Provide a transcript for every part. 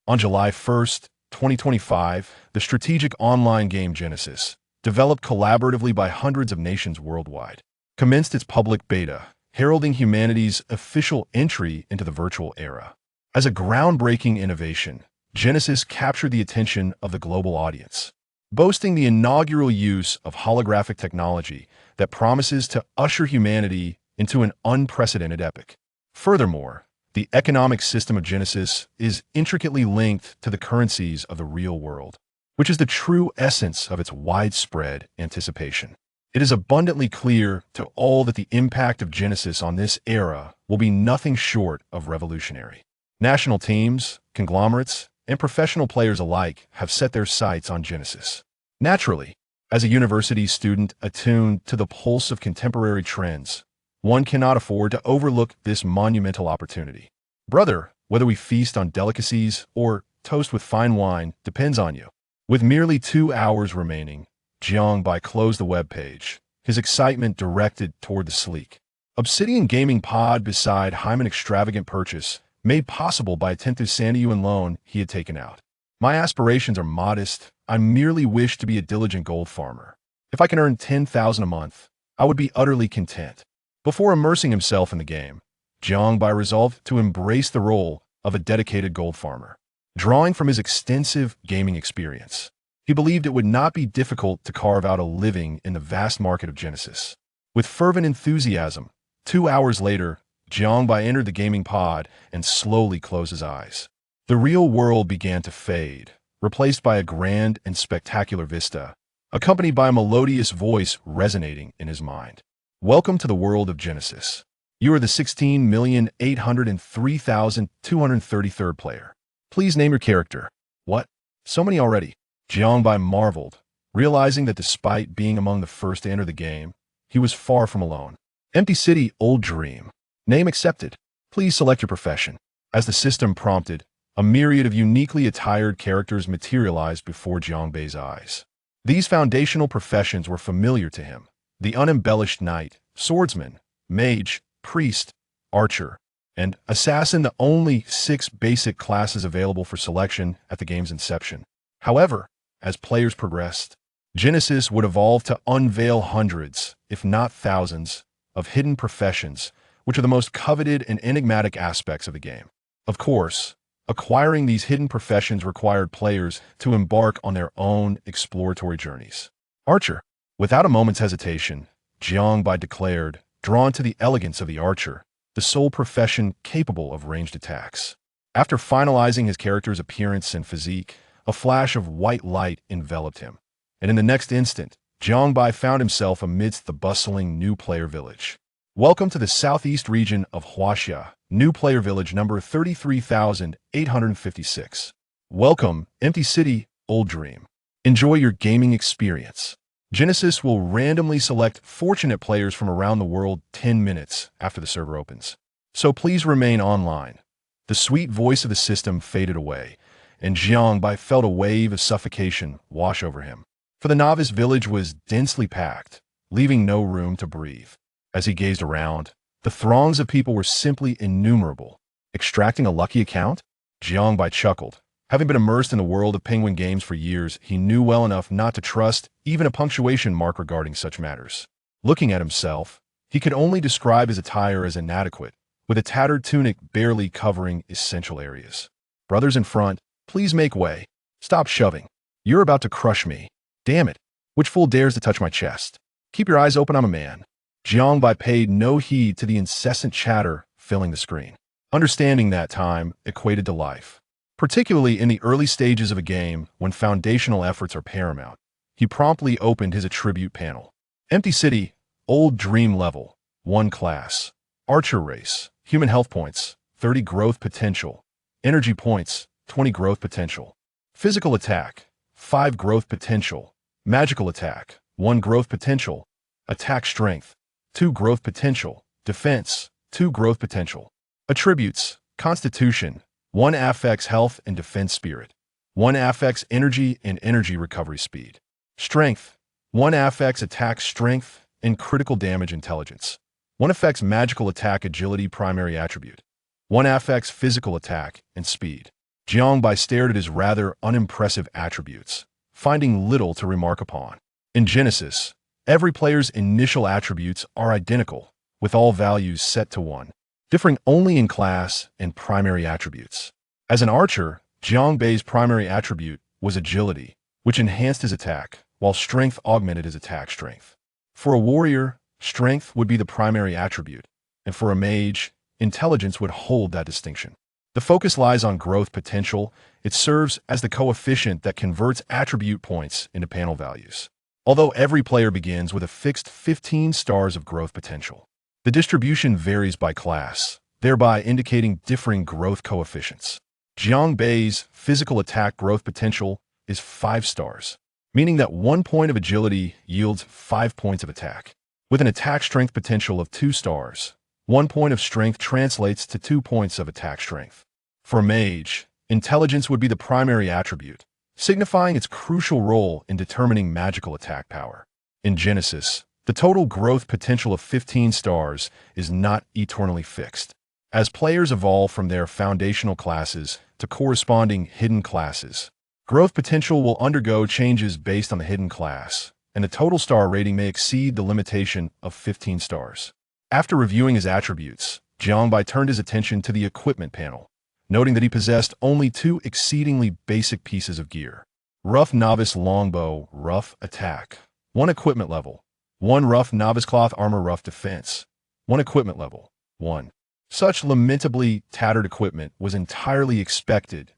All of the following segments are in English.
On July 1st, 2025, the strategic online game Genesis, developed collaboratively by hundreds of nations worldwide, commenced its public beta, heralding humanity's official entry into the virtual era. As a groundbreaking innovation, Genesis captured the attention of the global audience, boasting the inaugural use of holographic technology that promises to usher humanity into an unprecedented epoch. Furthermore, the economic system of Genesis is intricately linked to the currencies of the real world, which is the true essence of its widespread anticipation. It is abundantly clear to all that the impact of Genesis on this era will be nothing short of revolutionary. National teams, conglomerates, and professional players alike have set their sights on Genesis. Naturally, as a university student attuned to the pulse of contemporary trends, one cannot afford to overlook this monumental opportunity. Brother, whether we feast on delicacies or toast with fine wine depends on you. With merely 2 hours remaining, Jiangbai closed the web page, his excitement directed toward the sleek Obsidian gaming pod beside Hyman extravagant purchase made possible by a 10th Sandy Yuan loan he had taken out. My aspirations are modest. I merely wish to be a diligent gold farmer. If I can earn 10,000 a month, I would be utterly content. Before immersing himself in the game, Jiangbai resolved to embrace the role of a dedicated gold farmer. Drawing from his extensive gaming experience, he believed it would not be difficult to carve out a living in the vast market of Genesis. With fervent enthusiasm, 2 hours later, Jiangbai entered the gaming pod and slowly closed his eyes. The real world began to fade, replaced by a grand and spectacular vista, accompanied by a melodious voice resonating in his mind. Welcome to the world of Genesis. You are the 16,803,233rd player. Please name your character. What? So many already? Jiangbai marveled, realizing that despite being among the first to enter the game, he was far from alone. Empty City, Old Dream. Name accepted. Please select your profession. As the system prompted, a myriad of uniquely attired characters materialized before Jiangbei's eyes. These foundational professions were familiar to him. The unembellished knight, swordsman, mage, priest, archer, and assassin, the only 6 basic classes available for selection at the game's inception. However, as players progressed, Genesis would evolve to unveil hundreds, if not thousands, of hidden professions, which are the most coveted and enigmatic aspects of the game. Of course, acquiring these hidden professions required players to embark on their own exploratory journeys. Archer. Without a moment's hesitation, Jiangbai declared, drawn to the elegance of the archer, the sole profession capable of ranged attacks. After finalizing his character's appearance and physique, a flash of white light enveloped him, and in the next instant, Jiangbai found himself amidst the bustling new player village. Welcome to the southeast region of Huaxia, new player village number 33,856. Welcome, Empty City, Old Dream. Enjoy your gaming experience. Genesis will randomly select fortunate players from around the world 10 minutes after the server opens. So please remain online. The sweet voice of the system faded away, and Jiangbai felt a wave of suffocation wash over him. For the novice village was densely packed, leaving no room to breathe. As he gazed around, the throngs of people were simply innumerable. Extracting a lucky account? Jiangbai chuckled. Having been immersed in the world of Penguin games for years, he knew well enough not to trust even a punctuation mark regarding such matters. Looking at himself, he could only describe his attire as inadequate, with a tattered tunic barely covering essential areas. Brothers in front, please make way. Stop shoving. You're about to crush me. Damn it. Which fool dares to touch my chest? Keep your eyes open, I'm a man. Jiangbai paid no heed to the incessant chatter filling the screen. Understanding that time equated to life, particularly in the early stages of a game when foundational efforts are paramount. He promptly opened his attribute panel. Empty City, Old Dream Level, 1 class. Archer race, human health points, 30 growth potential. Energy points, 20 growth potential. Physical attack, 5 growth potential. Magical attack, 1 growth potential. Attack strength, 2 growth potential. Defense, 2 growth potential. Attributes, Constitution, 1 affects health and defense spirit. 1 affects energy and energy recovery speed. Strength, 1 affects attack strength and critical damage intelligence. 1 affects magical attack agility primary attribute. 1 affects physical attack and speed. Jiangbai stared at his rather unimpressive attributes, finding little to remark upon. In Genesis, every player's initial attributes are identical, with all values set to 1, differing only in class and primary attributes. As an archer, Jiangbei's primary attribute was agility, which enhanced his attack, while strength augmented his attack strength. For a warrior, strength would be the primary attribute, and for a mage, intelligence would hold that distinction. The focus lies on growth potential. It serves as the coefficient that converts attribute points into panel values. Although every player begins with a fixed 15 stars of growth potential, the distribution varies by class, thereby indicating differing growth coefficients. Jiangbei's physical attack growth potential is 5 stars, meaning that 1 point of agility yields 5 points of attack. With an attack strength potential of 2 stars, 1 point of strength translates to 2 points of attack strength. For a mage, intelligence would be the primary attribute, signifying its crucial role in determining magical attack power. In Genesis, the total growth potential of 15 stars is not eternally fixed. As players evolve from their foundational classes to corresponding hidden classes, growth potential will undergo changes based on the hidden class, and the total star rating may exceed the limitation of 15 stars. After reviewing his attributes, Jiangbai turned his attention to the equipment panel, noting that he possessed only 2 exceedingly basic pieces of gear. Rough Novice Longbow, Rough Attack. 1 equipment level. 1 Rough Novice Cloth Armor, Rough Defense. 1 equipment level. 1. Such lamentably tattered equipment was entirely expected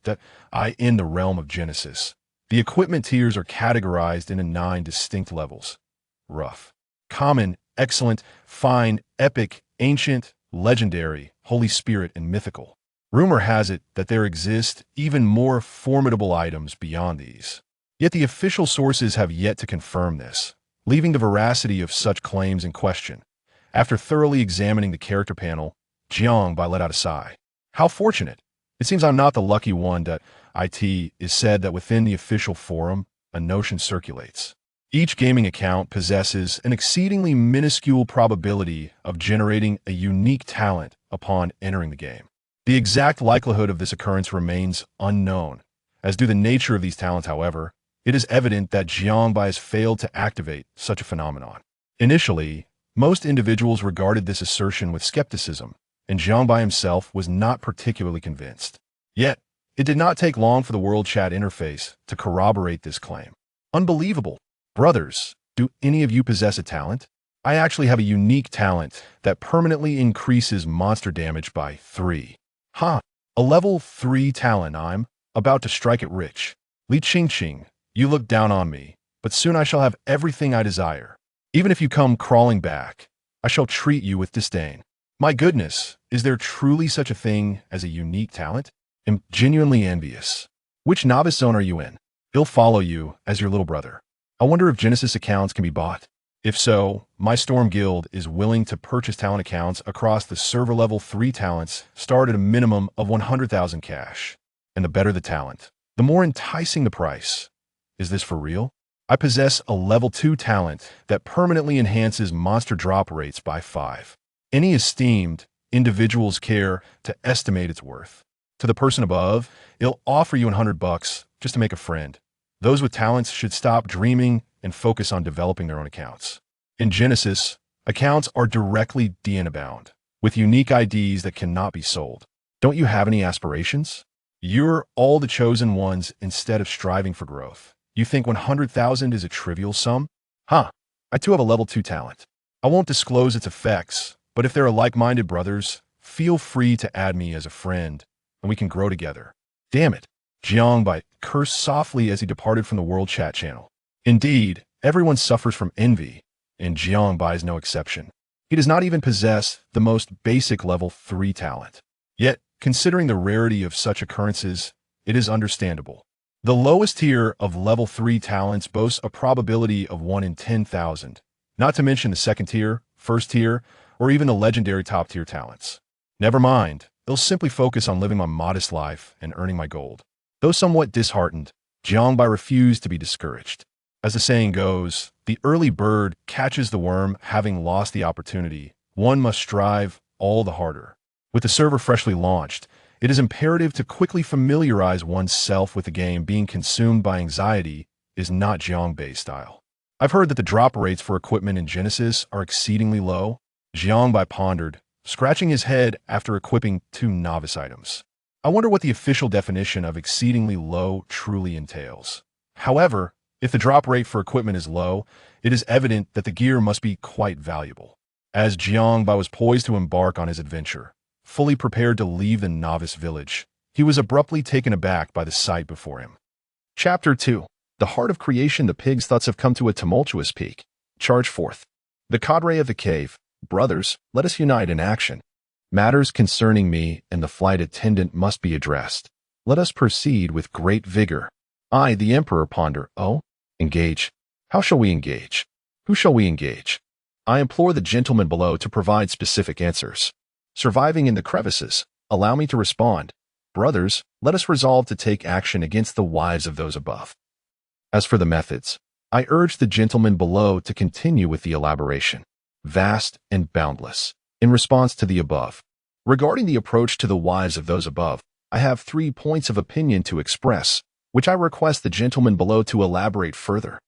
in the realm of Genesis. The equipment tiers are categorized into 9 distinct levels. Rough. Common, excellent, fine, epic, ancient, legendary, Holy Spirit, and mythical. Rumor has it that there exist even more formidable items beyond these. Yet the official sources have yet to confirm this, leaving the veracity of such claims in question. After thoroughly examining the character panel, Jiangbai let out a sigh. How fortunate! It seems I'm not the lucky one. It is said that within the official forum, a notion circulates. Each gaming account possesses an exceedingly minuscule probability of generating a unique talent upon entering the game. The exact likelihood of this occurrence remains unknown. As do the nature of these talents, however, it is evident that Jiangbai has failed to activate such a phenomenon. Initially, most individuals regarded this assertion with skepticism, and Jiangbai himself was not particularly convinced. Yet, it did not take long for the World Chat interface to corroborate this claim. Unbelievable! Brothers, do any of you possess a talent? I actually have a unique talent that permanently increases monster damage by 3. A level 3 talent. I'm about to strike it rich. Li Qingqing, you look down on me, but soon I shall have everything I desire. Even if you come crawling back, I shall treat you with disdain. My goodness, is there truly such a thing as a unique talent? I'm genuinely envious. Which novice zone are you in? He'll follow you as your little brother. I wonder if Genesis accounts can be bought. If so, my Storm Guild is willing to purchase talent accounts across the server level 3 talents start at a minimum of 100,000 cash. And the better the talent, the more enticing the price. Is this for real? I possess a level 2 talent that permanently enhances monster drop rates by 5. Any esteemed individuals care to estimate its worth. To the person above, it'll offer you $100 just to make a friend. Those with talents should stop dreaming and focus on developing their own accounts. In Genesis, accounts are directly DN bound, with unique IDs that cannot be sold. Don't you have any aspirations? You're all the chosen ones instead of striving for growth. You think 100,000 is a trivial sum? I too have a level 2 talent. I won't disclose its effects, but if there are like-minded brothers, feel free to add me as a friend, and we can grow together. Damn it! Jiangbai cursed softly as he departed from the World Chat channel. Indeed, everyone suffers from envy, and Jiangbai is no exception. He does not even possess the most basic level 3 talent. Yet, considering the rarity of such occurrences, it is understandable. The lowest tier of level 3 talents boasts a probability of 1 in 10,000, not to mention the second tier, first tier, or even the legendary top tier talents. Never mind, they'll simply focus on living my modest life and earning my gold. Though somewhat disheartened, Jiangbai refused to be discouraged. As the saying goes, the early bird catches the worm. Having lost the opportunity, one must strive all the harder. With the server freshly launched, It is imperative to quickly familiarize oneself with the game. Being consumed by anxiety is not Jiangbei style. I've heard that the drop rates for equipment in Genesis are exceedingly low. Jiangbei pondered, scratching his head after equipping 2 novice items. I wonder what the official definition of exceedingly low truly entails. However, if the drop rate for equipment is low, it is evident that the gear must be quite valuable. As Jiangbei was poised to embark on his adventure, fully prepared to leave the novice village, he was abruptly taken aback by the sight before him. Chapter 2. The heart of creation. The pig's thoughts have come to a tumultuous peak. Charge forth. The cadre of the cave. Brothers, let us unite in action. Matters concerning me and the flight attendant must be addressed. Let us proceed with great vigor. I, the emperor, ponder. Oh, engage. How shall we engage? Who shall we engage? I implore the gentleman below to provide specific answers. Surviving in the crevices, allow me to respond. Brothers, let us resolve to take action against the wives of those above. As for the methods, I urge the gentleman below to continue with the elaboration, vast and boundless, in response to the above. Regarding the approach to the wives of those above, I have 3 points of opinion to express, which I request the gentleman below to elaborate further.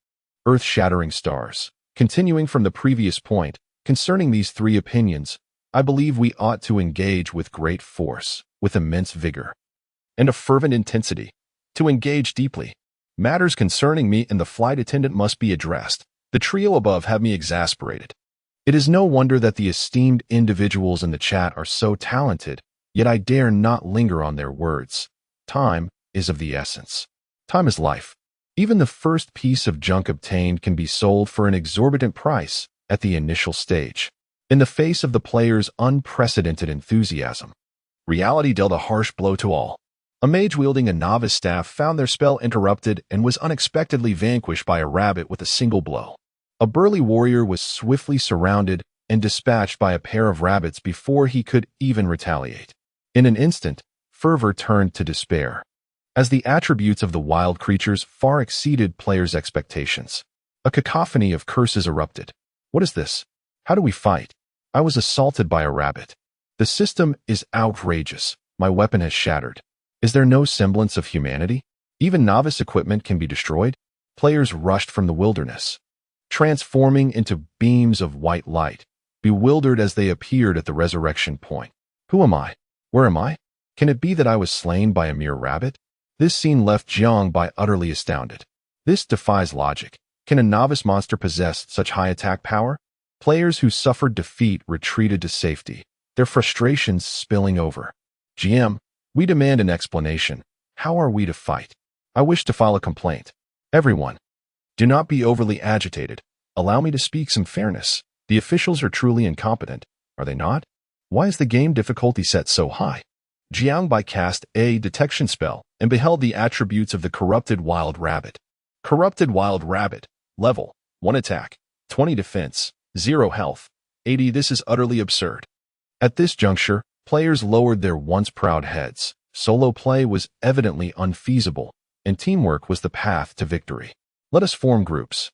Earth-shattering stars. Continuing from the previous point, concerning these 3 opinions, I believe we ought to engage with great force, with immense vigor, and a fervent intensity, to engage deeply. Matters concerning me and the flight attendant must be addressed. The trio above have me exasperated. It is no wonder that the esteemed individuals in the chat are so talented, yet I dare not linger on their words. Time is of the essence. Time is life. Even the first piece of junk obtained can be sold for an exorbitant price at the initial stage. In the face of the player's unprecedented enthusiasm, reality dealt a harsh blow to all. A mage wielding a novice staff found their spell interrupted and was unexpectedly vanquished by a rabbit with a single blow. A burly warrior was swiftly surrounded and dispatched by a pair of rabbits before he could even retaliate. In an instant, fervor turned to despair, as the attributes of the wild creatures far exceeded players' expectations. A cacophony of curses erupted. What is this? How do we fight? I was assaulted by a rabbit. The system is outrageous. My weapon has shattered. Is there no semblance of humanity? Even novice equipment can be destroyed? Players rushed from the wilderness, transforming into beams of white light, bewildered as they appeared at the resurrection point. Who am I? Where am I? Can it be that I was slain by a mere rabbit? This scene left Jiangbei utterly astounded. This defies logic. Can a novice monster possess such high attack power? Players who suffered defeat retreated to safety, their frustrations spilling over. GM, we demand an explanation. How are we to fight? I wish to file a complaint. Everyone, do not be overly agitated. Allow me to speak some fairness. The officials are truly incompetent, are they not? Why is the game difficulty set so high? Jiangbei cast a detection spell and beheld the attributes of the corrupted wild rabbit. Corrupted wild rabbit. Level 1 attack, 20 defense, 0 health, 80. This is utterly absurd. At this juncture, players lowered their once proud heads. Solo play was evidently unfeasible, and teamwork was the path to victory. Let us form groups.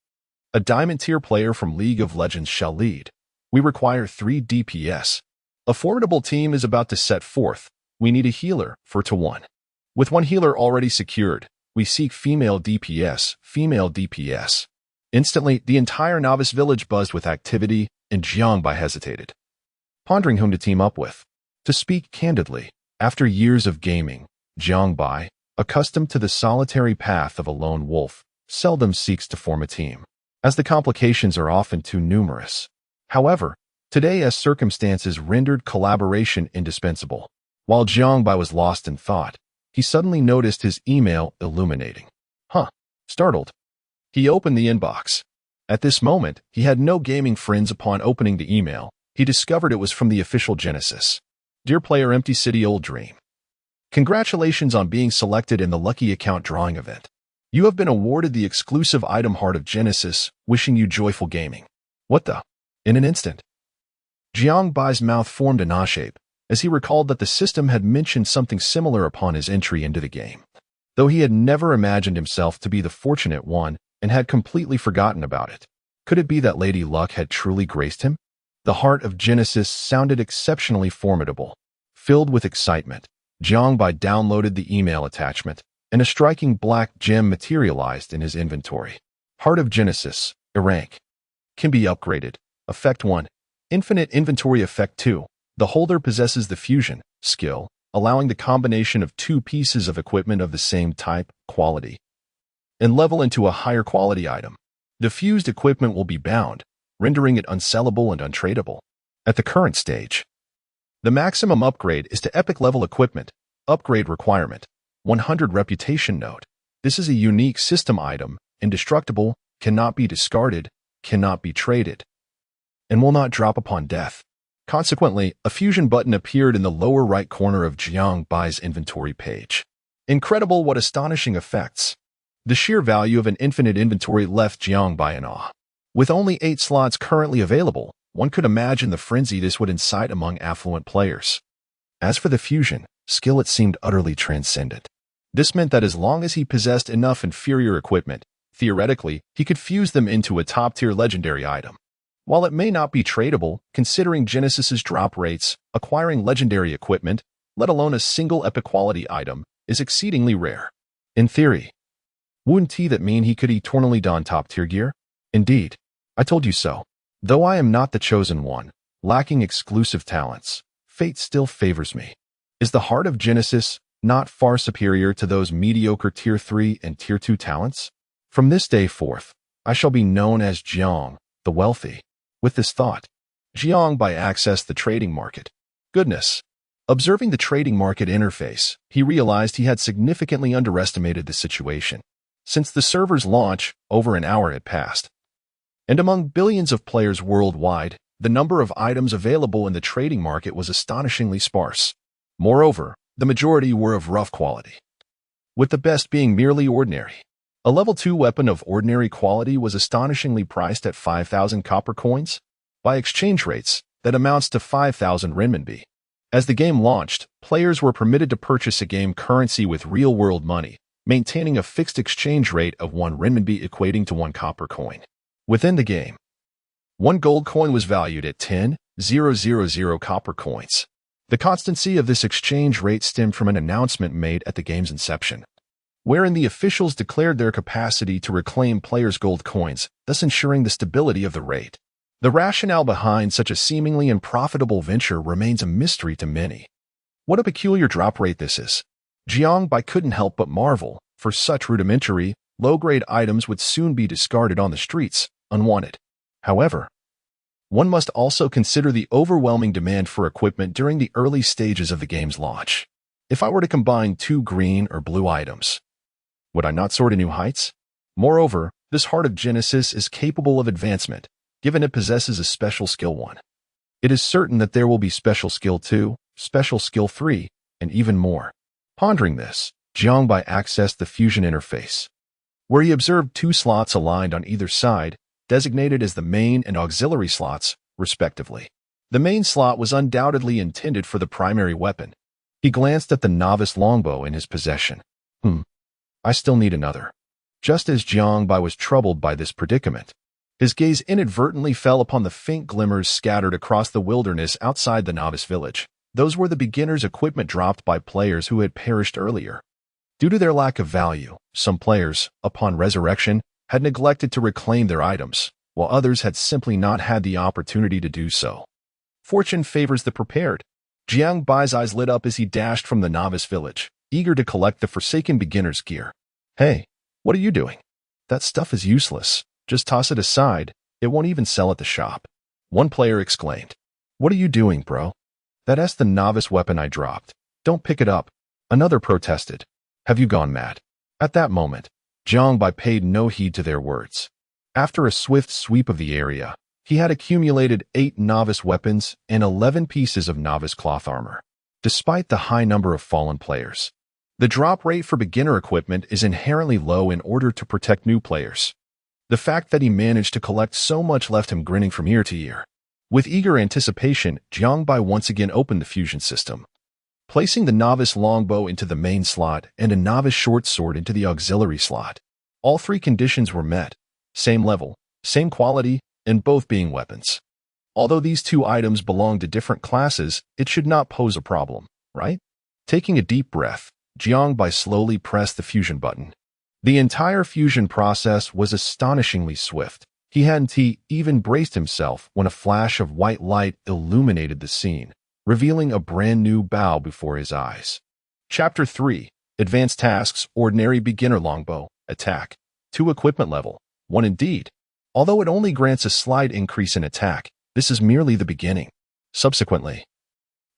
A diamond tier player from League of Legends shall lead. We require 3 DPS. A formidable team is about to set forth. We need a healer for 2-1. With 1 healer already secured, we seek female DPS, female DPS. Instantly, the entire novice village buzzed with activity, and Jiangbei hesitated, pondering whom to team up with. To speak candidly, after years of gaming, Jiangbei, accustomed to the solitary path of a lone wolf, seldom seeks to form a team, as the complications are often too numerous. However, today as circumstances rendered collaboration indispensable. While Jiangbei was lost in thought, he suddenly noticed his email illuminating. Startled, he opened the inbox. At this moment, he had no gaming friends. Upon opening the email, he discovered it was from the official Genesis. Dear player, Empty City Old Dream. Congratulations on being selected in the Lucky Account drawing event. You have been awarded the exclusive item Heart of Genesis, wishing you joyful gaming. What the? In an instant, Jiangbei's mouth formed an A shape, as he recalled that the system had mentioned something similar upon his entry into the game. Though he had never imagined himself to be the fortunate one and had completely forgotten about it. Could it be that Lady Luck had truly graced him? The Heart of Genesis sounded exceptionally formidable. Filled with excitement, Jiangbai downloaded the email attachment, and a striking black gem materialized in his inventory. Heart of Genesis, a rank. Can be upgraded. Effect 1. Infinite Inventory Effect 2. The holder possesses the fusion skill, allowing the combination of two pieces of equipment of the same type, quality, and level into a higher quality item. The fused equipment will be bound, rendering it unsellable and untradeable. At the current stage, the maximum upgrade is to epic level equipment. Upgrade requirement: 100 reputation note. This is a unique system item, indestructible, cannot be discarded, cannot be traded, and will not drop upon death. Consequently, a fusion button appeared in the lower right corner of Jiangbai's inventory page. Incredible, what astonishing effects! The sheer value of an infinite inventory left Jiangbai in awe. With only 8 slots currently available, one could imagine the frenzy this would incite among affluent players. As for the fusion skill, it seemed utterly transcendent. This meant that as long as he possessed enough inferior equipment, theoretically, he could fuse them into a top-tier legendary item. While it may not be tradable, considering Genesis's drop rates, acquiring legendary equipment, let alone a single epic quality item, is exceedingly rare. In theory, wouldn't that mean he could eternally don top-tier gear? Indeed, I told you so. Though I am not the chosen one, lacking exclusive talents, fate still favors me. Is the Heart of Genesis not far superior to those mediocre Tier 3 and Tier 2 talents? From this day forth, I shall be known as Jiang, the Wealthy. With this thought, Jiangbai accessed the trading market. Goodness! Observing the trading market interface, he realized he had significantly underestimated the situation. Since the server's launch, over an hour had passed. And among billions of players worldwide, the number of items available in the trading market was astonishingly sparse. Moreover, the majority were of rough quality, with the best being merely ordinary. A level 2 weapon of ordinary quality was astonishingly priced at 5,000 copper coins. By exchange rates, that amounts to 5,000 renminbi. As the game launched, players were permitted to purchase a game currency with real-world money, maintaining a fixed exchange rate of 1 renminbi equating to 1 copper coin. Within the game, 1 gold coin was valued at 10,000 copper coins. The constancy of this exchange rate stemmed from an announcement made at the game's inception, wherein the officials declared their capacity to reclaim players' gold coins, thus ensuring the stability of the rate. The rationale behind such a seemingly unprofitable venture remains a mystery to many. What a peculiar drop rate this is. Jiangbai couldn't help but marvel, for such rudimentary, low-grade items would soon be discarded on the streets, unwanted. However, one must also consider the overwhelming demand for equipment during the early stages of the game's launch. If I were to combine 2 green or blue items, would I not soar to new heights? Moreover, this Heart of Genesis is capable of advancement, given it possesses a special skill 1. It is certain that there will be special skill 2, special skill 3, and even more. Pondering this, Jiangbai accessed the fusion interface, where he observed 2 slots aligned on either side, designated as the main and auxiliary slots, respectively. The main slot was undoubtedly intended for the primary weapon. He glanced at the novice longbow in his possession. I still need another. Just as Jiangbai was troubled by this predicament, his gaze inadvertently fell upon the faint glimmers scattered across the wilderness outside the novice village. Those were the beginner's equipment dropped by players who had perished earlier. Due to their lack of value, some players, upon resurrection, had neglected to reclaim their items, while others had simply not had the opportunity to do so. Fortune favors the prepared. Jiangbai's eyes lit up as he dashed from the novice village, eager to collect the forsaken beginner's gear. Hey, what are you doing? That stuff is useless. Just toss it aside. It won't even sell at the shop. One player exclaimed. What are you doing, bro? That's the novice weapon I dropped. Don't pick it up. Another protested. Have you gone mad? At that moment, Jiangbai paid no heed to their words. After a swift sweep of the area, he had accumulated 8 novice weapons and 11 pieces of novice cloth armor. Despite the high number of fallen players, the drop rate for beginner equipment is inherently low in order to protect new players. The fact that he managed to collect so much left him grinning from ear to ear. With eager anticipation, Jiangbai once again opened the fusion system, placing the novice longbow into the main slot and a novice short sword into the auxiliary slot. All 3 conditions were met: same level, same quality, and both being weapons. Although these 2 items belong to different classes, it should not pose a problem, right? Taking a deep breath, Jiangbai slowly pressed the fusion button. The entire fusion process was astonishingly swift. He hadn't even braced himself when a flash of white light illuminated the scene, revealing a brand new bow before his eyes. Chapter 3. Advanced Tasks. Ordinary Beginner Longbow. Attack. 2 Equipment Level. 1 Indeed. Although it only grants a slight increase in attack, this is merely the beginning. Subsequently,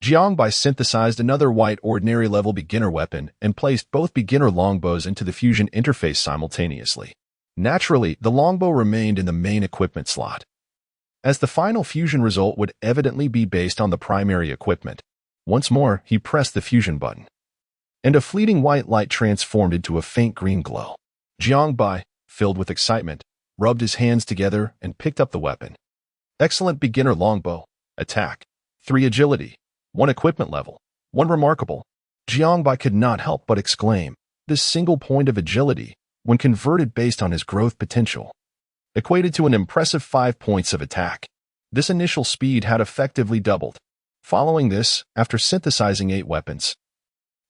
Jiangbai synthesized another white ordinary level beginner weapon and placed both beginner longbows into the fusion interface simultaneously. Naturally, the longbow remained in the main equipment slot, as the final fusion result would evidently be based on the primary equipment. Once more, he pressed the fusion button, and a fleeting white light transformed into a faint green glow. Jiangbai, filled with excitement, rubbed his hands together and picked up the weapon. Excellent beginner longbow. Attack. 3 Agility. 1 Equipment Level. 1 Remarkable. Jiangbai could not help but exclaim. This single point of agility, when converted based on his growth potential, equated to an impressive 5 points of attack. This initial speed had effectively doubled. Following this, after synthesizing 8 weapons,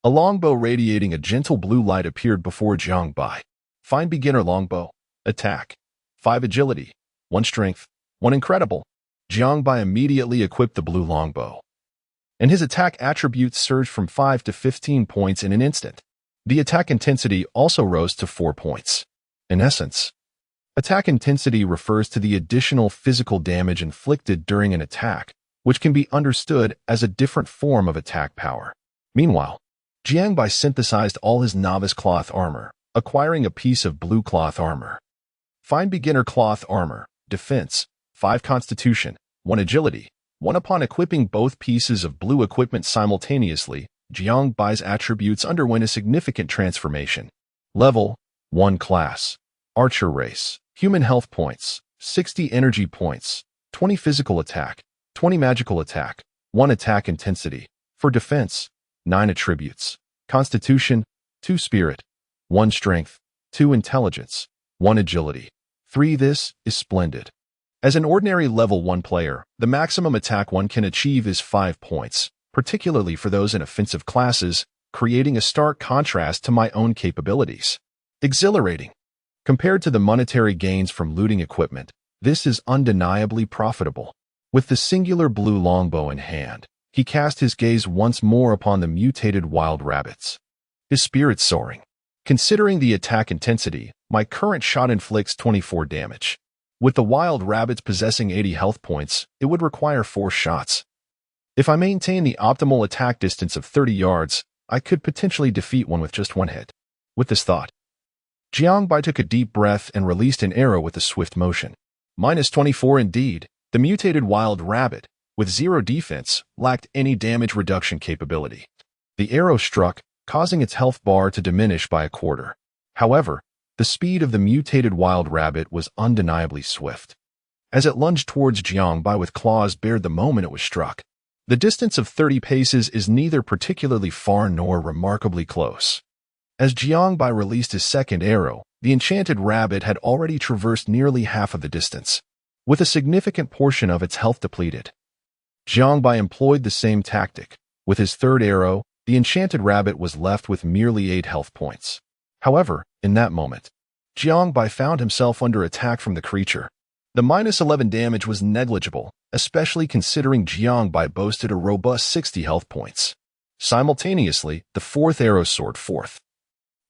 a longbow radiating a gentle blue light appeared before Jiangbai. Fine beginner longbow. Attack. 5 Agility. 1 Strength. 1 Incredible. Jiangbai immediately equipped the blue longbow, and his attack attributes surged from 5 to 15 points in an instant. The attack intensity also rose to 4 points. In essence, attack intensity refers to the additional physical damage inflicted during an attack, which can be understood as a different form of attack power. Meanwhile, Jiangbai synthesized all his novice cloth armor, acquiring a piece of blue cloth armor. Fine beginner cloth armor. Defense. 5 Constitution. 1 Agility. 1 Upon equipping both pieces of blue equipment simultaneously, Jiangbai's attributes underwent a significant transformation. Level 1 Class. Archer Race. Human Health Points. 60 Energy Points. 20 Physical Attack. 20 Magical Attack. 1 Attack Intensity. For Defense, 9 Attributes. Constitution. 2 Spirit. 1 Strength. 2 Intelligence. 1 Agility. 3 This is splendid. As an ordinary level 1 player, the maximum attack one can achieve is 5 points, particularly for those in offensive classes, creating a stark contrast to my own capabilities. Exhilarating. Compared to the monetary gains from looting equipment, this is undeniably profitable. With the singular blue longbow in hand, he cast his gaze once more upon the mutated wild rabbits. His spirit soaring. Considering the attack intensity, my current shot inflicts 24 damage. With the wild rabbits possessing 80 health points, it would require 4 shots. If I maintain the optimal attack distance of 30 yards, I could potentially defeat one with just 1 hit. With this thought, Jiangbai took a deep breath and released an arrow with a swift motion. -24 indeed. The mutated wild rabbit, with 0 defense, lacked any damage reduction capability. The arrow struck, causing its health bar to diminish by a quarter. However, the speed of the mutated wild rabbit was undeniably swift. As it lunged towards Jiangbai with claws bared the moment it was struck. The distance of 30 paces is neither particularly far nor remarkably close. As Jiangbai released his second arrow, the enchanted rabbit had already traversed nearly half of the distance, with a significant portion of its health depleted. Jiangbai employed the same tactic. With his third arrow, the enchanted rabbit was left with merely 8 health points. However, in that moment, Jiangbai found himself under attack from the creature. The -11 damage was negligible, especially considering Jiangbai boasted a robust 60 health points. Simultaneously, the fourth arrow soared forth,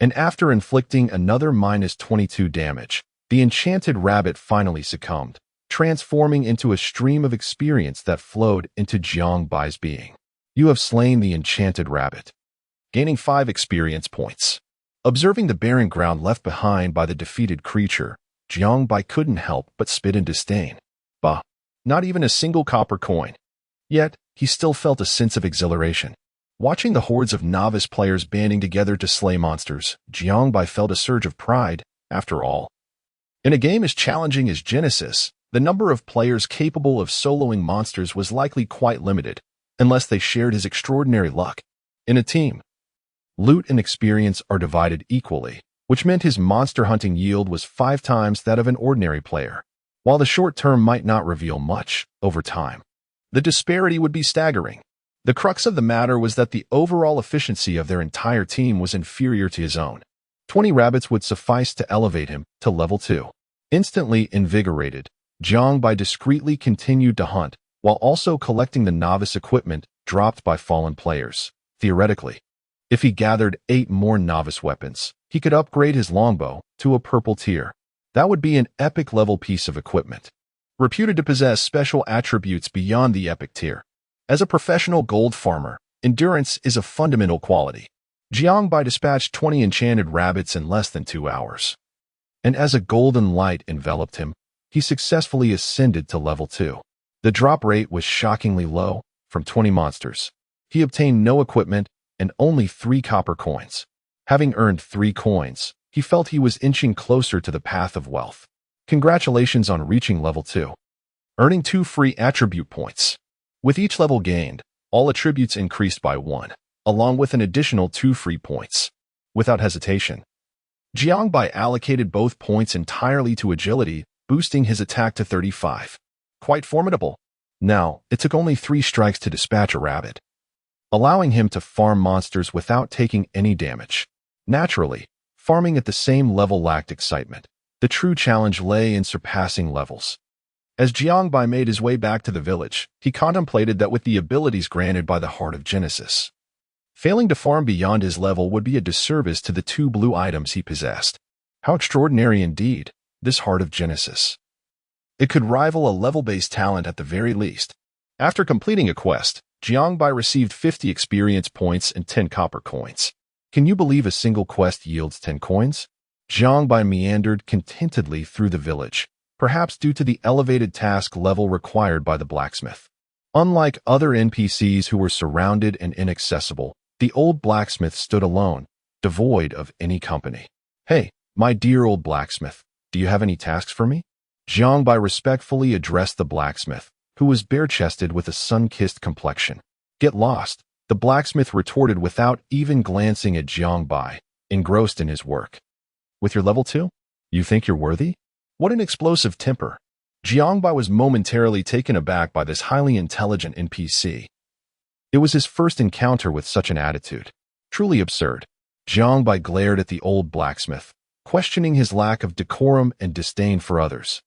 and after inflicting another -22 damage, the enchanted rabbit finally succumbed, transforming into a stream of experience that flowed into Jiangbai's being. You have slain the enchanted rabbit, gaining 5 experience points. Observing the barren ground left behind by the defeated creature, Jiangbai couldn't help but spit in disdain. Bah, not even a single copper coin. Yet, he still felt a sense of exhilaration. Watching the hordes of novice players banding together to slay monsters, Jiangbai felt a surge of pride. After all, in a game as challenging as Genesis, the number of players capable of soloing monsters was likely quite limited, unless they shared his extraordinary luck. In a team, loot and experience are divided equally, which meant his monster hunting yield was 5 times that of an ordinary player. While the short term might not reveal much, over time, the disparity would be staggering. The crux of the matter was that the overall efficiency of their entire team was inferior to his own. 20 rabbits would suffice to elevate him to level 2. Instantly invigorated, Jiang Bai discreetly continued to hunt, while also collecting the novice equipment dropped by fallen players. Theoretically, if he gathered 8 more novice weapons, he could upgrade his longbow to a purple tier. That would be an epic-level piece of equipment, reputed to possess special attributes beyond the epic tier. As a professional gold farmer, endurance is a fundamental quality. Jiang Bai dispatched 20 enchanted rabbits in less than 2 hours. And as a golden light enveloped him, he successfully ascended to level 2. The drop rate was shockingly low, from 20 monsters. He obtained no equipment and only 3 copper coins. Having earned 3 coins, he felt he was inching closer to the path of wealth. Congratulations on reaching level 2. Earning 2 free attribute points. With each level gained, all attributes increased by 1, along with an additional 2 free points. Without hesitation, Jiang Bai allocated both points entirely to agility, boosting his attack to 35. Quite formidable. Now, it took only 3 strikes to dispatch a rabbit, allowing him to farm monsters without taking any damage. Naturally, farming at the same level lacked excitement. The true challenge lay in surpassing levels. As Jiang Bai made his way back to the village, he contemplated that with the abilities granted by the Heart of Genesis, failing to farm beyond his level would be a disservice to the 2 blue items he possessed. How extraordinary indeed, this Heart of Genesis. It could rival a level-based talent at the very least. After completing a quest, Jiang Bai received 50 experience points and 10 copper coins. Can you believe a single quest yields 10 coins? Jiang Bai meandered contentedly through the village, perhaps due to the elevated task level required by the blacksmith. Unlike other NPCs who were surrounded and inaccessible, the old blacksmith stood alone, devoid of any company. Hey, my dear old blacksmith, do you have any tasks for me? Jiang Bai respectfully addressed the blacksmith, who was bare-chested with a sun-kissed complexion. Get lost, the blacksmith retorted without even glancing at Jiang Bai, engrossed in his work. With your level 2? You think you're worthy? What an explosive temper. Jiang Bai was momentarily taken aback by this highly intelligent NPC. It was his first encounter with such an attitude. Truly absurd. Jiang Bai glared at the old blacksmith, questioning his lack of decorum and disdain for others.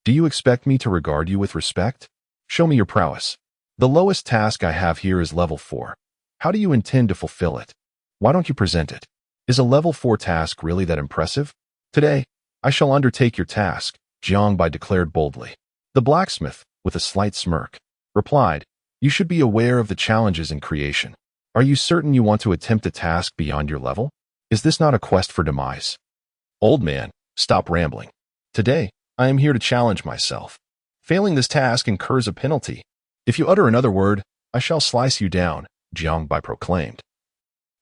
Do you expect me to regard you with respect? Show me your prowess. The lowest task I have here is level 4. How do you intend to fulfill it? Why don't you present it? Is a level 4 task really that impressive? Today, I shall undertake your task, Jiang Bai declared boldly. The blacksmith, with a slight smirk, replied, You should be aware of the challenges in creation. Are you certain you want to attempt a task beyond your level? Is this not a quest for demise? Old man, stop rambling. Today, I am here to challenge myself. Failing this task incurs a penalty. If you utter another word, I shall slice you down, Jiang Bai proclaimed,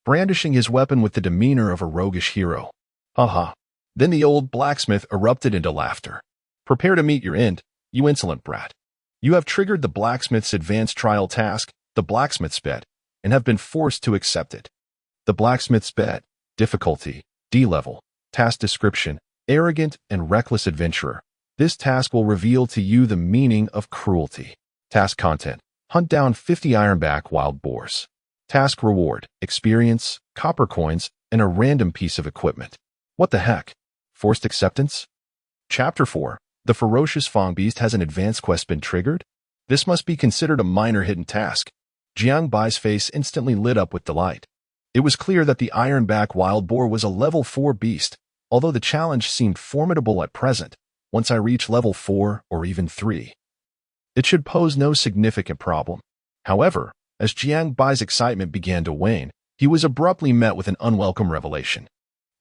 brandishing his weapon with the demeanor of a roguish hero. Ha. Then the old blacksmith erupted into laughter. Prepare to meet your end, you insolent brat. You have triggered the blacksmith's advanced trial task, the blacksmith's bet, and have been forced to accept it. The blacksmith's bet, difficulty, D-level, task description, arrogant and reckless adventurer. This task will reveal to you the meaning of cruelty. Task content, hunt down 50 ironback wild boars. Task reward, experience, copper coins, and a random piece of equipment. What the heck? Forced acceptance? Chapter 4. The ferocious Fang beast has an advanced quest been triggered? This must be considered a minor hidden task. Jiang Bai's face instantly lit up with delight. It was clear that the ironback wild boar was a level 4 beast, although the challenge seemed formidable at present. Once I reach level 4 or even 3, it should pose no significant problem. However, as Jiang Bai's excitement began to wane, he was abruptly met with an unwelcome revelation.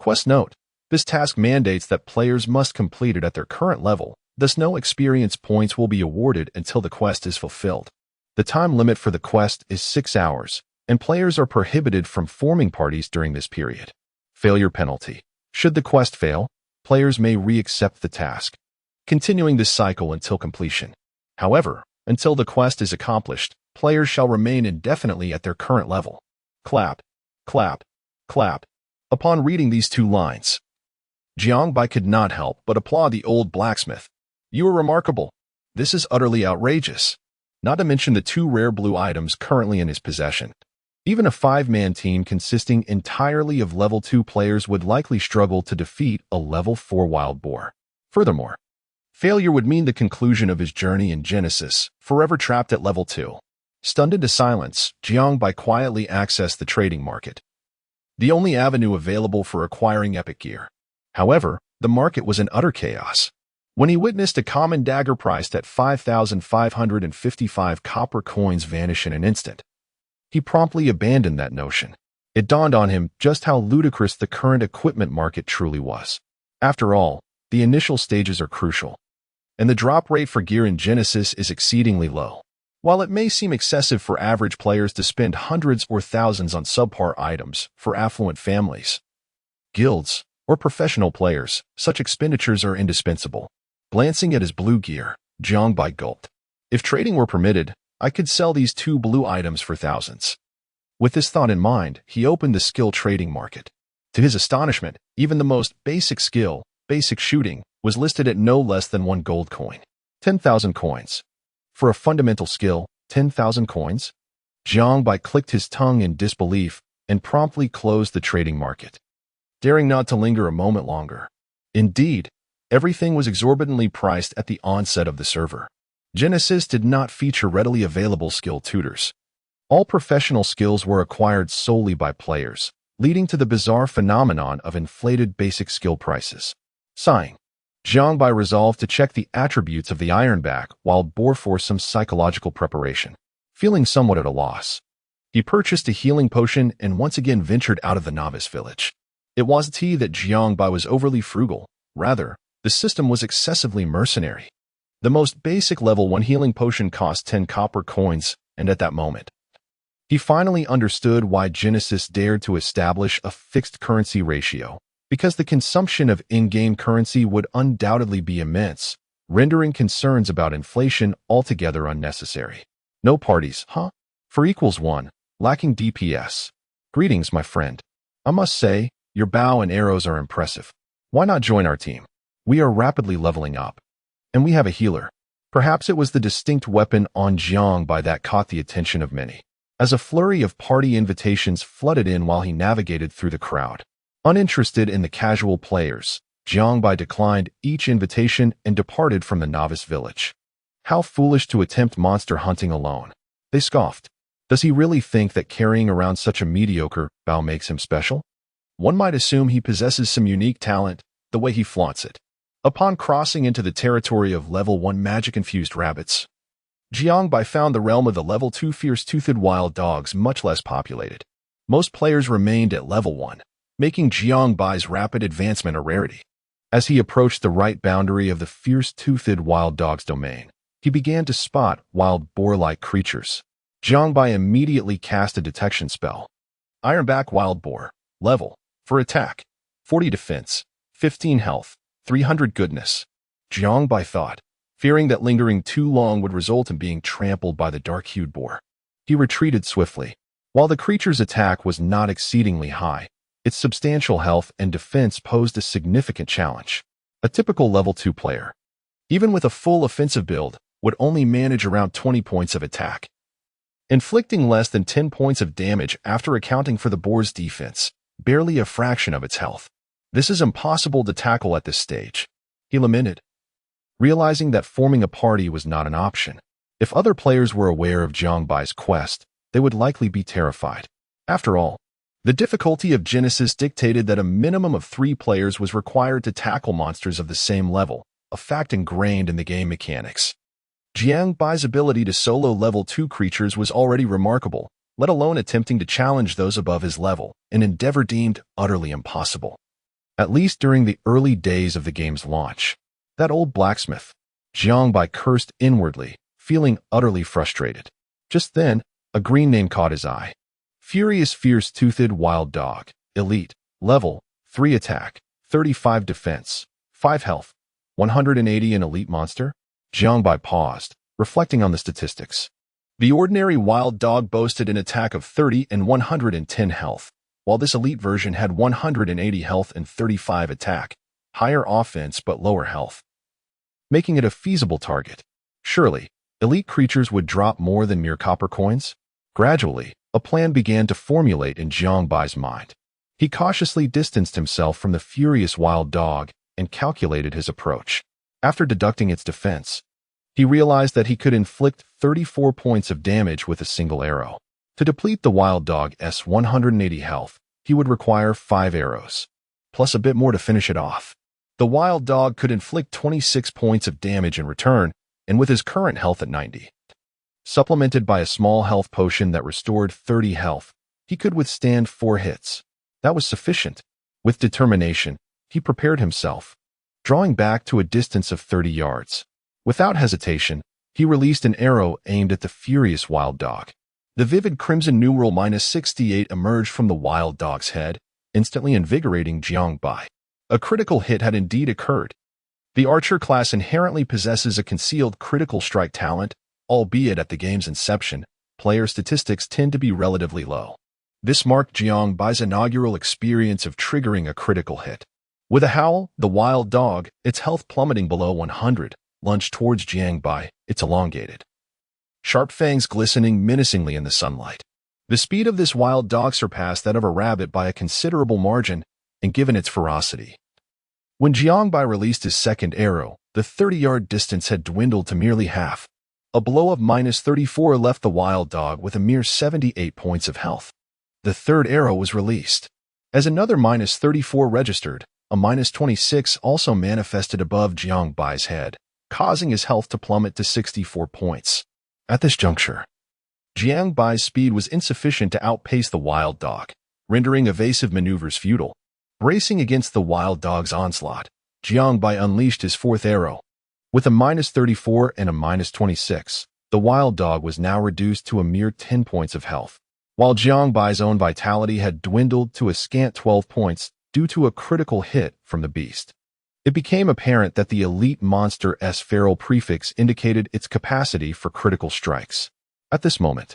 Quest note: this task mandates that players must complete it at their current level, thus no experience points will be awarded until the quest is fulfilled. The time limit for the quest is 6 hours, and players are prohibited from forming parties during this period. Failure penalty. Should the quest fail, players may re-accept the task, continuing this cycle until completion. However, until the quest is accomplished, players shall remain indefinitely at their current level. Clap, clap, clap. Upon reading these 2 lines, Jiang Bai could not help but applaud the old blacksmith. You are remarkable. This is utterly outrageous. not to mention the 2 rare blue items currently in his possession. Even a 5-man team consisting entirely of level 2 players would likely struggle to defeat a level 4 wild boar. Furthermore, failure would mean the conclusion of his journey in Genesis, forever trapped at level 2. Stunned into silence, Jiangbai quietly accessed the trading market, the only avenue available for acquiring epic gear. However, the market was in utter chaos. When he witnessed a common dagger priced at 5,555 copper coins vanish in an instant, he promptly abandoned that notion. It dawned on him just how ludicrous the current equipment market truly was. After all, the initial stages are crucial, and the drop rate for gear in Genesis is exceedingly low. While it may seem excessive for average players to spend hundreds or thousands on subpar items for affluent families, guilds, or professional players, such expenditures are indispensable. Glancing at his blue gear, Jiangbai gulped. If trading were permitted, I could sell these 2 blue items for thousands. With this thought in mind, he opened the skill trading market. To his astonishment, even the most basic skill, basic shooting, was listed at no less than 1 gold coin. 10,000 coins. For a fundamental skill, 10,000 coins? Jiangbai clicked his tongue in disbelief and promptly closed the trading market, daring not to linger a moment longer. Indeed, everything was exorbitantly priced at the onset of the server. Genesis did not feature readily available skill tutors. All professional skills were acquired solely by players, leading to the bizarre phenomenon of inflated basic skill prices. Sighing, Jiangbai resolved to check the attributes of the Ironback wild boar for some psychological preparation. Feeling somewhat at a loss, he purchased a healing potion and once again ventured out of the novice village. It wasn't that Jiangbai was overly frugal. Rather, the system was excessively mercenary. The most basic level 1 healing potion cost 10 copper coins, and at that moment, he finally understood why Genesis dared to establish a fixed currency ratio, because the consumption of in-game currency would undoubtedly be immense, rendering concerns about inflation altogether unnecessary. No parties, huh? For equals 1, lacking DPS. Greetings, my friend. I must say, your bow and arrows are impressive. Why not join our team? We are rapidly leveling up, and we have a healer. Perhaps it was the distinct weapon on Jiangbai that caught the attention of many, as a flurry of party invitations flooded in while he navigated through the crowd. Uninterested in the casual players, Jiangbai declined each invitation and departed from the novice village. How foolish to attempt monster hunting alone, they scoffed. Does he really think that carrying around such a mediocre bow makes him special? One might assume he possesses some unique talent, the way he flaunts it. Upon crossing into the territory of level 1 magic-infused rabbits, Jiangbai found the realm of the level 2 fierce-toothed wild dogs much less populated. Most players remained at level 1, making Jiangbai's rapid advancement a rarity. As he approached the right boundary of the fierce-toothed wild dog's domain, he began to spot wild boar-like creatures. Jiangbai immediately cast a detection spell. Ironback wild boar. Level. For attack. 40 defense. 15 health. 300 goodness. Jiangbai thought, fearing that lingering too long would result in being trampled by the dark-hued boar. He retreated swiftly. While the creature's attack was not exceedingly high, its substantial health and defense posed a significant challenge. A typical level 2 player, even with a full offensive build, would only manage around 20 points of attack, inflicting less than 10 points of damage after accounting for the boar's defense, barely a fraction of its health. This is impossible to tackle at this stage, he lamented, realizing that forming a party was not an option. If other players were aware of Jiangbai's quest, they would likely be terrified. After all, the difficulty of Genesis dictated that a minimum of 3 players was required to tackle monsters of the same level, a fact ingrained in the game mechanics. Jiangbai's ability to solo level 2 creatures was already remarkable, let alone attempting to challenge those above his level, an endeavor deemed utterly impossible. At least during the early days of the game's launch. That old blacksmith, Jiangbai cursed inwardly, feeling utterly frustrated. Just then, a green name caught his eye. Furious fierce-toothed wild dog. Elite. Level. 3 attack. 35 defense. 5 health. 180 an elite monster? Jiangbai paused, reflecting on the statistics. The ordinary wild dog boasted an attack of 30 and 110 health, while this elite version had 180 health and 35 attack, higher offense but lower health, making it a feasible target. Surely, elite creatures would drop more than mere copper coins? Gradually, a plan began to formulate in Jiang Bai's mind. He cautiously distanced himself from the furious wild dog and calculated his approach. After deducting its defense, he realized that he could inflict 34 points of damage with a single arrow. To deplete the wild dog's 180 health, he would require 5 arrows, plus a bit more to finish it off. The wild dog could inflict 26 points of damage in return, and with his current health at 90, supplemented by a small health potion that restored 30 health, he could withstand 4 hits. That was sufficient. With determination, he prepared himself, drawing back to a distance of 30 yards. Without hesitation, he released an arrow aimed at the furious wild dog. The vivid crimson numeral -68 emerged from the wild dog's head, instantly invigorating Jiang Bai. A critical hit had indeed occurred. The archer class inherently possesses a concealed critical strike talent, albeit at the game's inception, player statistics tend to be relatively low. This marked Jiang Bai's inaugural experience of triggering a critical hit. With a howl, the wild dog, its health plummeting below 100, lunged towards Jiang Bai, its elongated, sharp fangs glistening menacingly in the sunlight. The speed of this wild dog surpassed that of a rabbit by a considerable margin, and given its ferocity. When Jiang Bai released his second arrow, the 30-yard distance had dwindled to merely half. A blow of -34 left the wild dog with a mere 78 points of health. The third arrow was released. As another -34 registered, a -26 also manifested above Jiang Bai's head, causing his health to plummet to 64 points. At this juncture, Jiang Bai's speed was insufficient to outpace the wild dog, rendering evasive maneuvers futile. Bracing against the wild dog's onslaught, Jiang Bai unleashed his fourth arrow. With a -34 and a -26, the wild dog was now reduced to a mere 10 points of health, while Jiang Bai's own vitality had dwindled to a scant 12 points due to a critical hit from the beast. It became apparent that the elite monster's feral prefix indicated its capacity for critical strikes. At this moment,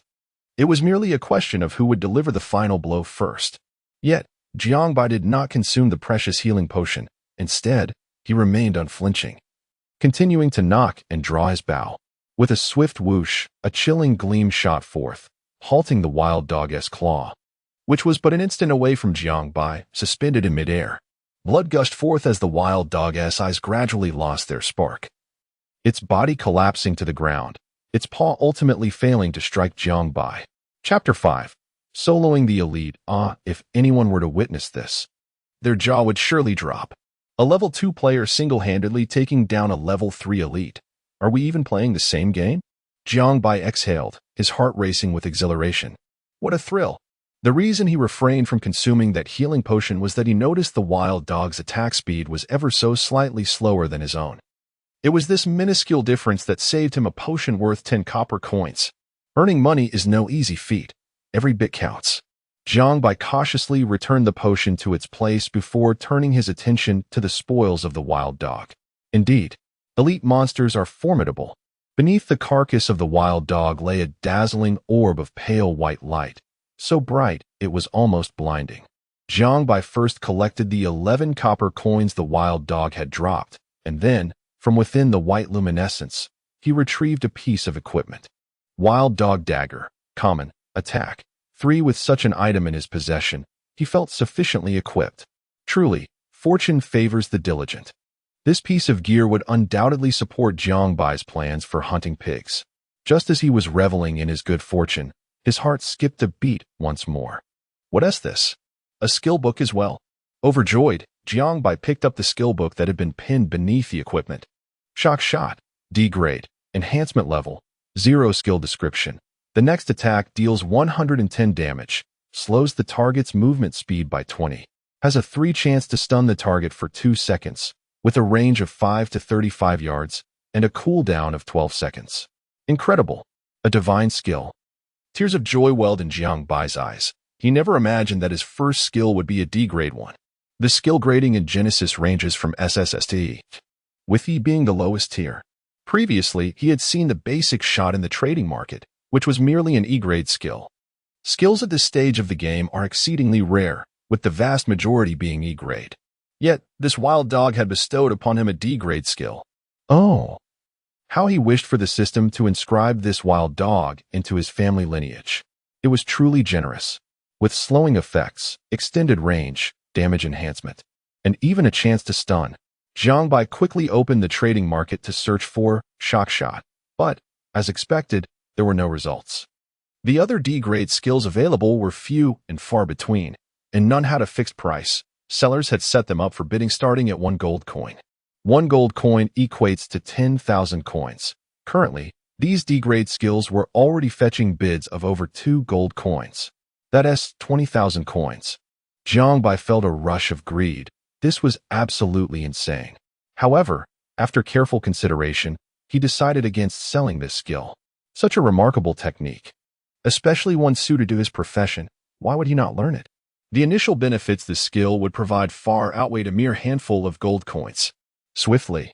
it was merely a question of who would deliver the final blow first. Yet, Jiang Bai did not consume the precious healing potion. Instead, he remained unflinching, continuing to knock and draw his bow. With a swift whoosh, a chilling gleam shot forth, halting the wild dog's claw, which was but an instant away from Jiang Bai, suspended in midair. Blood gushed forth as the wild dog's eyes gradually lost their spark, its body collapsing to the ground, its paw ultimately failing to strike Jiang Bai. Chapter 5. Soloing the elite. If anyone were to witness this, their jaw would surely drop. A level 2 player single-handedly taking down a level 3 elite. Are we even playing the same game? Jiang Bai exhaled, his heart racing with exhilaration. What a thrill! The reason he refrained from consuming that healing potion was that he noticed the wild dog's attack speed was ever so slightly slower than his own. It was this minuscule difference that saved him a potion worth 10 copper coins. Earning money is no easy feat. Every bit counts. Jiang Bai cautiously returned the potion to its place before turning his attention to the spoils of the wild dog. Indeed, elite monsters are formidable. Beneath the carcass of the wild dog lay a dazzling orb of pale white light, so bright it was almost blinding. Jiang Bai first collected the 11 copper coins the wild dog had dropped, and then, from within the white luminescence, he retrieved a piece of equipment. Wild dog dagger, common, attack 3. With such an item in his possession, he felt sufficiently equipped. Truly, fortune favors the diligent. This piece of gear would undoubtedly support Jiang Bai's plans for hunting pigs. Just as he was reveling in his good fortune, his heart skipped a beat once more. What is this? A skill book as well. Overjoyed, Jiang Bai picked up the skill book that had been pinned beneath the equipment. Shock shot, D grade, enhancement level, 0 skill description. The next attack deals 110 damage, slows the target's movement speed by 20, has a 3 chance to stun the target for 2 seconds, with a range of 5 to 35 yards, and a cooldown of 12 seconds. Incredible. A divine skill. Tears of joy welled in Jiang Bai's eyes. He never imagined that his first skill would be a D-grade one. The skill grading in Genesis ranges from SSST, with E being the lowest tier. Previously, he had seen the basic shot in the trading market, which was merely an E-grade skill. Skills at this stage of the game are exceedingly rare, with the vast majority being E-grade. Yet, this wild dog had bestowed upon him a D-grade skill. Oh. How he wished for the system to inscribe this wild dog into his family lineage. It was truly generous, with slowing effects, extended range, damage enhancement, and even a chance to stun. Jiangbai quickly opened the trading market to search for shock shot, but, as expected, there were no results. The other D-grade skills available were few and far between, and none had a fixed price. Sellers had set them up for bidding starting at 1 gold coin. 1 gold coin equates to 10,000 coins. Currently, these D-grade skills were already fetching bids of over 2 gold coins. That is 20,000 coins. Jiangbai felt a rush of greed. This was absolutely insane. However, after careful consideration, he decided against selling this skill. Such a remarkable technique. Especially one suited to his profession, why would he not learn it? The initial benefits this skill would provide far outweighed a mere handful of gold coins. Swiftly,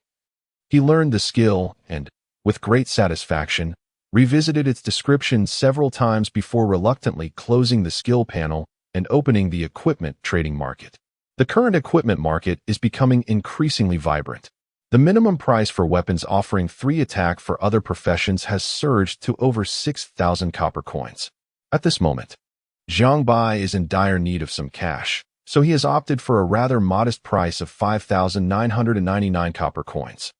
he learned the skill and, with great satisfaction, revisited its description several times before reluctantly closing the skill panel and opening the equipment trading market. The current equipment market is becoming increasingly vibrant. The minimum price for weapons offering 3 attack for other professions has surged to over 6,000 copper coins. At this moment, Jiangbai is in dire need of some cash, so he has opted for a rather modest price of 5,999 copper coins.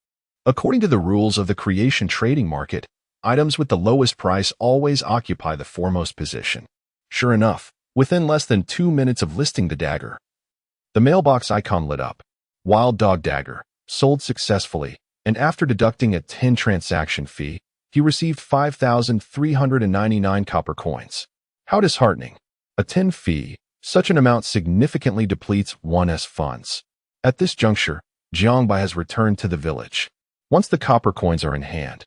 According to the rules of the creation trading market, items with the lowest price always occupy the foremost position. Sure enough, within less than 2 minutes of listing the dagger, the mailbox icon lit up. Wild Dog Dagger, sold successfully, and after deducting a 10 transaction fee, he received 5,399 copper coins. How disheartening. A 10 fee, such an amount significantly depletes one's funds. At this juncture, Jiangbai has returned to the village. Once the copper coins are in hand,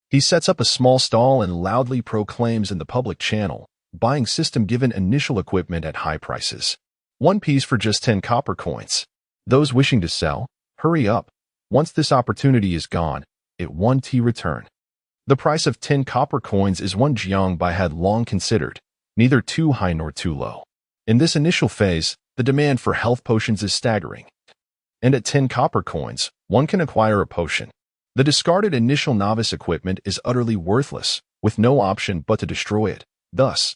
he sets up a small stall and loudly proclaims in the public channel, buying system given initial equipment at high prices. 1 piece for just 10 copper coins. Those wishing to sell, hurry up. Once this opportunity is gone, it won't return. The price of 10 copper coins is one Jiangbai had long considered, neither too high nor too low. In this initial phase, the demand for health potions is staggering. And at 10 copper coins, one can acquire a potion. The discarded initial novice equipment is utterly worthless, with no option but to destroy it. Thus,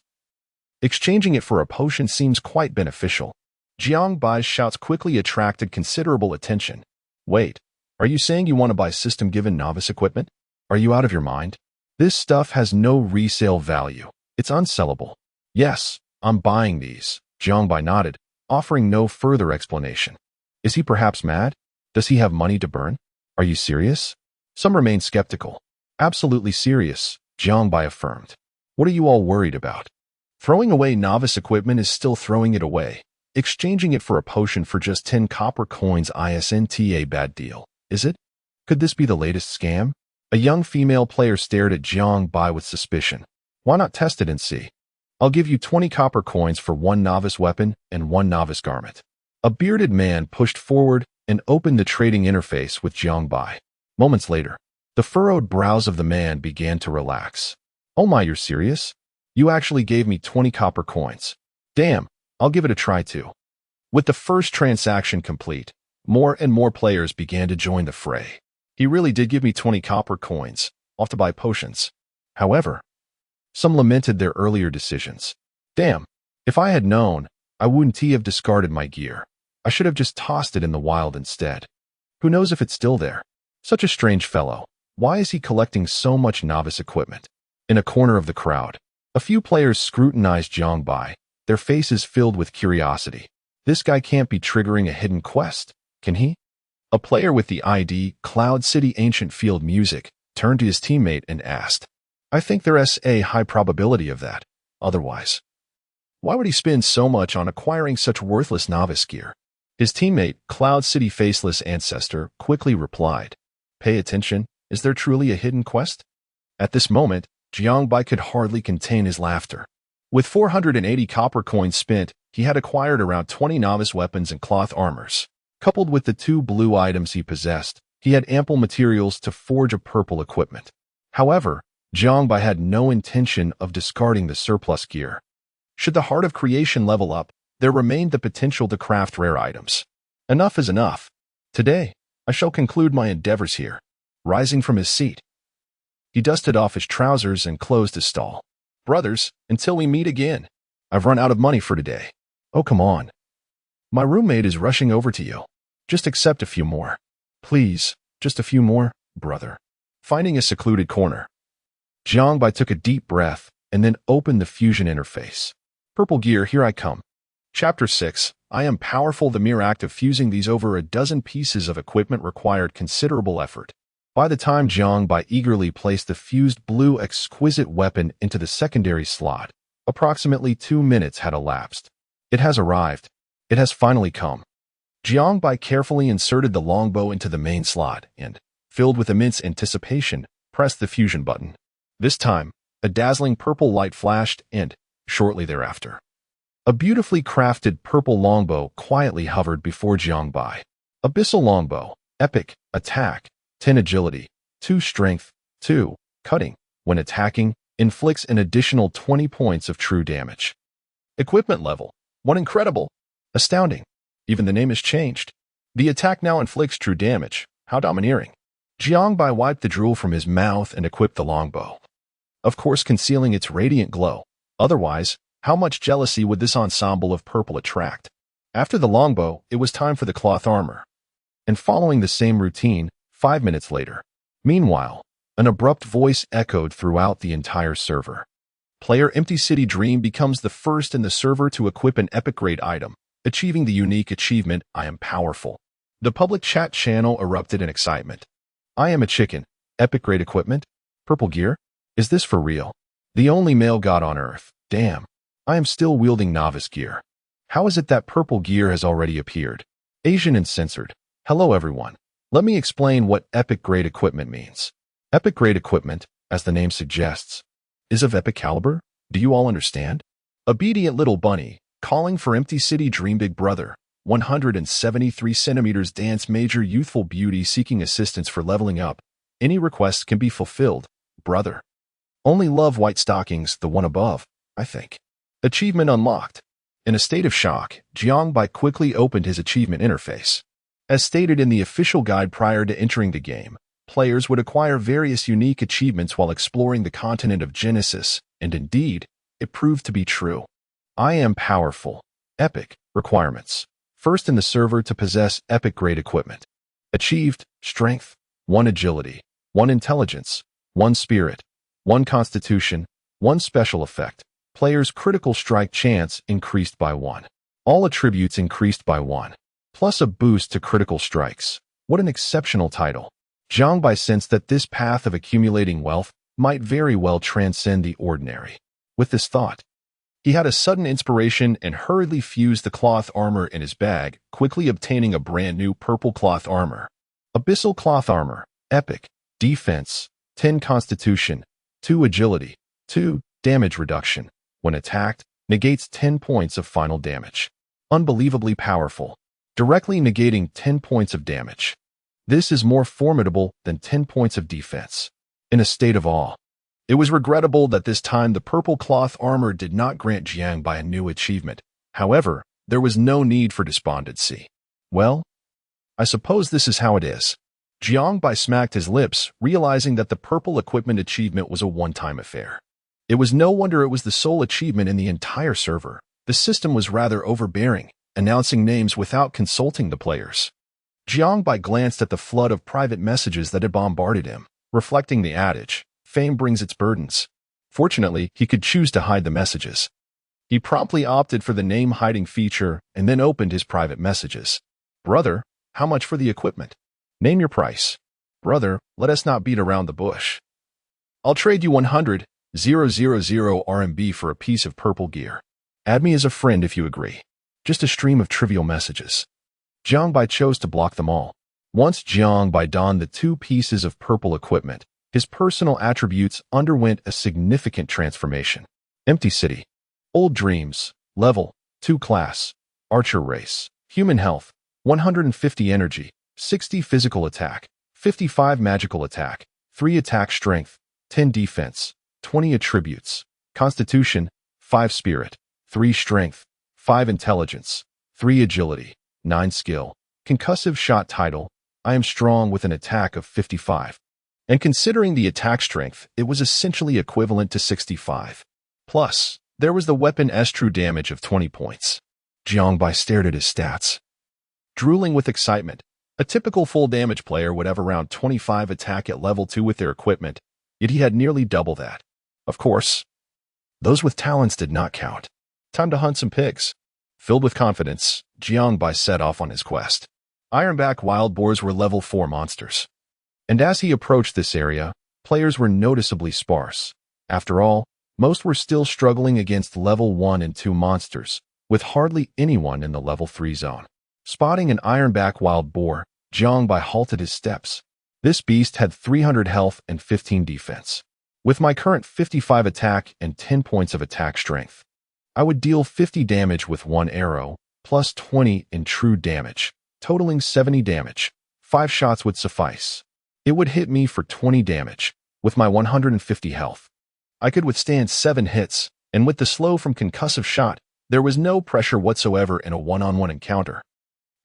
exchanging it for a potion seems quite beneficial. Jiangbai's shouts quickly attracted considerable attention. Wait, are you saying you want to buy system-given novice equipment? Are you out of your mind? This stuff has no resale value. It's unsellable. Yes, I'm buying these. Jiangbai nodded, offering no further explanation. Is he perhaps mad? Does he have money to burn? Are you serious? Some remained skeptical. Absolutely serious, Jiangbai affirmed. What are you all worried about? Throwing away novice equipment is still throwing it away. Exchanging it for a potion for just 10 copper coins isn't a bad deal, is it? Could this be the latest scam? A young female player stared at Jiangbai with suspicion. Why not test it and see? I'll give you 20 copper coins for 1 novice weapon and 1 novice garment. A bearded man pushed forward and opened the trading interface with Jiangbai. Moments later, the furrowed brows of the man began to relax. Oh my, you're serious? You actually gave me 20 copper coins. Damn, I'll give it a try too. With the first transaction complete, more and more players began to join the fray. He really did give me 20 copper coins, off to buy potions. However, some lamented their earlier decisions. Damn, if I had known, I wouldn't have discarded my gear. I should have just tossed it in the wild instead. Who knows if it's still there? Such a strange fellow. Why is he collecting so much novice equipment? In a corner of the crowd, a few players scrutinized Jiangbai, their faces filled with curiosity. This guy can't be triggering a hidden quest, can he? A player with the ID Cloud City Ancient Field Music turned to his teammate and asked, I think there's a high probability of that. Otherwise, why would he spend so much on acquiring such worthless novice gear? His teammate, Cloud City Faceless Ancestor, quickly replied, Pay attention, is there truly a hidden quest? At this moment, Jiangbai could hardly contain his laughter. With 480 copper coins spent, he had acquired around 20 novice weapons and cloth armors. Coupled with the 2 blue items he possessed, he had ample materials to forge a purple equipment. However, Jiangbai had no intention of discarding the surplus gear. Should the Heart of Creation level up, there remained the potential to craft rare items. Enough is enough. Today, I shall conclude my endeavors here. Rising from his seat, He dusted off his trousers and closed his stall. Brothers, until we meet again. I've run out of money for today. Oh, come on. My roommate is rushing over to you. Just accept a few more. Please, just a few more, brother. Finding a secluded corner, Jiangbai took a deep breath and then opened the fusion interface. Purple gear, here I come. Chapter 6. I am powerful. The mere act of fusing these over a dozen pieces of equipment required considerable effort. By the time Jiangbai eagerly placed the fused blue exquisite weapon into the secondary slot, approximately 2 minutes had elapsed. It has arrived. It has finally come. Jiangbai carefully inserted the longbow into the main slot and, filled with immense anticipation, pressed the fusion button. This time, a dazzling purple light flashed and, shortly thereafter, a beautifully crafted purple longbow quietly hovered before Jiangbai. Abyssal longbow, epic, attack, 10 agility, 2 strength, 2 cutting. When attacking, inflicts an additional 20 points of true damage. Equipment level, 1 incredible, astounding. Even the name is changed. The attack now inflicts true damage. How domineering. Jiangbai wiped the drool from his mouth and equipped the longbow, of course concealing its radiant glow. Otherwise, how much jealousy would this ensemble of purple attract? After the longbow, it was time for the cloth armor. And following the same routine, 5 minutes later. Meanwhile, an abrupt voice echoed throughout the entire server. Player Empty City Dream becomes the first in the server to equip an epic grade item, achieving the unique achievement, I am powerful. The public chat channel erupted in excitement. I am a chicken. Epic grade equipment? Purple gear? Is this for real? The only male god on earth. Damn. I am still wielding novice gear. How is it that purple gear has already appeared? Asian and censored. Hello everyone. Let me explain what epic grade equipment means. Epic grade equipment, as the name suggests, is of epic caliber. Do you all understand? Obedient little bunny, calling for Empty City Dream Big Brother, 173 centimeters dance major youthful beauty seeking assistance for leveling up. Any request can be fulfilled, brother. Only love white stockings, the one above, I think. Achievement unlocked. In a state of shock, Jiangbai quickly opened his achievement interface. As stated in the official guide prior to entering the game, players would acquire various unique achievements while exploring the continent of Genesis, and indeed, it proved to be true. I am powerful. Epic requirements. First in the server to possess epic grade equipment. Achieved, strength, 1 agility, 1 intelligence, 1 spirit, 1 constitution, 1 special effect. Player's critical strike chance increased by 1. All attributes increased by 1. Plus a boost to critical strikes. What an exceptional title. Jiangbai sensed that this path of accumulating wealth might very well transcend the ordinary. With this thought, he had a sudden inspiration and hurriedly fused the cloth armor in his bag, quickly obtaining a brand new purple cloth armor. Abyssal cloth armor, epic, defense, 10 constitution, 2 agility, 2 damage reduction. When attacked, negates 10 points of final damage. Unbelievably powerful, directly negating 10 points of damage. This is more formidable than 10 points of defense. In a state of awe, it was regrettable that this time the purple cloth armor did not grant Jiangbai a new achievement. However, there was no need for despondency. Well, I suppose this is how it is. Jiangbai smacked his lips, realizing that the purple equipment achievement was a one-time affair. It was no wonder it was the sole achievement in the entire server. The system was rather overbearing, announcing names without consulting the players. Jiangbai glanced at the flood of private messages that had bombarded him, reflecting the adage, fame brings its burdens. Fortunately, he could choose to hide the messages. He promptly opted for the name hiding feature and then opened his private messages. Brother, how much for the equipment? Name your price. Brother, let us not beat around the bush. I'll trade you 100,000 RMB for a piece of purple gear. Add me as a friend if you agree. Just a stream of trivial messages. Jiangbai chose to block them all. Once Jiangbai donned the 2 pieces of purple equipment, his personal attributes underwent a significant transformation. Empty City. Old Dreams. Level 2 class. Archer race. Human health. 150 energy. 60 physical attack. 55 magical attack. 3 attack strength. 10 defense. 20 attributes. Constitution. 5 spirit. 3 strength. 5 intelligence. 3 agility. 9 skill. Concussive shot title. I am strong with an attack of 55. And considering the attack strength, it was essentially equivalent to 65. Plus, there was the weapon's true damage of 20 points. Jiangbai stared at his stats, drooling with excitement. A typical full damage player would have around 25 attack at level 2 with their equipment, yet he had nearly double that. Of course, those with talents did not count. Time to hunt some pigs. Filled with confidence, Jiangbai set off on his quest. Ironback wild boars were level 4 monsters. And as he approached this area, players were noticeably sparse. After all, most were still struggling against level 1 and 2 monsters, with hardly anyone in the level 3 zone. Spotting an ironback wild boar, Jiangbai halted his steps. This beast had 300 health and 15 defense. With my current 55 attack and 10 points of attack strength, I would deal 50 damage with 1 arrow, plus 20 in true damage, totaling 70 damage. 5 shots would suffice. It would hit me for 20 damage, with my 150 health. I could withstand 7 hits, and with the slow from concussive shot, there was no pressure whatsoever in a one-on-one encounter.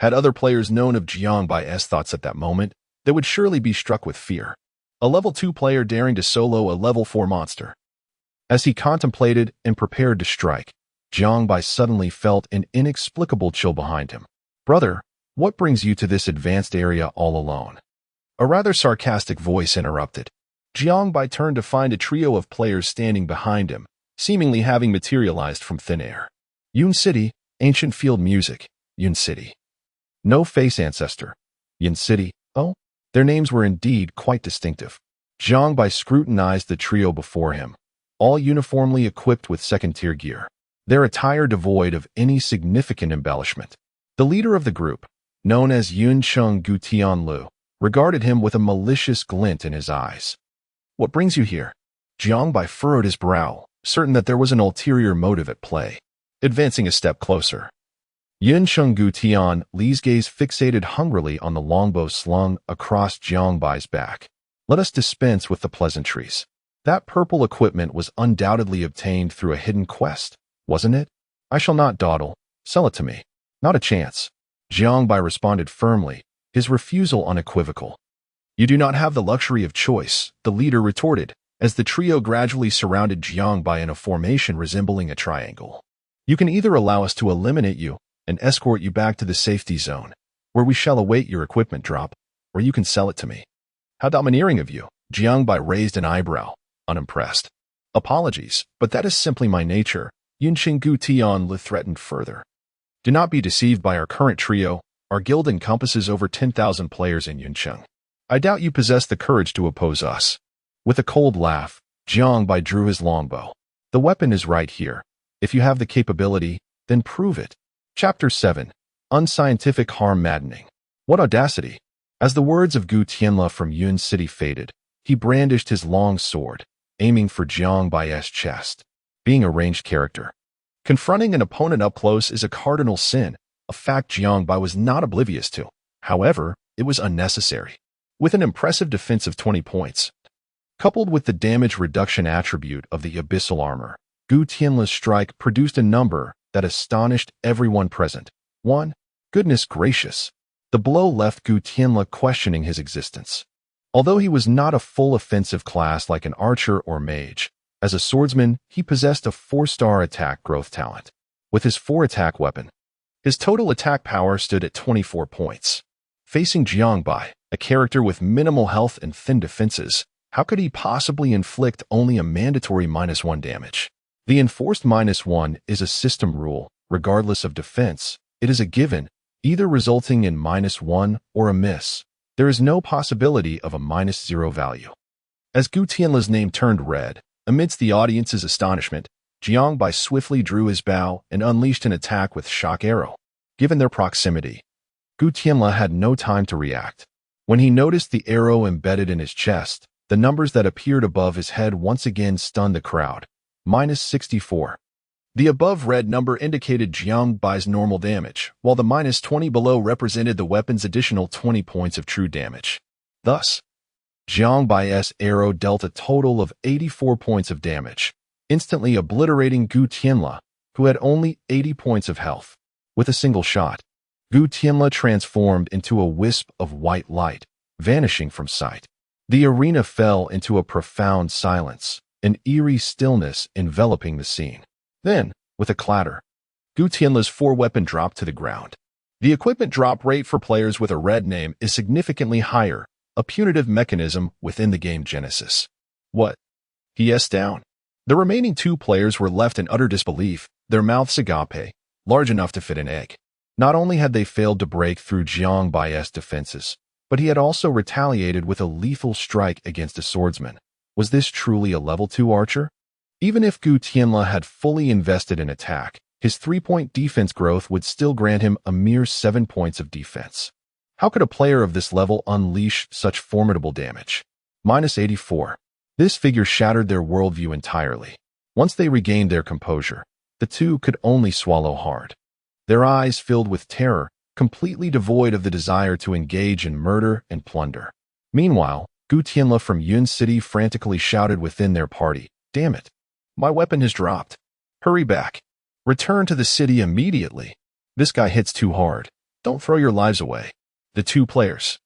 Had other players known of Jiangbai's thoughts at that moment, they would surely be struck with fear. A level 2 player daring to solo a level 4 monster. As he contemplated and prepared to strike, Jiangbai suddenly felt an inexplicable chill behind him. "Brother, what brings you to this advanced area all alone?" A rather sarcastic voice interrupted. Jiangbai turned to find a trio of players standing behind him, seemingly having materialized from thin air. Yun City, Ancient Field Music, Yun City. No Face Ancestor, Yun City. Oh, their names were indeed quite distinctive. Jiangbai scrutinized the trio before him, all uniformly equipped with second-tier gear, their attire devoid of any significant embellishment. The leader of the group, known as Yun Cheng Gu Tianlu, regarded him with a malicious glint in his eyes. "What brings you here?" Jiangbai furrowed his brow, certain that there was an ulterior motive at play. Advancing a step closer, Yun Cheng Gu Tian Li's gaze fixated hungrily on the longbow slung across Jiangbai's back. "Let us dispense with the pleasantries. That purple equipment was undoubtedly obtained through a hidden quest, wasn't it? I shall not dawdle. Sell it to me." "Not a chance," Jiangbai responded firmly, his refusal unequivocal. "You do not have the luxury of choice," the leader retorted, as the trio gradually surrounded Jiangbai in a formation resembling a triangle. "You can either allow us to eliminate you and escort you back to the safety zone, where we shall await your equipment drop, or you can sell it to me." "How domineering of you," Jiangbai raised an eyebrow, unimpressed. "Apologies, but that is simply my nature," Yunqing Gu Tianlu threatened further. "Do not be deceived by our current trio. Our guild encompasses over 10,000 players in Yuncheng. I doubt you possess the courage to oppose us." With a cold laugh, Jiangbai drew his longbow. "The weapon is right here. If you have the capability, then prove it." Chapter 7. Unscientific Harm Maddening. What audacity! As the words of Gu Tianlu from Yun City faded, he brandished his long sword, aiming for Jiangbai's chest. Being a ranged character, confronting an opponent up close is a cardinal sin, a fact Jiangbai was not oblivious to. However, it was unnecessary. With an impressive defense of 20 points, coupled with the damage reduction attribute of the abyssal armor, Gu Tianlu's strike produced a number that astonished everyone present. 1. Goodness gracious! The blow left Gu Tianlu questioning his existence. Although he was not a full offensive class like an archer or mage, as a swordsman, he possessed a 4-star attack growth talent. With his 4-attack weapon, his total attack power stood at 24 points. Facing Jiangbai, a character with minimal health and thin defenses, how could he possibly inflict only a mandatory -1 damage? The enforced -1 is a system rule. Regardless of defense, it is a given, either resulting in -1 or a miss. There is no possibility of a -0 value. As Gu Tianlu's name turned red, amidst the audience's astonishment, Jiangbai swiftly drew his bow and unleashed an attack with shock arrow. Given their proximity, Gu Tianlu had no time to react. When he noticed the arrow embedded in his chest, the numbers that appeared above his head once again stunned the crowd. -64. The above red number indicated Jiangbai's normal damage, while the -20 below represented the weapon's additional 20 points of true damage. Thus, Jiangbai's arrow dealt a total of 84 points of damage, instantly obliterating Gu Tianlu, who had only 80 points of health. With a single shot, Gu Tianlu transformed into a wisp of white light, vanishing from sight. The arena fell into a profound silence, an eerie stillness enveloping the scene. Then, with a clatter, Gu Tianle's four-weapon dropped to the ground. The equipment drop rate for players with a red name is significantly higher, a punitive mechanism within the game Genesis. What? He asked down. The remaining two players were left in utter disbelief, their mouths agape, large enough to fit an egg. Not only had they failed to break through Jiang Bai's defenses, but he had also retaliated with a lethal strike against a swordsman. Was this truly a level 2 archer? Even if Gu Tianle had fully invested in attack, his 3-point defense growth would still grant him a mere 7 points of defense. How could a player of this level unleash such formidable damage? -84. This figure shattered their worldview entirely. Once they regained their composure, the two could only swallow hard. Their eyes filled with terror, completely devoid of the desire to engage in murder and plunder. Meanwhile, Gu Tianle from Yun City frantically shouted within their party, "Damn it! My weapon has dropped. Hurry back. Return to the city immediately. This guy hits too hard. Don't throw your lives away." The two players,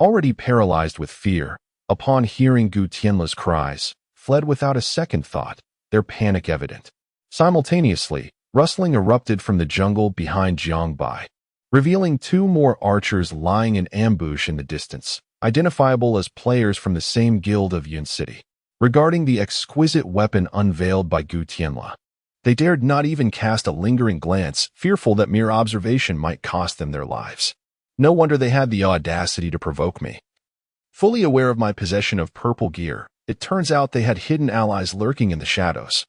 already paralyzed with fear, upon hearing Gu Tianle's cries, fled without a second thought, their panic evident. Simultaneously, rustling erupted from the jungle behind Jiang Bai, revealing two more archers lying in ambush in the distance, identifiable as players from the same guild of Yun City. Regarding the exquisite weapon unveiled by Gu Tianle, they dared not even cast a lingering glance, fearful that mere observation might cost them their lives. No wonder they had the audacity to provoke me. Fully aware of my possession of purple gear, it turns out they had hidden allies lurking in the shadows.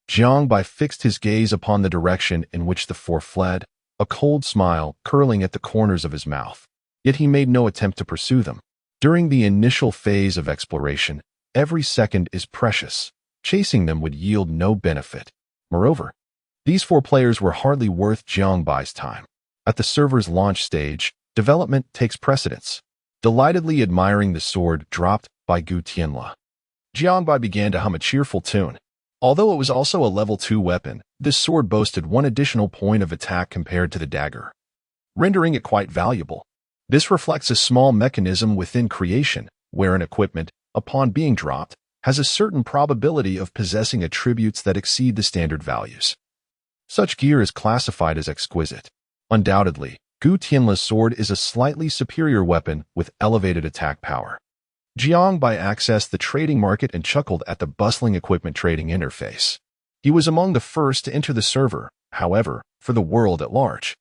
Jiang Bai fixed his gaze upon the direction in which the four fled, a cold smile curling at the corners of his mouth. Yet he made no attempt to pursue them. During the initial phase of exploration, every second is precious. Chasing them would yield no benefit. Moreover, these four players were hardly worth Jiang Bai's time. At the server's launch stage, development takes precedence. Delightedly admiring the sword dropped by Gu Tianle, Jiang Bai began to hum a cheerful tune. Although it was also a level 2 weapon, this sword boasted one additional point of attack compared to the dagger, rendering it quite valuable. This reflects a small mechanism within creation, where an equipment, upon being dropped, has a certain probability of possessing attributes that exceed the standard values. Such gear is classified as exquisite. Undoubtedly, Gu Tianle's sword is a slightly superior weapon with elevated attack power. Jiang Bai accessed the trading market and chuckled at the bustling equipment trading interface. He was among the first to enter the server, however, for the world at large.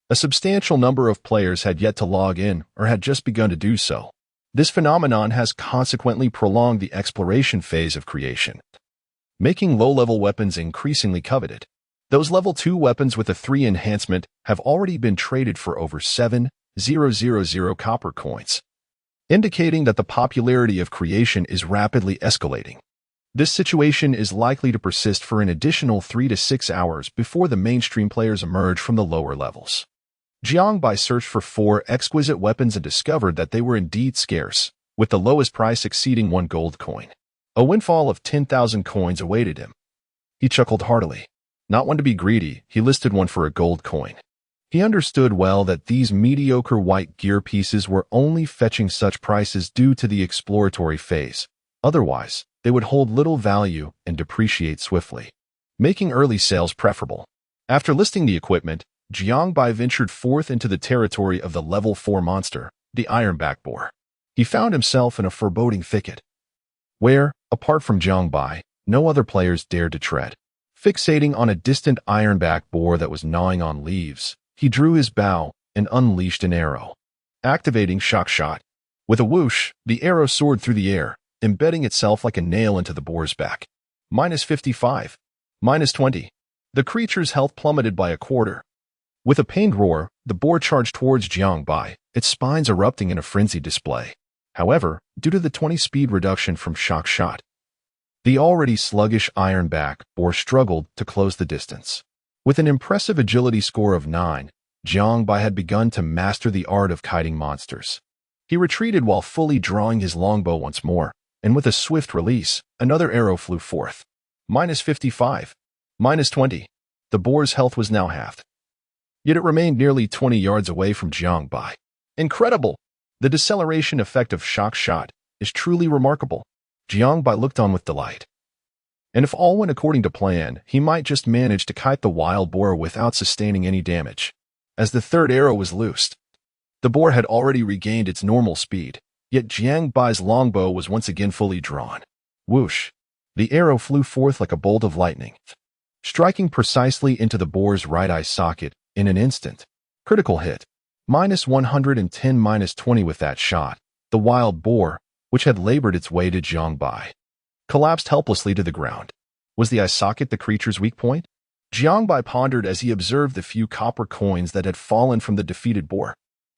A substantial number of players had yet to log in or had just begun to do so. This phenomenon has consequently prolonged the exploration phase of creation, making low-level weapons increasingly coveted. Those level 2 weapons with a 3 enhancement have already been traded for over 7,000 copper coins, indicating that the popularity of creation is rapidly escalating. This situation is likely to persist for an additional 3 to 6 hours before the mainstream players emerge from the lower levels. Jiang Bai searched for 4 exquisite weapons and discovered that they were indeed scarce, with the lowest price exceeding 1 gold coin. A windfall of 10,000 coins awaited him. He chuckled heartily. Not one to be greedy, he listed one for a gold coin. He understood well that these mediocre white gear pieces were only fetching such prices due to the exploratory phase. Otherwise, they would hold little value and depreciate swiftly, making early sales preferable. After listing the equipment, Jiang Bai ventured forth into the territory of the level 4 monster, the ironback boar. He found himself in a foreboding thicket, where, apart from Jiang Bai, no other players dared to tread. Fixating on a distant ironback boar that was gnawing on leaves, he drew his bow and unleashed an arrow. Activating shock shot. With a whoosh, the arrow soared through the air, embedding itself like a nail into the boar's back. -55. -20. The creature's health plummeted by a quarter. With a pained roar, the boar charged towards Jiang Bai, its spines erupting in a frenzied display. However, due to the 20 speed reduction from shock shot, the already sluggish ironback boar struggled to close the distance. With an impressive agility score of 9, Jiang Bai had begun to master the art of kiting monsters. He retreated while fully drawing his longbow once more, and with a swift release, another arrow flew forth. -55. -20. The boar's health was now halved. Yet it remained nearly 20 yards away from Jiang Bai. Incredible! The deceleration effect of shock shot, is truly remarkable. Jiangbai looked on with delight. And if all went according to plan, he might just manage to kite the wild boar without sustaining any damage. As the third arrow was loosed, the boar had already regained its normal speed, yet Jiangbai's longbow was once again fully drawn. Whoosh! The arrow flew forth like a bolt of lightning, striking precisely into the boar's right eye socket in an instant. Critical hit. -110, -20 with that shot. The wild boar, which had labored its way to Jiangbai, collapsed helplessly to the ground. Was the eye socket the creature's weak point? Jiangbai pondered as he observed the few copper coins that had fallen from the defeated boar.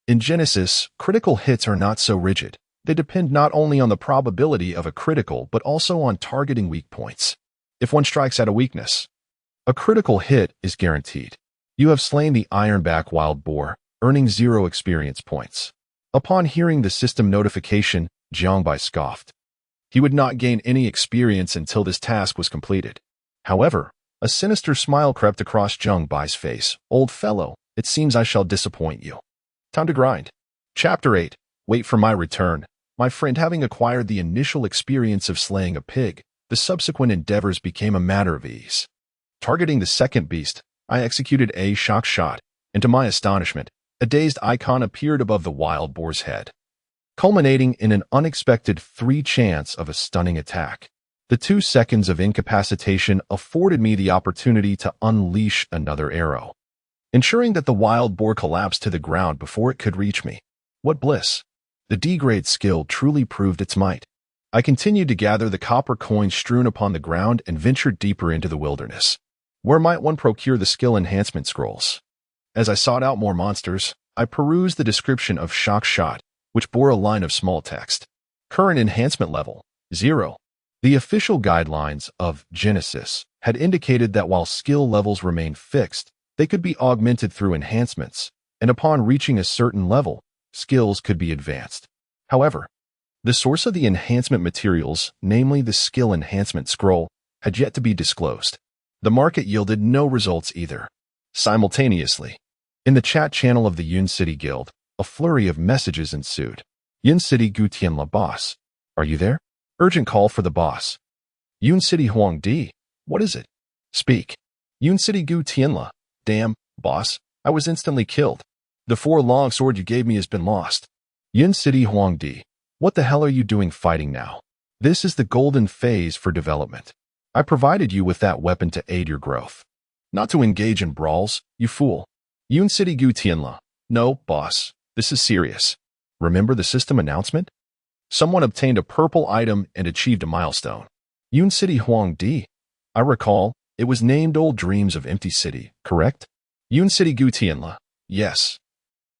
In Genesis, critical hits are not so rigid. They depend not only on the probability of a critical but also on targeting weak points. If one strikes at a weakness, a critical hit is guaranteed. You have slain the ironback wild boar, earning 0 experience points. Upon hearing the system notification, Jiangbai scoffed. He would not gain any experience until this task was completed. However, a sinister smile crept across Jiangbai's face. Old fellow, it seems I shall disappoint you. Time to grind. Chapter 8. Wait for my return. My friend, having acquired the initial experience of slaying a pig, the subsequent endeavors became a matter of ease. Targeting the second beast, I executed a shock shot, and to my astonishment, a dazed icon appeared above the wild boar's head, culminating in an unexpected 3 chance of a stunning attack. The 2 seconds of incapacitation afforded me the opportunity to unleash another arrow, ensuring that the wild boar collapsed to the ground before it could reach me. What bliss! The D-grade skill truly proved its might. I continued to gather the copper coins strewn upon the ground and ventured deeper into the wilderness. Where might one procure the skill enhancement scrolls? As I sought out more monsters, I perused the description of Shock Shot, which bore a line of small text. Current enhancement level, 0. The official guidelines of Genesis had indicated that while skill levels remained fixed, they could be augmented through enhancements, and upon reaching a certain level, skills could be advanced. However, the source of the enhancement materials, namely the skill enhancement scroll, had yet to be disclosed. The market yielded no results either. Simultaneously, in the chat channel of the Yun City Guild, a flurry of messages ensued. Yun City Gu Tianla boss. Are you there? Urgent call for the boss. Yun City Huang Di. What is it? Speak. Yun City Gu Tianla. Damn, boss. I was instantly killed. The 4 long sword you gave me has been lost. Yun City Huang Di. What the hell are you doing fighting now? This is the golden phase for development. I provided you with that weapon to aid your growth. Not to engage in brawls, you fool. Yun City Gu Tianla. No, boss. This is serious. Remember the system announcement? Someone obtained a purple item and achieved a milestone. Yun City Huang Di. I recall, it was named Old Dreams of Empty City, correct? Yun City Gu Tianla. Yes.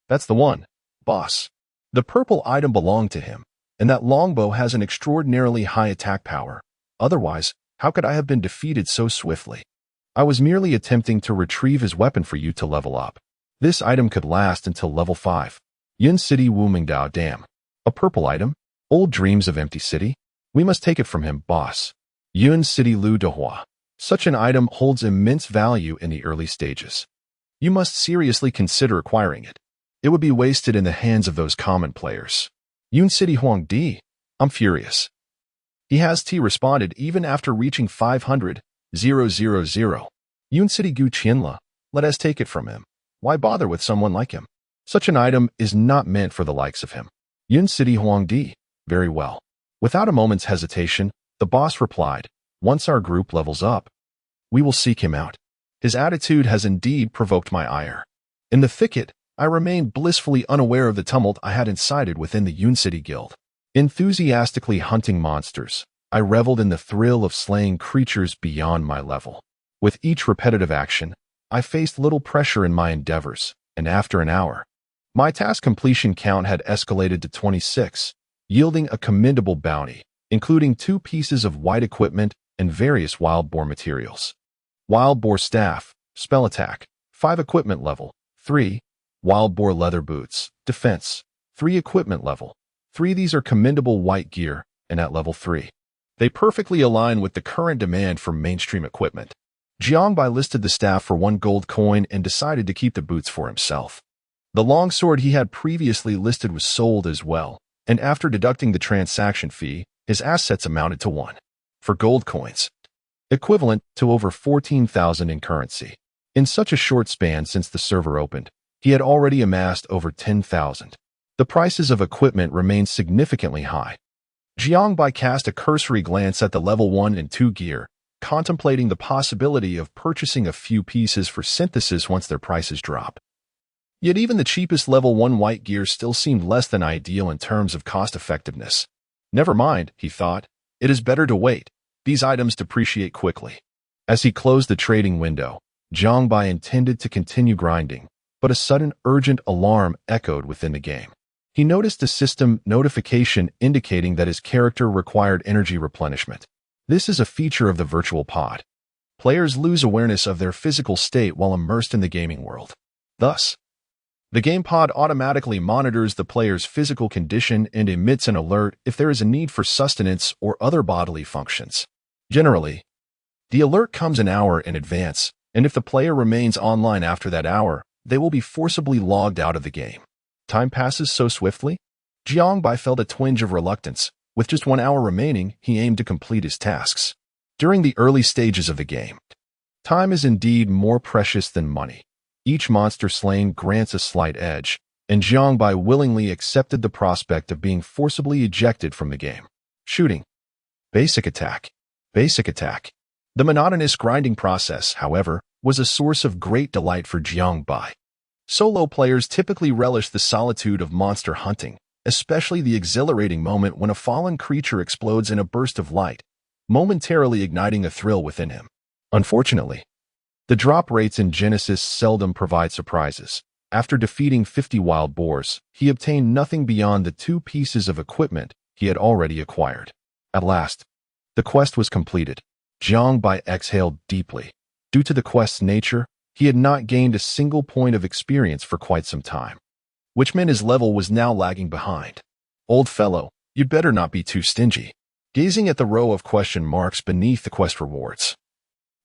That's the one, boss. The purple item belonged to him, and that longbow has an extraordinarily high attack power. Otherwise, how could I have been defeated so swiftly? I was merely attempting to retrieve his weapon for you to level up. This item could last until level 5. Yun City Wu Mingdao Dam. A purple item? Old Dreams of Empty City? We must take it from him, boss. Yun City Lu Dehua. Such an item holds immense value in the early stages. You must seriously consider acquiring it. It would be wasted in the hands of those common players. Yun City Huang Di. I'm furious. He has responded even after reaching 500,000. Yun City Gu Tianla. Let us take it from him. Why bother with someone like him? Such an item is not meant for the likes of him. Yun City Huang Di. Very well. Without a moment's hesitation, the boss replied, once our group levels up, we will seek him out. His attitude has indeed provoked my ire. In the thicket, I remained blissfully unaware of the tumult I had incited within the Yun City Guild. Enthusiastically hunting monsters, I reveled in the thrill of slaying creatures beyond my level. With each repetitive action, I faced little pressure in my endeavors, and after an hour, my task completion count had escalated to 26, yielding a commendable bounty, including 2 pieces of white equipment and various wild boar materials. Wild boar staff, spell attack, 5 equipment level, 3. Wild boar leather boots, defense, 3 equipment level, 3. These are commendable white gear, and at level 3. They perfectly align with the current demand for mainstream equipment. Jiangbai listed the staff for 1 gold coin and decided to keep the boots for himself. The longsword he had previously listed was sold as well, and after deducting the transaction fee, his assets amounted to 1. For gold coins, equivalent to over 14,000 in currency. In such a short span since the server opened, he had already amassed over 10,000. The prices of equipment remained significantly high. Jiangbai cast a cursory glance at the level 1 and 2 gear, contemplating the possibility of purchasing a few pieces for synthesis once their prices drop. Yet even the cheapest level 1 white gear still seemed less than ideal in terms of cost-effectiveness. Never mind, he thought. It is better to wait. These items depreciate quickly. As he closed the trading window, Jiangbai intended to continue grinding, but a sudden urgent alarm echoed within the game. He noticed a system notification indicating that his character required energy replenishment. This is a feature of the virtual pod. Players lose awareness of their physical state while immersed in the gaming world. Thus, the game pod automatically monitors the player's physical condition and emits an alert if there is a need for sustenance or other bodily functions. Generally, the alert comes an hour in advance, and if the player remains online after that hour, they will be forcibly logged out of the game. Time passes so swiftly. Jiangbai felt a twinge of reluctance. With just 1 hour remaining, he aimed to complete his tasks. During the early stages of the game, time is indeed more precious than money. Each monster slain grants a slight edge, and Jiangbai willingly accepted the prospect of being forcibly ejected from the game. Shooting. Basic attack. Basic attack. The monotonous grinding process, however, was a source of great delight for Jiangbai. Solo players typically relish the solitude of monster hunting, especially the exhilarating moment when a fallen creature explodes in a burst of light, momentarily igniting a thrill within him. Unfortunately, the drop rates in Genesis seldom provide surprises. After defeating 50 wild boars, he obtained nothing beyond the 2 pieces of equipment he had already acquired. At last, the quest was completed. Jiangbai exhaled deeply. Due to the quest's nature, he had not gained a single point of experience for quite some time, which meant his level was now lagging behind. Old fellow, you'd better not be too stingy. Gazing at the row of question marks beneath the quest rewards,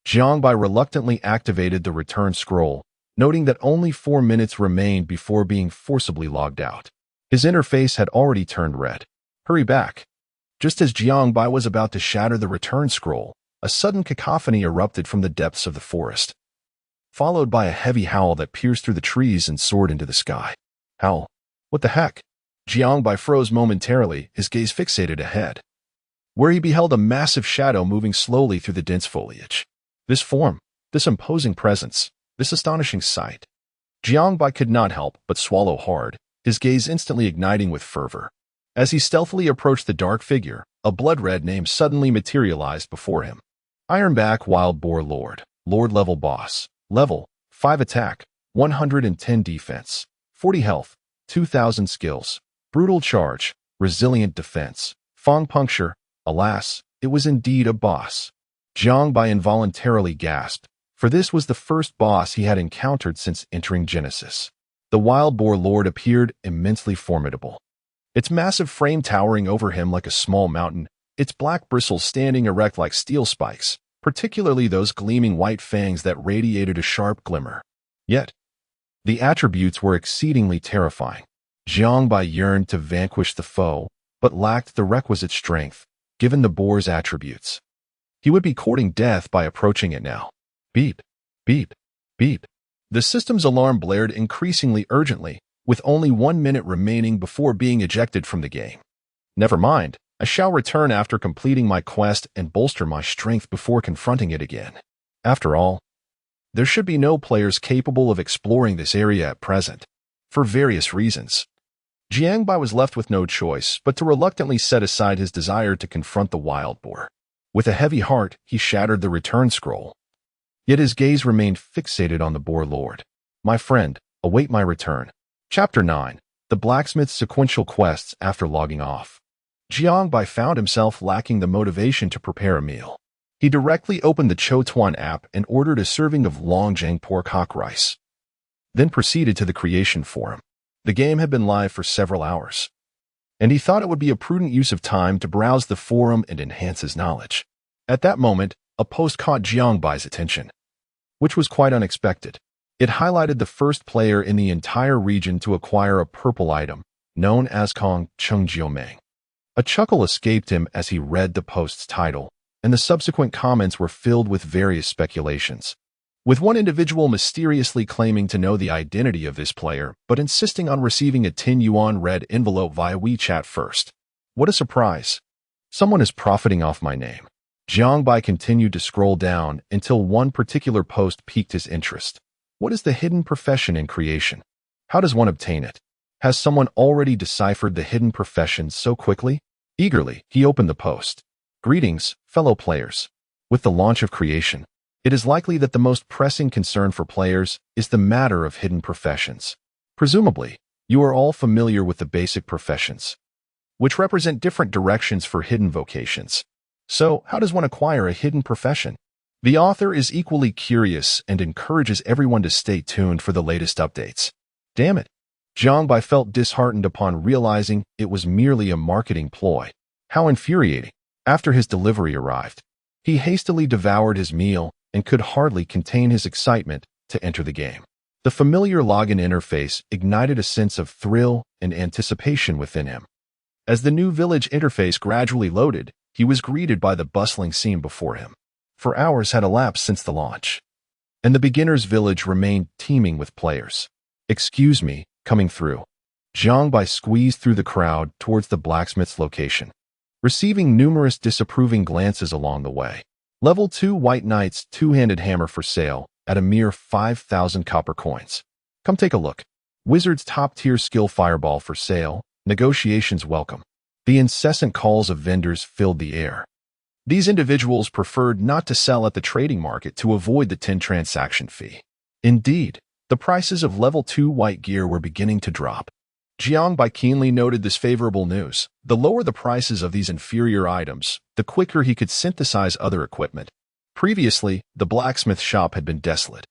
Jiangbai reluctantly activated the return scroll, noting that only 4 minutes remained before being forcibly logged out. His interface had already turned red. Hurry back. Just as Jiangbai was about to shatter the return scroll, a sudden cacophony erupted from the depths of the forest, followed by a heavy howl that pierced through the trees and soared into the sky. Howl? What the heck? Jiangbai froze momentarily, his gaze fixated ahead, where he beheld a massive shadow moving slowly through the dense foliage. This form, this imposing presence, this astonishing sight. Jiangbai could not help but swallow hard, his gaze instantly igniting with fervor. As he stealthily approached the dark figure, a blood-red name suddenly materialized before him. Ironback Wild Boar Lord. Lord level boss. Level 5 attack, 110 defense, 40 health, 2,000 skills. Brutal charge, resilient defense. Fong puncture. Alas, it was indeed a boss. Jiangbai involuntarily gasped, for this was the first boss he had encountered since entering Genesis. The Wild Boar Lord appeared immensely formidable, its massive frame towering over him like a small mountain, its black bristles standing erect like steel spikes, particularly those gleaming white fangs that radiated a sharp glimmer. Yet, the attributes were exceedingly terrifying. Jiangbai yearned to vanquish the foe, but lacked the requisite strength, given the boar's attributes. He would be courting death by approaching it now. Beep, beep, beep. The system's alarm blared increasingly urgently, with only 1 minute remaining before being ejected from the game. Never mind, I shall return after completing my quest and bolster my strength before confronting it again. After all, there should be no players capable of exploring this area at present, for various reasons. Jiangbai was left with no choice but to reluctantly set aside his desire to confront the wild boar. With a heavy heart, he shattered the return scroll. Yet his gaze remained fixated on the boar lord. My friend, await my return. Chapter 9. The Blacksmith's Sequential Quests After Logging Off. Jiangbai found himself lacking the motivation to prepare a meal. He directly opened the Chotuan app and ordered a serving of Longjiang pork hock rice, then proceeded to the creation forum. The game had been live for several hours, and he thought it would be a prudent use of time to browse the forum and enhance his knowledge. At that moment, a post caught Jiangbai's attention, which was quite unexpected. It highlighted the first player in the entire region to acquire a purple item, known as Kong Chengjiomeng. A chuckle escaped him as he read the post's title, and the subsequent comments were filled with various speculations, with one individual mysteriously claiming to know the identity of this player, but insisting on receiving a 10 yuan red envelope via WeChat first. What a surprise. Someone is profiting off my name. Jiang Bai continued to scroll down until one particular post piqued his interest. What is the hidden profession in creation? How does one obtain it? Has someone already deciphered the hidden profession so quickly? Eagerly, he opened the post. Greetings, fellow players. With the launch of creation, it is likely that the most pressing concern for players is the matter of hidden professions. Presumably, you are all familiar with the basic professions, which represent different directions for hidden vocations. So, how does one acquire a hidden profession? The author is equally curious and encourages everyone to stay tuned for the latest updates. Damn it. Jiang Bai felt disheartened upon realizing it was merely a marketing ploy. How infuriating. After his delivery arrived, he hastily devoured his meal and could hardly contain his excitement to enter the game. The familiar login interface ignited a sense of thrill and anticipation within him. As the new village interface gradually loaded, he was greeted by the bustling scene before him. For hours had elapsed since the launch, and the beginner's village remained teeming with players. Excuse me, coming through. Jiang Bai squeezed through the crowd towards the blacksmith's location, receiving numerous disapproving glances along the way. Level 2 White Knight's two-handed hammer for sale at a mere 5,000 copper coins. Come take a look. Wizard's top-tier skill fireball for sale, negotiations welcome. The incessant calls of vendors filled the air. These individuals preferred not to sell at the trading market to avoid the 10 transaction fee. Indeed, the prices of level 2 white gear were beginning to drop. Jiang Bai keenly noted this favorable news. The lower the prices of these inferior items, the quicker he could synthesize other equipment. Previously, the blacksmith shop had been desolate,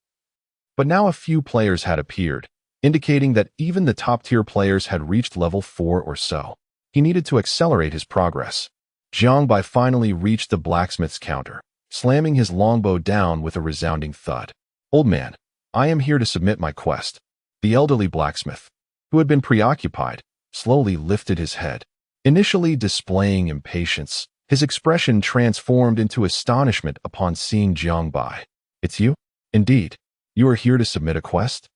but now a few players had appeared, indicating that even the top-tier players had reached level 4 or so. He needed to accelerate his progress. Jiang Bai finally reached the blacksmith's counter, slamming his longbow down with a resounding thud. Old man, I am here to submit my quest. The elderly blacksmith, who had been preoccupied, slowly lifted his head. Initially displaying impatience, his expression transformed into astonishment upon seeing Jiang Bai. It's you? Indeed. You are here to submit a quest?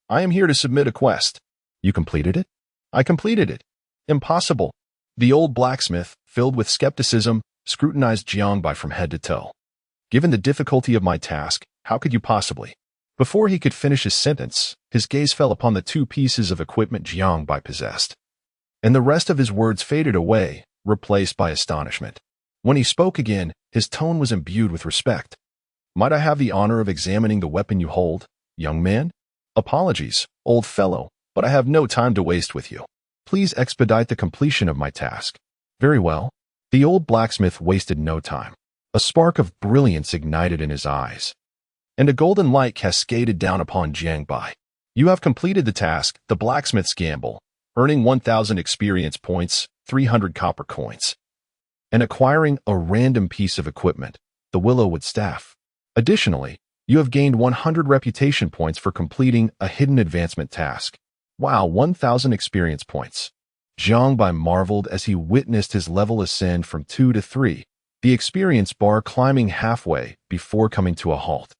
I am here to submit a quest. You completed it? I completed it. Impossible. The old blacksmith, filled with skepticism, scrutinized Jiang Bai from head to toe. Given the difficulty of my task, how could you possibly? Before he could finish his sentence, his gaze fell upon the 2 pieces of equipment Jiang Bai possessed, and the rest of his words faded away, replaced by astonishment. When he spoke again, his tone was imbued with respect. Might I have the honor of examining the weapon you hold, young man? Apologies, old fellow, but I have no time to waste with you. Please expedite the completion of my task. Very well. The old blacksmith wasted no time. A spark of brilliance ignited in his eyes, and a golden light cascaded down upon Jiang Bai. You have completed the task, the blacksmith's gamble, earning 1,000 experience points, 300 copper coins, and acquiring a random piece of equipment, the Willowwood staff. Additionally, you have gained 100 reputation points for completing a hidden advancement task. Wow, 1,000 experience points. Jiang Bai marveled as he witnessed his level ascend from 2 to 3, the experience bar climbing halfway before coming to a halt.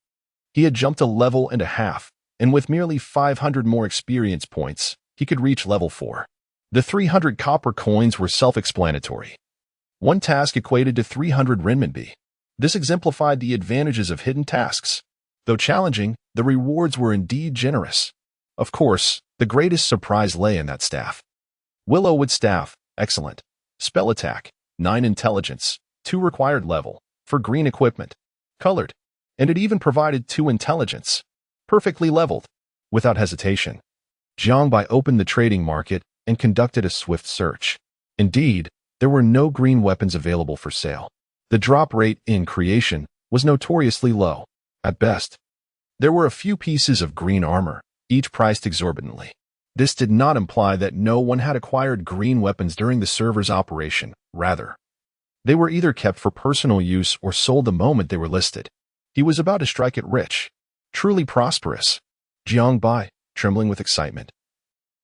He had jumped a level and a half, and with merely 500 more experience points, he could reach level 4. The 300 copper coins were self-explanatory. One task equated to 300 renminbi. This exemplified the advantages of hidden tasks. Though challenging, the rewards were indeed generous. Of course, the greatest surprise lay in that staff. Willowwood staff, excellent. Spell attack, 9 intelligence, 2 required level, for green equipment. Colored, and it even provided 2 intelligence. Perfectly leveled. Without hesitation, Jiang Bai opened the trading market and conducted a swift search. Indeed, there were no green weapons available for sale. The drop rate in creation was notoriously low. At best, there were a few pieces of green armor, each priced exorbitantly. This did not imply that no one had acquired green weapons during the server's operation. Rather, they were either kept for personal use or sold the moment they were listed. He was about to strike it rich, truly prosperous. Jiang Bai, trembling with excitement,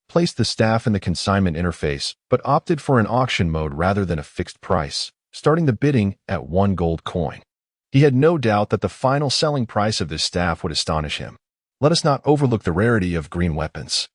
placed the staff in the consignment interface, but opted for an auction mode rather than a fixed price, starting the bidding at 1 gold coin. He had no doubt that the final selling price of this staff would astonish him. Let us not overlook the rarity of green weapons.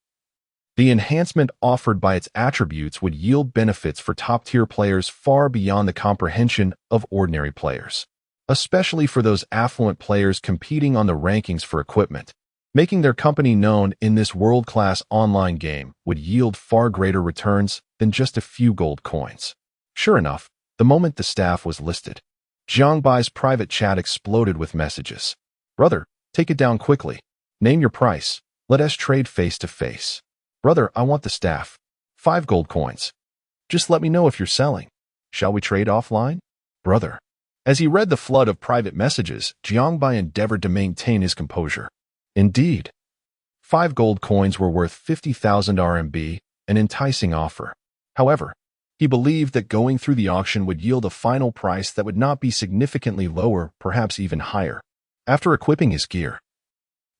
The enhancement offered by its attributes would yield benefits for top-tier players far beyond the comprehension of ordinary players, especially for those affluent players competing on the rankings for equipment. Making their company known in this world-class online game would yield far greater returns than just a few gold coins. Sure enough, the moment the staff was listed, Jiangbai's private chat exploded with messages. "Brother, take it down quickly. Name your price. Let us trade face to face. Brother, I want the staff. 5 gold coins. Just let me know if you're selling. Shall we trade offline? Brother." As he read the flood of private messages, Jiangbai endeavored to maintain his composure. Indeed, 5 gold coins were worth 50,000 RMB, an enticing offer. However, he believed that going through the auction would yield a final price that would not be significantly lower, perhaps even higher. After equipping his gear,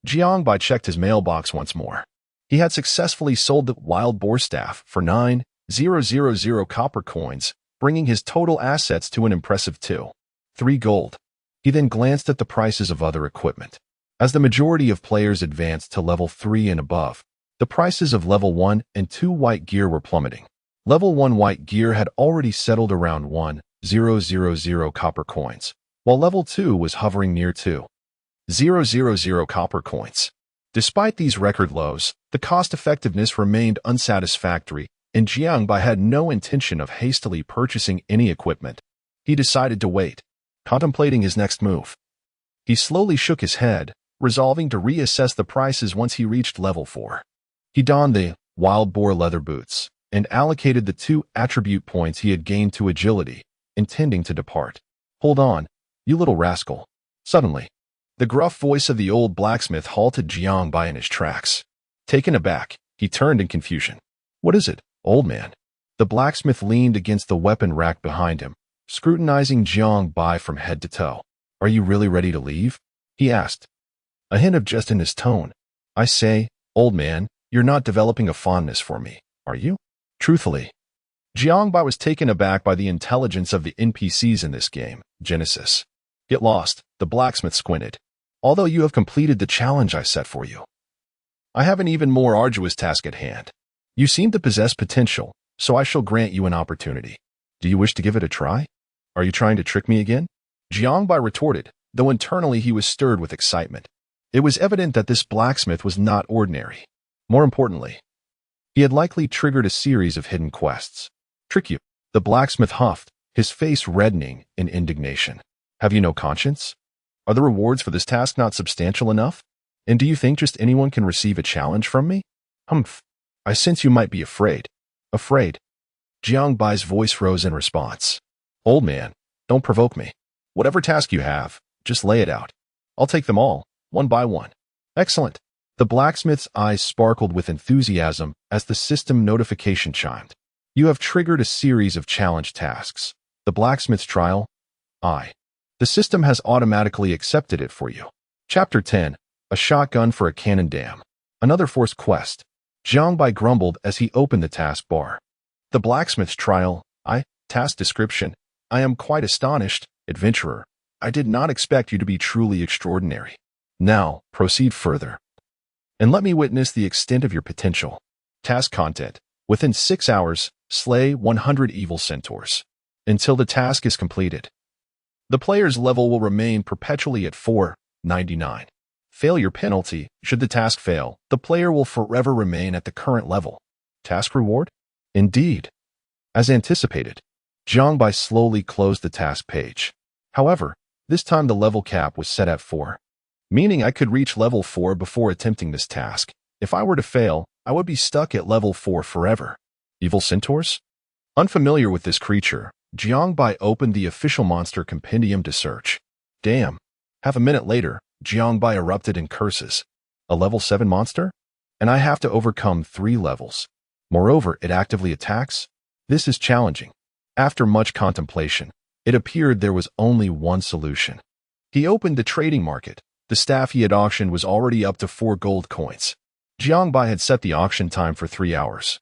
Jiangbai checked his mailbox once more. He had successfully sold the wild boar staff for 9,000 copper coins, bringing his total assets to an impressive 2.3 gold. He then glanced at the prices of other equipment. As the majority of players advanced to level 3 and above, the prices of level 1 and 2 white gear were plummeting. Level 1 white gear had already settled around 1,000 copper coins, while level 2 was hovering near 2,000 copper coins. Despite these record lows, the cost-effectiveness remained unsatisfactory, and Jiangbai had no intention of hastily purchasing any equipment. He decided to wait, contemplating his next move. He slowly shook his head, resolving to reassess the prices once he reached level 4. He donned the wild boar leather boots and allocated the 2 attribute points he had gained to agility, intending to depart. "Hold on, you little rascal." Suddenly, the gruff voice of the old blacksmith halted Jiangbai in his tracks. Taken aback, he turned in confusion. "What is it, old man?" The blacksmith leaned against the weapon rack behind him, scrutinizing Jiangbai from head to toe. "Are you really ready to leave?" he asked, a hint of jest in his tone. "I say, old man, you're not developing a fondness for me, are you?" Truthfully, Jiangbai was taken aback by the intelligence of the NPCs in this game, Genesis. "Get lost," the blacksmith squinted. "Although you have completed the challenge I set for you, I have an even more arduous task at hand. You seem to possess potential, so I shall grant you an opportunity. Do you wish to give it a try? Are you trying to trick me again?" Jiangbai retorted, though internally he was stirred with excitement. It was evident that this blacksmith was not ordinary. More importantly, he had likely triggered a series of hidden quests. "Trick you?" The blacksmith huffed, his face reddening in indignation. "Have you no conscience? Are the rewards for this task not substantial enough? And do you think just anyone can receive a challenge from me? Humph. I sense you might be afraid." "Afraid?" Jiangbai's voice rose in response. "Old man, don't provoke me. Whatever task you have, just lay it out. I'll take them all, one by one." "Excellent." The blacksmith's eyes sparkled with enthusiasm as the system notification chimed. "You have triggered a series of challenge tasks. The blacksmith's trial? The system has automatically accepted it for you. Chapter 10, A Shotgun for a Cannon Dam. Another forced quest." Jiangbai grumbled as he opened the task bar. "The blacksmith's trial, task description. I am quite astonished, adventurer. I did not expect you to be truly extraordinary. Now, proceed further, and let me witness the extent of your potential." Task content. Within 6 hours, slay 100 evil centaurs. Until the task is completed, the player's level will remain perpetually at 499. Failure penalty. Should the task fail, the player will forever remain at the current level. Task reward? Indeed. As anticipated, Jiangbai slowly closed the task page. However, this time the level cap was set at 4, meaning I could reach level 4 before attempting this task. If I were to fail, I would be stuck at level 4 forever. Evil centaurs? Unfamiliar with this creature, Jiangbai opened the official monster compendium to search. Damn. Half a minute later, Jiangbai erupted in curses. A level 7 monster? And I have to overcome 3 levels. Moreover, it actively attacks? This is challenging. After much contemplation, it appeared there was only one solution. He opened the trading market. The staff he had auctioned was already up to 4 gold coins. Jiangbai had set the auction time for 3 hours,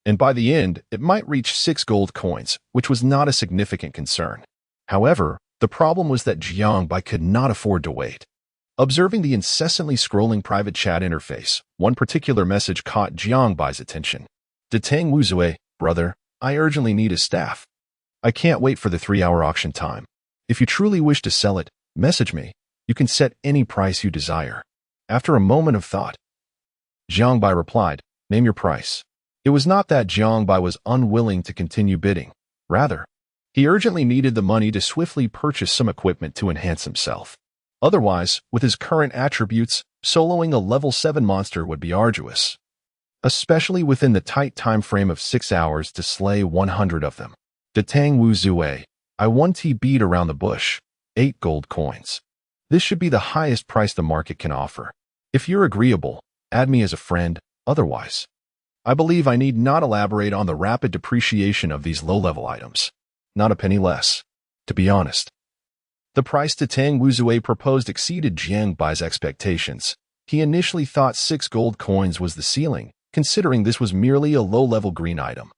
and by the end, it might reach 6 gold coins, which was not a significant concern. However, the problem was that Jiangbai could not afford to wait. Observing the incessantly scrolling private chat interface, one particular message caught Jiangbai's attention. Detang Wuzue, brother, I urgently need a staff. I can't wait for the 3-hour auction time. If you truly wish to sell it, message me. You can set any price you desire. After a moment of thought, Jiangbai replied, name your price. It was not that Jiangbai was unwilling to continue bidding. Rather, he urgently needed the money to swiftly purchase some equipment to enhance himself. Otherwise, with his current attributes, soloing a level 7 monster would be arduous, especially within the tight time frame of 6 hours to slay 100 of them. Detang Wuzue, I 1T beat around the bush, 8 gold coins. This should be the highest price the market can offer. If you're agreeable, add me as a friend, otherwise. I believe I need not elaborate on the rapid depreciation of these low-level items. Not a penny less, to be honest. The price Detang Wuzue proposed exceeded Jiangbai's expectations. He initially thought 6 gold coins was the ceiling, considering this was merely a low-level green item,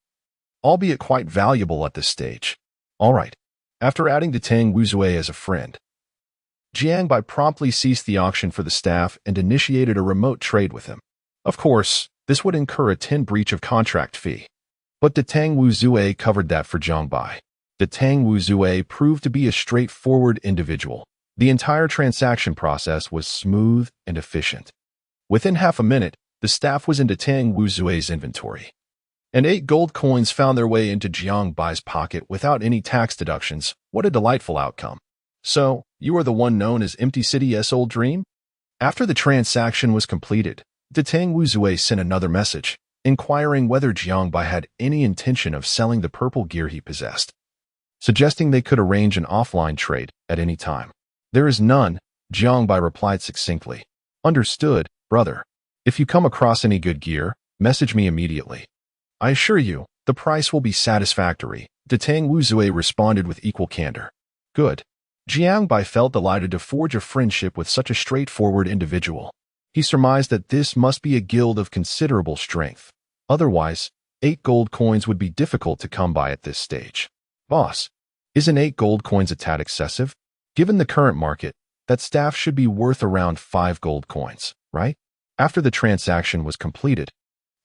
albeit quite valuable at this stage. All right. After adding Detang Wuzue as a friend, Jiangbai promptly ceased the auction for the staff and initiated a remote trade with him. Of course, this would incur a 10 breach of contract fee, but Detang Wuzue covered that for Jiangbai. Detang Wuzue proved to be a straightforward individual. The entire transaction process was smooth and efficient. Within half a minute, the staff was in Detang Wuzue's inventory, and 8 gold coins found their way into Jiangbai's pocket without any tax deductions. What a delightful outcome. So, you are the one known as Empty City's old dream? After the transaction was completed, Detang Wuzue sent another message, inquiring whether Jiangbai had any intention of selling the purple gear he possessed, suggesting they could arrange an offline trade at any time. There is none, Jiangbai replied succinctly. Understood, brother. If you come across any good gear, message me immediately. I assure you, the price will be satisfactory, Detang Wuzue responded with equal candor. Good. Jiangbai felt delighted to forge a friendship with such a straightforward individual. He surmised that this must be a guild of considerable strength. Otherwise, 8 gold coins would be difficult to come by at this stage. Boss, isn't 8 gold coins a tad excessive? Given the current market, that staff should be worth around 5 gold coins, right? After the transaction was completed,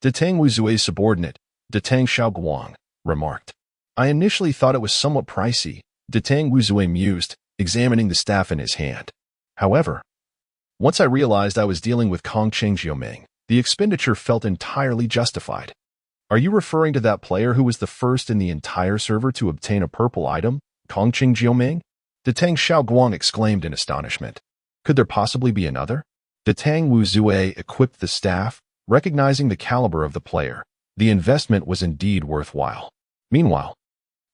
Detang Wuzue's subordinate, Detang Xiaoguang, remarked. I initially thought it was somewhat pricey, Detang Wuzue mused, examining the staff in his hand. However, once I realized I was dealing with Kongqing Jioming, the expenditure felt entirely justified. Are you referring to that player who was the first in the entire server to obtain a purple item, Kongqing Jioming? Detang Xiaoguang exclaimed in astonishment. Could there possibly be another? Detang Wuzue equipped the staff, recognizing the caliber of the player. The investment was indeed worthwhile. Meanwhile,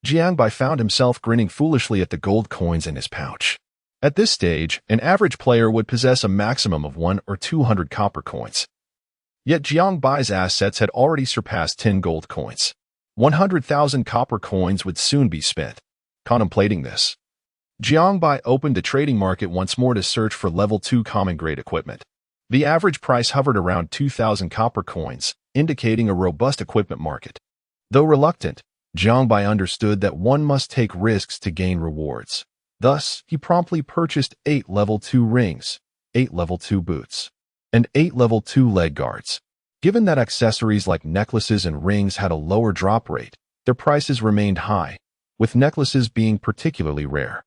Jiangbai found himself grinning foolishly at the gold coins in his pouch. At this stage, an average player would possess a maximum of 100 or 200 copper coins. Yet Jiangbai's assets had already surpassed 10 gold coins. 100,000 copper coins would soon be spent. Contemplating this, Jiangbai opened the trading market once more to search for level 2 common grade equipment. The average price hovered around 2,000 copper coins, indicating a robust equipment market. Though reluctant, Jiangbai understood that one must take risks to gain rewards. Thus, he promptly purchased 8 level 2 rings, 8 level 2 boots, and 8 level 2 leg guards. Given that accessories like necklaces and rings had a lower drop rate, their prices remained high, with necklaces being particularly rare.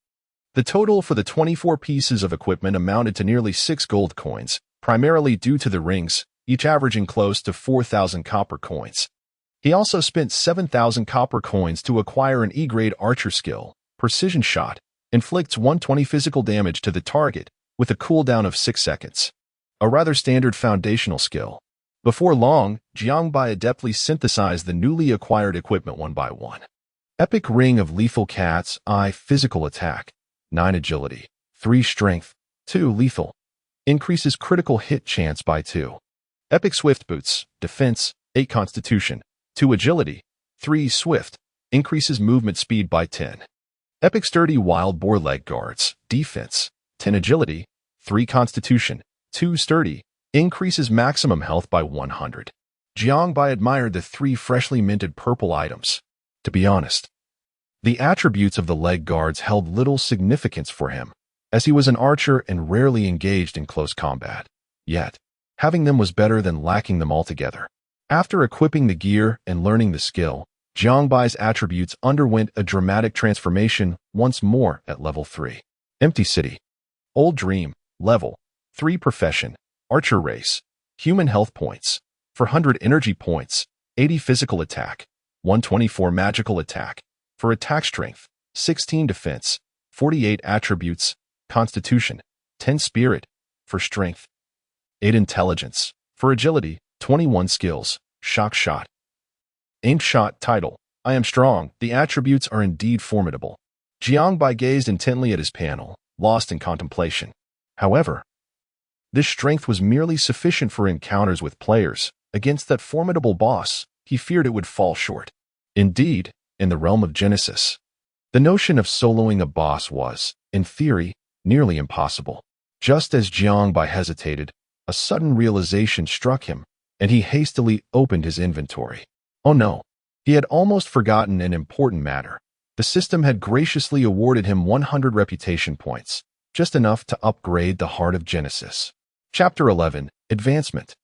The total for the 24 pieces of equipment amounted to nearly 6 gold coins, primarily due to the rings, each averaging close to 4,000 copper coins. He also spent 7,000 copper coins to acquire an E-grade archer skill, Precision Shot, inflicts 120 physical damage to the target, with a cooldown of 6 seconds. A rather standard foundational skill. Before long, Jiangbai adeptly synthesized the newly acquired equipment one by one. Epic Ring of Lethal Cat's Eye Physical Attack, 9 Agility, 3 Strength, 2 Lethal. Increases critical hit chance by 2. Epic Swift Boots, Defense, 8 Constitution, 2 Agility, 3 Swift. Increases movement speed by 10. Epic Sturdy Wild Boar Leg Guards, Defense, 10 Agility, 3 Constitution, 2 Sturdy. Increases maximum health by 100. Jiangbai admired the 3 freshly minted purple items. To be honest, the attributes of the leg guards held little significance for him, as he was an archer and rarely engaged in close combat. Yet, having them was better than lacking them altogether. After equipping the gear and learning the skill, Jiangbai's attributes underwent a dramatic transformation once more at level 3. Empty City. Old Dream. Level 3 Profession. Archer Race. Human Health Points. 400 Energy Points. 80 Physical Attack. 124 Magical Attack. For Attack Strength. 16 Defense. 48 Attributes. Constitution. 10 Spirit. For Strength. 8 Intelligence. For Agility. 21 Skills. Shock Shot. Aimed Shot. Title. I am strong. The attributes are indeed formidable. Jiangbai gazed intently at his panel, lost in contemplation. However, this strength was merely sufficient for encounters with players. Against that formidable boss, he feared it would fall short. Indeed, in the realm of Genesis, the notion of soloing a boss was, in theory, nearly impossible. Just as Jiangbai hesitated, a sudden realization struck him, and he hastily opened his inventory. Oh no, he had almost forgotten an important matter. The system had graciously awarded him 100 reputation points, just enough to upgrade the Heart of Genesis. Chapter 11. Advancement.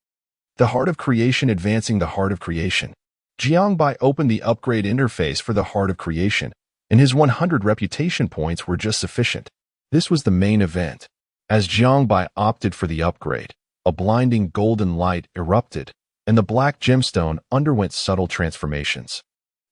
The Heart of Creation. Advancing the Heart of Creation. Jiangbai opened the upgrade interface for the Heart of Creation, and his 100 reputation points were just sufficient. This was the main event. As Jiangbai opted for the upgrade, a blinding golden light erupted, and the black gemstone underwent subtle transformations,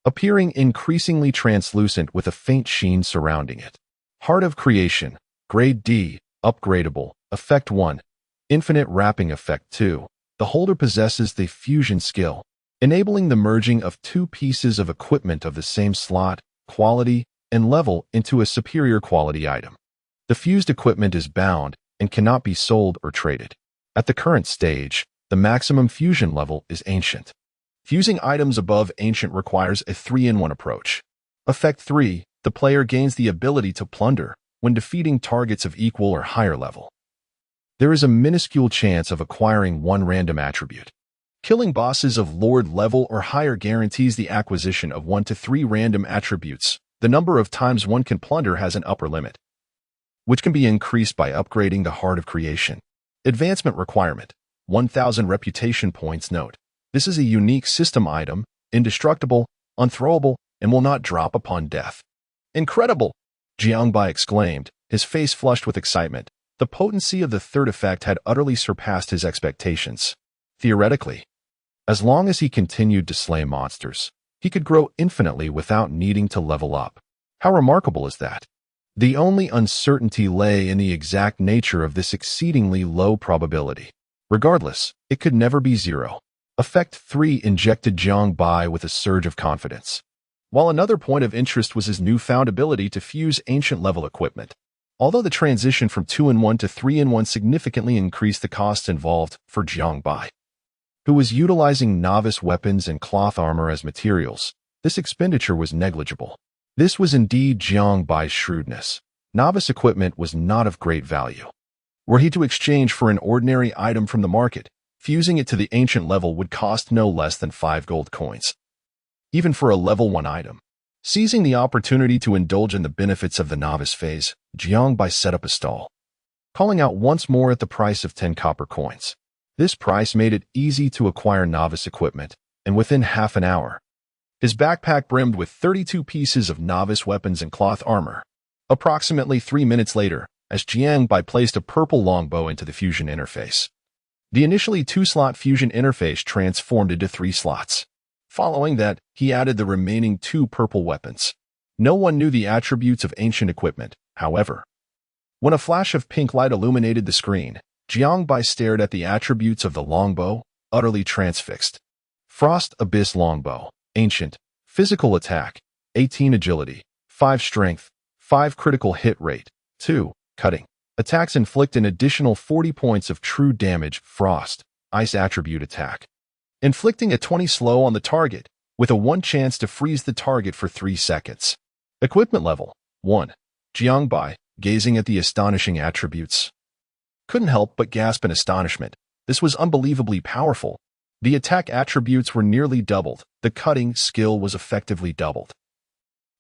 appearing increasingly translucent with a faint sheen surrounding it. Heart of Creation. Grade D. Upgradable. Effect 1. Infinite Wrapping Effect 2. The holder possesses the fusion skill, enabling the merging of 2 pieces of equipment of the same slot, quality, and level into a superior quality item. The fused equipment is bound and cannot be sold or traded. At the current stage, the maximum fusion level is Ancient. Fusing items above Ancient requires a 3-in-1 approach. Effect 3. The player gains the ability to plunder when defeating targets of equal or higher level. There is a minuscule chance of acquiring 1 random attribute. Killing bosses of Lord level or higher guarantees the acquisition of 1 to 3 random attributes. The number of times one can plunder has an upper limit, which can be increased by upgrading the Heart of Creation. Advancement requirement. 1,000 reputation points. Note: this is a unique system item, indestructible, unthrowable, and will not drop upon death. Incredible! Jiangbai exclaimed, his face flushed with excitement. The potency of the third effect had utterly surpassed his expectations. Theoretically, as long as he continued to slay monsters, he could grow infinitely without needing to level up. How remarkable is that? The only uncertainty lay in the exact nature of this exceedingly low probability. Regardless, it could never be 0. Effect 3 injected Jiangbai with a surge of confidence, while another point of interest was his newfound ability to fuse Ancient-level equipment. Although the transition from 2-in-1 to 3-in-1 significantly increased the costs involved for Jiangbai, who was utilizing novice weapons and cloth armor as materials, this expenditure was negligible. This was indeed Jiangbai's shrewdness. Novice equipment was not of great value. Were he to exchange for an ordinary item from the market, fusing it to the Ancient level would cost no less than 5 gold coins. Even for a level 1 item. Seizing the opportunity to indulge in the benefits of the novice phase, Jiangbai set up a stall, calling out once more at the price of 10 copper coins. This price made it easy to acquire novice equipment, and within half an hour, his backpack brimmed with 32 pieces of novice weapons and cloth armor. Approximately 3 minutes later, as Jiangbai placed a purple longbow into the fusion interface, the initially 2-slot fusion interface transformed into 3 slots. Following that, he added the remaining 2 purple weapons. No one knew the attributes of Ancient equipment, however. When a flash of pink light illuminated the screen, Jiangbai stared at the attributes of the longbow, utterly transfixed. Frost Abyss Longbow. Ancient. Physical Attack. 18 Agility. 5 Strength. 5 Critical Hit Rate. 2. Cutting. Attacks inflict an additional 40 points of true damage. Frost. Ice Attribute Attack. Inflicting a 20 slow on the target, with a 1 chance to freeze the target for 3 seconds. Equipment level 1. Jiangbai, gazing at the astonishing attributes, couldn't help but gasp in astonishment. This was unbelievably powerful. The attack attributes were nearly doubled. The cutting skill was effectively doubled.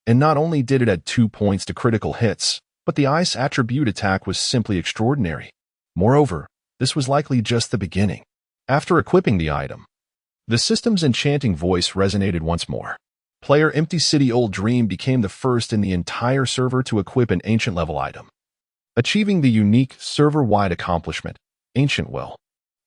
And not only did it add 2 points to critical hits, but the ice attribute attack was simply extraordinary. Moreover, this was likely just the beginning. After equipping the item, the system's enchanting voice resonated once more. Player Empty City Old Dream became the first in the entire server to equip an ancient level item, achieving the unique server-wide accomplishment, Ancient Will.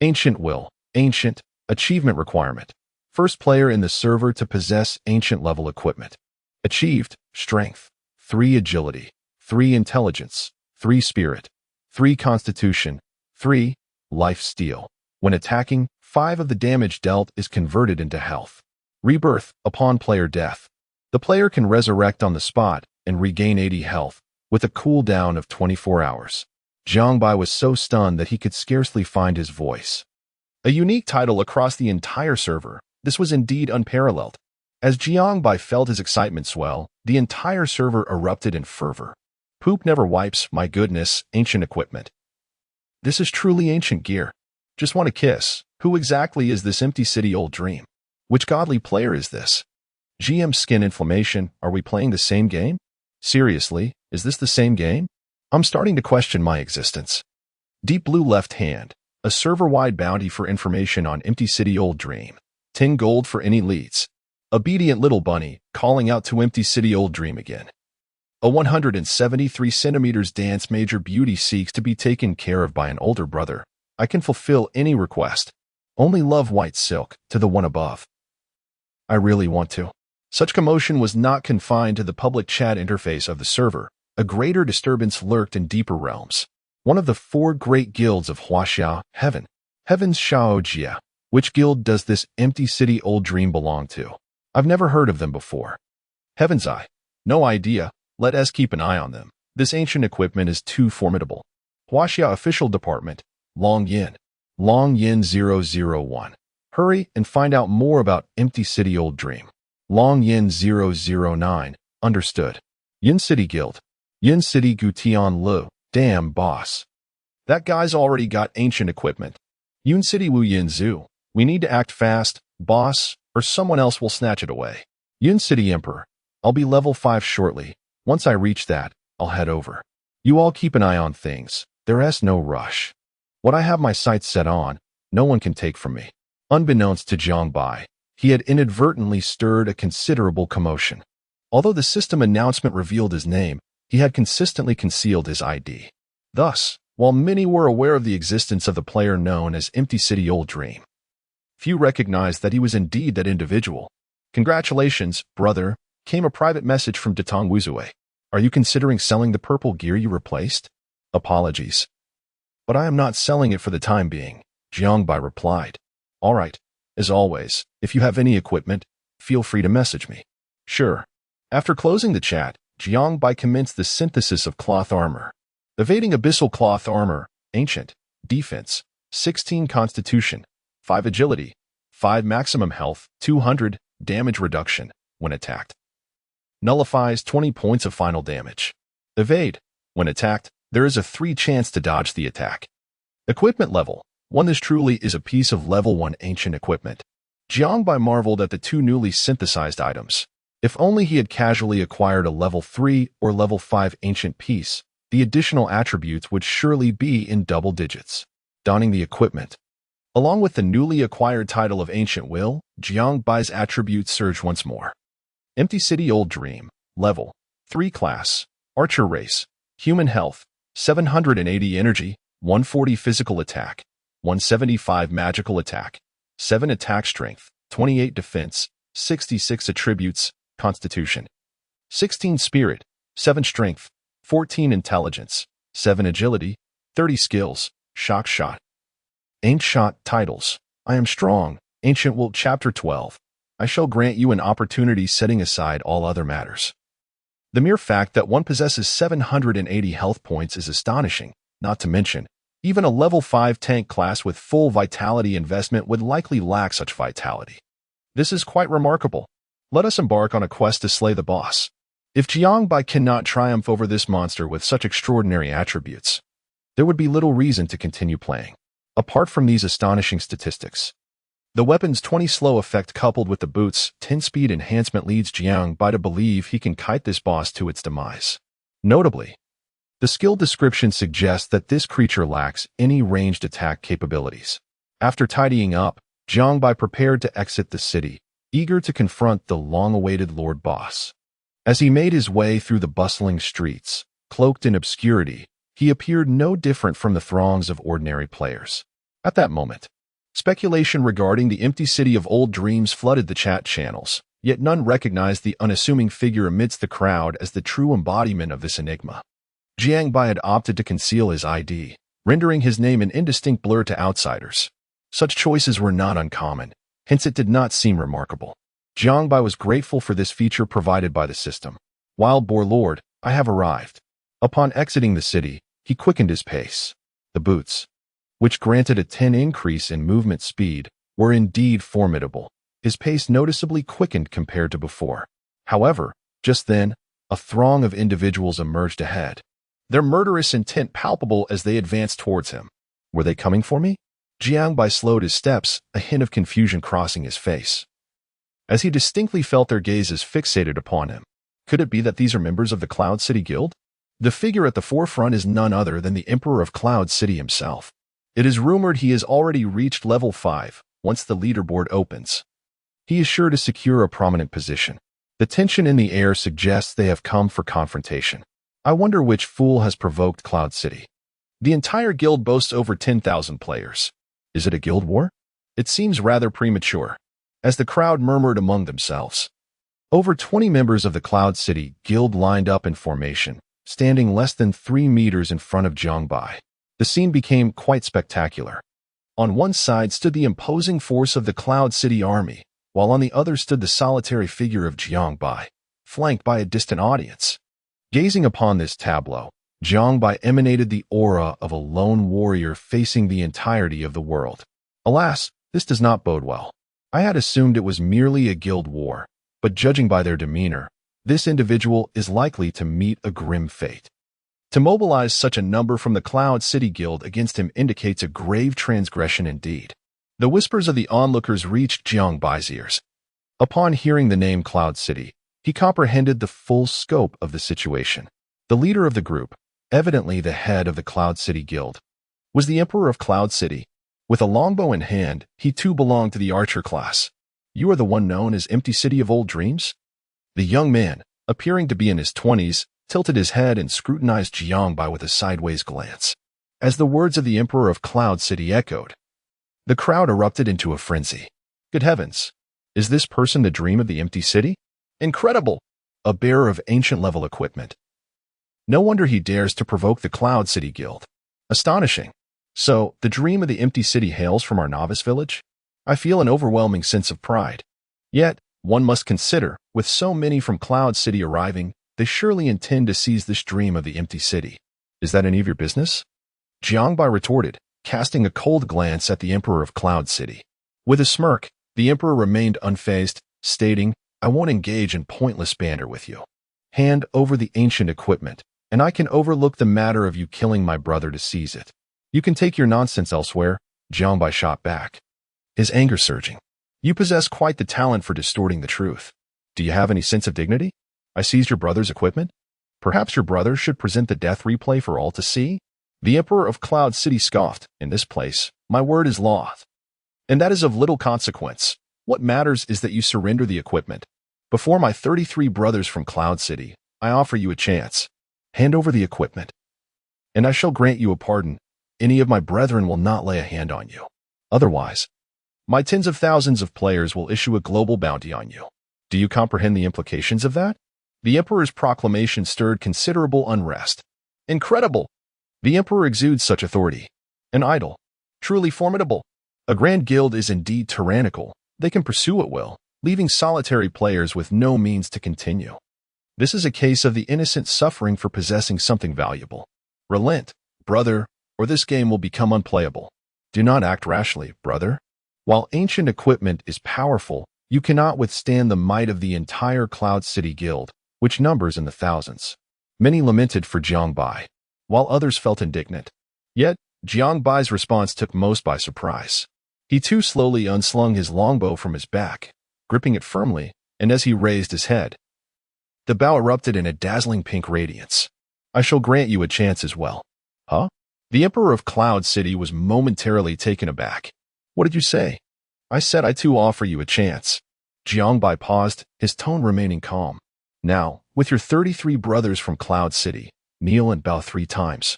Ancient Will, Ancient, achievement requirement. First player in the server to possess ancient level equipment. Achieved, Strength, 3 Agility, 3 Intelligence, 3 Spirit, 3 Constitution, 3 Life Steal. When attacking, 5 of the damage dealt is converted into health. Rebirth, upon player death. The player can resurrect on the spot and regain 80 health, with a cooldown of 24 hours. Jiangbai was so stunned that he could scarcely find his voice. A unique title across the entire server, this was indeed unparalleled. As Jiangbai felt his excitement swell, the entire server erupted in fervor. Poop never wipes, my goodness, ancient equipment. This is truly ancient gear. Just want a kiss. Who exactly is this Empty City Old Dream? Which godly player is this? GM Skin Inflammation, are we playing the same game? Seriously, is this the same game? I'm starting to question my existence. Deep Blue Left Hand, a server-wide bounty for information on Empty City Old Dream. 10 gold for any leads. Obedient Little Bunny, calling out to Empty City Old Dream again. A 173 centimeters dance Major Beauty seeks to be taken care of by an older brother. I can fulfill any request. Only love white silk, to the one above. I really want to. Such commotion was not confined to the public chat interface of the server. A greater disturbance lurked in deeper realms. One of the 4 great guilds of Huaxia, Heaven. Heaven's Shaojia. Which guild does this Empty City Old Dream belong to? I've never heard of them before. Heaven's Eye. No idea. Let us keep an eye on them. This ancient equipment is too formidable. Huaxia Official Department. Long Yin. Long Yin 001. Hurry and find out more about Empty City Old Dream. Long Yin 009. Understood. Yin City Guild. Yin City Gutian Lu. Damn, boss. That guy's already got ancient equipment. Yun City Wu Yin Zhu. We need to act fast, boss, or someone else will snatch it away. Yun City Emperor. I'll be level 5 shortly. Once I reach that, I'll head over. You all keep an eye on things. There's no rush. What I have my sights set on, no one can take from me. Unbeknownst to Jiangbai, he had inadvertently stirred a considerable commotion. Although the system announcement revealed his name, he had consistently concealed his ID. Thus, while many were aware of the existence of the player known as Empty City Old Dream, few recognized that he was indeed that individual. Congratulations, brother, came a private message from Datong Wuzue. Are you considering selling the purple gear you replaced? Apologies. But I am not selling it for the time being, Jiangbai replied. All right. As always, if you have any equipment, feel free to message me. Sure. After closing the chat, Jiangbai commenced the synthesis of cloth armor. Evading abyssal cloth armor, ancient, defense, 16 constitution, 5 agility, 5 maximum health, 200 damage reduction when attacked. Nullifies 20 points of final damage. Evade. When attacked, there is a 3 chance to dodge the attack. Equipment level. 1. This truly is a piece of level 1 ancient equipment. Jiangbai marveled at the 2 newly synthesized items. If only he had casually acquired a level 3 or level 5 ancient piece, the additional attributes would surely be in double digits. Donning the equipment. Along with the newly acquired title of Ancient Will, Jiangbai's attributes surged once more. Empty City Old Dream. Level 3 class. Archer race. Human health. 780 energy. 140 physical attack. 175 magical attack, 7 attack strength, 28 defense, 66 attributes, constitution, 16 spirit, 7 strength, 14 intelligence, 7 agility, 30 skills, shock shot. Ancient shot titles. I am strong, Ancient Will Chapter 12. I shall grant you an opportunity setting aside all other matters. The mere fact that one possesses 780 health points is astonishing, not to mention, even a level 5 tank class with full vitality investment would likely lack such vitality. This is quite remarkable. Let us embark on a quest to slay the boss. If Jiangbai cannot triumph over this monster with such extraordinary attributes, there would be little reason to continue playing. Apart from these astonishing statistics, the weapon's 20 slow effect coupled with the boot's 10 speed enhancement leads Jiang Bai to believe he can kite this boss to its demise. Notably, the skill description suggests that this creature lacks any ranged attack capabilities. After tidying up, Jiang Bai prepared to exit the city, eager to confront the long-awaited Lord Boss. As he made his way through the bustling streets, cloaked in obscurity, he appeared no different from the throngs of ordinary players. At that moment, speculation regarding the empty city of old dreams flooded the chat channels, yet none recognized the unassuming figure amidst the crowd as the true embodiment of this enigma. Jiang Bai had opted to conceal his ID, rendering his name an indistinct blur to outsiders. Such choices were not uncommon, hence it did not seem remarkable. Jiang Bai was grateful for this feature provided by the system. Wild Boar Lord, I have arrived. Upon exiting the city, he quickened his pace. The boots, which granted a 10 increase in movement speed, were indeed formidable. His pace noticeably quickened compared to before. However, just then, a throng of individuals emerged ahead, their murderous intent palpable as they advanced towards him. Were they coming for me? Jiang Bai slowed his steps, a hint of confusion crossing his face, as he distinctly felt their gazes fixated upon him. Could it be that these are members of the Cloud City Guild? The figure at the forefront is none other than the Emperor of Cloud City himself. It is rumored he has already reached level 5 once the leaderboard opens. He is sure to secure a prominent position. The tension in the air suggests they have come for confrontation. I wonder which fool has provoked Cloud City. The entire guild boasts over 10,000 players. Is it a guild war? It seems rather premature, as the crowd murmured among themselves. Over 20 members of the Cloud City Guild lined up in formation, standing less than 3 meters in front of Jiang Bai. The scene became quite spectacular. On one side stood the imposing force of the Cloud City army, while on the other stood the solitary figure of Jiang Bai, flanked by a distant audience. Gazing upon this tableau, Jiang Bai emanated the aura of a lone warrior facing the entirety of the world. Alas, this does not bode well. I had assumed it was merely a guild war, but judging by their demeanor, this individual is likely to meet a grim fate. To mobilize such a number from the Cloud City Guild against him indicates a grave transgression indeed. The whispers of the onlookers reached Jiang Bai's ears. Upon hearing the name Cloud City, he comprehended the full scope of the situation. The leader of the group, evidently the head of the Cloud City Guild, was the Emperor of Cloud City. With a longbow in hand, he too belonged to the archer class. You are the one known as Empty City of Old Dreams? The young man, appearing to be in his 20s, tilted his head and scrutinized Jiang Bai with a sideways glance. As the words of the Emperor of Cloud City echoed, the crowd erupted into a frenzy. Good heavens! Is this person the dream of the Empty City? Incredible! A bearer of ancient-level equipment. No wonder he dares to provoke the Cloud City Guild. Astonishing. So, the dream of the Empty City hails from our novice village? I feel an overwhelming sense of pride. Yet, one must consider, with so many from Cloud City arriving, they surely intend to seize this dream of the Empty City. Is that any of your business? Jiang Bai retorted, casting a cold glance at the Emperor of Cloud City. With a smirk, the Emperor remained unfazed, stating, I won't engage in pointless banter with you. Hand over the ancient equipment, and I can overlook the matter of you killing my brother to seize it. You can take your nonsense elsewhere, Jiang Bai shot back, his anger surging. You possess quite the talent for distorting the truth. Do you have any sense of dignity? I seized your brother's equipment? Perhaps your brother should present the death replay for all to see? The Emperor of Cloud City scoffed, in this place, my word is law. And that is of little consequence. What matters is that you surrender the equipment. Before my 33 brothers from Cloud City, I offer you a chance. Hand over the equipment, and I shall grant you a pardon. Any of my brethren will not lay a hand on you. Otherwise, my tens of thousands of players will issue a global bounty on you. Do you comprehend the implications of that? The Emperor's proclamation stirred considerable unrest. Incredible! The Emperor exudes such authority. An idol. Truly formidable. A grand guild is indeed tyrannical. They can pursue at will, leaving solitary players with no means to continue. This is a case of the innocent suffering for possessing something valuable. Relent, brother, or this game will become unplayable. Do not act rashly, brother. While ancient equipment is powerful, you cannot withstand the might of the entire Cloud City Guild, which numbers in the thousands. Many lamented for Jiang Bai, while others felt indignant. Yet, Jiangbai's response took most by surprise. He too slowly unslung his longbow from his back, gripping it firmly, and as he raised his head, the bow erupted in a dazzling pink radiance. I shall grant you a chance as well. Huh? The Emperor of Cloud City was momentarily taken aback. What did you say? I said I too offer you a chance. Jiangbai paused, his tone remaining calm. Now, with your 33 brothers from Cloud City, kneel and bow 3 times.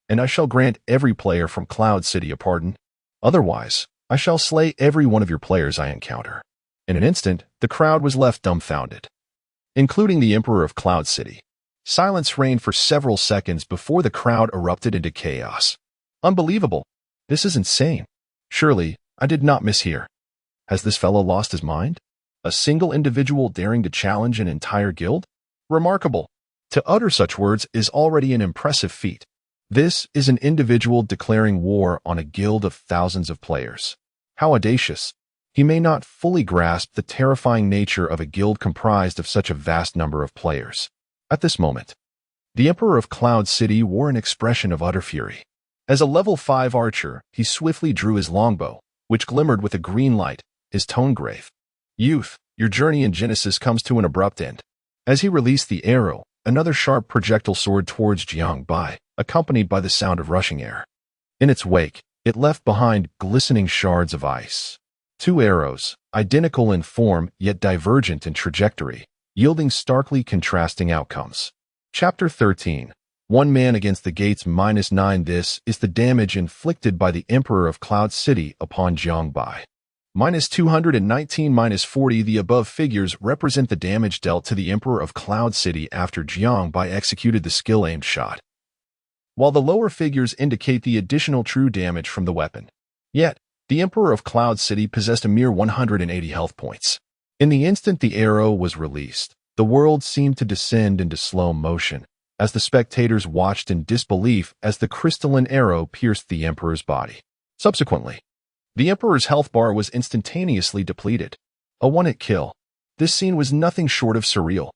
And I shall grant every player from Cloud City a pardon. Otherwise, I shall slay every one of your players I encounter. In an instant, the crowd was left dumbfounded, including the Emperor of Cloud City. Silence reigned for several seconds before the crowd erupted into chaos. Unbelievable. This is insane. Surely, I did not mishear. Has this fellow lost his mind? A single individual daring to challenge an entire guild? Remarkable. To utter such words is already an impressive feat. This is an individual declaring war on a guild of thousands of players. How audacious. He may not fully grasp the terrifying nature of a guild comprised of such a vast number of players. At this moment, the Emperor of Cloud City wore an expression of utter fury. As a level 5 archer, he swiftly drew his longbow, which glimmered with a green light, his tone grave. Youth, your journey in Genesis comes to an abrupt end. As he released the arrow, another sharp projectile soared towards Jiangbai, accompanied by the sound of rushing air. In its wake, it left behind glistening shards of ice. 2 arrows, identical in form yet divergent in trajectory, yielding starkly contrasting outcomes. Chapter 13. One man against the gates -9. This is the damage inflicted by the Emperor of Cloud City upon Jiangbai. -219 -40. The above figures represent the damage dealt to the Emperor of Cloud City after Jiangbai executed the skill-aimed shot, while the lower figures indicate the additional true damage from the weapon. Yet, the Emperor of Cloud City possessed a mere 180 health points. In the instant the arrow was released, the world seemed to descend into slow motion, as the spectators watched in disbelief as the crystalline arrow pierced the Emperor's body. Subsequently, the Emperor's health bar was instantaneously depleted. A one-hit kill. This scene was nothing short of surreal.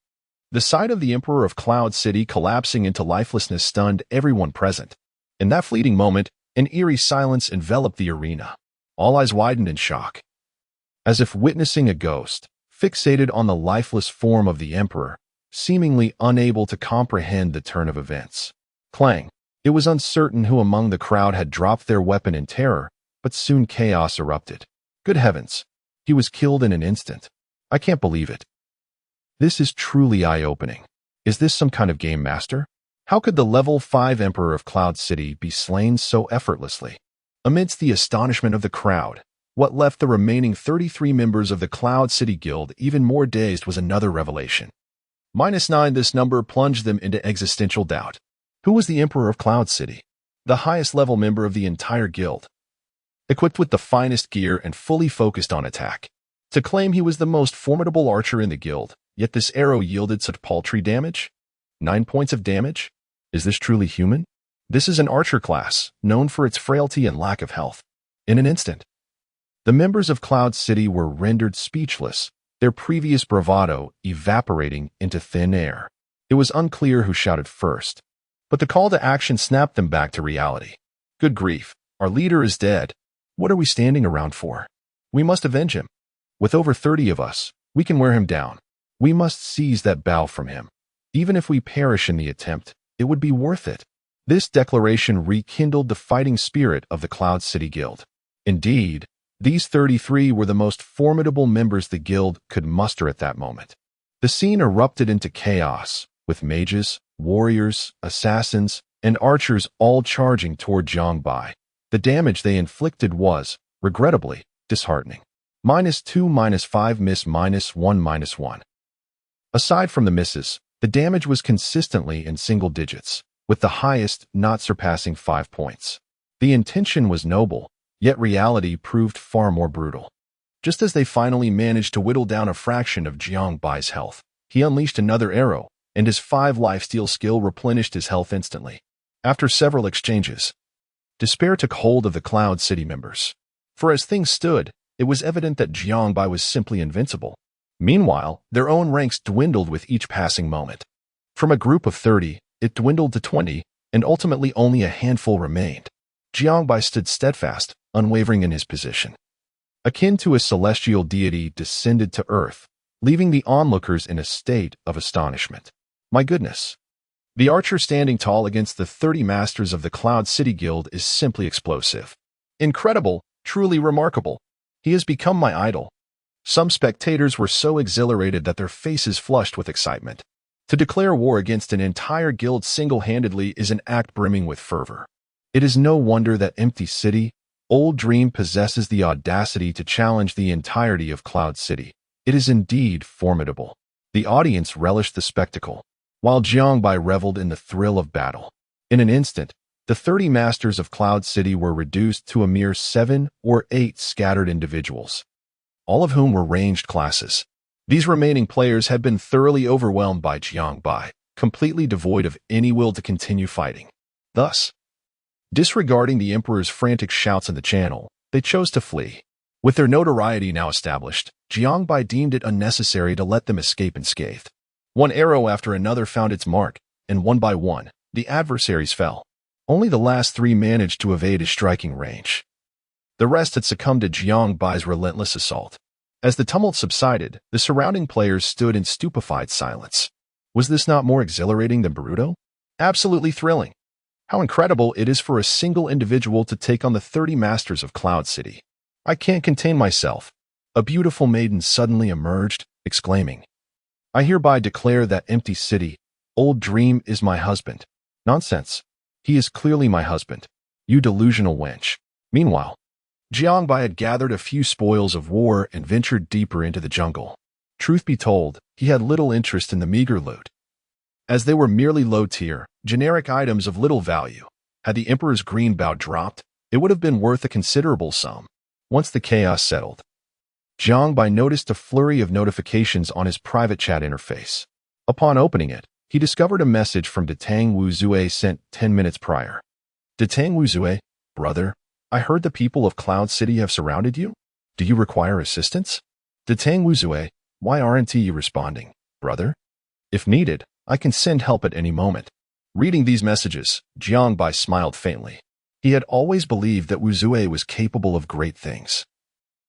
The sight of the Emperor of Cloud City collapsing into lifelessness stunned everyone present. In that fleeting moment, an eerie silence enveloped the arena. All eyes widened in shock, as if witnessing a ghost, fixated on the lifeless form of the Emperor, seemingly unable to comprehend the turn of events. Clang. It was uncertain who among the crowd had dropped their weapon in terror, but soon chaos erupted. Good heavens! He was killed in an instant. I can't believe it. This is truly eye-opening. Is this some kind of game master? How could the level 5 Emperor of Cloud City be slain so effortlessly? Amidst the astonishment of the crowd, what left the remaining 33 members of the Cloud City Guild even more dazed was another revelation. -9. This number plunged them into existential doubt. Who was the Emperor of Cloud City? The highest level member of the entire guild, equipped with the finest gear and fully focused on attack. To claim he was the most formidable archer in the guild, yet this arrow yielded such paltry damage? 9 points of damage? Is this truly human? This is an archer class, known for its frailty and lack of health. In an instant, the members of Cloud City were rendered speechless, their previous bravado evaporating into thin air. It was unclear who shouted first, but the call to action snapped them back to reality. Good grief, our leader is dead. What are we standing around for? We must avenge him. With over 30 of us, we can wear him down. We must seize that bow from him. Even if we perish in the attempt, it would be worth it. This declaration rekindled the fighting spirit of the Cloud City Guild. Indeed, these 33 were the most formidable members the guild could muster at that moment. The scene erupted into chaos, with mages, warriors, assassins, and archers all charging toward Jiangbai. The damage they inflicted was, regrettably, disheartening. -2, -5, miss, -1, -1. Aside from the misses, the damage was consistently in single digits, with the highest not surpassing 5 points. The intention was noble, yet reality proved far more brutal. Just as they finally managed to whittle down a fraction of Jiangbai's health, he unleashed another arrow, and his 5 lifesteal skill replenished his health instantly. After several exchanges, despair took hold of the Cloud City members. For as things stood, it was evident that Jiangbai was simply invincible. Meanwhile, their own ranks dwindled with each passing moment. From a group of 30, it dwindled to 20, and ultimately only a handful remained. Jiangbai stood steadfast, unwavering in his position. Akin to a celestial deity descended to earth, leaving the onlookers in a state of astonishment. My goodness! The archer standing tall against the 30 masters of the Cloud City Guild is simply explosive. Incredible, truly remarkable. He has become my idol. Some spectators were so exhilarated that their faces flushed with excitement. To declare war against an entire guild single-handedly is an act brimming with fervor. It is no wonder that Empty City, Old Dream possesses the audacity to challenge the entirety of Cloud City. It is indeed formidable. The audience relished the spectacle, while Jiangbai reveled in the thrill of battle. In an instant, the 30 masters of Cloud City were reduced to a mere 7 or 8 scattered individuals, all of whom were ranged classes. These remaining players had been thoroughly overwhelmed by Jiangbai, completely devoid of any will to continue fighting. Thus, disregarding the Emperor's frantic shouts in the channel, they chose to flee. With their notoriety now established, Jiangbai deemed it unnecessary to let them escape unscathed. One arrow after another found its mark, and one by one, the adversaries fell. Only the last 3 managed to evade his striking range. The rest had succumbed to Jiangbai's relentless assault. As the tumult subsided, the surrounding players stood in stupefied silence. Was this not more exhilarating than Boruto? Absolutely thrilling. How incredible it is for a single individual to take on the 30 masters of Cloud City. I can't contain myself. A beautiful maiden suddenly emerged, exclaiming, I hereby declare that Empty City, Old Dream is my husband. Nonsense. He is clearly my husband. You delusional wench. Meanwhile, Jiangbai had gathered a few spoils of war and ventured deeper into the jungle. Truth be told, he had little interest in the meager loot, as they were merely low-tier, generic items of little value. Had the Emperor's green bow dropped, it would have been worth a considerable sum. Once the chaos settled, Jiangbai noticed a flurry of notifications on his private chat interface. Upon opening it, he discovered a message from Detang Wuzue sent 10 minutes prior. Detang Wuzue, brother, I heard the people of Cloud City have surrounded you. Do you require assistance? Detang Wuzue, why aren't you responding, brother? If needed, I can send help at any moment. Reading these messages, Jiangbai smiled faintly. He had always believed that Wuzue was capable of great things,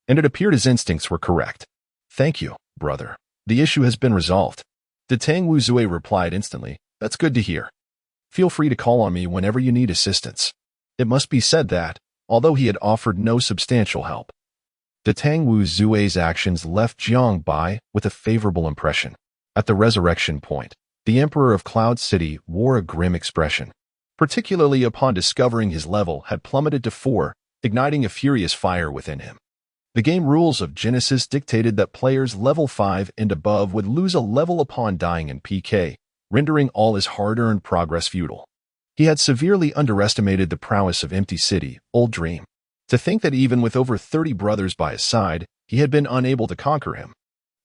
and it appeared his instincts were correct. Thank you, brother. The issue has been resolved. Detang Wuzue replied instantly, That's good to hear. Feel free to call on me whenever you need assistance. It must be said that, although he had offered no substantial help, Detang Wuzue's actions left Jiangbai with a favorable impression. At the resurrection point, the Emperor of Cloud City wore a grim expression, particularly upon discovering his level had plummeted to 4, igniting a furious fire within him. The game rules of Genesis dictated that players level 5 and above would lose a level upon dying in PK, rendering all his hard-earned progress futile. He had severely underestimated the prowess of Empty City, Old Dream. To think that even with over 30 brothers by his side, he had been unable to conquer him.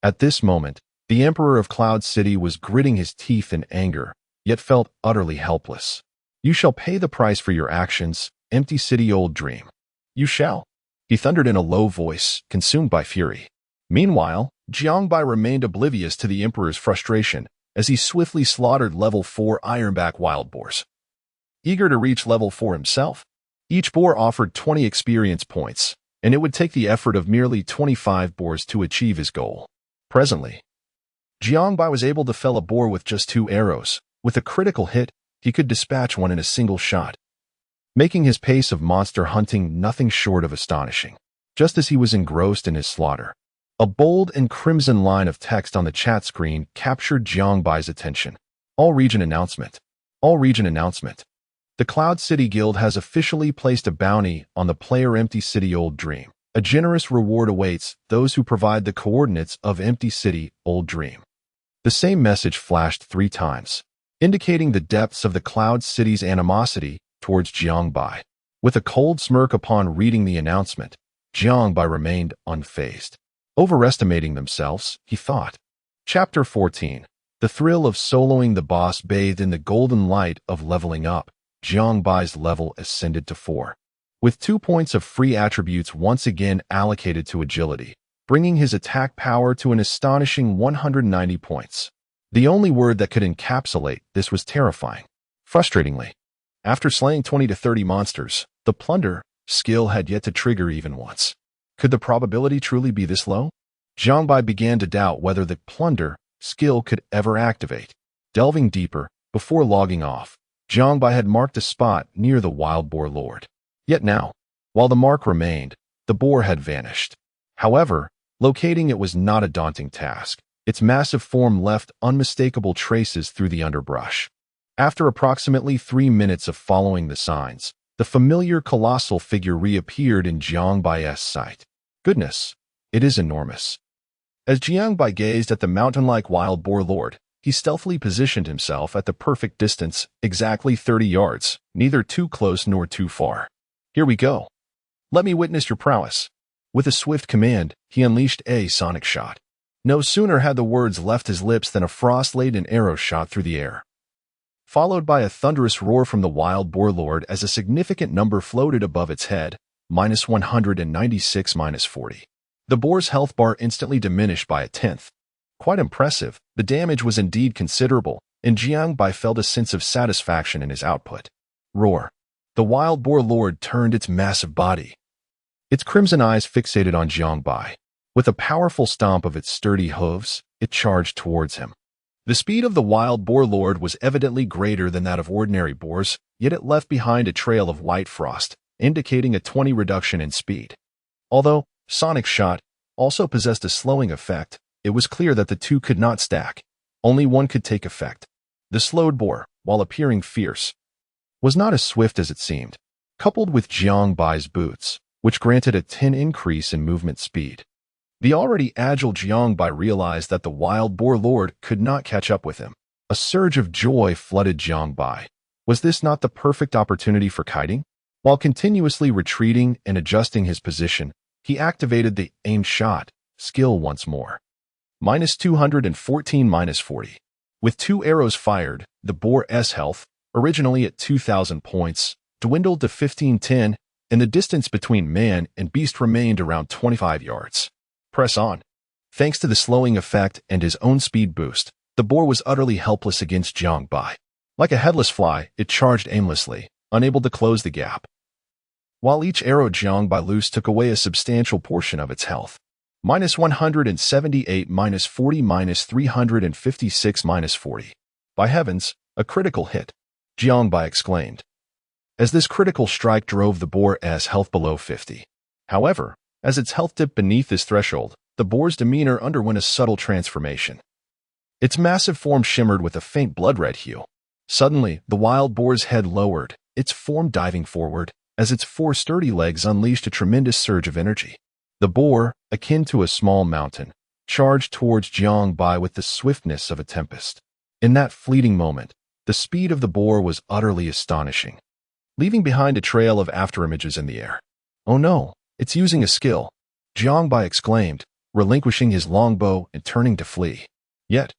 At this moment, the Emperor of Cloud City was gritting his teeth in anger, yet felt utterly helpless. You shall pay the price for your actions, Empty City Old Dream. You shall. He thundered in a low voice, consumed by fury. Meanwhile, Jiangbai remained oblivious to the Emperor's frustration as he swiftly slaughtered level 4 Ironback wild boars. Eager to reach level 4 himself, each boar offered 20 experience points, and it would take the effort of merely 25 boars to achieve his goal. Presently, Jiangbai was able to fell a boar with just 2 arrows. With a critical hit, he could dispatch one in a single shot, making his pace of monster hunting nothing short of astonishing. Just as he was engrossed in his slaughter, a bold and crimson line of text on the chat screen captured Jiangbai's attention. All region announcement. All region announcement. The Cloud City Guild has officially placed a bounty on the player Empty City Old Dream. A generous reward awaits those who provide the coordinates of Empty City Old Dream. The same message flashed 3 times, indicating the depths of the Cloud City's animosity towards Jiangbai. With a cold smirk upon reading the announcement, Jiangbai remained unfazed. Overestimating themselves, he thought. Chapter 14. The thrill of soloing the boss bathed in the golden light of leveling up, Jiangbai's level ascended to 4. With 2 points of free attributes once again allocated to agility, bringing his attack power to an astonishing 190 points. The only word that could encapsulate this was terrifying. Frustratingly, after slaying 20 to 30 monsters, The plunder skill had yet to trigger even once. Could the probability truly be this low? Jiang Bai began to doubt whether the plunder skill could ever activate. Delving deeper, before logging off, Jiang Bai had marked a spot near the wild boar lord. Yet now, while the mark remained, the boar had vanished. However, locating it was not a daunting task. Its massive form left unmistakable traces through the underbrush. After approximately 3 minutes of following the signs, the familiar colossal figure reappeared in Jiang Bai's sight. Goodness, it is enormous. As Jiang Bai gazed at the mountain-like wild boar lord, he stealthily positioned himself at the perfect distance, exactly 30 yards, neither too close nor too far. Here we go. Let me witness your prowess. With a swift command, he unleashed a sonic shot. No sooner had the words left his lips than a frost-laden arrow shot through the air, followed by a thunderous roar from the wild boar lord as a significant number floated above its head, -196, -40. The boar's health bar instantly diminished by a tenth. Quite impressive, the damage was indeed considerable, and Jiang Bai felt a sense of satisfaction in his output. Roar. The wild boar lord turned its massive body, its crimson eyes fixated on Jiang Bai. With a powerful stomp of its sturdy hooves, it charged towards him. The speed of the wild boar lord was evidently greater than that of ordinary boars, yet it left behind a trail of white frost, indicating a 20 reduction in speed. Although Sonic Shot also possessed a slowing effect, it was clear that the two could not stack. Only one could take effect. The slowed boar, while appearing fierce, was not as swift as it seemed. Coupled with Jiang Bai's boots, which granted a 10 increase in movement speed, the already agile Jiang Bai realized that the wild boar lord could not catch up with him. A surge of joy flooded Jiang Bai. Was this not the perfect opportunity for kiting? While continuously retreating and adjusting his position, he activated the aim shot skill once more. -214, -40. With 2 arrows fired, the boar's health, originally at 2,000 points, dwindled to 1,510, and the distance between man and beast remained around 25 yards. Press on. Thanks to the slowing effect and his own speed boost, the boar was utterly helpless against Jiang Bai. Like a headless fly, it charged aimlessly, unable to close the gap. While each arrow Jiang Bai loosed took away a substantial portion of its health. -178, -40, -356, -40. By heavens, a critical hit, Jiang Bai exclaimed, as this critical strike drove the boar's health below 50. However, as its health dipped beneath this threshold, the boar's demeanor underwent a subtle transformation. Its massive form shimmered with a faint blood-red hue. Suddenly, the wild boar's head lowered, its form diving forward, as its 4 sturdy legs unleashed a tremendous surge of energy. The boar, akin to a small mountain, charged towards Jiang Bai with the swiftness of a tempest. In that fleeting moment, the speed of the boar was utterly astonishing, leaving behind a trail of afterimages in the air. Oh no, it's using a skill, Jiang Bai exclaimed, relinquishing his longbow and turning to flee. Yet,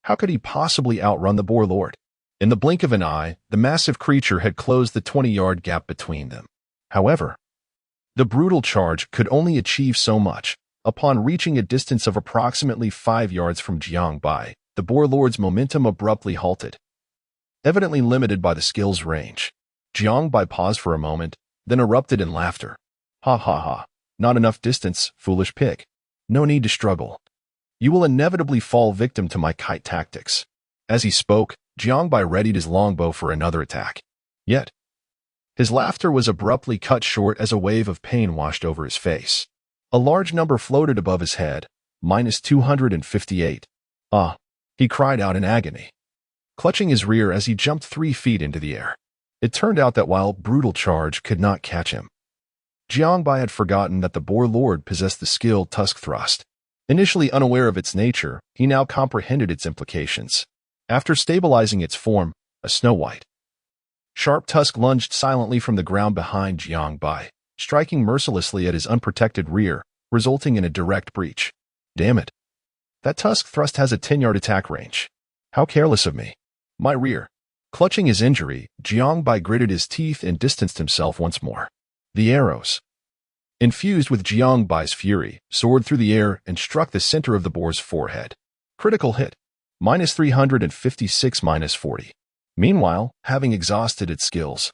how could he possibly outrun the boar lord? In the blink of an eye, the massive creature had closed the 20-yard gap between them. However, the brutal charge could only achieve so much. Upon reaching a distance of approximately 5 yards from Jiang Bai, the boar lord's momentum abruptly halted, evidently limited by the skill's range. Jiang Bai paused for a moment, then erupted in laughter. Ha ha ha. Not enough distance, foolish pig. No need to struggle. You will inevitably fall victim to my kite tactics. As he spoke, Jiang Bai readied his longbow for another attack. Yet, his laughter was abruptly cut short as a wave of pain washed over his face. A large number floated above his head, -258. Ah, he cried out in agony, clutching his rear as he jumped 3 feet into the air. It turned out that while brutal charge could not catch him, Jiang Bai had forgotten that the boar lord possessed the skill tusk thrust. Initially unaware of its nature, he now comprehended its implications. After stabilizing its form, a snow-white, sharp tusk lunged silently from the ground behind Jiang Bai, striking mercilessly at his unprotected rear, resulting in a direct breach. Damn it. That tusk thrust has a 10-yard attack range. How careless of me. My rear. Clutching his injury, Jiang Bai gritted his teeth and distanced himself once more. The arrows, infused with Jiang Bai's fury, soared through the air and struck the center of the boar's forehead. Critical hit. -356, -40. Meanwhile, having exhausted its skills,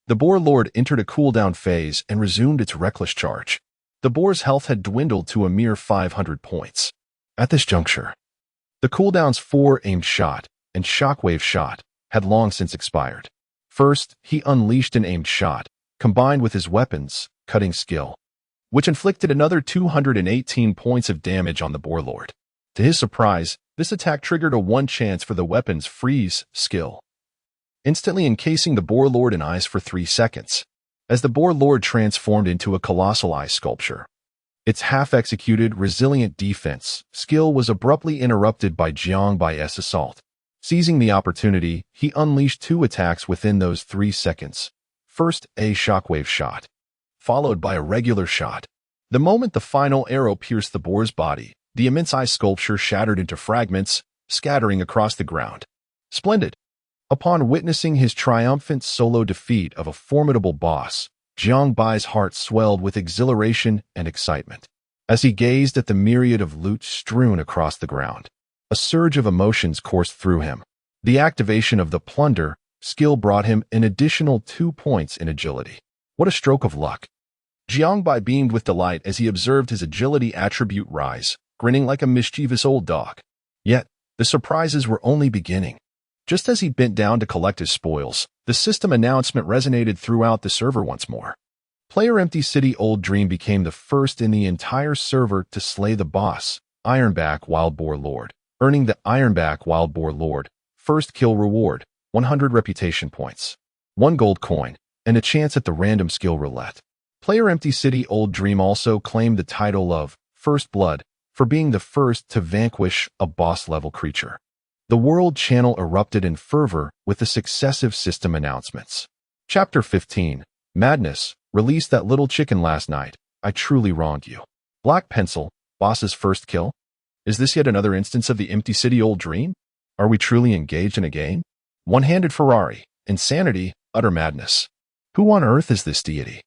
The Boar Lord entered a cooldown phase and resumed its reckless charge. The Boar's health had dwindled to a mere 500 points. At this juncture, the cooldown's 4 aimed shot and shockwave shot had long since expired. First, he unleashed an aimed shot, combined with his weapon's cutting skill, which inflicted another 218 points of damage on the Boar Lord. To his surprise, this attack triggered a 1 chance for the weapon's freeze skill, instantly encasing the Boar Lord in ice for 3 seconds. As the Boar Lord transformed into a colossal ice sculpture, its half-executed, resilient defense skill was abruptly interrupted by Jiang Bai's assault. Seizing the opportunity, he unleashed 2 attacks within those 3 seconds. First, a shockwave shot, followed by a regular shot. The moment the final arrow pierced the boar's body, the immense ice sculpture shattered into fragments, scattering across the ground. Splendid! Upon witnessing his triumphant solo defeat of a formidable boss, Jiang Bai's heart swelled with exhilaration and excitement. As he gazed at the myriad of loot strewn across the ground, a surge of emotions coursed through him. The activation of the plunder skill brought him an additional 2 points in agility. What a stroke of luck! Jiang Bai beamed with delight as he observed his agility attribute rise, grinning like a mischievous old dog. Yet, the surprises were only beginning. Just as he bent down to collect his spoils, the system announcement resonated throughout the server once more. Player Empty City Old Dream became the first in the entire server to slay the boss, Ironback Wild Boar Lord, earning the Ironback Wild Boar Lord first kill reward, 100 reputation points, 1 gold coin, and a chance at the random skill roulette. Player Empty City Old Dream also claimed the title of First Blood for being the first to vanquish a boss-level creature. The World Channel erupted in fervor with the successive system announcements. Chapter 15, Madness, released that little chicken last night. I truly wronged you. Black Pencil, boss's first kill? Is this yet another instance of the Empty City Old Dream? Are we truly engaged in a game? One-handed Ferrari, insanity, utter madness. Who on earth is this deity?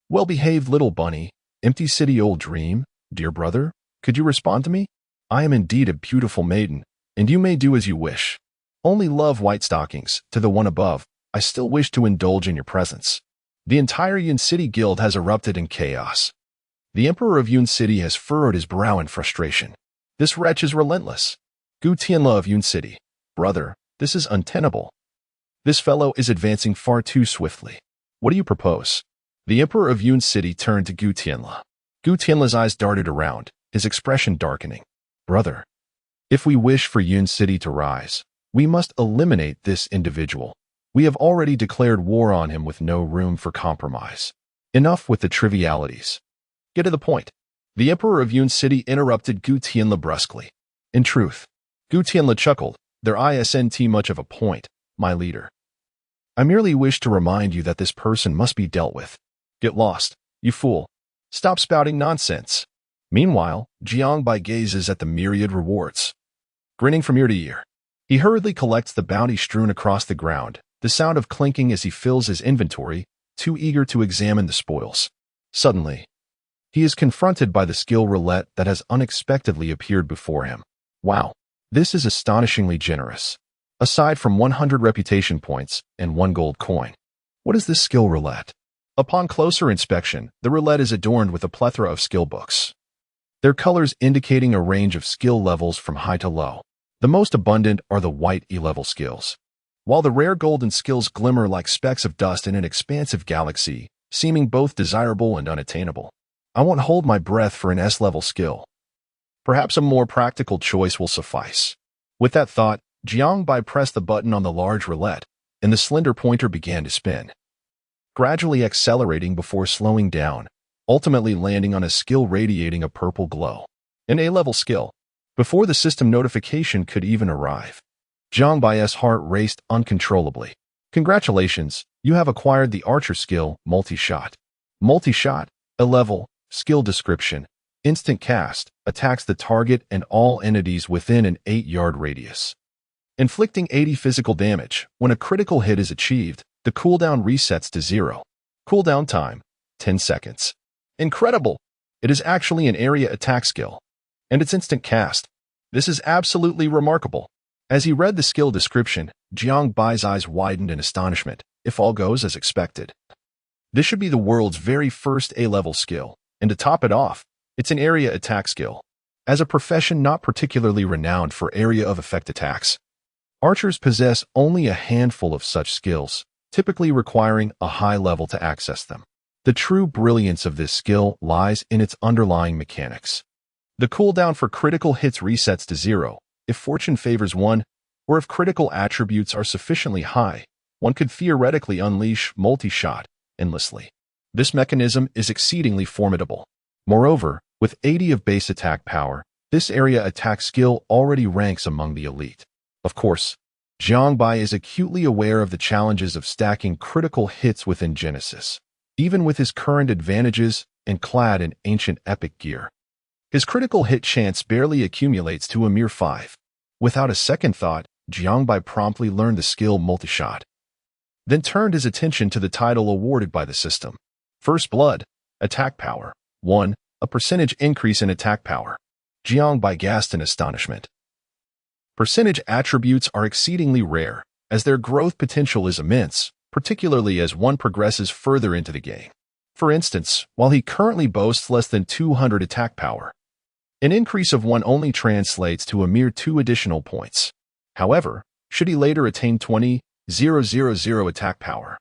Well-behaved little bunny, Empty City Old Dream, dear brother, could you respond to me? I am indeed a beautiful maiden, and you may do as you wish. Only love white stockings, to the one above. I still wish to indulge in your presence. The entire Yun City Guild has erupted in chaos. The Emperor of Yun City has furrowed his brow in frustration. This wretch is relentless. Gu Tianla of Yun City. Brother, this is untenable. This fellow is advancing far too swiftly. What do you propose? The Emperor of Yun City turned to Gu Tianla. Gu Tianla's eyes darted around, his expression darkening. Brother, if we wish for Yun City to rise, we must eliminate this individual. We have already declared war on him with no room for compromise. Enough with the trivialities. Get to the point. The Emperor of Yun City interrupted Gu Tianla brusquely. In truth, Gu Tianla chuckled. There isn't much of a point, my leader. I merely wish to remind you that this person must be dealt with. Get lost, you fool. Stop spouting nonsense. Meanwhile, Jiang Bai gazes at the myriad rewards, grinning from ear to ear. He hurriedly collects the bounty strewn across the ground, the sound of clinking as he fills his inventory, too eager to examine the spoils. Suddenly, he is confronted by the skill roulette that has unexpectedly appeared before him. Wow, this is astonishingly generous. Aside from 100 reputation points and 1 gold coin. What is this skill roulette? Upon closer inspection, the roulette is adorned with a plethora of skill books, their colors indicating a range of skill levels from high to low. The most abundant are the white E-level skills, while the rare golden skills glimmer like specks of dust in an expansive galaxy, seeming both desirable and unattainable. I won't hold my breath for an S-level skill. Perhaps a more practical choice will suffice. With that thought, Jiang Bai pressed the button on the large roulette, and the slender pointer began to spin, gradually accelerating before slowing down, ultimately landing on a skill radiating a purple glow. An A-level skill. Before the system notification could even arrive, Jiang Bai's heart raced uncontrollably. Congratulations, you have acquired the archer skill, multi-shot. Multi-shot, A-level, skill description, instant cast, attacks the target and all entities within an 8-yard radius, inflicting 80 physical damage. When a critical hit is achieved, the cooldown resets to 0. Cooldown time, 10 seconds. Incredible! It is actually an area attack skill, and it's instant cast. This is absolutely remarkable. As he read the skill description, Jiang Bai's eyes widened in astonishment. if all goes as expected. This should be the world's very first A-level skill, and to top it off, it's an area attack skill. As a profession not particularly renowned for area of effect attacks, archers possess only a handful of such skills, typically requiring a high level to access them. The true brilliance of this skill lies in its underlying mechanics. The cooldown for critical hits resets to 0 if fortune favors one, or if critical attributes are sufficiently high, one could theoretically unleash multi-shot endlessly. This mechanism is exceedingly formidable. Moreover, with 80 of base attack power, this area attack skill already ranks among the elite. Of course, Jiangbai is acutely aware of the challenges of stacking critical hits within Genesis, even with his current advantages and clad in ancient epic gear. His critical hit chance barely accumulates to a mere 5. Without a second thought, Jiangbai promptly learned the skill multi-shot, then turned his attention to the title awarded by the system. First Blood, Attack Power, 1, a percentage increase in attack power. Jiangbai gasped in astonishment. Percentage attributes are exceedingly rare, as their growth potential is immense, particularly as one progresses further into the game. For instance, while he currently boasts less than 200 attack power, an increase of 1 only translates to a mere 2 additional points. However, should he later attain 20,000 attack power,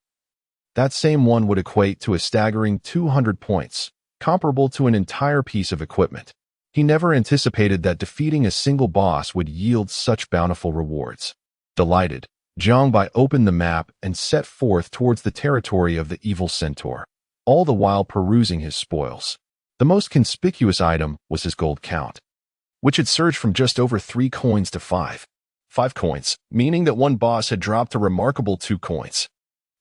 that same 1 would equate to a staggering 200 points, comparable to an entire piece of equipment. He never anticipated that defeating a single boss would yield such bountiful rewards. Delighted, Jiangbai opened the map and set forth towards the territory of the evil centaur, all the while perusing his spoils. The most conspicuous item was his gold count, which had surged from just over 3 coins to 5 coins, meaning that one boss had dropped a remarkable 2 coins.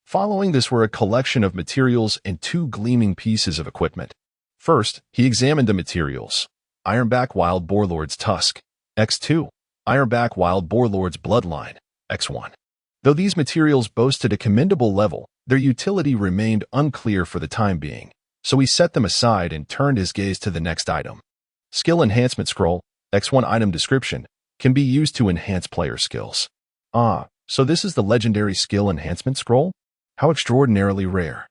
Following this were a collection of materials and 2 gleaming pieces of equipment. First, he examined the materials. Ironback Wild Boarlord's Tusk, X2. Ironback Wild Boarlord's Bloodline, X1. Though these materials boasted a commendable level, their utility remained unclear for the time being, so he set them aside and turned his gaze to the next item. Skill Enhancement Scroll, X1 Item Description, can be used to enhance player skills. So this is the legendary Skill Enhancement Scroll? How extraordinarily rare.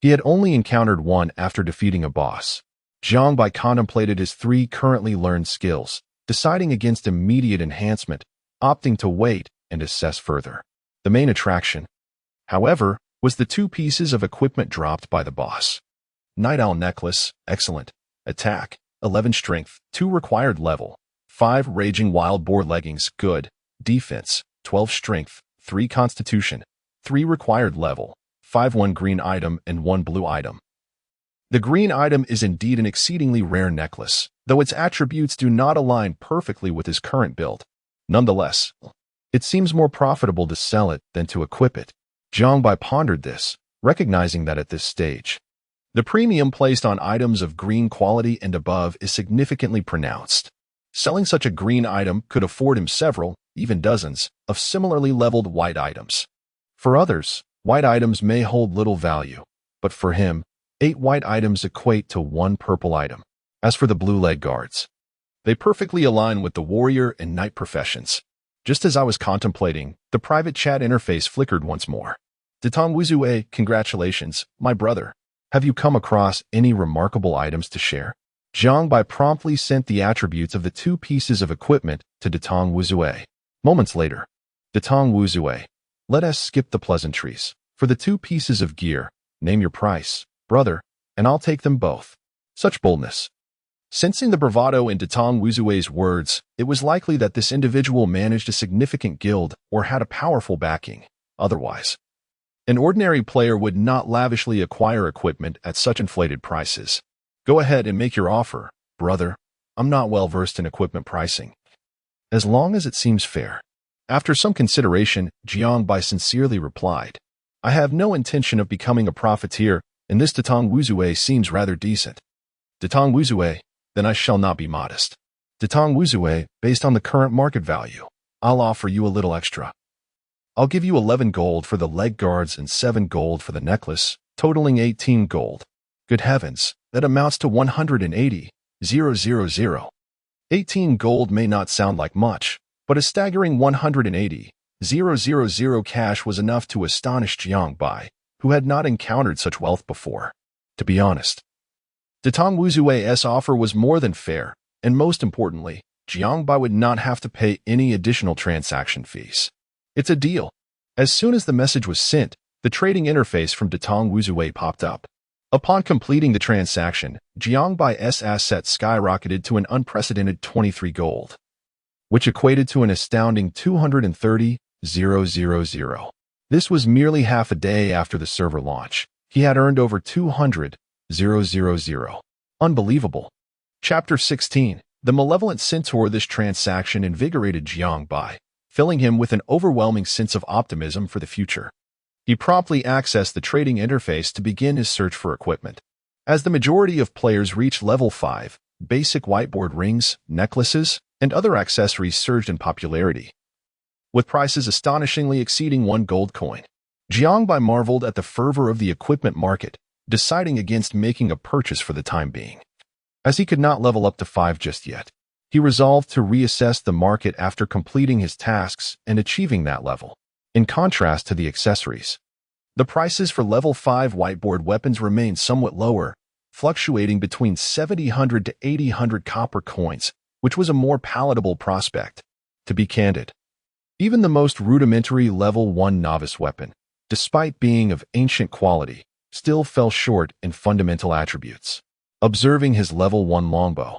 He had only encountered one after defeating a boss. Jiangbai contemplated his 3 currently learned skills, deciding against immediate enhancement, opting to wait and assess further. The main attraction, however, was the 2 pieces of equipment dropped by the boss. Night Owl Necklace, excellent. Attack, 11 Strength, 2 required level. 5 Raging Wild Boar Leggings, good. Defense, 12 Strength, 3 Constitution, 3 required level. 5 1 green item and 1 blue item. The green item is indeed an exceedingly rare necklace, though its attributes do not align perfectly with his current build. Nonetheless, it seems more profitable to sell it than to equip it. Jiangbai pondered this, recognizing that at this stage, the premium placed on items of green quality and above is significantly pronounced. Selling such a green item could afford him several, even dozens, of similarly leveled white items. For others, white items may hold little value, but for him, 8 white items equate to 1 purple item. As for the blue leg guards, they perfectly align with the warrior and knight professions. Just as I was contemplating, the private chat interface flickered once more. Detong Wuzue, congratulations, my brother. Have you come across any remarkable items to share? Jiangbai promptly sent the attributes of the 2 pieces of equipment to Detong Wuzue. Moments later, Detong Wuzue, let us skip the pleasantries. For the 2 pieces of gear, name your price, brother, and I'll take them both. Such boldness. Sensing the bravado in Detong Wuzue's words, it was likely that this individual managed a significant guild or had a powerful backing. Otherwise, an ordinary player would not lavishly acquire equipment at such inflated prices. Go ahead and make your offer, brother. I'm not well versed in equipment pricing. As long as it seems fair. After some consideration, Jiangbai sincerely replied, I have no intention of becoming a profiteer, and this Detong Wuzue seems rather decent. Detong Wuzue, then I shall not be modest. Detong Wuzue, based on the current market value, I'll offer you a little extra. I'll give you 11 gold for the leg guards and 7 gold for the necklace, totaling 18 gold. Good heavens, that amounts to 180,000. 18 gold may not sound like much, but a staggering 180,000 000 cash was enough to astonish Jiang Bai, who had not encountered such wealth before. To be honest, Datong Wuzui's offer was more than fair, and most importantly, Jiang Bai would not have to pay any additional transaction fees. It's a deal. As soon as the message was sent, the trading interface from Datong Wuzui popped up. Upon completing the transaction, Jiang Bai's assets skyrocketed to an unprecedented 23 gold, which equated to an astounding 230,000. This was merely half a day after the server launch. He had earned over 200,000. Unbelievable. Chapter 16. The Malevolent Centaur. This transaction invigorated Jiang Bai, filling him with an overwhelming sense of optimism for the future. He promptly accessed the trading interface to begin his search for equipment. As the majority of players reached level 5, basic whiteboard rings, necklaces, and other accessories surged in popularity, with prices astonishingly exceeding 1 gold coin. Jiang Bai marveled at the fervor of the equipment market, deciding against making a purchase for the time being. As he could not level up to 5 just yet, he resolved to reassess the market after completing his tasks and achieving that level. In contrast to the accessories, the prices for level 5 whiteboard weapons remained somewhat lower, fluctuating between 700 to 800 copper coins, which was a more palatable prospect. To be candid, even the most rudimentary level 1 novice weapon, despite being of ancient quality, still fell short in fundamental attributes. Observing his level 1 longbow,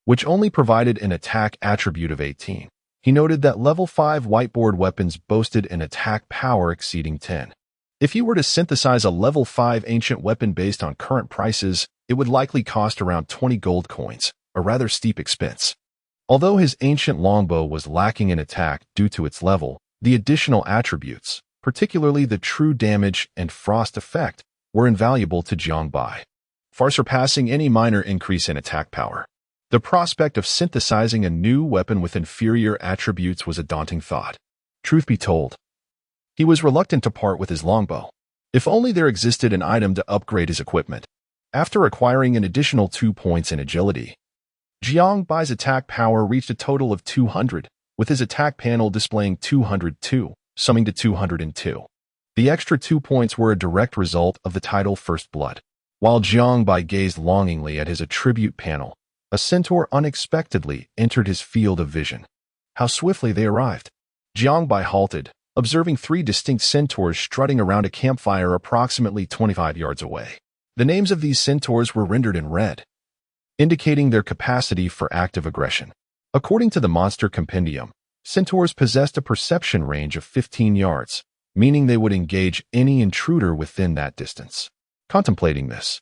which only provided an attack attribute of 18, he noted that level 5 whiteboard weapons boasted an attack power exceeding 10. If he were to synthesize a level 5 ancient weapon based on current prices, it would likely cost around 20 gold coins, a rather steep expense. Although his ancient longbow was lacking in attack due to its level, the additional attributes, particularly the true damage and frost effect, were invaluable to Jiang Bai, far surpassing any minor increase in attack power. The prospect of synthesizing a new weapon with inferior attributes was a daunting thought. Truth be told, he was reluctant to part with his longbow. If only there existed an item to upgrade his equipment. After acquiring an additional 2 points in agility, Jiang Bai's attack power reached a total of 200, with his attack panel displaying 202, summing to 202. The extra 2 points were a direct result of the title First Blood. While Jiang Bai gazed longingly at his attribute panel, a centaur unexpectedly entered his field of vision. How swiftly they arrived. Jiang Bai halted, observing 3 distinct centaurs strutting around a campfire approximately 25 yards away. The names of these centaurs were rendered in red, indicating their capacity for active aggression. According to the Monster Compendium, centaurs possessed a perception range of 15 yards, meaning they would engage any intruder within that distance. Contemplating this,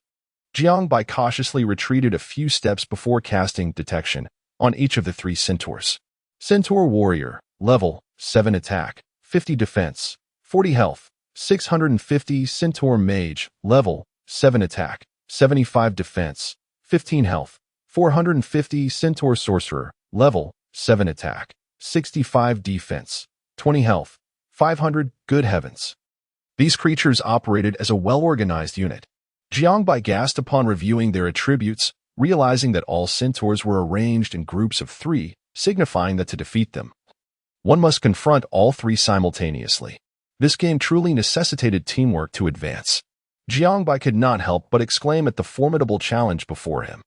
Jiang Bai cautiously retreated a few steps before casting Detection on each of the 3 centaurs. Centaur Warrior, level 7 attack, 50 defense, 40 health, 650. Centaur Mage, level 7 attack, 75 defense, 15 health, 450. Centaur Sorcerer, level 7 attack, 65 defense, 20 health, 500. Good heavens! These creatures operated as a well-organized unit. Jiang Bai gasped upon reviewing their attributes, realizing that all centaurs were arranged in groups of 3, signifying that to defeat them, one must confront all 3 simultaneously. This game truly necessitated teamwork to advance. Jiang Bai could not help but exclaim at the formidable challenge before him.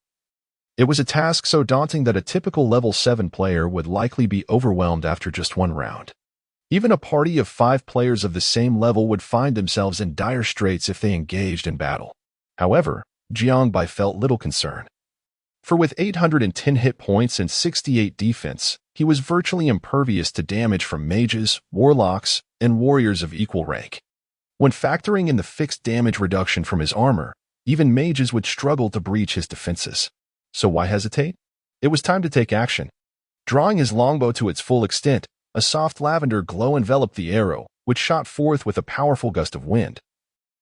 It was a task so daunting that a typical level 7 player would likely be overwhelmed after just 1 round. Even a party of 5 players of the same level would find themselves in dire straits if they engaged in battle. However, Jiang Bai felt little concern. For with 810 hit points and 68 defense, he was virtually impervious to damage from mages, warlocks, and warriors of equal rank. When factoring in the fixed damage reduction from his armor, even mages would struggle to breach his defenses. So why hesitate? It was time to take action. Drawing his longbow to its full extent, a soft lavender glow enveloped the arrow, which shot forth with a powerful gust of wind,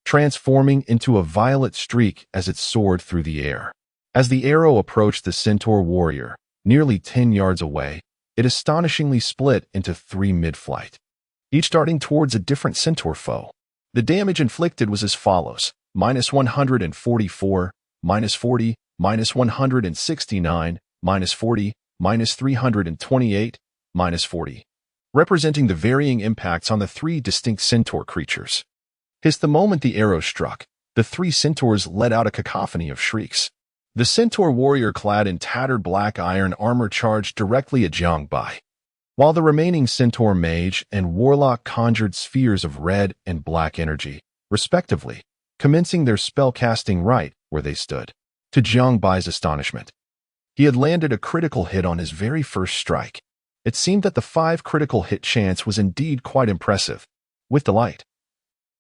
transforming into a violet streak as it soared through the air. As the arrow approached the centaur warrior, nearly 10 yards away, it astonishingly split into 3 mid-flight, each darting towards a different centaur foe. The damage inflicted was as follows: -144, -40, -169, -40, -328, -40. representing the varying impacts on the three distinct centaur creatures. The moment the arrow struck, the three centaurs let out a cacophony of shrieks. The centaur warrior clad in tattered black iron armor charged directly at Jiangbai, while the remaining centaur mage and warlock conjured spheres of red and black energy, respectively, commencing their spell-casting right where they stood. To Jiangbai's astonishment, he had landed a critical hit on his very first strike. It seemed that the 5 critical hit chance was indeed quite impressive. With delight,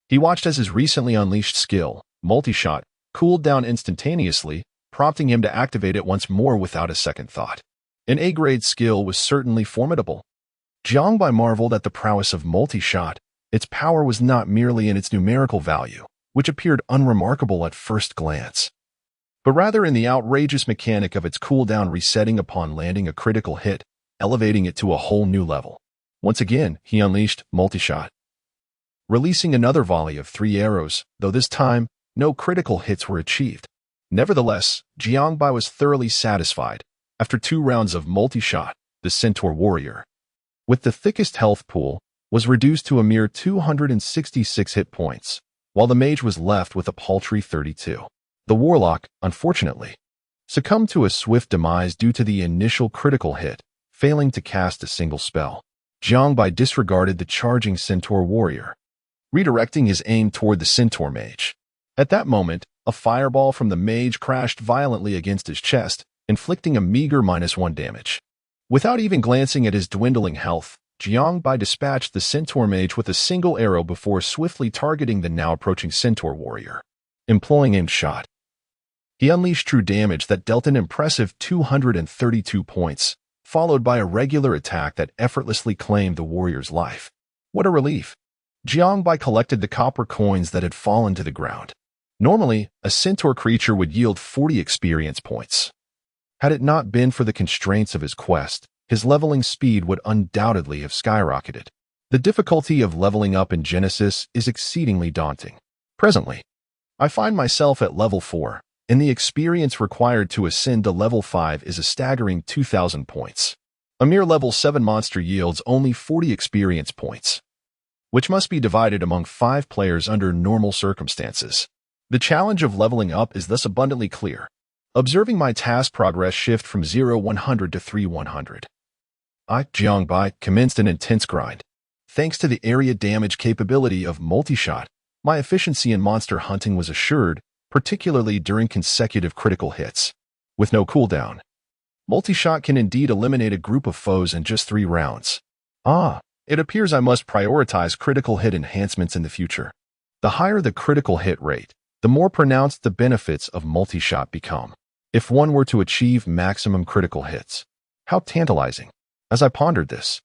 he watched as his recently unleashed skill, multi-shot, cooled down instantaneously, prompting him to activate it once more without a second thought. An A-grade skill was certainly formidable. Jiangbai marveled at the prowess of multi-shot. Its power was not merely in its numerical value, which appeared unremarkable at first glance, but rather in the outrageous mechanic of its cooldown resetting upon landing a critical hit, elevating it to a whole new level. Once again, he unleashed multi-shot, releasing another volley of 3 arrows, though this time, no critical hits were achieved. Nevertheless, Jiangbai was thoroughly satisfied. After 2 rounds of multi-shot, the centaur warrior, with the thickest health pool, was reduced to a mere 266 hit points, while the mage was left with a paltry 32. The warlock, unfortunately, succumbed to a swift demise due to the initial critical hit, failing to cast a single spell. Jiangbai disregarded the charging centaur warrior, redirecting his aim toward the centaur mage. At that moment, a fireball from the mage crashed violently against his chest, inflicting a meager -1 damage. Without even glancing at his dwindling health, Jiangbai dispatched the centaur mage with a single arrow before swiftly targeting the now approaching centaur warrior. Employing aimed shot, he unleashed true damage that dealt an impressive 232 points, followed by a regular attack that effortlessly claimed the warrior's life. What a relief! Jiangbai collected the copper coins that had fallen to the ground. Normally, a centaur creature would yield 40 experience points. Had it not been for the constraints of his quest, his leveling speed would undoubtedly have skyrocketed. The difficulty of leveling up in Genesis is exceedingly daunting. Presently, I find myself at level 4, and the experience required to ascend to level 5 is a staggering 2,000 points. A mere level 7 monster yields only 40 experience points, which must be divided among 5 players under normal circumstances. The challenge of leveling up is thus abundantly clear. Observing my task progress shift from 0-100 to 3-100, Jiangbai, commenced an intense grind. Thanks to the area damage capability of multi-shot, my efficiency in monster hunting was assured, particularly during consecutive critical hits. With no cooldown, multi-shot can indeed eliminate a group of foes in just 3 rounds. It appears I must prioritize critical hit enhancements in the future. The higher the critical hit rate, the more pronounced the benefits of multi-shot become. If one were to achieve maximum critical hits, how tantalizing! As I pondered this,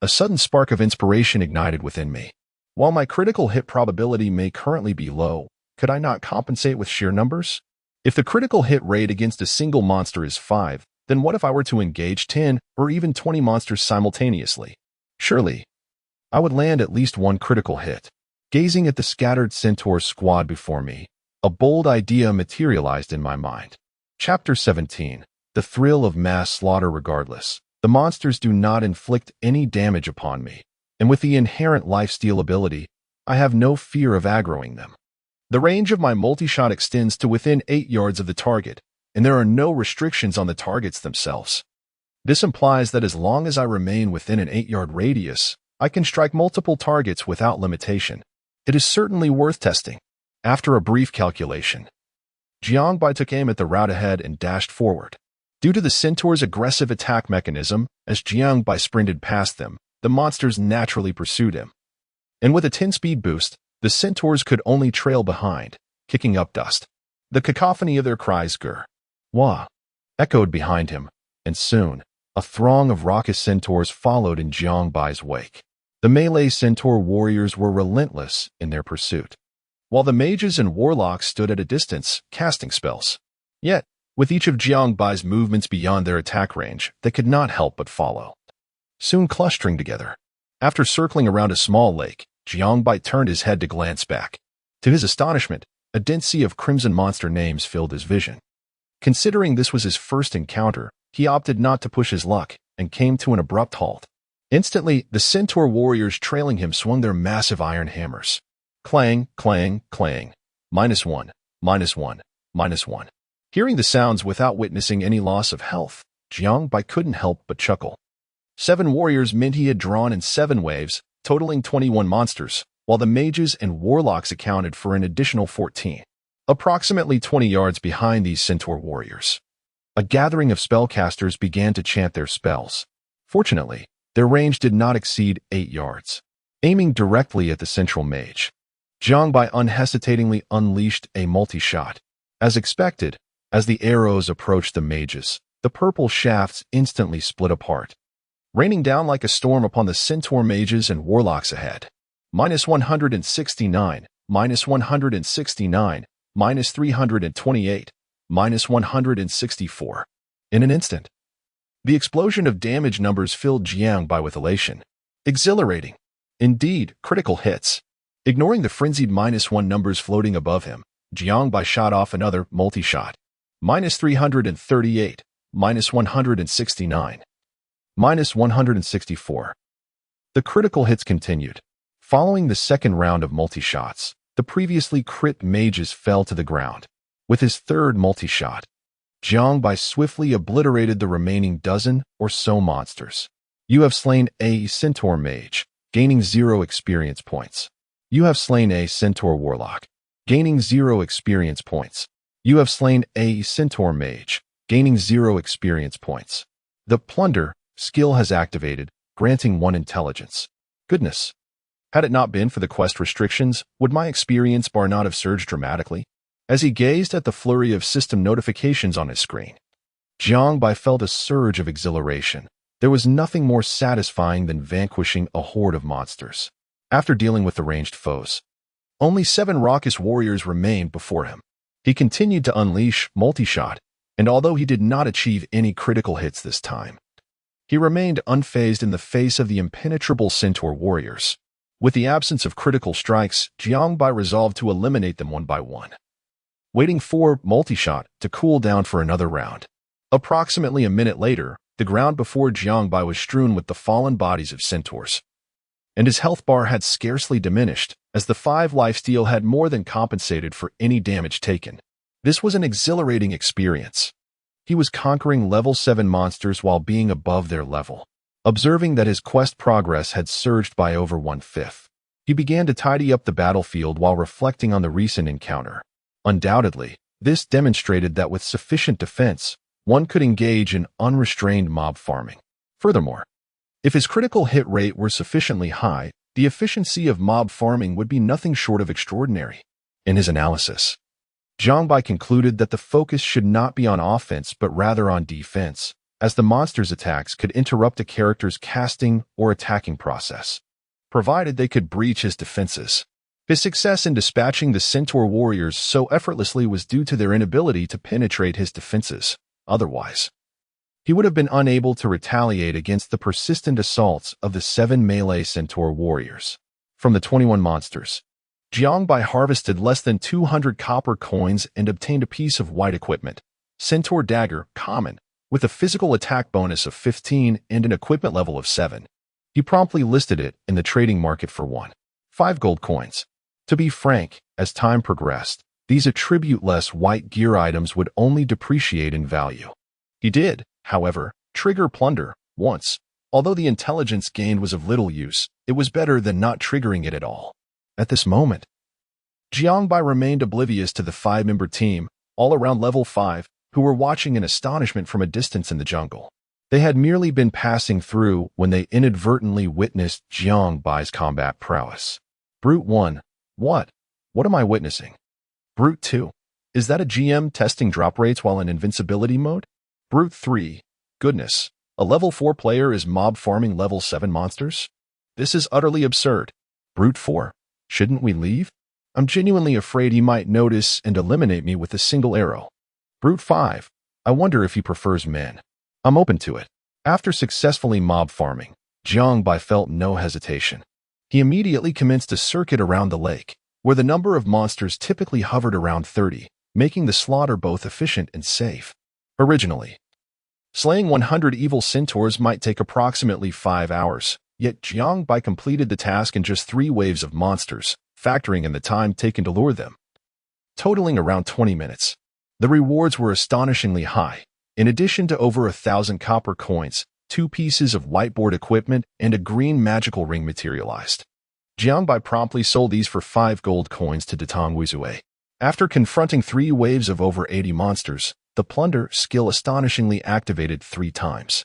a sudden spark of inspiration ignited within me. While my critical hit probability may currently be low, could I not compensate with sheer numbers? If the critical hit rate against a single monster is 5, then what if I were to engage 10 or even 20 monsters simultaneously? Surely, I would land at least 1 critical hit. Gazing at the scattered centaur squad before me, a bold idea materialized in my mind. Chapter 17. The thrill of mass slaughter regardless. The monsters do not inflict any damage upon me, and with the inherent lifesteal ability, I have no fear of aggroing them. The range of my multi-shot extends to within 8 yards of the target, and there are no restrictions on the targets themselves. This implies that as long as I remain within an 8-yard radius, I can strike multiple targets without limitation. It is certainly worth testing. After a brief calculation, Jiangbai took aim at the route ahead and dashed forward. Due to the centaur's aggressive attack mechanism, as Jiangbai sprinted past them, the monsters naturally pursued him. And with a 10-speed boost, the centaurs could only trail behind, kicking up dust. The cacophony of their cries, "Grr! Wah!" echoed behind him, and soon, a throng of raucous centaurs followed in Jiangbai's wake. The melee centaur warriors were relentless in their pursuit, while the mages and warlocks stood at a distance, casting spells. Yet, with each of Jiangbai's movements beyond their attack range, they could not help but follow, soon clustering together. After circling around a small lake, Jiangbai turned his head to glance back. To his astonishment, a dense sea of crimson monster names filled his vision. Considering this was his first encounter, he opted not to push his luck and came to an abrupt halt. Instantly, the centaur warriors trailing him swung their massive iron hammers. Clang, clang, clang. -1, -1, -1. Hearing the sounds without witnessing any loss of health, Jiangbai couldn't help but chuckle. 7 warriors meant he had drawn in 7 waves, totaling 21 monsters, while the mages and warlocks accounted for an additional 14. Approximately 20 yards behind these centaur warriors, a gathering of spellcasters began to chant their spells. Fortunately, their range did not exceed 8 yards. Aiming directly at the central mage, Jiangbai unhesitatingly unleashed a multi-shot. As expected, as the arrows approached the mages, the purple shafts instantly split apart, raining down like a storm upon the centaur mages and warlocks ahead. -169, -169, -328, -164. In an instant, the explosion of damage numbers filled Jiangbai with elation. Exhilarating. Indeed, critical hits. Ignoring the frenzied -1 numbers floating above him, Jiangbai shot off another multi-shot. -338, -169, -164. The critical hits continued. Following the second round of multi-shots, the previously crit mages fell to the ground. With his third multi-shot, Jiangbai swiftly obliterated the remaining dozen or so monsters. You have slain a centaur mage, gaining 0 experience points. You have slain a centaur warlock, gaining 0 experience points. You have slain a centaur mage, gaining 0 experience points. The plunder skill has activated, granting 1 intelligence. Goodness. Had it not been for the quest restrictions, would my experience bar not have surged dramatically? As he gazed at the flurry of system notifications on his screen, Jiangbai felt a surge of exhilaration. There was nothing more satisfying than vanquishing a horde of monsters. After dealing with the ranged foes, only 7 raucous warriors remained before him. He continued to unleash multi-shot, and although he did not achieve any critical hits this time, he remained unfazed in the face of the impenetrable centaur warriors. With the absence of critical strikes, Jiangbai resolved to eliminate them one by one, waiting for multi-shot to cool down for another round. Approximately a minute later, the ground before Jiangbai was strewn with the fallen bodies of centaurs, and his health bar had scarcely diminished, as the 5 lifesteal had more than compensated for any damage taken. This was an exhilarating experience. He was conquering level 7 monsters while being above their level. Observing that his quest progress had surged by over 1/5, he began to tidy up the battlefield while reflecting on the recent encounter. Undoubtedly, this demonstrated that with sufficient defense, one could engage in unrestrained mob farming. Furthermore, if his critical hit rate were sufficiently high, the efficiency of mob farming would be nothing short of extraordinary. In his analysis, Jiangbai concluded that the focus should not be on offense but rather on defense, as the monster's attacks could interrupt a character's casting or attacking process, provided they could breach his defenses. His success in dispatching the centaur warriors so effortlessly was due to their inability to penetrate his defenses. Otherwise, he would have been unable to retaliate against the persistent assaults of the 7 melee centaur warriors. From the 21 monsters, Jiangbai harvested less than 200 copper coins and obtained a piece of white equipment, Centaur Dagger, common, with a physical attack bonus of 15 and an equipment level of 7. He promptly listed it in the trading market for 5 gold coins. To be frank, as time progressed, these attribute-less white gear items would only depreciate in value. He did, however, trigger plunder once. Although the intelligence gained was of little use, it was better than not triggering it at all. At this moment, Jiangbai remained oblivious to the 5-member team, all around level 5, who were watching in astonishment from a distance in the jungle. They had merely been passing through when they inadvertently witnessed Jiangbai's combat prowess. Brute 1. What am I witnessing? Brute 2. Is that a GM testing drop rates while in invincibility mode? Brute 3. Goodness. A level 4 player is mob farming level 7 monsters? This is utterly absurd. Brute 4. Shouldn't we leave? I'm genuinely afraid he might notice and eliminate me with a single arrow. Brute 5. I wonder if he prefers men. I'm open to it. After successfully mob farming, Jiangbai felt no hesitation. He immediately commenced a circuit around the lake, where the number of monsters typically hovered around 30, making the slaughter both efficient and safe. Originally, Slaying 100 evil centaurs might take approximately 5 hours, yet Jiang Bai completed the task in just 3 waves of monsters, factoring in the time taken to lure them, totaling around 20 minutes. The rewards were astonishingly high. In addition to over 1,000 copper coins, 2 pieces of whiteboard equipment, and a green magical ring materialized. Jiang Bai promptly sold these for 5 gold coins to Datang Wuzue. After confronting 3 waves of over 80 monsters, the plunder skill astonishingly activated 3 times,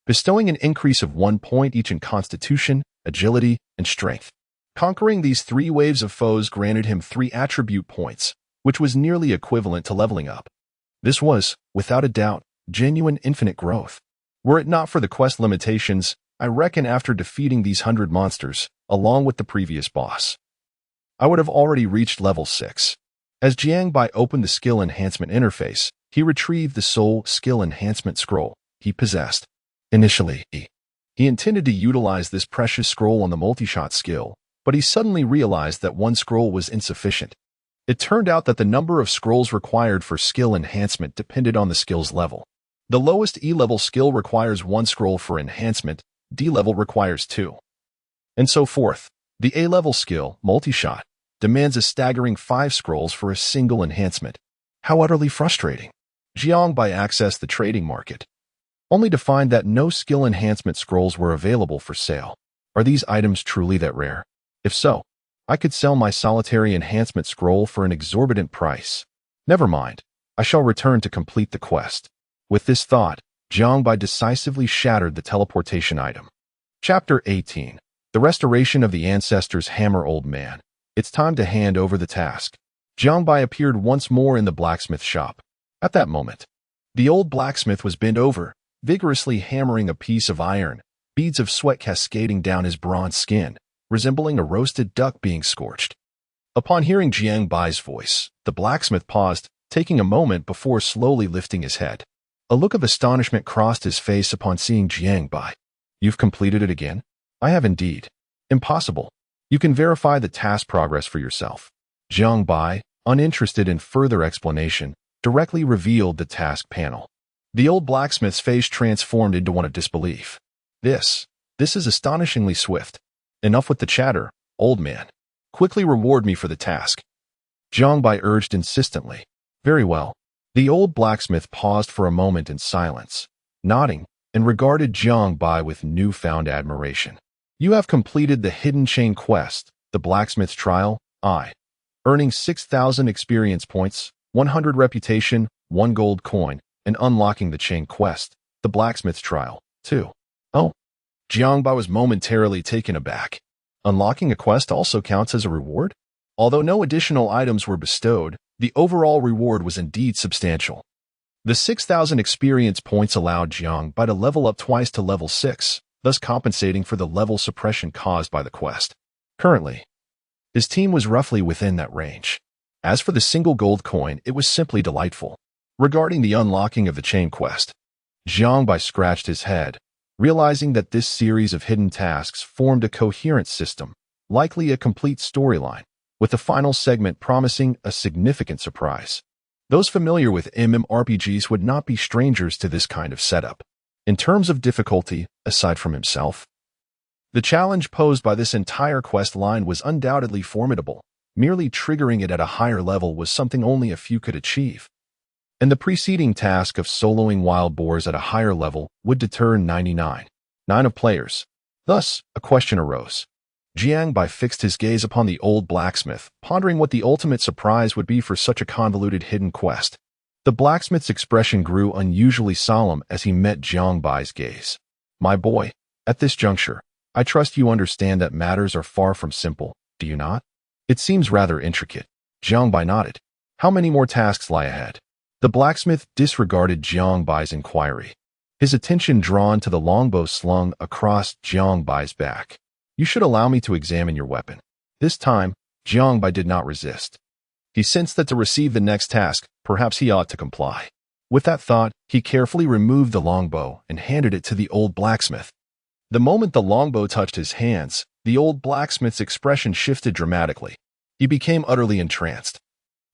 bestowing an increase of 1 point each in constitution, agility, and strength. Conquering these 3 waves of foes granted him 3 attribute points, which was nearly equivalent to leveling up. This was, without a doubt, genuine infinite growth. Were it not for the quest limitations, I reckon after defeating these 100 monsters, along with the previous boss, I would have already reached level 6. As Jiang Bai opened the skill enhancement interface, he retrieved the soul skill enhancement scroll he possessed. Initially, he intended to utilize this precious scroll on the multi-shot skill, but he suddenly realized that 1 scroll was insufficient. It turned out that the number of scrolls required for skill enhancement depended on the skill's level. The lowest E-level skill requires 1 scroll for enhancement, D-level requires 2, and so forth. The A-level skill, multi-shot, demands a staggering 5 scrolls for a single enhancement. How utterly frustrating. Jiang Bai accessed the trading market, only to find that no skill enhancement scrolls were available for sale. Are these items truly that rare? If so, I could sell my solitary enhancement scroll for an exorbitant price. Never mind, I shall return to complete the quest. With this thought, Jiang Bai decisively shattered the teleportation item. Chapter 18. The Restoration of the Ancestors' Hammer. Old man, it's time to hand over the task. Jiang Bai appeared once more in the blacksmith shop. At that moment, the old blacksmith was bent over, vigorously hammering a piece of iron, beads of sweat cascading down his bronze skin, resembling a roasted duck being scorched. Upon hearing Jiang Bai's voice, the blacksmith paused, taking a moment before slowly lifting his head. A look of astonishment crossed his face upon seeing Jiang Bai. You've completed it again? I have indeed. Impossible. You can verify the task progress for yourself. Jiang Bai, uninterested in further explanation, directly revealed the task panel. The old blacksmith's face transformed into one of disbelief. This is astonishingly swift. Enough with the chatter, old man. Quickly reward me for the task. Jiang Bai urged insistently. Very well. The old blacksmith paused for a moment in silence, nodding, and regarded Jiang Bai with newfound admiration. You have completed the hidden chain quest, the blacksmith's trial, earning 6,000 experience points, 100 reputation, 1 gold coin, and unlocking the chain quest, the blacksmith's trial, 2. Oh. Jiang Bai was momentarily taken aback. Unlocking a quest also counts as a reward? Although no additional items were bestowed, the overall reward was indeed substantial. The 6,000 experience points allowed Jiang Bai to level up twice to level 6, thus compensating for the level suppression caused by the quest. Currently, his team was roughly within that range. As for the single gold coin, it was simply delightful. Regarding the unlocking of the chain quest, Jiang Bai scratched his head, realizing that this series of hidden tasks formed a coherent system, likely a complete storyline, with the final segment promising a significant surprise. Those familiar with MMORPGs would not be strangers to this kind of setup. In terms of difficulty, aside from himself, the challenge posed by this entire quest line was undoubtedly formidable. Merely triggering it at a higher level was something only a few could achieve. And the preceding task of soloing wild boars at a higher level would deter 99 of players. Thus, a question arose. Jiang Bai fixed his gaze upon the old blacksmith, pondering what the ultimate surprise would be for such a convoluted hidden quest. The blacksmith's expression grew unusually solemn as he met Jiang Bai's gaze. My boy, at this juncture, I trust you understand that matters are far from simple, do you not? It seems rather intricate. Jiang Bai nodded. How many more tasks lie ahead? The blacksmith disregarded Jiang Bai's inquiry, his attention drawn to the longbow slung across Jiang Bai's back. You should allow me to examine your weapon. This time, Jiang Bai did not resist. He sensed that to receive the next task, perhaps he ought to comply. With that thought, he carefully removed the longbow and handed it to the old blacksmith. The moment the longbow touched his hands, the old blacksmith's expression shifted dramatically. He became utterly entranced,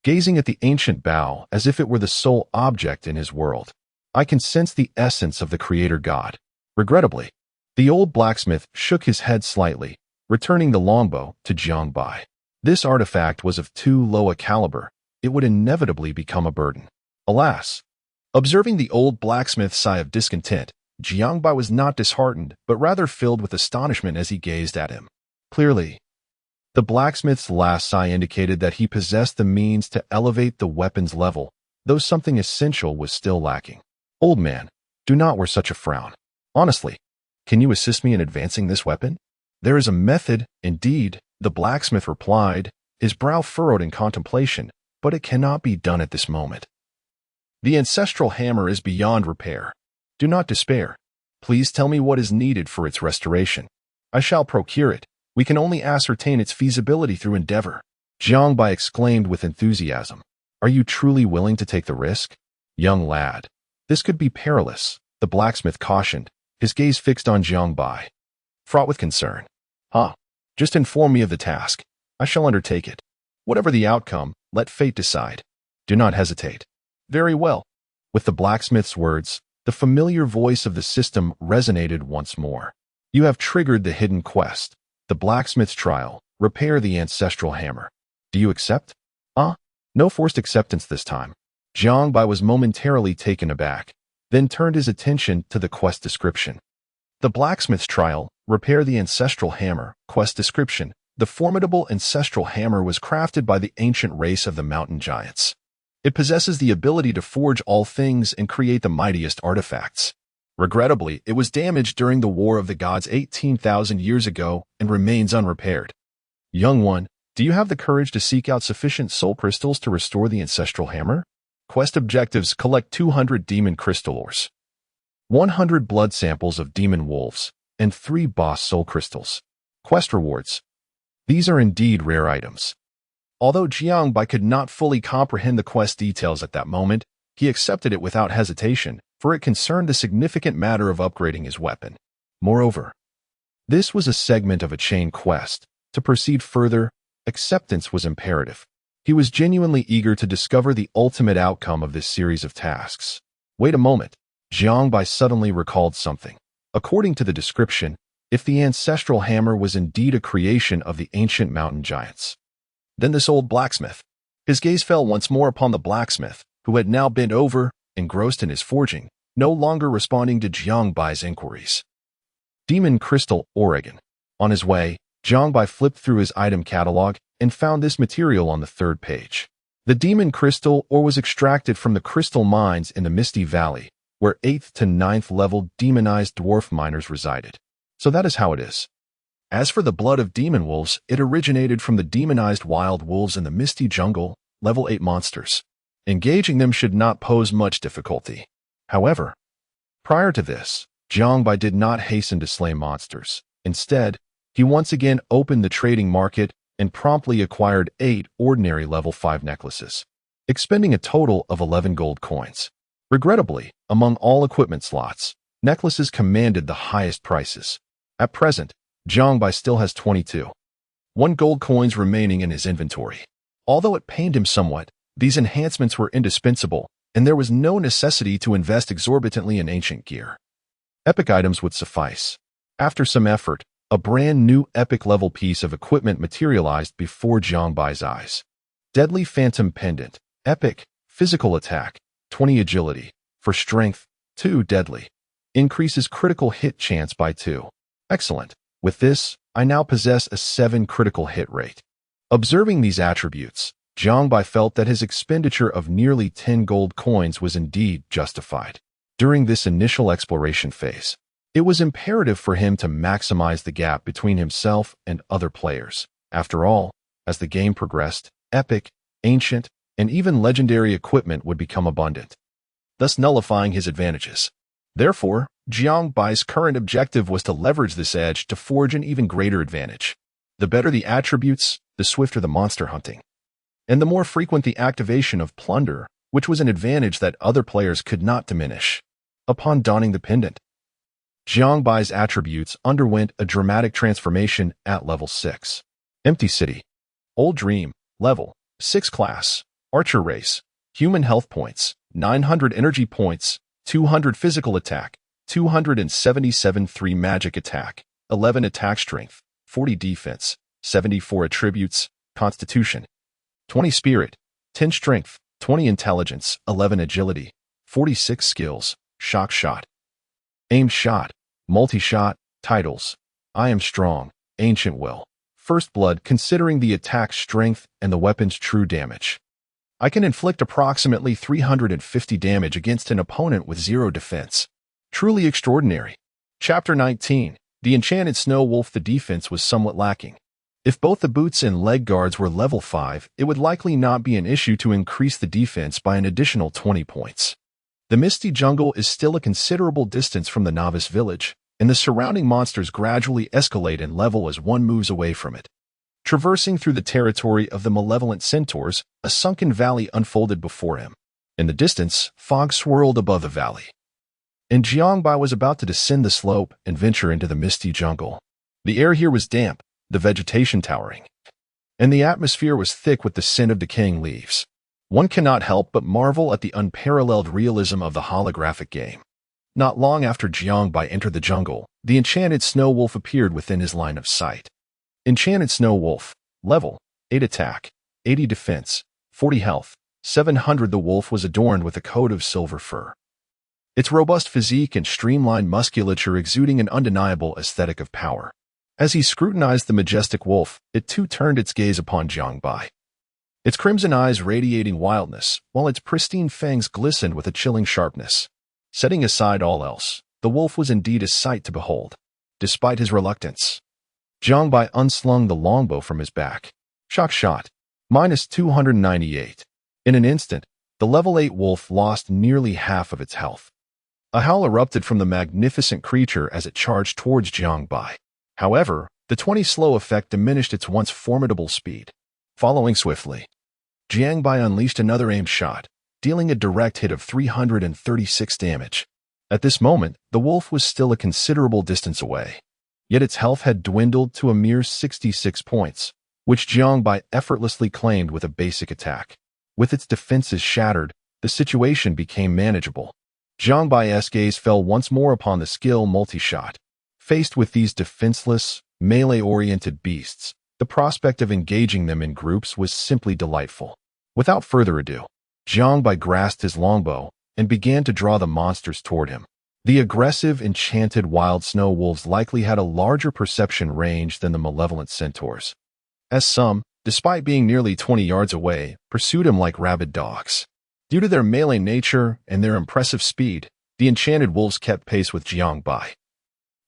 gazing at the ancient bow as if it were the sole object in his world. I can sense the essence of the creator god. Regrettably, the old blacksmith shook his head slightly, returning the longbow to Jiangbai. This artifact was of too low a caliber. It would inevitably become a burden. Alas! Observing the old blacksmith's sigh of discontent, Jiangbai was not disheartened, but rather filled with astonishment as he gazed at him. Clearly, the blacksmith's last sigh indicated that he possessed the means to elevate the weapon's level, though something essential was still lacking. Old man, do not wear such a frown. Honestly, can you assist me in advancing this weapon? There is a method, indeed, the blacksmith replied, his brow furrowed in contemplation, but it cannot be done at this moment. The ancestral hammer is beyond repair. Do not despair. Please tell me what is needed for its restoration. I shall procure it. We can only ascertain its feasibility through endeavor. Jiangbai exclaimed with enthusiasm. Are you truly willing to take the risk? Young lad, this could be perilous, the blacksmith cautioned, his gaze fixed on Jiangbai, fraught with concern. Just inform me of the task. I shall undertake it. Whatever the outcome, let fate decide. Do not hesitate. Very well. With the blacksmith's words, the familiar voice of the system resonated once more. You have triggered the hidden quest. The blacksmith's trial. Repair the ancestral hammer. Do you accept? No forced acceptance this time. Jiangbai was momentarily taken aback, then turned his attention to the quest description. The blacksmith's trial. Repair the ancestral hammer. Quest description. The formidable ancestral hammer was crafted by the ancient race of the mountain giants. It possesses the ability to forge all things and create the mightiest artifacts. Regrettably, it was damaged during the War of the Gods 18,000 years ago and remains unrepaired. Young one, do you have the courage to seek out sufficient soul crystals to restore the ancestral hammer? Quest objectives: collect 200 demon crystal ores, 100 blood samples of demon wolves, and 3 boss soul crystals. Quest rewards. These are indeed rare items. Although Jiangbai could not fully comprehend the quest details at that moment, he accepted it without hesitation, for it concerned the significant matter of upgrading his weapon. Moreover, this was a segment of a chain quest. To proceed further, acceptance was imperative. He was genuinely eager to discover the ultimate outcome of this series of tasks. Wait a moment. Jiangbai suddenly recalled something. According to the description, if the ancestral hammer was indeed a creation of the ancient mountain giants, then this old blacksmith. His gaze fell once more upon the blacksmith, who had now bent over, engrossed in his forging, no longer responding to Jiangbai's inquiries. Demon Crystal Oregon. On his way, Jiangbai flipped through his item catalog and found this material on the 3rd page. The demon crystal ore was extracted from the crystal mines in the Misty Valley, where 8th to 9th level demonized dwarf miners resided. So that is how it is. As for the blood of demon wolves, it originated from the demonized wild wolves in the Misty Jungle, level 8 monsters. Engaging them should not pose much difficulty. However, prior to this, Jiangbai did not hasten to slay monsters. Instead, he once again opened the trading market and promptly acquired 8 ordinary level 5 necklaces, expending a total of 11 gold coins. Regrettably, among all equipment slots, necklaces commanded the highest prices. At present, Jiangbai still has 1 gold coins remaining in his inventory. Although it pained him somewhat, these enhancements were indispensable, and there was no necessity to invest exorbitantly in ancient gear. Epic items would suffice. After some effort, a brand new epic-level piece of equipment materialized before Jiangbai's eyes. Deadly Phantom Pendant. Epic. Physical attack. 20 agility. For strength. 2 deadly. Increases critical hit chance by 2. Excellent. With this, I now possess a 7 critical hit rate. Observing these attributes, Jiangbai felt that his expenditure of nearly 10 gold coins was indeed justified. During this initial exploration phase, it was imperative for him to maximize the gap between himself and other players. After all, as the game progressed, epic, ancient, and even legendary equipment would become abundant, thus nullifying his advantages. Therefore, Jiangbai's current objective was to leverage this edge to forge an even greater advantage. The better the attributes, the swifter the monster hunting, and the more frequent the activation of plunder, which was an advantage that other players could not diminish. Upon donning the pendant, Jiangbai's attributes underwent a dramatic transformation at level 6. Empty City. Old Dream. Level 6 class. Archer race. Human health points. 900 energy points. 200 physical attack, 277 3 magic attack, 11 attack strength, 40 defense, 74 attributes, constitution, 20 spirit, 10 strength, 20 intelligence, 11 agility, 46 skills, shock shot, aim shot, multi-shot, titles, I am strong, ancient will, first blood considering the attack strength and the weapon's true damage. I can inflict approximately 350 damage against an opponent with 0 defense. Truly extraordinary. Chapter 19. The Enchanted Snow Wolf. The defense was somewhat lacking. If both the boots and leg guards were level 5, it would likely not be an issue to increase the defense by an additional 20 points. The Misty Jungle is still a considerable distance from the Novice Village, and the surrounding monsters gradually escalate in level as one moves away from it. Traversing through the territory of the malevolent centaurs, a sunken valley unfolded before him. In the distance, fog swirled above the valley. And Jiangbai was about to descend the slope and venture into the Misty Jungle. The air here was damp, the vegetation towering, and the atmosphere was thick with the scent of decaying leaves. One cannot help but marvel at the unparalleled realism of the holographic game. Not long after Jiangbai entered the jungle, the Enchanted Snow Wolf appeared within his line of sight. Enchanted Snow Wolf, level, 8 attack, 80 defense, 40 health, 700. The wolf was adorned with a coat of silver fur. Its robust physique and streamlined musculature exuding an undeniable aesthetic of power. As he scrutinized the majestic wolf, it too turned its gaze upon Jiangbai. Its crimson eyes radiating wildness, while its pristine fangs glistened with a chilling sharpness. Setting aside all else, the wolf was indeed a sight to behold. Despite his reluctance, Jiangbai unslung the longbow from his back. Shock shot, minus 298. In an instant, the level 8 wolf lost nearly half of its health. A howl erupted from the magnificent creature as it charged towards Jiangbai. However, the 20 slow effect diminished its once formidable speed. Following swiftly, Jiangbai unleashed another aimed shot, dealing a direct hit of 336 damage. At this moment, the wolf was still a considerable distance away. Yet its health had dwindled to a mere 66 points, which Jiangbai effortlessly claimed with a basic attack. With its defenses shattered, the situation became manageable. Jiangbai's gaze fell once more upon the skill multi-shot. Faced with these defenseless, melee-oriented beasts, the prospect of engaging them in groups was simply delightful. Without further ado, Jiangbai grasped his longbow and began to draw the monsters toward him. The aggressive, enchanted wild snow wolves likely had a larger perception range than the malevolent centaurs, as some, despite being nearly 20 yards away, pursued him like rabid dogs. Due to their melee nature and their impressive speed, the enchanted wolves kept pace with Jiangbai,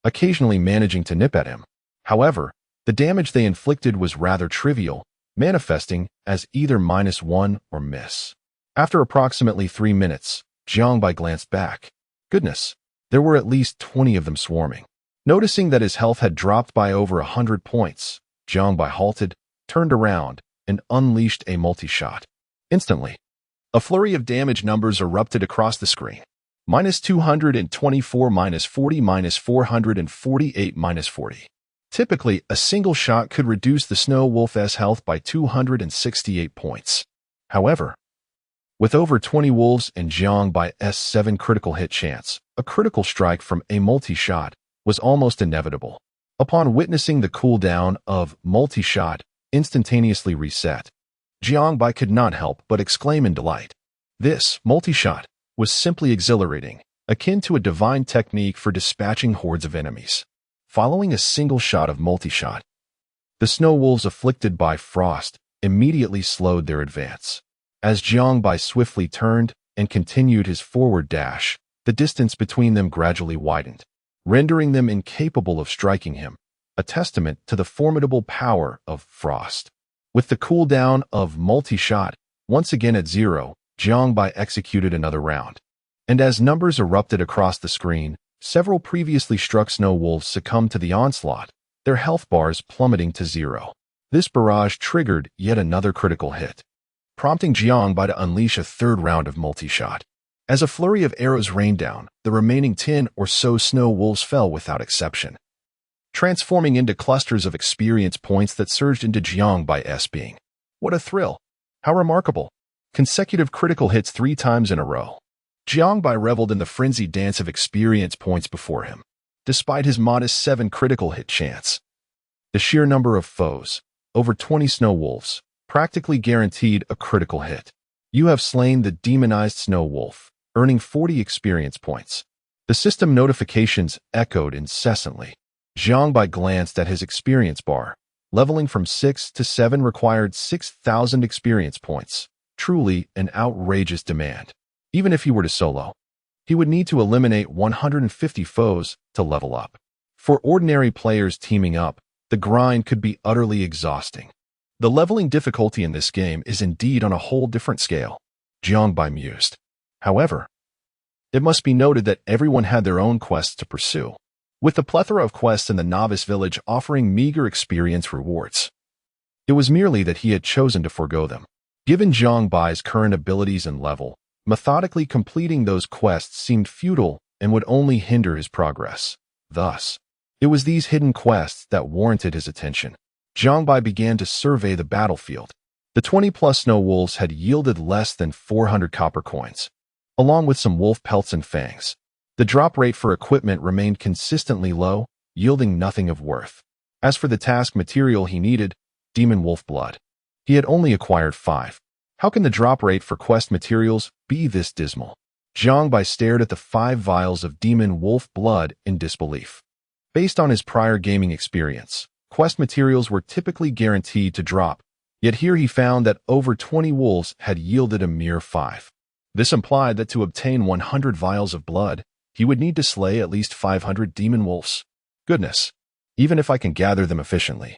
occasionally managing to nip at him. However, the damage they inflicted was rather trivial, manifesting as either -1 or miss. After approximately 3 minutes, Jiangbai glanced back. Goodness, there were at least 20 of them swarming. Noticing that his health had dropped by over 100 points, Jiangbai halted, turned around, and unleashed a multi-shot. Instantly, a flurry of damage numbers erupted across the screen. -224, -40, -448, -40. Typically, a single shot could reduce the Snow Wolf's health by 268 points. However, with over 20 wolves and Jiangbai's 7 critical hit chance, a critical strike from a multi-shot was almost inevitable. Upon witnessing the cooldown of multi-shot instantaneously reset, Jiangbai could not help but exclaim in delight. This multi-shot was simply exhilarating, akin to a divine technique for dispatching hordes of enemies. Following a single shot of multi-shot, the snow wolves afflicted by frost immediately slowed their advance. As Jiangbai swiftly turned and continued his forward dash, the distance between them gradually widened, rendering them incapable of striking him, a testament to the formidable power of frost. With the cooldown of multi-shot once again at 0, Jiangbai executed another round. And as numbers erupted across the screen, several previously struck snow wolves succumbed to the onslaught, their health bars plummeting to 0. This barrage triggered yet another critical hit, prompting Jiangbai to unleash a third round of multi-shot. As a flurry of arrows rained down, the remaining 10 or so snow wolves fell without exception, transforming into clusters of experience points that surged into Jiangbai's being. What a thrill! How remarkable! Consecutive critical hits 3 times in a row. Jiangbai reveled in the frenzied dance of experience points before him. Despite his modest 7 critical hit chance, the sheer number of foes, over 20 snow wolves, practically guaranteed a critical hit. You have slain the demonized snow wolf, earning 40 experience points. The system notifications echoed incessantly. Jiangbai glanced at his experience bar. Leveling from 6 to 7 required 6,000 experience points. Truly an outrageous demand. Even if he were to solo, he would need to eliminate 150 foes to level up. For ordinary players teaming up, the grind could be utterly exhausting. The leveling difficulty in this game is indeed on a whole different scale, Jiangbai mused. However, it must be noted that everyone had their own quests to pursue, with the plethora of quests in the novice village offering meager experience rewards. It was merely that he had chosen to forego them. Given Jiangbai's current abilities and level, methodically completing those quests seemed futile and would only hinder his progress. Thus, it was these hidden quests that warranted his attention. Jiangbai began to survey the battlefield. The 20-plus snow wolves had yielded less than 400 copper coins, along with some wolf pelts and fangs. The drop rate for equipment remained consistently low, yielding nothing of worth. As for the task material he needed, demon wolf blood, he had only acquired 5. How can the drop rate for quest materials be this dismal? Jiangbai stared at the 5 vials of demon wolf blood in disbelief. Based on his prior gaming experience, quest materials were typically guaranteed to drop, yet here he found that over 20 wolves had yielded a mere 5. This implied that to obtain 100 vials of blood, he would need to slay at least 500 demon wolves. Goodness, even if I can gather them efficiently.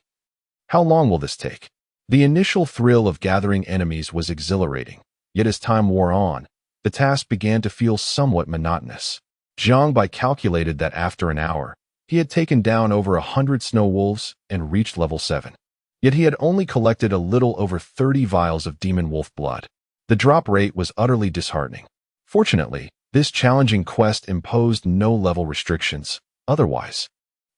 How long will this take? The initial thrill of gathering enemies was exhilarating, yet as time wore on, the task began to feel somewhat monotonous. Jiangbai calculated that after an hour, he had taken down over 100 snow wolves and reached level 7. Yet he had only collected a little over 30 vials of demon wolf blood. The drop rate was utterly disheartening. Fortunately, this challenging quest imposed no level restrictions. Otherwise,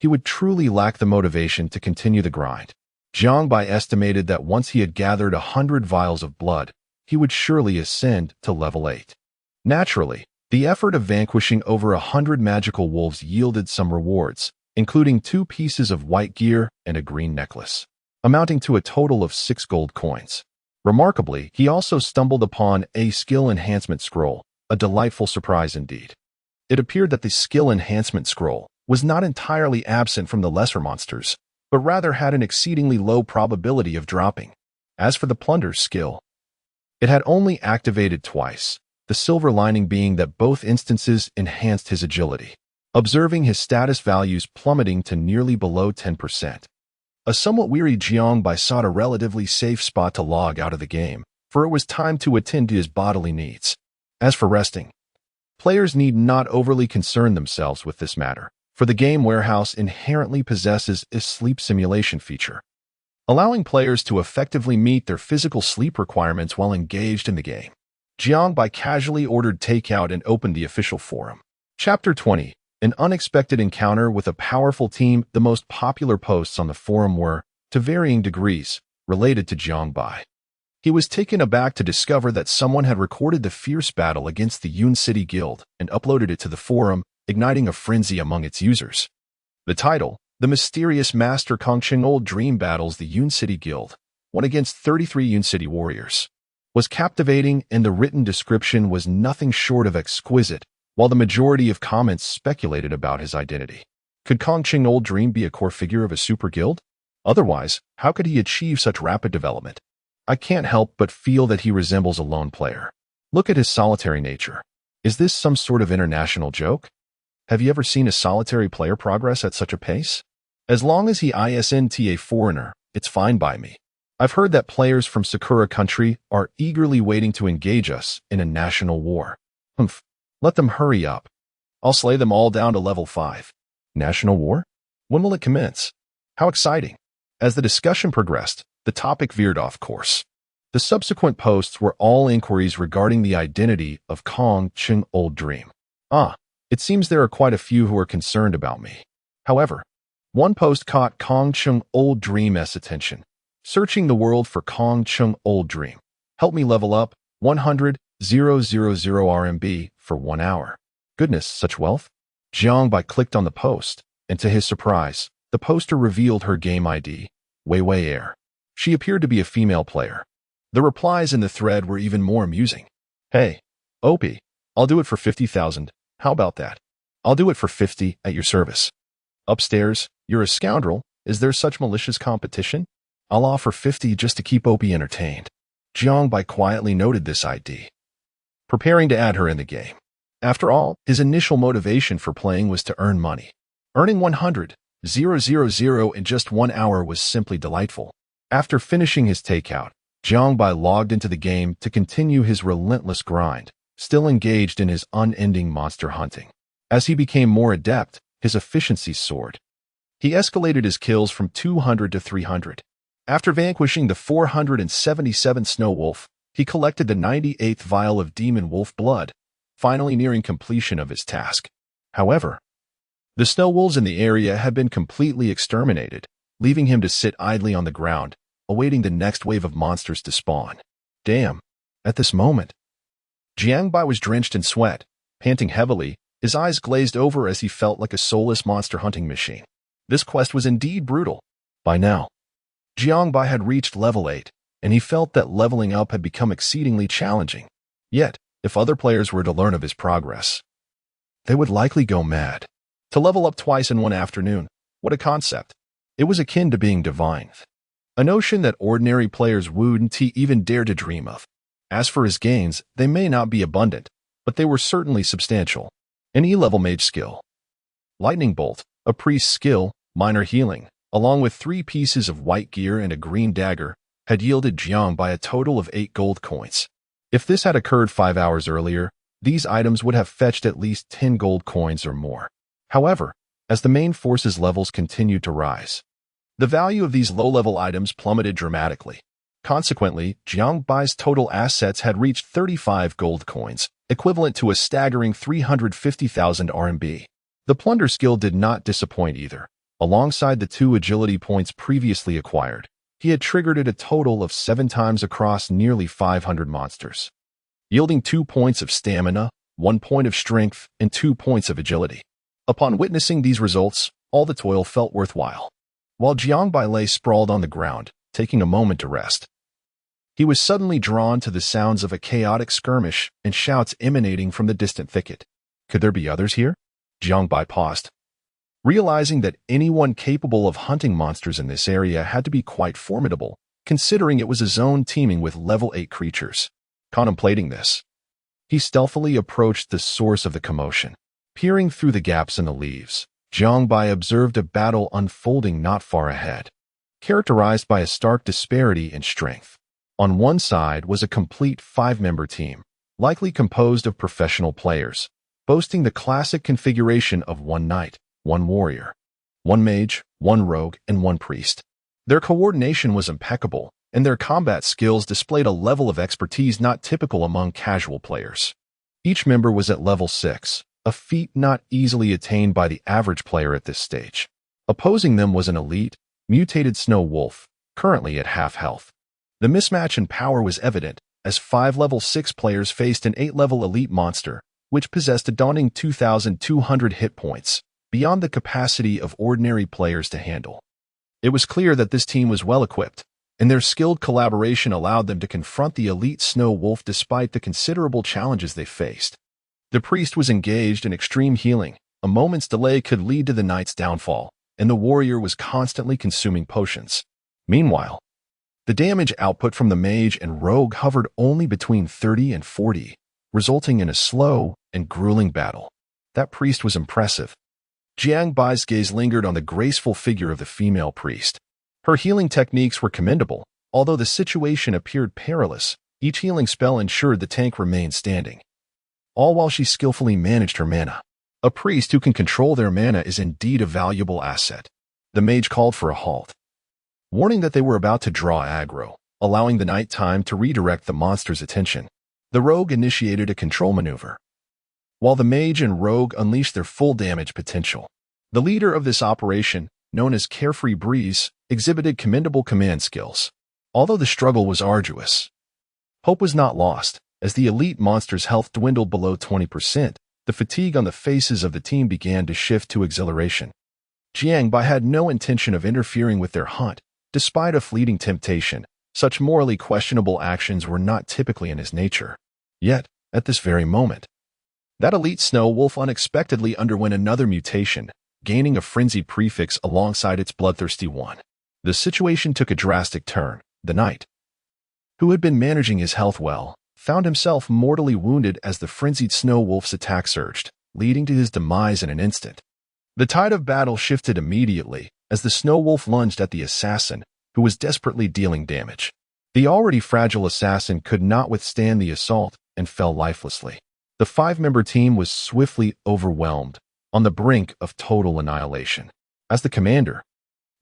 he would truly lack the motivation to continue the grind. Jiangbai estimated that once he had gathered 100 vials of blood, he would surely ascend to level 8. Naturally, the effort of vanquishing over 100 magical wolves yielded some rewards, including 2 pieces of white gear and a green necklace, amounting to a total of 6 gold coins. Remarkably, he also stumbled upon a skill enhancement scroll, a delightful surprise indeed. It appeared that the skill enhancement scroll was not entirely absent from the lesser monsters, but rather had an exceedingly low probability of dropping. As for the plunder's skill, it had only activated twice, the silver lining being that both instances enhanced his agility, observing his status values plummeting to nearly below 10%. A somewhat weary Jiangbai sought a relatively safe spot to log out of the game, for it was time to attend to his bodily needs. As for resting, players need not overly concern themselves with this matter, for the game warehouse inherently possesses a sleep simulation feature, allowing players to effectively meet their physical sleep requirements while engaged in the game. Jiangbai casually ordered takeout and opened the official forum. Chapter 20. An unexpected encounter with a powerful team. The most popular posts on the forum were, to varying degrees, related to Jiangbai. He was taken aback to discover that someone had recorded the fierce battle against the Yun City Guild and uploaded it to the forum, igniting a frenzy among its users. The title, The Mysterious Master Kongqing Old Dream Battles the Yun City Guild, won against 33 Yun City warriors, was captivating, and the written description was nothing short of exquisite, while the majority of comments speculated about his identity. Could Kongqing Old Dream be a core figure of a super guild? Otherwise, how could he achieve such rapid development? I can't help but feel that he resembles a lone player. Look at his solitary nature. Is this some sort of international joke? Have you ever seen a solitary player progress at such a pace? As long as he isn't a foreigner, it's fine by me. I've heard that players from Sakura country are eagerly waiting to engage us in a national war. Humph. Let them hurry up. I'll slay them all down to level 5. National war? When will it commence? How exciting. As the discussion progressed, the topic veered off course. The subsequent posts were all inquiries regarding the identity of Kongqing Old Dream. It seems there are quite a few who are concerned about me. However, one post caught Kongqing Old Dream's attention. Searching the world for Kongqing Old Dream. Help me level up. 100. RMB for 1 hour. Goodness, such wealth? Jiang Bai clicked on the post, and to his surprise, the poster revealed her game ID, Wei Wei Air. She appeared to be a female player. The replies in the thread were even more amusing. Hey, OP, I'll do it for 50,000. How about that? I'll do it for 50 at your service. Upstairs, you're a scoundrel. Is there such malicious competition? I'll offer 50 just to keep OP entertained. Jiang Bai quietly noted this ID, preparing to add her in the game. After all, his initial motivation for playing was to earn money. Earning 100,000 in just 1 hour was simply delightful. After finishing his takeout, Jiang Bai logged into the game to continue his relentless grind, still engaged in his unending monster hunting. As he became more adept, his efficiency soared. He escalated his kills from 200 to 300. After vanquishing the 477 Snow Wolf, he collected the 98th vial of Demon Wolf blood, finally nearing completion of his task. However, the snow wolves in the area had been completely exterminated, leaving him to sit idly on the ground, awaiting the next wave of monsters to spawn. Damn. At this moment, Jiang Bai was drenched in sweat, panting heavily, his eyes glazed over as he felt like a soulless monster hunting machine. This quest was indeed brutal. By now, Jiang Bai had reached level 8, and he felt that leveling up had become exceedingly challenging. Yet, if other players were to learn of his progress, they would likely go mad. To level up twice in one afternoon, what a concept. It was akin to being divine. A notion that ordinary players wouldn't even dare to dream of. As for his gains, they may not be abundant, but they were certainly substantial. An E-level mage skill, lightning bolt, a priest skill, minor healing, along with 3 pieces of white gear and a green dagger, had yielded Jiang Bai a total of 8 gold coins. If this had occurred 5 hours earlier, these items would have fetched at least 10 gold coins or more. However, as the main force's levels continued to rise, the value of these low-level items plummeted dramatically. Consequently, Jiang Bai's total assets had reached 35 gold coins, equivalent to a staggering 350,000 RMB. The plunder skill did not disappoint either. Alongside the 2 agility points previously acquired, he had triggered it a total of 7 times across nearly 500 monsters, yielding 2 points of stamina, 1 point of strength, and 2 points of agility. Upon witnessing these results, all the toil felt worthwhile. While Jiang Bai lay sprawled on the ground, taking a moment to rest, he was suddenly drawn to the sounds of a chaotic skirmish and shouts emanating from the distant thicket. Could there be others here? Jiang Bai paused, realizing that anyone capable of hunting monsters in this area had to be quite formidable, considering it was a zone teeming with level 8 creatures. Contemplating this, he stealthily approached the source of the commotion. Peering through the gaps in the leaves, Jiang Bai observed a battle unfolding not far ahead, characterized by a stark disparity in strength. On one side was a complete 5-member team, likely composed of professional players, boasting the classic configuration of 1 knight, 1 warrior, 1 mage, 1 rogue, and 1 priest. Their coordination was impeccable, and their combat skills displayed a level of expertise not typical among casual players. Each member was at level 6, a feat not easily attained by the average player at this stage. Opposing them was an elite, mutated snow wolf, currently at half health. The mismatch in power was evident, as 5 level 6 players faced an 8-level elite monster, which possessed a daunting 2,200 hit points, beyond the capacity of ordinary players to handle. It was clear that this team was well equipped, and their skilled collaboration allowed them to confront the elite snow wolf despite the considerable challenges they faced. The priest was engaged in extreme healing. A moment's delay could lead to the knight's downfall, and the warrior was constantly consuming potions. Meanwhile, the damage output from the mage and rogue hovered only between 30 and 40, resulting in a slow and grueling battle. That priest was impressive. Jiang Bai's gaze lingered on the graceful figure of the female priest. Her healing techniques were commendable. Although the situation appeared perilous, each healing spell ensured the tank remained standing, all while she skillfully managed her mana. A priest who can control their mana is indeed a valuable asset. The mage called for a halt, warning that they were about to draw aggro, allowing the knight time to redirect the monster's attention. The rogue initiated a control maneuver, while the mage and rogue unleashed their full damage potential. The leader of this operation, known as Carefree Breeze, exhibited commendable command skills. Although the struggle was arduous, hope was not lost. As the elite monster's health dwindled below 20%, the fatigue on the faces of the team began to shift to exhilaration. Jiang Bai had no intention of interfering with their hunt, despite a fleeting temptation. Such morally questionable actions were not typically in his nature. Yet, at this very moment, that elite snow wolf unexpectedly underwent another mutation, gaining a frenzied prefix alongside its bloodthirsty one. The situation took a drastic turn. The knight, who had been managing his health well, found himself mortally wounded as the frenzied snow wolf's attack surged, leading to his demise in an instant. The tide of battle shifted immediately as the snow wolf lunged at the assassin, who was desperately dealing damage. The already fragile assassin could not withstand the assault and fell lifelessly. The five-member team was swiftly overwhelmed, on the brink of total annihilation. As the commander,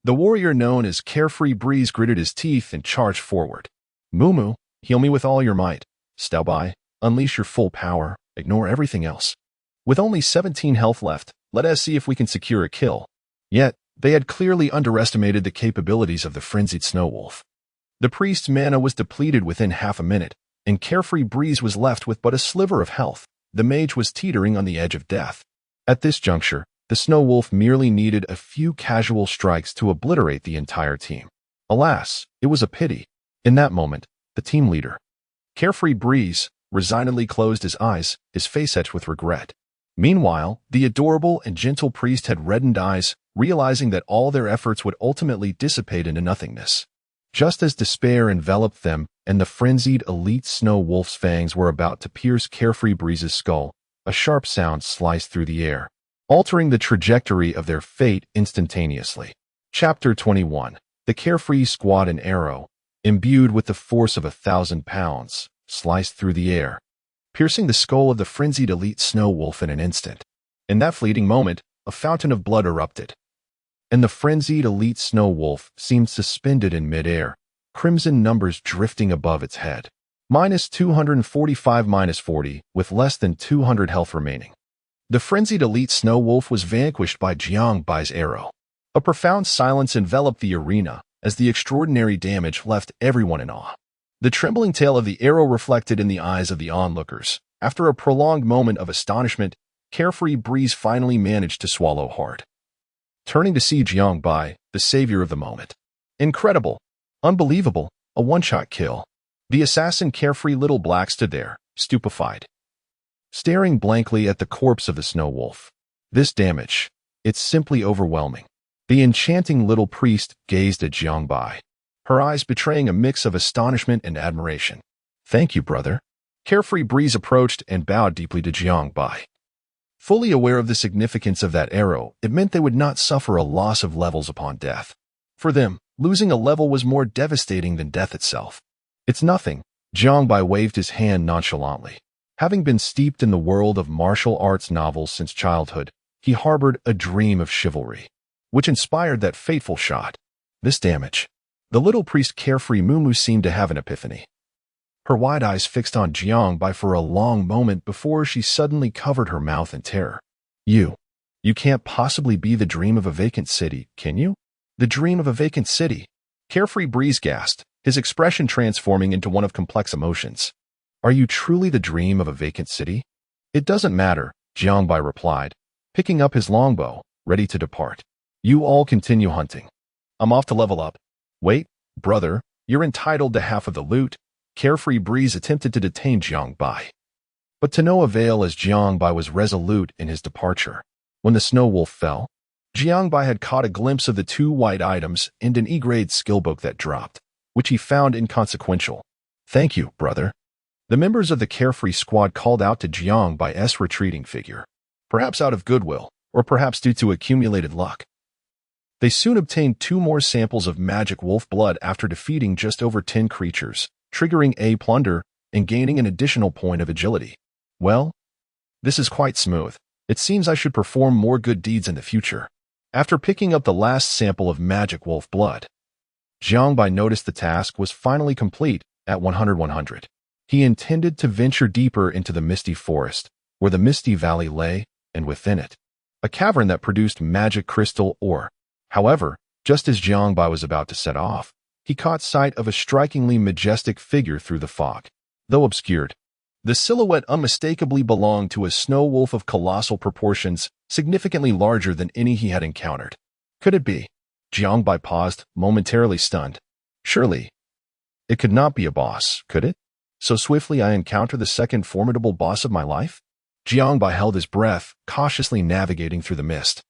the warrior known as Carefree Breeze gritted his teeth and charged forward. Mumu, heal me with all your might. Xiaobai, unleash your full power, ignore everything else. With only 17 health left, let us see if we can secure a kill. Yet, they had clearly underestimated the capabilities of the frenzied snow wolf. The priest's mana was depleted within half a minute, and Carefree Breeze was left with but a sliver of health. The mage was teetering on the edge of death. At this juncture, the snow wolf merely needed a few casual strikes to obliterate the entire team. Alas, it was a pity. In that moment, the team leader, Carefree Breeze, resignedly closed his eyes, his face etched with regret. Meanwhile, the adorable and gentle priest had reddened eyes, realizing that all their efforts would ultimately dissipate into nothingness. Just as despair enveloped them and the frenzied elite snow wolf's fangs were about to pierce Carefree Breeze's skull, a sharp sound sliced through the air, altering the trajectory of their fate instantaneously. Chapter 21. The Carefree Squad. An arrow, imbued with the force of 1,000 pounds, sliced through the air, piercing the skull of the frenzied elite snow wolf in an instant. In that fleeting moment, a fountain of blood erupted, and the frenzied elite snow wolf seemed suspended in midair, crimson numbers drifting above its head. -245, -40, with less than 200 health remaining. The frenzied elite snow wolf was vanquished by Jiang Bai's arrow. A profound silence enveloped the arena as the extraordinary damage left everyone in awe. The trembling tail of the arrow reflected in the eyes of the onlookers. After a prolonged moment of astonishment, Carefree Breeze finally managed to swallow hard, turning to see Jiang Bai, the savior of the moment. Incredible! Unbelievable! A one-shot kill. The assassin Carefree Little Black stood there, stupefied, staring blankly at the corpse of the snow wolf. This damage, it's simply overwhelming. The enchanting little priest gazed at Jiang Bai, her eyes betraying a mix of astonishment and admiration. Thank you, brother. Carefree Breeze approached and bowed deeply to Jiang Bai. Fully aware of the significance of that arrow, it meant they would not suffer a loss of levels upon death. For them, losing a level was more devastating than death itself. It's nothing. Jiang Bai waved his hand nonchalantly. Having been steeped in the world of martial arts novels since childhood, he harbored a dream of chivalry, which inspired that fateful shot. This damage. The little priest Carefree Mumu seemed to have an epiphany. Her wide eyes fixed on Jiang Bai for a long moment before she suddenly covered her mouth in terror. You can't possibly be the dream of a vacant city, can you? The dream of a vacant city. Carefree Breeze gasped, his expression transforming into one of complex emotions. Are you truly the dream of a vacant city? It doesn't matter, Jiang Bai replied, picking up his longbow, ready to depart. You all continue hunting. I'm off to level up. Wait, brother, you're entitled to half of the loot. Carefree Breeze attempted to detain Jiang Bai, but to no avail as Jiang Bai was resolute in his departure. When the snow wolf fell, Jiang Bai had caught a glimpse of the 2 white items and an E-grade skill book that dropped, which he found inconsequential. Thank you, brother. The members of the Carefree Squad called out to Jiang Bai's retreating figure, perhaps out of goodwill, or perhaps due to accumulated luck. They soon obtained 2 more samples of magic wolf blood after defeating just over 10 creatures, triggering a plunder and gaining an additional point of agility. Well, this is quite smooth. It seems I should perform more good deeds in the future. After picking up the last sample of magic wolf blood, Jiang Bai noticed the task was finally complete at 100-100. He intended to venture deeper into the misty forest, where the misty valley lay, and within it, a cavern that produced magic crystal ore. However, just as Jiang Bai was about to set off, he caught sight of a strikingly majestic figure through the fog. Though obscured, The silhouette unmistakably belonged to a snow wolf of colossal proportions, significantly larger than any he had encountered. Could it be? Jiangbai paused, momentarily stunned. Surely, it could not be a boss, could it? So swiftly I encounter the second formidable boss of my life? Jiangbai held his breath, cautiously navigating through the mist.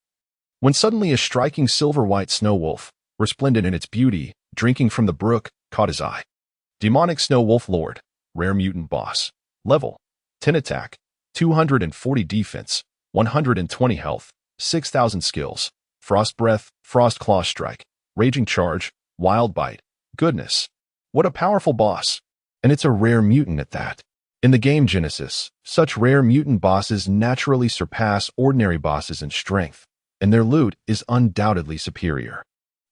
When suddenly a striking silver-white snow wolf, resplendent in its beauty, drinking from the brook, caught his eye. Demonic Snow Wolf Lord, Rare Mutant Boss. Level: 10 attack, 240 defense, 120 health, 6,000 skills. Frost Breath, Frost Claw Strike, Raging Charge, Wild Bite. Goodness, what a powerful boss! And it's a rare mutant at that. In the game Genesis, such rare mutant bosses naturally surpass ordinary bosses in strength, and their loot is undoubtedly superior.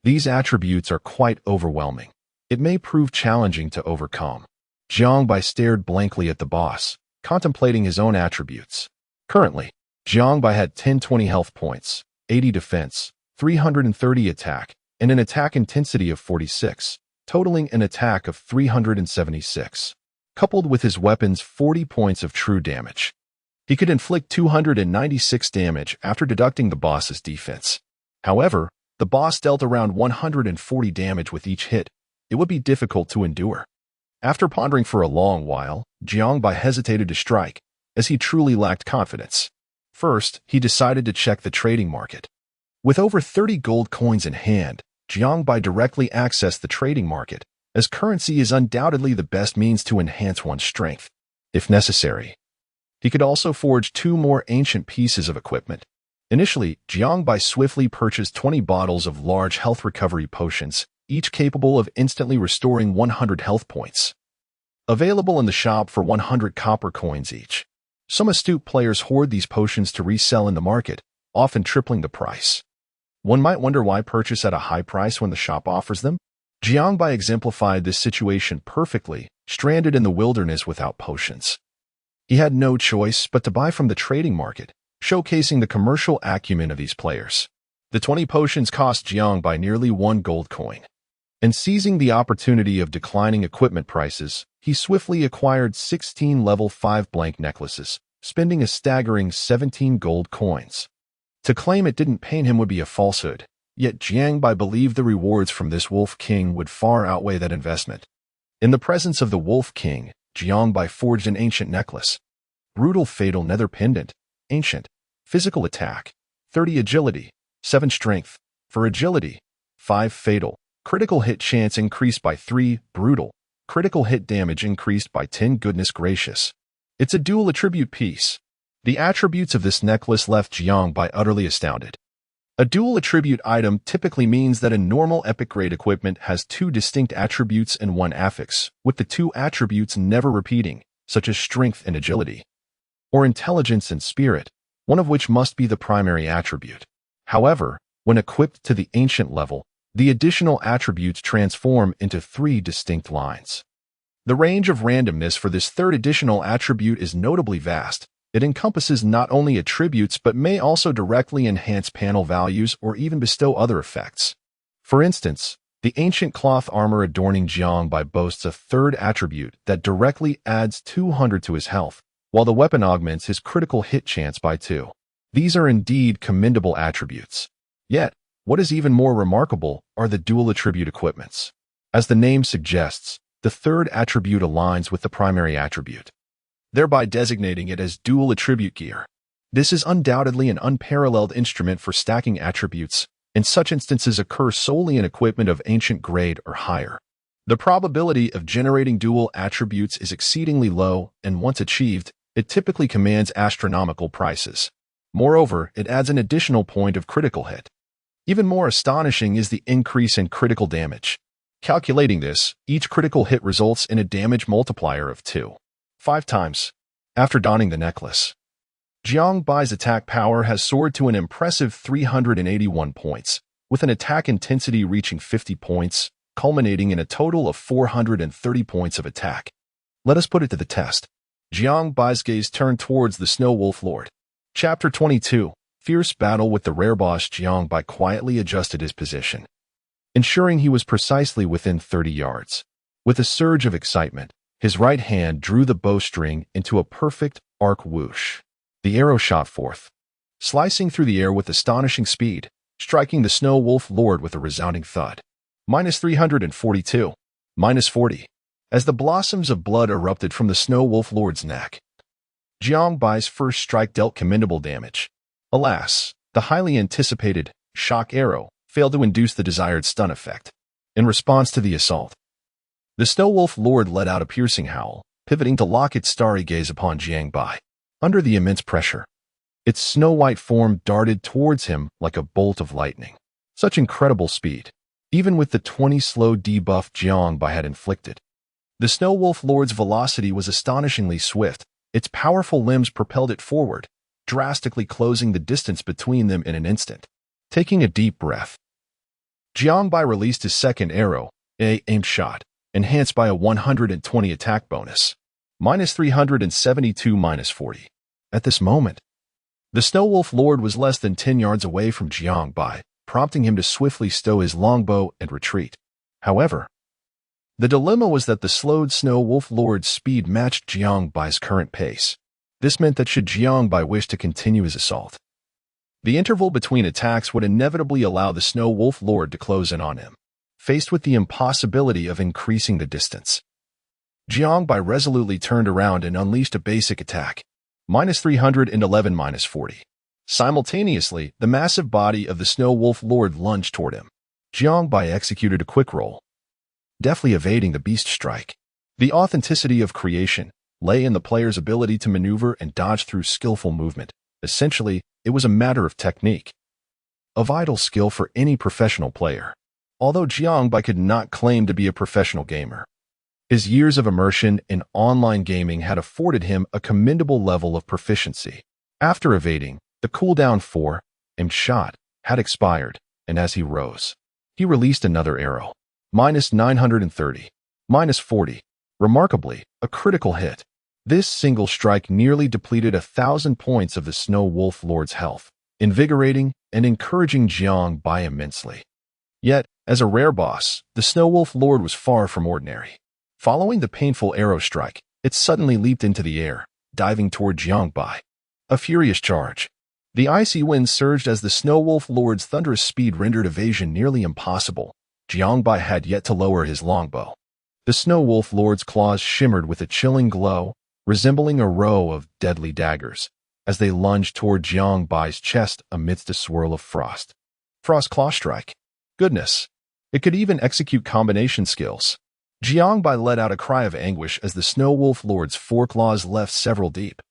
These attributes are quite overwhelming. It may prove challenging to overcome. Jiangbai stared blankly at the boss, contemplating his own attributes. Currently, Jiangbai had 1020 health points, 80 defense, 330 attack, and an attack intensity of 46, totaling an attack of 376. Coupled with his weapon's 40 points of true damage, he could inflict 296 damage after deducting the boss's defense. However, the boss dealt around 140 damage with each hit. It would be difficult to endure. After pondering for a long while, Jiangbai hesitated to strike, as he truly lacked confidence. First, he decided to check the trading market. With over 30 gold coins in hand, Jiangbai directly accessed the trading market, as currency is undoubtedly the best means to enhance one's strength, if necessary. He could also forge 2 more ancient pieces of equipment. Initially, Jiangbai swiftly purchased 20 bottles of large health recovery potions, each capable of instantly restoring 100 health points. Available in the shop for 100 copper coins each. Some astute players hoard these potions to resell in the market, often tripling the price. One might wonder why purchase at a high price when the shop offers them. Jiangbai exemplified this situation perfectly, stranded in the wilderness without potions. He had no choice but to buy from the trading market, showcasing the commercial acumen of these players. The 20 potions cost Jiangbai nearly 1 gold coin. And seizing the opportunity of declining equipment prices, he swiftly acquired 16 level 5 blank necklaces, spending a staggering 17 gold coins. To claim it didn't pain him would be a falsehood, yet Jiangbai believed the rewards from this Wolf King would far outweigh that investment. In the presence of the Wolf King, Jiangbai forged an ancient necklace. Brutal Fatal Nether Pendant, Ancient, Physical Attack, 30 Agility, 7 Strength. For Agility, 5 Fatal. Critical hit chance increased by 3, brutal. Critical hit damage increased by 10, goodness gracious. It's a dual attribute piece. The attributes of this necklace left Jiangbai utterly astounded. A dual attribute item typically means that a normal epic grade equipment has 2 distinct attributes and 1 affix, with the 2 attributes never repeating, such as strength and agility. Or intelligence and spirit, one of which must be the primary attribute. However, when equipped to the ancient level, the additional attributes transform into 3 distinct lines. The range of randomness for this third additional attribute is notably vast. It encompasses not only attributes but may also directly enhance panel values or even bestow other effects. For instance, the ancient cloth armor adorning Jiangbai boasts a third attribute that directly adds 200 to his health, while the weapon augments his critical hit chance by 2. These are indeed commendable attributes. Yet, what is even more remarkable are the dual attribute equipments. As the name suggests, the third attribute aligns with the primary attribute, thereby designating it as dual attribute gear. This is undoubtedly an unparalleled instrument for stacking attributes, and such instances occur solely in equipment of ancient grade or higher. The probability of generating dual attributes is exceedingly low, and once achieved, it typically commands astronomical prices. Moreover, it adds an additional point of critical hit. Even more astonishing is the increase in critical damage. Calculating this, each critical hit results in a damage multiplier of 5 times. After donning the necklace, Jiangbai's attack power has soared to an impressive 381 points, with an attack intensity reaching 50 points, culminating in a total of 430 points of attack. Let us put it to the test. Jiangbai's gaze turned towards the Snow Wolf Lord. Chapter 22. Fierce battle with the rare boss. Jiangbai quietly adjusted his position, ensuring he was precisely within 30 yards. With a surge of excitement, His right hand drew the bowstring into a perfect arc whoosh. The arrow shot forth, slicing through the air with astonishing speed, striking the Snow Wolf Lord with a resounding thud. -342. -40. As the blossoms of blood erupted from the Snow Wolf Lord's neck, Jiang Bai's first strike dealt commendable damage. Alas, the highly anticipated shock arrow failed to induce the desired stun effect. In response to the assault, the Snow Wolf Lord let out a piercing howl, pivoting to lock its starry gaze upon Jiang Bai. Under the immense pressure, its snow-white form darted towards him like a bolt of lightning. Such incredible speed, even with the 20 slow debuff Jiang Bai had inflicted. The Snow Wolf Lord's velocity was astonishingly swift. Its powerful limbs propelled it forward, drastically closing the distance between them in an instant. Taking a deep breath, Jiang Bai released his second arrow, a aimed shot, enhanced by a 120 attack bonus. -372 -40. At this moment, the Snow Wolf Lord was less than 10 yards away from Jiang Bai, prompting him to swiftly stow his longbow and retreat. However, the dilemma was that the slowed Snow Wolf Lord's speed matched Jiang Bai's current pace. This meant that should Jiang Bai wish to continue his assault, the interval between attacks would inevitably allow the Snow Wolf Lord to close in on him. Faced with the impossibility of increasing the distance, Jiang Bai resolutely turned around and unleashed a basic attack. -311 -40. Simultaneously, the massive body of the Snow Wolf Lord lunged toward him. Jiang Bai executed a quick roll, deftly evading the beast strike. The authenticity of creation lay in the player's ability to maneuver and dodge through skillful movement. Essentially, it was a matter of technique, a vital skill for any professional player. Although Jiang Bai could not claim to be a professional gamer, his years of immersion in online gaming had afforded him a commendable level of proficiency. After evading, the cooldown for aimed shot had expired, and as he rose, he released another arrow. -930. -40. Remarkably, a critical hit. This single strike nearly depleted 1,000 points of the Snow Wolf Lord's health, invigorating and encouraging Jiang Bai immensely. Yet, as a rare boss, the Snow Wolf Lord was far from ordinary. Following the painful arrow strike, it suddenly leaped into the air, diving toward Jiang Bai. A furious charge. The icy wind surged as the Snow Wolf Lord's thunderous speed rendered evasion nearly impossible. Jiang Bai had yet to lower his longbow. The Snow Wolf Lord's claws shimmered with a chilling glow, resembling a row of deadly daggers, as they lunged toward Jiang Bai's chest amidst a swirl of frost. Frost Claw Strike. Goodness! It could even execute combination skills. Jiang Bai let out a cry of anguish as the Snow Wolf Lord's foreclaws left several deep,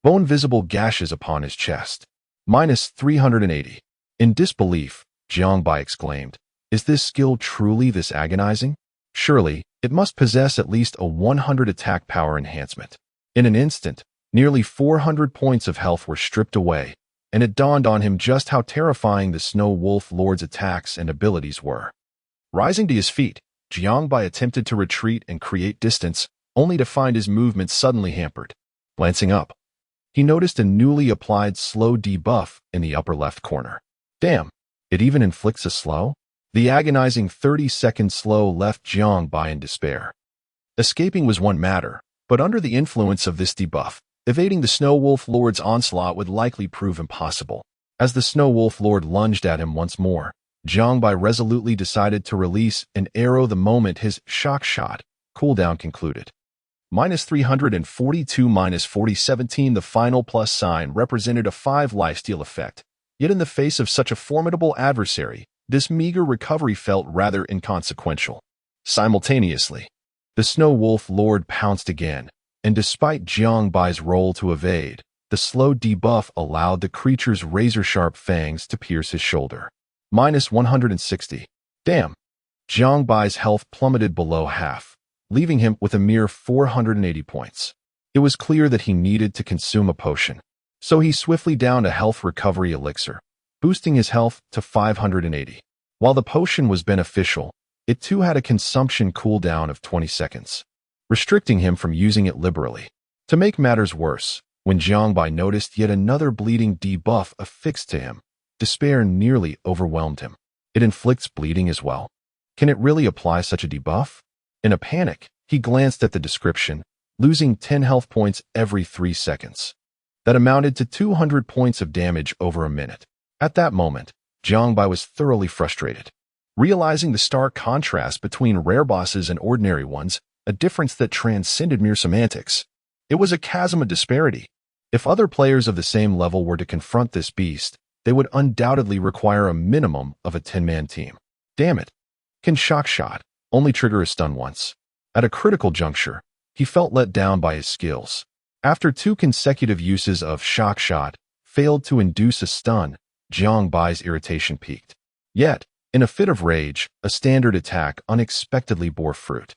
bone-visible gashes upon his chest. -380. In disbelief, Jiang Bai exclaimed, "Is this skill truly this agonizing? Surely, it must possess at least a 100 attack power enhancement." In an instant, nearly 400 points of health were stripped away, and it dawned on him just how terrifying the Snow Wolf Lord's attacks and abilities were. Rising to his feet, Jiang Bai attempted to retreat and create distance, only to find his movement suddenly hampered. Glancing up, he noticed a newly applied slow debuff in the upper left corner. Damn, it even inflicts a slow? The agonizing 30-second slow left Jiang Bai in despair. Escaping was one matter, but under the influence of this debuff, evading the Snow Wolf Lord's onslaught would likely prove impossible. As the Snow Wolf Lord lunged at him once more, Jiang Bai resolutely decided to release an arrow the moment his shock shot cooldown concluded. -342 -4017. The final plus sign represented a 5 lifesteal effect. Yet in the face of such a formidable adversary, this meager recovery felt rather inconsequential. Simultaneously, the Snow Wolf Lord pounced again, and despite Jiang Bai's roll to evade, the slow debuff allowed the creature's razor-sharp fangs to pierce his shoulder. -160. Damn! Jiang Bai's health plummeted below half, leaving him with a mere 480 points. It was clear that he needed to consume a potion, so he swiftly downed a health recovery elixir, boosting his health to 580. While the potion was beneficial, it too had a consumption cooldown of 20 seconds, restricting him from using it liberally. To make matters worse, when Jiang Bai noticed yet another bleeding debuff affixed to him, despair nearly overwhelmed him. It inflicts bleeding as well. Can it really apply such a debuff? In a panic, He glanced at the description, losing 10 health points every 3 seconds. That amounted to 200 points of damage over a minute. At that moment, Jiangbai was thoroughly frustrated. Realizing the stark contrast between rare bosses and ordinary ones, a difference that transcended mere semantics. It was a chasm of disparity. If other players of the same level were to confront this beast, they would undoubtedly require a minimum of a 10-man team. Damn it. Can shock shot only trigger a stun once? At a critical juncture, he felt let down by his skills. After 2 consecutive uses of shock shot failed to induce a stun, Jiangbai's irritation peaked. Yet, in a fit of rage, a standard attack unexpectedly bore fruit.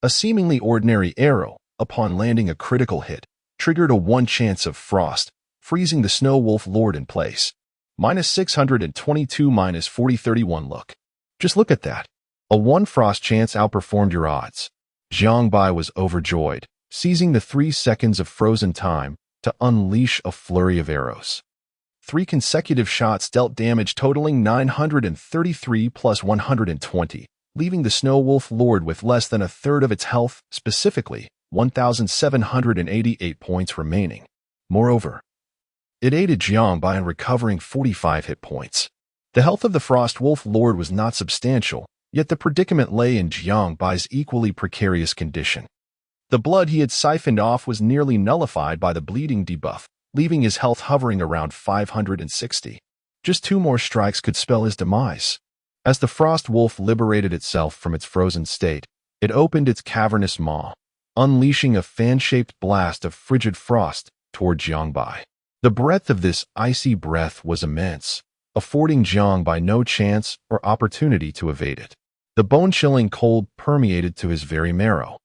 A seemingly ordinary arrow, upon landing a critical hit, triggered a 1 chance of frost, freezing the Snow Wolf Lord in place. -622 -4031 look. Just look at that. A 1 frost chance outperformed your odds. Jiangbai was overjoyed, seizing the 3 seconds of frozen time to unleash a flurry of arrows. 3 consecutive shots dealt damage totaling 933 plus 120, leaving the Snow Wolf Lord with less than a third of its health, specifically 1,788 points remaining. Moreover, it aided Jiangbai in recovering 45 hit points. The health of the Frost Wolf Lord was not substantial, yet the predicament lay in Jiangbai's equally precarious condition. The blood he had siphoned off was nearly nullified by the bleeding debuff, leaving his health hovering around 560. Just 2 more strikes could spell his demise. As the Frost Wolf liberated itself from its frozen state, it opened its cavernous maw, unleashing a fan-shaped blast of frigid frost toward Jiangbai. The breadth of this icy breath was immense, affording Jiangbai no chance or opportunity to evade it. The bone-chilling cold permeated to his very marrow,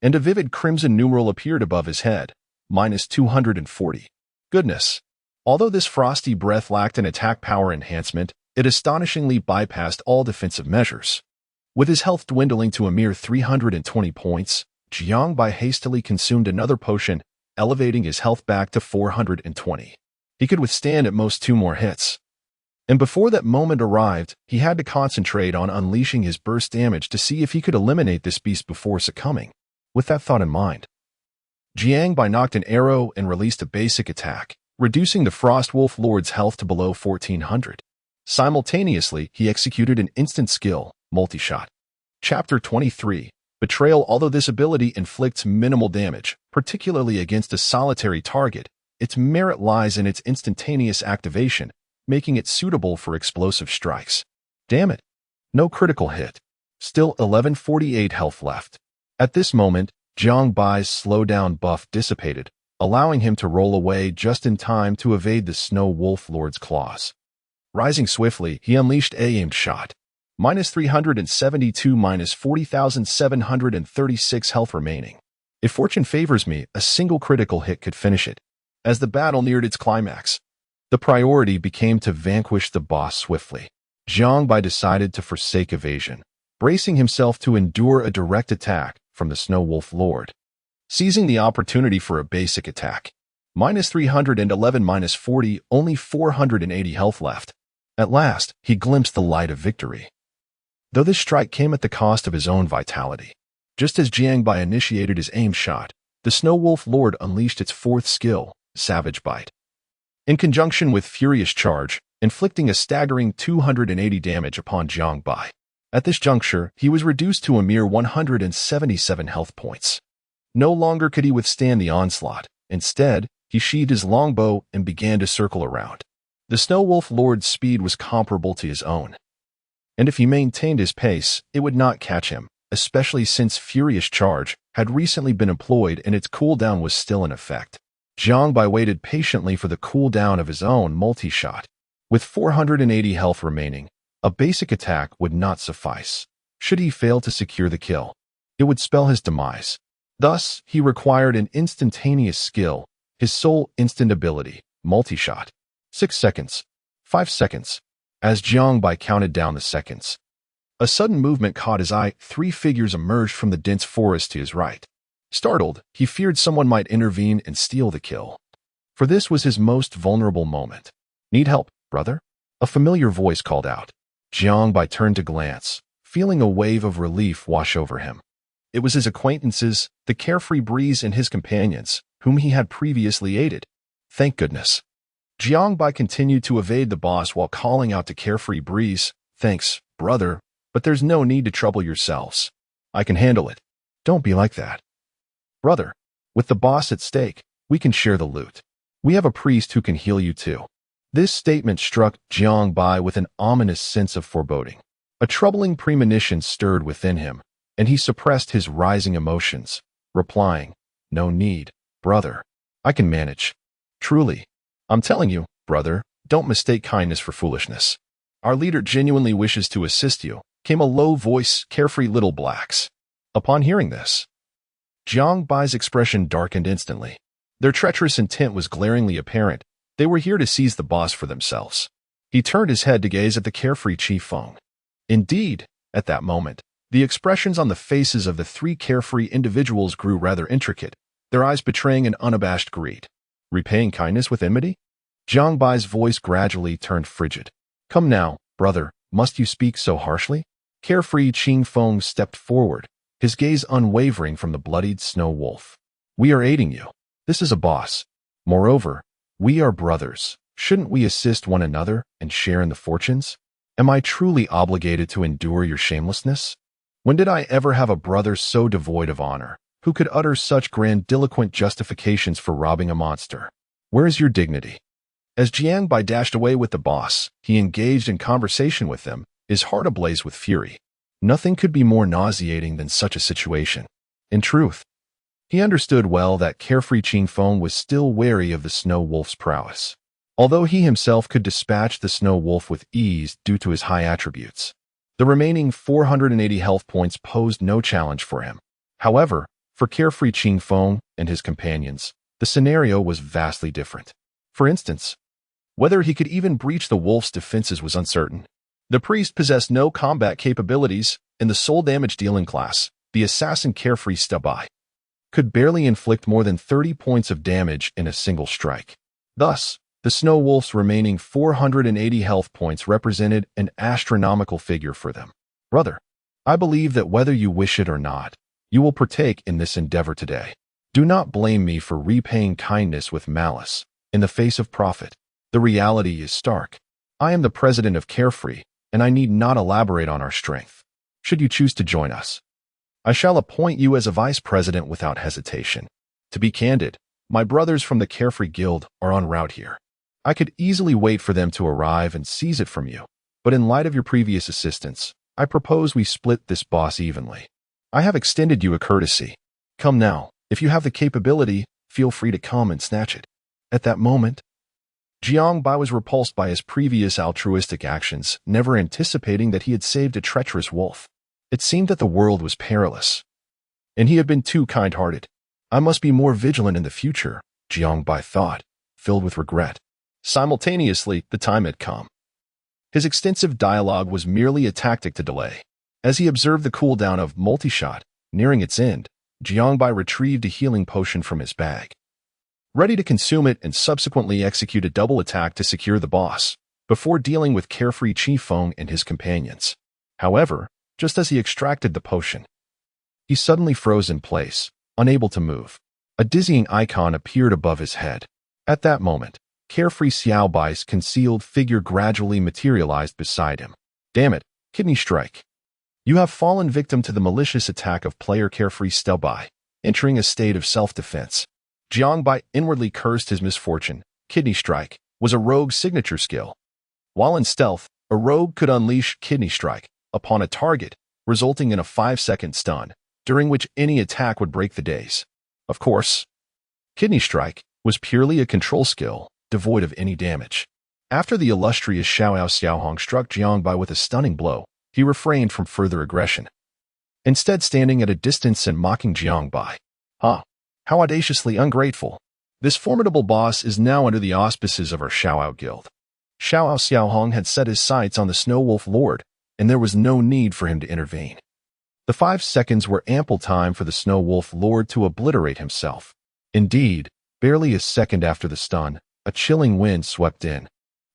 and a vivid crimson numeral appeared above his head, -240. Goodness! Although this frosty breath lacked an attack power enhancement, it astonishingly bypassed all defensive measures. With his health dwindling to a mere 320 points, Jiangbai hastily consumed another potion, elevating his health back to 420. He could withstand at most 2 more hits. And before that moment arrived, he had to concentrate on unleashing his burst damage to see if he could eliminate this beast before succumbing. With that thought in mind, Jiangbai knocked an arrow and released a basic attack, reducing the Frost Wolf Lord's health to below 1,400. Simultaneously, he executed an instant skill, multi-shot. Chapter 23. Betrayal. Although this ability inflicts minimal damage, particularly against a solitary target, its merit lies in its instantaneous activation, making it suitable for explosive strikes. Damn it. No critical hit. Still 1148 health left. At this moment, Jiangbai's slowdown buff dissipated, allowing him to roll away just in time to evade the Snow Wolf Lord's claws. Rising swiftly, he unleashed a aimed shot. -372 -40,736 health remaining. If fortune favors me, a single critical hit could finish it. As the battle neared its climax, the priority became to vanquish the boss swiftly. Jiangbai decided to forsake evasion, bracing himself to endure a direct attack from the Snow Wolf Lord. Seizing the opportunity for a basic attack. -311 -40, only 480 health left. At last, he glimpsed the light of victory. Though this strike came at the cost of his own vitality. Just as Jiangbai initiated his aim shot, the Snow Wolf Lord unleashed its 4th skill, Savage Bite. In conjunction with Furious Charge, inflicting a staggering 280 damage upon Jiangbai. At this juncture, he was reduced to a mere 177 health points. No longer could he withstand the onslaught. Instead, he sheathed his longbow and began to circle around. The Snow Wolf Lord's speed was comparable to his own, and if he maintained his pace, it would not catch him, especially since Furious Charge had recently been employed and its cooldown was still in effect. Jiangbai waited patiently for the cooldown of his own multi-shot. With 480 health remaining, a basic attack would not suffice. Should he fail to secure the kill, it would spell his demise. Thus, he required an instantaneous skill, his sole instant ability, multi-shot. 6 seconds. 5 seconds. As Jiangbai counted down the seconds, a sudden movement caught his eye. 3 figures emerged from the dense forest to his right. Startled, he feared someone might intervene and steal the kill. For this was his most vulnerable moment. Need help, brother? A familiar voice called out. Jiangbai turned to glance, feeling a wave of relief wash over him. It was his acquaintances, the carefree breeze and his companions, whom he had previously aided. Thank goodness. Jiangbai continued to evade the boss while calling out to carefree breeze, "Thanks, brother, but there's no need to trouble yourselves. I can handle it." "Don't be like that. Brother, with the boss at stake, we can share the loot. We have a priest who can heal you too." This statement struck Jiangbai with an ominous sense of foreboding. A troubling premonition stirred within him, and he suppressed his rising emotions, replying, "No need, brother. I can manage. Truly, I'm telling you, brother, don't mistake kindness for foolishness. Our leader genuinely wishes to assist you," came a low voice, carefree little blacks. Upon hearing this, Jiang Bai's expression darkened instantly. Their treacherous intent was glaringly apparent. They were here to seize the boss for themselves. He turned his head to gaze at the carefree Chief Feng. Indeed, at that moment, the expressions on the faces of the three carefree individuals grew rather intricate, their eyes betraying an unabashed greed. Repaying kindness with enmity? Jiang Bai's voice gradually turned frigid. "Come now, brother, must you speak so harshly?" Carefree Qing Feng stepped forward, his gaze unwavering from the bloodied snow wolf. "We are aiding you. This is a boss. Moreover, we are brothers. Shouldn't we assist one another and share in the fortunes? Am I truly obligated to endure your shamelessness? When did I ever have a brother so devoid of honor, who could utter such grandiloquent justifications for robbing a monster? Where is your dignity?" As Jiang Bai dashed away with the boss, he engaged in conversation with them, his heart ablaze with fury. Nothing could be more nauseating than such a situation. In truth, he understood well that carefree Qing Feng was still wary of the snow wolf's prowess. Although he himself could dispatch the snow wolf with ease due to his high attributes, the remaining 480 health points posed no challenge for him. However, for carefree Qing Feng and his companions, the scenario was vastly different. For instance, whether he could even breach the wolf's defenses was uncertain. The priest possessed no combat capabilities. In the sole damage-dealing class, the assassin carefree Stubbai could barely inflict more than 30 points of damage in a single strike. Thus, the snow wolf's remaining 480 health points represented an astronomical figure for them. "Brother, I believe that whether you wish it or not, you will partake in this endeavor today. Do not blame me for repaying kindness with malice in the face of profit. The reality is stark. I am the president of Carefree, and I need not elaborate on our strength. Should you choose to join us, I shall appoint you as a vice president without hesitation. To be candid, my brothers from the Carefree Guild are en route here. I could easily wait for them to arrive and seize it from you, but in light of your previous assistance, I propose we split this boss evenly. I have extended you a courtesy. Come now, if you have the capability, feel free to come and snatch it." At that moment, Jiang Bai was repulsed by his previous altruistic actions, never anticipating that he had saved a treacherous wolf. It seemed that the world was perilous, and he had been too kind-hearted. "I must be more vigilant in the future," Jiang Bai thought, filled with regret. Simultaneously, the time had come. His extensive dialogue was merely a tactic to delay. As he observed the cooldown of multi-shot nearing its end, Jiang Bai retrieved a healing potion from his bag, ready to consume it and subsequently execute a double attack to secure the boss, before dealing with carefree Chief Feng and his companions. However, just as he extracted the potion, he suddenly froze in place, unable to move. A dizzying icon appeared above his head. At that moment, carefree Xiao Bai's concealed figure gradually materialized beside him. "Damn it, kidney strike. You have fallen victim to the malicious attack of player carefree Stubbai, entering a state of self-defense." Jiang Bai inwardly cursed his misfortune. Kidney strike was a rogue's signature skill. While in stealth, a rogue could unleash kidney strike upon a target, resulting in a 5-second stun, during which any attack would break the daze. Of course, kidney strike was purely a control skill, devoid of any damage. After the illustrious Xiao Xiaohong struck Jiang Bai with a stunning blow, he refrained from further aggression, instead standing at a distance and mocking Jiang Bai. "Huh, how audaciously ungrateful. This formidable boss is now under the auspices of our Xiao Guild." Xiao Xiaohong had set his sights on the Snow Wolf Lord, and there was no need for him to intervene. The 5 seconds were ample time for the Snow Wolf Lord to obliterate himself. Indeed, barely a second after the stun, a chilling wind swept in,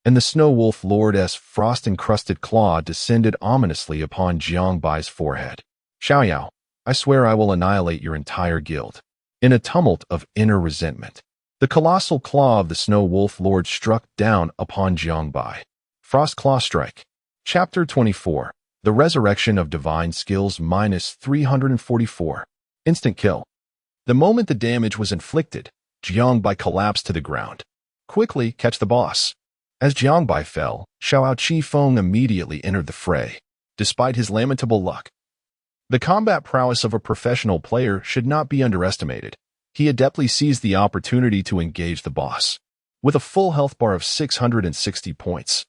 and the Snow Wolf Lord's frost-encrusted claw descended ominously upon Jiang Bai's forehead. "Xiaoyao, I swear I will annihilate your entire guild. In a tumult of inner resentment, the colossal claw of the Snow Wolf Lord struck down upon Jiangbai. Frost Claw Strike. Chapter 24. The Resurrection of Divine Skills -344. Instant kill. The moment the damage was inflicted, Jiangbai collapsed to the ground. Quickly catch the boss. As Jiangbai fell, Xiao Qifeng immediately entered the fray. Despite his lamentable luck, the combat prowess of a professional player should not be underestimated. He adeptly seized the opportunity to engage the boss. With a full health bar of 660 points,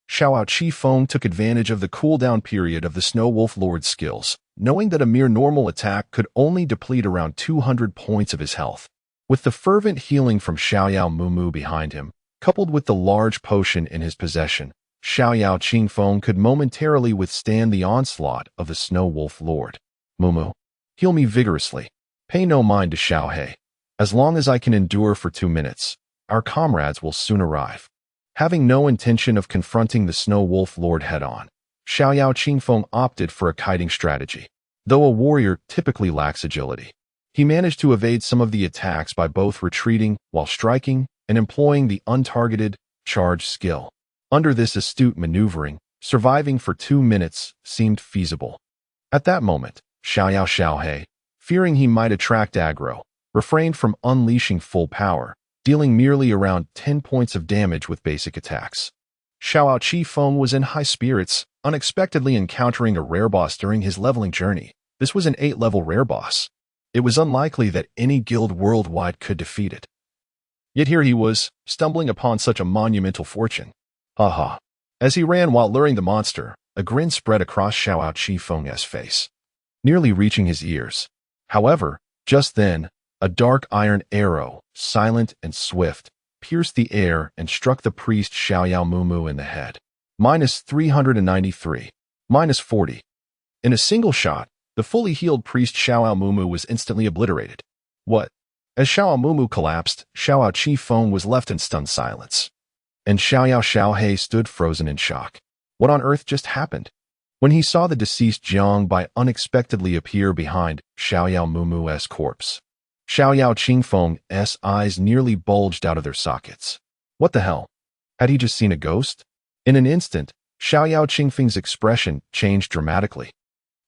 Xiao Qifeng took advantage of the cooldown period of the Snow Wolf Lord's skills, knowing that a mere normal attack could only deplete around 200 points of his health. With the fervent healing from Xiaoyao Mumu behind him, coupled with the large potion in his possession, Xiaoyao Qingfeng could momentarily withstand the onslaught of the Snow Wolf Lord. Mumu, heal me vigorously. Pay no mind to Xiaohe. As long as I can endure for 2 minutes, our comrades will soon arrive. Having no intention of confronting the Snow Wolf Lord head-on, Xiaoyao Qingfeng opted for a kiting strategy. Though a warrior typically lacks agility, he managed to evade some of the attacks by both retreating while striking and employing the untargeted charge skill. Under this astute maneuvering, surviving for 2 minutes seemed feasible. At that moment, Xiaohe, fearing he might attract aggro, refrained from unleashing full power, dealing merely around 10 points of damage with basic attacks. Xiao Qifeng was in high spirits, unexpectedly encountering a rare boss during his leveling journey. This was an 8-level rare boss. It was unlikely that any guild worldwide could defeat it. Yet here he was, stumbling upon such a monumental fortune. Haha. As he ran while luring the monster, a grin spread across Xiao Qifeng's face, nearly reaching his ears. However, just then, a dark iron arrow, silent and swift, pierced the air and struck the priest Xiaoyao Mumu in the head. -393. -40. In a single shot, the fully healed priest Xiaoyao Mumu was instantly obliterated. What? As Xiaoyao Mumu collapsed, Xiao Qifeng was left in stunned silence. And Xiaohe stood frozen in shock. What on earth just happened? When he saw the deceased Jiangbai unexpectedly appear behind Xiaoyao Mumu's corpse, Xiaoyao Qingfeng's eyes nearly bulged out of their sockets. What the hell? Had he just seen a ghost? In an instant, Xiaoyao Qingfeng's expression changed dramatically.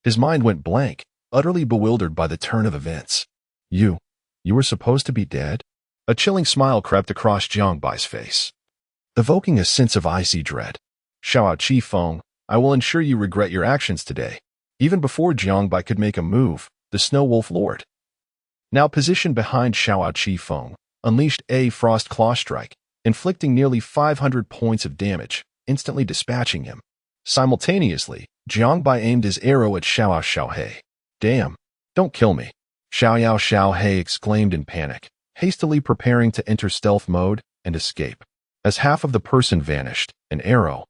His mind went blank, utterly bewildered by the turn of events. You were supposed to be dead? A chilling smile crept across Jiangbai's face, evoking a sense of icy dread. Xiao Qifeng, I will ensure you regret your actions today. Even before Jiangbai could make a move, the Snow Wolf Lord, now positioned behind Xiao Qifeng, unleashed a Frost Claw Strike, inflicting nearly 500 points of damage, instantly dispatching him. Simultaneously, Jiangbai aimed his arrow at Xiaohe. Damn, don't kill me, Xiaohe exclaimed in panic, hastily preparing to enter stealth mode and escape. As half of the person vanished, an arrow,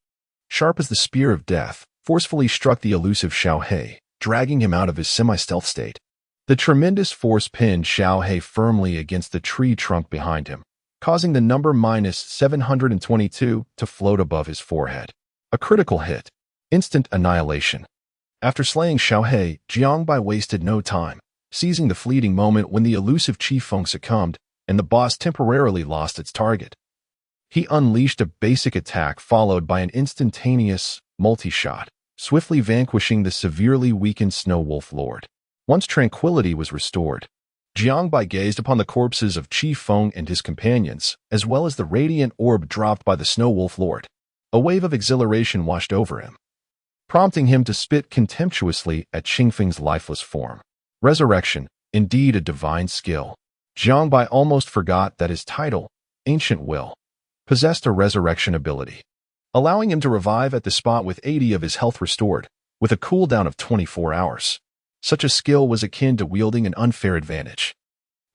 sharp as the spear of death, forcefully struck the elusive Xiaohe, dragging him out of his semi-stealth state. The tremendous force pinned Xiaohe firmly against the tree trunk behind him, causing the number -722 to float above his forehead. A critical hit. Instant annihilation. After slaying Xiaohe, Jiangbai wasted no time, seizing the fleeting moment when the elusive Qifeng succumbed and the boss temporarily lost its target. He unleashed a basic attack followed by an instantaneous multi-shot, swiftly vanquishing the severely weakened Snow Wolf Lord. Once tranquility was restored, Jiangbai gazed upon the corpses of Qifeng and his companions, as well as the radiant orb dropped by the Snow Wolf Lord. A wave of exhilaration washed over him, prompting him to spit contemptuously at Qingfeng's lifeless form. Resurrection, indeed a divine skill. Jiangbai almost forgot that his title, Ancient Will, possessed a resurrection ability, allowing him to revive at the spot with 80 of his health restored, with a cooldown of 24 hours. Such a skill was akin to wielding an unfair advantage.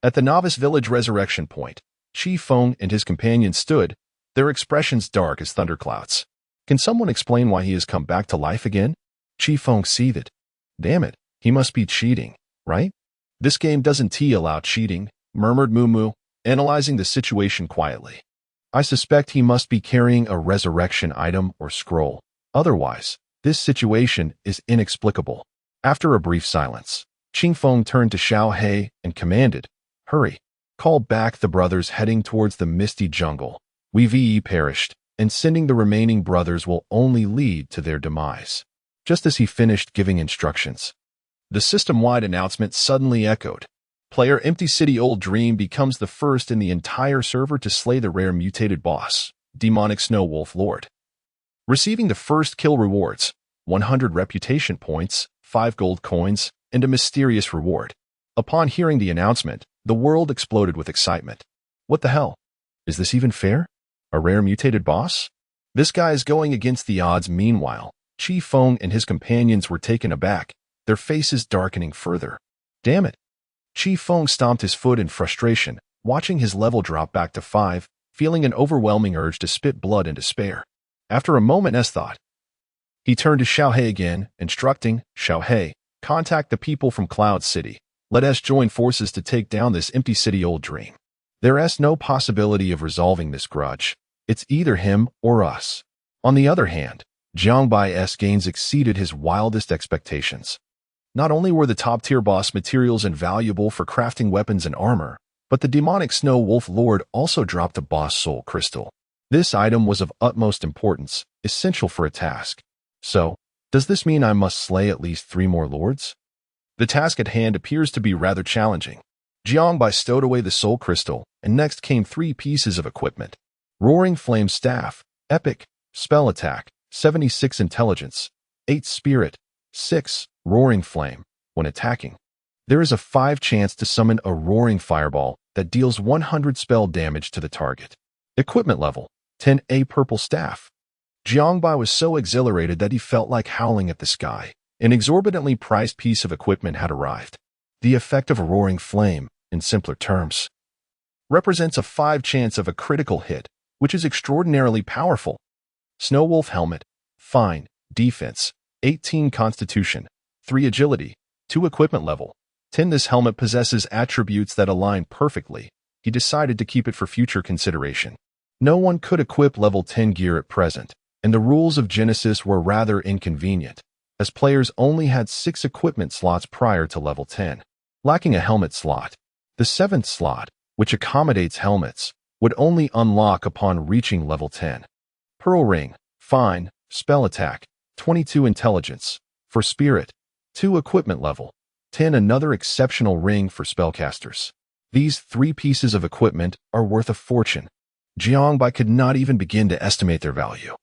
At the novice village resurrection point, Qifeng and his companions stood, their expressions dark as thunderclouds. Can someone explain why he has come back to life again? Qifeng seethed. Damn it, he must be cheating, right? This game doesn't allow cheating, murmured Mumu, analyzing the situation quietly. I suspect he must be carrying a resurrection item or scroll. Otherwise, this situation is inexplicable. After a brief silence, Qingfeng turned to Xiao He and commanded, "Hurry, call back the brothers heading towards the misty jungle. We perished, and sending the remaining brothers will only lead to their demise." Just as he finished giving instructions, the system-wide announcement suddenly echoed. Player Empty City Old Dream becomes the first in the entire server to slay the rare mutated boss, Demonic Snow Wolf Lord. Receiving the first kill rewards, 100 reputation points, 5 gold coins, and a mysterious reward. Upon hearing the announcement, the world exploded with excitement. What the hell? Is this even fair? A rare mutated boss? This guy is going against the odds. Meanwhile, Qifeng and his companions were taken aback, their faces darkening further. Damn it! Qifeng stomped his foot in frustration, watching his level drop back to 5, feeling an overwhelming urge to spit blood in despair. After a moment's thought, he turned to Xiao He again, instructing, "Xiao He, contact the people from Cloud City. Let us join forces to take down this Empty City Old Dream. There is no possibility of resolving this grudge. It's either him or us." On the other hand, Jiang Bai's gains exceeded his wildest expectations. Not only were the top-tier boss materials invaluable for crafting weapons and armor, but the demonic Snow Wolf Lord also dropped a boss soul crystal. This item was of utmost importance, essential for a task. So, does this mean I must slay at least 3 more lords? The task at hand appears to be rather challenging. Jiang Bai stowed away the soul crystal, and next came 3 pieces of equipment. Roaring Flame Staff, Epic, Spell Attack, 76 Intelligence, 8 Spirit, 6 Roaring Flame. When attacking, there is a 5 chance to summon a Roaring Fireball that deals 100 spell damage to the target. Equipment level, 10A Purple Staff. Jiang Bai was so exhilarated that he felt like howling at the sky. An exorbitantly priced piece of equipment had arrived. The effect of a Roaring Flame, in simpler terms, represents a 5 chance of a critical hit, which is extraordinarily powerful. Snow Wolf Helmet, Fine, Defense, 18 Constitution, 3 Agility, 2 Equipment Level, 10. This helmet possesses attributes that align perfectly. He decided to keep it for future consideration. No one could equip level 10 gear at present, and the rules of Genesis were rather inconvenient, as players only had 6 equipment slots prior to level 10. Lacking a helmet slot, the 7th slot, which accommodates helmets, would only unlock upon reaching level 10. Pearl Ring, Fine, Spell Attack, 22 Intelligence, for Spirit, 2 Equipment Level, 10. Another exceptional ring for spellcasters. These 3 pieces of equipment are worth a fortune. Jiang Bai could not even begin to estimate their value.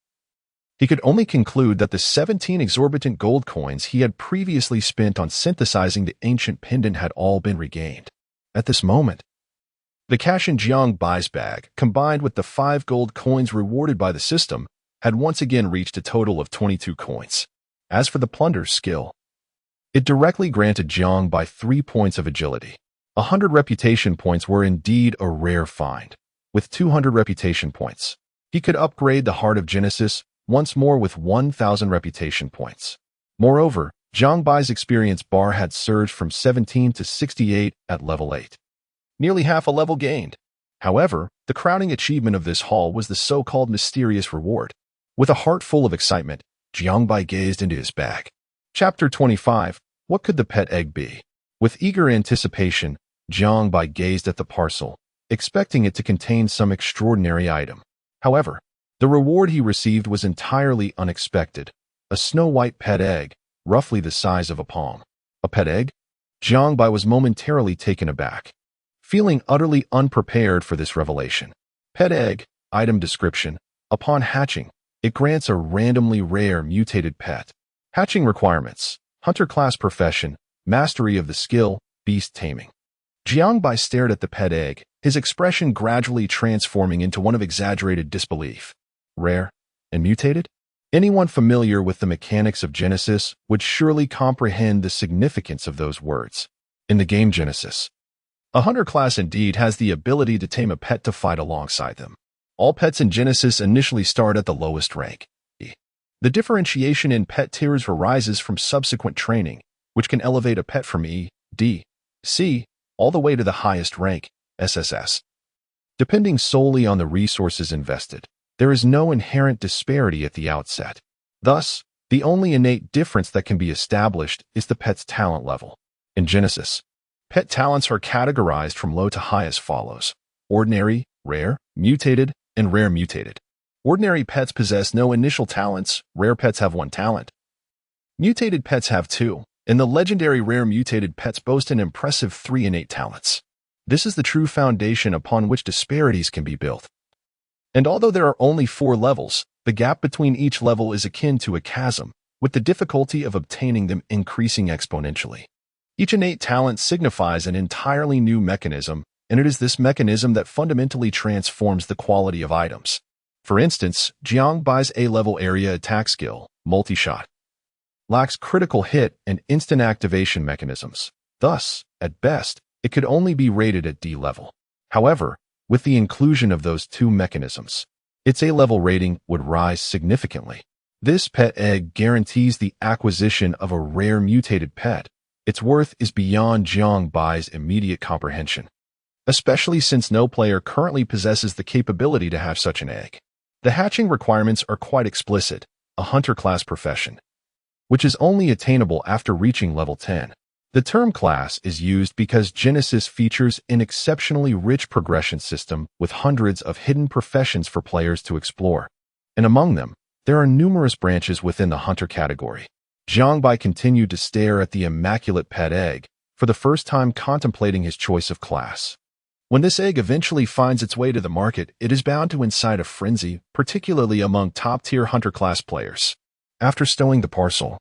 He could only conclude that the 17 exorbitant gold coins he had previously spent on synthesizing the ancient pendant had all been regained. At this moment, the cash in Jiang Bai's bag, combined with the 5 gold coins rewarded by the system, had once again reached a total of 22 coins. As for the plunder's skill, it directly granted Jiang Bai 3 points of agility. 100 reputation points were indeed a rare find. With 200 reputation points, he could upgrade the Heart of Genesis once more with 1,000 reputation points. Moreover, Jiang Bai's experience bar had surged from 17 to 68 at level 8. Nearly half a level gained. However, the crowning achievement of this haul was the so-called mysterious reward. With a heart full of excitement, Jiang Bai gazed into his bag. Chapter 25. What could the pet egg be? With eager anticipation, Jiang Bai gazed at the parcel, expecting it to contain some extraordinary item. However, the reward he received was entirely unexpected. A snow-white pet egg, roughly the size of a palm. A pet egg? Jiang Bai was momentarily taken aback, feeling utterly unprepared for this revelation. Pet egg, item description. Upon hatching, it grants a randomly rare mutated pet. Hatching requirements: hunter class profession, mastery of the skill, beast taming. Jiang Bai stared at the pet egg, his expression gradually transforming into one of exaggerated disbelief. Rare and mutated? Anyone familiar with the mechanics of Genesis would surely comprehend the significance of those words. In the game Genesis, a hunter class indeed has the ability to tame a pet to fight alongside them. All pets in Genesis initially start at the lowest rank, E. The differentiation in pet tiers arises from subsequent training, which can elevate a pet from E, D, C, all the way to the highest rank, SSS. Depending solely on the resources invested, there is no inherent disparity at the outset. Thus, the only innate difference that can be established is the pet's talent level. In Genesis, pet talents are categorized from low to high as follows: ordinary, rare, mutated, and rare mutated. Ordinary pets possess no initial talents, rare pets have one talent. Mutated pets have two, and the legendary rare mutated pets boast an impressive 3 innate talents. This is the true foundation upon which disparities can be built. And although there are only 4 levels, the gap between each level is akin to a chasm, with the difficulty of obtaining them increasing exponentially. Each innate talent signifies an entirely new mechanism, and it is this mechanism that fundamentally transforms the quality of items. For instance, Jiangbai's A-level area attack skill, multi-shot, lacks critical hit and instant activation mechanisms. Thus, at best, it could only be rated at D level. However, with the inclusion of those 2 mechanisms, its A-level rating would rise significantly. This pet egg guarantees the acquisition of a rare mutated pet. Its worth is beyond Jiangbai's immediate comprehension, especially since no player currently possesses the capability to hatch such an egg. The hatching requirements are quite explicit, a hunter-class profession, which is only attainable after reaching level 10. The term class is used because Genesis features an exceptionally rich progression system with hundreds of hidden professions for players to explore, and among them, there are numerous branches within the hunter category. Jiangbai continued to stare at the immaculate pet egg, for the first time contemplating his choice of class. When this egg eventually finds its way to the market, it is bound to incite a frenzy, particularly among top-tier hunter class players. After stowing the parcel,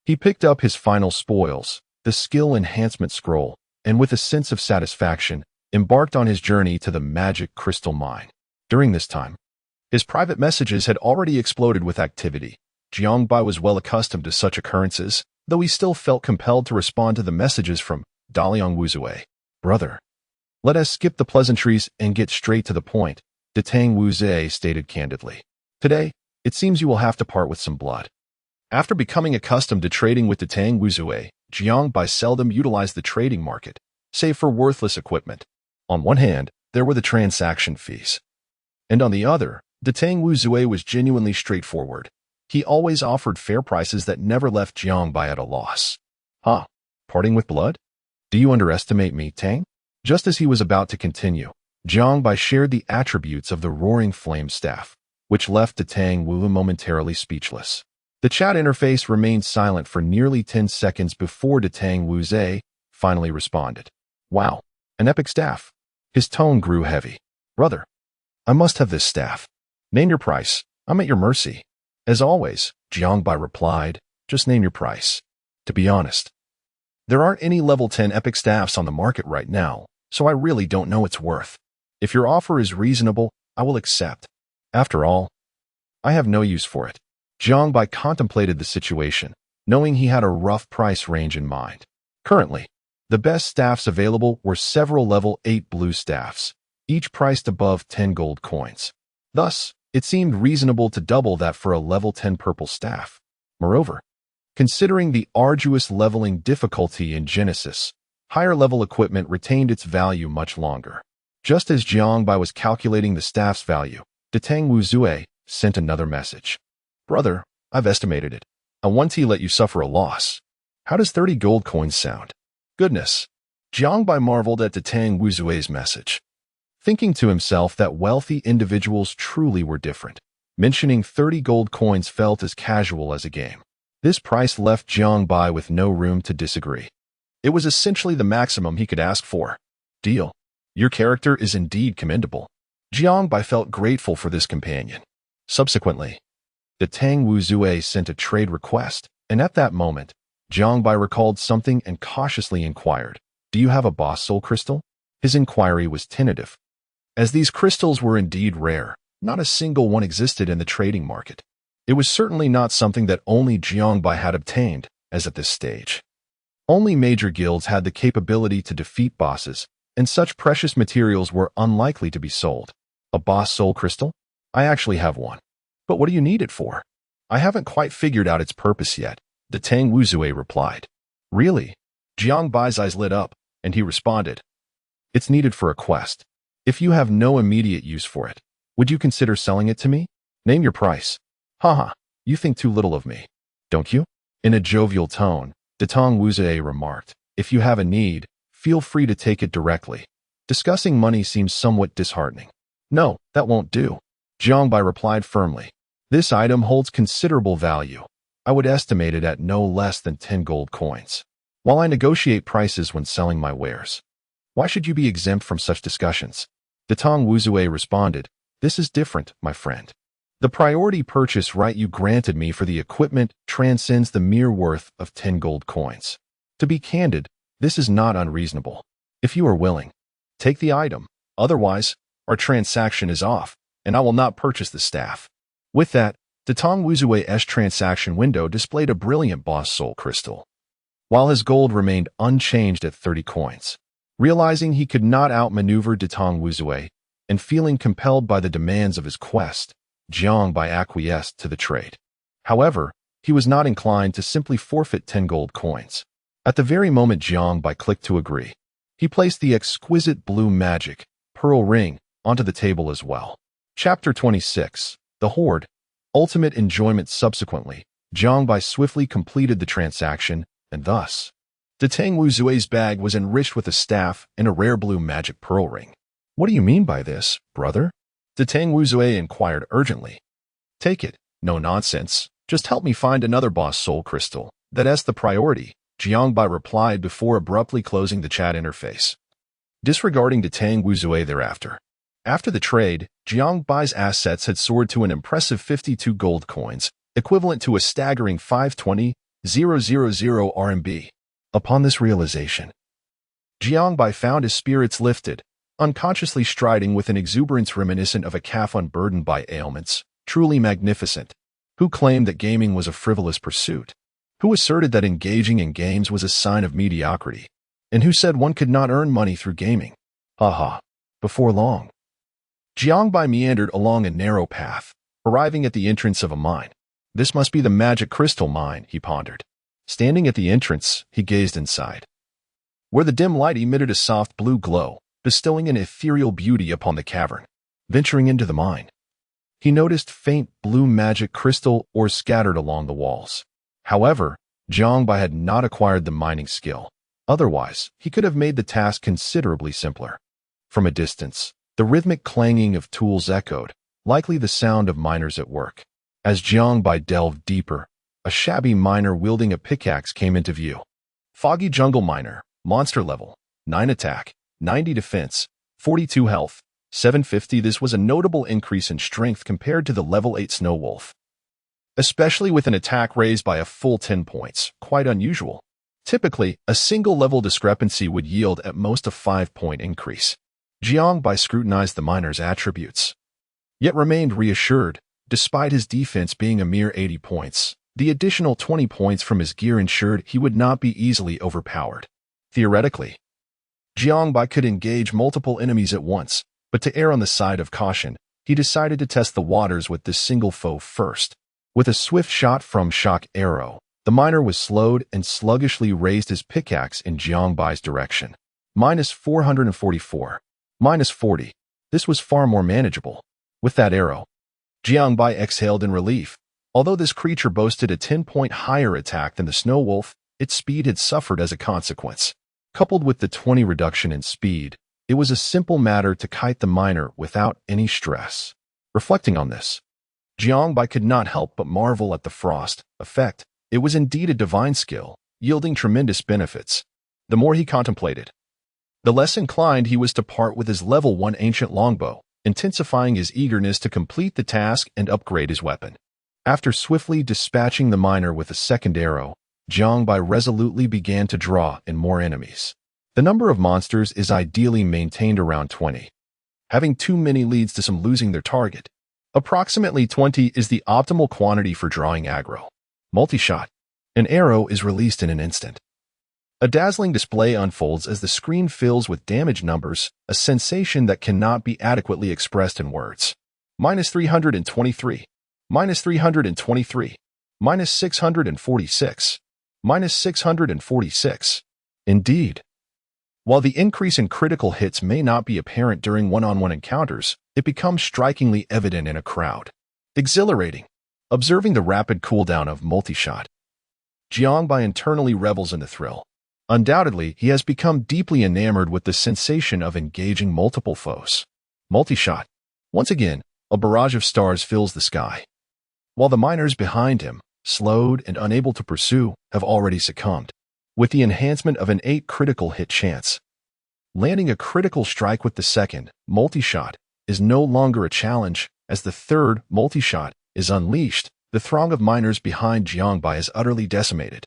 he picked up his final spoils, the skill enhancement scroll, and with a sense of satisfaction, embarked on his journey to the magic crystal mine. During this time, his private messages had already exploded with activity. Jiangbai was well accustomed to such occurrences, though he still felt compelled to respond to the messages from Daliang Wuzue. Brother, let us skip the pleasantries and get straight to the point, Detang Wuzue stated candidly. Today, it seems you will have to part with some blood. After becoming accustomed to trading with Detang Wuzue, Jiangbai seldom utilized the trading market, save for worthless equipment. On one hand, there were the transaction fees, and on the other, Detang Wuzue was genuinely straightforward. He always offered fair prices that never left Jiangbai at a loss. Huh? Parting with blood? Do you underestimate me, Tang? Just as he was about to continue, Jiangbai shared the attributes of the Roaring Flame Staff, which left Detang Wu momentarily speechless. The chat interface remained silent for nearly 10 seconds before Detang Wuzue finally responded. Wow, an epic staff. His tone grew heavy. Brother, I must have this staff. Name your price. I'm at your mercy. As always, Jiangbai replied, just name your price. To be honest, there aren't any level 10 epic staffs on the market right now, so I really don't know its worth. If your offer is reasonable, I will accept. After all, I have no use for it. Jiangbai contemplated the situation, knowing he had a rough price range in mind. Currently, the best staffs available were several level 8 blue staffs, each priced above 10 gold coins. Thus, it seemed reasonable to double that for a level 10 purple staff. Moreover, considering the arduous leveling difficulty in Genesis, higher-level equipment retained its value much longer. Just as Jiangbai was calculating the staff's value, Detang Wuzue sent another message. Brother, I've estimated it. I won't let you suffer a loss. How does 30 gold coins sound? Goodness. Jiangbai marveled at Detang Wuzue's message, thinking to himself that wealthy individuals truly were different. Mentioning 30 gold coins felt as casual as a game. This price left Jiangbai with no room to disagree. It was essentially the maximum he could ask for. Deal. Your character is indeed commendable. Jiangbai felt grateful for this companion. Subsequently, Detang Wuzue sent a trade request, and at that moment, Jiangbai recalled something and cautiously inquired, do you have a boss soul crystal? His inquiry was tentative. As these crystals were indeed rare, not a single one existed in the trading market. It was certainly not something that only Jiangbai had obtained, as at this stage. Only major guilds had the capability to defeat bosses, and such precious materials were unlikely to be sold. A boss soul crystal? I actually have one. But what do you need it for? I haven't quite figured out its purpose yet, Detang Wuzue replied. Really? Jiangbai's eyes lit up, and he responded. It's needed for a quest. If you have no immediate use for it, would you consider selling it to me? Name your price. Haha, you think too little of me, don't you? In a jovial tone, Detang Wuzue remarked. If you have a need, feel free to take it directly. Discussing money seems somewhat disheartening. No, that won't do. Jiangbai replied firmly. This item holds considerable value. I would estimate it at no less than 10 gold coins. While I negotiate prices when selling my wares. Why should you be exempt from such discussions? Datong Wuzue responded, This is different, my friend. The priority purchase right you granted me for the equipment transcends the mere worth of 10 gold coins. To be candid, this is not unreasonable. If you are willing, take the item. Otherwise, our transaction is off, and I will not purchase the staff. With that, Datong Wuzue's transaction window displayed a brilliant boss soul crystal, while his gold remained unchanged at 30 coins. Realizing he could not outmaneuver Datong Wuzue, and feeling compelled by the demands of his quest, Jiangbai acquiesced to the trade. However, he was not inclined to simply forfeit 10 gold coins. At the very moment Jiangbai clicked to agree, he placed the exquisite blue magic pearl ring onto the table as well. Chapter 26. The Horde. Ultimate enjoyment. Subsequently, Jiangbai swiftly completed the transaction, and thus, Datong Wuzue's bag was enriched with a staff and a rare blue magic pearl ring. What do you mean by this, brother? Datong Wuzue inquired urgently. Take it. No nonsense. Just help me find another boss soul crystal. That's the priority, Jiangbai replied before abruptly closing the chat interface. Disregarding Datong Wuzue thereafter. After the trade, Jiangbai's assets had soared to an impressive 52 gold coins, equivalent to a staggering 520,000 RMB. Upon this realization, Jiangbai found his spirits lifted, unconsciously striding with an exuberance reminiscent of a calf unburdened by ailments, truly magnificent. Who claimed that gaming was a frivolous pursuit? Who asserted that engaging in games was a sign of mediocrity? And who said one could not earn money through gaming? Haha. Before long, Jiangbai meandered along a narrow path, arriving at the entrance of a mine. This must be the magic crystal mine, he pondered. Standing at the entrance, he gazed inside, where the dim light emitted a soft blue glow, bestowing an ethereal beauty upon the cavern. Venturing into the mine, he noticed faint blue magic crystal ores scattered along the walls. However, Jiangbai had not acquired the mining skill. Otherwise, he could have made the task considerably simpler. From a distance, the rhythmic clanging of tools echoed, likely the sound of miners at work. As Jiangbai delved deeper, a shabby miner wielding a pickaxe came into view. Foggy jungle miner, monster level, 9 attack, 90 defense, 42 health, 750. This was a notable increase in strength compared to the level 8 snow wolf, especially with an attack raised by a full 10 points, quite unusual. Typically, a single level discrepancy would yield at most a 5-point increase. Jiangbai scrutinized the miner's attributes, yet remained reassured. Despite his defense being a mere 80 points, the additional 20 points from his gear ensured he would not be easily overpowered. Theoretically, Jiangbai could engage multiple enemies at once, but to err on the side of caution, he decided to test the waters with this single foe first. With a swift shot from shock arrow, the miner was slowed and sluggishly raised his pickaxe in Jiangbai's direction. Minus 444. Minus 40. This was far more manageable. With that arrow, Jiangbai exhaled in relief. Although this creature boasted a 10-point higher attack than the snow wolf, its speed had suffered as a consequence. Coupled with the 20 reduction in speed, it was a simple matter to kite the miner without any stress. Reflecting on this, Jiangbai could not help but marvel at the frost effect. It was indeed a divine skill, yielding tremendous benefits. The more he contemplated, the less inclined he was to part with his level 1 ancient longbow, intensifying his eagerness to complete the task and upgrade his weapon. After swiftly dispatching the miner with a second arrow, Jiangbai resolutely began to draw in more enemies. The number of monsters is ideally maintained around 20. Having too many leads to some losing their target. Approximately 20 is the optimal quantity for drawing aggro. Multi-shot. An arrow is released in an instant. A dazzling display unfolds as the screen fills with damage numbers, a sensation that cannot be adequately expressed in words. Minus 323. Minus 323. Minus 646. Minus 646. Indeed. While the increase in critical hits may not be apparent during one-on-one encounters, it becomes strikingly evident in a crowd. Exhilarating. Observing the rapid cooldown of multi-shot, Jiangbai internally revels in the thrill. Undoubtedly, he has become deeply enamored with the sensation of engaging multiple foes. Multi-shot. Once again, a barrage of stars fills the sky. While the miners behind him, slowed and unable to pursue, have already succumbed. With the enhancement of an 8 critical hit chance, landing a critical strike with the second multi-shot is no longer a challenge. As the third multi-shot is unleashed, the throng of miners behind Jiangbai is utterly decimated.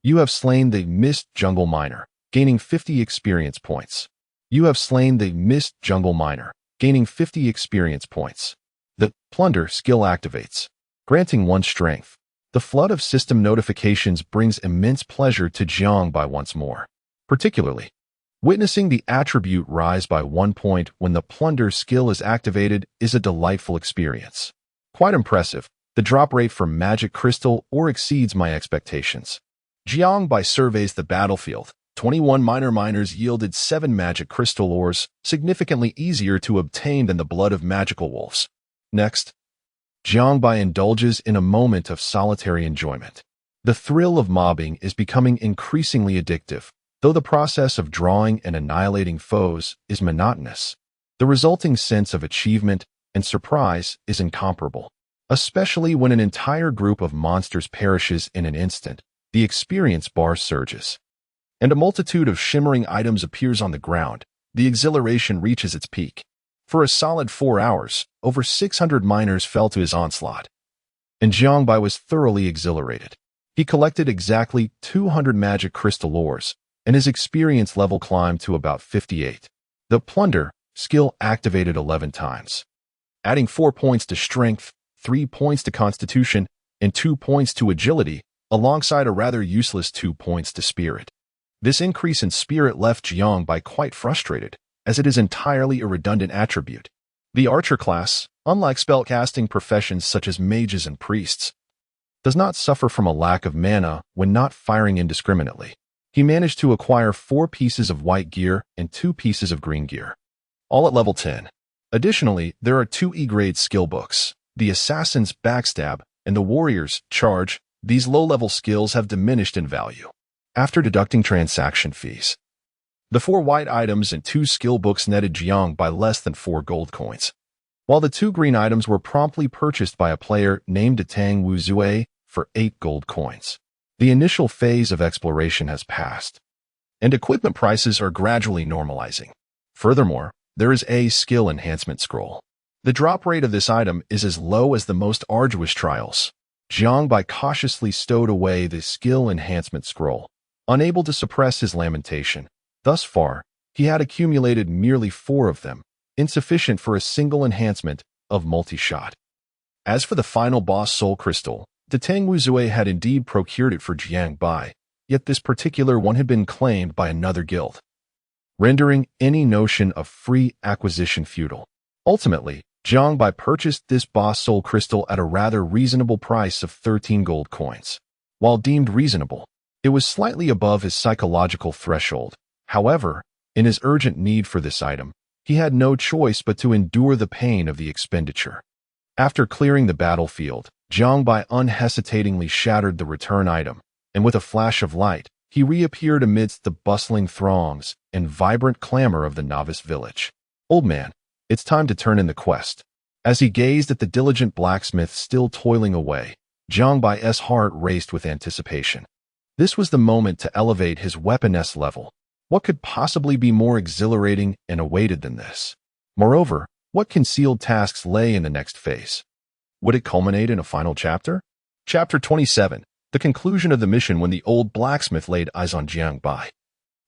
You have slain the mist jungle miner, gaining 50 experience points. You have slain the mist jungle miner, gaining 50 experience points. The plunder skill activates, granting 1 strength. The flood of system notifications brings immense pleasure to Jiangbai once more. Particularly, witnessing the attribute rise by 1 point when the plunder skill is activated is a delightful experience. Quite impressive. The drop rate for magic crystal ore exceeds my expectations. Jiangbai surveys the battlefield. 21 miners yielded 7 magic crystal ores, significantly easier to obtain than the blood of magical wolves. Next, Jiangbai indulges in a moment of solitary enjoyment. The thrill of mobbing is becoming increasingly addictive, though the process of drawing and annihilating foes is monotonous. The resulting sense of achievement and surprise is incomparable. Especially when an entire group of monsters perishes in an instant, the experience bar surges. And a multitude of shimmering items appears on the ground. The exhilaration reaches its peak. For a solid 4 hours, over 600 miners fell to his onslaught. And Jiangbai was thoroughly exhilarated. He collected exactly 200 magic crystal ores, and his experience level climbed to about 58. The plunder skill activated 11 times, adding 4 points to strength, 3 points to constitution, and 2 points to agility, alongside a rather useless 2 points to spirit. This increase in spirit left Jiangbai quite frustrated, as it is entirely a redundant attribute. The archer class, unlike spellcasting professions such as mages and priests, does not suffer from a lack of mana when not firing indiscriminately. He managed to acquire 4 pieces of white gear and 2 pieces of green gear, all at level 10. Additionally, there are 2 E-grade skill books, the Assassin's Backstab and the Warrior's Charge. These low-level skills have diminished in value after deducting transaction fees. The 4 white items and 2 skill books netted Jiang by less than 4 gold coins, while the 2 green items were promptly purchased by a player named Tang Wuzue for 8 gold coins. The initial phase of exploration has passed, and equipment prices are gradually normalizing. Furthermore, there is a skill enhancement scroll. The drop rate of this item is as low as the most arduous trials. Jiangbai cautiously stowed away the skill enhancement scroll, unable to suppress his lamentation. Thus far, he had accumulated merely 4 of them, insufficient for a single enhancement of multi-shot. As for the final boss soul crystal, Tang Wuzue had indeed procured it for Jiangbai, yet this particular one had been claimed by another guild, rendering any notion of free acquisition futile. Ultimately, Jiangbai purchased this boss soul crystal at a rather reasonable price of 13 gold coins. While deemed reasonable, it was slightly above his psychological threshold. However, in his urgent need for this item, he had no choice but to endure the pain of the expenditure. After clearing the battlefield, Jiangbai unhesitatingly shattered the return item, and with a flash of light, he reappeared amidst the bustling throngs and vibrant clamor of the novice village. "Old man, it's time to turn in the quest." As he gazed at the diligent blacksmith still toiling away, Jiangbai's heart raced with anticipation. This was the moment to elevate his weapon-s level. What could possibly be more exhilarating and awaited than this? Moreover, what concealed tasks lay in the next phase? Would it culminate in a final chapter? Chapter 27, the conclusion of the mission when the old blacksmith laid eyes on Jiangbai.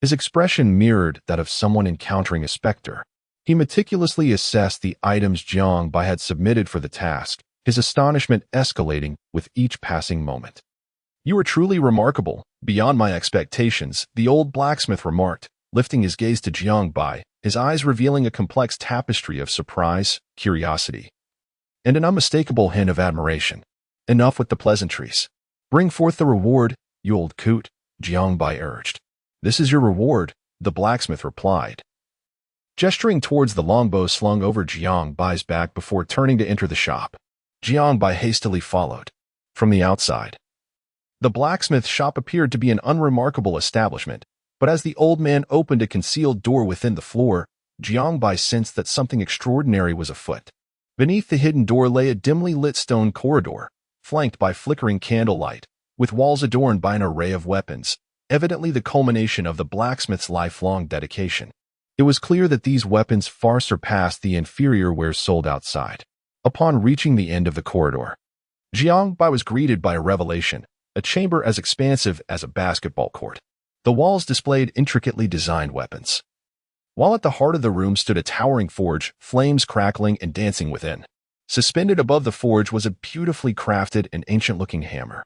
His expression mirrored that of someone encountering a specter. He meticulously assessed the items Jiangbai had submitted for the task, his astonishment escalating with each passing moment. "You are truly remarkable, beyond my expectations," the old blacksmith remarked, lifting his gaze to Jiangbai, his eyes revealing a complex tapestry of surprise, curiosity, and an unmistakable hint of admiration. "Enough with the pleasantries. Bring forth the reward, you old coot," Jiangbai urged. "This is your reward," the blacksmith replied, gesturing towards the longbow slung over Jiangbai's back before turning to enter the shop. Jiangbai hastily followed. From the outside, the blacksmith shop appeared to be an unremarkable establishment, But as the old man opened a concealed door within the floor, Jiangbai sensed that something extraordinary was afoot. Beneath the hidden door lay a dimly lit stone corridor, flanked by flickering candlelight, with walls adorned by an array of weapons, evidently the culmination of the blacksmith's lifelong dedication. It was clear that these weapons far surpassed the inferior wares sold outside. Upon reaching the end of the corridor, Jiangbai was greeted by a revelation, a chamber as expansive as a basketball court. The walls displayed intricately designed weapons, while at the heart of the room stood a towering forge, flames crackling and dancing within. Suspended above the forge was a beautifully crafted and ancient-looking hammer,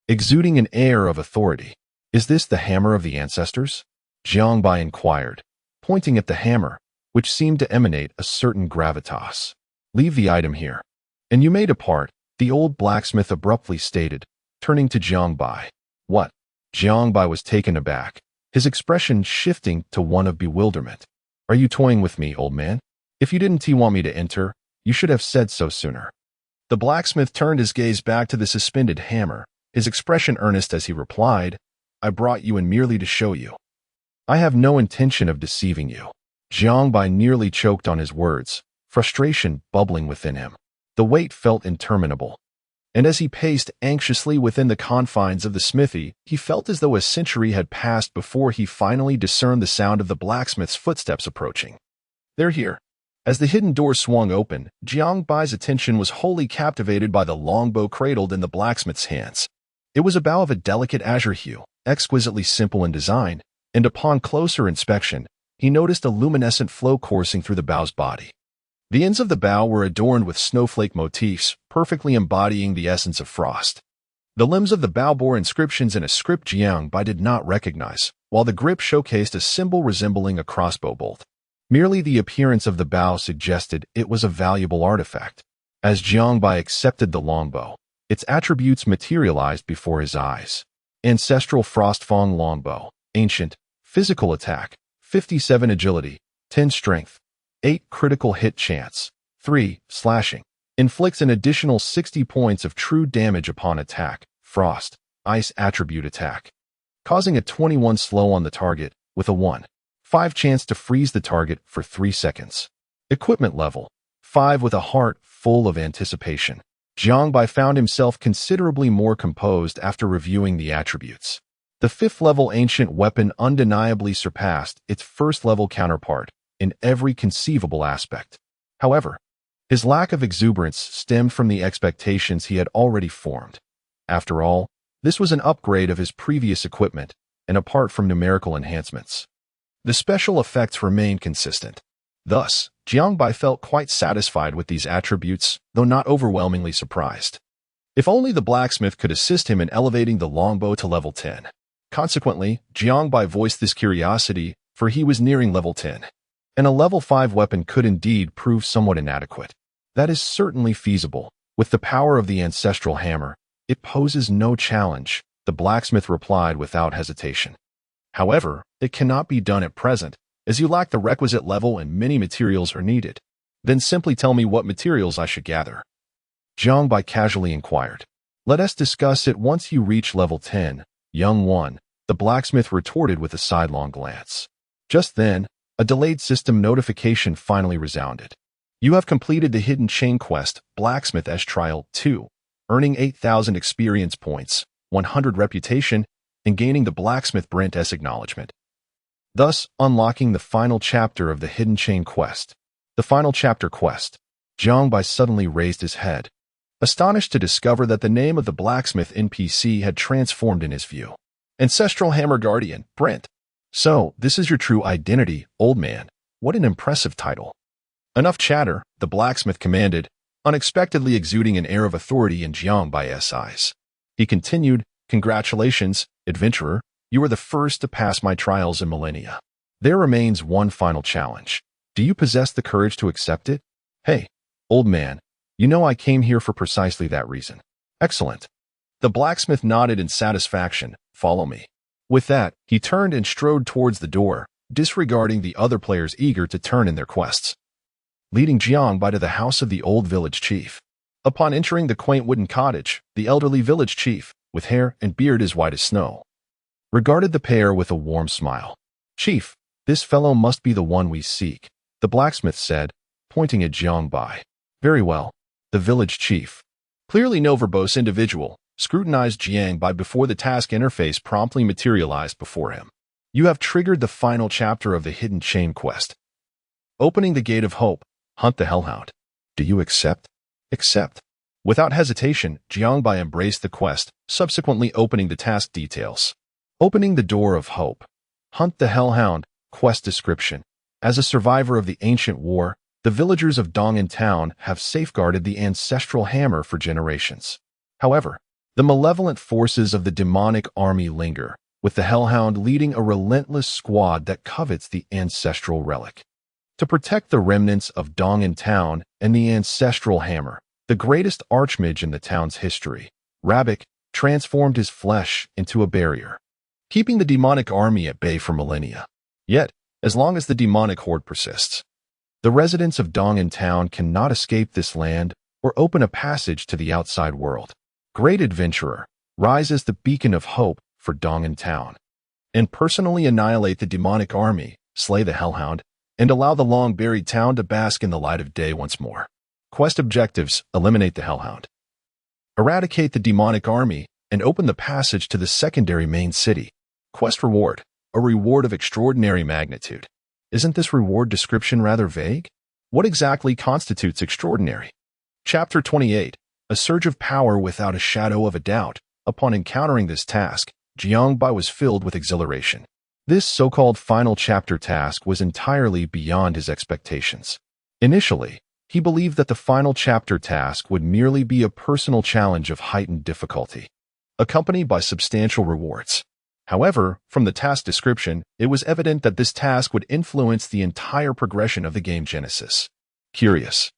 exuding an air of authority. "Is this the hammer of the ancestors?" Jiangbai inquired, pointing at the hammer, which seemed to emanate a certain gravitas. "Leave the item here, and you may depart," the old blacksmith abruptly stated, turning to Jiangbai. "What?" Jiangbai was taken aback, his expression shifting to one of bewilderment. "Are you toying with me, old man? If you didn't want me to enter, you should have said so sooner." The blacksmith turned his gaze back to the suspended hammer, his expression earnest as he replied, "I brought you in merely to show you. I have no intention of deceiving you." Jiangbai nearly choked on his words, frustration bubbling within him. The wait felt interminable, and as he paced anxiously within the confines of the smithy, he felt as though a century had passed before he finally discerned the sound of the blacksmith's footsteps approaching. "They're here." As the hidden door swung open, Jiangbai's attention was wholly captivated by the longbow cradled in the blacksmith's hands. It was a bow of a delicate azure hue, exquisitely simple in design, and upon closer inspection, he noticed a luminescent flow coursing through the bow's body. The ends of the bow were adorned with snowflake motifs, perfectly embodying the essence of frost. The limbs of the bow bore inscriptions in a script Jiangbai did not recognize, while the grip showcased a symbol resembling a crossbow bolt. Merely the appearance of the bow suggested it was a valuable artifact. As Jiangbai accepted the longbow, its attributes materialized before his eyes. Ancestral Frostfang longbow, ancient, physical attack, 57 agility, 10 strength, 8 critical hit chance, 3 slashing. Inflicts an additional 60 points of true damage upon attack, frost, ice attribute attack, causing a 21 slow on the target, with a 1/5 chance to freeze the target for 3 seconds. Equipment level 5 with a heart full of anticipation. Jiangbai found himself considerably more composed after reviewing the attributes. The 5th level ancient weapon undeniably surpassed its 1st level counterpart in every conceivable aspect. However, his lack of exuberance stemmed from the expectations he had already formed. After all, this was an upgrade of his previous equipment, and apart from numerical enhancements, the special effects remained consistent. Thus, Jiangbai felt quite satisfied with these attributes, though not overwhelmingly surprised. If only the blacksmith could assist him in elevating the longbow to level 10. Consequently, Jiangbai voiced this curiosity, for he was nearing level 10. And a level 5 weapon could indeed prove somewhat inadequate. That is certainly feasible. With the power of the ancestral hammer, it poses no challenge, the blacksmith replied without hesitation. However, it cannot be done at present, as you lack the requisite level and many materials are needed. Then simply tell me what materials I should gather. Jiangbai casually inquired. "Let us discuss it once you reach level 10, young one," the blacksmith retorted with a sidelong glance. Just then, a delayed system notification finally resounded. "You have completed the hidden chain quest, Blacksmith S Trial 2, earning 8,000 experience points, 100 reputation, and gaining the Blacksmith Brent S acknowledgement, thus unlocking the final chapter of the hidden chain quest." The final chapter quest. Jiangbai suddenly raised his head, astonished to discover that the name of the blacksmith NPC had transformed in his view. Ancestral Hammer Guardian, Brent. "So, this is your true identity, old man. What an impressive title." "Enough chatter," the blacksmith commanded, unexpectedly exuding an air of authority in Jiangbai's eyes. He continued, "Congratulations, adventurer. You are the first to pass my trials in millennia. There remains one final challenge. Do you possess the courage to accept it?" "Hey, old man, you know I came here for precisely that reason." "Excellent." The blacksmith nodded in satisfaction. "Follow me." With that, he turned and strode towards the door, disregarding the other players eager to turn in their quests, leading Jiangbai to the house of the old village chief. Upon entering the quaint wooden cottage, the elderly village chief, with hair and beard as white as snow, regarded the pair with a warm smile. "Chief, this fellow must be the one we seek," the blacksmith said, pointing at Jiangbai. "Very well." The village chief, clearly no verbose individual, scrutinized Jiangbai before the task interface promptly materialized before him. "You have triggered the final chapter of the hidden chain quest. Opening the Gate of Hope, hunt the Hellhound. Do you accept?" "Accept." Without hesitation, Jiangbai embraced the quest, subsequently opening the task details. Opening the Door of Hope. Hunt the Hellhound. Quest description. As a survivor of the ancient war, the villagers of Dong'an Town have safeguarded the ancestral hammer for generations. However, the malevolent forces of the demonic army linger, with the Hellhound leading a relentless squad that covets the ancestral relic. To protect the remnants of Dong'an Town and the ancestral hammer, the greatest archmage in the town's history, Rabik, transformed his flesh into a barrier, keeping the demonic army at bay for millennia. Yet, as long as the demonic horde persists, the residents of Dong'an Town cannot escape this land or open a passage to the outside world. Great Adventurer, rise as the beacon of hope for Dong'an Town, and personally annihilate the demonic army, slay the Hellhound, and allow the long-buried town to bask in the light of day once more. Quest objectives: eliminate the Hellhound, eradicate the demonic army, and open the passage to the secondary main city. Quest reward: a reward of extraordinary magnitude. Isn't this reward description rather vague? What exactly constitutes extraordinary? Chapter 28. A surge of power without a shadow of a doubt. Upon encountering this task, Jiangbai was filled with exhilaration. This so-called final chapter task was entirely beyond his expectations. Initially, he believed that the final chapter task would merely be a personal challenge of heightened difficulty, accompanied by substantial rewards. However, from the task description, it was evident that this task would influence the entire progression of the game Genesis. Curious.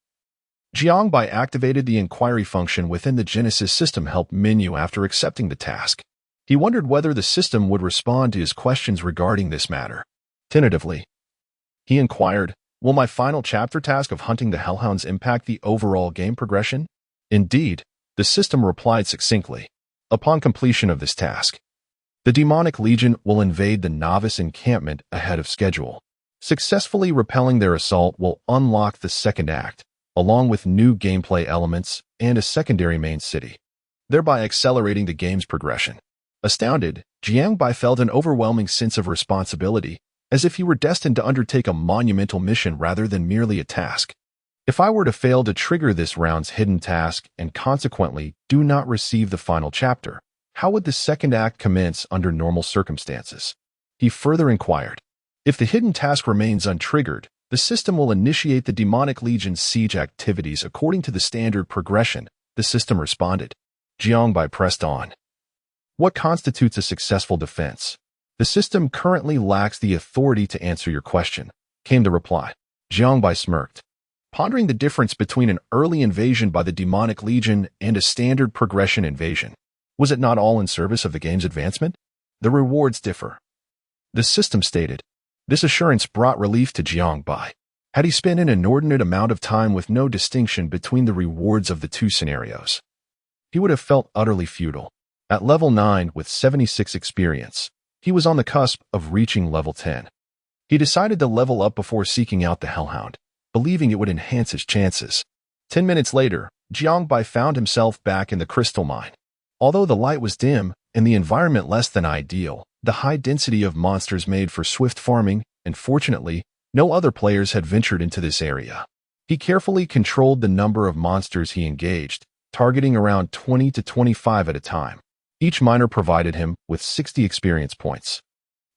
Jiangbai activated the inquiry function within the Genesis system help menu after accepting the task. He wondered whether the system would respond to his questions regarding this matter. Tentatively, he inquired, "Will my final chapter task of hunting the Hellhounds impact the overall game progression?" Indeed, the system replied succinctly. Upon completion of this task, the demonic legion will invade the novice encampment ahead of schedule. Successfully repelling their assault will unlock the second act, along with new gameplay elements and a secondary main city, thereby accelerating the game's progression. Astounded, Jiangbai felt an overwhelming sense of responsibility, as if he were destined to undertake a monumental mission rather than merely a task. If I were to fail to trigger this round's hidden task and consequently do not receive the final chapter, how would the second act commence under normal circumstances? He further inquired. If the hidden task remains untriggered, the system will initiate the demonic legion's siege activities according to the standard progression, the system responded. Jiangbai pressed on. What constitutes a successful defense? The system currently lacks the authority to answer your question, came the reply. Jiangbai smirked, pondering the difference between an early invasion by the demonic legion and a standard progression invasion. Was it not all in service of the game's advancement? The rewards differ, the system stated. This assurance brought relief to Jiangbai. Had he spent an inordinate amount of time with no distinction between the rewards of the two scenarios, he would have felt utterly futile. At level 9 with 76 experience, he was on the cusp of reaching level 10. He decided to level up before seeking out the Hellhound, believing it would enhance his chances. 10 minutes later, Jiangbai found himself back in the crystal mine. Although the light was dim and the environment less than ideal, the high density of monsters made for swift farming, and fortunately, no other players had ventured into this area. He carefully controlled the number of monsters he engaged, targeting around 20 to 25 at a time. Each miner provided him with 60 experience points,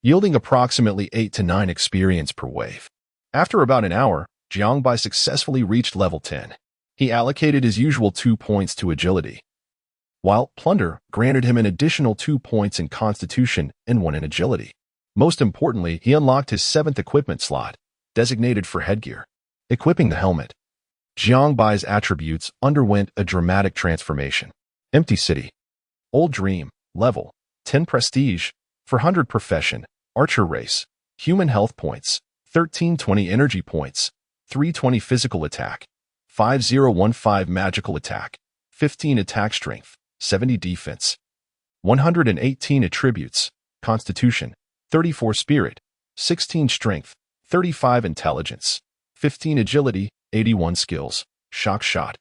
yielding approximately 8 to 9 experience per wave. After about an hour, Jiangbai successfully reached level 10. He allocated his usual 2 points to agility, while plunder granted him an additional 2 points in constitution and 1 in agility. Most importantly, he unlocked his 7th equipment slot, designated for headgear. Equipping the helmet, Jiangbai's attributes underwent a dramatic transformation. Empty city. Old dream, level 10 prestige, 400 profession, archer race, human health points, 1320 energy points, 320 physical attack, 5015 magical attack, 15 attack strength, 70 defense, 118 attributes, Constitution, 34 Spirit, 16 Strength, 35 Intelligence, 15 Agility, 81 Skills, Shock Shot,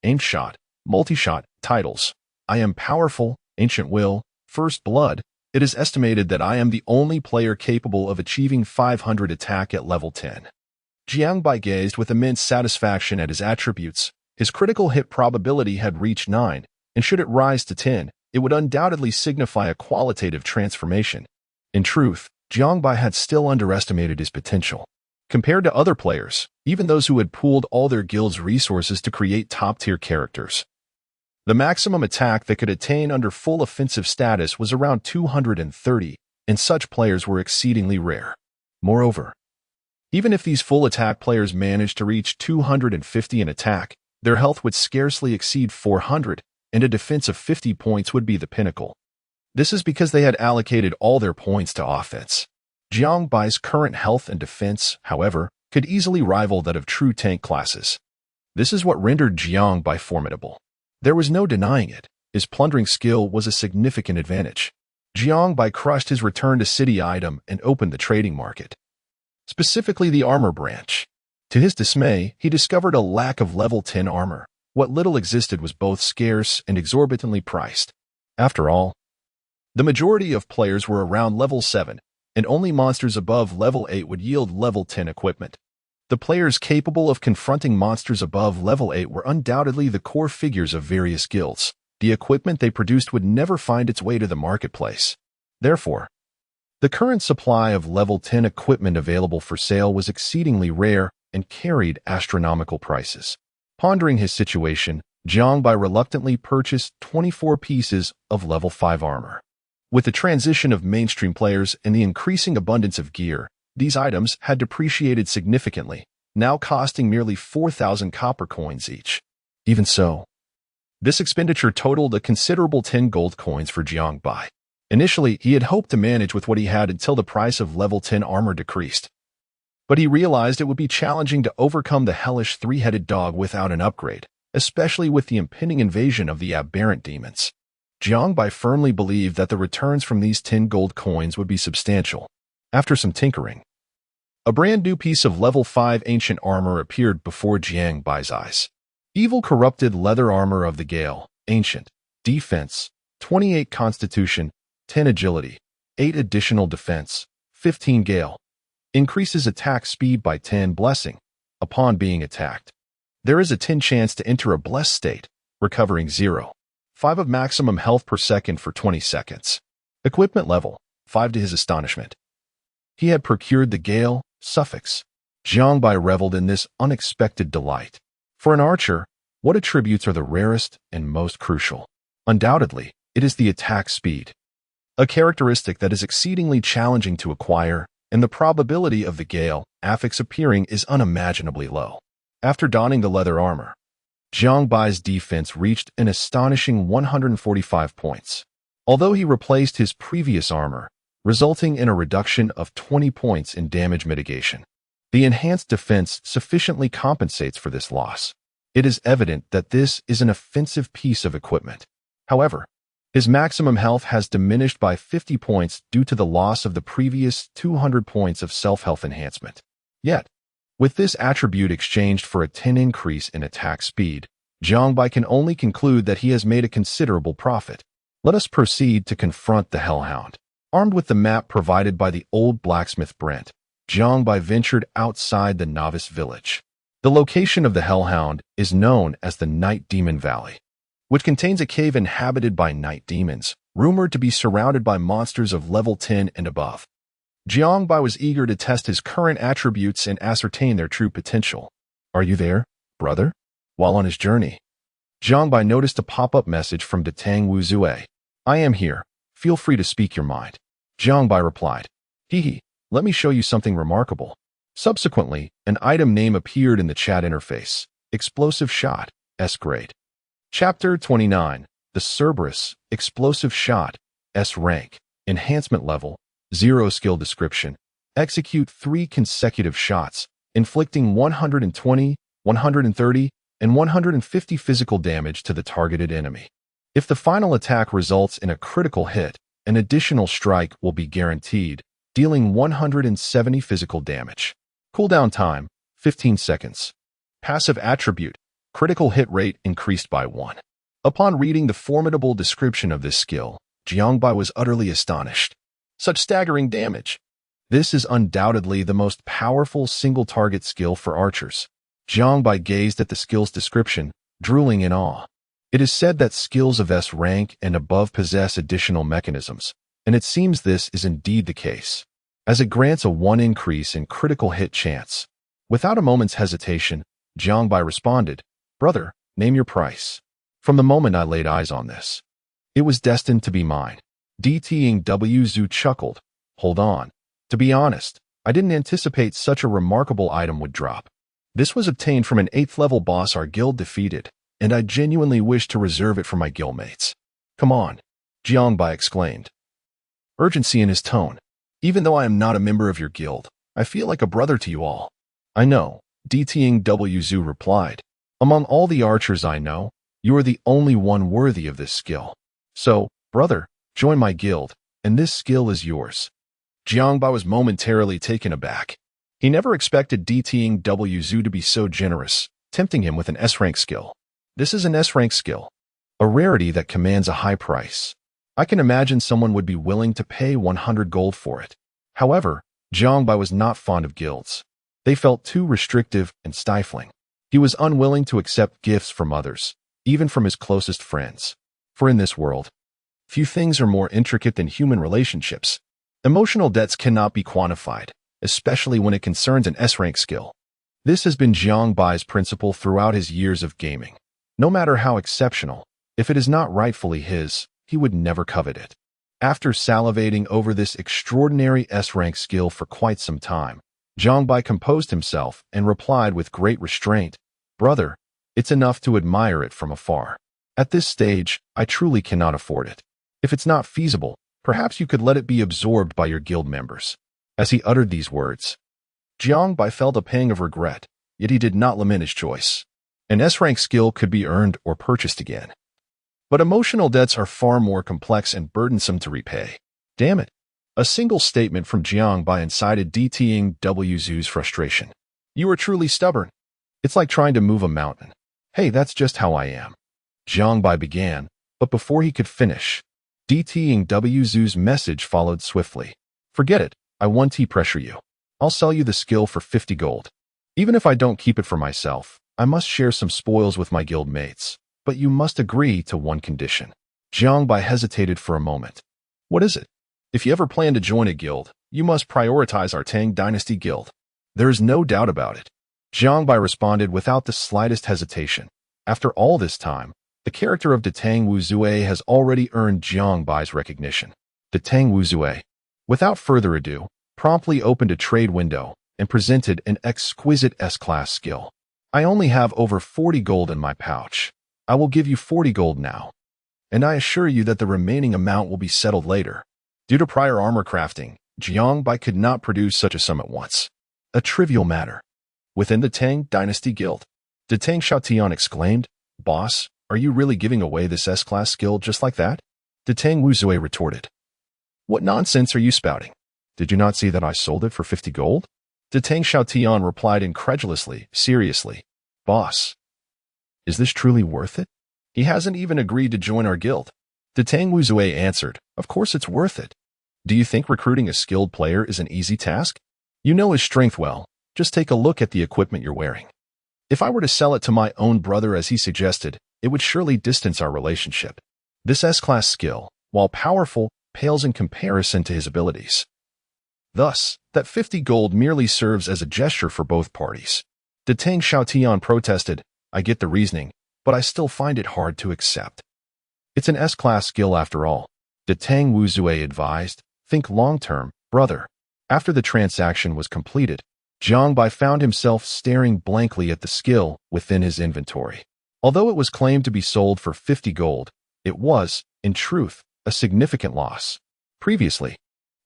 Aim Shot, Multi-Shot, Titles. I am powerful, Ancient Will, First Blood. It is estimated that I am the only player capable of achieving 500 attack at level 10. Jiangbai gazed with immense satisfaction at his attributes. His critical hit probability had reached 9, and should it rise to 10, it would undoubtedly signify a qualitative transformation. In truth, Jiangbai had still underestimated his potential. Compared to other players, even those who had pooled all their guild's resources to create top-tier characters, the maximum attack that could attain under full offensive status was around 230, and such players were exceedingly rare. Moreover, even if these full attack players managed to reach 250 in attack, their health would scarcely exceed 400, and a defense of 50 points would be the pinnacle. This is because they had allocated all their points to offense. Jiangbai's current health and defense, however, could easily rival that of true tank classes. This is what rendered Jiangbai formidable. There was no denying it. His plundering skill was a significant advantage. Jiangbai crushed his return to city item and opened the trading market, specifically the armor branch. To his dismay, he discovered a lack of level 10 armor. What little existed was both scarce and exorbitantly priced. After all, the majority of players were around level 7, and only monsters above level 8 would yield level 10 equipment. The players capable of confronting monsters above level 8 were undoubtedly the core figures of various guilds. The equipment they produced would never find its way to the marketplace. Therefore, the current supply of level 10 equipment available for sale was exceedingly rare and carried astronomical prices. Pondering his situation, Jiangbai reluctantly purchased 24 pieces of level 5 armor. With the transition of mainstream players and the increasing abundance of gear, these items had depreciated significantly, now costing merely 4,000 copper coins each. Even so, this expenditure totaled a considerable 10 gold coins for Jiangbai. Initially, he had hoped to manage with what he had until the price of level 10 armor decreased. But he realized it would be challenging to overcome the hellish three-headed dog without an upgrade, especially with the impending invasion of the aberrant demons. Jiangbai firmly believed that the returns from these 10 gold coins would be substantial. After some tinkering, a brand new piece of level 5 ancient armor appeared before Jiangbai's eyes. Evil corrupted leather armor of the Gale, ancient, defense, 28 constitution, 10 agility, 8 additional defense, 15 Gale. Increases attack speed by 10 blessing. Upon being attacked, there is a 10 chance to enter a blessed state, recovering 0.5 of maximum health per second for 20 seconds. Equipment level, 5 to his astonishment. He had procured the Gale suffix. Jiangbai reveled in this unexpected delight. For an archer, what attributes are the rarest and most crucial? Undoubtedly, it is the attack speed, a characteristic that is exceedingly challenging to acquire, and the probability of the Gale affix appearing is unimaginably low. After donning the leather armor, Jiangbai's defense reached an astonishing 145 points. Although he replaced his previous armor, resulting in a reduction of 20 points in damage mitigation, the enhanced defense sufficiently compensates for this loss. It is evident that this is an offensive piece of equipment. However, his maximum health has diminished by 50 points due to the loss of the previous 200 points of self-health enhancement. Yet, with this attribute exchanged for a 10 increase in attack speed, Jiangbai can only conclude that he has made a considerable profit. Let us proceed to confront the Hellhound. Armed with the map provided by the old blacksmith Brent, Jiangbai ventured outside the novice village. The location of the Hellhound is known as the Night Demon Valley, which contains a cave inhabited by night demons, rumored to be surrounded by monsters of level 10 and above. Jiangbai was eager to test his current attributes and ascertain their true potential. "Are you there, brother?" While on his journey, Jiangbai noticed a pop-up message from Datang Wuzue. "I am here. Feel free to speak your mind." Jiangbai replied, "Hee, let me show you something remarkable." Subsequently, an item name appeared in the chat interface. Explosive Shot, S grade. Chapter 29, The Cerberus, Explosive Shot, S rank. Enhancement level, 0 skill description. Execute 3 consecutive shots, inflicting 120, 130, and 150 physical damage to the targeted enemy. If the final attack results in a critical hit, An additional strike will be guaranteed, dealing 170 physical damage. Cooldown time, 15 seconds. Passive attribute, critical hit rate increased by 1. Upon reading the formidable description of this skill, Jiangbai was utterly astonished. Such staggering damage! This is undoubtedly the most powerful single-target skill for archers. Jiangbai gazed at the skill's description, drooling in awe. It is said that skills of S rank and above possess additional mechanisms, and it seems this is indeed the case, as it grants a 1 increase in critical hit chance. Without a moment's hesitation, Jiangbai responded, "Brother, name your price." From the moment I laid eyes on this, it was destined to be mine. Zhu chuckled. "Hold on. To be honest, I didn't anticipate such a remarkable item would drop. This was obtained from an 8th level boss our guild defeated, and I genuinely wish to reserve it for my guildmates." "Come on," Jiangbai exclaimed, urgency in his tone. "Even though I am not a member of your guild, I feel like a brother to you all." "I know," Zhu replied. "Among all the archers I know, you are the only one worthy of this skill. So, brother, join my guild, and this skill is yours." Jiangbai was momentarily taken aback. He never expected Zhu to be so generous, tempting him with an S-rank skill. This is an S-rank skill, a rarity that commands a high price. I can imagine someone would be willing to pay 100 gold for it. However, Jiangbai was not fond of guilds. They felt too restrictive and stifling. He was unwilling to accept gifts from others, even from his closest friends. For in this world, few things are more intricate than human relationships. Emotional debts cannot be quantified, especially when it concerns an S-rank skill. This has been Jiangbai's principle throughout his years of gaming. No matter how exceptional, if it is not rightfully his, he would never covet it. After salivating over this extraordinary S-rank skill for quite some time, Jiangbai composed himself and replied with great restraint, "Brother, it's enough to admire it from afar. At this stage, I truly cannot afford it. If it's not feasible, perhaps you could let it be absorbed by your guild members." As he uttered these words, Jiangbai felt a pang of regret, yet he did not lament his choice. An S-rank skill could be earned or purchased again. But emotional debts are far more complex and burdensome to repay. Damn it. A single statement from Jiangbai incited Zhu's frustration. "You are truly stubborn. It's like trying to move a mountain." "Hey, that's just how I am," Jiangbai began, but before he could finish, Zhu's message followed swiftly. "Forget it, I won't pressure you. I'll sell you the skill for 50 gold. Even if I don't keep it for myself, I must share some spoils with my guild mates, but you must agree to one condition." Jiangbai hesitated for a moment. "What is it?" "If you ever plan to join a guild, you must prioritize our Tang Dynasty guild." "There is no doubt about it," Jiangbai responded without the slightest hesitation. After all this time, the character of Tang Wuzue has already earned Jiangbai's recognition. Tang Wuzue, without further ado, promptly opened a trade window and presented an exquisite S-class skill. "I only have over 40 gold in my pouch. I will give you 40 gold now, and I assure you that the remaining amount will be settled later." Due to prior armor crafting, Jiangbai could not produce such a sum at once. A trivial matter. Within the Tang Dynasty Guild, Tang Xiaotian exclaimed, "Boss, are you really giving away this S-class skill just like that?" Tang Wuzue retorted, "What nonsense are you spouting? Did you not see that I sold it for 50 gold? Tang Xiaotian replied incredulously, seriously, "Boss, is this truly worth it? He hasn't even agreed to join our guild." Tang Wuzue answered, "Of course it's worth it. Do you think recruiting a skilled player is an easy task? You know his strength well. Just take a look at the equipment you're wearing. If I were to sell it to my own brother as he suggested, it would surely distance our relationship. This S-class skill, while powerful, pales in comparison to his abilities. Thus, that 50 gold merely serves as a gesture for both parties." Tang Xiaotian protested, "I get the reasoning, but I still find it hard to accept. It's an S-class skill after all." Tang Wuzue advised, "Think long-term, brother." After the transaction was completed, Jiangbai found himself staring blankly at the skill within his inventory. Although it was claimed to be sold for 50 gold, it was, in truth, a significant loss. Previously,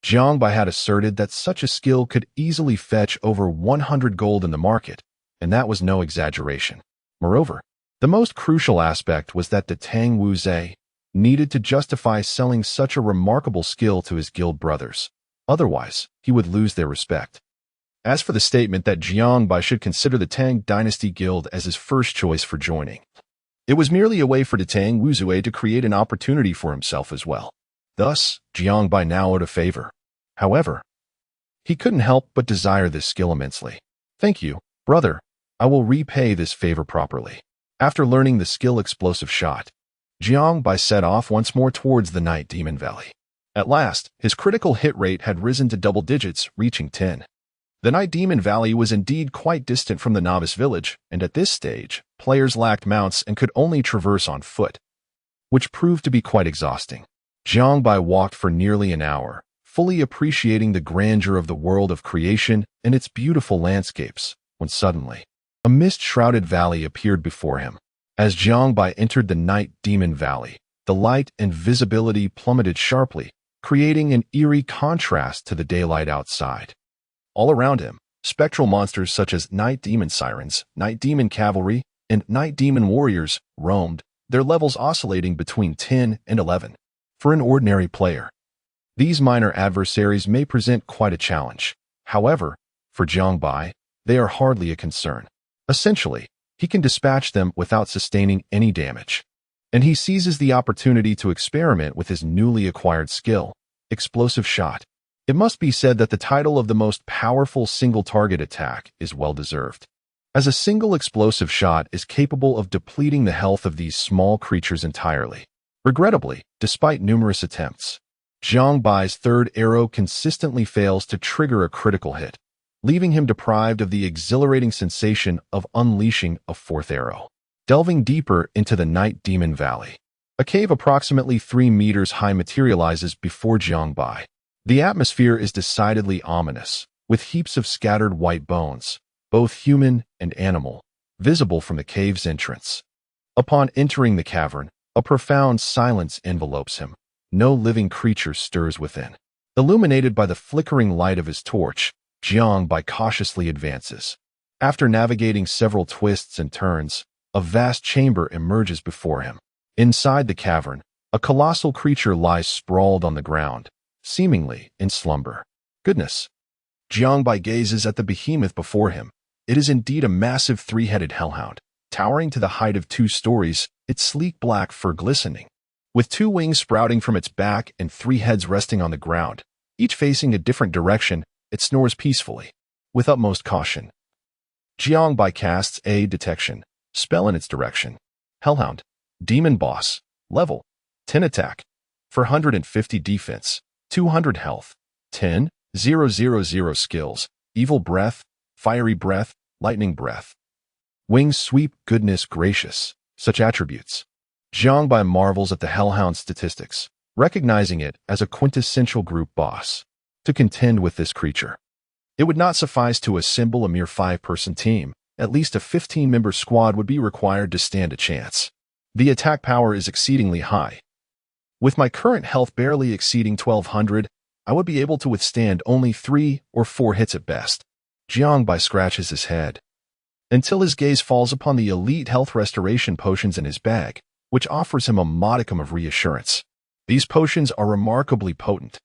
Jiangbai had asserted that such a skill could easily fetch over 100 gold in the market, and that was no exaggeration. Moreover, the most crucial aspect was that Tang Wuzue, needed to justify selling such a remarkable skill to his guild brothers. Otherwise, he would lose their respect. As for the statement that Jiangbai should consider the Tang Dynasty Guild as his first choice for joining, it was merely a way for the Tang Wuzue to create an opportunity for himself as well. Thus, Jiangbai now owed a favor. However, he couldn't help but desire this skill immensely. Thank you, brother. I will repay this favor properly. After learning the skill Explosive Shot, Jiangbai set off once more towards the Night Demon Valley. At last, his critical hit rate had risen to double digits, reaching 10. The Night Demon Valley was indeed quite distant from the novice village, and at this stage, players lacked mounts and could only traverse on foot, which proved to be quite exhausting. Jiangbai walked for nearly an hour, fully appreciating the grandeur of the world of creation and its beautiful landscapes, when suddenly, a mist-shrouded valley appeared before him. As Jiangbai entered the Night Demon Valley, the light and visibility plummeted sharply, creating an eerie contrast to the daylight outside. All around him, spectral monsters such as Night Demon Sirens, Night Demon Cavalry, and Night Demon Warriors roamed, their levels oscillating between 10 and 11. For an ordinary player, these minor adversaries may present quite a challenge. However, for Jiangbai, they are hardly a concern. Essentially, he can dispatch them without sustaining any damage. And he seizes the opportunity to experiment with his newly acquired skill, Explosive Shot. It must be said that the title of the most powerful single-target attack is well-deserved, as a single explosive shot is capable of depleting the health of these small creatures entirely. Regrettably, despite numerous attempts, Jiangbai's third arrow consistently fails to trigger a critical hit, leaving him deprived of the exhilarating sensation of unleashing a fourth arrow. Delving deeper into the Night Demon Valley, a cave approximately 3 meters high materializes before Jiangbai. The atmosphere is decidedly ominous, with heaps of scattered white bones, both human and animal, visible from the cave's entrance. Upon entering the cavern, a profound silence envelopes him. No living creature stirs within. Illuminated by the flickering light of his torch, Jiangbai cautiously advances. After navigating several twists and turns, a vast chamber emerges before him. Inside the cavern, a colossal creature lies sprawled on the ground, seemingly in slumber. Goodness! Jiangbai gazes at the behemoth before him. It is indeed a massive 3-headed hellhound, towering to the height of 2 stories, its sleek black fur glistening. With 2 wings sprouting from its back and 3 heads resting on the ground, each facing a different direction, it snores peacefully, with utmost caution. Jiangbai casts a detection spell in its direction. Hellhound, Demon Boss, level 10 attack, 450 defense, 200 health, 10,000 skills, Evil Breath, Fiery Breath, Lightning Breath. Wings Sweep, Goodness Gracious, such attributes. Jiangbai marvels at the Hellhound's statistics, recognizing it as a quintessential group boss. To contend with this creature, it would not suffice to assemble a mere 5-person team. At least a 15-member squad would be required to stand a chance. The attack power is exceedingly high. With my current health barely exceeding 1200, I would be able to withstand only 3 or 4 hits at best. Jiangbai scratches his head, until his gaze falls upon the elite health restoration potions in his bag, which offers him a modicum of reassurance. These potions are remarkably potent,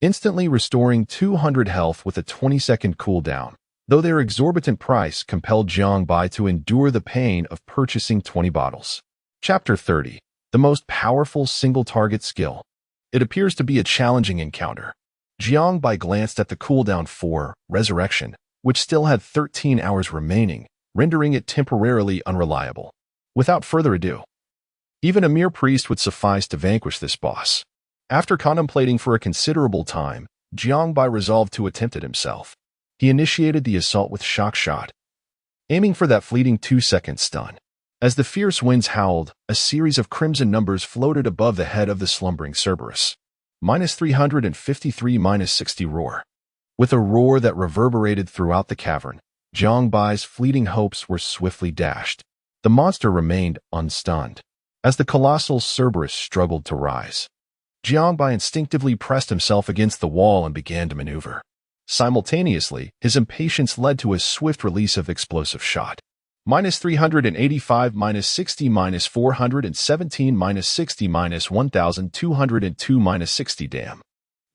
instantly restoring 200 health with a 20-second cooldown, though their exorbitant price compelled Jiangbai to endure the pain of purchasing 20 bottles. Chapter 30. The most powerful single-target skill. It appears to be a challenging encounter. Jiangbai glanced at the cooldown for Resurrection, which still had 13 hours remaining, rendering it temporarily unreliable. Without further ado, even a mere priest would suffice to vanquish this boss. After contemplating for a considerable time, Jiangbai resolved to attempt it himself. He initiated the assault with Shock Shot, aiming for that fleeting 2-second stun. As the fierce winds howled, a series of crimson numbers floated above the head of the slumbering Cerberus. -353, -60 roar. With a roar that reverberated throughout the cavern, Jiangbai's fleeting hopes were swiftly dashed. The monster remained unstunned. As the colossal Cerberus struggled to rise, Jiangbai instinctively pressed himself against the wall and began to maneuver. Simultaneously, his impatience led to a swift release of Explosive Shot. minus 385, minus 60, minus 417, minus 60, minus 1202, minus 60. Damn.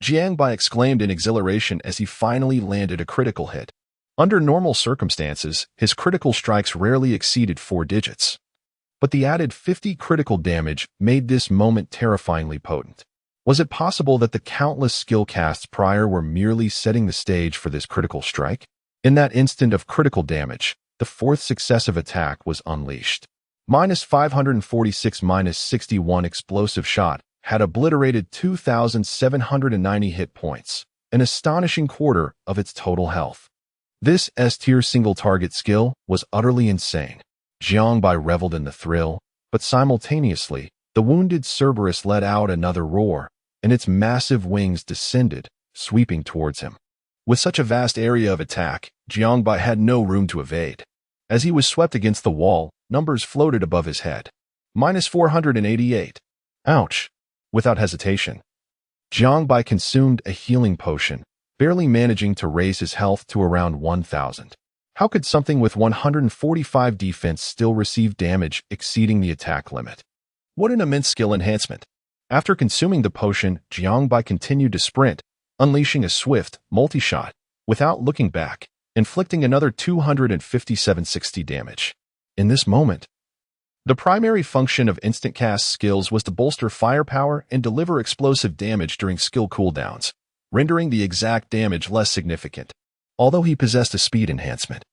Jiang Bai exclaimed in exhilaration as he finally landed a critical hit. Under normal circumstances, his critical strikes rarely exceeded 4 digits. But the added 50 critical damage made this moment terrifyingly potent. Was it possible that the countless skill casts prior were merely setting the stage for this critical strike? In that instant of critical damage, the fourth successive attack was unleashed. Minus 546, minus 61 explosive shot had obliterated 2,790 hit points, an astonishing quarter of its total health. This S-tier single-target skill was utterly insane. Jiang Bai reveled in the thrill, but simultaneously, the wounded Cerberus let out another roar, and its massive wings descended, sweeping towards him. With such a vast area of attack, Jiang Bai had no room to evade. As he was swept against the wall, numbers floated above his head. Minus 488. Ouch. Without hesitation, Jiang Bai consumed a healing potion, barely managing to raise his health to around 1,000. How could something with 145 defense still receive damage exceeding the attack limit? What an immense skill enhancement. After consuming the potion, Jiang Bai continued to sprint, unleashing a swift, multi-shot, without looking back, inflicting another 257 damage. In this moment, the primary function of instant cast skills was to bolster firepower and deliver explosive damage during skill cooldowns, rendering the exact damage less significant, although he possessed a speed enhancement.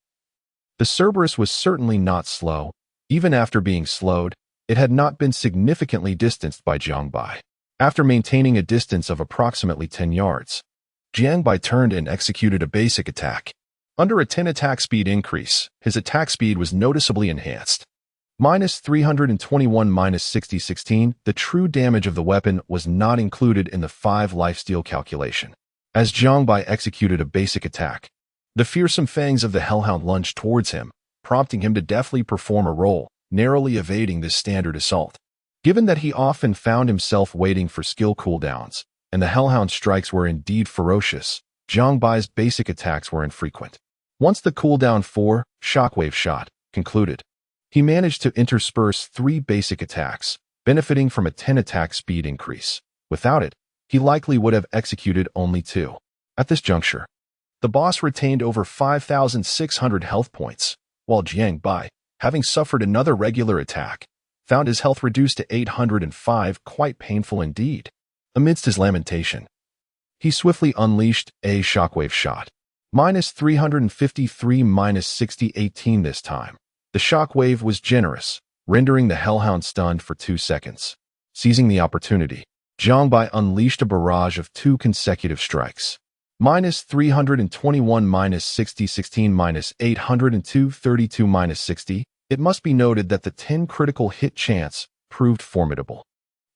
The Cerberus was certainly not slow. Even after being slowed, it had not been significantly distanced by Jiang Bai. After maintaining a distance of approximately 10 yards, Jiang Bai turned and executed a basic attack. Under a 10 attack speed increase, his attack speed was noticeably enhanced. Minus 321, minus 60, the true damage of the weapon was not included in the 5 lifesteal calculation. As Jiang Bai executed a basic attack, the fearsome fangs of the Hellhound lunged towards him, prompting him to deftly perform a roll, narrowly evading this standard assault. Given that he often found himself waiting for skill cooldowns, and the Hellhound strikes were indeed ferocious, Jiang Bai's basic attacks were infrequent. Once the cooldown 4 shockwave shot concluded, he managed to intersperse 3 basic attacks, benefiting from a 10 attack speed increase. Without it, he likely would have executed only 2. At this juncture, the boss retained over 5,600 health points, while Jiang Bai, having suffered another regular attack, found his health reduced to 805, quite painful indeed. Amidst his lamentation, he swiftly unleashed a shockwave shot. Minus 353, minus 60 this time. The shockwave was generous, rendering the Hellhound stunned for 2 seconds. Seizing the opportunity, Jiang Bai unleashed a barrage of 2 consecutive strikes. Minus 321, minus 60, minus 802, 32, minus 60. It must be noted that the 10 critical hit chance proved formidable.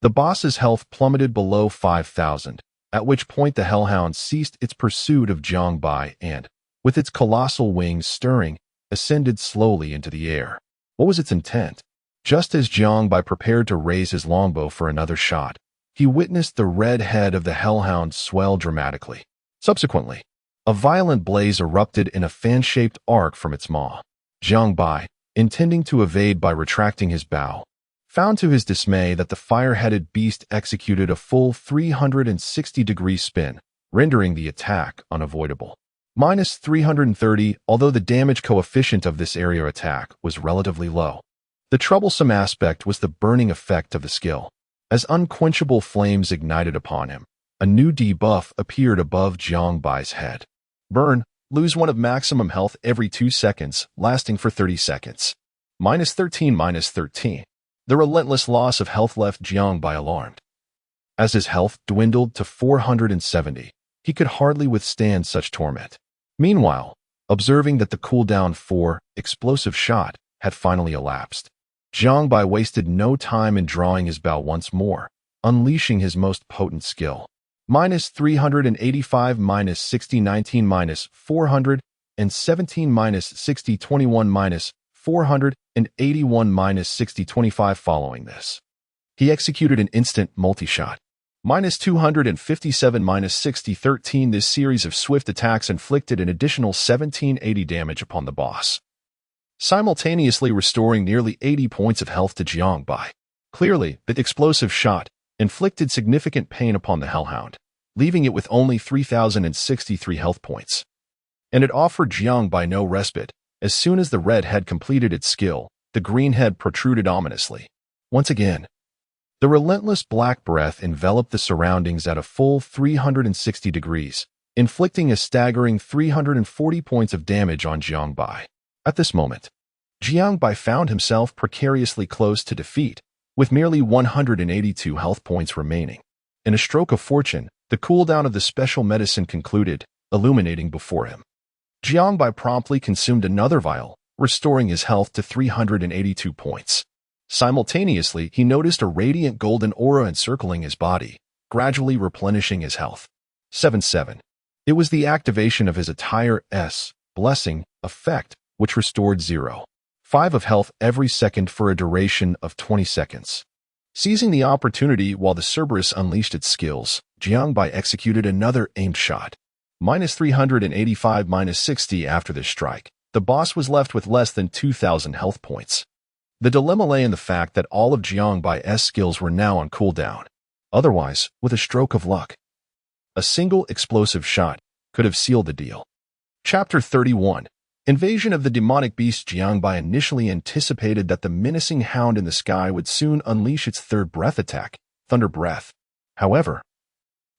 The boss's health plummeted below 5,000, at which point the Hellhound ceased its pursuit of Jiang Bai and, with its colossal wings stirring, ascended slowly into the air. What was its intent? Just as Jiang Bai prepared to raise his longbow for another shot, he witnessed the red head of the Hellhound swell dramatically. Subsequently, a violent blaze erupted in a fan-shaped arc from its maw. Jiang Bai, intending to evade by retracting his bow, found to his dismay that the fire-headed beast executed a full 360-degree spin, rendering the attack unavoidable. Minus 330, although the damage coefficient of this area attack was relatively low. The troublesome aspect was the burning effect of the skill. As unquenchable flames ignited upon him, a new debuff appeared above Jiang Bai's head. Burn, lose 1 of maximum health every 2 seconds, lasting for 30 seconds. Minus 13, minus 13. The relentless loss of health left Jiang Bai alarmed. As his health dwindled to 470, he could hardly withstand such torment. Meanwhile, observing that the cooldown 4 explosive shot had finally elapsed, Jiang Bai wasted no time in drawing his bow once more, unleashing his most potent skill. Minus 385, minus 60, 19, minus 417, minus 60, 21, minus 481, minus 60, 25. Following this, he executed an instant multi-shot. Minus 257, minus 60, 13. This series of swift attacks inflicted an additional 1780 damage upon the boss. simultaneously restoring nearly 80 points of health to Jiangbai. Clearly, the explosive shot inflicted significant pain upon the hellhound, leaving it with only 3,063 health points. And it offered Jiangbai no respite. As soon as the red head completed its skill, the green head protruded ominously. Once again, the relentless black breath enveloped the surroundings at a full 360 degrees, inflicting a staggering 340 points of damage on Jiangbai. At this moment, Jiangbai found himself precariously close to defeat, with merely 182 health points remaining. In a stroke of fortune, the cooldown of the special medicine concluded, illuminating before him. Jiangbai promptly consumed another vial, restoring his health to 382 points. Simultaneously, he noticed a radiant golden aura encircling his body, gradually replenishing his health. 7-7. It was the activation of his entire blessing effect, which restored 0.5 of health every second for a duration of 20 seconds. Seizing the opportunity while the Cerberus unleashed its skills, Jiangbai executed another aimed shot. -385-60 after this strike, the boss was left with less than 2,000 health points. The dilemma lay in the fact that all of Jiangbai's skills were now on cooldown. Otherwise, with a stroke of luck, a single explosive shot could have sealed the deal. Chapter 31. Invasion of the Demonic Beast. Jiangbai initially anticipated that the menacing hound in the sky would soon unleash its third breath attack, Thunder Breath. However,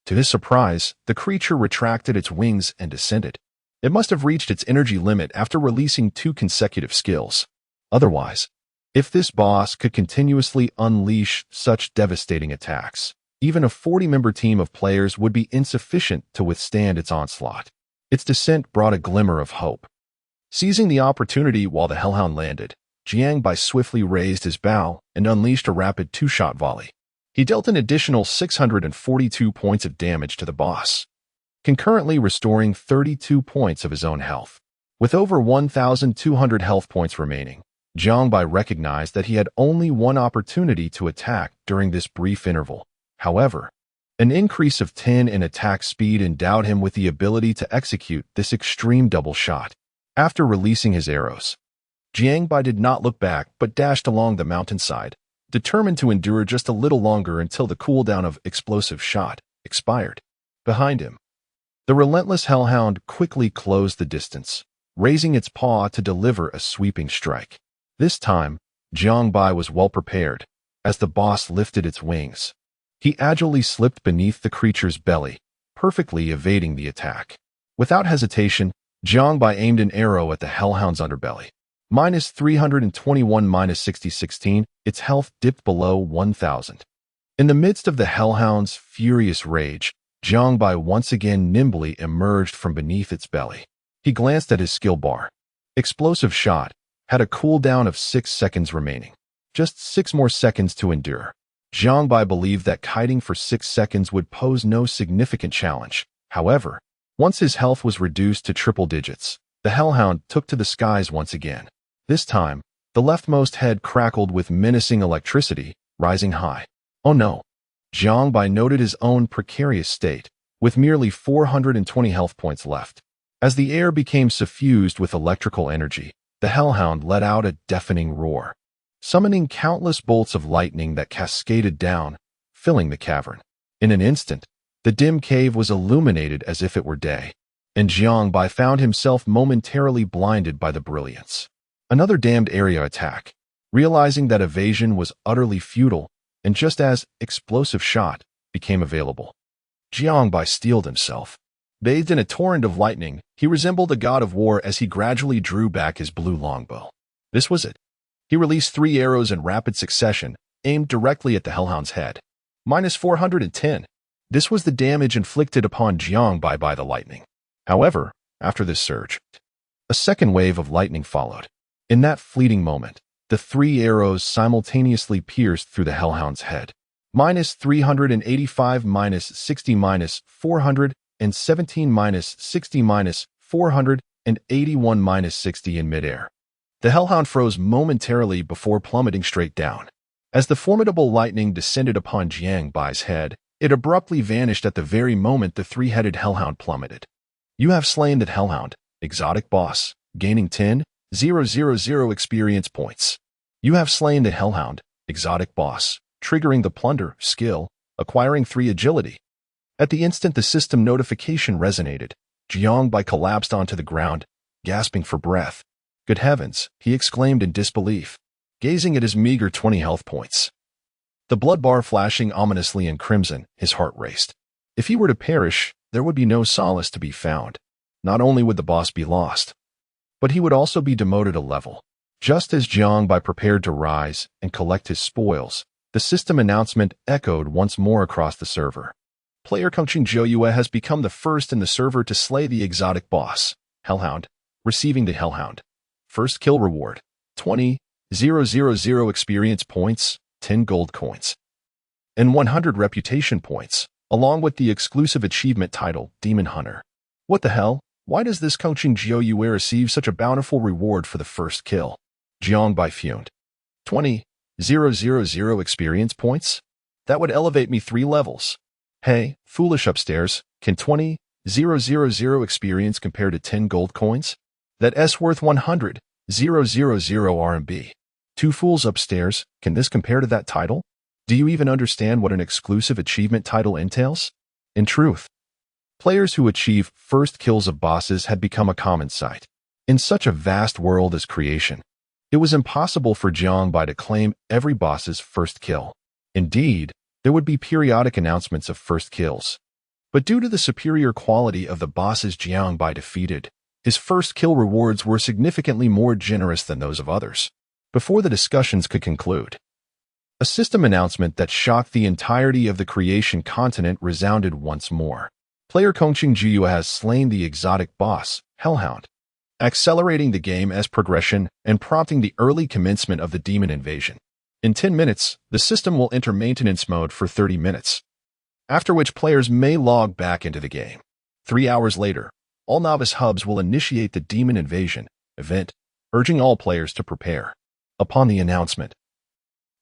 to his surprise, the creature retracted its wings and descended. It must have reached its energy limit after releasing 2 consecutive skills. Otherwise, if this boss could continuously unleash such devastating attacks, even a 40-member team of players would be insufficient to withstand its onslaught. Its descent brought a glimmer of hope. Seizing the opportunity while the hellhound landed, Jiangbai swiftly raised his bow and unleashed a rapid 2-shot volley. He dealt an additional 642 points of damage to the boss, concurrently restoring 32 points of his own health. With over 1,200 health points remaining, Jiangbai recognized that he had only one opportunity to attack during this brief interval. However, an increase of 10 in attack speed endowed him with the ability to execute this extreme double shot. After releasing his arrows, Jiangbai did not look back but dashed along the mountainside, determined to endure just a little longer until the cooldown of explosive shot expired. Behind him, the relentless hellhound quickly closed the distance, raising its paw to deliver a sweeping strike. This time, Jiangbai was well prepared. As the boss lifted its wings, he agilely slipped beneath the creature's belly, perfectly evading the attack. Without hesitation, Jiangbai aimed an arrow at the hellhound's underbelly. -321-60-16, its health dipped below 1,000. In the midst of the hellhound's furious rage, Jiangbai once again nimbly emerged from beneath its belly. He glanced at his skill bar. Explosive shot had a cooldown of 6 seconds remaining. Just 6 more seconds to endure. Jiangbai believed that kiting for 6 seconds would pose no significant challenge. However, once his health was reduced to triple digits, the hellhound took to the skies once again. This time, the leftmost head crackled with menacing electricity, rising high. Oh no! Jiangbai noted his own precarious state, with merely 420 health points left. As the air became suffused with electrical energy, the hellhound let out a deafening roar, summoning countless bolts of lightning that cascaded down, filling the cavern. In an instant, the dim cave was illuminated as if it were day, and Jiangbai found himself momentarily blinded by the brilliance. Another damned area attack. Realizing that evasion was utterly futile, and just as explosive shot became available, Jiangbai steeled himself. Bathed in a torrent of lightning, he resembled a god of war as he gradually drew back his blue longbow. This was it. He released 3 arrows in rapid succession, aimed directly at the hellhound's head. -410. This was the damage inflicted upon Jiangbai by the lightning. However, after this surge, a second wave of lightning followed. In that fleeting moment, the 3 arrows simultaneously pierced through the hellhound's head. -385-60-400-and 17-60-481-60 in midair. The hellhound froze momentarily before plummeting straight down. As the formidable lightning descended upon Jiangbai's head, it abruptly vanished at the very moment the 3-headed hellhound plummeted. You have slain that hellhound, exotic boss, gaining 10. 000 experience points. You have slain the Hellhound, exotic boss, triggering the plunder skill, acquiring 3 agility. At the instant the system notification resonated, Jiangbai collapsed onto the ground, gasping for breath. Good heavens, he exclaimed in disbelief, gazing at his meager 20 health points. The blood bar flashing ominously in crimson, his heart raced. If he were to perish, there would be no solace to be found. Not only would the boss be lost, but he would also be demoted a level. Just as Jiangbai prepared to rise and collect his spoils, the system announcement echoed once more across the server. Player Kongqing Zhou has become the first in the server to slay the exotic boss, Hellhound, receiving the Hellhound. First kill reward, 20,000 experience points, 10 gold coins, and 100 reputation points, along with the exclusive achievement title, Demon Hunter. What the hell? Why does this Kongqing Zhou receive such a bountiful reward for the first kill? Jiangbai fumed. 20,000 experience points? That would elevate me 3 levels. Hey, foolish upstairs, can 20,000 experience compare to 10 gold coins? That's worth 100,000 RMB. 2 fools upstairs, can this compare to that title? Do you even understand what an exclusive achievement title entails? In truth, players who achieve first kills of bosses had become a common sight. In such a vast world as creation, it was impossible for Jiangbai to claim every boss's first kill. Indeed, there would be periodic announcements of first kills. But due to the superior quality of the bosses Jiangbai defeated, his first kill rewards were significantly more generous than those of others. Before the discussions could conclude, a system announcement that shocked the entirety of the creation continent resounded once more. Player Kongqing Zhou has slain the exotic boss, Hellhound, accelerating the game as progression and prompting the early commencement of the demon invasion. In 10 minutes, the system will enter maintenance mode for 30 minutes, after which players may log back into the game. 3 hours later, all novice hubs will initiate the demon invasion event, urging all players to prepare. Upon the announcement,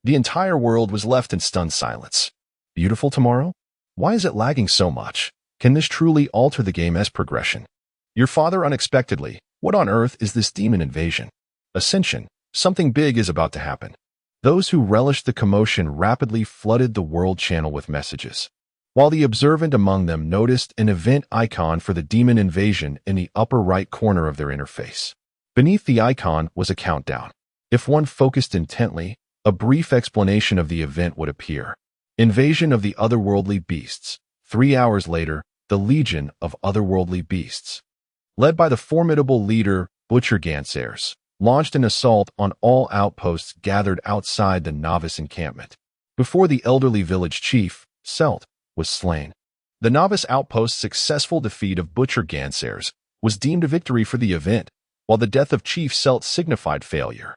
the entire world was left in stunned silence. Beautiful tomorrow? Why is it lagging so much? Can this truly alter the game as progression? Your father unexpectedly. What on earth is this demon invasion? Ascension. Something big is about to happen. Those who relished the commotion rapidly flooded the world channel with messages, while the observant among them noticed an event icon for the demon invasion in the upper right corner of their interface. Beneath the icon was a countdown. If one focused intently, a brief explanation of the event would appear. Invasion of the otherworldly beasts. 3 hours later, the Legion of Otherworldly Beasts, led by the formidable leader Butcher Gansers, launched an assault on all outposts gathered outside the novice encampment. Before the elderly village chief, Selt, was slain, the novice outpost's successful defeat of Butcher Gansers was deemed a victory for the event, while the death of Chief Selt signified failure.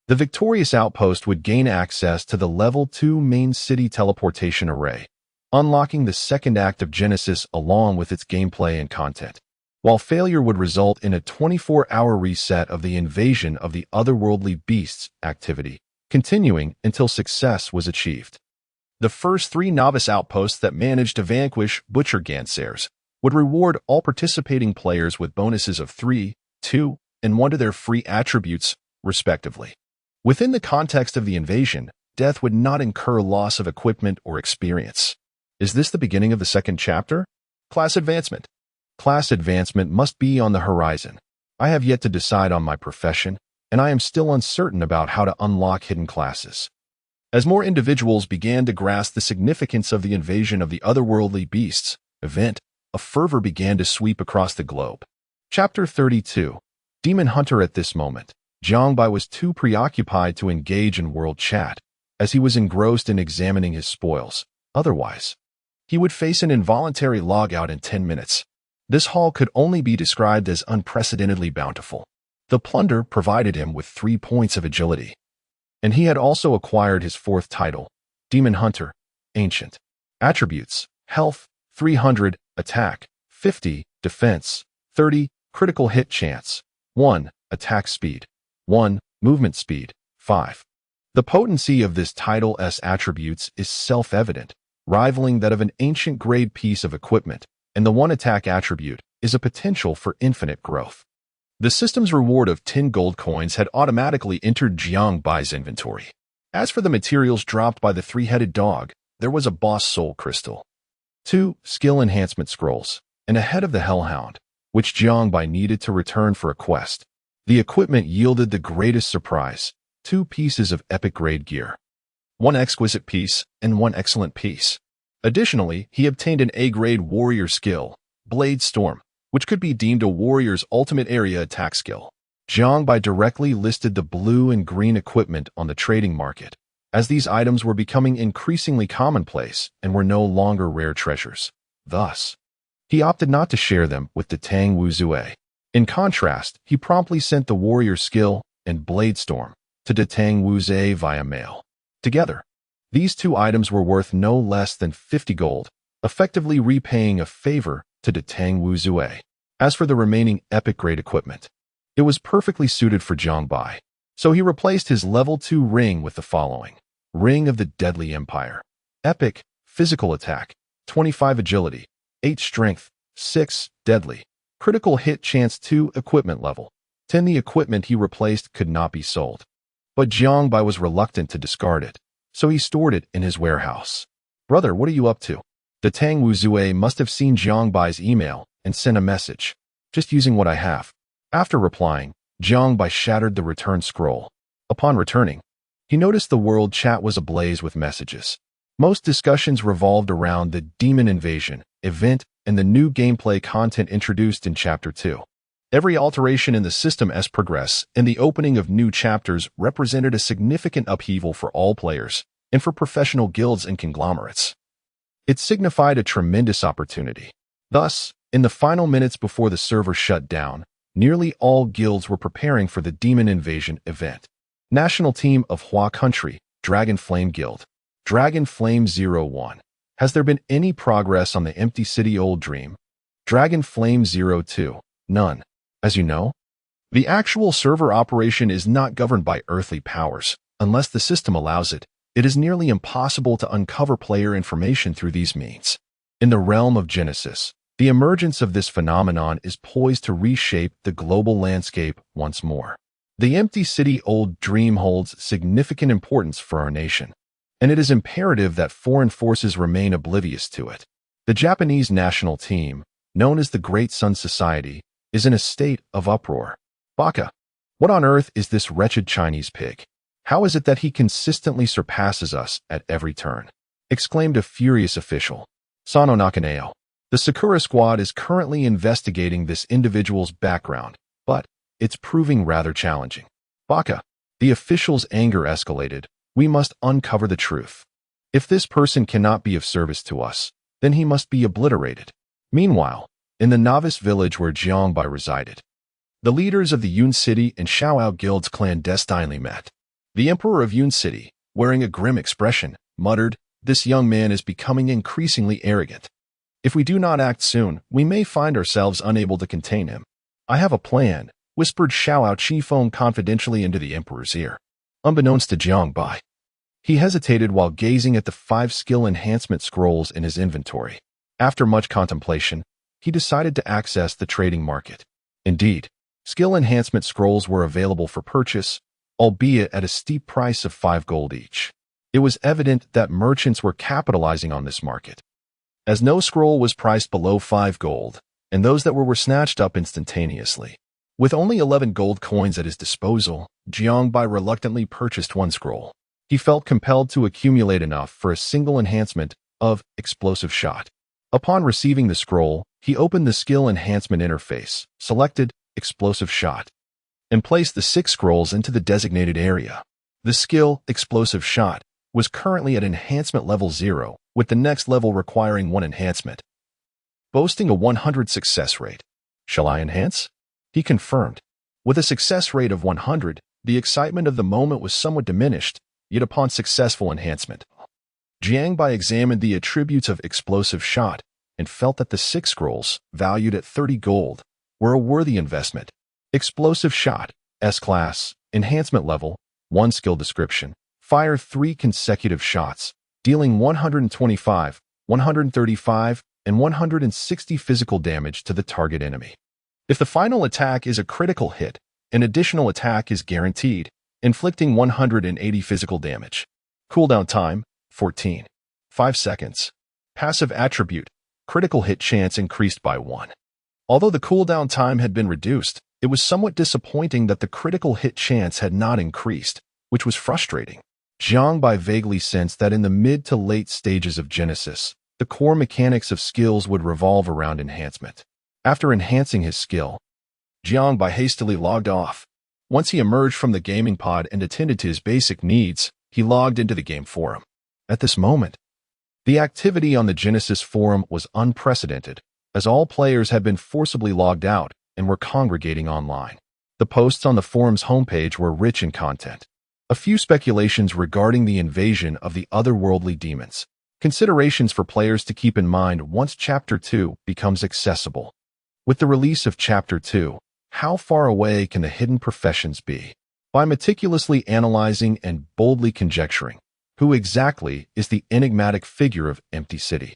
The victorious outpost would gain access to the Level 2 main city teleportation array, unlocking the second act of Genesis along with its gameplay and content, while failure would result in a 24-hour reset of the invasion of the otherworldly beasts activity, continuing until success was achieved. The first 3 novice outposts that managed to vanquish Butcher Gansers would reward all participating players with bonuses of 3, 2, and 1 to their free attributes, respectively. Within the context of the invasion, death would not incur loss of equipment or experience. Is this the beginning of the second chapter? Class advancement. Class advancement must be on the horizon. I have yet to decide on my profession, and I am still uncertain about how to unlock hidden classes. As more individuals began to grasp the significance of the invasion of the otherworldly beasts event, a fervor began to sweep across the globe. Chapter 32. Demon Hunter. At this moment, Jiangbai was too preoccupied to engage in world chat, as he was engrossed in examining his spoils. Otherwise, he would face an involuntary logout in 10 minutes. This haul could only be described as unprecedentedly bountiful. The plunder provided him with 3 points of agility, and he had also acquired his 4th title, Demon Hunter, Ancient. Attributes: Health, 300, Attack, 50, Defense, 30, Critical Hit Chance, 1, Attack Speed, 1, Movement Speed, 5. The potency of this title's attributes is self-evident, rivaling that of an ancient-grade piece of equipment, and the 1 attack attribute is a potential for infinite growth. The system's reward of 10 gold coins had automatically entered Jiang Bai's inventory. As for the materials dropped by the three-headed dog, there was a boss soul crystal, 2 skill enhancement scrolls, and a head of the hellhound, which Jiang Bai needed to return for a quest. The equipment yielded the greatest surprise: 2 pieces of epic-grade gear, 1 exquisite piece and 1 excellent piece. Additionally, he obtained an A-grade warrior skill, Blade Storm, which could be deemed a warrior's ultimate area attack skill. Jiang Bai directly listed the blue and green equipment on the trading market, as these items were becoming increasingly commonplace and were no longer rare treasures. Thus, he opted not to share them with the Tang Wu Zue. In contrast, he promptly sent the warrior skill and Blade Storm to the Tang Wu Zue via mail. Together, these 2 items were worth no less than 50 gold, effectively repaying a favor to the Tang Wu Zue. As for the remaining epic-grade equipment, it was perfectly suited for Jiang Bai, so he replaced his level 2 ring with the following: Ring of the Deadly Empire, Epic, Physical Attack, 25 Agility, 8 Strength, 6 Deadly, Critical Hit Chance 2 Equipment Level, 10. The equipment he replaced could not be sold, but Jiang Bai was reluctant to discard it, so he stored it in his warehouse. "Brother, what are you up to?" The Tang Wu Zue must have seen Jiang Bai's email and sent a message. "Just using what I have." After replying, Jiang Bai shattered the return scroll. Upon returning, he noticed the world chat was ablaze with messages. Most discussions revolved around the Demon Invasion event and the new gameplay content introduced in Chapter 2. Every alteration in the system's progress and the opening of new chapters represented a significant upheaval for all players and for professional guilds and conglomerates. It signified a tremendous opportunity. Thus, in the final minutes before the server shut down, nearly all guilds were preparing for the Demon Invasion event. National Team of Hua Country, Dragon Flame Guild. Dragon Flame 01. Has there been any progress on the Empty City Old Dream? Dragon Flame 02. None. As you know, the actual server operation is not governed by earthly powers. Unless the system allows it, it is nearly impossible to uncover player information through these means. In the realm of Genesis, the emergence of this phenomenon is poised to reshape the global landscape once more. The Empty City Old Dream holds significant importance for our nation, and it is imperative that foreign forces remain oblivious to it. The Japanese national team, known as the Great Sun Society, is in a state of uproar. "Baka, what on earth is this wretched Chinese pig? How is it that he consistently surpasses us at every turn?" exclaimed a furious official. Sano Nakaneo. The Sakura squad is currently investigating this individual's background, but it's proving rather challenging. "Baka," the official's anger escalated. "We must uncover the truth. If this person cannot be of service to us, then he must be obliterated." Meanwhile, in the novice village where Jiang Bai resided, the leaders of the Yun City and Shaoao guilds clandestinely met. The Emperor of Yun City, wearing a grim expression, muttered, "This young man is becoming increasingly arrogant. If we do not act soon, we may find ourselves unable to contain him." "I have a plan," whispered Shaoao Qifeng confidentially into the Emperor's ear. Unbeknownst to Jiang Bai, he hesitated while gazing at the 5 skill enhancement scrolls in his inventory. After much contemplation, he decided to access the trading market. Indeed, skill enhancement scrolls were available for purchase, albeit at a steep price of 5 gold each. It was evident that merchants were capitalizing on this market, as no scroll was priced below 5 gold, and those that were snatched up instantaneously. With only 11 gold coins at his disposal, Jiang Bai reluctantly purchased 1 scroll. He felt compelled to accumulate enough for a single enhancement of Explosive Shot. Upon receiving the scroll, he opened the skill enhancement interface, selected Explosive Shot, and placed the 6 scrolls into the designated area. The skill, Explosive Shot, was currently at enhancement level 0, with the next level requiring 1 enhancement, boasting a 100 success rate. "Shall I enhance?" he confirmed. With a success rate of 100, the excitement of the moment was somewhat diminished, yet upon successful enhancement, Jiang Bai examined the attributes of Explosive Shot and felt that the 6 scrolls, valued at 30 gold, were a worthy investment. Explosive Shot, S-Class, Enhancement Level, 1 Skill Description. Fire 3 consecutive shots, dealing 125, 135, and 160 physical damage to the target enemy. If the final attack is a critical hit, an additional attack is guaranteed, inflicting 180 physical damage. Cooldown time, 14. 5 seconds. Passive attribute, critical hit chance increased by 1. Although the cooldown time had been reduced, it was somewhat disappointing that the critical hit chance had not increased, which was frustrating. Jiangbai vaguely sensed that in the mid to late stages of Genesis, the core mechanics of skills would revolve around enhancement. After enhancing his skill, Jiangbai hastily logged off. Once he emerged from the gaming pod and attended to his basic needs, he logged into the game forum. At this moment, the activity on the Genesis forum was unprecedented, as all players had been forcibly logged out and were congregating online. The posts on the forum's homepage were rich in content. A few speculations regarding the invasion of the otherworldly demons. Considerations for players to keep in mind once Chapter 2 becomes accessible. With the release of Chapter 2, how far away can the hidden professions be? By meticulously analyzing and boldly conjecturing, who exactly is the enigmatic figure of Empty City?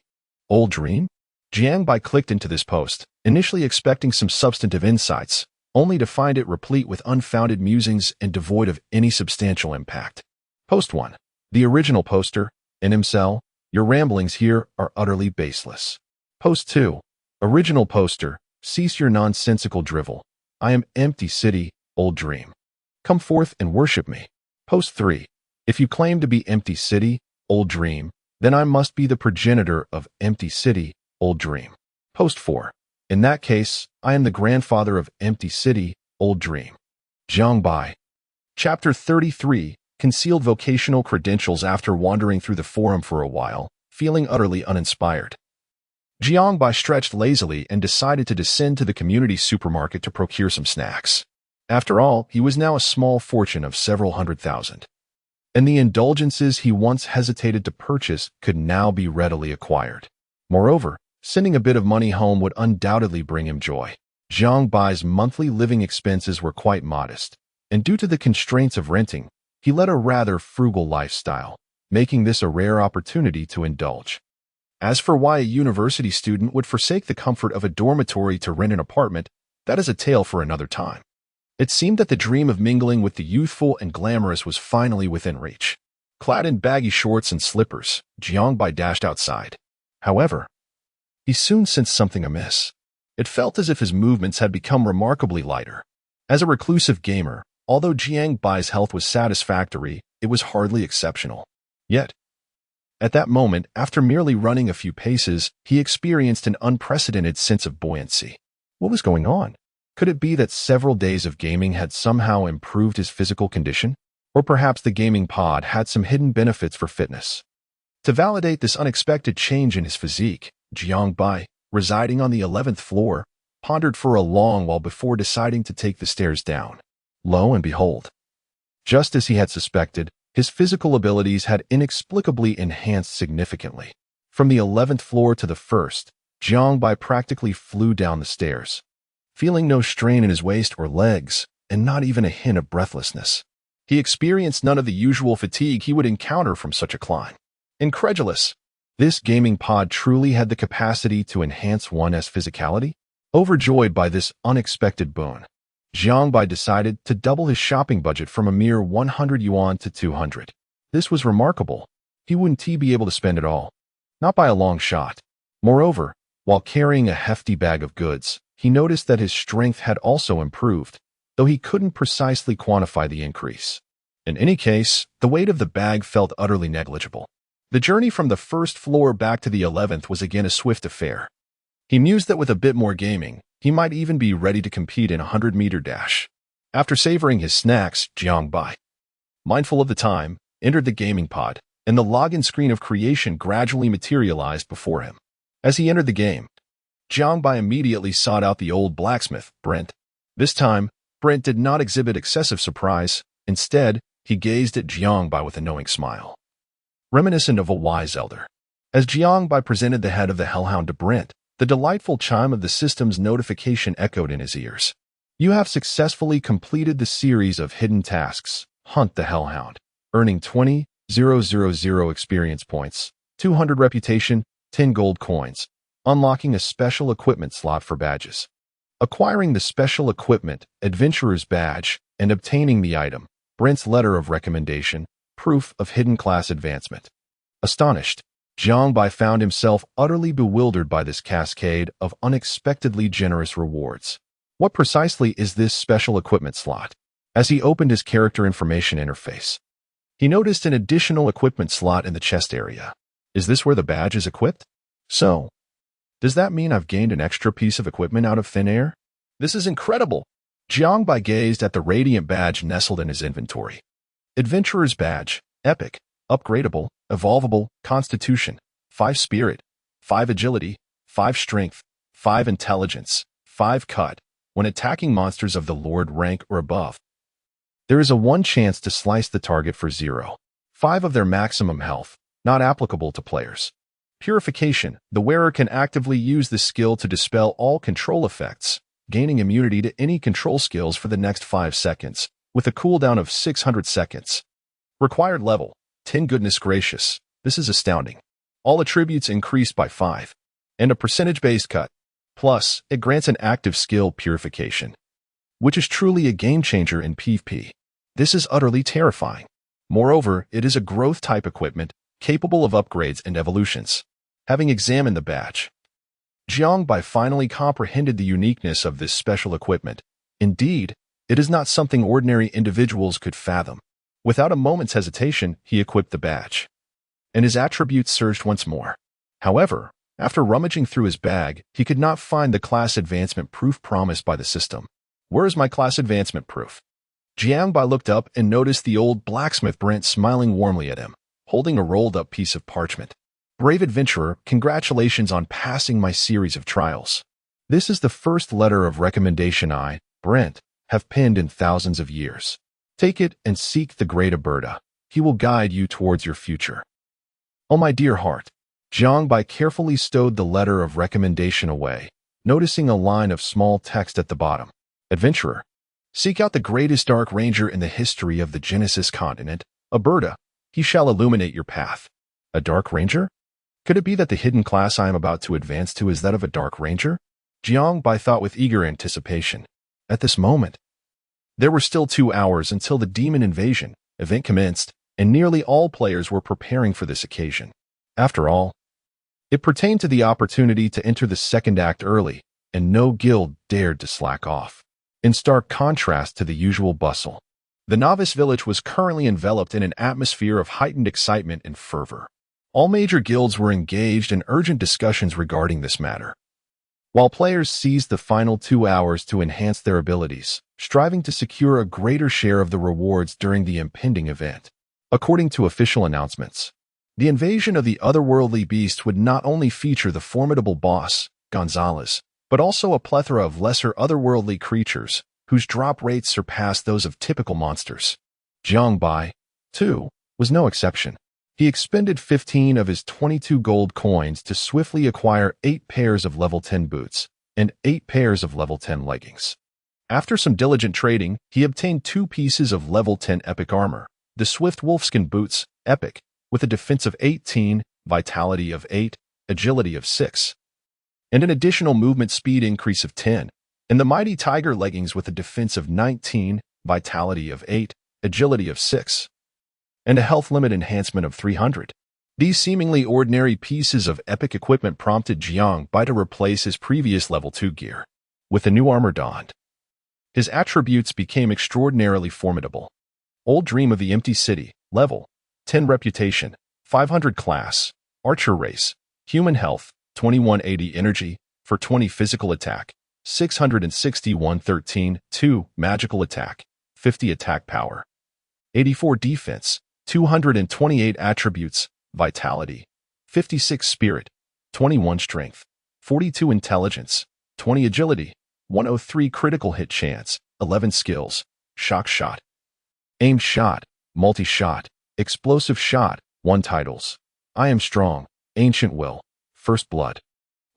Old Dream? Jiangbai clicked into this post, initially expecting some substantive insights, only to find it replete with unfounded musings and devoid of any substantial impact. Post 1. The original poster, NMCell, your ramblings here are utterly baseless. Post 2. Original poster, cease your nonsensical drivel. I am Empty City, Old Dream. Come forth and worship me. Post 3. If you claim to be Empty City, Old Dream, then I must be the progenitor of Empty City, Old Dream. Post 4. In that case, I am the grandfather of Empty City, Old Dream. Jiangbai. Chapter 33. Concealed vocational credentials. After wandering through the forum for a while, feeling utterly uninspired, Jiangbai stretched lazily and decided to descend to the community supermarket to procure some snacks. After all, he was now a small fortune of several $100,000. And the indulgences he once hesitated to purchase could now be readily acquired. Moreover, sending a bit of money home would undoubtedly bring him joy. Jiangbai's monthly living expenses were quite modest, and due to the constraints of renting, he led a rather frugal lifestyle, making this a rare opportunity to indulge. As for why a university student would forsake the comfort of a dormitory to rent an apartment, that is a tale for another time. It seemed that the dream of mingling with the youthful and glamorous was finally within reach. Clad in baggy shorts and slippers, Jiangbai dashed outside. However, he soon sensed something amiss. It felt as if his movements had become remarkably lighter. As a reclusive gamer, although Jiangbai's health was satisfactory, it was hardly exceptional. Yet, at that moment, after merely running a few paces, he experienced an unprecedented sense of buoyancy. What was going on? Could it be that several days of gaming had somehow improved his physical condition? Or perhaps the gaming pod had some hidden benefits for fitness? To validate this unexpected change in his physique, Jiangbai, residing on the 11th floor, pondered for a long while before deciding to take the stairs down. Lo and behold, just as he had suspected, his physical abilities had inexplicably enhanced significantly. From the 11th floor to the 1st, Jiangbai practically flew down the stairs, feeling no strain in his waist or legs, and not even a hint of breathlessness. He experienced none of the usual fatigue he would encounter from such a climb. Incredulous, this gaming pod truly had the capacity to enhance one's physicality? Overjoyed by this unexpected boon, Jiangbai decided to double his shopping budget from a mere 100 yuan to 200. This was remarkable. He wouldn't be able to spend it all. Not by a long shot. Moreover, while carrying a hefty bag of goods, he noticed that his strength had also improved, though he couldn't precisely quantify the increase. In any case, the weight of the bag felt utterly negligible. The journey from the 1st floor back to the 11th was again a swift affair. He mused that with a bit more gaming, he might even be ready to compete in a 100-meter dash. After savoring his snacks, Jiangbai, mindful of the time, entered the gaming pod, and the login screen of creation gradually materialized before him. As he entered the game, Jiangbai immediately sought out the old blacksmith, Brent. This time, Brent did not exhibit excessive surprise. Instead, he gazed at Jiangbai with a knowing smile, reminiscent of a wise elder. As Jiangbai presented the head of the Hellhound to Brent, the delightful chime of the system's notification echoed in his ears. You have successfully completed the series of hidden tasks, Hunt the Hellhound, earning 20,000 experience points, 200 reputation, 10 gold coins, unlocking a special equipment slot for badges. Acquiring the special equipment, Adventurer's Badge, and obtaining the item, Brent's Letter of Recommendation, proof of hidden class advancement. Astonished, Jiangbai found himself utterly bewildered by this cascade of unexpectedly generous rewards. What precisely is this special equipment slot? As he opened his character information interface, he noticed an additional equipment slot in the chest area. Is this where the badge is equipped? So, does that mean I've gained an extra piece of equipment out of thin air? This is incredible! Jiangbai gazed at the radiant badge nestled in his inventory. Adventurer's Badge, Epic, Upgradable, Evolvable, Constitution, 5 Spirit, 5 Agility, 5 Strength, 5 Intelligence, 5 Cut. When attacking monsters of the Lord rank or above, there is a 1 chance to slice the target for 0.5 of their maximum health, not applicable to players. Purification. The wearer can actively use this skill to dispel all control effects, gaining immunity to any control skills for the next 5 seconds, with a cooldown of 600 seconds. Required level, 10. Goodness gracious, this is astounding. All attributes increased by 5. And a percentage-based cut. Plus, it grants an active skill purification, which is truly a game-changer in PvP. This is utterly terrifying. Moreover, it is a growth-type equipment, capable of upgrades and evolutions. Having examined the badge, Jiangbai finally comprehended the uniqueness of this special equipment. Indeed, it is not something ordinary individuals could fathom. Without a moment's hesitation, he equipped the badge, and his attributes surged once more. However, after rummaging through his bag, he could not find the class advancement proof promised by the system. Where is my class advancement proof? Jiangbai looked up and noticed the old blacksmith Brent smiling warmly at him, holding a rolled-up piece of parchment. Brave adventurer, congratulations on passing my series of trials. This is the first letter of recommendation I, Brent, have penned in thousands of years. Take it and seek the great Aberta. He will guide you towards your future. Oh, my dear heart. Jiangbai carefully stowed the letter of recommendation away, noticing a line of small text at the bottom. Adventurer, seek out the greatest Dark Ranger in the history of the Genesis continent, Aberta. He shall illuminate your path. A Dark Ranger? Could it be that the hidden class I am about to advance to is that of a Dark Ranger? Jiangbai thought with eager anticipation. At this moment, there were still 2 hours until the demon invasion event commenced, and nearly all players were preparing for this occasion. After all, it pertained to the opportunity to enter the second act early, and no guild dared to slack off. In stark contrast to the usual bustle, the novice village was currently enveloped in an atmosphere of heightened excitement and fervor. All major guilds were engaged in urgent discussions regarding this matter, while players seized the final 2 hours to enhance their abilities, striving to secure a greater share of the rewards during the impending event. According to official announcements, the invasion of the otherworldly beast would not only feature the formidable boss, Gonzalez, but also a plethora of lesser otherworldly creatures, whose drop rates surpassed those of typical monsters. Jiangbai, too, was no exception. He expended 15 of his 22 gold coins to swiftly acquire 8 pairs of level 10 boots and 8 pairs of level 10 leggings. After some diligent trading, he obtained 2 pieces of level 10 epic armor, the swift wolfskin boots, epic, with a defense of 18, vitality of 8, agility of 6, and an additional movement speed increase of 10, and the mighty tiger leggings with a defense of 19, vitality of 8, agility of 6, and a health limit enhancement of 300. These seemingly ordinary pieces of epic equipment prompted Jiangbai to replace his previous level 2 gear. With the new armor donned, his attributes became extraordinarily formidable. Old Dream of the Empty City, level 10 reputation, 500 class, archer race, human health, 2180 energy, for 20 physical attack, 661 13, 2 magical attack, 50 attack power, 84 defense, 228 attributes, vitality, 56 spirit, 21 strength, 42 intelligence, 20 agility, 103 critical hit chance, 11 skills, shock shot, aimed shot, multi-shot, explosive shot, 1 titles. I am strong, ancient will, first blood.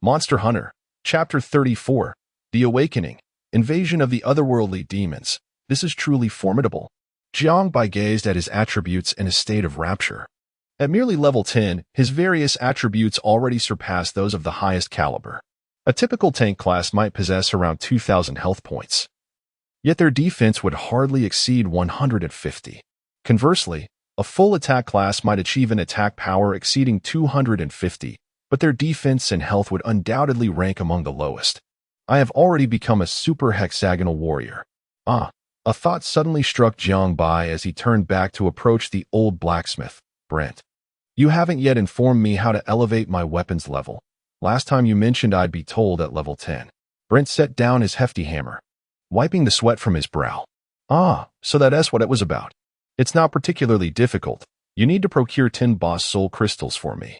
Monster Hunter, Chapter 34, The Awakening, Invasion of the Otherworldly Demons. This is truly formidable. Jiangbai gazed at his attributes in a state of rapture. At merely level 10, his various attributes already surpassed those of the highest caliber. A typical tank class might possess around 2,000 health points, yet their defense would hardly exceed 150. Conversely, a full attack class might achieve an attack power exceeding 250, but their defense and health would undoubtedly rank among the lowest. I have already become a super hexagonal warrior. Ah, a thought suddenly struck Jiang Bai as he turned back to approach the old blacksmith, Brent. You haven't yet informed me how to elevate my weapons level. Last time you mentioned I'd be told at level 10. Brent set down his hefty hammer, wiping the sweat from his brow. Ah, so that's what it was about. It's not particularly difficult. You need to procure 10 boss soul crystals for me,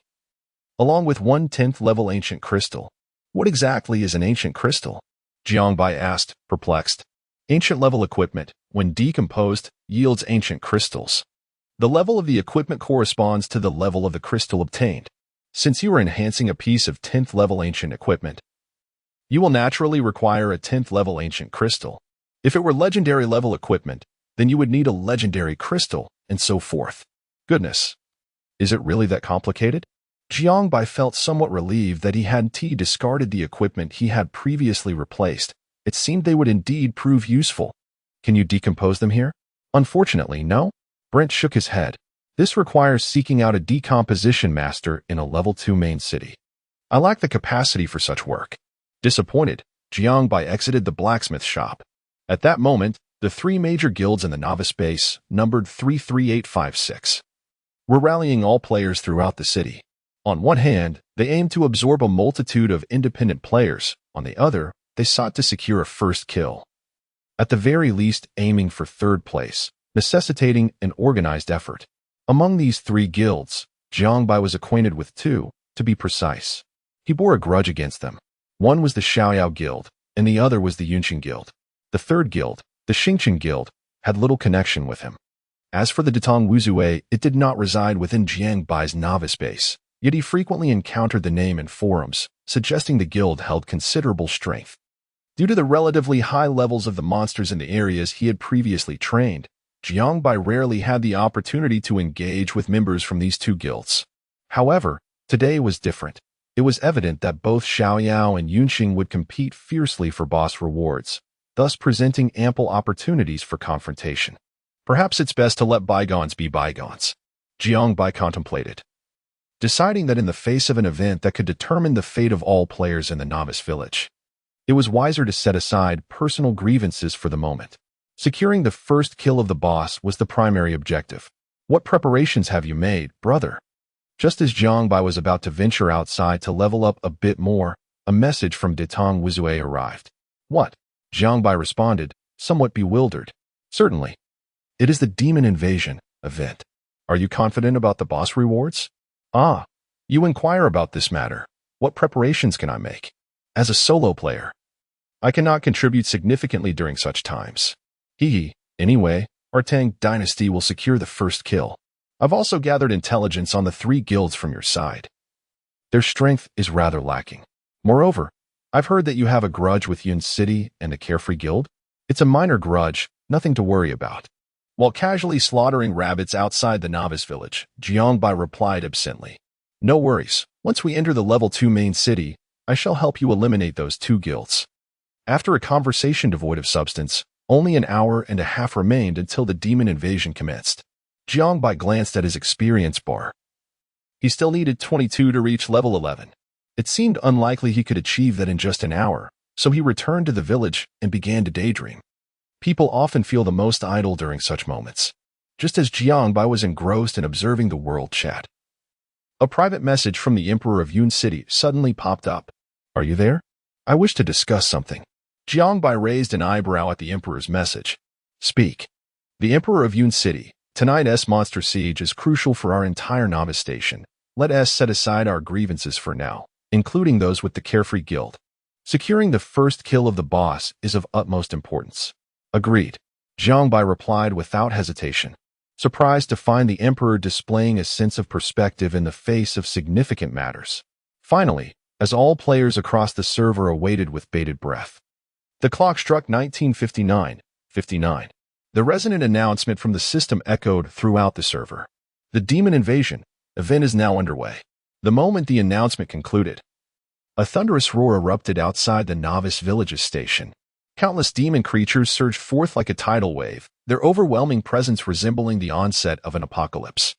along with 1 10th level ancient crystal. What exactly is an ancient crystal? Jiang Bai asked, perplexed. Ancient level equipment, when decomposed, yields ancient crystals. The level of the equipment corresponds to the level of the crystal obtained. Since you are enhancing a piece of 10th level ancient equipment, you will naturally require a 10th level ancient crystal. If it were legendary level equipment, then you would need a legendary crystal, and so forth. Goodness. Is it really that complicated? Jiang Bai felt somewhat relieved that he hadn't discarded the equipment he had previously replaced. It seemed they would indeed prove useful. Can you decompose them here? Unfortunately, no. Brent shook his head. This requires seeking out a decomposition master in a level 2 main city. I lack the capacity for such work. Disappointed, Jiang Bai exited the blacksmith shop. At that moment, the 3 major guilds in the novice base, numbered 33856, were rallying all players throughout the city. On one hand, they aimed to absorb a multitude of independent players. On the other, they sought to secure a first kill. At the very least, aiming for 3rd place, necessitating an organized effort. Among these 3 guilds, Jiang Bai was acquainted with 2, to be precise. He bore a grudge against them. One was the Xiaoyao Guild, and the other was the Yunqing Guild. The 3rd guild, the Xingqiang Guild, had little connection with him. As for the Datong Wuzue, it did not reside within Jiang Bai's novice base, yet he frequently encountered the name in forums, suggesting the guild held considerable strength. Due to the relatively high levels of the monsters in the areas he had previously trained, Jiang Bai rarely had the opportunity to engage with members from these 2 guilds. However, today was different. It was evident that both Xiaoyao and Yunqing would compete fiercely for boss rewards, thus presenting ample opportunities for confrontation. Perhaps it's best to let bygones be bygones, Jiang Bai contemplated, deciding that in the face of an event that could determine the fate of all players in the novice village, it was wiser to set aside personal grievances for the moment. Securing the first kill of the boss was the primary objective. What preparations have you made, brother? Just as Jiang Bai was about to venture outside to level up a bit more, a message from Datong Wuzue arrived. What? Jiang Bai responded, somewhat bewildered. Certainly. It is the Demon Invasion event. Are you confident about the boss rewards? Ah, you inquire about this matter. What preparations can I make? As a solo player, I cannot contribute significantly during such times. Anyway, our Tang dynasty will secure the first kill. I've also gathered intelligence on the 3 guilds from your side. Their strength is rather lacking. Moreover, I've heard that you have a grudge with Yun City and the Carefree Guild. It's a minor grudge, nothing to worry about. While casually slaughtering rabbits outside the novice village, Jiang Bai replied absently. No worries. Once we enter the level 2 main city, I shall help you eliminate those 2 guilds. After a conversation devoid of substance, only an hour and a half remained until the demon invasion commenced. Jiang Bai glanced at his experience bar. He still needed 22 to reach level 11. It seemed unlikely he could achieve that in just an hour, so he returned to the village and began to daydream. People often feel the most idle during such moments. Just as Jiang Bai was engrossed in observing the world chat, a private message from the Emperor of Yun City suddenly popped up. Are you there? I wish to discuss something. Jiang Bai raised an eyebrow at the Emperor's message. Speak. The Emperor of Yun City. Tonight's monster siege is crucial for our entire novice station. Let us set aside our grievances for now, including those with the Carefree Guild. Securing the first kill of the boss is of utmost importance. Agreed. Jiang Bai replied without hesitation, surprised to find the Emperor displaying a sense of perspective in the face of significant matters. Finally, as all players across the server awaited with bated breath, the clock struck 1959. The resonant announcement from the system echoed throughout the server. The Demon Invasion event is now underway. The moment the announcement concluded, A thunderous roar erupted outside the novice village's station. Countless demon creatures surged forth like a tidal wave, their overwhelming presence resembling the onset of an apocalypse.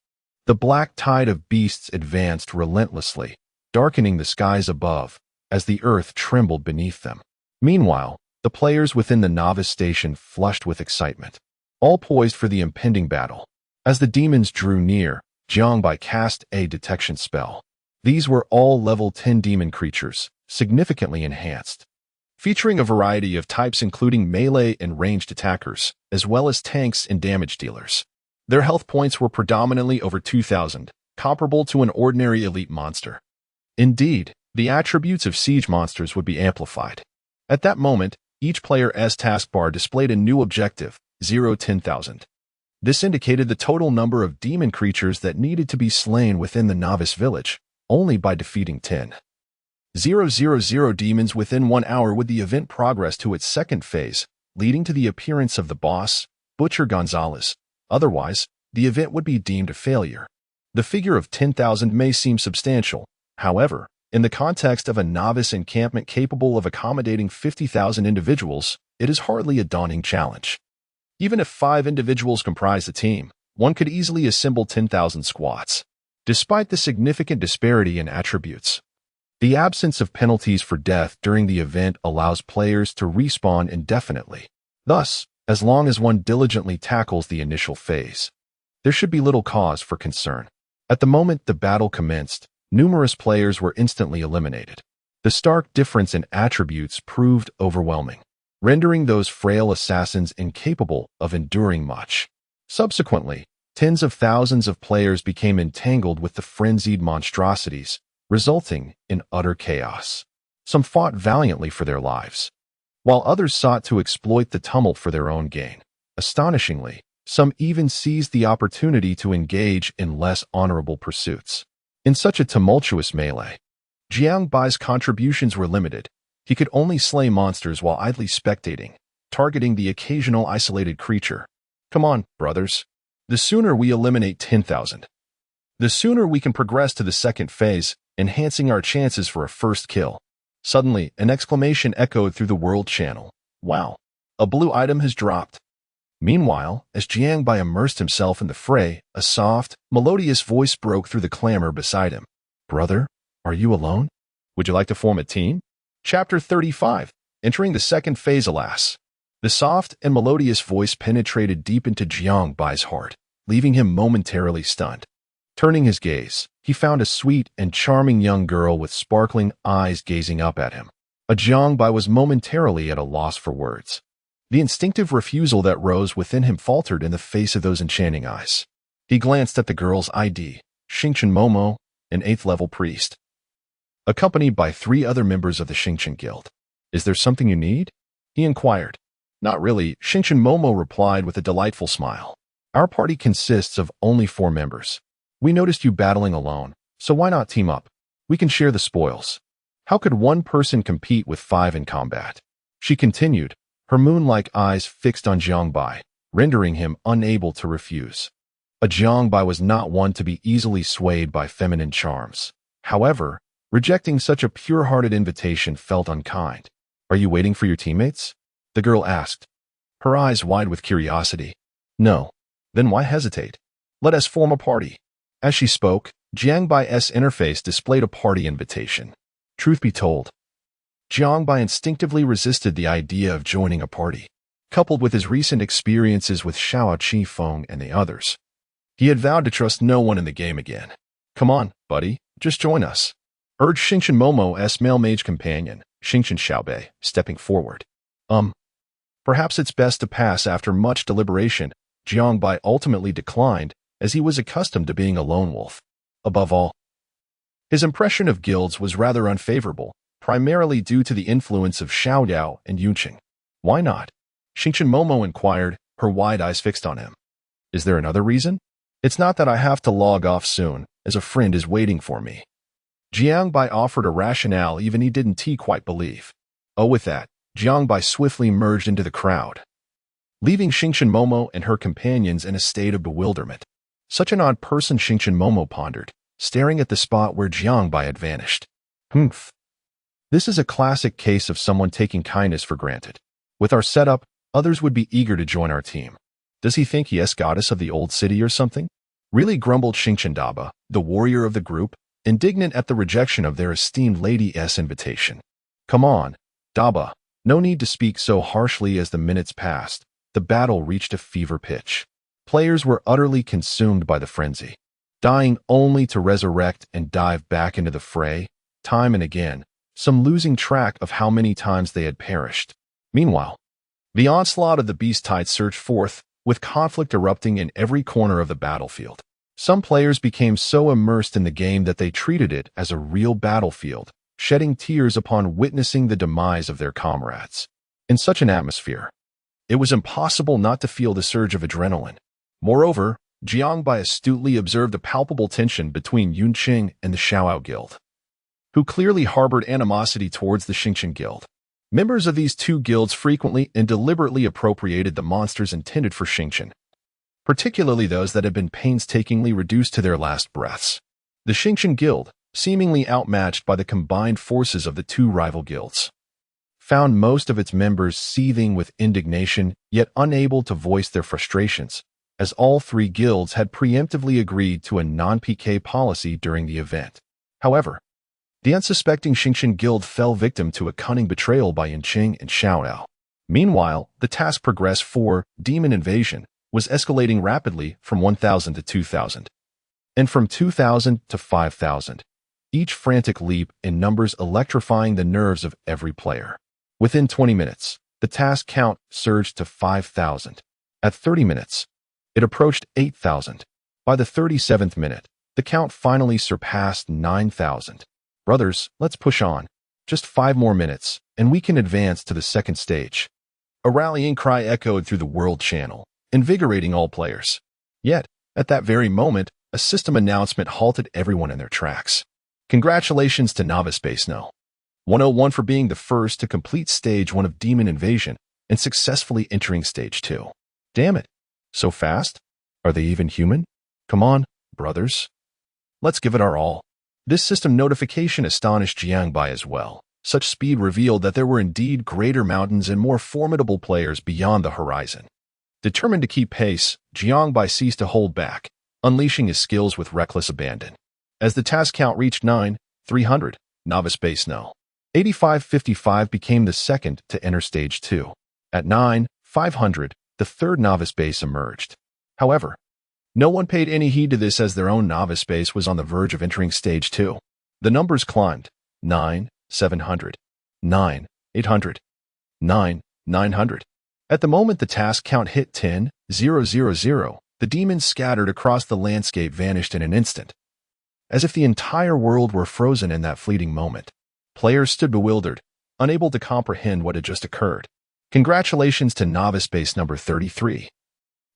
The black tide of beasts advanced relentlessly, darkening the skies above as the earth trembled beneath them. Meanwhile, the players within the novice station flushed with excitement, all poised for the impending battle. As the demons drew near, Jiangbai cast a detection spell. These were all level 10 demon creatures, significantly enhanced, featuring a variety of types including melee and ranged attackers, as well as tanks and damage dealers. Their health points were predominantly over 2,000, comparable to an ordinary elite monster. Indeed, the attributes of siege monsters would be amplified. At that moment, each player's taskbar displayed a new objective, 10,000. This indicated the total number of demon creatures that needed to be slain within the novice village, only by defeating 10,000 demons within 1 hour would the event progress to its second phase, leading to the appearance of the boss, Butcher Gonzalez. Otherwise, the event would be deemed a failure. The figure of 10,000 may seem substantial. However, in the context of a novice encampment capable of accommodating 50,000 individuals, it is hardly a daunting challenge. Even if 5 individuals comprise the team, one could easily assemble 10,000 squads. Despite the significant disparity in attributes, the absence of penalties for death during the event allows players to respawn indefinitely. Thus, as long as one diligently tackles the initial phase, there should be little cause for concern. At the moment the battle commenced, numerous players were instantly eliminated. The stark difference in attributes proved overwhelming, rendering those frail assassins incapable of enduring much. Subsequently, tens of thousands of players became entangled with the frenzied monstrosities, resulting in utter chaos. Some fought valiantly for their lives, while others sought to exploit the tumult for their own gain. Astonishingly, some even seized the opportunity to engage in less honorable pursuits. In such a tumultuous melee, Jiang Bai's contributions were limited. He could only slay monsters while idly spectating, targeting the occasional isolated creature. Come on, brothers. The sooner we eliminate 10,000, the sooner we can progress to the second phase, enhancing our chances for a first kill. Suddenly, an exclamation echoed through the world channel. Wow, a blue item has dropped. Meanwhile, as Jiang Bai immersed himself in the fray, a soft, melodious voice broke through the clamor beside him. Brother, are you alone? Would you like to form a team? Chapter 35. Entering the second phase, alas. The soft and melodious voice penetrated deep into Jiang Bai's heart, leaving him momentarily stunned. Turning his gaze, he found a sweet and charming young girl with sparkling eyes gazing up at him. Jiang Bai was momentarily at a loss for words. The instinctive refusal that rose within him faltered in the face of those enchanting eyes. He glanced at the girl's ID, Xingchen Momo, an 8th-level priest, accompanied by 3 other members of the Xingchen Guild. Is there something you need? He inquired. Not really, Xingchen Momo replied with a delightful smile. Our party consists of only 4 members. We noticed you battling alone, so why not team up? We can share the spoils. How could one person compete with 5 in combat? She continued, her moon-like eyes fixed on Jiang Bai, rendering him unable to refuse. Jiang Bai was not one to be easily swayed by feminine charms. However, rejecting such a pure-hearted invitation felt unkind. Are you waiting for your teammates? The girl asked, her eyes wide with curiosity. No. Then why hesitate? Let us form a party. As she spoke, Jiang Bai's interface displayed a party invitation. Truth be told, Jiang Bai instinctively resisted the idea of joining a party. Coupled with his recent experiences with Xiao Qifeng and the others, he had vowed to trust no one in the game again. Come on, buddy, just join us, urged Xingchen Momo's male mage companion, Xingchen Xiaobei, stepping forward. Perhaps it's best to pass. After much deliberation, Jiang Bai ultimately declined, as he was accustomed to being a lone wolf. Above all, his impression of guilds was rather unfavorable, primarily due to the influence of Xiao Yao and Yunqing. Why not? Xingchen Momo inquired, her wide eyes fixed on him. Is there another reason? It's not that I have to log off soon, as a friend is waiting for me. Jiang Bai offered a rationale even he didn't quite believe. Oh, with that, Jiang Bai swiftly merged into the crowd, leaving Xingchen Momo and her companions in a state of bewilderment. Such an odd person, Xingchen Momo pondered, staring at the spot where Jiang Bai had vanished. Humph. This is a classic case of someone taking kindness for granted. With our setup, others would be eager to join our team. Does he think he is goddess of the old city or something? Really, grumbled Daba, the warrior of the group, indignant at the rejection of their esteemed lady's invitation. Come on, Daba. No need to speak so harshly. As the minutes passed, the battle reached a fever pitch. Players were utterly consumed by the frenzy, dying only to resurrect and dive back into the fray, time and again, some losing track of how many times they had perished. Meanwhile, the onslaught of the beast-tide surged forth, with conflict erupting in every corner of the battlefield. Some players became so immersed in the game that they treated it as a real battlefield, shedding tears upon witnessing the demise of their comrades. In such an atmosphere, it was impossible not to feel the surge of adrenaline. Moreover, Jiangbai astutely observed a palpable tension between Yunqing and the Xiaoao Guild, who clearly harbored animosity towards the Xingqian Guild. Members of these two guilds frequently and deliberately appropriated the monsters intended for Xingqian, particularly those that had been painstakingly reduced to their last breaths. The Xingqian Guild, seemingly outmatched by the combined forces of the two rival guilds, found most of its members seething with indignation, yet unable to voice their frustrations, as all three guilds had preemptively agreed to a non-PK policy during the event. However, the unsuspecting Xingqian Guild fell victim to a cunning betrayal by Yunqing and Xiaoao. Meanwhile, the task progress for Demon Invasion was escalating rapidly from 1,000 to 2,000, and from 2,000 to 5,000, each frantic leap in numbers electrifying the nerves of every player. Within 20 minutes, the task count surged to 5,000. At 30 minutes, it approached 8,000. By the 37th minute, the count finally surpassed 9,000. Brothers, let's push on. Just 5 more minutes, and we can advance to the second stage. A rallying cry echoed through the World Channel, invigorating all players. Yet, at that very moment, a system announcement halted everyone in their tracks. Congratulations to Novice Base No. 101 for being the first to complete Stage 1 of Demon Invasion and successfully entering Stage 2. Damn it. So fast? Are they even human? Come on, brothers. Let's give it our all. This system notification astonished Jiangbai as well. Such speed revealed that there were indeed greater mountains and more formidable players beyond the horizon. Determined to keep pace, Jiangbai ceased to hold back, unleashing his skills with reckless abandon. As the task count reached 9,300, Novice Base No. 8555 became the second to enter Stage 2. At 9,500, the third novice base emerged. However, no one paid any heed to this as their own novice base was on the verge of entering Stage 2. The numbers climbed: 9,700, 9,800, 9,900. At the moment the task count hit 10,000, the demons scattered across the landscape vanished in an instant. As if the entire world were frozen in that fleeting moment, players stood bewildered, unable to comprehend what had just occurred. Congratulations to Novice Base number 33.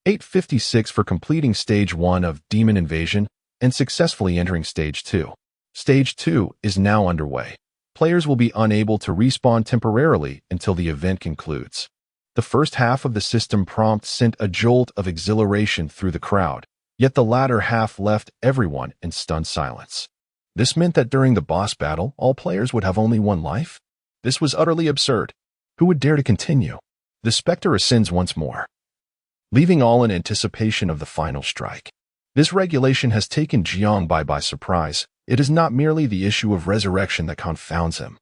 856 for completing Stage 1 of Demon Invasion and successfully entering Stage 2. Stage 2 is now underway. Players will be unable to respawn temporarily until the event concludes. The first half of the system prompt sent a jolt of exhilaration through the crowd, yet the latter half left everyone in stunned silence. This meant that during the boss battle, all players would have only one life? This was utterly absurd. Who would dare to continue? The specter ascends once more, leaving all in anticipation of the final strike. This regulation has taken Jiangbai by surprise. It is not merely the issue of resurrection that confounds him,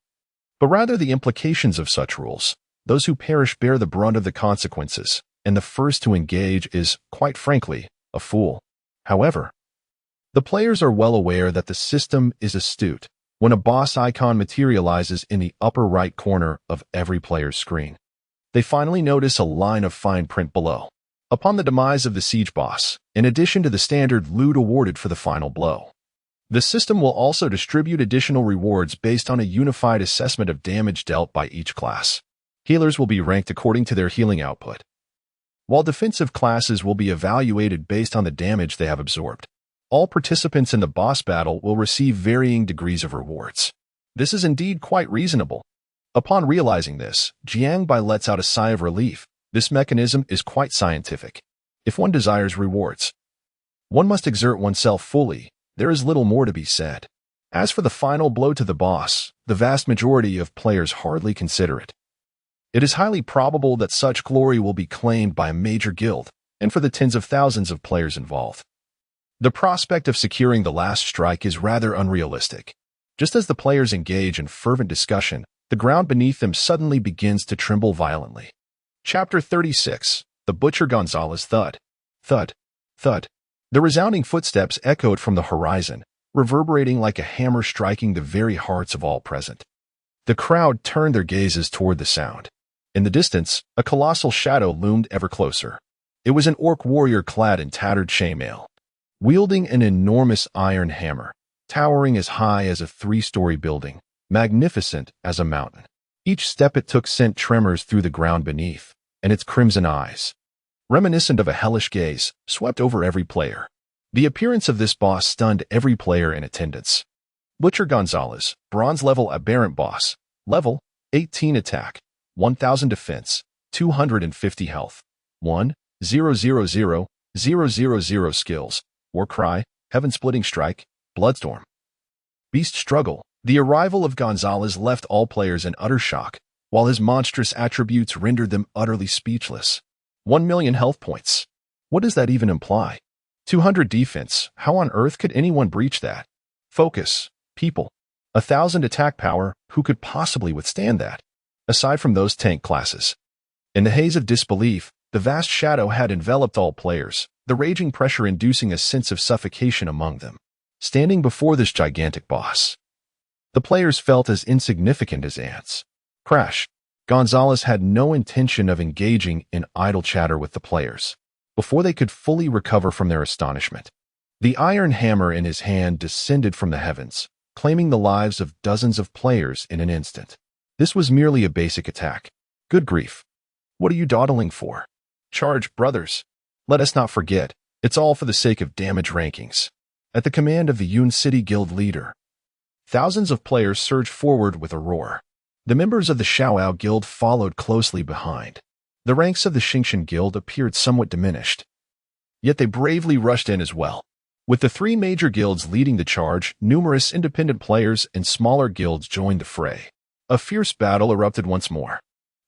but rather the implications of such rules. Those who perish bear the brunt of the consequences, and the first to engage is, quite frankly, a fool. However, the players are well aware that the system is astute when a boss icon materializes in the upper right corner of every player's screen. They finally notice a line of fine print below. Upon the demise of the siege boss, in addition to the standard loot awarded for the final blow, the system will also distribute additional rewards based on a unified assessment of damage dealt by each class. Healers will be ranked according to their healing output, while defensive classes will be evaluated based on the damage they have absorbed. All participants in the boss battle will receive varying degrees of rewards. This is indeed quite reasonable. Upon realizing this, Jiangbai lets out a sigh of relief. This mechanism is quite scientific. If one desires rewards, one must exert oneself fully. There is little more to be said. As for the final blow to the boss, the vast majority of players hardly consider it. It is highly probable that such glory will be claimed by a major guild, and for the tens of thousands of players involved. The prospect of securing the last strike is rather unrealistic. Just as the players engage in fervent discussion, the ground beneath them suddenly begins to tremble violently. Chapter 36. The Butcher Gonzalez Thud. Thud. Thud. The resounding footsteps echoed from the horizon, reverberating like a hammer striking the very hearts of all present. The crowd turned their gazes toward the sound. In the distance, a colossal shadow loomed ever closer. It was an orc warrior clad in tattered chainmail, wielding an enormous iron hammer, towering as high as a 3-story building, magnificent as a mountain. Each step it took sent tremors through the ground beneath, and its crimson eyes, reminiscent of a hellish gaze, swept over every player. The appearance of this boss stunned every player in attendance. Butcher Gonzalez, bronze level aberrant boss, level 18 attack, 1000 defense, 250 health, 1,000,000 skills, War Cry, Heaven-Splitting Strike, Bloodstorm. Beast Struggle. The arrival of Gonzalez left all players in utter shock, while his monstrous attributes rendered them utterly speechless. 1,000,000 health points. What does that even imply? 200 defense. How on earth could anyone breach that? Focus. People. 1,000 attack power. Who could possibly withstand that? Aside from those tank classes. In the haze of disbelief, the vast shadow had enveloped all players, the raging pressure inducing a sense of suffocation among them. Standing before this gigantic boss, the players felt as insignificant as ants. Crash. Gonzalez had no intention of engaging in idle chatter with the players. Before they could fully recover from their astonishment, the iron hammer in his hand descended from the heavens, claiming the lives of dozens of players in an instant. This was merely a basic attack. Good grief. What are you dawdling for? Charge, brothers. Let us not forget, it's all for the sake of damage rankings. At the command of the Yun City Guild leader, thousands of players surged forward with a roar. The members of the Xiaoao Guild followed closely behind. The ranks of the Xingshan Guild appeared somewhat diminished, yet they bravely rushed in as well. With the 3 major guilds leading the charge, numerous independent players and smaller guilds joined the fray. A fierce battle erupted once more.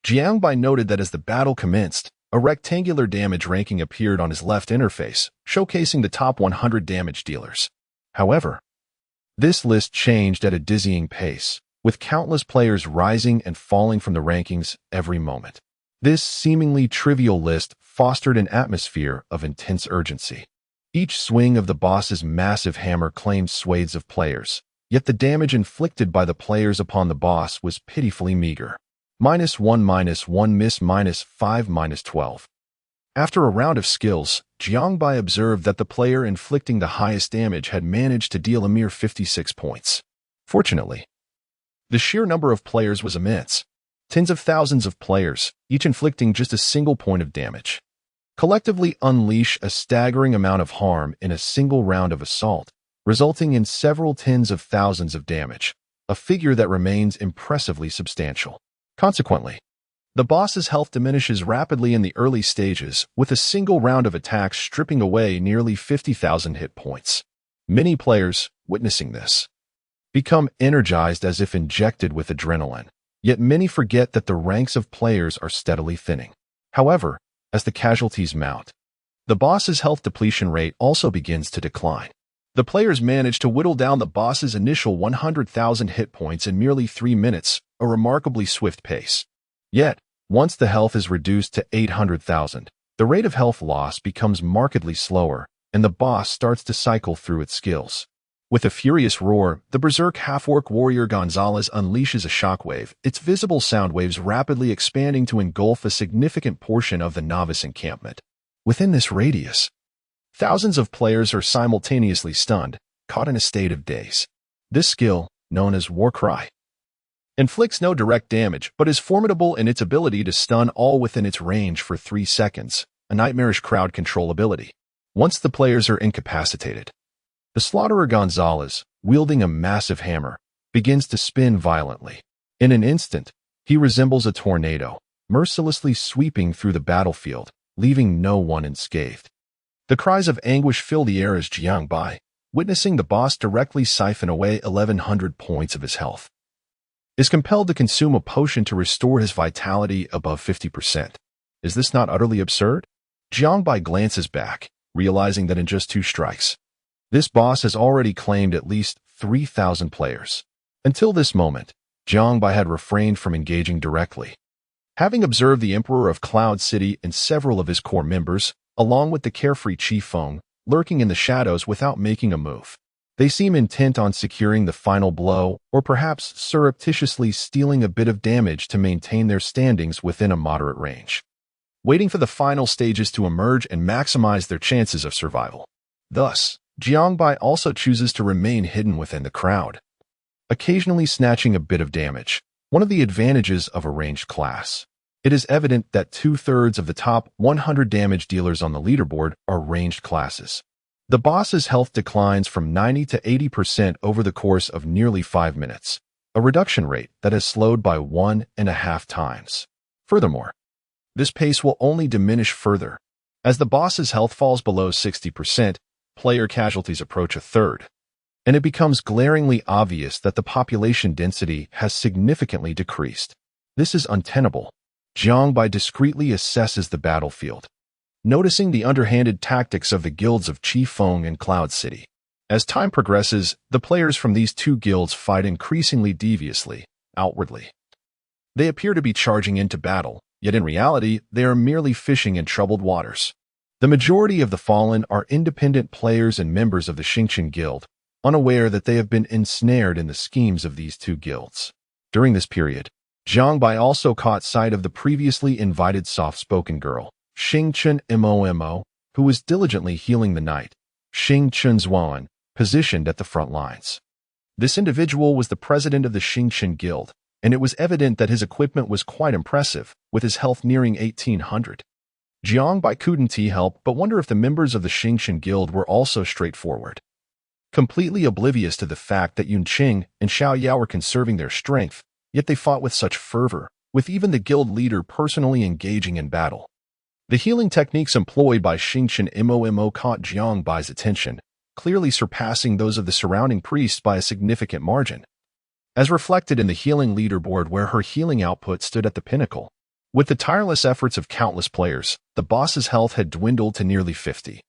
Jiangbai noted that as the battle commenced, a rectangular damage ranking appeared on his left interface, showcasing the top 100 damage dealers. However, this list changed at a dizzying pace, with countless players rising and falling from the rankings every moment. This seemingly trivial list fostered an atmosphere of intense urgency. Each swing of the boss's massive hammer claimed swathes of players, yet the damage inflicted by the players upon the boss was pitifully meager. -1, -1 miss, -5, -12. After a round of skills, Jiangbai observed that the player inflicting the highest damage had managed to deal a mere 56 points. Fortunately, the sheer number of players was immense. Tens of thousands of players, each inflicting just a single point of damage, collectively unleash a staggering amount of harm in a single round of assault, resulting in several tens of thousands of damage, a figure that remains impressively substantial. Consequently, the boss's health diminishes rapidly in the early stages, with a single round of attacks stripping away nearly 50,000 hit points. Many players, witnessing this, become energized as if injected with adrenaline, yet many forget that the ranks of players are steadily thinning. However, as the casualties mount, the boss's health depletion rate also begins to decline. The players manage to whittle down the boss's initial 100,000 hit points in merely 3 minutes, a remarkably swift pace. Yet, once the health is reduced to 800,000, the rate of health loss becomes markedly slower, and the boss starts to cycle through its skills. With a furious roar, the berserk half-orc warrior Gonzalez unleashes a shockwave, its visible sound waves rapidly expanding to engulf a significant portion of the novice encampment. Within this radius, thousands of players are simultaneously stunned, caught in a state of daze. This skill, known as War Cry, inflicts no direct damage, but is formidable in its ability to stun all within its range for 3 seconds, a nightmarish crowd control ability. Once the players are incapacitated, the slaughterer Gonzalez, wielding a massive hammer, begins to spin violently. In an instant, he resembles a tornado, mercilessly sweeping through the battlefield, leaving no one unscathed. The cries of anguish fill the air as Jiangbai, witnessing the boss directly siphon away 1,100 points of his health. Is compelled to consume a potion to restore his vitality above 50%. Is this not utterly absurd? Jiangbai glances back, realizing that in just 2 strikes, this boss has already claimed at least 3,000 players. Until this moment, Jiangbai had refrained from engaging directly. Having observed the Emperor of Cloud City and several of his core members, along with the carefree Qi Feng, lurking in the shadows without making a move, they seem intent on securing the final blow or perhaps surreptitiously stealing a bit of damage to maintain their standings within a moderate range, waiting for the final stages to emerge and maximize their chances of survival. Thus, Jiangbai also chooses to remain hidden within the crowd, occasionally snatching a bit of damage, one of the advantages of a ranged class. It is evident that 2/3 of the top 100 damage dealers on the leaderboard are ranged classes. The boss's health declines from 90 to 80% over the course of nearly 5 minutes, a reduction rate that has slowed by 1.5 times. Furthermore, this pace will only diminish further. As the boss's health falls below 60%, player casualties approach 1/3, and it becomes glaringly obvious that the population density has significantly decreased. This is untenable. Jiangbai discreetly assesses the battlefield, noticing the underhanded tactics of the guilds of Qi Feng and Cloud City. As time progresses, the players from these 2 guilds fight increasingly deviously, outwardly. They appear to be charging into battle, yet in reality, they are merely fishing in troubled waters. The majority of the fallen are independent players and members of the Xingqian Guild, unaware that they have been ensnared in the schemes of these 2 guilds. During this period, Jiangbai also caught sight of the previously invited soft-spoken girl, Xingqian Momo, who was diligently healing the knight, Xingqian Zuan, positioned at the front lines. This individual was the president of the Xingqian Guild, and it was evident that his equipment was quite impressive, with his health nearing 1,800. Jiangbai couldn't help but wonder if the members of the Xingqian Guild were also straightforward, completely oblivious to the fact that Yunqing and Xiao Yao were conserving their strength, yet they fought with such fervor, with even the guild leader personally engaging in battle. The healing techniques employed by Xingqian Momo caught Jiangbai's attention, clearly surpassing those of the surrounding priests by a significant margin, as reflected in the healing leaderboard where her healing output stood at the pinnacle. With the tireless efforts of countless players, the boss's health had dwindled to nearly 50.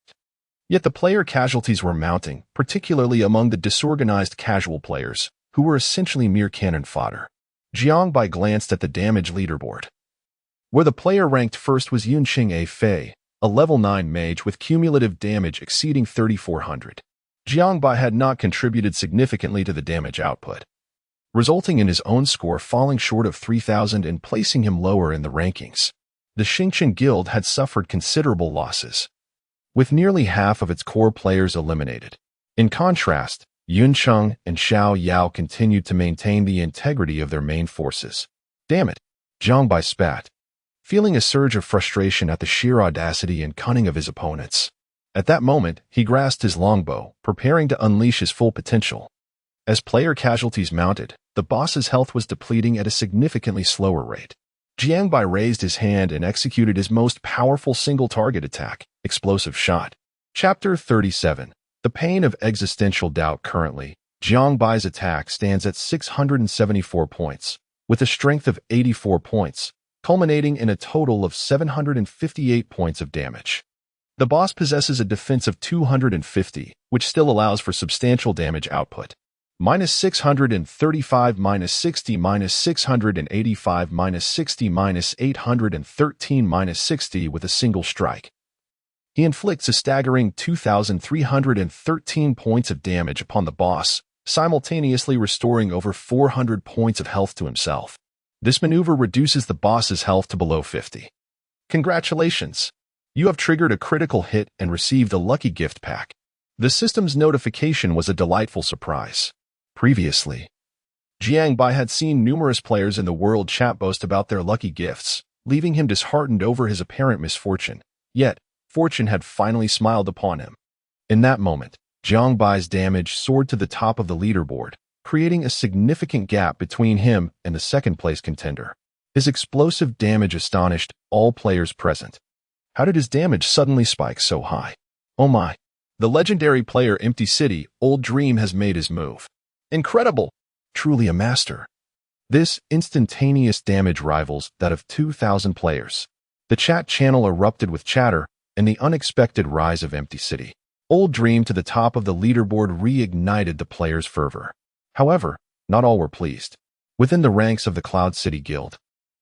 Yet the player casualties were mounting, particularly among the disorganized casual players, who were essentially mere cannon fodder. Jiangbai glanced at the damage leaderboard, where the player ranked first was Yunqing A Fei, a level 9 mage with cumulative damage exceeding 3,400. Jiangbai had not contributed significantly to the damage output, resulting in his own score falling short of 3,000 and placing him lower in the rankings. The Xingqian Guild had suffered considerable losses, with nearly half of its core players eliminated. In contrast, Yunqing and Xiao Yao continued to maintain the integrity of their main forces. Damn it, Jiangbai spat, feeling a surge of frustration at the sheer audacity and cunning of his opponents. At that moment, he grasped his longbow, preparing to unleash his full potential. As player casualties mounted, the boss's health was depleting at a significantly slower rate. Jiangbai raised his hand and executed his most powerful single-target attack, Explosive Shot. Chapter 37. The Pain of Existential Doubt. Currently, Jiangbai's attack stands at 674 points, with a strength of 84 points, culminating in a total of 758 points of damage. The boss possesses a defense of 250, which still allows for substantial damage output. -635, -60, -685, -60, -813, -60 with a single strike. He inflicts a staggering 2,313 points of damage upon the boss, simultaneously restoring over 400 points of health to himself. This maneuver reduces the boss's health to below 50. Congratulations! You have triggered a critical hit and received a lucky gift pack. The system's notification was a delightful surprise. Previously, Jiangbai had seen numerous players in the world chat boast about their lucky gifts, leaving him disheartened over his apparent misfortune. Yet, fortune had finally smiled upon him. In that moment, Jiangbai's damage soared to the top of the leaderboard, creating a significant gap between him and the second-place contender. His explosive damage astonished all players present. How did his damage suddenly spike so high? Oh my! The legendary player Empty City, Old Dream has made his move. Incredible! Truly a master. This instantaneous damage rivals that of 2,000 players. The chat channel erupted with chatter and the unexpected rise of Empty City. Old Dream to the top of the leaderboard reignited the players' fervor. However, not all were pleased. Within the ranks of the Cloud City Guild,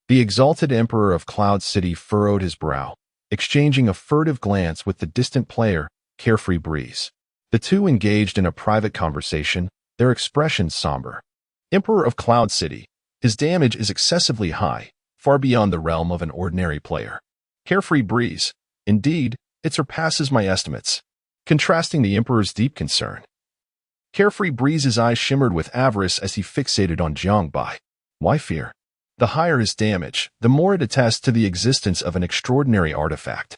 the exalted Emperor of Cloud City furrowed his brow, exchanging a furtive glance with the distant player, Carefree Breeze. The two engaged in a private conversation, their expressions somber. Emperor of Cloud City, his damage is excessively high, far beyond the realm of an ordinary player. Carefree Breeze, indeed, it surpasses my estimates, contrasting the Emperor's deep concern. Carefree Breeze's eyes shimmered with avarice as he fixated on Jiangbai. Why fear? The higher his damage, the more it attests to the existence of an extraordinary artifact.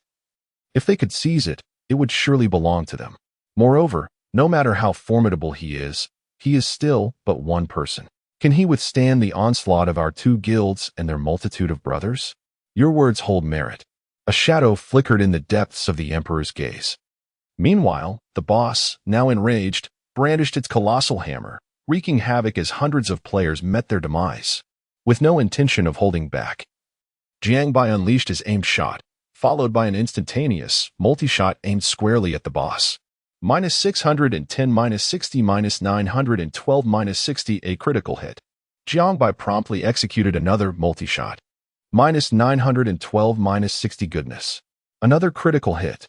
If they could seize it, it would surely belong to them. Moreover, no matter how formidable he is still but one person. Can he withstand the onslaught of our two guilds and their multitude of brothers? Your words hold merit. A shadow flickered in the depths of the Emperor's gaze. Meanwhile, the boss, now enraged, brandished its colossal hammer, wreaking havoc as hundreds of players met their demise. With no intention of holding back, Jiangbai unleashed his aimed shot, followed by an instantaneous, multi-shot aimed squarely at the boss. -610, -60, -912, -60, a critical hit. Jiangbai promptly executed another multi-shot. -912, -60, goodness. Another critical hit.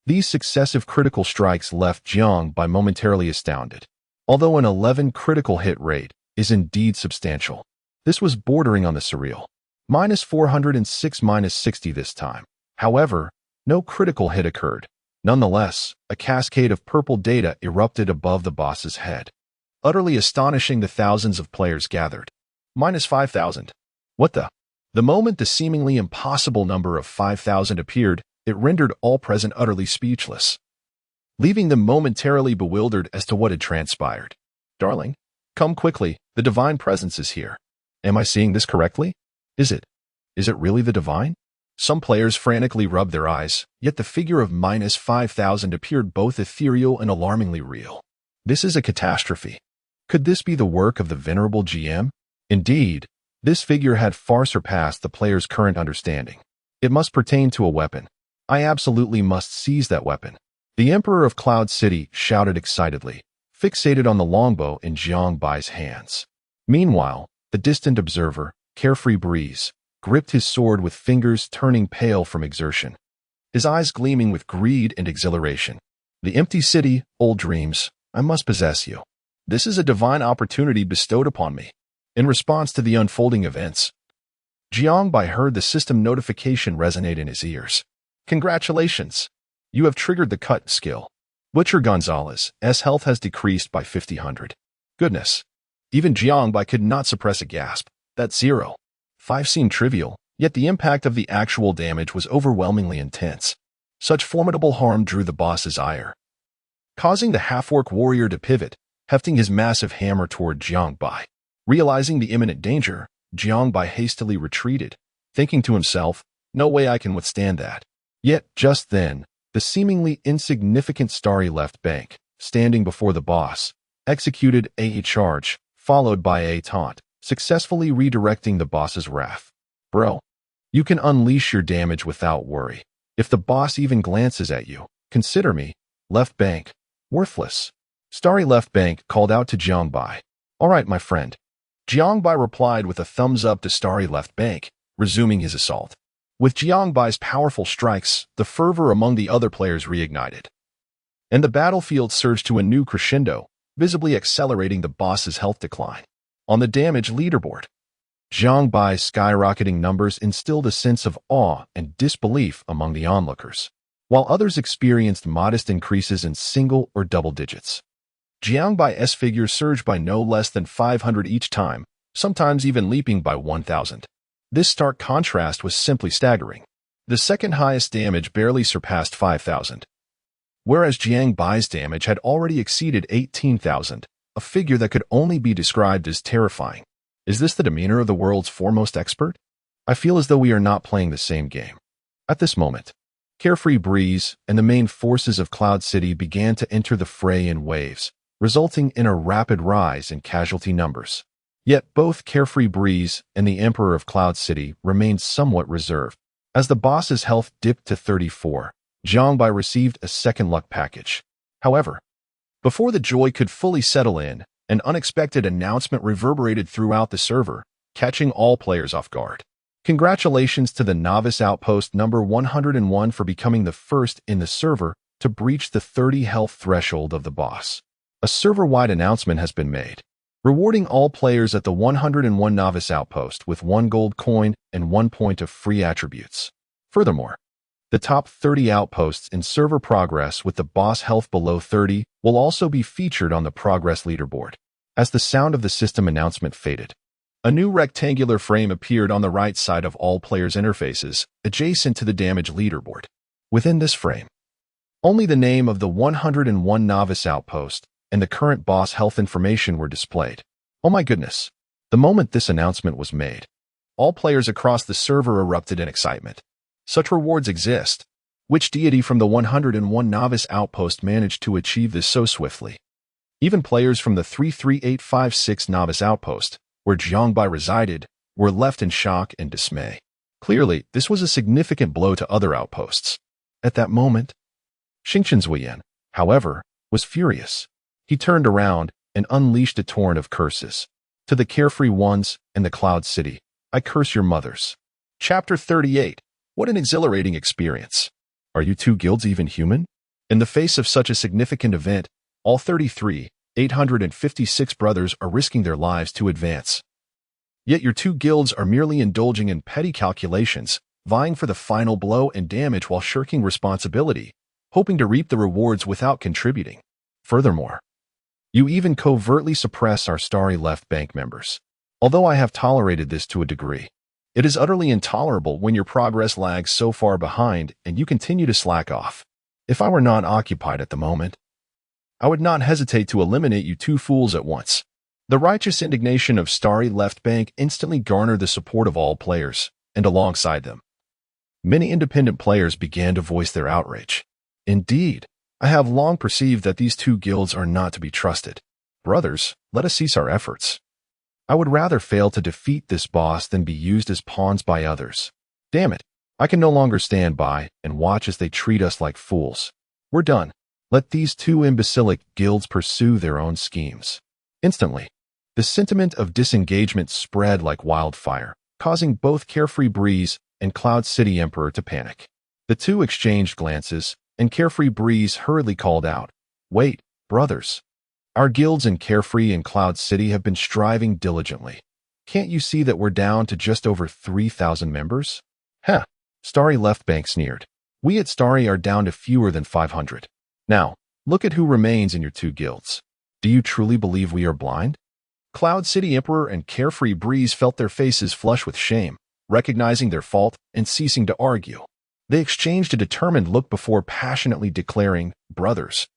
These successive critical strikes left Jiangbai momentarily astounded. Although an 11 critical hit rate is indeed substantial, this was bordering on the surreal. -406, -60 this time. However, no critical hit occurred. Nonetheless, a cascade of purple data erupted above the boss's head, utterly astonishing the thousands of players gathered. -5,000. What the? The moment the seemingly impossible number of 5,000 appeared, it rendered all present utterly speechless, leaving them momentarily bewildered as to what had transpired. Darling, come quickly, the divine presence is here. Am I seeing this correctly? Is it really the divine? Some players frantically rubbed their eyes, yet the figure of -5,000 appeared both ethereal and alarmingly real. This is a catastrophe. Could this be the work of the venerable GM? Indeed, this figure had far surpassed the player's current understanding. It must pertain to a weapon. I absolutely must seize that weapon. The Emperor of Cloud City shouted excitedly, fixated on the longbow in Jiangbai's hands. Meanwhile, the distant observer, Carefree Breeze, gripped his sword with fingers turning pale from exertion, his eyes gleaming with greed and exhilaration. The Empty City, Old Dreams, I must possess you. This is a divine opportunity bestowed upon me. In response to the unfolding events, Jiangbai heard the system notification resonate in his ears. Congratulations! You have triggered the cut skill. Butcher Gonzalez's health has decreased by 50. Goodness! Even Jiangbai could not suppress a gasp. That's 0.5 seemed trivial, yet the impact of the actual damage was overwhelmingly intense. Such formidable harm drew the boss's ire, causing the half-orc warrior to pivot, hefting his massive hammer toward Jiangbai. Realizing the imminent danger, Jiangbai hastily retreated, thinking to himself, no way I can withstand that. Yet, just then, the seemingly insignificant Starry left bank, standing before the boss, executed a charge, followed by a taunt, successfully redirecting the boss's wrath. Bro, you can unleash your damage without worry. If the boss even glances at you, consider me, left bank, worthless. Starry left bank called out to Jiangbai. All right, my friend. Jiangbai replied with a thumbs up to Starry left bank, resuming his assault. With Jiangbai's powerful strikes, the fervor among the other players reignited, and the battlefield surged to a new crescendo, visibly accelerating the boss's health decline. On the damage leaderboard, Jiangbai's skyrocketing numbers instilled a sense of awe and disbelief among the onlookers, while others experienced modest increases in single or double digits. Jiangbai's figures surged by no less than 500 each time, sometimes even leaping by 1,000. This stark contrast was simply staggering. The second highest damage barely surpassed 5,000, whereas Jiangbai's damage had already exceeded 18,000, a figure that could only be described as terrifying. Is this the demeanor of the world's foremost expert? I feel as though we are not playing the same game. At this moment, Carefree Breeze and the main forces of Cloud City began to enter the fray in waves, resulting in a rapid rise in casualty numbers. Yet both Carefree Breeze and the Emperor of Cloud City remained somewhat reserved. As the boss's health dipped to 34, Jiangbai received a second luck package. However, before the joy could fully settle in, an unexpected announcement reverberated throughout the server, catching all players off guard. Congratulations to the Novice Outpost number 101 for becoming the first in the server to breach the 30 health threshold of the boss. A server-wide announcement has been made, rewarding all players at the 101 Novice Outpost with 1 gold coin and 1 point of free attributes. Furthermore, the top 30 outposts in server progress with the boss health below 30 will also be featured on the progress leaderboard. As the sound of the system announcement faded, a new rectangular frame appeared on the right side of all players' interfaces, adjacent to the damage leaderboard. Within this frame, only the name of the 101 Novice Outpost and the current boss health information were displayed. Oh my goodness! The moment this announcement was made, all players across the server erupted in excitement. Such rewards exist. Which deity from the 101 Novice Outpost managed to achieve this so swiftly? Even players from the 33856 Novice Outpost, where Jiangbai resided, were left in shock and dismay. Clearly, this was a significant blow to other outposts. At that moment, Xingqian Zuiyan, however, was furious. He turned around and unleashed a torrent of curses. To the carefree ones and the Cloud City, I curse your mothers. Chapter 38. What an exhilarating experience. Are you two guilds even human? In the face of such a significant event, all 856 brothers are risking their lives to advance. Yet your two guilds are merely indulging in petty calculations, vying for the final blow and damage while shirking responsibility, hoping to reap the rewards without contributing. Furthermore, you even covertly suppress our Starry Left Bank members. Although I have tolerated this to a degree, it is utterly intolerable when your progress lags so far behind and you continue to slack off. If I were not occupied at the moment, I would not hesitate to eliminate you two fools at once. The righteous indignation of Starry Left Bank instantly garnered the support of all players, and alongside them, many independent players began to voice their outrage. Indeed, I have long perceived that these two guilds are not to be trusted. Brothers, let us cease our efforts. I would rather fail to defeat this boss than be used as pawns by others. Damn it, I can no longer stand by and watch as they treat us like fools. We're done. Let these two imbecilic guilds pursue their own schemes. Instantly, the sentiment of disengagement spread like wildfire, causing both Carefree Breeze and Cloud City Emperor to panic. The two exchanged glances, and Carefree Breeze hurriedly called out, "Wait, brothers. Our guilds in Carefree and Cloud City have been striving diligently. Can't you see that we're down to just over 3,000 members?" Heh, Starry Left Bank sneered. We at Starry are down to fewer than 500. Now, look at who remains in your two guilds. Do you truly believe we are blind? Cloud City Emperor and Carefree Breeze felt their faces flush with shame, recognizing their fault and ceasing to argue. They exchanged a determined look before passionately declaring, "Brothers,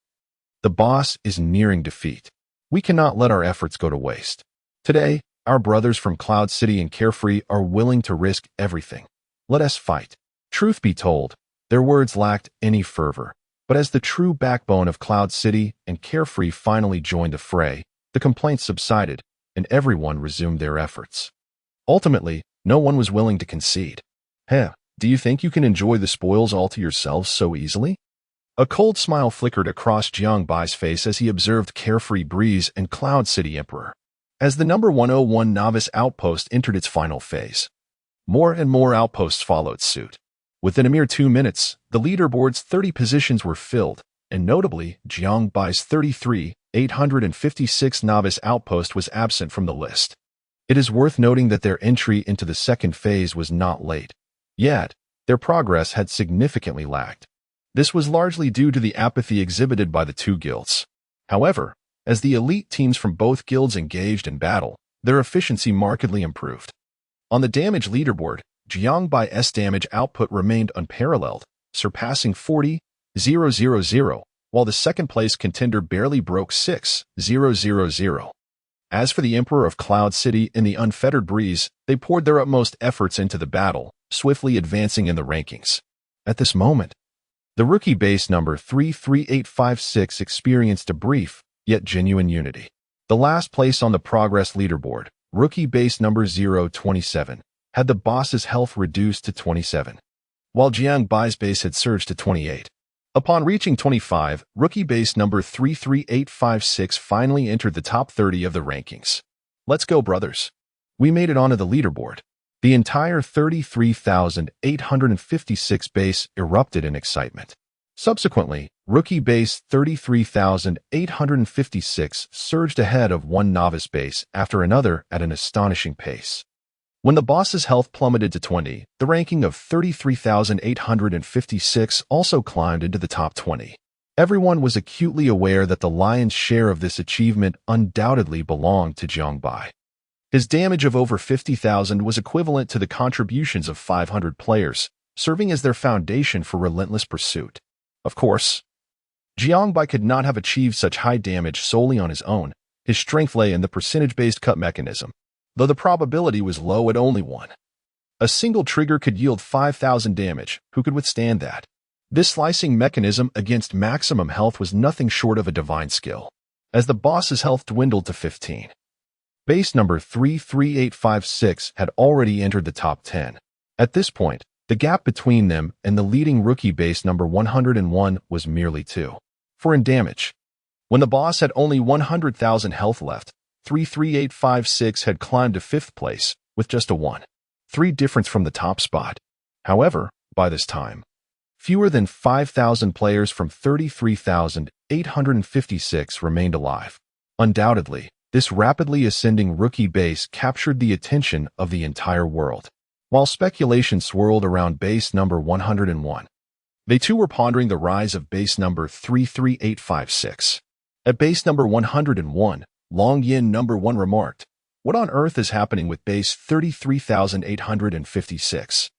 the boss is nearing defeat. We cannot let our efforts go to waste. Today, our brothers from Cloud City and Carefree are willing to risk everything. Let us fight." Truth be told, their words lacked any fervor, but as the true backbone of Cloud City and Carefree finally joined the fray, the complaints subsided and everyone resumed their efforts. Ultimately, no one was willing to concede. Do you think you can enjoy the spoils all to yourselves so easily? A cold smile flickered across Jiangbai's face as he observed Carefree Breeze and Cloud City Emperor. As the number 101 Novice Outpost entered its final phase, more and more outposts followed suit. Within a mere 2 minutes, the leaderboard's 30 positions were filled, and notably, Jiangbai's 856 Novice Outpost was absent from the list. It is worth noting that their entry into the second phase was not late. Yet, their progress had significantly lagged. This was largely due to the apathy exhibited by the two guilds. However, as the elite teams from both guilds engaged in battle, their efficiency markedly improved. On the damage leaderboard, Jiangbai's damage output remained unparalleled, surpassing 40,000, while the second-place contender barely broke 6,000. As for the Emperor of Cloud City and the Unfettered Breeze, they poured their utmost efforts into the battle, swiftly advancing in the rankings. At this moment, The rookie base number 33856 experienced a brief, yet genuine unity. The last place on the progress leaderboard, rookie base number 027, had the boss's health reduced to 27, while Jiangbai's base had surged to 28. Upon reaching 25, rookie base number 33856 finally entered the top 30 of the rankings. Let's go, brothers. We made it onto the leaderboard. The entire 33,856 base erupted in excitement. Subsequently, rookie base 33,856 surged ahead of one novice base after another at an astonishing pace. When the boss's health plummeted to 20, the ranking of 33,856 also climbed into the top 20. Everyone was acutely aware that the lion's share of this achievement undoubtedly belonged to Jiangbai. His damage of over 50,000 was equivalent to the contributions of 500 players, serving as their foundation for relentless pursuit. Of course, Jiangbai could not have achieved such high damage solely on his own. His strength lay in the percentage-based cut mechanism, though the probability was low at only 1. A single trigger could yield 5,000 damage. Who could withstand that? This slicing mechanism against maximum health was nothing short of a divine skill. As the boss's health dwindled to 15, base number 33856 had already entered the top 10. At this point, the gap between them and the leading rookie base number 101 was merely 2. For in damage, when the boss had only 100,000 health left, 33856 had climbed to 5th place with just a 1.3 difference from the top spot. However, by this time, fewer than 5,000 players from 33,856 remained alive. Undoubtedly, this rapidly ascending rookie base captured the attention of the entire world. While speculation swirled around base number 101, they too were pondering the rise of base number 33856. At base number 101, Long Yin number 1 remarked, "What on earth is happening with base 33,856?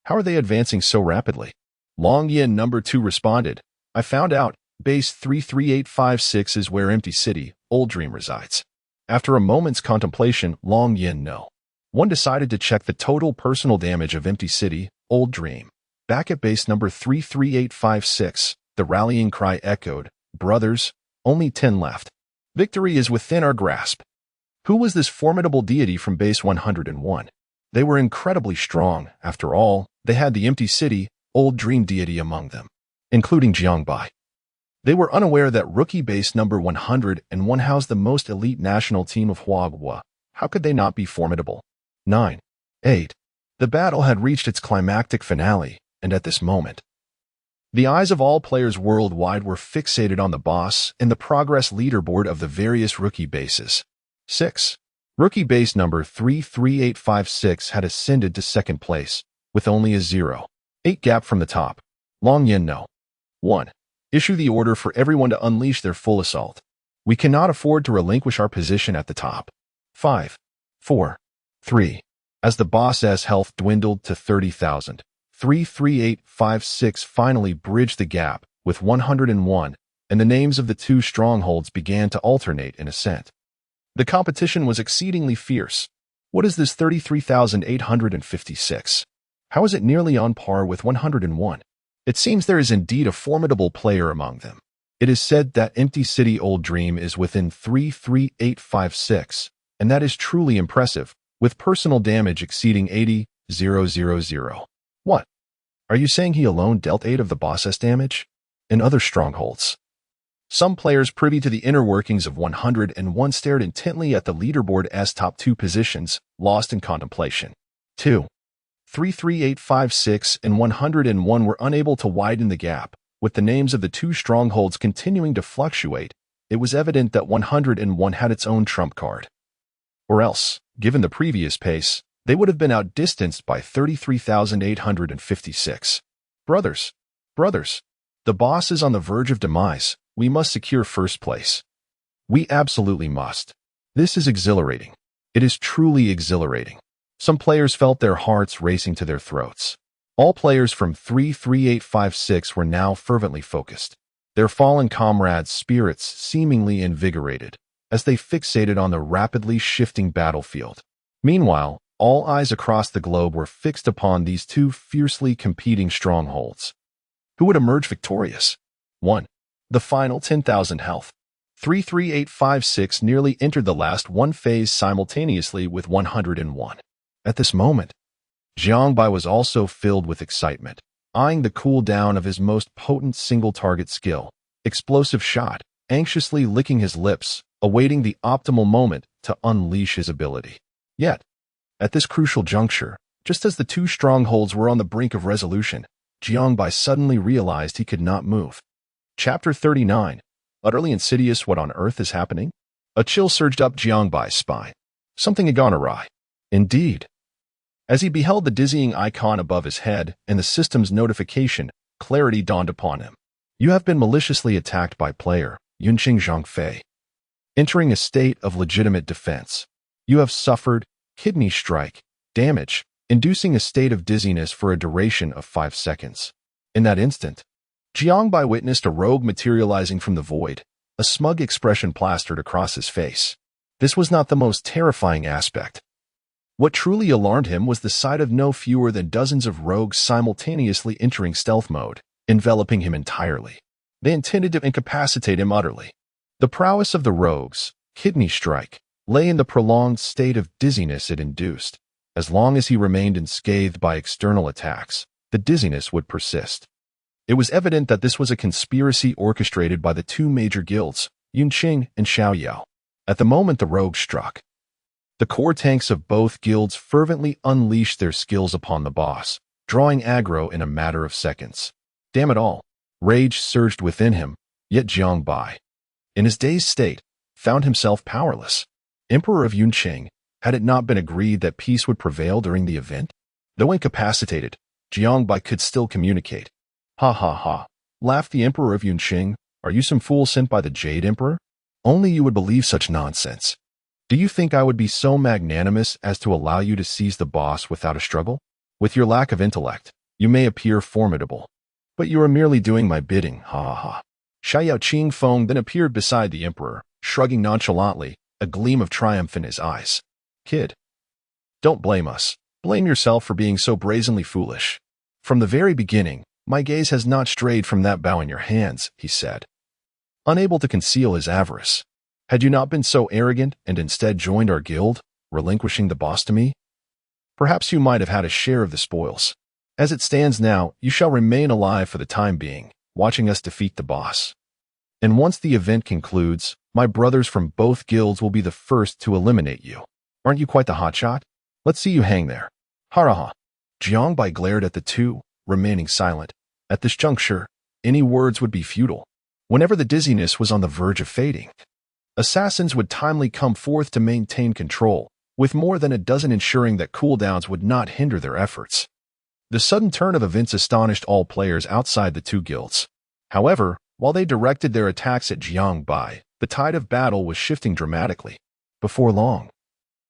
How are they advancing so rapidly?" Long Yin number 2 responded, "I found out, base 33856 is where Empty City, Old Dream resides." After a moment's contemplation, Long Yin no. 1 decided to check the total personal damage of Empty City, Old Dream. Back at base number 33856, the rallying cry echoed, "Brothers, only 10 left. Victory is within our grasp." Who was this formidable deity from base 101? They were incredibly strong. After all, they had the Empty City, Old Dream deity among them, including Jiangbai. They were unaware that rookie base number 101 housed the most elite national team of Huagua. How could they not be formidable? 9. 8. The battle had reached its climactic finale, and at this moment, the eyes of all players worldwide were fixated on the boss and the progress leaderboard of the various rookie bases. 6. Rookie base number 33856 had ascended to 2nd place, with only a 0.8 gap from the top. Long Yin no. 1. Issue the order for everyone to unleash their full assault. We cannot afford to relinquish our position at the top. 5. 4. 3. As the boss's health dwindled to 30,000, 33856 finally bridged the gap with 101, and the names of the 2 strongholds began to alternate in ascent. The competition was exceedingly fierce. What is this 33,856? How is it nearly on par with 101? It seems there is indeed a formidable player among them. It is said that Empty City Old Dream is within 33856, and that is truly impressive, with personal damage exceeding 80,000. What? Are you saying he alone dealt 8 of the boss's damage? And other strongholds? Some players privy to the inner workings of 101 stared intently at the leaderboard's top 2 positions, lost in contemplation. 2. 33856 and 101 were unable to widen the gap. With the names of the 2 strongholds continuing to fluctuate, it was evident that 101 had its own trump card. Or else, given the previous pace, they would have been outdistanced by 33,856. Brothers, the boss is on the verge of demise. We must secure 1st place. We absolutely must. This is exhilarating. It is truly exhilarating. Some players felt their hearts racing to their throats. All players from 33856 were now fervently focused, their fallen comrades' spirits seemingly invigorated, as they fixated on the rapidly shifting battlefield. Meanwhile, all eyes across the globe were fixed upon these 2 fiercely competing strongholds. Who would emerge victorious? 1. The final 10,000 health. 33856 nearly entered the last one phase simultaneously with 101. At this moment, Jiangbai was also filled with excitement, eyeing the cooldown of his most potent single-target skill, Explosive Shot, anxiously licking his lips, awaiting the optimal moment to unleash his ability. Yet, at this crucial juncture, just as the two strongholds were on the brink of resolution, Jiangbai suddenly realized he could not move. Chapter 39. Utterly insidious. What on earth is happening? A chill surged up Jiangbai's spine. Something had gone awry. Indeed. As he beheld the dizzying icon above his head and the system's notification, clarity dawned upon him. You have been maliciously attacked by player Yunqing Zhangfei. Entering a state of legitimate defense. You have suffered kidney strike damage, inducing a state of dizziness for a duration of 5 seconds. In that instant, Jiangbai witnessed a rogue materializing from the void, a smug expression plastered across his face. This was not the most terrifying aspect. What truly alarmed him was the sight of no fewer than dozens of rogues simultaneously entering stealth mode, enveloping him entirely. They intended to incapacitate him utterly. The prowess of the rogues, kidney strike, lay in the prolonged state of dizziness it induced. As long as he remained unscathed by external attacks, the dizziness would persist. It was evident that this was a conspiracy orchestrated by the two major guilds, Yunqing and Xiaoyao. At the moment the rogues struck, the core tanks of both guilds fervently unleashed their skills upon the boss, drawing aggro in a matter of seconds. Damn it all! Rage surged within him, yet Jiangbai, in his dazed state, found himself powerless. Emperor of Yunqing, had it not been agreed that peace would prevail during the event? Though incapacitated, Jiangbai could still communicate. Ha ha ha, laughed the Emperor of Yunqing. Are you some fool sent by the Jade Emperor? Only you would believe such nonsense. Do you think I would be so magnanimous as to allow you to seize the boss without a struggle? With your lack of intellect, you may appear formidable, but you are merely doing my bidding, ha ha ha. Xiao Qingfeng then appeared beside the Emperor, shrugging nonchalantly, a gleam of triumph in his eyes. Kid, don't blame us. Blame yourself for being so brazenly foolish. From the very beginning, my gaze has not strayed from that bow in your hands, he said, unable to conceal his avarice. Had you not been so arrogant and instead joined our guild, relinquishing the boss to me, perhaps you might have had a share of the spoils. As it stands now, you shall remain alive for the time being, watching us defeat the boss. And once the event concludes, my brothers from both guilds will be the first to eliminate you. Aren't you quite the hotshot? Let's see you hang there. Ha. Jiangbai glared at the two, remaining silent. At this juncture, any words would be futile. Whenever the dizziness was on the verge of fading, assassins would timely come forth to maintain control, with more than a dozen ensuring that cooldowns would not hinder their efforts. The sudden turn of events astonished all players outside the two guilds. However, while they directed their attacks at Jiangbai, the tide of battle was shifting dramatically. Before long,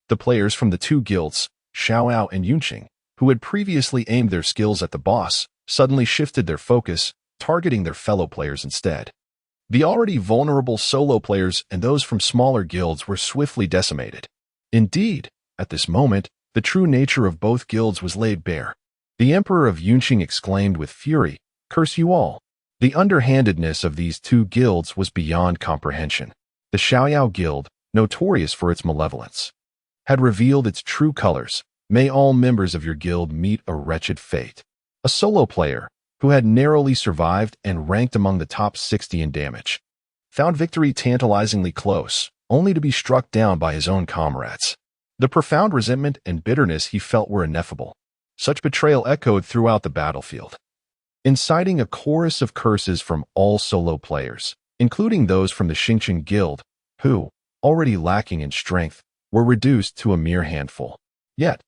the players from the two guilds, Xiaoyao and Yunqing, who had previously aimed their skills at the boss, suddenly shifted their focus, targeting their fellow players instead. The already vulnerable solo players and those from smaller guilds were swiftly decimated. Indeed, at this moment, the true nature of both guilds was laid bare. The Emperor of Yunqing exclaimed with fury, "Curse you all!" The underhandedness of these two guilds was beyond comprehension. The Xiaoyao Guild, notorious for its malevolence, had revealed its true colors. May all members of your guild meet a wretched fate. A solo player, who had narrowly survived and ranked among the top 60 in damage, found victory tantalizingly close, only to be struck down by his own comrades. The profound resentment and bitterness he felt were ineffable. Such betrayal echoed throughout the battlefield, inciting a chorus of curses from all solo players, including those from the Xingqiang Guild, who, already lacking in strength, were reduced to a mere handful. Yet,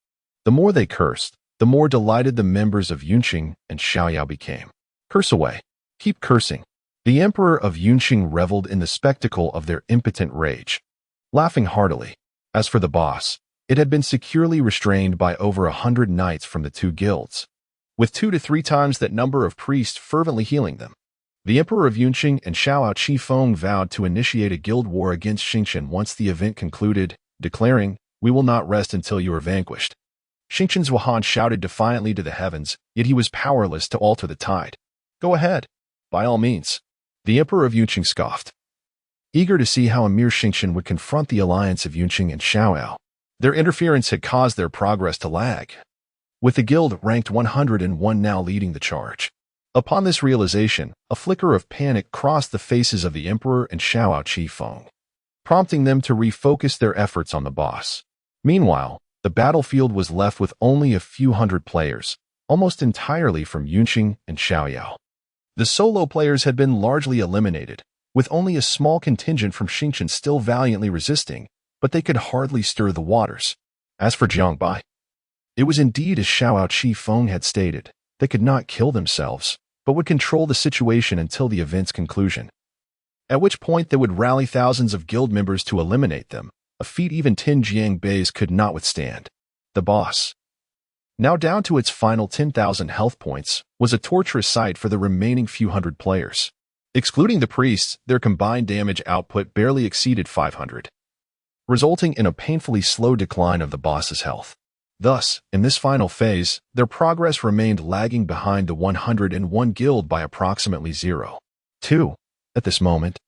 the more they cursed, the more delighted the members of Yunqing and Xiaoyao became. Curse away. Keep cursing. The Emperor of Yunqing reveled in the spectacle of their impotent rage, laughing heartily. As for the boss, it had been securely restrained by over 100 knights from the two guilds, with 2 to 3 times that number of priests fervently healing them. The Emperor of Yunqing and Xiao Qifeng vowed to initiate a guild war against Xingqiang once the event concluded, declaring, "We will not rest until you are vanquished." Xingqiang Zuohan shouted defiantly to the heavens, yet he was powerless to alter the tide. Go ahead. By all means. The Emperor of Yunqing scoffed, eager to see how Emir Xingqian would confront the alliance of Yunqing and Xiaoyao. Their interference had caused their progress to lag, with the guild ranked 101 now leading the charge. Upon this realization, a flicker of panic crossed the faces of the Emperor and Xiaoyao Qifeng, prompting them to refocus their efforts on the boss. Meanwhile, the battlefield was left with only a few hundred players, almost entirely from Yunqing and Xiaoyao. The solo players had been largely eliminated, with only a small contingent from Xingqian still valiantly resisting, but they could hardly stir the waters. As for Jiangbai, it was indeed as Xiaoyao Qifeng had stated. They could not kill themselves, but would control the situation until the event's conclusion, at which point they would rally thousands of guild members to eliminate them, a feat even 10 Jiangbeis could not withstand. The boss, now down to its final 10,000 health points, was a torturous sight for the remaining few hundred players. Excluding the priests, their combined damage output barely exceeded 500, resulting in a painfully slow decline of the boss's health. Thus, in this final phase, their progress remained lagging behind the 101 guild by approximately 0.2. At this moment,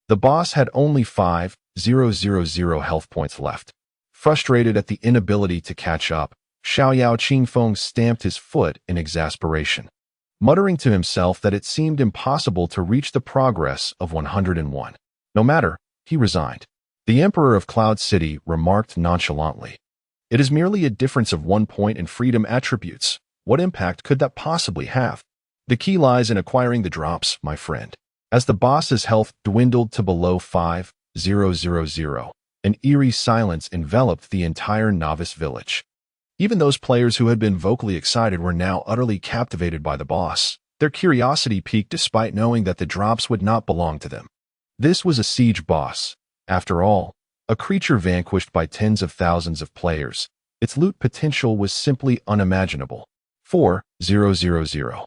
the boss had only 5,000 health points left. Frustrated at the inability to catch up, Xiaoyao Qifeng stamped his foot in exasperation, muttering to himself that it seemed impossible to reach the progress of 101. No matter, he resigned. The Emperor of Cloud City remarked nonchalantly, "It is merely a difference of 1 point in freedom attributes. What impact could that possibly have? The key lies in acquiring the drops, my friend." As the boss's health dwindled to below 5,000, an eerie silence enveloped the entire novice village. Even those players who had been vocally excited were now utterly captivated by the boss. Their curiosity piqued despite knowing that the drops would not belong to them. This was a siege boss, after all, a creature vanquished by tens of thousands of players. Its loot potential was simply unimaginable. 4,000.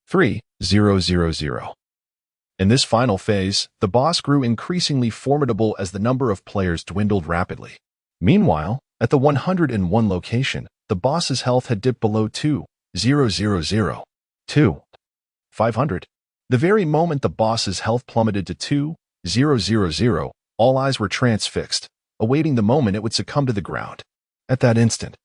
3,000. In this final phase, the boss grew increasingly formidable as the number of players dwindled rapidly. Meanwhile, at the 101 location, the boss's health had dipped below 2,000. 500. The very moment the boss's health plummeted to 2,000, all eyes were transfixed, awaiting the moment it would succumb to the ground. At that instant,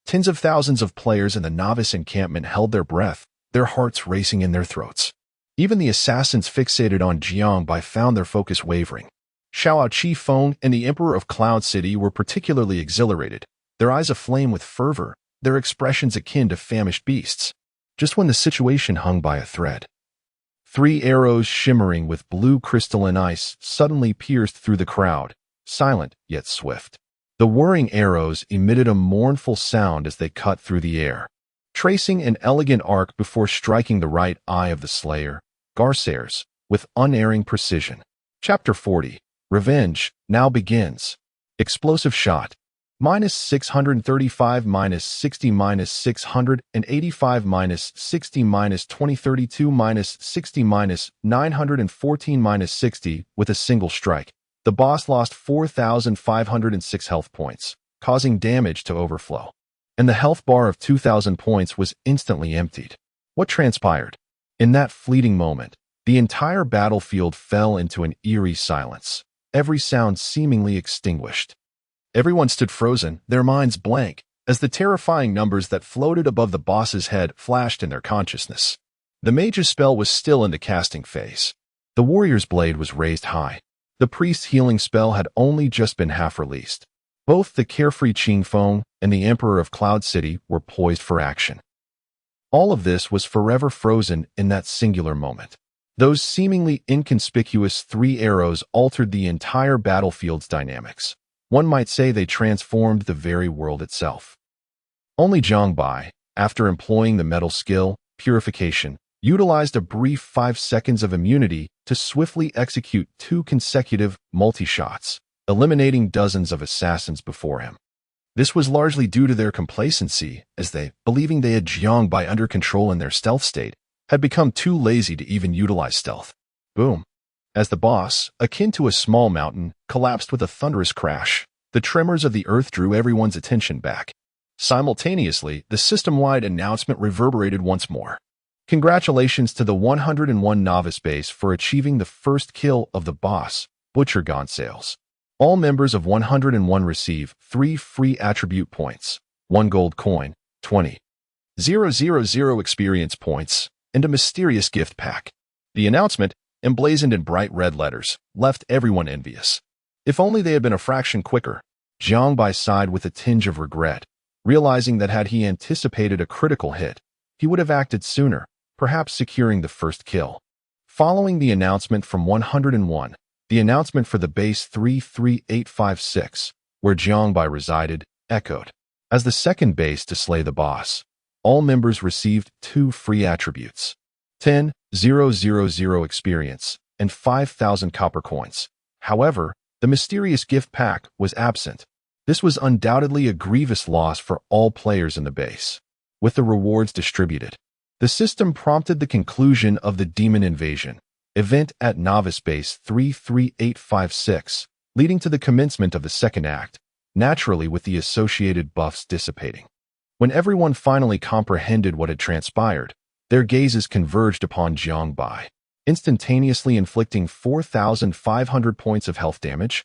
tens of thousands of players in the novice encampment held their breath, their hearts racing in their throats. Even the assassins fixated on Jiangbai found their focus wavering. Xiaoyao Qifeng and the Emperor of Cloud City were particularly exhilarated, their eyes aflame with fervor, their expressions akin to famished beasts. Just when the situation hung by a thread, 3 arrows shimmering with blue crystalline ice suddenly pierced through the crowd, silent yet swift. The whirring arrows emitted a mournful sound as they cut through the air, tracing an elegant arc before striking the right eye of the slayer, Garceres, with unerring precision. Chapter 40. Revenge now begins. Explosive shot. -635, -60, -685, -60, -2032, -60, -914, -60. With a single strike, the boss lost 4,506 health points, causing damage to overflow, and the health bar of 2,000 points was instantly emptied. What transpired? In that fleeting moment, the entire battlefield fell into an eerie silence, every sound seemingly extinguished. Everyone stood frozen, their minds blank, as the terrifying numbers that floated above the boss's head flashed in their consciousness. The mage's spell was still in the casting phase. The warrior's blade was raised high. The priest's healing spell had only just been half released. Both the carefree Qingfeng and the Emperor of Cloud City were poised for action. All of this was forever frozen in that singular moment. Those seemingly inconspicuous 3 arrows altered the entire battlefield's dynamics. One might say they transformed the very world itself. Only Jiangbai, after employing the metal skill, purification, utilized a brief 5 seconds of immunity to swiftly execute 2 consecutive multi-shots, eliminating dozens of assassins before him. This was largely due to their complacency, as they, believing they had Jiangbai under control in their stealth state, had become too lazy to even utilize stealth. Boom. As the boss, akin to a small mountain, collapsed with a thunderous crash, the tremors of the earth drew everyone's attention back. Simultaneously, the system-wide announcement reverberated once more. Congratulations to the 101 novice base for achieving the first kill of the boss, Butcher Gonzales. All members of 101 receive 3 free attribute points, 1 gold coin, 20,000 experience points, and a mysterious gift pack. The announcement, emblazoned in bright red letters, left everyone envious. If only they had been a fraction quicker. Jiangbai sighed with a tinge of regret, realizing that had he anticipated a critical hit, he would have acted sooner, perhaps securing the first kill. Following the announcement from 101, the announcement for the base 33856, where Jiangbai resided, echoed. As the second base to slay the boss, all members received 2 free attributes, 10,000 experience and 5,000 copper coins. However, the mysterious gift pack was absent. This was undoubtedly a grievous loss for all players in the base. With the rewards distributed, the system prompted the conclusion of the Demon Invasion event at Novice Base 33856, leading to the commencement of the second act, naturally with the associated buffs dissipating. When everyone finally comprehended what had transpired, their gazes converged upon Jiangbai, instantaneously inflicting 4,500 points of health damage.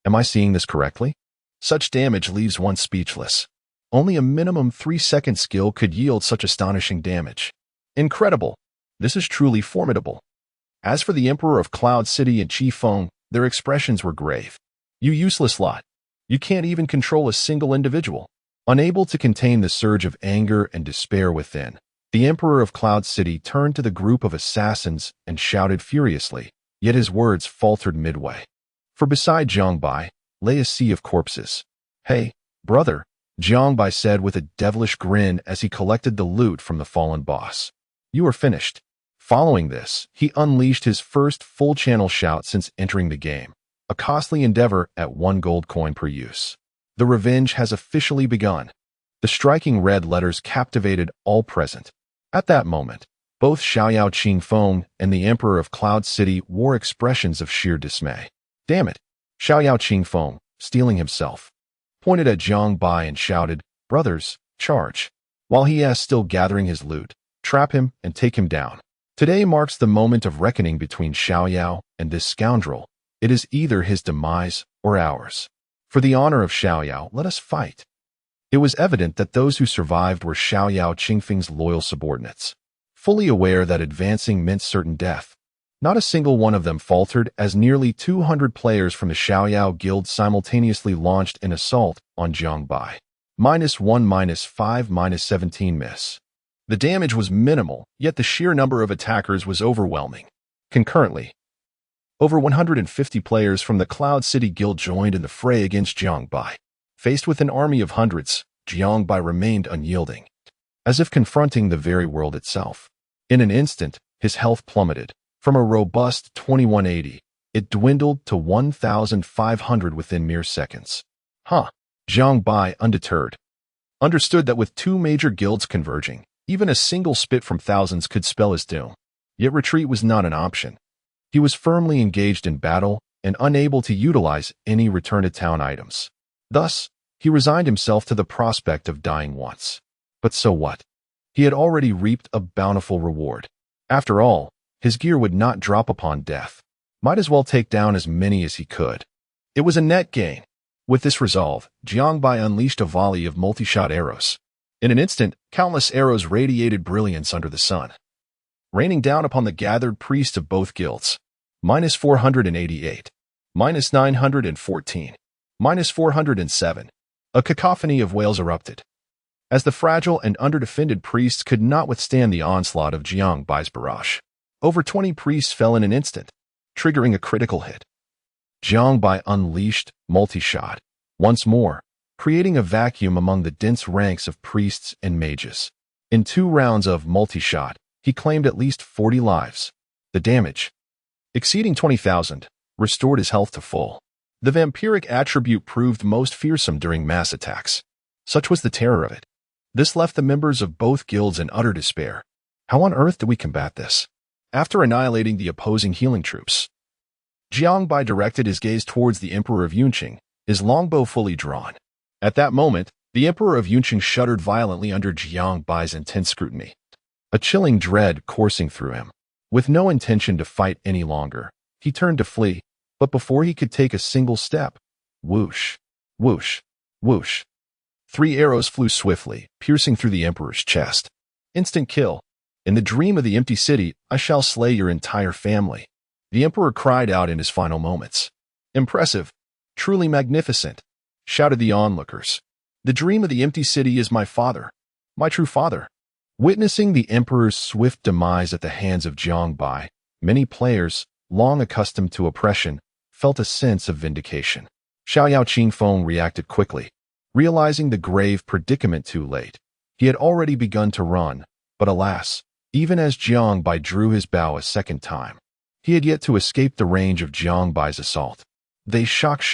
Am I seeing this correctly? Such damage leaves one speechless. Only a minimum 3-second skill could yield such astonishing damage. Incredible! This is truly formidable. As for the Emperor of Cloud City and Chi Feng, their expressions were grave. You useless lot. You can't even control a single individual. Unable to contain the surge of anger and despair within, the Emperor of Cloud City turned to the group of assassins and shouted furiously, yet his words faltered midway. For beside Jiangbai lay a sea of corpses. Hey, brother, Jiangbai said with a devilish grin as he collected the loot from the fallen boss. You are finished. Following this, he unleashed his first full-channel shout since entering the game, a costly endeavor at 1 gold coin per use. The revenge has officially begun. The striking red letters captivated all present. At that moment, both Xiaoyao Qingfeng and the Emperor of Cloud City wore expressions of sheer dismay. Damn it! Xiaoyao Qingfeng, stealing himself, pointed at Jiangbai and shouted, Brothers, charge! While he is still gathering his loot, trap him and take him down. Today marks the moment of reckoning between Xiaoyao and this scoundrel. It is either his demise or ours. For the honor of Xiaoyao, let us fight. It was evident that those who survived were Xiaoyao Qingfeng's loyal subordinates. Fully aware that advancing meant certain death, not a single one of them faltered as nearly 200 players from the Xiaoyao Guild simultaneously launched an assault on Jiangbai. -1, -5, -17 miss. The damage was minimal, yet the sheer number of attackers was overwhelming. Concurrently, over 150 players from the Cloud City Guild joined in the fray against Jiangbai. Faced with an army of hundreds, Jiangbai remained unyielding, as if confronting the very world itself. In an instant, his health plummeted. From a robust 2180, it dwindled to 1,500 within mere seconds. Jiangbai, undeterred, understood that with 2 major guilds converging, even a single spit from thousands could spell his doom. Yet retreat was not an option. He was firmly engaged in battle and unable to utilize any return-to-town items. Thus, he resigned himself to the prospect of dying once. But so what? He had already reaped a bountiful reward. After all, his gear would not drop upon death. Might as well take down as many as he could. It was a net gain. With this resolve, Jiangbai unleashed a volley of multi-shot arrows. In an instant, countless arrows radiated brilliance under the sun, raining down upon the gathered priests of both guilds. -488, -914, -407. A cacophony of wails erupted, as the fragile and underdefended priests could not withstand the onslaught of Jiangbai's barrage. Over 20 priests fell in an instant, triggering a critical hit. Jiangbai unleashed multi-shot once more, creating a vacuum among the dense ranks of priests and mages. In 2 rounds of multi-shot, he claimed at least 40 lives. The damage, exceeding 20,000, restored his health to full. The vampiric attribute proved most fearsome during mass attacks. Such was the terror of it. This left the members of both guilds in utter despair. How on earth do we combat this? After annihilating the opposing healing troops, Jiangbai directed his gaze towards the Emperor of Yunqing, his longbow fully drawn. At that moment, the Emperor of Yunqing shuddered violently under Jiangbai's intense scrutiny. a chilling dread coursing through him. With no intention to fight any longer, he turned to flee, but before he could take a single step, whoosh, whoosh, whoosh. 3 arrows flew swiftly, piercing through the Emperor's chest. Instant kill. In the dream of the empty city, I shall slay your entire family. The Emperor cried out in his final moments. Impressive. Truly magnificent, shouted the onlookers. The dream of the empty city is my father, my true father. Witnessing the Emperor's swift demise at the hands of Jiang Bai, many players, long accustomed to oppression, felt a sense of vindication. Xiao Qingfeng reacted quickly, realizing the grave predicament too late. He had already begun to run, but alas, even as Jiang Bai drew his bow a second time, he had yet to escape the range of Jiang Bai's assault. They struck,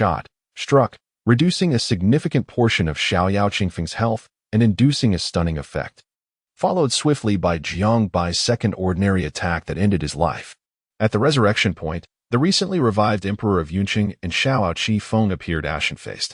reducing a significant portion of Xiao Qingfeng's health and inducing a stunning effect, followed swiftly by Jiang Bai's second ordinary attack that ended his life. At the resurrection point, the recently revived Emperor of Yunqing and Xiao Qifeng appeared ashen-faced,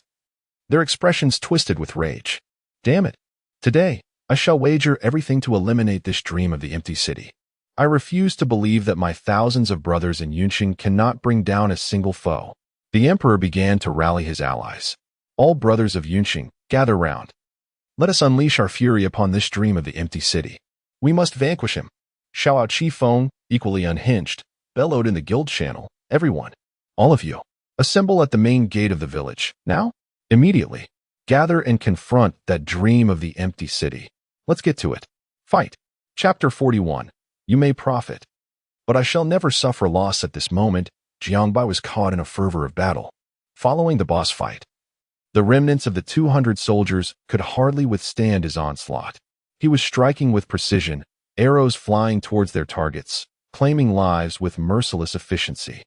their expressions twisted with rage. Damn it! Today, I shall wager everything to eliminate this dream of the empty city. I refuse to believe that my thousands of brothers in Yunqing cannot bring down a single foe. The Emperor began to rally his allies. All brothers of Yunqing, gather round. Let us unleash our fury upon this dream of the empty city. We must vanquish him. Xiao Qifeng, equally unhinged, bellowed in the guild channel. Everyone, all of you, assemble at the main gate of the village. Now? Immediately. Gather and confront that dream of the empty city. Let's get to it. Fight. Chapter 41. You may profit. But I shall never suffer loss at this moment. Jiang Bai was caught in a fervor of battle. Following the boss fight, the remnants of the 200 soldiers could hardly withstand his onslaught. He was striking with precision, arrows flying towards their targets, claiming lives with merciless efficiency.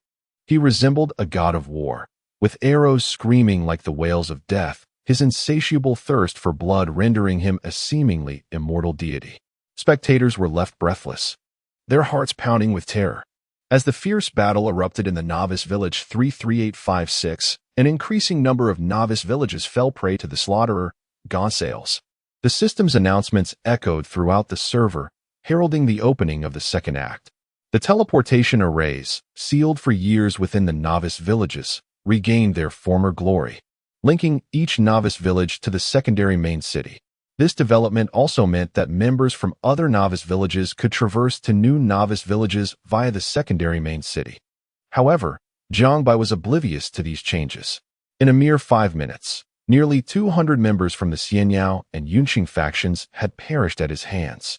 He resembled a god of war, with arrows screaming like the wails of death, his insatiable thirst for blood rendering him a seemingly immortal deity. Spectators were left breathless, their hearts pounding with terror. As the fierce battle erupted in the novice village 33856, an increasing number of novice villages fell prey to the slaughterer, Gonzales. The system's announcements echoed throughout the server, heralding the opening of the second act. The teleportation arrays, sealed for years within the novice villages, regained their former glory, linking each novice village to the secondary main city. This development also meant that members from other novice villages could traverse to new novice villages via the secondary main city. However, Jiang Bai was oblivious to these changes. In a mere 5 minutes, nearly 200 members from the Xianyao and Yunqing factions had perished at his hands.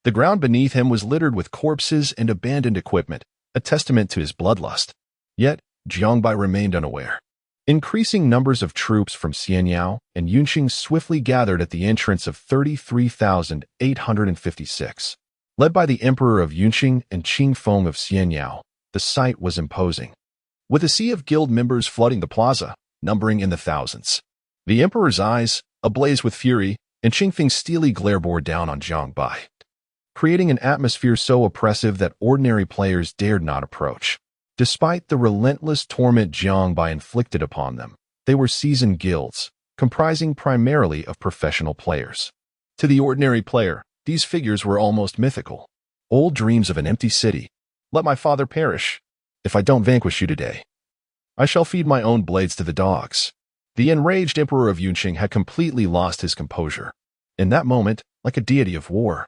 The ground beneath him was littered with corpses and abandoned equipment, a testament to his bloodlust. Yet, Jiang Bai remained unaware. Increasing numbers of troops from Xianyao and Yunqing swiftly gathered at the entrance of 33,856. Led by the Emperor of Yunqing and Qingfeng of Xianyao, the sight was imposing. With a sea of guild members flooding the plaza, numbering in the thousands. The Emperor's eyes, ablaze with fury, and Qingfeng's steely glare bore down on Jiang Bai, creating an atmosphere so oppressive that ordinary players dared not approach. Despite the relentless torment Jiang Bai inflicted upon them, they were seasoned guilds, comprising primarily of professional players. To the ordinary player, these figures were almost mythical. Old dreams of an empty city. Let my father perish. If I don't vanquish you today, I shall feed my own blades to the dogs. The enraged Emperor of Yunqing had completely lost his composure. In that moment, like a deity of war,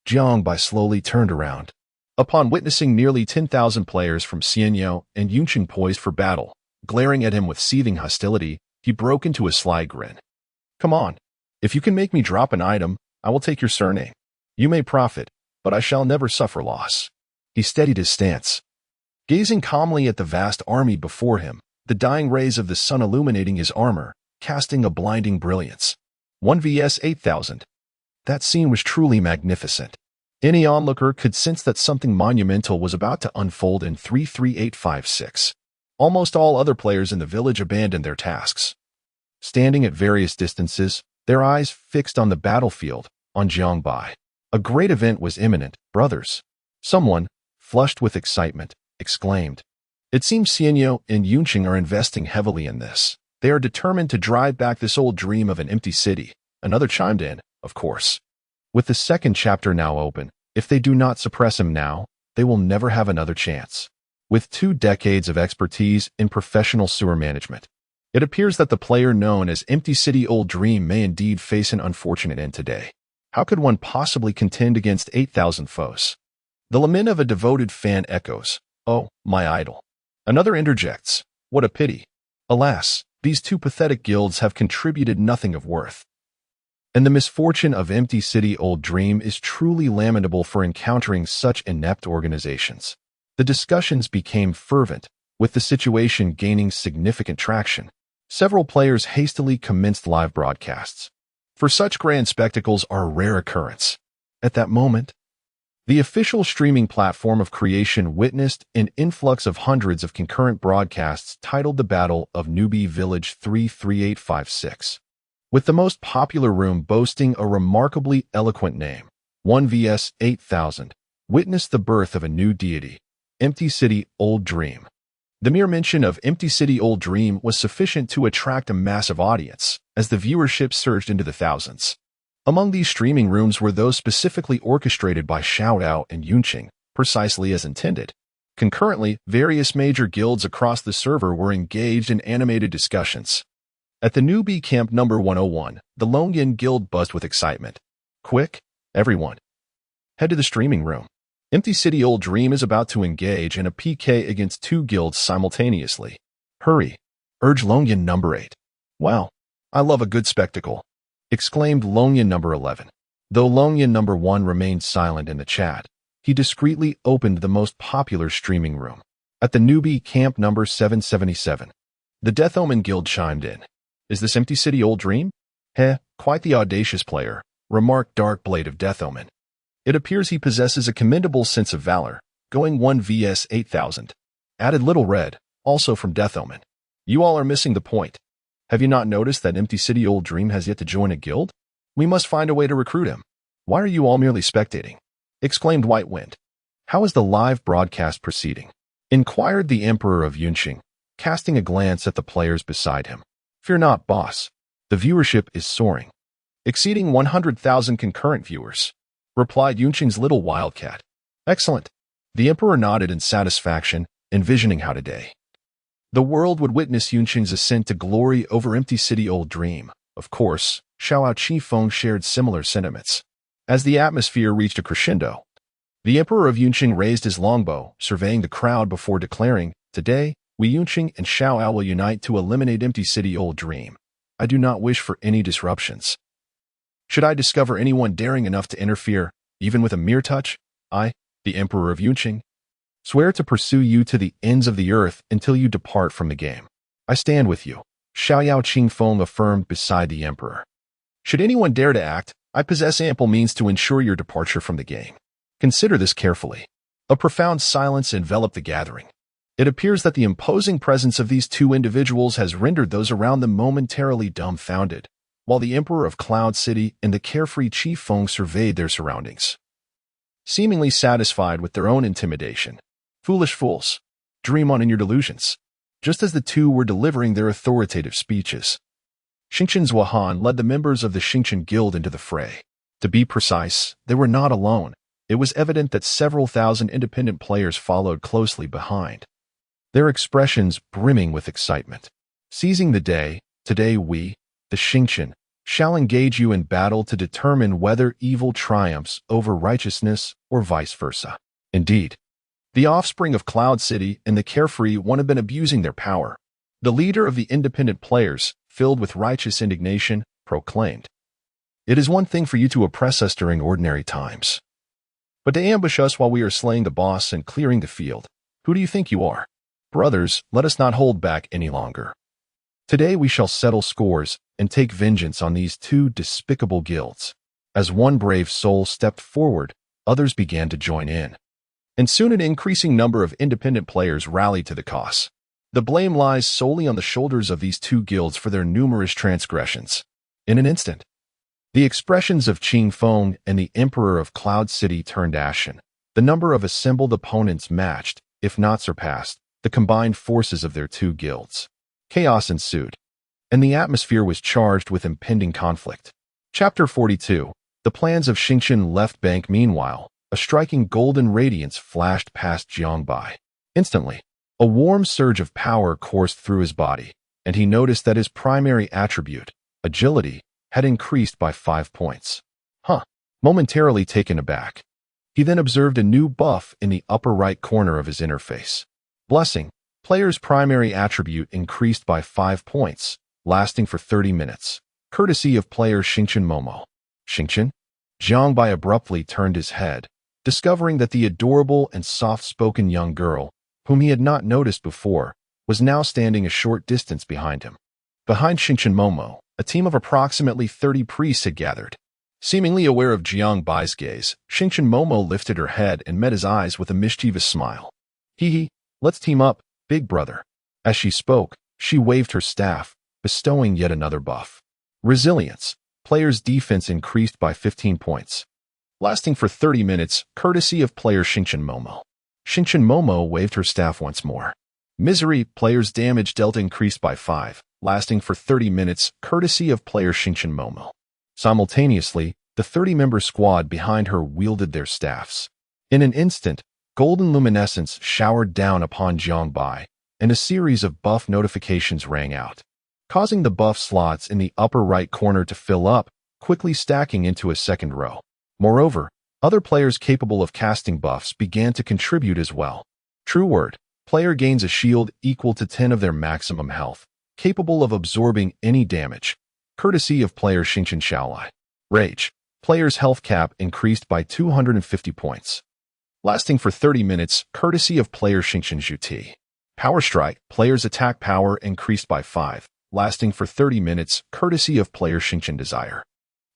Jiang Bai slowly turned around. Upon witnessing nearly 10,000 players from Xianyao and Yunqing poised for battle, glaring at him with seething hostility, he broke into a sly grin. Come on, if you can make me drop an item, I will take your surname. You may profit, but I shall never suffer loss. He steadied his stance, gazing calmly at the vast army before him, the dying rays of the sun illuminating his armor, casting a blinding brilliance. 1 vs 8,000. That scene was truly magnificent. Any onlooker could sense that something monumental was about to unfold in 33856. Almost all other players in the village abandoned their tasks. Standing at various distances, their eyes fixed on the battlefield, on Jiang Bai. A great event was imminent, brothers. Someone, flushed with excitement, exclaimed. It seems Xianyao and Yunqing are investing heavily in this. They are determined to drive back this old dream of an empty city. Another chimed in, of course. With the second chapter now open, If they do not suppress him now, they will never have another chance. With 2 decades of expertise in professional sewer management, it appears that the player known as Empty City Old Dream may indeed face an unfortunate end today. How could one possibly contend against 8,000 foes? The lament of a devoted fan echoes, "Oh, my idol." Another interjects, "What a pity. Alas, these 2 pathetic guilds have contributed nothing of worth." And the misfortune of Empty City Old Dream is truly lamentable for encountering such inept organizations. The discussions became fervent, with the situation gaining significant traction. Several players hastily commenced live broadcasts, for such grand spectacles are a rare occurrence. At that moment, the official streaming platform of creation witnessed an influx of hundreds of concurrent broadcasts titled The Battle of Newbie Village 33856, with the most popular room boasting a remarkably eloquent name, 1 vs 8000, witnessed the birth of a new deity, Empty City Old Dream. The mere mention of Empty City Old Dream was sufficient to attract a massive audience, as the viewership surged into the thousands. Among these streaming rooms were those specifically orchestrated by Xiaoao and Yunqing, precisely as intended. Concurrently, various major guilds across the server were engaged in animated discussions. At the newbie camp number 101, the Longyan Guild buzzed with excitement. "Quick, everyone. Head to the streaming room. Empty City Old Dream is about to engage in a PK against 2 guilds simultaneously. Hurry," urged Longyan number 8. "Wow, I love a good spectacle," exclaimed Longyan number 11. Though Longyan number 1 remained silent in the chat, he discreetly opened the most popular streaming room. At the newbie camp number 777, the Death Omen Guild chimed in. "Is this Empty City Old Dream?" Quite the audacious player," remarked Dark Blade of Death Omen. "It appears he possesses a commendable sense of valor, going 1 vs 8000. Added Little Red, also from Death Omen. "You all are missing the point. Have you not noticed that Empty City Old Dream has yet to join a guild? We must find a way to recruit him. Why are you all merely spectating?" exclaimed White Wind. "How is the live broadcast proceeding?" inquired the Emperor of Yunqing, casting a glance at the players beside him. "Fear not, boss. The viewership is soaring, exceeding 100,000 concurrent viewers," replied Yunqing's little wildcat. "Excellent." The Emperor nodded in satisfaction, envisioning how today the world would witness Yunqing's ascent to glory over Empty City Old Dream. Of course, Xiao Qifeng shared similar sentiments. As the atmosphere reached a crescendo, the Emperor of Yunqing raised his longbow, surveying the crowd before declaring, "Today, we Yunqing and Xiao will unite to eliminate Empty City Old Dream. I do not wish for any disruptions. Should I discover anyone daring enough to interfere, even with a mere touch, I, the Emperor of Yunqing, swear to pursue you to the ends of the earth until you depart from the game. I stand with you," Xiao Qingfeng affirmed beside the Emperor. "Should anyone dare to act, I possess ample means to ensure your departure from the game. Consider this carefully." A profound silence enveloped the gathering. It appears that the imposing presence of these 2 individuals has rendered those around them momentarily dumbfounded, while the Emperor of Cloud City and the carefree Chief Feng surveyed their surroundings, seemingly satisfied with their own intimidation. "Foolish fools, dream on in your delusions." Just as the 2 were delivering their authoritative speeches, Xingqian Zuohan led the members of the Xingqian Guild into the fray. To be precise, they were not alone. It was evident that several thousand independent players followed closely behind, their expressions brimming with excitement. "Seizing the day, today we, the Xingqian, shall engage you in battle to determine whether evil triumphs over righteousness or vice versa." Indeed, the offspring of Cloud City and the carefree one have been abusing their power. The leader of the independent players, filled with righteous indignation, proclaimed, "It is one thing for you to oppress us during ordinary times, but to ambush us while we are slaying the boss and clearing the field. Who do you think you are? Brothers, let us not hold back any longer. Today we shall settle scores and take vengeance on these 2 despicable guilds." As one brave soul stepped forward, others began to join in, and soon an increasing number of independent players rallied to the cause. The blame lies solely on the shoulders of these 2 guilds for their numerous transgressions. In an instant, the expressions of Qing Feng and the Emperor of Cloud City turned ashen. The number of assembled opponents matched, if not surpassed, the combined forces of their 2 guilds. Chaos ensued, and the atmosphere was charged with impending conflict. Chapter 42. The plans of Xingqian Left Bank. Meanwhile, a striking golden radiance flashed past Jiangbai. Instantly, a warm surge of power coursed through his body, and he noticed that his primary attribute, agility, had increased by 5 points. Momentarily taken aback, he then observed a new buff in the upper right corner of his interface. Blessing, player's primary attribute increased by 5 points, lasting for 30 minutes, courtesy of player Xingqian Momo. Xingqian? Jiangbai abruptly turned his head, discovering that the adorable and soft-spoken young girl, whom he had not noticed before, was now standing a short distance behind him. Behind Xingqian Momo, a team of approximately 30 priests had gathered. Seemingly aware of Jiangbai's gaze, Xingqian Momo lifted her head and met his eyes with a mischievous smile. Hee, let's team up, big brother. As she spoke, she waved her staff, bestowing yet another buff. Resilience, player's defense increased by 15 points, lasting for 30 minutes, courtesy of player Xingqian Momo. Xingqian Momo waved her staff once more. Misery, player's damage dealt increased by 5, lasting for 30 minutes, courtesy of player Xingqian Momo. Simultaneously, the 30-member squad behind her wielded their staffs. In an instant, golden luminescence showered down upon Jiangbai, and a series of buff notifications rang out, causing the buff slots in the upper right corner to fill up, quickly stacking into a second row. Moreover, other players capable of casting buffs began to contribute as well. True word, player gains a shield equal to 10 of their maximum health, capable of absorbing any damage, courtesy of player Xingqian Shaolai. Rage, player's health cap increased by 250 points, lasting for 30 minutes, courtesy of player Xingqian Zhuti. Power Strike, player's attack power increased by 5, lasting for 30 minutes, courtesy of player Xingqian Desire.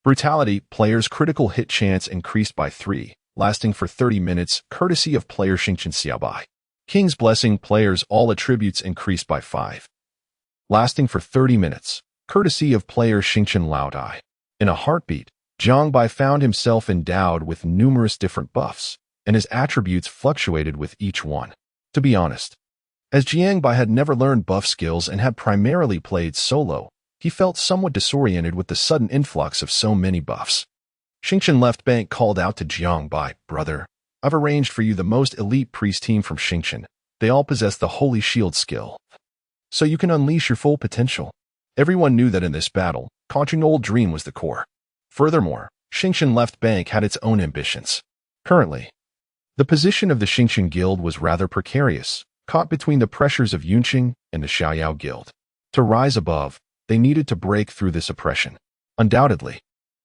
Brutality, player's critical hit chance increased by 3, lasting for 30 minutes, courtesy of player Xingqian Xiaobai. King's Blessing, player's all attributes increased by 5, lasting for 30 minutes, courtesy of player Xingqian Laodai. In a heartbeat, Jiangbai found himself endowed with numerous different buffs, and his attributes fluctuated with each one. To be honest, as Jiangbai had never learned buff skills and had primarily played solo, he felt somewhat disoriented with the sudden influx of so many buffs. Xingqian Left Bank called out to Jiangbai, "Brother, I've arranged for you the most elite priest team from Xingqian. They all possess the Holy Shield skill, so you can unleash your full potential." Everyone knew that in this battle, conquering Old Dream was the core. Furthermore, Xingqian Left Bank had its own ambitions. Currently, the position of the Xingqian Guild was rather precarious, caught between the pressures of Yunqing and the Xiaoyao Guild. To rise above, they needed to break through this oppression. Undoubtedly,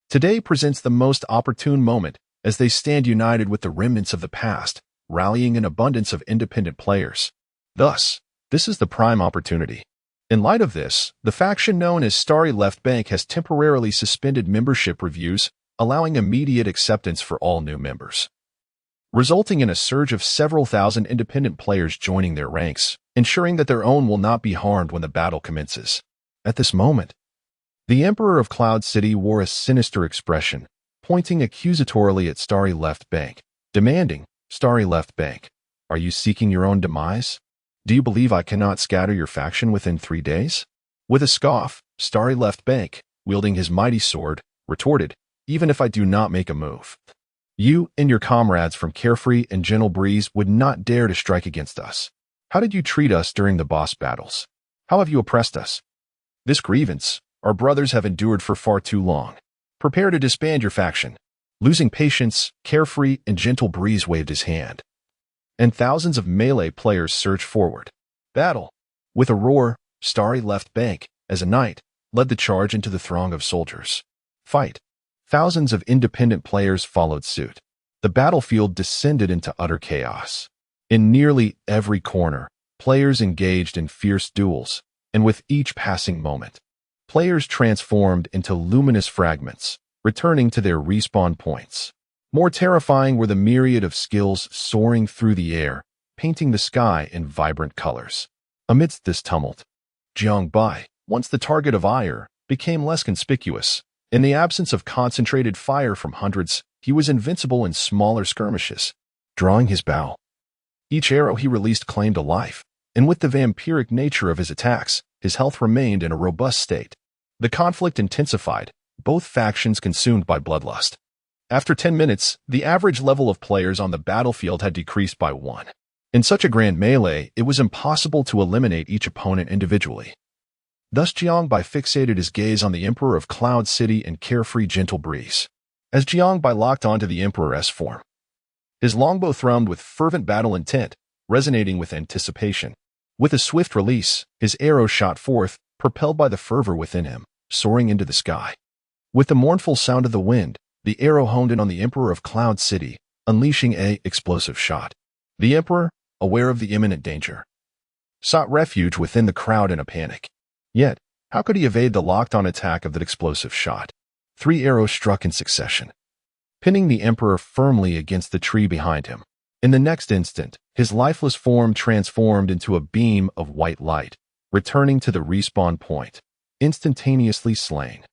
today presents the most opportune moment as they stand united with the remnants of the past, rallying an abundance of independent players. Thus, this is the prime opportunity. In light of this, the faction known as Starry Left Bank has temporarily suspended membership reviews, allowing immediate acceptance for all new members, resulting in a surge of several thousand independent players joining their ranks, ensuring that their own will not be harmed when the battle commences. At this moment, the Emperor of Cloud City wore a sinister expression, pointing accusatorily at Starry Left Bank, demanding, "Starry Left Bank, are you seeking your own demise? Do you believe I cannot scatter your faction within 3 days?" With a scoff, Starry Left Bank, wielding his mighty sword, retorted, "Even if I do not make a move, you and your comrades from Carefree and Gentle Breeze would not dare to strike against us. How did you treat us during the boss battles? How have you oppressed us? This grievance, our brothers have endured for far too long. Prepare to disband your faction." Losing patience, Carefree and Gentle Breeze waved his hand, and thousands of melee players surged forward. Battle. With a roar, Starry Left Bank, as a knight, led the charge into the throng of soldiers. Fight. Thousands of independent players followed suit. The battlefield descended into utter chaos. In nearly every corner, players engaged in fierce duels, and with each passing moment, players transformed into luminous fragments, returning to their respawn points. More terrifying were the myriad of skills soaring through the air, painting the sky in vibrant colors. Amidst this tumult, Jiangbai, once the target of ire, became less conspicuous. In the absence of concentrated fire from hundreds, he was invincible in smaller skirmishes. Drawing his bow, each arrow he released claimed a life, and with the vampiric nature of his attacks, his health remained in a robust state. The conflict intensified, both factions consumed by bloodlust. After 10 minutes, the average level of players on the battlefield had decreased by 1. In such a grand melee, it was impossible to eliminate each opponent individually. Thus Jiangbai fixated his gaze on the Emperor of Cloud City and carefree gentle breeze. As Jiangbai locked onto the Emperor's form, his longbow thrummed with fervent battle intent, resonating with anticipation. With a swift release, his arrow shot forth, propelled by the fervor within him, soaring into the sky. With the mournful sound of the wind, the arrow honed in on the Emperor of Cloud City, unleashing a explosive shot. The Emperor, aware of the imminent danger, sought refuge within the crowd in a panic. Yet, how could he evade the locked-on attack of that explosive shot? 3 arrows struck in succession, pinning the Emperor firmly against the tree behind him. In the next instant, his lifeless form transformed into a beam of white light, returning to the respawn point, instantaneously slain.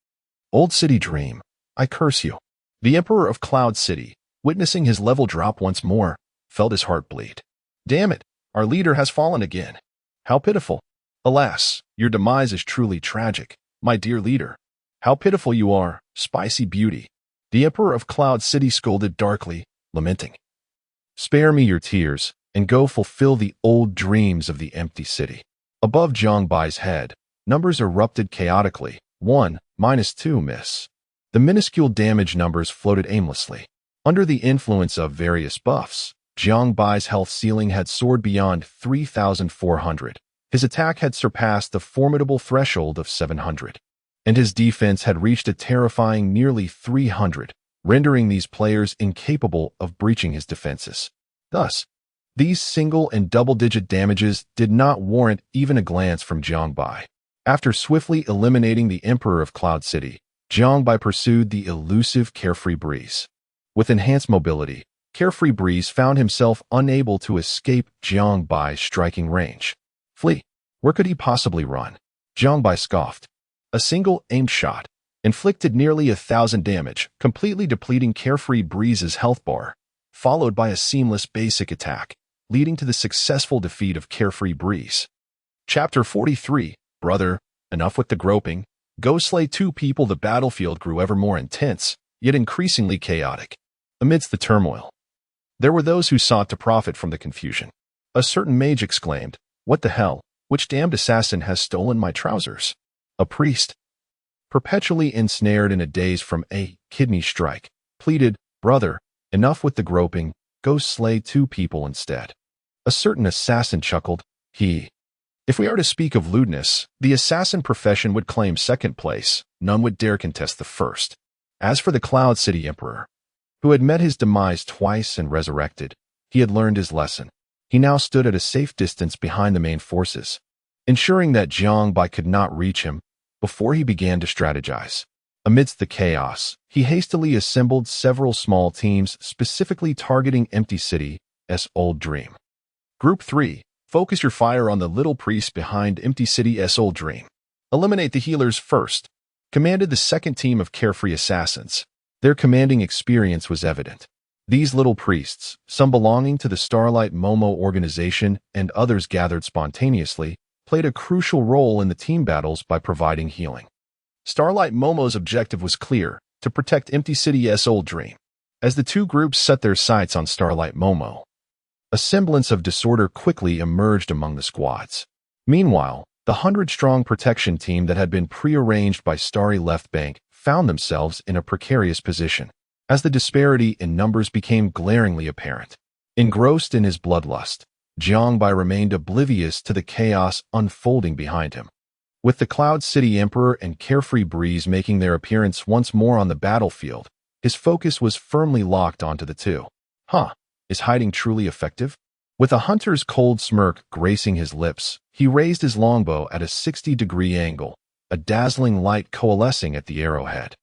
Old City Dream, I curse you. The Emperor of Cloud City, witnessing his level drop once more, felt his heart bleed. Damn it, our leader has fallen again. How pitiful. Alas, your demise is truly tragic, my dear leader. How pitiful you are, spicy beauty. The Emperor of Cloud City scolded darkly, lamenting. Spare me your tears, and go fulfill the old dreams of the empty city. Above Jiangbai's head, numbers erupted chaotically. 1, -2, miss. The minuscule damage numbers floated aimlessly. Under the influence of various buffs, Jiangbai's health ceiling had soared beyond 3,400. His attack had surpassed the formidable threshold of 700. And his defense had reached a terrifying nearly 300, rendering these players incapable of breaching his defenses. Thus, these single and double-digit damages did not warrant even a glance from Jiangbai. After swiftly eliminating the Emperor of Cloud City, Jiangbai pursued the elusive Carefree Breeze. With enhanced mobility, Carefree Breeze found himself unable to escape Jiangbai's striking range. Flee. Where could he possibly run? Jiangbai scoffed. A single aimed shot inflicted nearly 1,000 damage, completely depleting Carefree Breeze's health bar, followed by a seamless basic attack, leading to the successful defeat of Carefree Breeze. Chapter 43, Brother, enough with the groping. Go slay 2 people. The battlefield grew ever more intense, yet increasingly chaotic. Amidst the turmoil, there were those who sought to profit from the confusion. A certain mage exclaimed, "What the hell? Which damned assassin has stolen my trousers?" A priest, perpetually ensnared in a daze from a kidney strike, pleaded, "Brother, enough with the groping, go slay 2 people instead." A certain assassin chuckled, If we are to speak of lewdness, the assassin profession would claim second place, none would dare contest the first." As for the Cloud City Emperor, who had met his demise twice and resurrected, he had learned his lesson. He now stood at a safe distance behind the main forces, ensuring that Jiangbai could not reach him before he began to strategize. Amidst the chaos, he hastily assembled several small teams specifically targeting Empty City's old dream. Group 3, focus your fire on the little priest behind Empty City's old dream. Eliminate the healers first, commanded the second team of carefree assassins. Their commanding experience was evident. These little priests, some belonging to the Starlight Momo organization and others gathered spontaneously, played a crucial role in the team battles by providing healing. Starlight Momo's objective was clear, to protect Empty City's old dream. As the 2 groups set their sights on Starlight Momo, a semblance of disorder quickly emerged among the squads. Meanwhile, the 100-strong protection team that had been prearranged by Starry Left Bank found themselves in a precarious position, as the disparity in numbers became glaringly apparent. Engrossed in his bloodlust, Jiangbai remained oblivious to the chaos unfolding behind him. With the Cloud City Emperor and Carefree Breeze making their appearance once more on the battlefield, his focus was firmly locked onto the 2. Is hiding truly effective? With a hunter's cold smirk gracing his lips, he raised his longbow at a 60-degree angle, a dazzling light coalescing at the arrowhead,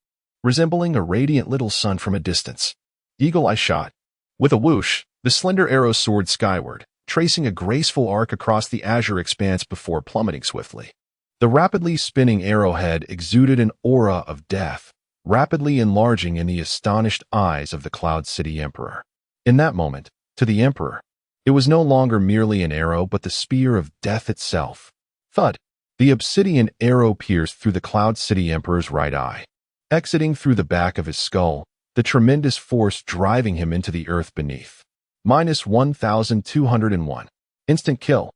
resembling a radiant little sun from a distance. Eagle-eye shot. With a whoosh, the slender arrow soared skyward, tracing a graceful arc across the azure expanse before plummeting swiftly. The rapidly spinning arrowhead exuded an aura of death, rapidly enlarging in the astonished eyes of the Cloud City Emperor. In that moment, to the Emperor, it was no longer merely an arrow but the spear of death itself. Thud! The obsidian arrow pierced through the Cloud City Emperor's right eye. Exiting through the back of his skull, the tremendous force driving him into the earth beneath. Minus 1,201. Instant kill.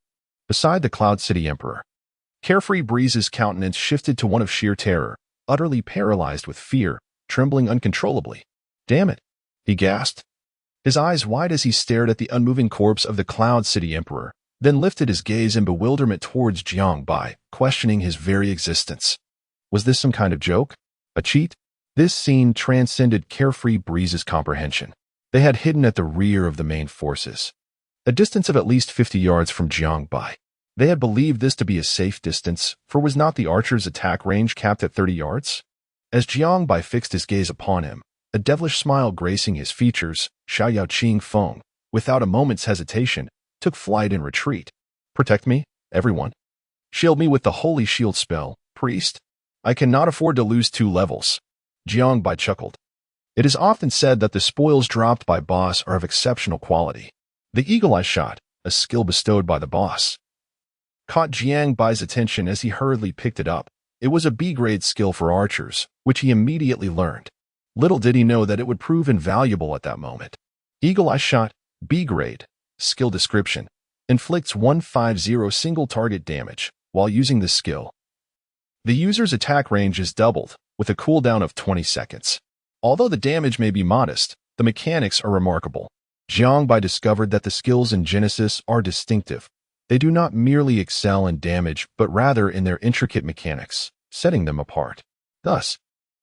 Beside the Cloud City Emperor, Carefree Breeze's countenance shifted to one of sheer terror, utterly paralyzed with fear, trembling uncontrollably. "Damn it," he gasped, his eyes wide as he stared at the unmoving corpse of the Cloud City Emperor, then lifted his gaze in bewilderment towards Jiang Bai, questioning his very existence. Was this some kind of joke? A cheat? This scene transcended Carefree Breeze's comprehension. They had hidden at the rear of the main forces, a distance of at least 50 yards from Jiang Bai. They had believed this to be a safe distance, for was not the archer's attack range capped at 30 yards? As Jiang Bai fixed his gaze upon him, a devilish smile gracing his features, Xiao Qing Feng, without a moment's hesitation, took flight in retreat. "Protect me, everyone. Shield me with the Holy Shield spell, priest. I cannot afford to lose 2 levels." Jiang Bai chuckled. It is often said that the spoils dropped by boss are of exceptional quality. The Eagle Eye Shot, a skill bestowed by the boss, caught Jiang Bai's attention as he hurriedly picked it up. It was a B-grade skill for archers, which he immediately learned. Little did he know that it would prove invaluable at that moment. Eagle Eye Shot, B-grade, skill description, inflicts 150 single target damage while using this skill. The user's attack range is doubled, with a cooldown of 20 seconds. Although the damage may be modest, the mechanics are remarkable. Jiang Bai discovered that the skills in Genesis are distinctive. They do not merely excel in damage, but rather in their intricate mechanics, setting them apart. Thus,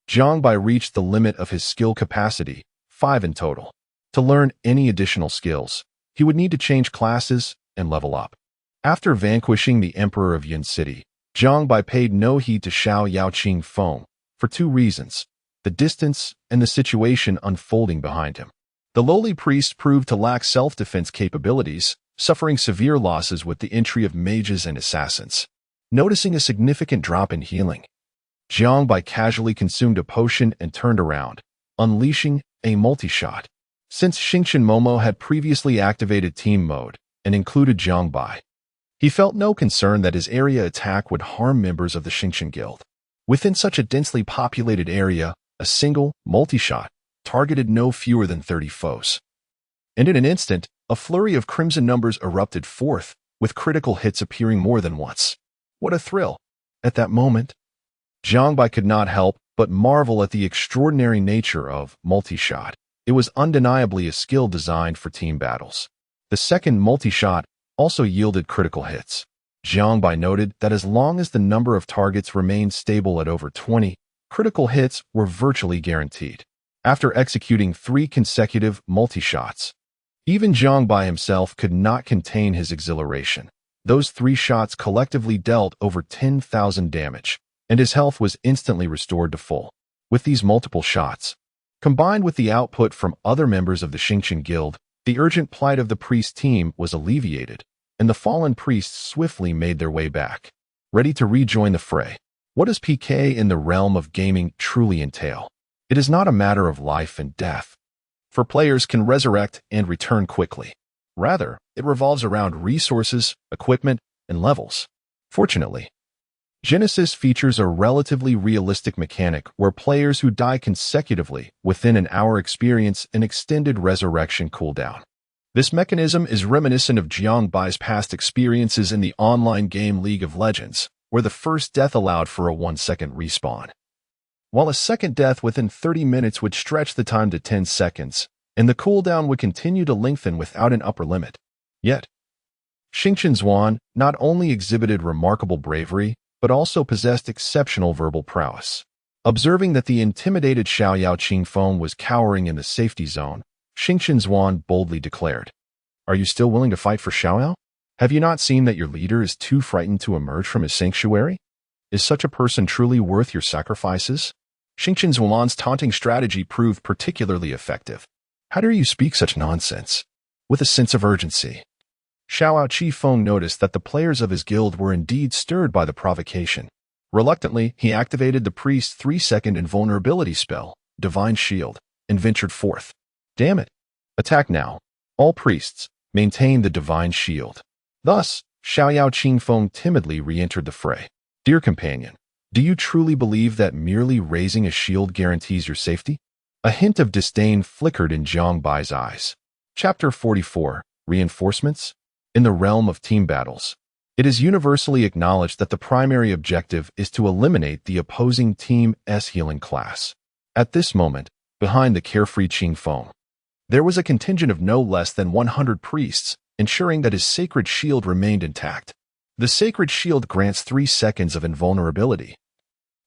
Jiang Bai reached the limit of his skill capacity, 5 in total. To learn any additional skills, he would need to change classes and level up. After vanquishing the Emperor of Yin City, Jiang Bai paid no heed to Xiao Qing Feng for 2 reasons: the distance and the situation unfolding behind him. The lowly priest proved to lack self-defense capabilities, suffering severe losses with the entry of mages and assassins. Noticing a significant drop in healing, Jiang Bai casually consumed a potion and turned around, unleashing a multi-shot. Since Xingqian Momo had previously activated team mode and included Jiang Bai, he felt no concern that his area attack would harm members of the Xingqian Guild. Within such a densely populated area, a single multi-shot targeted no fewer than 30 foes. And in an instant, a flurry of crimson numbers erupted forth, with critical hits appearing more than once. What a thrill! At that moment, Jiang Bai could not help but marvel at the extraordinary nature of multi-shot. It was undeniably a skill designed for team battles. The second multi-shot also yielded critical hits. Jiang Bai noted that as long as the number of targets remained stable at over 20, critical hits were virtually guaranteed. After executing 3 consecutive multi-shots, even Jiang Bai himself could not contain his exhilaration. Those 3 shots collectively dealt over 10,000 damage, and his health was instantly restored to full. With these multiple shots, combined with the output from other members of the Xingqian Guild, the urgent plight of the priest team was alleviated, and the fallen priests swiftly made their way back, ready to rejoin the fray. What does PK in the realm of gaming truly entail? It is not a matter of life and death, for players can resurrect and return quickly. Rather, it revolves around resources, equipment, and levels. Fortunately, Genesis features a relatively realistic mechanic where players who die consecutively within an hour experience an extended resurrection cooldown. This mechanism is reminiscent of Jiang Bai's past experiences in the online game League of Legends, where the first death allowed for a 1-second respawn, while a second death within 30 minutes would stretch the time to 10 seconds, and the cooldown would continue to lengthen without an upper limit. Yet, Xingqian Zhuan not only exhibited remarkable bravery, but also possessed exceptional verbal prowess. Observing that the intimidated Xiao Qing Feng was cowering in the safety zone, Xingqian Zhuan boldly declared, "Are you still willing to fight for Xiao? Have you not seen that your leader is too frightened to emerge from his sanctuary? Is such a person truly worth your sacrifices?" Xingqian Zhuan's taunting strategy proved particularly effective. "How dare you speak such nonsense?" With a sense of urgency, Xiao Qi Feng noticed that the players of his guild were indeed stirred by the provocation. Reluctantly, he activated the priest's 3-second invulnerability spell, Divine Shield, and ventured forth. "Damn it! Attack now. All priests, maintain the Divine Shield." Thus, Xiao Qing Feng timidly re-entered the fray. "Dear companion, do you truly believe that merely raising a shield guarantees your safety? A hint of disdain flickered in Jiang Bai's eyes. Chapter 44. Reinforcements? In the realm of team battles, it is universally acknowledged that the primary objective is to eliminate the opposing team's healing class. At this moment, behind the carefree Qing Feng, there was a contingent of no less than 100 priests, ensuring that his sacred shield remained intact. The sacred shield grants 3 seconds of invulnerability,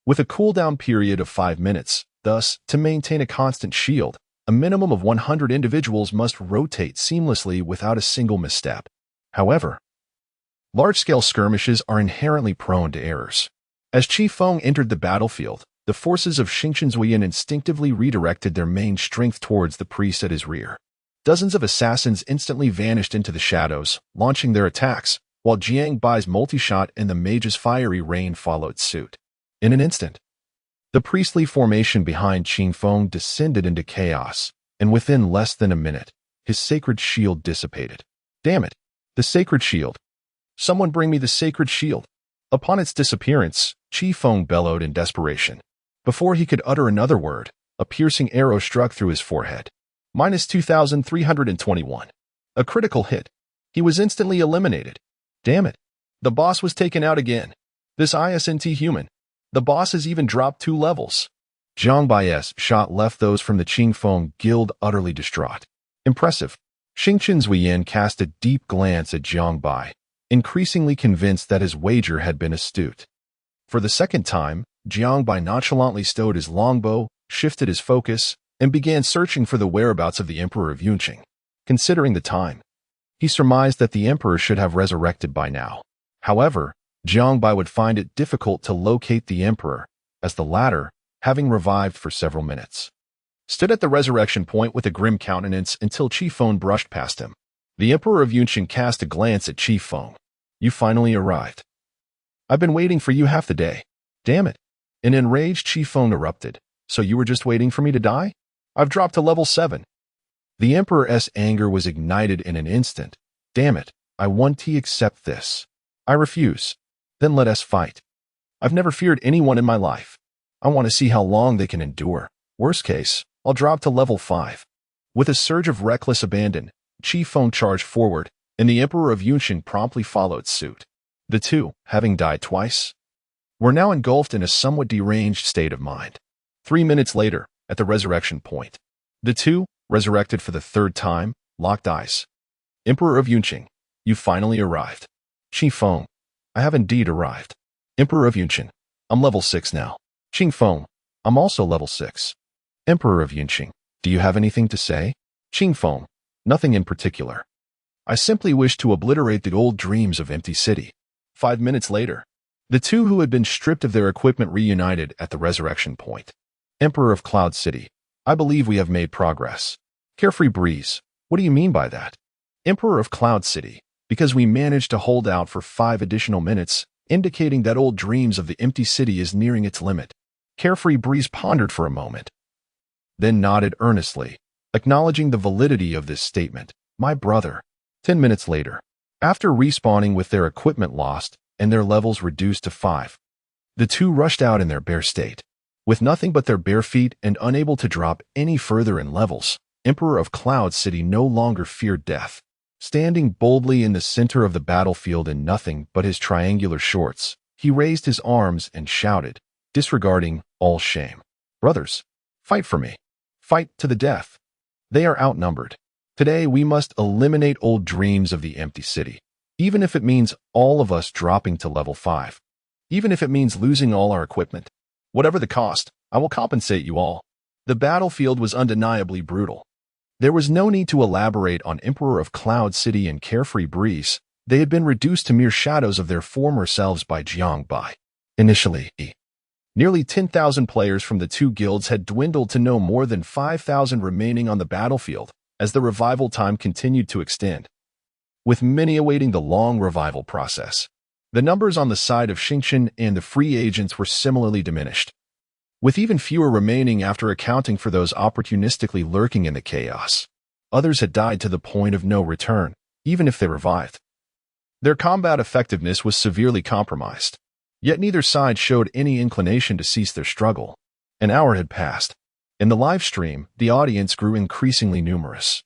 with a cooldown period of 5 minutes. Thus, to maintain a constant shield, a minimum of 100 individuals must rotate seamlessly without a single misstep. However, large-scale skirmishes are inherently prone to errors. As Qi Feng entered the battlefield, the forces of Xingqian Zuiyan instinctively redirected their main strength towards the priest at his rear. Dozens of assassins instantly vanished into the shadows, launching their attacks, while Jiang Bai's multi-shot and the mage's fiery rain followed suit. In an instant, the priestly formation behind Qing Feng descended into chaos, and within less than a minute, his sacred shield dissipated. Damn it! The sacred shield! Someone bring me the sacred shield! Upon its disappearance, Qi Feng bellowed in desperation. Before he could utter another word, a piercing arrow struck through his forehead. Minus 2,321. A critical hit. He was instantly eliminated. Damn it! The boss was taken out again. This ISNT human. The boss has even dropped 2 levels. Jiang Bai's shot left those from the Qing Feng guild utterly distraught. Impressive. Xingqian Zuiyan cast a deep glance at Jiang Bai, increasingly convinced that his wager had been astute. For the second time, Jiang Bai nonchalantly stowed his longbow, shifted his focus, and began searching for the whereabouts of the Emperor of Yunqing. Considering the time, he surmised that the Emperor should have resurrected by now. However, Jiang Bai would find it difficult to locate the Emperor, as the latter, having revived for several minutes, stood at the resurrection point with a grim countenance until Qi Feng brushed past him. The Emperor of Yunqing cast a glance at Qi Feng. You finally arrived. I've been waiting for you half the day. Damn it. An enraged Qi Feng erupted. So you were just waiting for me to die? I've dropped to level 7. The Emperor's anger was ignited in an instant. Damn it. I want to accept this. I refuse. Then let us fight. I've never feared anyone in my life. I want to see how long they can endure. Worst case, I'll drop to level 5. With a surge of reckless abandon, Qi Feng charged forward, and the Emperor of Yunqing promptly followed suit. The two, having died twice, were now engulfed in a somewhat deranged state of mind. 3 minutes later, at the resurrection point, the two, resurrected for the 3rd time, locked eyes. Emperor of Yunqing, you finally arrived. Qi Feng, I have indeed arrived. Emperor of Yunqing, I'm level 6 now. Qing Feng, I'm also level 6. Emperor of Yunqing, do you have anything to say? Qing Feng, nothing in particular. I simply wish to obliterate the old dreams of Empty City. 5 minutes later, the two who had been stripped of their equipment reunited at the resurrection point. Emperor of Cloud City, I believe we have made progress. Carefree Breeze, what do you mean by that? Emperor of Cloud City, because we managed to hold out for 5 additional minutes, indicating that old dreams of the Empty City is nearing its limit. Carefree Breeze pondered for a moment, then nodded earnestly, acknowledging the validity of this statement. My brother. 10 minutes later, after respawning with their equipment lost and their levels reduced to 5, the two rushed out in their bare state. With nothing but their bare feet and unable to drop any further in levels, Emperor of Cloud City no longer feared death. Standing boldly in the center of the battlefield in nothing but his triangular shorts, he raised his arms and shouted, disregarding all shame. Brothers, fight for me. Fight to the death. They are outnumbered. Today we must eliminate old dreams of the Empty City, even if it means all of us dropping to level 5. Even if it means losing all our equipment. Whatever the cost, I will compensate you all. The battlefield was undeniably brutal. There was no need to elaborate on Emperor of Cloud City and Carefree Breeze. They had been reduced to mere shadows of their former selves by Jiang Bai. Initially, nearly 10,000 players from the two guilds had dwindled to no more than 5,000 remaining on the battlefield as the revival time continued to extend, with many awaiting the long revival process. The numbers on the side of Xingqian and the free agents were similarly diminished, with even fewer remaining after accounting for those opportunistically lurking in the chaos. Others had died to the point of no return, even if they revived. Their combat effectiveness was severely compromised, yet neither side showed any inclination to cease their struggle. An hour had passed, In the live stream, the audience grew increasingly numerous,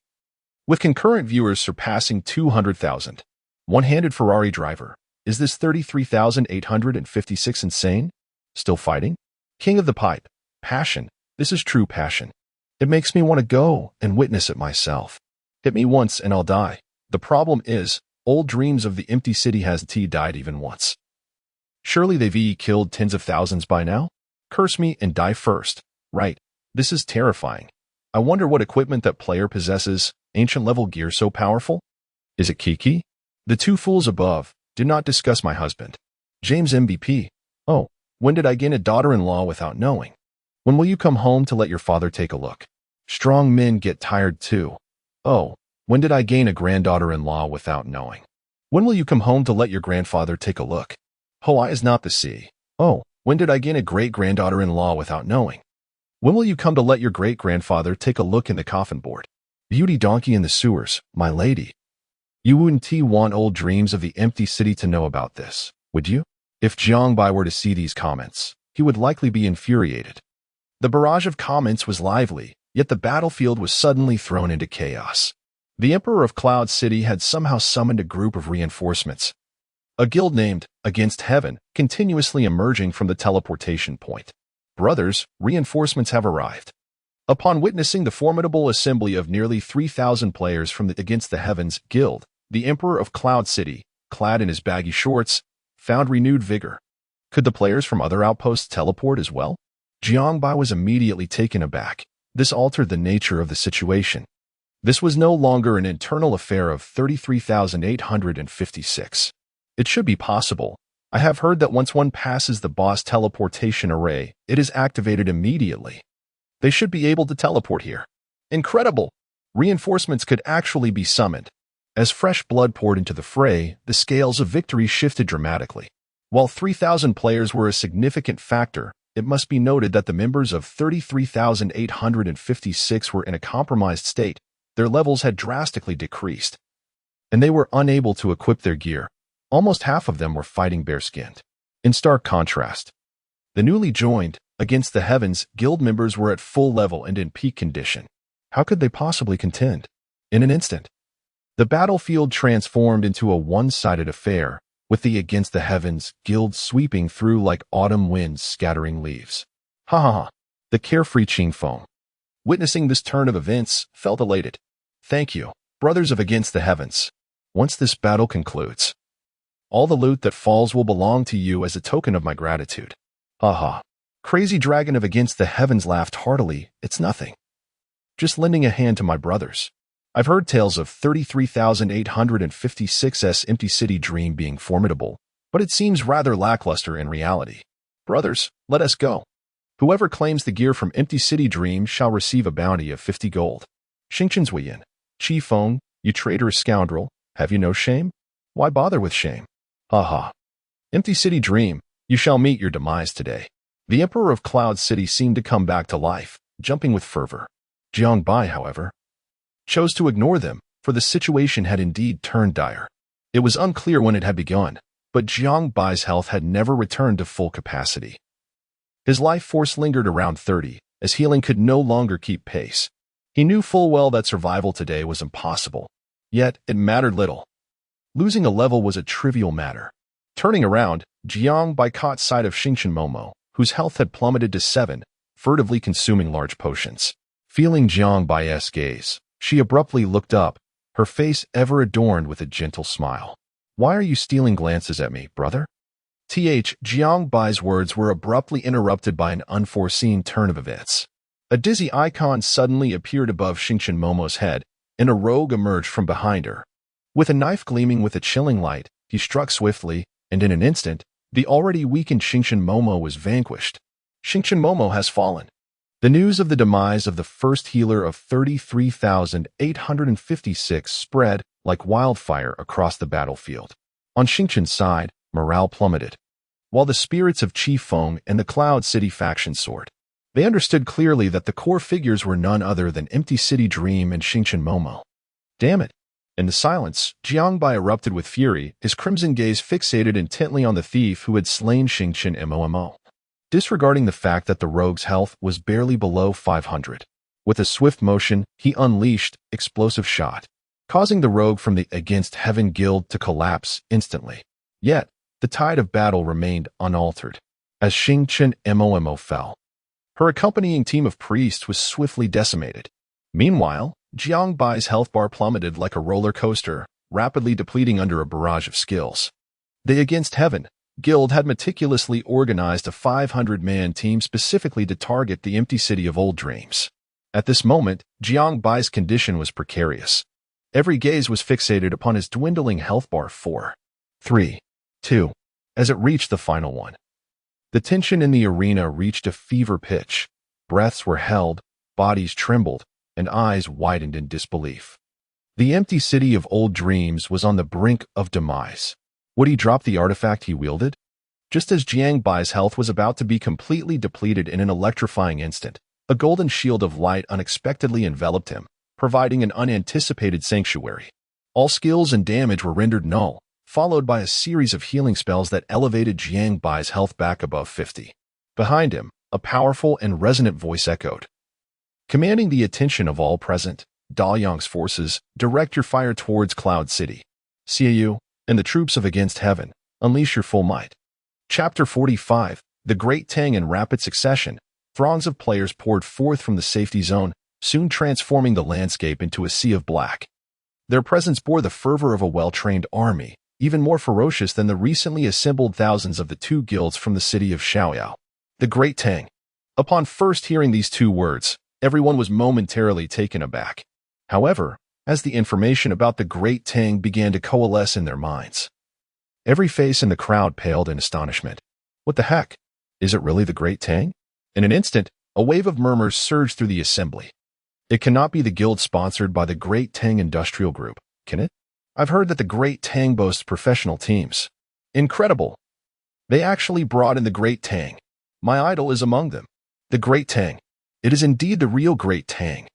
with concurrent viewers surpassing 200,000. One-handed Ferrari driver. Is this 33,856 insane? Still fighting? King of the pipe. Passion. This is true passion. It makes me want to go and witness it myself. Hit me once and I'll die. The problem is, old dreams of the empty city has died even once. Surely they've killed tens of thousands by now? Curse me and die first. Right. This is terrifying. I wonder what equipment that player possesses, ancient level gear so powerful? Is it Kiki? The two fools above, do not discuss my husband. James MVP. Oh, when did I gain a daughter-in-law without knowing? When will you come home to let your father take a look? Strong men get tired too. Oh, when did I gain a granddaughter-in-law without knowing? When will you come home to let your grandfather take a look? Hawaii is not the sea. Oh, when did I gain a great-granddaughter-in-law without knowing? When will you come to let your great-grandfather take a look in the coffin board? Beauty donkey in the sewers, my lady. You wouldn't want old dreams of the empty city to know about this, would you? If Jiangbai were to see these comments, he would likely be infuriated. The barrage of comments was lively, yet the battlefield was suddenly thrown into chaos. The Emperor of Cloud City had somehow summoned a group of reinforcements. A guild named Against Heaven, continuously emerging from the teleportation point. Brothers, reinforcements have arrived. Upon witnessing the formidable assembly of nearly 3,000 players from the Against the Heavens guild, the Emperor of Cloud City, clad in his baggy shorts, found renewed vigor. Could the players from other outposts teleport as well? Jiangbai was immediately taken aback. This altered the nature of the situation. This was no longer an internal affair of 33,856. It should be possible. I have heard that once one passes the boss teleportation array, it is activated immediately. They should be able to teleport here. Incredible! Reinforcements could actually be summoned. As fresh blood poured into the fray, the scales of victory shifted dramatically. While 3,000 players were a significant factor, it must be noted that the members of 33,856 were in a compromised state. Their levels had drastically decreased, and they were unable to equip their gear. Almost half of them were fighting bare-skinned. In stark contrast, the newly joined Against the Heavens guild members were at full level and in peak condition. How could they possibly contend? In an instant, the battlefield transformed into a one-sided affair, with the Against the Heavens guild sweeping through like autumn winds scattering leaves. Ha ha ha! The carefree Ching Feng, witnessing this turn of events, felt elated. Thank you, brothers of Against the Heavens. Once this battle concludes, all the loot that falls will belong to you as a token of my gratitude. Ha ha! Crazy Dragon of Against the Heavens laughed heartily. It's nothing. Just lending a hand to my brothers. I've heard tales of 33,856's empty city dream being formidable, but it seems rather lackluster in reality. Brothers, let us go. Whoever claims the gear from empty city dream shall receive a bounty of 50 gold. Xingqian's Weiyan. Qi Feng, you traitorous scoundrel, have you no shame? Why bother with shame? Ha ha. Empty city dream, you shall meet your demise today. The Emperor of Cloud City seemed to come back to life, jumping with fervor. Jiangbai, however, chose to ignore them, for the situation had indeed turned dire. It was unclear when it had begun, but Jiangbai's health had never returned to full capacity. His life force lingered around 30, as healing could no longer keep pace. He knew full well that survival today was impossible. Yet, it mattered little. Losing a level was a trivial matter. Turning around, Jiangbai caught sight of Xingqian Momo, whose health had plummeted to 7, furtively consuming large potions. Feeling Jiangbai's gaze, she abruptly looked up, her face ever adorned with a gentle smile. Why are you stealing glances at me, brother? Jiangbai's words were abruptly interrupted by an unforeseen turn of events. A dizzy icon suddenly appeared above Xingqian Momo's head, and a rogue emerged from behind her. With a knife gleaming with a chilling light, he struck swiftly, and in an instant, the already weakened Xingqian Momo was vanquished. Xingqian Momo has fallen. The news of the demise of the first healer of 33,856 spread like wildfire across the battlefield. On Xingqian's side, morale plummeted, while the spirits of Qi Feng and the Cloud City faction soared. They understood clearly that the core figures were none other than Empty City Dream and Xingqian Momo. Damn it! In the silence, Jiangbai erupted with fury, his crimson gaze fixated intently on the thief who had slain Xingqian Momo. disregarding the fact that the rogue's health was barely below 500. With a swift motion, he unleashed explosive shot, causing the rogue from the Against Heaven Guild to collapse instantly. Yet, the tide of battle remained unaltered, as Xingchen Momo fell. Her accompanying team of priests was swiftly decimated. Meanwhile, Jiang Bai's health bar plummeted like a roller coaster, rapidly depleting under a barrage of skills. The Against Heaven Guild had meticulously organized a 500-man team specifically to target the empty city of Old Dreams. At this moment, Jiang Bai's condition was precarious. Every gaze was fixated upon his dwindling health bar 4, 3, 2, as it reached the final one. The tension in the arena reached a fever pitch. Breaths were held, bodies trembled, and eyes widened in disbelief. The empty city of Old Dreams was on the brink of demise. Would he drop the artifact he wielded? Just as Jiang Bai's health was about to be completely depleted in an electrifying instant, a golden shield of light unexpectedly enveloped him, providing an unanticipated sanctuary. All skills and damage were rendered null, followed by a series of healing spells that elevated Jiang Bai's health back above 50. Behind him, a powerful and resonant voice echoed. Commanding the attention of all present, Daoyang's forces, direct your fire towards Cloud City. Xiaoyu and the troops of Against Heaven, unleash your full might. Chapter 45, The Great Tang in rapid succession. Throngs of players poured forth from the safety zone, soon transforming the landscape into a sea of black. Their presence bore the fervor of a well-trained army, even more ferocious than the recently assembled thousands of the two guilds from the city of Xiaoyao. The Great Tang. Upon first hearing these two words, everyone was momentarily taken aback. However, as the information about the Great Tang began to coalesce in their minds, every face in the crowd paled in astonishment. What the heck? Is it really the Great Tang? In an instant, a wave of murmurs surged through the assembly. It cannot be the guild sponsored by the Great Tang Industrial Group, can it? I've heard that the Great Tang boasts professional teams. Incredible! They actually brought in the Great Tang. My idol is among them. The Great Tang. It is indeed the real Great Tang.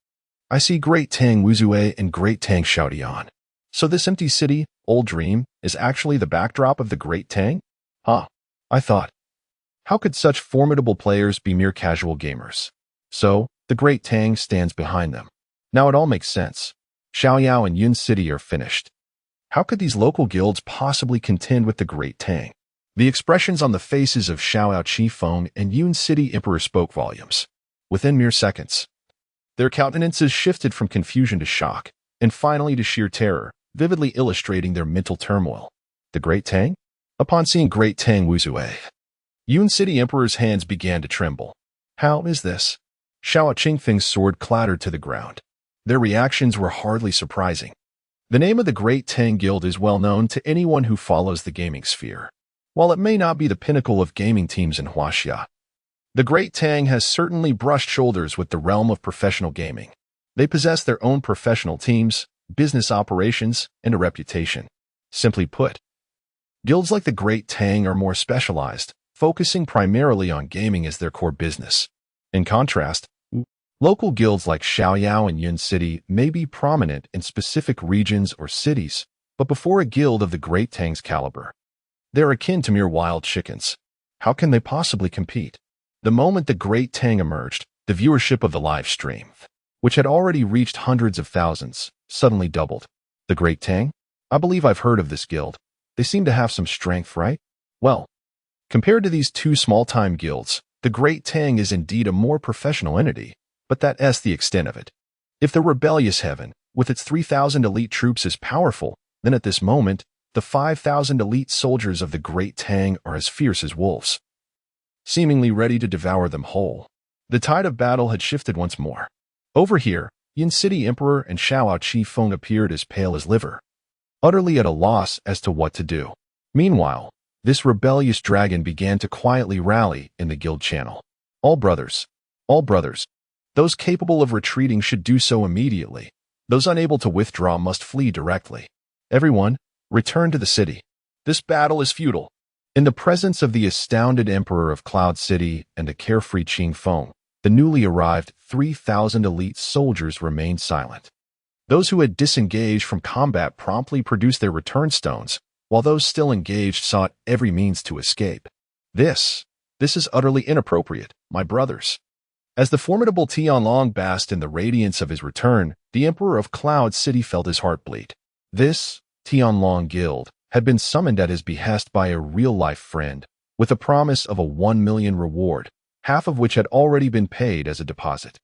I see Great Tang Wuzue and Great Tang Xiaodian. So this empty city, Old Dream, is actually the backdrop of the Great Tang? Huh. I thought. How could such formidable players be mere casual gamers? So, the Great Tang stands behind them. Now it all makes sense. Xiaoyao and Yun City are finished. How could these local guilds possibly contend with the Great Tang? The expressions on the faces of Xiaoyao Qifeng and Yun City Emperor spoke volumes. Within mere seconds, their countenances shifted from confusion to shock, and finally to sheer terror, vividly illustrating their mental turmoil. The Great Tang? Upon seeing Great Tang Wuzue, Yun City Emperor's hands began to tremble. How is this? Xiao Qingfeng's sword clattered to the ground. Their reactions were hardly surprising. The name of the Great Tang Guild is well known to anyone who follows the gaming sphere. While it may not be the pinnacle of gaming teams in Huaxia, the Great Tang has certainly brushed shoulders with the realm of professional gaming. They possess their own professional teams, business operations, and a reputation. Simply put, guilds like the Great Tang are more specialized, focusing primarily on gaming as their core business. In contrast, local guilds like Xiaoyao and Yun City may be prominent in specific regions or cities, but before a guild of the Great Tang's caliber, they're akin to mere wild chickens. How can they possibly compete? The moment the Great Tang emerged, the viewership of the live stream, which had already reached hundreds of thousands, suddenly doubled. The Great Tang? I believe I've heard of this guild. They seem to have some strength, right? Well, compared to these two small-time guilds, the Great Tang is indeed a more professional entity, but that's the extent of it. If the rebellious heaven, with its 3,000 elite troops is powerful, then at this moment, the 5,000 elite soldiers of the Great Tang are as fierce as wolves, seemingly ready to devour them whole. The tide of battle had shifted once more. Over here, Yin City Emperor and Xiaoyao Qifeng appeared as pale as liver, utterly at a loss as to what to do. Meanwhile, this rebellious dragon began to quietly rally in the guild channel. All brothers. Those capable of retreating should do so immediately. Those unable to withdraw must flee directly. Everyone, return to the city. This battle is futile. In the presence of the astounded Emperor of Cloud City and the carefree Qingfeng, the newly arrived 3,000 elite soldiers remained silent. Those who had disengaged from combat promptly produced their return stones, while those still engaged sought every means to escape. This This is utterly inappropriate, my brothers. As the formidable Tianlong basked in the radiance of his return, the Emperor of Cloud City felt his heart bleed. This Tianlong guild had been summoned at his behest by a real-life friend, with a promise of a 1 million reward, half of which had already been paid as a deposit.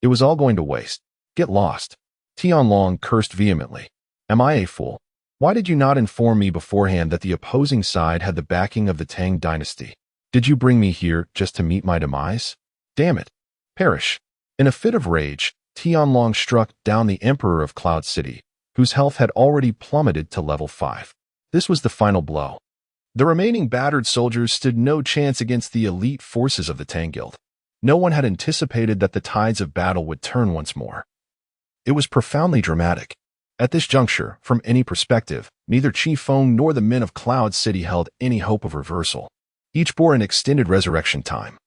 It was all going to waste. Get lost. Tianlong cursed vehemently. Am I a fool? Why did you not inform me beforehand that the opposing side had the backing of the Tang dynasty? Did you bring me here just to meet my demise? Damn it. Perish. In a fit of rage, Tianlong struck down the Emperor of Cloud City, whose health had already plummeted to level 5. This was the final blow. The remaining battered soldiers stood no chance against the elite forces of the Tang Guild. No one had anticipated that the tides of battle would turn once more. It was profoundly dramatic. At this juncture, from any perspective, neither Chi Feng nor the men of Cloud City held any hope of reversal. Each bore an extended resurrection time,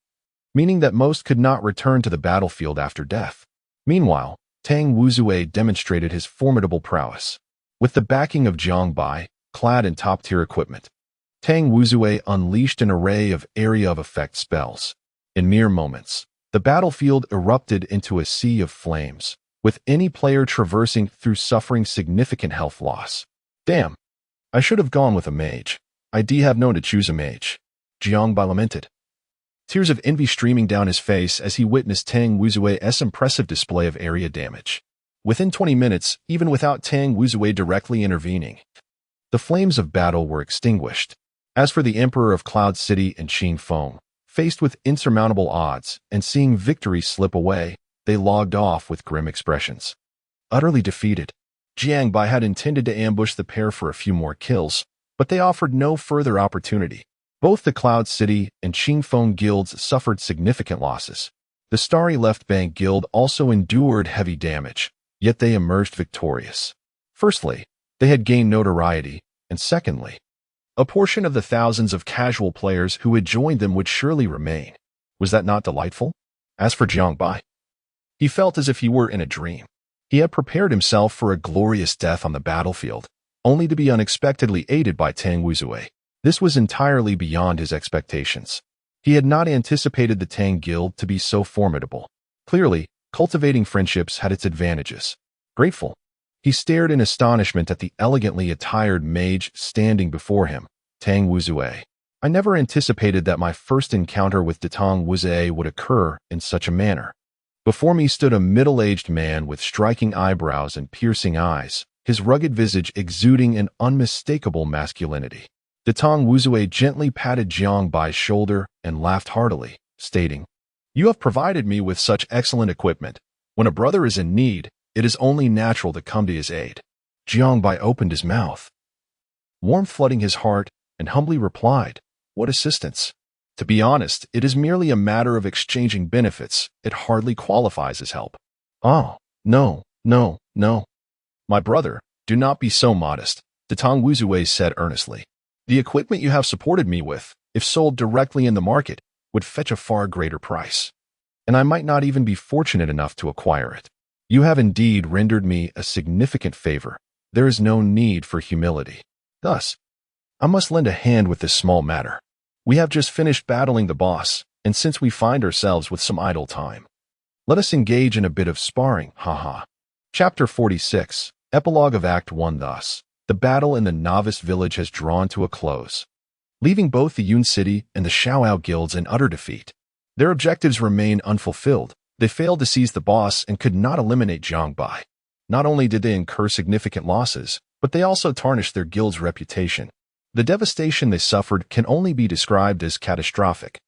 meaning that most could not return to the battlefield after death. Meanwhile, Tang Wuzue demonstrated his formidable prowess. With the backing of Jiang Bai, clad in top-tier equipment, Tang Wuzue unleashed an array of area of effect spells. In mere moments, the battlefield erupted into a sea of flames, with any player traversing through suffering significant health loss. Damn, I should have gone with a mage. I have known to choose a mage. Jiang Bai lamented, tears of envy streaming down his face as he witnessed Tang Wuzue's impressive display of area damage. Within 20 minutes, even without Tang Wuzue directly intervening, the flames of battle were extinguished. As for the Emperor of Cloud City and Qin Feng, faced with insurmountable odds and seeing victory slip away, they logged off with grim expressions. Utterly defeated, Jiang Bai had intended to ambush the pair for a few more kills, but they offered no further opportunity. Both the Cloud City and Qin Feng guilds suffered significant losses. The Starry Left Bank Guild also endured heavy damage, yet they emerged victorious. Firstly, they had gained notoriety, and secondly, a portion of the thousands of casual players who had joined them would surely remain. Was that not delightful? As for Jiang Bai, he felt as if he were in a dream. He had prepared himself for a glorious death on the battlefield, only to be unexpectedly aided by Tang Wuzue. This was entirely beyond his expectations. He had not anticipated the Tang Guild to be so formidable. Clearly, cultivating friendships had its advantages. Grateful, he stared in astonishment at the elegantly attired mage standing before him, Tang Wuzue. I never anticipated that my first encounter with Tang Wuzue would occur in such a manner. Before me stood a middle-aged man with striking eyebrows and piercing eyes, his rugged visage exuding an unmistakable masculinity. Tang Wuzue gently patted Jiang Bai's shoulder and laughed heartily, stating, "You have provided me with such excellent equipment. When a brother is in need, it is only natural to come to his aid." Jiang Bai opened his mouth, warmth flooding his heart, and humbly replied, "What assistance? To be honest, it is merely a matter of exchanging benefits. It hardly qualifies as help." "Oh, no. My brother, do not be so modest," Tang Wuzue said earnestly. "The equipment you have supported me with, if sold directly in the market, would fetch a far greater price, and I might not even be fortunate enough to acquire it. You have indeed rendered me a significant favor. There is no need for humility. Thus, I must lend a hand with this small matter. We have just finished battling the boss, and since we find ourselves with some idle time, let us engage in a bit of sparring, haha." Chapter 46, Epilogue of Act 1. Thus, the battle in the novice village has drawn to a close, leaving both the Yun City and the Xiaoao guilds in utter defeat. Their objectives remain unfulfilled. They failed to seize the boss and could not eliminate Jiang Bai. Not only did they incur significant losses, but they also tarnished their guild's reputation. The devastation they suffered can only be described as catastrophic,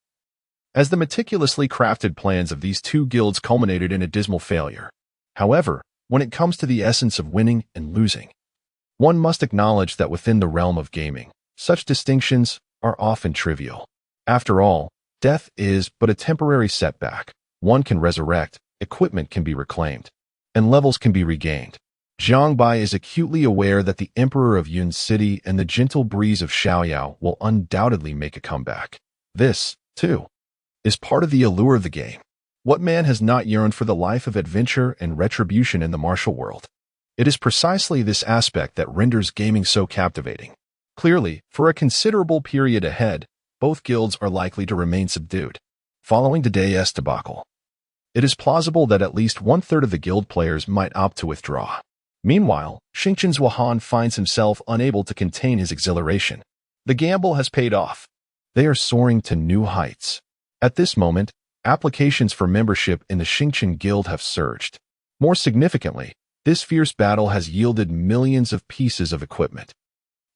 as the meticulously crafted plans of these two guilds culminated in a dismal failure. However, when it comes to the essence of winning and losing, one must acknowledge that within the realm of gaming, such distinctions are often trivial. After all, death is but a temporary setback. One can resurrect, equipment can be reclaimed, and levels can be regained. Jiang Bai is acutely aware that the Emperor of Yun City and the gentle breeze of Xiaoyao will undoubtedly make a comeback. This, too, is part of the allure of the game. What man has not yearned for the life of adventure and retribution in the martial world? It is precisely this aspect that renders gaming so captivating. Clearly, for a considerable period ahead, both guilds are likely to remain subdued. Following today's debacle, it is plausible that at least one-third of the guild players might opt to withdraw. Meanwhile, Xingqian Zuohan finds himself unable to contain his exhilaration. The gamble has paid off. They are soaring to new heights. At this moment, applications for membership in the Xingqian Guild have surged. More significantly, this fierce battle has yielded millions of pieces of equipment.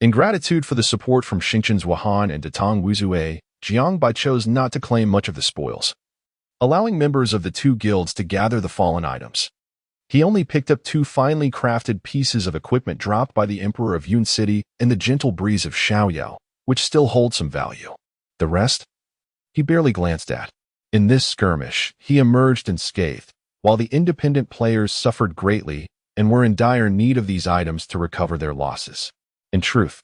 In gratitude for the support from Xingqian Zuohan and Datong Wuzue, Jiang Bai chose not to claim much of the spoils, allowing members of the two guilds to gather the fallen items. He only picked up 2 finely crafted pieces of equipment dropped by the Emperor of Yun City in the gentle breeze of Xiaoyao, which still hold some value. The rest? He barely glanced at. In this skirmish, he emerged unscathed, while the independent players suffered greatly and were in dire need of these items to recover their losses. In truth,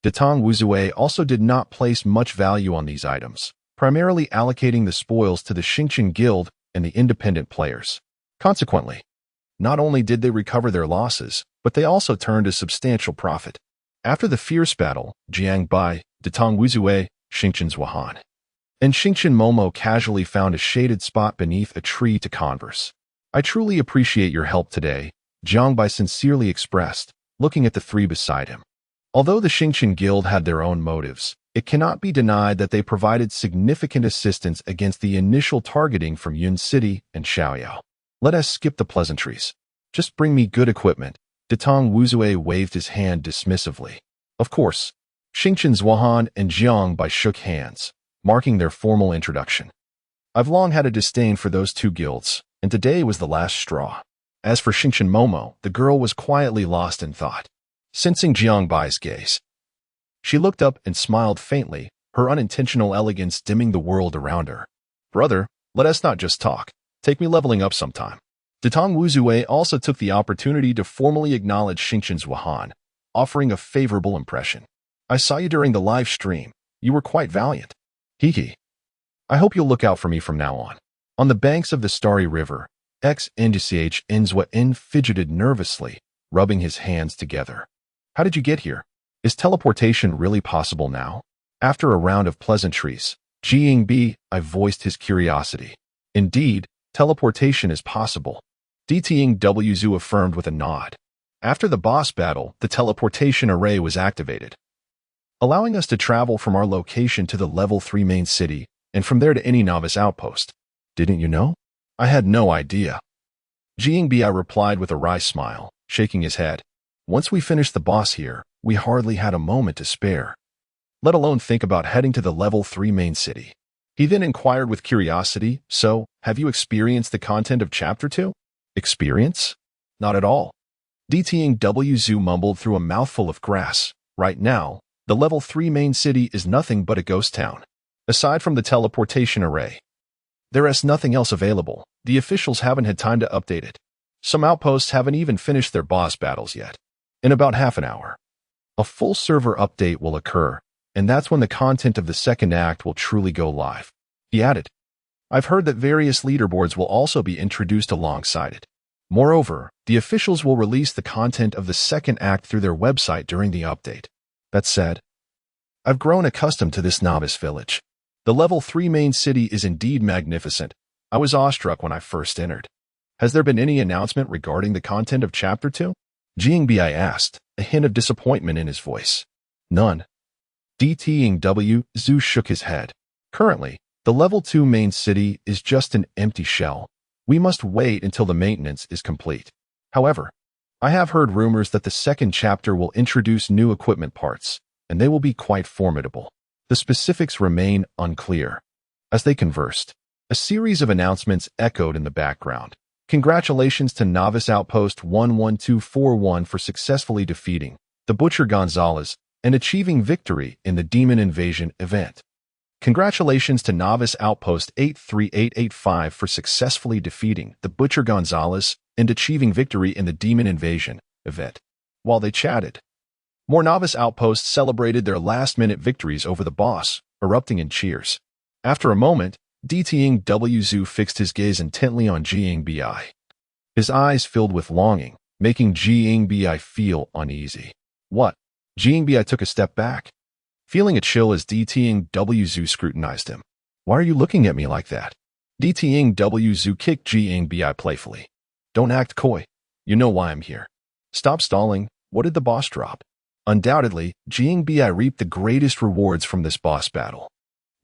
Datong Wuzue also did not place much value on these items, primarily allocating the spoils to the Xingqian Guild and the independent players. Consequently, not only did they recover their losses, but they also turned a substantial profit. After the fierce battle, Jiang Bai, Datong Wuzue, Xingqian Zuohan, and Xingqian Momo casually found a shaded spot beneath a tree to converse. "I truly appreciate your help today," Jiang Bai sincerely expressed, looking at the 3 beside him. Although the Xingqian Guild had their own motives, it cannot be denied that they provided significant assistance against the initial targeting from Yun City and Xiaoyao. "Let us skip the pleasantries. Just bring me good equipment." Datong Wuzue waved his hand dismissively. Of course, Xingqian Zuohan and Jiang Bai shook hands, marking their formal introduction. "I've long had a disdain for those 2 guilds, and today was the last straw." As for Xingqian Momo, the girl was quietly lost in thought. Sensing Jiang Bai's gaze, she looked up and smiled faintly, her unintentional elegance dimming the world around her. "Brother, let us not just talk. Take me leveling up sometime." Datong Wuzue also took the opportunity to formally acknowledge Xingqian Zuohan, offering a favorable impression. "I saw you during the live stream. You were quite valiant." "Hee. I hope you'll look out for me from now on." On the banks of the Starry River, Xingqian Zuohan fidgeted nervously, rubbing his hands together. "How did you get here? Is teleportation really possible now?" After a round of pleasantries, I voiced his curiosity. "Indeed, teleportation is possible," Dtng affirmed with a nod. After the boss battle, the teleportation array was activated, allowing us to travel from our location to the level 3 main city, and from there to any novice outpost. "Didn't you know?" "I had no idea." I replied with a wry smile, shaking his head. "Once we finished the boss here, we hardly had a moment to spare, let alone think about heading to the level 3 main city." He then inquired with curiosity, "So, have you experienced the content of Chapter 2? "Experience? Not at all." Dtng mumbled through a mouthful of grass. "Right now, the level 3 main city is nothing but a ghost town. Aside from the teleportation array, there is nothing else available. The officials haven't had time to update it. Some outposts haven't even finished their boss battles yet. In about half an hour, a full server update will occur, and that's when the content of the 2nd act will truly go live." He added, "I've heard that various leaderboards will also be introduced alongside it. Moreover, the officials will release the content of the 2nd act through their website during the update." That said, I've grown accustomed to this novice village. The level 3 main city is indeed magnificent. I was awestruck when I first entered. Has there been any announcement regarding the content of Chapter 2? Bi asked, a hint of disappointment in his voice. None. Zhu shook his head. Currently, the level 2 main city is just an empty shell. We must wait until the maintenance is complete. However, I have heard rumors that the 2nd chapter will introduce new equipment parts, and they will be quite formidable. The specifics remain unclear. As they conversed, a series of announcements echoed in the background. Congratulations to Novice Outpost 11241 for successfully defeating the Butcher Gonzalez and achieving victory in the Demon Invasion event. Congratulations to Novice Outpost 83885 for successfully defeating the Butcher Gonzalez and achieving victory in the Demon Invasion event. While they chatted, more Novice Outposts celebrated their last-minute victories over the boss, erupting in cheers. After a moment, Zhu fixed his gaze intently on Bi. His eyes filled with longing, making Bi feel uneasy. What? Bi took a step back. feeling a chill as DTing Wzu scrutinized him. "Why are you looking at me like that?" DTing Wzu kicked Jiang Bi playfully. "Don't act coy. You know why I'm here." "Stop stalling. What did the boss drop?" Undoubtedly, Jiang Bi reaped the greatest rewards from this boss battle.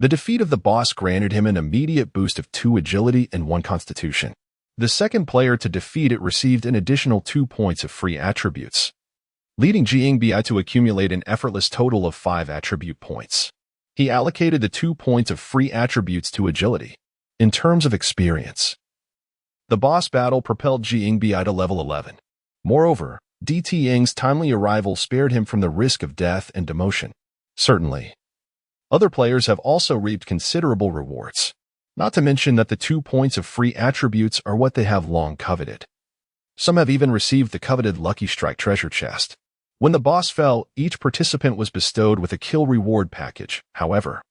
The defeat of the boss granted him an immediate boost of 2 agility and 1 constitution. The second player to defeat it received an additional 2 points of free attributes, leading Jiang Bi to accumulate an effortless total of 5 attribute points. He allocated the 2 points of free attributes to agility. In terms of experience, the boss battle propelled Jiang Bi to level 11. Moreover, DT Ying's timely arrival spared him from the risk of death and demotion. Certainly, other players have also reaped considerable rewards, not to mention that the 2 points of free attributes are what they have long coveted. Some have even received the coveted Lucky Strike treasure chest. When the boss fell, each participant was bestowed with a kill reward package. However,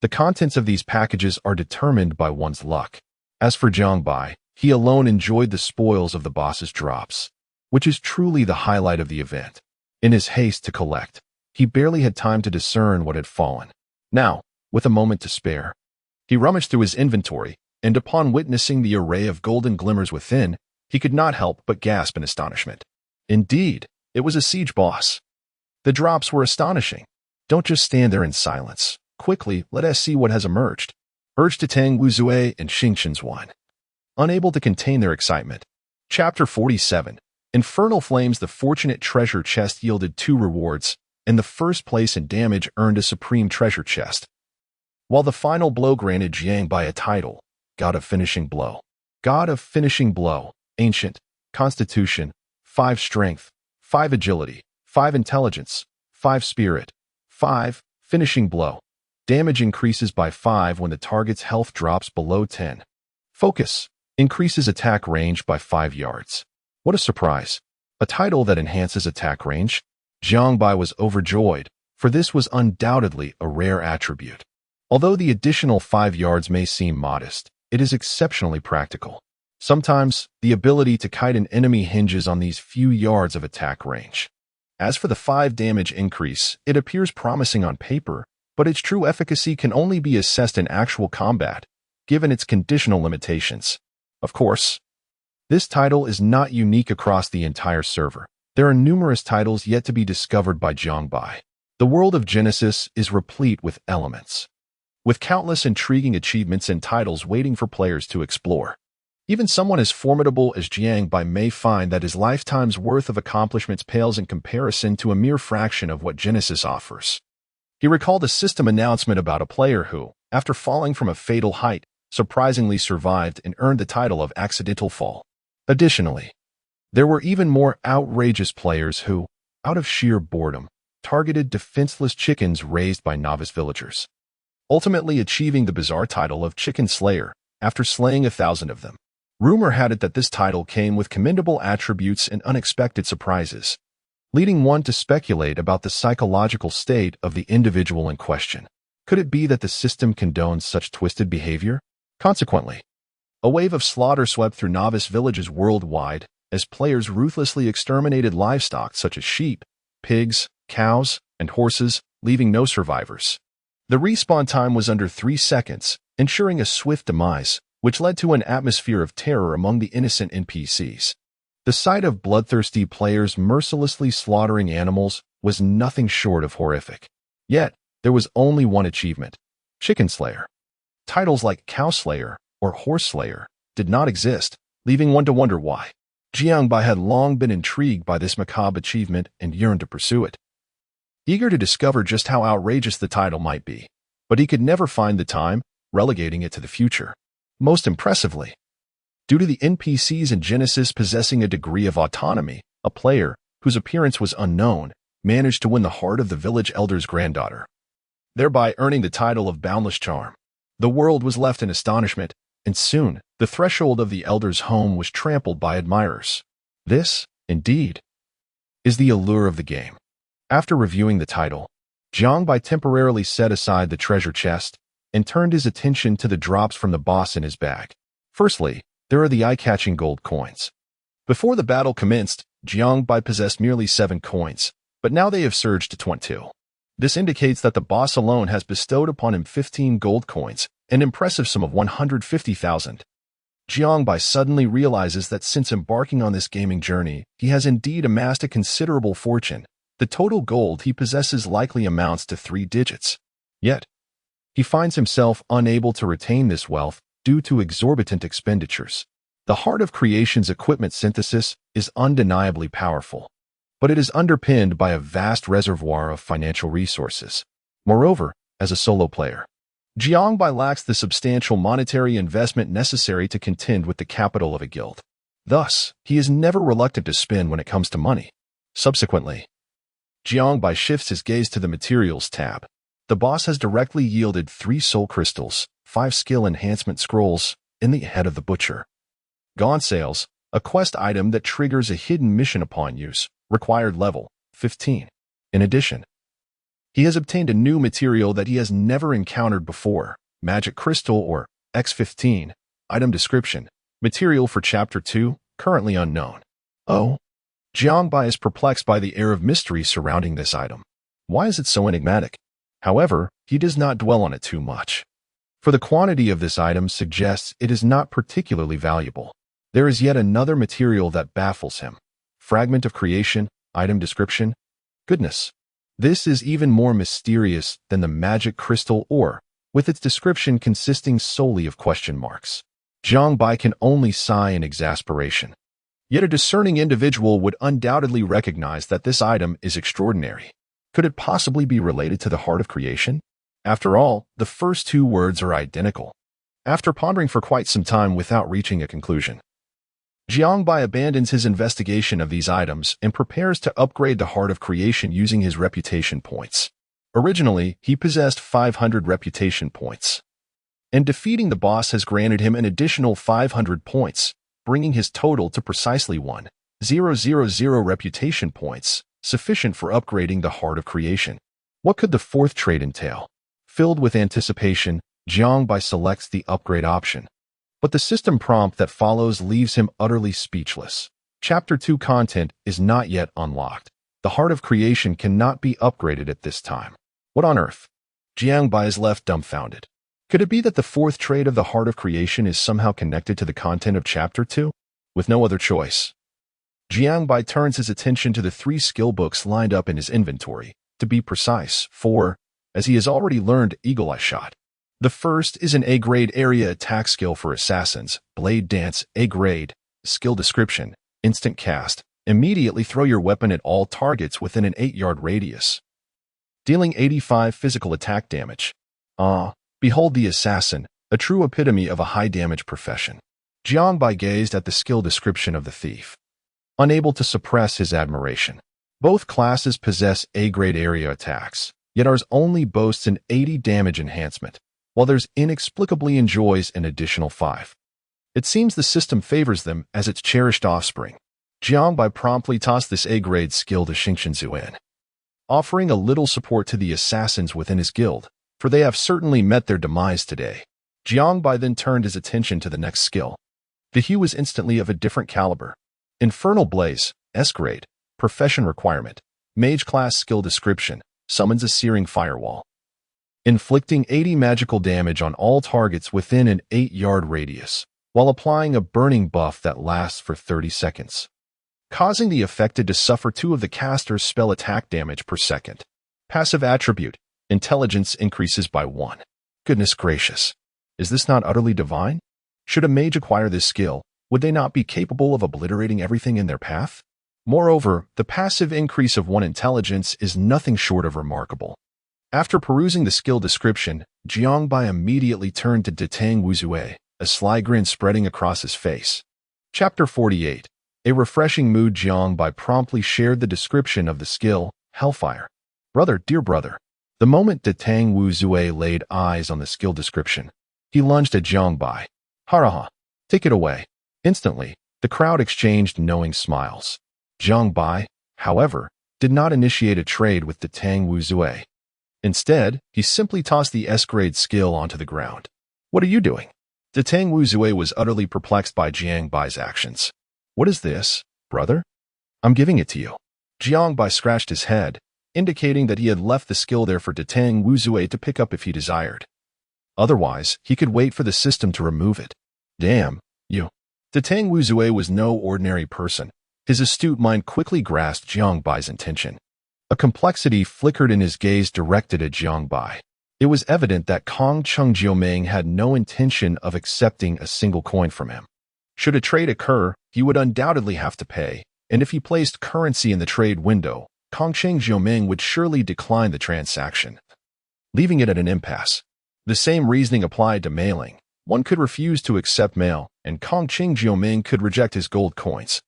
the contents of these packages are determined by one's luck. As for Jiang Bi, he alone enjoyed the spoils of the boss's drops, which is truly the highlight of the event. In his haste to collect, he barely had time to discern what had fallen. Now, with a moment to spare, he rummaged through his inventory, and upon witnessing the array of golden glimmers within, he could not help but gasp in astonishment. Indeed, it was a siege boss. The drops were astonishing. Don't just stand there in silence. Quickly, let us see what has emerged. Urged to Tang Wuzue and Xingqian's one. Unable to contain their excitement. Chapter 47. Infernal Flames. The fortunate treasure chest yielded 2 rewards, and the first place in damage earned a supreme treasure chest, while the final blow granted Jiang Bi a title, God of Finishing Blow. God of Finishing Blow, Ancient, Constitution, 5 Strength, 5 Agility, 5 Intelligence, 5 Spirit, 5 Finishing Blow. Damage increases by 5 when the target's health drops below 10. Focus increases attack range by 5 yards. What a surprise. A title that enhances attack range? Jiang Bi was overjoyed, for this was undoubtedly a rare attribute. Although the additional 5 yards may seem modest, it is exceptionally practical. Sometimes, the ability to kite an enemy hinges on these few yards of attack range. As for the 5 damage increase, it appears promising on paper, but its true efficacy can only be assessed in actual combat, given its conditional limitations. Of course, this title is not unique across the entire server. There are numerous titles yet to be discovered by Jiang Bi. The world of Genesis is replete with elements, with countless intriguing achievements and titles waiting for players to explore. Even someone as formidable as Jiang Bi may find that his lifetime's worth of accomplishments pales in comparison to a mere fraction of what Genesis offers. He recalled a system announcement about a player who, after falling from a fatal height, surprisingly survived and earned the title of Accidental Fall. Additionally, there were even more outrageous players who, out of sheer boredom, targeted defenseless chickens raised by novice villagers, ultimately achieving the bizarre title of Chicken Slayer after slaying 1,000 of them. Rumor had it that this title came with commendable attributes and unexpected surprises, leading one to speculate about the psychological state of the individual in question. Could it be that the system condones such twisted behavior? Consequently, a wave of slaughter swept through novice villages worldwide as players ruthlessly exterminated livestock such as sheep, pigs, cows, and horses, leaving no survivors. The respawn time was under 3 seconds, ensuring a swift demise, which led to an atmosphere of terror among the innocent NPCs. The sight of bloodthirsty players mercilessly slaughtering animals was nothing short of horrific. Yet, there was only one achievement: Chicken Slayer. Titles like Cow Slayer or Horse Slayer did not exist, leaving one to wonder why. Jiang Bi had long been intrigued by this macabre achievement and yearned to pursue it, eager to discover just how outrageous the title might be, but he could never find the time, relegating it to the future. Most impressively, due to the NPCs in Genesis possessing a degree of autonomy, a player, whose appearance was unknown, managed to win the heart of the village elder's granddaughter, thereby earning the title of Boundless Charm. The world was left in astonishment, and soon, the threshold of the elder's home was trampled by admirers. This, indeed, is the allure of the game. After reviewing the title, Jiang Bi temporarily set aside the treasure chest and turned his attention to the drops from the boss in his bag. Firstly, there are the eye-catching gold coins. Before the battle commenced, Jiang Bi possessed merely 7 coins, but now they have surged to 22. This indicates that the boss alone has bestowed upon him 15 gold coins, an impressive sum of 150,000. Jiangbai suddenly realizes that since embarking on this gaming journey, he has indeed amassed a considerable fortune. The total gold he possesses likely amounts to 3 digits. Yet, he finds himself unable to retain this wealth due to exorbitant expenditures. The heart of creation's equipment synthesis is undeniably powerful, but it is underpinned by a vast reservoir of financial resources. Moreover, as a solo player, Jiangbai lacks the substantial monetary investment necessary to contend with the capital of a guild. Thus, he is never reluctant to spend when it comes to money. Subsequently, Jiangbai shifts his gaze to the Materials tab. The boss has directly yielded 3 soul crystals, 5 skill enhancement scrolls, in the head of the butcher. Gaunt Sales, a quest item that triggers a hidden mission upon use, required level 15. In addition, he has obtained a new material that he has never encountered before, Magic Crystal or X15. Item description: material for Chapter 2, currently unknown. Oh, Jiangbai is perplexed by the air of mystery surrounding this item. Why is it so enigmatic? However, he does not dwell on it too much, for the quantity of this item suggests it is not particularly valuable. There is yet another material that baffles him. Fragment of Creation, item description. Goodness, this is even more mysterious than the Magic Crystal ore, with its description consisting solely of question marks. Jiangbai can only sigh in exasperation. Yet a discerning individual would undoubtedly recognize that this item is extraordinary. Could it possibly be related to the heart of creation? After all, the first 2 words are identical. After pondering for quite some time without reaching a conclusion, Jiangbai abandons his investigation of these items and prepares to upgrade the Heart of Creation using his reputation points. Originally, he possessed 500 reputation points, and defeating the boss has granted him an additional 500 points, bringing his total to precisely 1,000 reputation points, sufficient for upgrading the Heart of Creation. What could the 4th trade entail? Filled with anticipation, Jiangbai selects the upgrade option. But the system prompt that follows leaves him utterly speechless. Chapter 2 content is not yet unlocked. The Heart of Creation cannot be upgraded at this time. What on earth? Jiangbai is left dumbfounded. Could it be that the 4th trade of the Heart of Creation is somehow connected to the content of Chapter 2? With no other choice, Jiangbai turns his attention to the 3 skill books lined up in his inventory. To be precise, 4, as he has already learned Eagle Eye Shot. The first is an A-grade area attack skill for assassins, Blade Dance, A-grade, skill description, instant cast, immediately throw your weapon at all targets within an 8-yard radius, dealing 85 physical attack damage. Behold the assassin, a true epitome of a high-damage profession. Jiangbai gazed at the skill description of the thief, unable to suppress his admiration. Both classes possess A-grade area attacks, yet ours only boasts an 80 damage enhancement, while theirs inexplicably enjoys an additional 5. It seems the system favors them as its cherished offspring. Jiangbai promptly tossed this A-grade skill to Xingchen Zuan, offering a little support to the assassins within his guild, for they have certainly met their demise today. Jiangbai then turned his attention to the next skill. The hue was instantly of a different caliber. Infernal Blaze, S-grade, profession requirement, mage class skill description, summons a searing firewall, inflicting 80 magical damage on all targets within an 8-yard radius, while applying a burning buff that lasts for 30 seconds, causing the affected to suffer 2 of the caster's spell attack damage per second. Passive attribute, intelligence increases by 1. Goodness gracious, is this not utterly divine? Should a mage acquire this skill, would they not be capable of obliterating everything in their path? Moreover, the passive increase of 1 intelligence is nothing short of remarkable. After perusing the skill description, Jiangbai immediately turned to Detang Wuzue, a sly grin spreading across his face. Chapter 48. A refreshing mood. Jiangbai promptly shared the description of the skill, Hellfire. Brother, dear brother. The moment Detang Wuzue laid eyes on the skill description, he lunged at Jiangbai. Haraha, take it away. Instantly, the crowd exchanged knowing smiles. Jiangbai, however, did not initiate a trade with Detang Wuzue. Instead, he simply tossed the S-grade skill onto the ground. What are you doing? Detang Wuzue was utterly perplexed by Jiangbai's actions. What is this, brother? I'm giving it to you. Jiangbai scratched his head, indicating that he had left the skill there for Detang Wuzue to pick up if he desired. Otherwise, he could wait for the system to remove it. Damn, you. Detang Wuzue was no ordinary person. His astute mind quickly grasped Jiang Bai's intention. A complexity flickered in his gaze directed at Jiang Bai. It was evident that Kong Chung Jioming had no intention of accepting a single coin from him. Should a trade occur, he would undoubtedly have to pay, and if he placed currency in the trade window, Kong Chung Jioming would surely decline the transaction, leaving it at an impasse. The same reasoning applied to mailing. One could refuse to accept mail, and Kong Chung Jioming could reject his gold coins,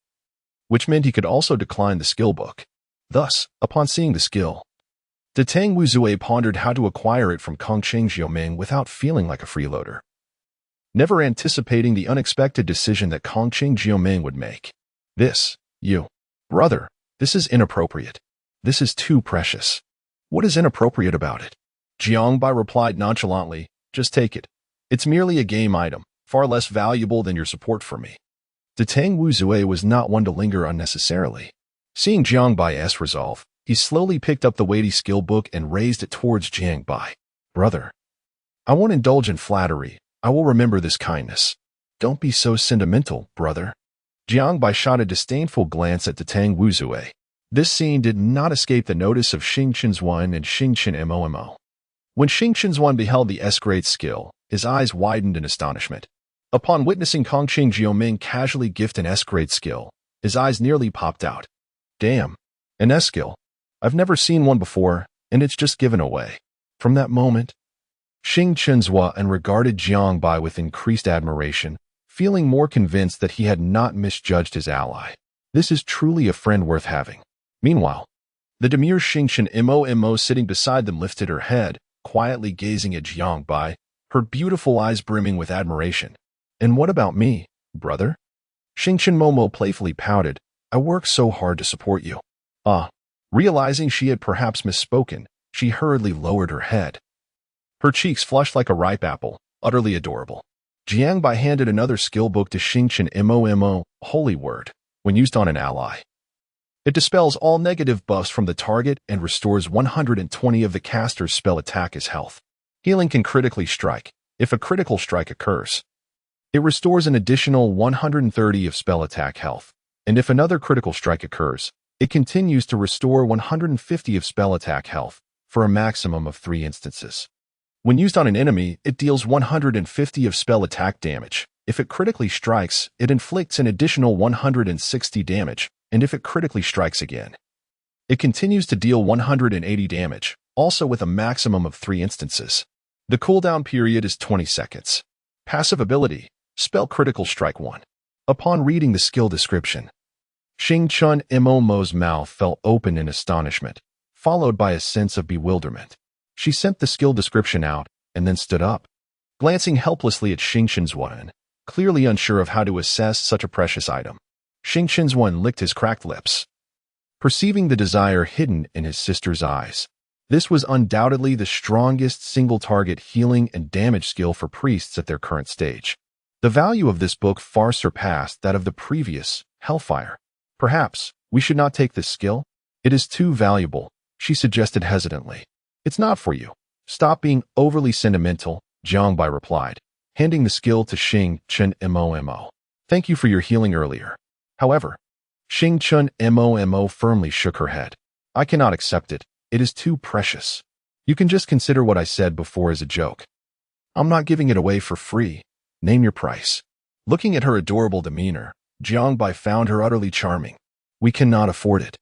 which meant he could also decline the skill book. Thus, upon seeing the skill, Detang Wuzue pondered how to acquire it from Kong Chung Jioming without feeling like a freeloader, never anticipating the unexpected decision that Kong Chung Jioming would make. Brother, this is inappropriate. This is too precious. What is inappropriate about it? Jiang Bai replied nonchalantly, just take it. It's merely a game item, far less valuable than your support for me. Detang Wuzue was not one to linger unnecessarily. Seeing Jiang Bai's resolve, he slowly picked up the weighty skill book and raised it towards Jiang Bai. Brother, I won't indulge in flattery. I will remember this kindness. Don't be so sentimental, brother. Jiang Bai shot a disdainful glance at Detang Wuzue. This scene did not escape the notice of Xing Chenzuan and Xing Chen Momo. When Xing Chenzuan beheld the S-grade skill, his eyes widened in astonishment. Upon witnessing Kong Chung Jioming casually gift an S-grade skill, his eyes nearly popped out. Damn, an S skill. I've never seen one before, and it's just given away. From that moment, Xing Chenzuan regarded Jiang Bai with increased admiration, feeling more convinced that he had not misjudged his ally. This is truly a friend worth having. Meanwhile, the demure Xing Chen Mo sitting beside them lifted her head, quietly gazing at Jiang Bai, her beautiful eyes brimming with admiration. And what about me, brother? Xing Chen Momo playfully pouted. I work so hard to support you. Realizing she had perhaps misspoken, she hurriedly lowered her head. Her cheeks flushed like a ripe apple, utterly adorable. Jiang Bai handed another skill book to Xing Chen Mo, holy word, when used on an ally. It dispels all negative buffs from the target and restores 120 of the caster's spell attack as health. Healing can critically strike. If a critical strike occurs, it restores an additional 130 of spell attack health. And if another critical strike occurs, it continues to restore 150 of spell attack health, for a maximum of 3 instances. When used on an enemy, it deals 150 of spell attack damage. If it critically strikes, it inflicts an additional 160 damage, and if it critically strikes again, it continues to deal 180 damage, also with a maximum of 3 instances. The cooldown period is 20 seconds. Passive ability, Spell Critical Strike 1. Upon reading the skill description, Xing Chen Mo's mouth fell open in astonishment, followed by a sense of bewilderment. She sent the skill description out, and then stood up, glancing helplessly at Xing Chenzuan, clearly unsure of how to assess such a precious item. Xing Chenzuan licked his cracked lips, perceiving the desire hidden in his sister's eyes. This was undoubtedly the strongest single-target healing and damage skill for priests at their current stage. The value of this book far surpassed that of the previous, Hellfire. Perhaps we should not take this skill? It is too valuable, she suggested hesitantly. It's not for you. Stop being overly sentimental, Jiang Bai replied, handing the skill to Xing Chen Mo. Thank you for your healing earlier. However, Xing Chen Mo firmly shook her head. I cannot accept it. It is too precious. You can just consider what I said before as a joke. I'm not giving it away for free. Name your price. Looking at her adorable demeanor, Jiang Bai found her utterly charming. We cannot afford it.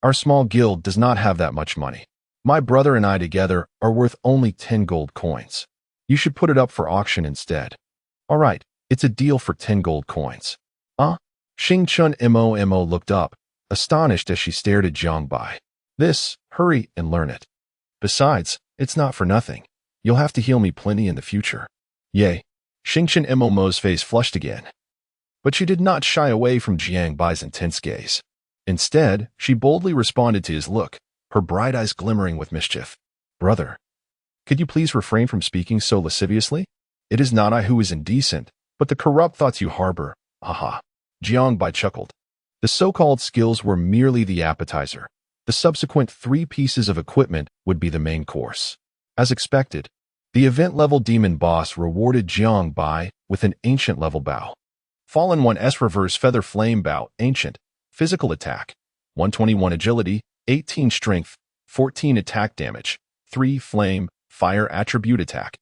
Our small guild does not have that much money. My brother and I together are worth only 10 gold coins. You should put it up for auction instead. All right, it's a deal for 10 gold coins. Xing Chen Mo looked up, astonished as she stared at Jiang Bai. Hurry and learn it. Besides, it's not for nothing. You'll have to heal me plenty in the future. Yay. Xing Chen Mo's face flushed again. But she did not shy away from Jiang Bai's intense gaze. Instead, she boldly responded to his look, her bright eyes glimmering with mischief. Brother, could you please refrain from speaking so lasciviously? It is not I who is indecent, but the corrupt thoughts you harbor. Jiang Bai chuckled. The so-called skills were merely the appetizer. The subsequent 3 pieces of equipment would be the main course. As expected, the event-level demon boss rewarded Jiang Bai with an ancient-level bow. Fallen 1's reverse feather flame bow, ancient, physical attack, 121 agility, 18 strength, 14 attack damage, 3 flame, fire attribute attack,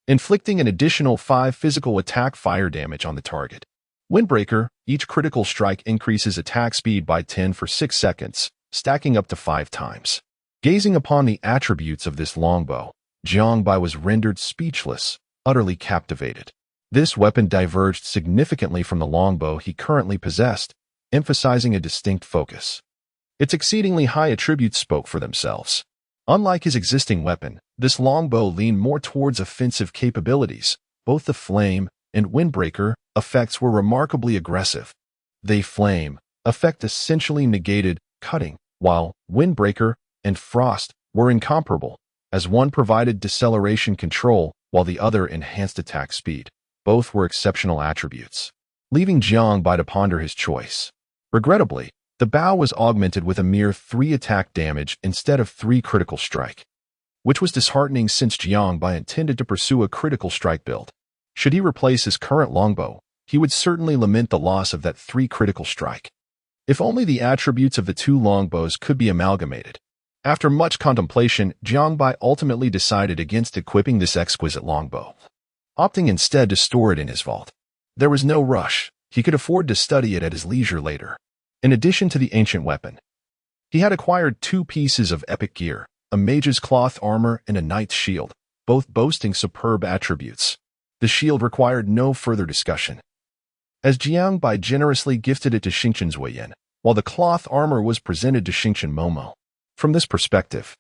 inflicting an additional 5 physical attack fire damage on the target. Windbreaker, each critical strike increases attack speed by 10 for 6 seconds, stacking up to 5 times. Gazing upon the attributes of this longbow, Jiang Bai was rendered speechless, utterly captivated. This weapon diverged significantly from the longbow he currently possessed, emphasizing a distinct focus. Its exceedingly high attributes spoke for themselves. Unlike his existing weapon, this longbow leaned more towards offensive capabilities. Both the flame and windbreaker effects were remarkably aggressive. The flame effect essentially negated cutting, while windbreaker and frost were incomparable, as one provided deceleration control while the other enhanced attack speed. Both were exceptional attributes, leaving Jiang Bai to ponder his choice. Regrettably, the bow was augmented with a mere 3 attack damage instead of 3 critical strike, which was disheartening since Jiang Bai intended to pursue a critical strike build. Should he replace his current longbow, he would certainly lament the loss of that 3 critical strike. If only the attributes of the 2 longbows could be amalgamated. After much contemplation, Jiang Bai ultimately decided against equipping this exquisite longbow, opting instead to store it in his vault. There was no rush. He could afford to study it at his leisure later. In addition to the ancient weapon, he had acquired 2 pieces of epic gear, a mage's cloth armor and a knight's shield, both boasting superb attributes. The shield required no further discussion, as Jiang Bai generously gifted it to Xingqian Zuoyan, while the cloth armor was presented to Xingqian Momo. From this perspective,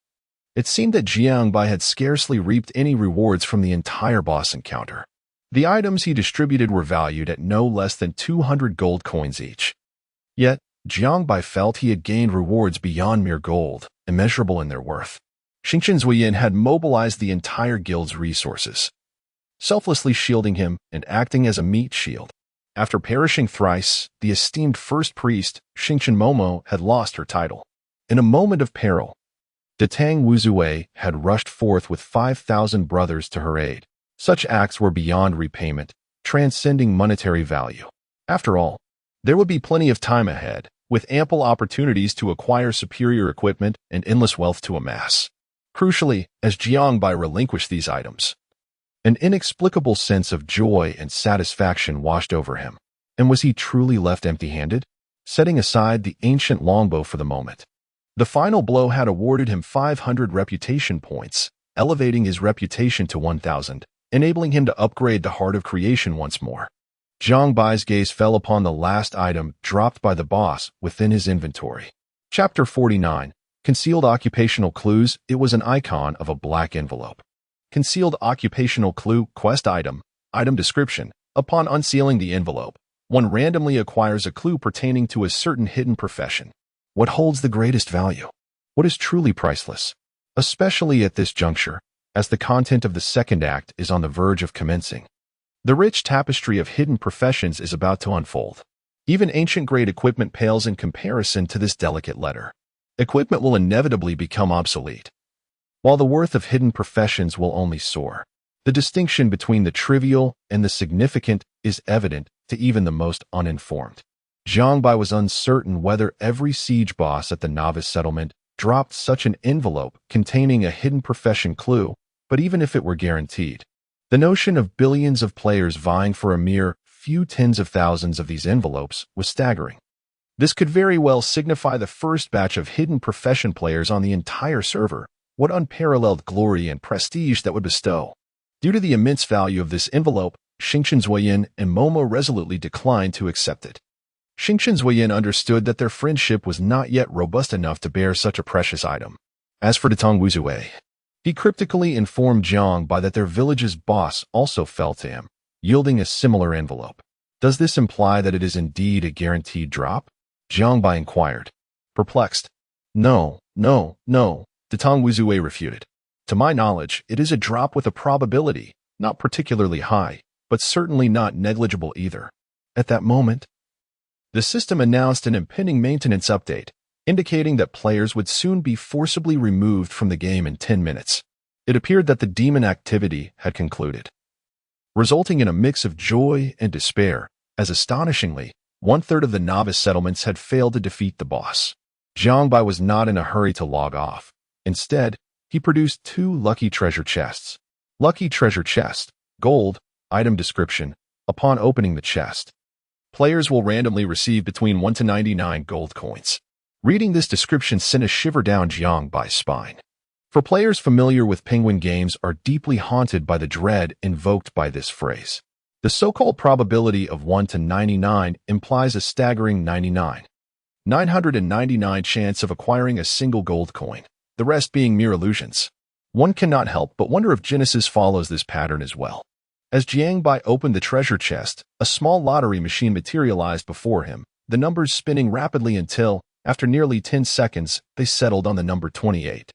it seemed that Jiang Bai had scarcely reaped any rewards from the entire boss encounter. The items he distributed were valued at no less than 200 gold coins each. Yet, Jiang Bai felt he had gained rewards beyond mere gold, immeasurable in their worth. Xingqian Zuoyan had mobilized the entire guild's resources, selflessly shielding him and acting as a meat shield. After perishing thrice, the esteemed first priest, Xingqian Momo, had lost her title. In a moment of peril, Detang Wuzue had rushed forth with 5,000 brothers to her aid. Such acts were beyond repayment, transcending monetary value. After all, there would be plenty of time ahead, with ample opportunities to acquire superior equipment and endless wealth to amass. Crucially, as Jiang Bai relinquished these items, an inexplicable sense of joy and satisfaction washed over him. And was he truly left empty-handed? Setting aside the ancient longbow for the moment, the final blow had awarded him 500 reputation points, elevating his reputation to 1,000, enabling him to upgrade the Heart of Creation once more. Jiang Bai's gaze fell upon the last item dropped by the boss within his inventory. Chapter 49. Concealed Occupational Clues. It was an icon of a black envelope. Concealed Occupational Clue. Quest item. Item description. Upon unsealing the envelope, one randomly acquires a clue pertaining to a certain hidden profession. What holds the greatest value? What is truly priceless? Especially at this juncture, as the content of the second act is on the verge of commencing. The rich tapestry of hidden professions is about to unfold. Even ancient-grade equipment pales in comparison to this delicate letter. Equipment will inevitably become obsolete, while the worth of hidden professions will only soar. The distinction between the trivial and the significant is evident to even the most uninformed. Jiang Bai was uncertain whether every siege boss at the novice settlement dropped such an envelope containing a hidden profession clue, but even if it were guaranteed, the notion of billions of players vying for a mere few tens of thousands of these envelopes was staggering. This could very well signify the first batch of hidden profession players on the entire server. What unparalleled glory and prestige that would bestow. Due to the immense value of this envelope, Xingqian Zuoyan and Momo resolutely declined to accept it. Xingqian Zuoyan understood that their friendship was not yet robust enough to bear such a precious item. As for Detang Wuzue, he cryptically informed Jiang Bai that their village's boss also fell to him, yielding a similar envelope. Does this imply that it is indeed a guaranteed drop? Jiang Bai inquired, perplexed. No, Detang Wuzue refuted. To my knowledge, it is a drop with a probability, not particularly high, but certainly not negligible either. At that moment, the system announced an impending maintenance update, indicating that players would soon be forcibly removed from the game in 10 minutes. It appeared that the demon activity had concluded, resulting in a mix of joy and despair, as astonishingly, one-third of the novice settlements had failed to defeat the boss. Jiangbai was not in a hurry to log off. Instead, he produced 2 lucky treasure chests. Lucky treasure chest, gold, item description. Upon opening the chest, players will randomly receive between 1 to 99 gold coins. Reading this description sent a shiver down Jiangbai's spine. For players familiar with penguin games are deeply haunted by the dread invoked by this phrase. The so-called probability of 1 to 99 implies a staggering 999 chance of acquiring a single gold coin, the rest being mere illusions. One cannot help but wonder if Genesis follows this pattern as well. As Jiangbai opened the treasure chest, a small lottery machine materialized before him, the numbers spinning rapidly until, after nearly 10 seconds, they settled on the number 28.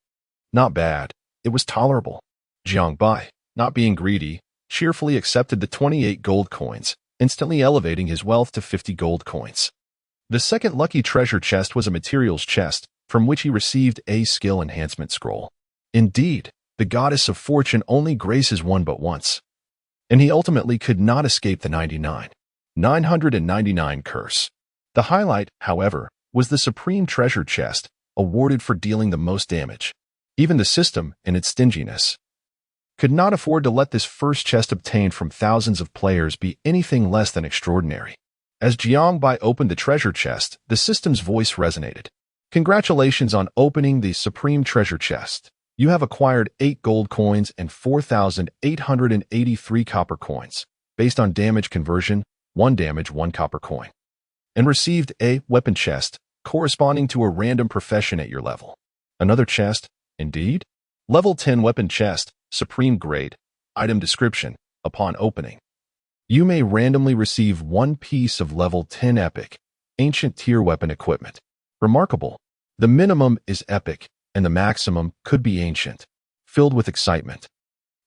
Not bad. It was tolerable. Jiangbai, not being greedy, cheerfully accepted the 28 gold coins, instantly elevating his wealth to 50 gold coins. The second lucky treasure chest was a materials chest, from which he received a skill enhancement scroll. Indeed, the goddess of fortune only graces one but once, and he ultimately could not escape the 999 curse. The highlight, however, was the supreme treasure chest, awarded for dealing the most damage. Even the system, in its stinginess, could not afford to let this first chest obtained from thousands of players be anything less than extraordinary. As Jiangbai opened the treasure chest, the system's voice resonated. Congratulations on opening the supreme treasure chest. You have acquired 8 gold coins and 4,883 copper coins, based on damage conversion, 1 damage, 1 copper coin, and received a weapon chest, corresponding to a random profession at your level. Another chest, indeed? Level 10 weapon chest, supreme grade, item description. Upon opening, you may randomly receive 1 piece of level 10 epic, ancient tier weapon equipment. Remarkable. The minimum is epic, and the maximum could be ancient. Filled with excitement,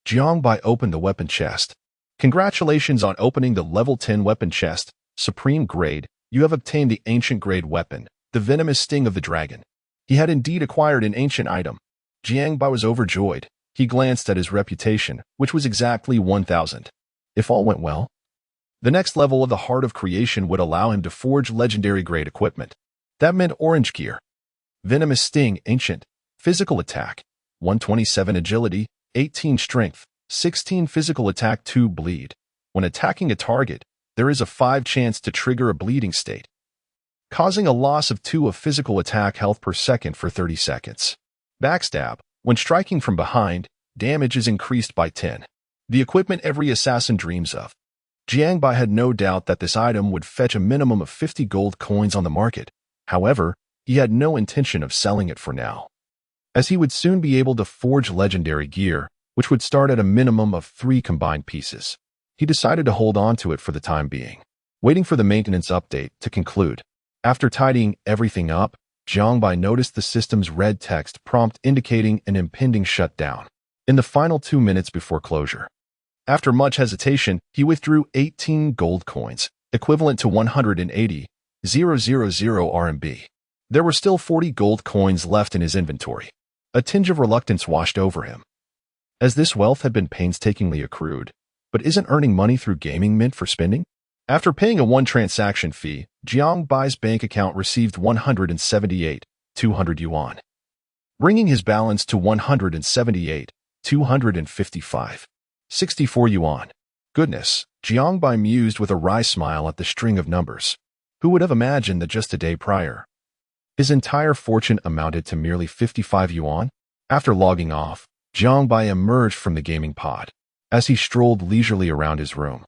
Jiangbai opened the weapon chest. Congratulations on opening the level 10 weapon chest, supreme grade. You have obtained the ancient grade weapon, the venomous sting of the dragon. He had indeed acquired an ancient item. Jiangbai was overjoyed. He glanced at his reputation, which was exactly 1,000. If all went well, the next level of the Heart of Creation would allow him to forge legendary grade equipment. That meant orange gear. Venomous sting, ancient. Physical attack, 127 agility, 18 strength, 16 physical attack, 2 bleed. When attacking a target, there is a 5 chance to trigger a bleeding state, causing a loss of 2 of physical attack health per second for 30 seconds. Backstab, when striking from behind, damage is increased by 10. The equipment every assassin dreams of. Jiangbai had no doubt that this item would fetch a minimum of 50 gold coins on the market. However, he had no intention of selling it for now, as he would soon be able to forge legendary gear, which would start at a minimum of 3 combined pieces. He decided to hold on to it for the time being, waiting for the maintenance update to conclude. After tidying everything up, Jiangbai noticed the system's red text prompt indicating an impending shutdown in the final 2 minutes before closure. After much hesitation, he withdrew 18 gold coins, equivalent to 180,000 RMB. There were still 40 gold coins left in his inventory. A tinge of reluctance washed over him, as this wealth had been painstakingly accrued. But isn't earning money through gaming meant for spending? After paying a 1 transaction fee, Jiangbai's bank account received 178,200 yuan, bringing his balance to 178,255.64 yuan. Goodness, Jiangbai mused with a wry smile at the string of numbers. Who would have imagined that just a day prior, his entire fortune amounted to merely 55 yuan? After logging off, Jiangbai emerged from the gaming pod. As he strolled leisurely around his room,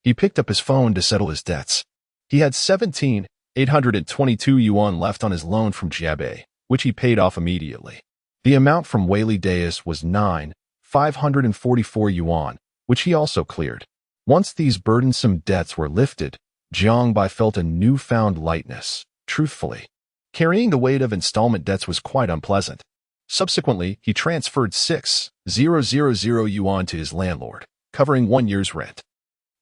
he picked up his phone to settle his debts. He had 17,822 yuan left on his loan from Jiabei, which he paid off immediately. The amount from Weili Deus was 9,544 yuan, which he also cleared. Once these burdensome debts were lifted, Jiangbai felt a newfound lightness. Truthfully, carrying the weight of installment debts was quite unpleasant. Subsequently, he transferred 6,000 yuan to his landlord, covering 1 year's rent.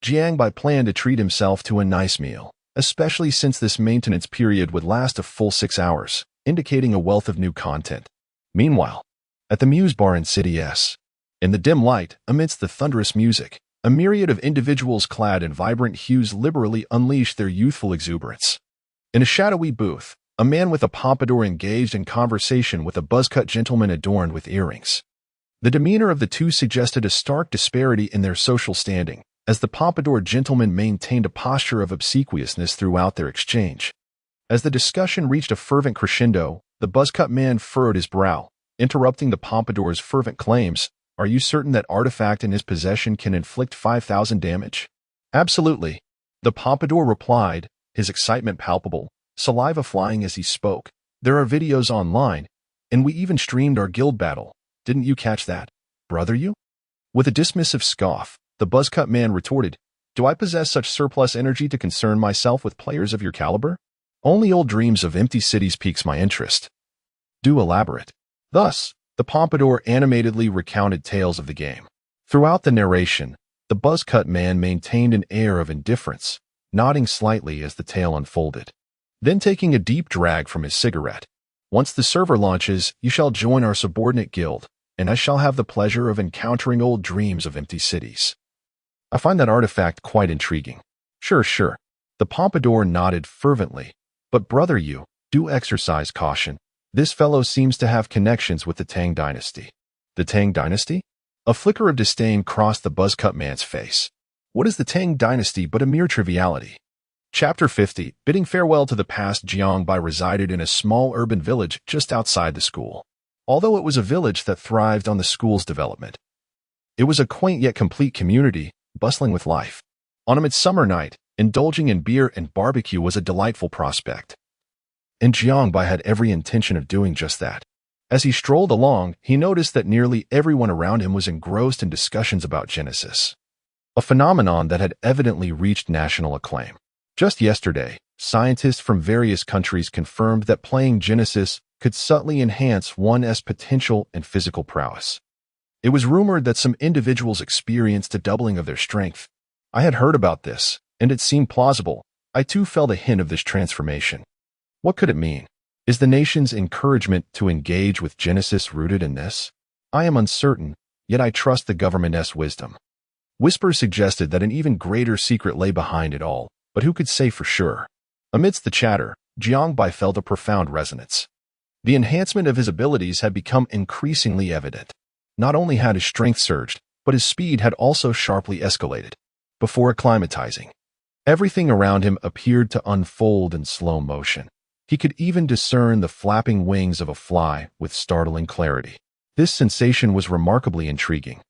Jiangbai planned to treat himself to a nice meal, especially since this maintenance period would last a full 6 hours. indicating a wealth of new content. Meanwhile, at the Muse Bar in City S, in the dim light, amidst the thunderous music, a myriad of individuals clad in vibrant hues liberally unleashed their youthful exuberance. In a shadowy booth, a man with a pompadour engaged in conversation with a buzz-cut gentleman adorned with earrings. The demeanor of the two suggested a stark disparity in their social standing, as the pompadour gentleman maintained a posture of obsequiousness throughout their exchange. As the discussion reached a fervent crescendo, the buzz-cut man furrowed his brow, interrupting the pompadour's fervent claims. "Are you certain that artifact in his possession can inflict 5,000 damage?" "Absolutely," the pompadour replied, his excitement palpable, saliva flying as he spoke. "There are videos online, and we even streamed our guild battle. Didn't you catch that, brother you?" With a dismissive scoff, the buzz-cut man retorted, "Do I possess such surplus energy to concern myself with players of your caliber? Only old dreams of empty cities piques my interest." "Do elaborate." Thus, the pompadour animatedly recounted tales of the game. Throughout the narration, the buzz-cut man maintained an air of indifference, nodding slightly as the tale unfolded. Then taking a deep drag from his cigarette, "Once the server launches, you shall join our subordinate guild, and I shall have the pleasure of encountering old dreams of empty cities. I find that artifact quite intriguing." Sure. The pompadour nodded fervently. "But brother you, do exercise caution. This fellow seems to have connections with the Tang dynasty." "The Tang dynasty?" A flicker of disdain crossed the buzz-cut man's face. "What is the Tang dynasty but a mere triviality?" Chapter 50. Bidding farewell to the past, Jiangbai resided in a small urban village just outside the school. Although it was a village that thrived on the school's development, it was a quaint yet complete community, bustling with life. On a midsummer night, indulging in beer and barbecue was a delightful prospect, and Jiangbai had every intention of doing just that. As he strolled along, he noticed that nearly everyone around him was engrossed in discussions about Genesis, a phenomenon that had evidently reached national acclaim. Just yesterday, scientists from various countries confirmed that playing Genesis could subtly enhance one's potential and physical prowess. It was rumored that some individuals experienced a doubling of their strength. I had heard about this, and it seemed plausible. I too felt a hint of this transformation. What could it mean? Is the nation's encouragement to engage with Genesis rooted in this? I am uncertain, yet I trust the government's wisdom. Whispers suggested that an even greater secret lay behind it all, but who could say for sure? Amidst the chatter, Jiangbai felt a profound resonance. The enhancement of his abilities had become increasingly evident. Not only had his strength surged, but his speed had also sharply escalated. Before acclimatizing, everything around him appeared to unfold in slow motion. He could even discern the flapping wings of a fly with startling clarity. This sensation was remarkably intriguing,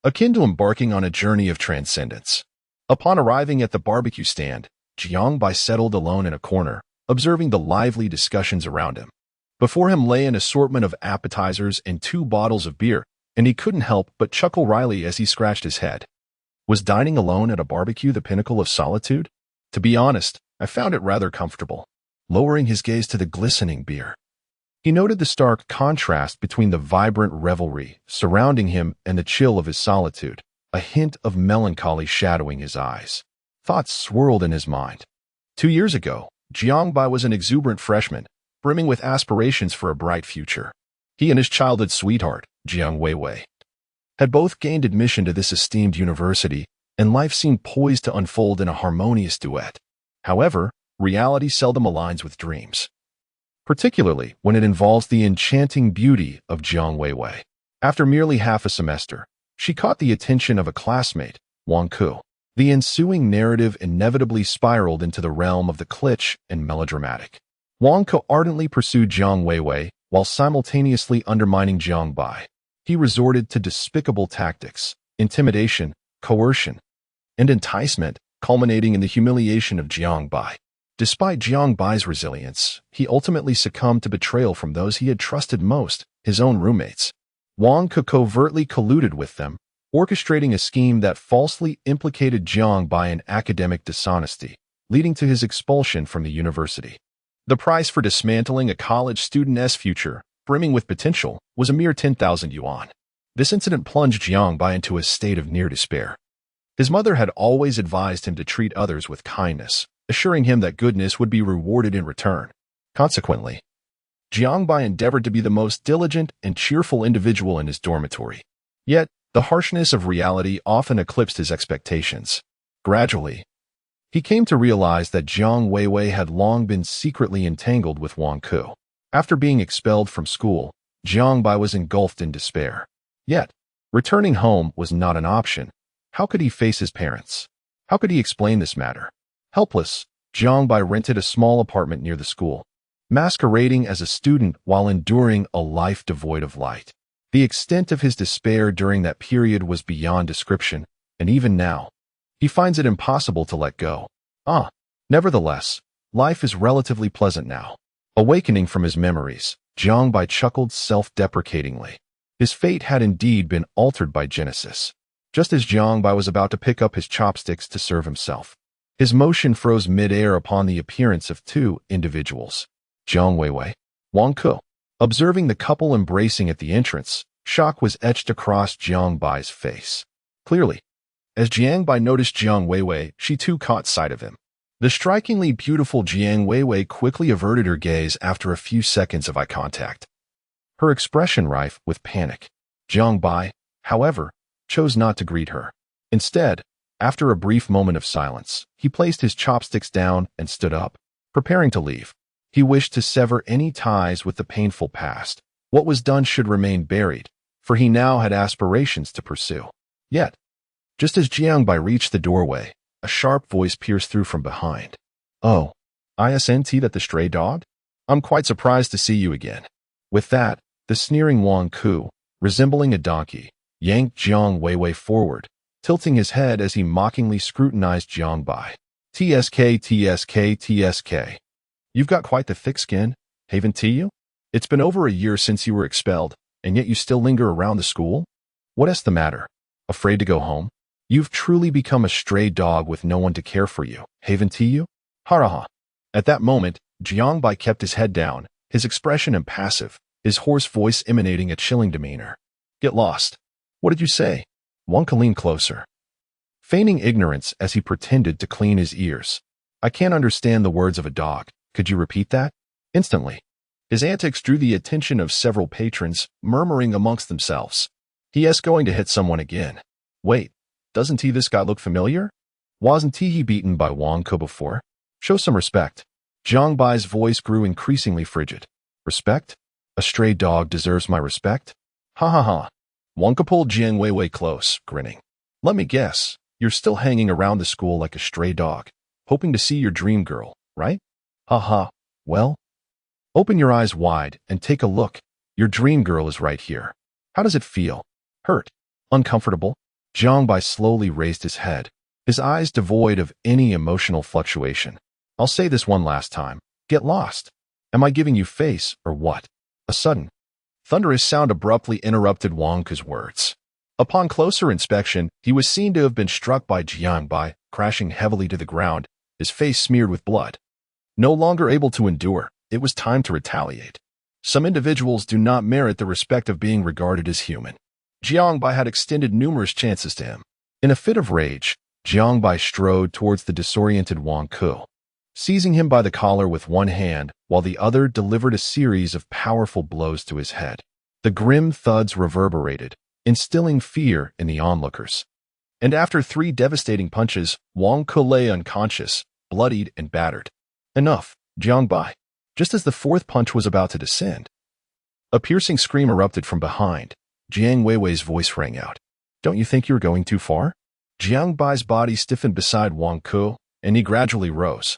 akin to embarking on a journey of transcendence. Upon arriving at the barbecue stand, Jiangbai settled alone in a corner, observing the lively discussions around him. Before him lay an assortment of appetizers and 2 bottles of beer, and he couldn't help but chuckle wryly as he scratched his head. Was dining alone at a barbecue the pinnacle of solitude? To be honest, I found it rather comfortable. Lowering his gaze to the glistening beer, he noted the stark contrast between the vibrant revelry surrounding him and the chill of his solitude, a hint of melancholy shadowing his eyes. Thoughts swirled in his mind. 2 years ago, Jiangbai was an exuberant freshman, brimming with aspirations for a bright future. He and his childhood sweetheart, Jiang Weiwei, had both gained admission to this esteemed university, and life seemed poised to unfold in a harmonious duet. However, reality seldom aligns with dreams, particularly when it involves the enchanting beauty of Jiang Weiwei. After merely half a semester, she caught the attention of a classmate, Wang Ku. The ensuing narrative inevitably spiraled into the realm of the kitsch and melodramatic. Wang Ku ardently pursued Jiang Weiwei while simultaneously undermining Jiangbai. He resorted to despicable tactics, intimidation, coercion, and enticement, culminating in the humiliation of Jiangbai. Despite Jiangbai's resilience, he ultimately succumbed to betrayal from those he had trusted most, his own roommates. Wang Ku covertly colluded with them, orchestrating a scheme that falsely implicated Jiangbai in academic dishonesty, leading to his expulsion from the university. The price for dismantling a college student's future, brimming with potential, was a mere 10,000 yuan. This incident plunged Jiangbai into a state of near despair. His mother had always advised him to treat others with kindness, assuring him that goodness would be rewarded in return. Consequently, Jiangbai endeavored to be the most diligent and cheerful individual in his dormitory. Yet, the harshness of reality often eclipsed his expectations. Gradually, he came to realize that Jiang Weiwei had long been secretly entangled with Wang Ku. After being expelled from school, Jiang Bai was engulfed in despair. Yet, returning home was not an option. How could he face his parents? How could he explain this matter? Helpless, Jiang Bai rented a small apartment near the school, masquerading as a student while enduring a life devoid of light. The extent of his despair during that period was beyond description, and even now, he finds it impossible to let go. Nevertheless, life is relatively pleasant now. Awakening from his memories, Jiang Bai chuckled self-deprecatingly. His fate had indeed been altered by Genesis. Just as Jiang Bai was about to pick up his chopsticks to serve himself, his motion froze mid-air upon the appearance of two individuals, Jiang Weiwei, Wang Ku. Observing the couple embracing at the entrance, shock was etched across Jiang Bai's face. Clearly, as Jiang Bai noticed Jiang Weiwei, she too caught sight of him. The strikingly beautiful Jiang Weiwei quickly averted her gaze after a few seconds of eye contact, her expression rife with panic. Jiang Bai, however, chose not to greet her. Instead, after a brief moment of silence, he placed his chopsticks down and stood up, preparing to leave. He wished to sever any ties with the painful past. What was done should remain buried, for he now had aspirations to pursue. Yet, just as Jiang Bai reached the doorway, a sharp voice pierced through from behind. "Oh, isn't that the stray dog? I'm quite surprised to see you again." With that, the sneering Wang Ku, resembling a donkey, yanked Jiang Weiwei forward, tilting his head as he mockingly scrutinized Jiang Bai. "TSK, TSK, TSK. You've got quite the thick skin, haven't you? It's been over a year since you were expelled, and yet you still linger around the school? What's the matter? Afraid to go home? You've truly become a stray dog with no one to care for you, haven't you? Ha." At that moment, Jiang Bai kept his head down, his expression impassive, his hoarse voice emanating a chilling demeanor. "Get lost. What did you say?" Wang Ku leaned closer, feigning ignorance as he pretended to clean his ears. "I can't understand the words of a dog. Could you repeat that?" Instantly, his antics drew the attention of several patrons, murmuring amongst themselves. "He's going to hit someone again. Wait, doesn't this guy look familiar? Wasn't he beaten by Wang Ku before? Show some respect." Jiang Bai's voice grew increasingly frigid. "Respect? A stray dog deserves my respect? Ha." Wang Ku pulled Jiang Weiwei close, grinning. "Let me guess, you're still hanging around the school like a stray dog, hoping to see your dream girl, right? Ha. Well, open your eyes wide and take a look. Your dream girl is right here. How does it feel? Hurt? Uncomfortable?" Jiang Bai slowly raised his head, his eyes devoid of any emotional fluctuation. "I'll say this one last time. Get lost. Am I giving you face or what?" A sudden, thunderous sound abruptly interrupted Wang Ku's words. Upon closer inspection, he was seen to have been struck by Jiang Bai, crashing heavily to the ground, his face smeared with blood. No longer able to endure, it was time to retaliate. Some individuals do not merit the respect of being regarded as human. Jiang Bai had extended numerous chances to him. In a fit of rage, Jiang Bai strode towards the disoriented Wang Ku, seizing him by the collar with one hand while the other delivered a series of powerful blows to his head. The grim thuds reverberated, instilling fear in the onlookers. And after 3 devastating punches, Wang Ku lay unconscious, bloodied and battered. "Enough, Jiang Bai." Just as the 4th punch was about to descend, a piercing scream erupted from behind. Jiang Weiwei's voice rang out. "Don't you think you're going too far?" Jiang Bai's body stiffened beside Wang Ku, and he gradually rose,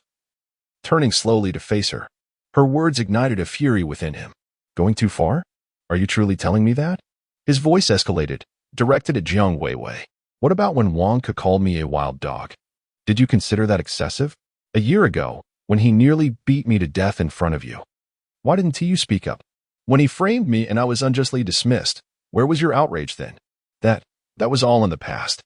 turning slowly to face her. Her words ignited a fury within him. "Going too far? Are you truly telling me that?" His voice escalated, directed at Jiang Weiwei. "What about when Wang Ku called me a wild dog? Did you consider that excessive? A year ago, when he nearly beat me to death in front of you, why didn't you speak up? When he framed me and I was unjustly dismissed, where was your outrage then? That was all in the past.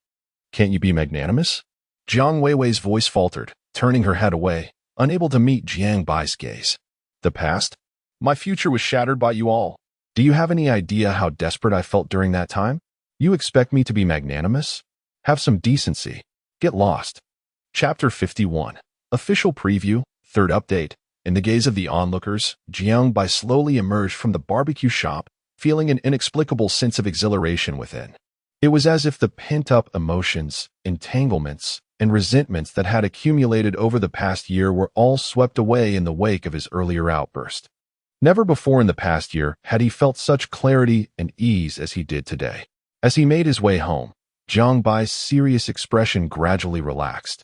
Can't you be magnanimous?" Jiang Weiwei's voice faltered, turning her head away, unable to meet Jiang Bai's gaze. "The past? My future was shattered by you all. Do you have any idea how desperate I felt during that time? You expect me to be magnanimous? Have some decency. Get lost." Chapter 51. Official Preview, 3rd Update. In the gaze of the onlookers, Jiang Bai slowly emerged from the barbecue shop, feeling an inexplicable sense of exhilaration within. It was as if the pent-up emotions, entanglements, and resentments that had accumulated over the past year were all swept away in the wake of his earlier outburst. Never before in the past year had he felt such clarity and ease as he did today. As he made his way home, Jiang Bai's serious expression gradually relaxed,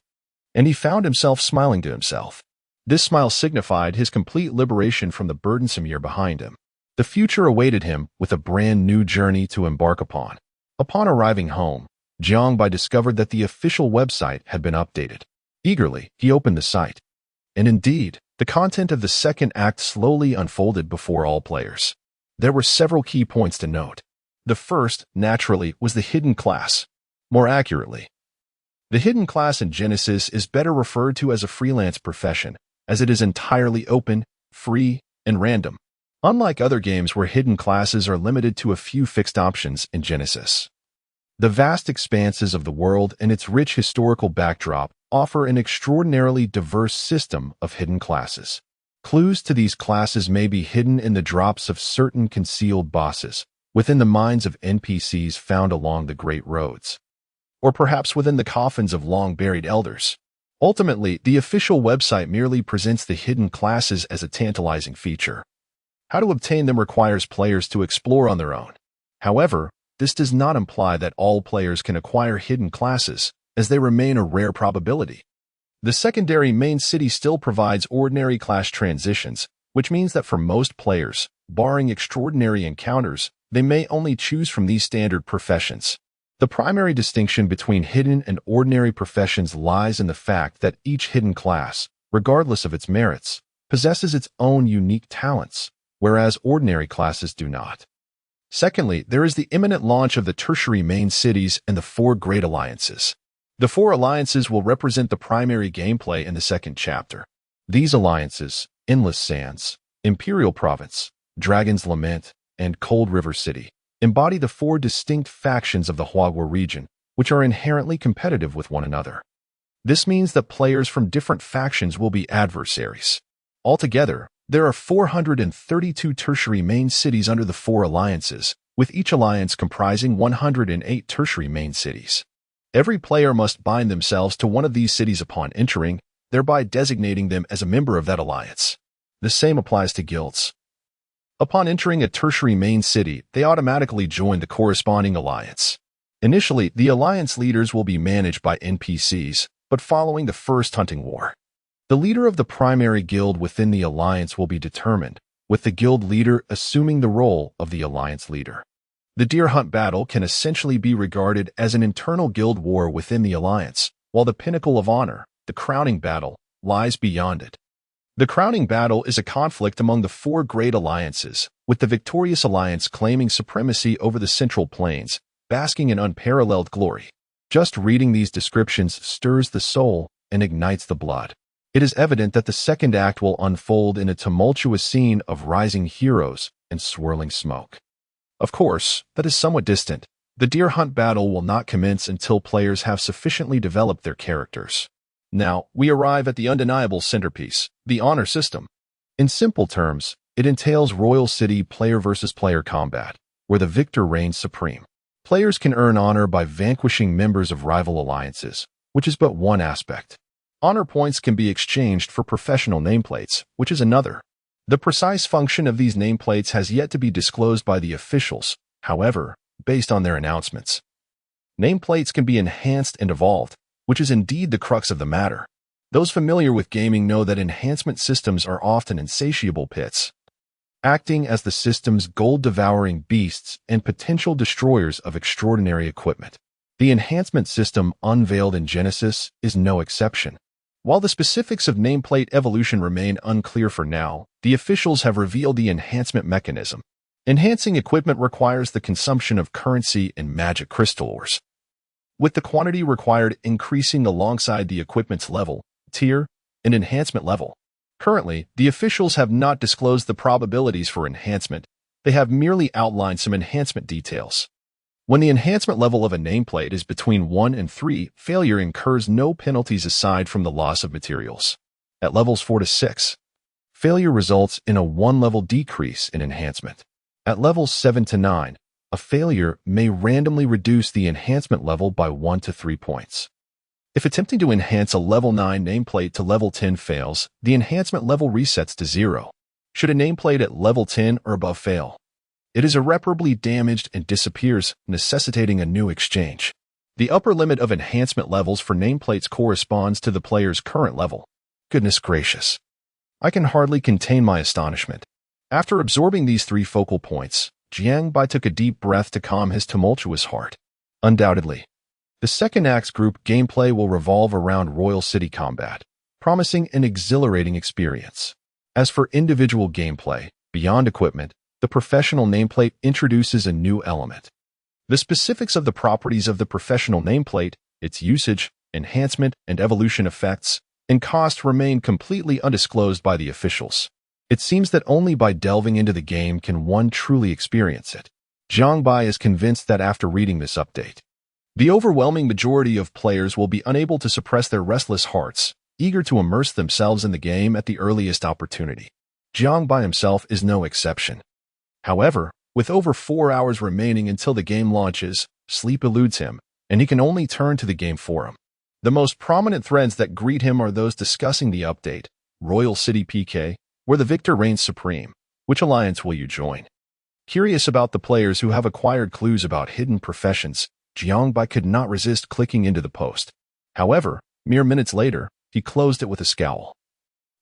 and he found himself smiling to himself. This smile signified his complete liberation from the burdensome year behind him. The future awaited him with a brand new journey to embark upon. Upon arriving home, Jiang Bai discovered that the official website had been updated. Eagerly, he opened the site. And indeed, the content of the second act slowly unfolded before all players. There were several key points to note. The first, naturally, was the hidden class. More accurately, the hidden class in Genesis is better referred to as a freelance profession, as it is entirely open, free, and random. Unlike other games where hidden classes are limited to a few fixed options in Genesis, the vast expanses of the world and its rich historical backdrop offer an extraordinarily diverse system of hidden classes. Clues to these classes may be hidden in the drops of certain concealed bosses, within the minds of NPCs found along the great roads, or perhaps within the coffins of long-buried elders. Ultimately, the official website merely presents the hidden classes as a tantalizing feature. How to obtain them requires players to explore on their own. However, this does not imply that all players can acquire hidden classes, as they remain a rare probability. The secondary main city still provides ordinary class transitions, which means that for most players, barring extraordinary encounters, they may only choose from these standard professions. The primary distinction between hidden and ordinary professions lies in the fact that each hidden class, regardless of its merits, possesses its own unique talents, whereas ordinary classes do not. Secondly, there is the imminent launch of the tertiary main cities and the 4 great alliances. The 4 alliances will represent the primary gameplay in the second chapter. These alliances, Endless Sands, Imperial Province, Dragon's Lament, and Cold River City, embody the 4 distinct factions of the Huagua region, which are inherently competitive with one another. This means that players from different factions will be adversaries. Altogether, there are 432 tertiary main cities under the 4 alliances, with each alliance comprising 108 tertiary main cities. Every player must bind themselves to one of these cities upon entering, thereby designating them as a member of that alliance. The same applies to guilds. Upon entering a tertiary main city, they automatically join the corresponding alliance. Initially, the alliance leaders will be managed by NPCs, but following the first hunting war, the leader of the primary guild within the alliance will be determined, with the guild leader assuming the role of the alliance leader. The deer hunt battle can essentially be regarded as an internal guild war within the alliance, while the pinnacle of honor, the crowning battle, lies beyond it. The crowning battle is a conflict among the 4 great alliances, with the victorious alliance claiming supremacy over the Central Plains, basking in unparalleled glory. Just reading these descriptions stirs the soul and ignites the blood. It is evident that the second act will unfold in a tumultuous scene of rising heroes and swirling smoke. Of course, that is somewhat distant. The deer hunt battle will not commence until players have sufficiently developed their characters. Now, we arrive at the undeniable centerpiece, the honor system. In simple terms, it entails Royal City player versus player combat, where the victor reigns supreme. Players can earn honor by vanquishing members of rival alliances, which is but one aspect. Honor points can be exchanged for professional nameplates, which is another. The precise function of these nameplates has yet to be disclosed by the officials, however, based on their announcements. Nameplates can be enhanced and evolved, which is indeed the crux of the matter. Those familiar with gaming know that enhancement systems are often insatiable pits, acting as the system's gold-devouring beasts and potential destroyers of extraordinary equipment. The enhancement system unveiled in Genesis is no exception. While the specifics of nameplate evolution remain unclear for now, the officials have revealed the enhancement mechanism. Enhancing equipment requires the consumption of currency and magic crystal ores, with the quantity required increasing alongside the equipment's level, tier, and enhancement level. Currently, the officials have not disclosed the probabilities for enhancement. They have merely outlined some enhancement details. When the enhancement level of a nameplate is between 1 and 3, failure incurs no penalties aside from the loss of materials. At levels 4 to 6, Failure results in a 1-level decrease in enhancement. At levels 7 to 9, a failure may randomly reduce the enhancement level by 1 to 3 points. If attempting to enhance a level 9 nameplate to level 10 fails, the enhancement level resets to 0. Should a nameplate at level 10 or above fail, it is irreparably damaged and disappears, necessitating a new exchange. The upper limit of enhancement levels for nameplates corresponds to the player's current level. Goodness gracious. I can hardly contain my astonishment. After absorbing these 3 focal points, Jiang Bai took a deep breath to calm his tumultuous heart. Undoubtedly, the second act's group gameplay will revolve around Royal City combat, promising an exhilarating experience. As for individual gameplay, beyond equipment, the professional nameplate introduces a new element. The specifics of the properties of the professional nameplate, its usage, enhancement, and evolution effects, and cost remain completely undisclosed by the officials. It seems that only by delving into the game can one truly experience it. Jiang Bai is convinced that after reading this update, the overwhelming majority of players will be unable to suppress their restless hearts, eager to immerse themselves in the game at the earliest opportunity. Jiang Bai himself is no exception. However, with over 4 hours remaining until the game launches, sleep eludes him, and he can only turn to the game forum. The most prominent threads that greet him are those discussing the update, Royal City PK, where the victor reigns supreme. Which alliance will you join? Curious about the players who have acquired clues about hidden professions, Jiang Bai could not resist clicking into the post. However, mere minutes later, he closed it with a scowl.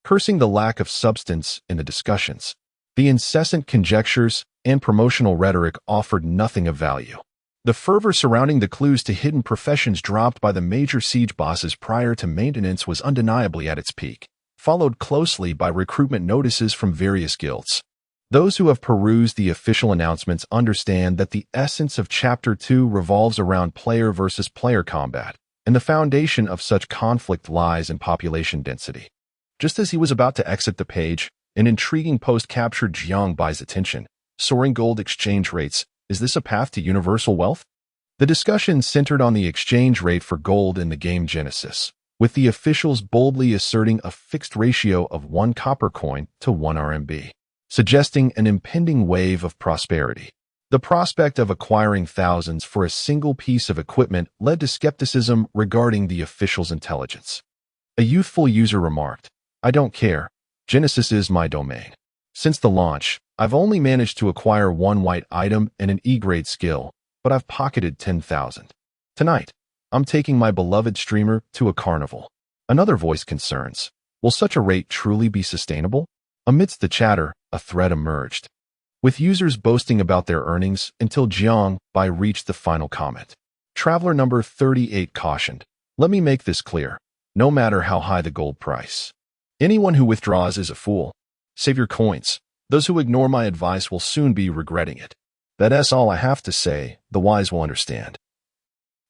Cursing the lack of substance in the discussions, the incessant conjectures and promotional rhetoric offered nothing of value. The fervor surrounding the clues to hidden professions dropped by the major siege bosses prior to maintenance was undeniably at its peak, followed closely by recruitment notices from various guilds. Those who have perused the official announcements understand that the essence of Chapter 2 revolves around player versus player combat, and the foundation of such conflict lies in population density. Just as he was about to exit the page, an intriguing post captured Jiang Bai's attention. Soaring gold exchange rates. Is this a path to universal wealth? The discussion centered on the exchange rate for gold in the game Genesis, with the officials boldly asserting a fixed ratio of 1 copper coin to 1 RMB, suggesting an impending wave of prosperity. The prospect of acquiring thousands for a single piece of equipment led to skepticism regarding the officials' intelligence. A youthful user remarked, "I don't care. Genesis is my domain. Since the launch, I've only managed to acquire 1 white item and an E-grade skill, but I've pocketed 10,000. Tonight, I'm taking my beloved streamer to a carnival." Another voice concerns, will such a rate truly be sustainable? Amidst the chatter, a thread emerged, with users boasting about their earnings until Jiang Bai reached the final comment. Traveler number 38 cautioned, "Let me make this clear. No matter how high the gold price, anyone who withdraws is a fool. Save your coins. Those who ignore my advice will soon be regretting it. That's all I have to say. The wise will understand,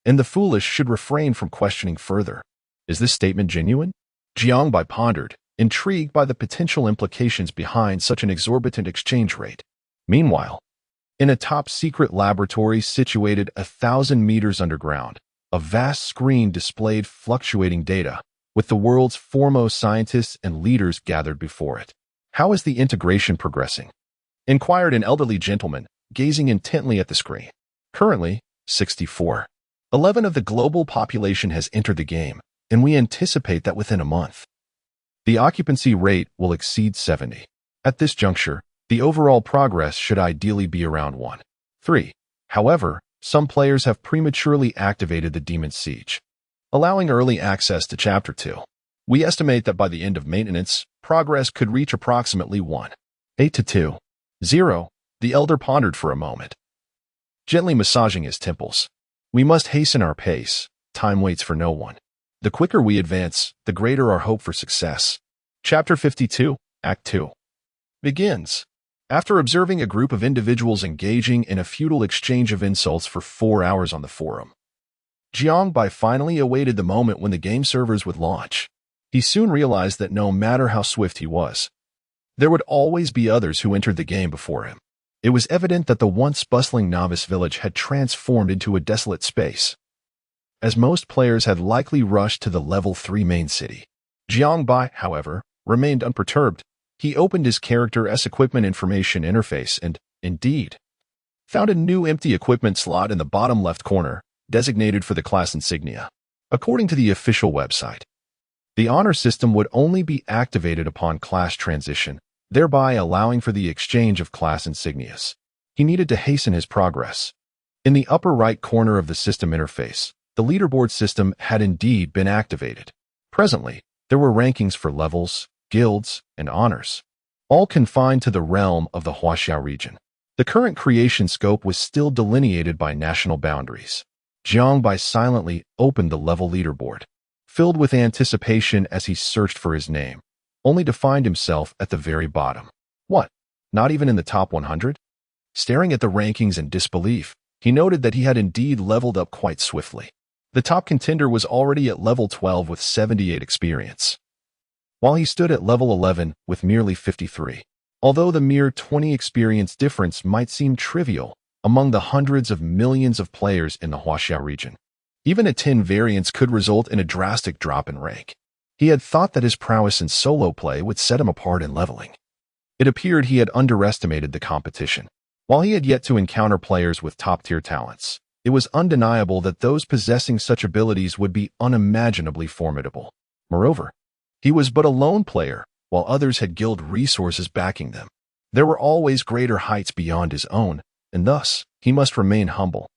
and the foolish should refrain from questioning further." Is this statement genuine? Jiang Bai pondered, intrigued by the potential implications behind such an exorbitant exchange rate. Meanwhile, in a top-secret laboratory situated 1,000 meters underground, a vast screen displayed fluctuating data, with the world's foremost scientists and leaders gathered before it. "How is the integration progressing?" inquired an elderly gentleman, gazing intently at the screen. "Currently, 64. 11 of the global population has entered the game, and we anticipate that within a month, the occupancy rate will exceed 70. At this juncture, the overall progress should ideally be around 1.3. However, some players have prematurely activated the Demon Siege, allowing early access to Chapter 2. We estimate that by the end of maintenance, progress could reach approximately 1.8 to 2.0. The elder pondered for a moment, gently massaging his temples. "We must hasten our pace. Time waits for no one. The quicker we advance, the greater our hope for success." Chapter 52, Act 2, begins. After observing a group of individuals engaging in a futile exchange of insults for 4 hours on the forum, Jiang Bai finally awaited the moment when the game servers would launch. He soon realized that no matter how swift he was, there would always be others who entered the game before him. It was evident that the once bustling novice village had transformed into a desolate space, as most players had likely rushed to the level 3 main city. Jiang Bai, however, remained unperturbed. He opened his character as equipment information interface and, indeed, found a new empty equipment slot in the bottom left corner, designated for the class insignia. According to the official website, the honor system would only be activated upon class transition, thereby allowing for the exchange of class insignias. He needed to hasten his progress. In the upper right corner of the system interface, the leaderboard system had indeed been activated. Presently, there were rankings for levels, guilds, and honors, all confined to the realm of the Huaxiao region. The current creation scope was still delineated by national boundaries. Jiang Bai silently opened the level leaderboard, filled with anticipation as he searched for his name, only to find himself at the very bottom. What? Not even in the top 100? Staring at the rankings in disbelief, he noted that he had indeed leveled up quite swiftly. The top contender was already at level 12 with 78 experience, while he stood at level 11 with merely 53. Although the mere 20 experience difference might seem trivial among the hundreds of millions of players in the Huaxiao region, even a 10 variance could result in a drastic drop in rank. He had thought that his prowess in solo play would set him apart in leveling. It appeared he had underestimated the competition. While he had yet to encounter players with top-tier talents, it was undeniable that those possessing such abilities would be unimaginably formidable. Moreover, he was but a lone player, while others had guild resources backing them. There were always greater heights beyond his own, and thus, he must remain humble.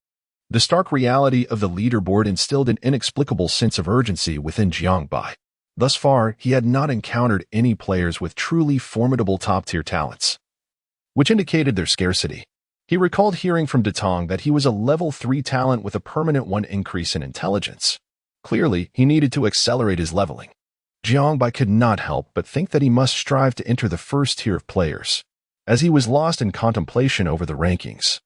The stark reality of the leaderboard instilled an inexplicable sense of urgency within Jiang Bai. Thus far, he had not encountered any players with truly formidable top-tier talents, which indicated their scarcity. He recalled hearing from Datong that he was a level 3 talent with a permanent 1 increase in intelligence. Clearly, he needed to accelerate his leveling. Jiang Bai could not help but think that he must strive to enter the first tier of players, as he was lost in contemplation over the rankings.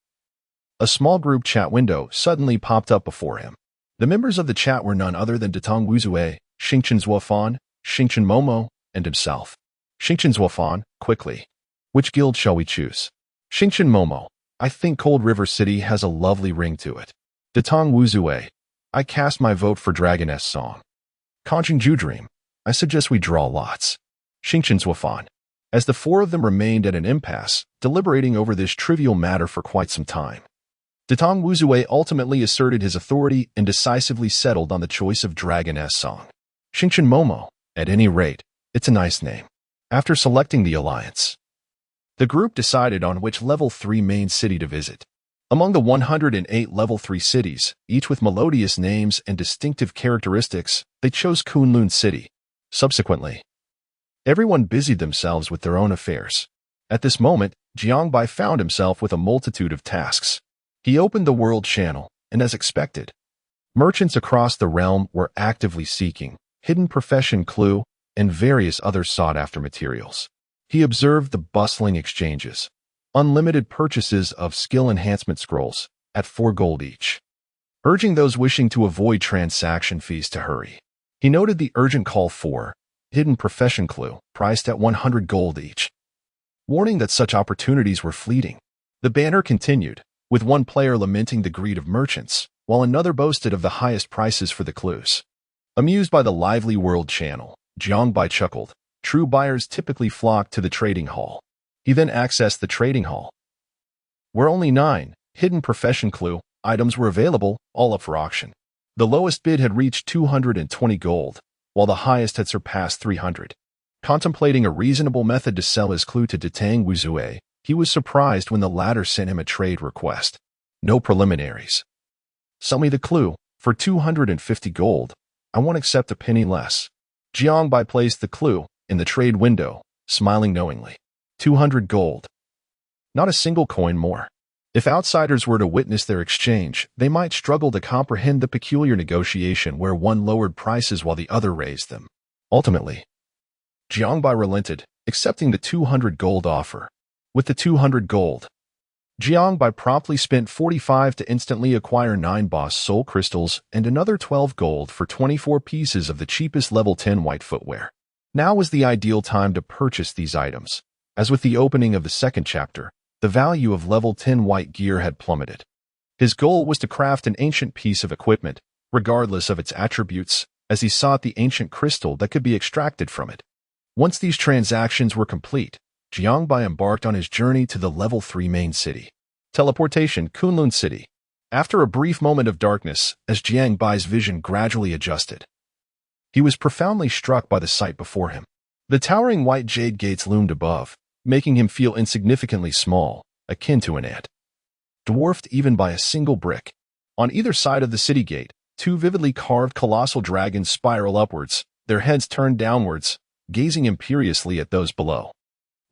A small group chat window suddenly popped up before him. The members of the chat were none other than Datong Wuzue, Xingchen Zuofan, Xingchen Momo, and himself. Xingchen Zuofan, quickly. Which guild shall we choose? Xingchen Momo, I think Cold River City has a lovely ring to it. Datong Wuzue, I cast my vote for Dragoness Song. Kanching Dream, I suggest we draw lots. Xingchen Zuofan. As the four of them remained at an impasse, deliberating over this trivial matter for quite some time, Datong Wuzue ultimately asserted his authority and decisively settled on the choice of Dragoness Song. Xingchen Momo, at any rate, it's a nice name. After selecting the alliance, the group decided on which level 3 main city to visit. Among the 108 level 3 cities, each with melodious names and distinctive characteristics, they chose Kunlun City. Subsequently, everyone busied themselves with their own affairs. At this moment, Jiang Bai found himself with a multitude of tasks. He opened the world channel, and as expected, merchants across the realm were actively seeking hidden profession clue and various other sought-after materials. He observed the bustling exchanges, unlimited purchases of skill enhancement scrolls at 4 gold each, urging those wishing to avoid transaction fees to hurry. He noted the urgent call for hidden profession clue, priced at 100 gold each, warning that such opportunities were fleeting. The banner continued, with one player lamenting the greed of merchants, while another boasted of the highest prices for the clues. Amused by the lively world channel, Jiang Bai chuckled. True buyers typically flock to the trading hall. He then accessed the trading hall, where only 9 hidden profession clue items were available, all up for auction. The lowest bid had reached 220 gold, while the highest had surpassed 300. Contemplating a reasonable method to sell his clue to Datong Wuzue, he was surprised when the latter sent him a trade request. No preliminaries. Sell me the clue for 250 gold. I won't accept a penny less. Jiang Bai placed the clue in the trade window, smiling knowingly. 200 gold. Not a single coin more. If outsiders were to witness their exchange, they might struggle to comprehend the peculiar negotiation where one lowered prices while the other raised them. Ultimately, Jiang Bai relented, accepting the 200 gold offer. With the 200 gold, Jiang Bai promptly spent 45 to instantly acquire 9 boss soul crystals and another 12 gold for 24 pieces of the cheapest level 10 white footwear. Now was the ideal time to purchase these items. As with the opening of the second chapter, the value of level 10 white gear had plummeted. His goal was to craft an ancient piece of equipment, regardless of its attributes, as he sought the ancient crystal that could be extracted from it. Once these transactions were complete, Jiangbai embarked on his journey to the Level 3 main city. Teleportation, Kunlun City. After a brief moment of darkness, as Jiangbai's vision gradually adjusted, he was profoundly struck by the sight before him. The towering white jade gates loomed above, making him feel insignificantly small, akin to an ant. Dwarfed even by a single brick. On either side of the city gate, two vividly carved colossal dragons spiral upwards, their heads turned downwards, gazing imperiously at those below.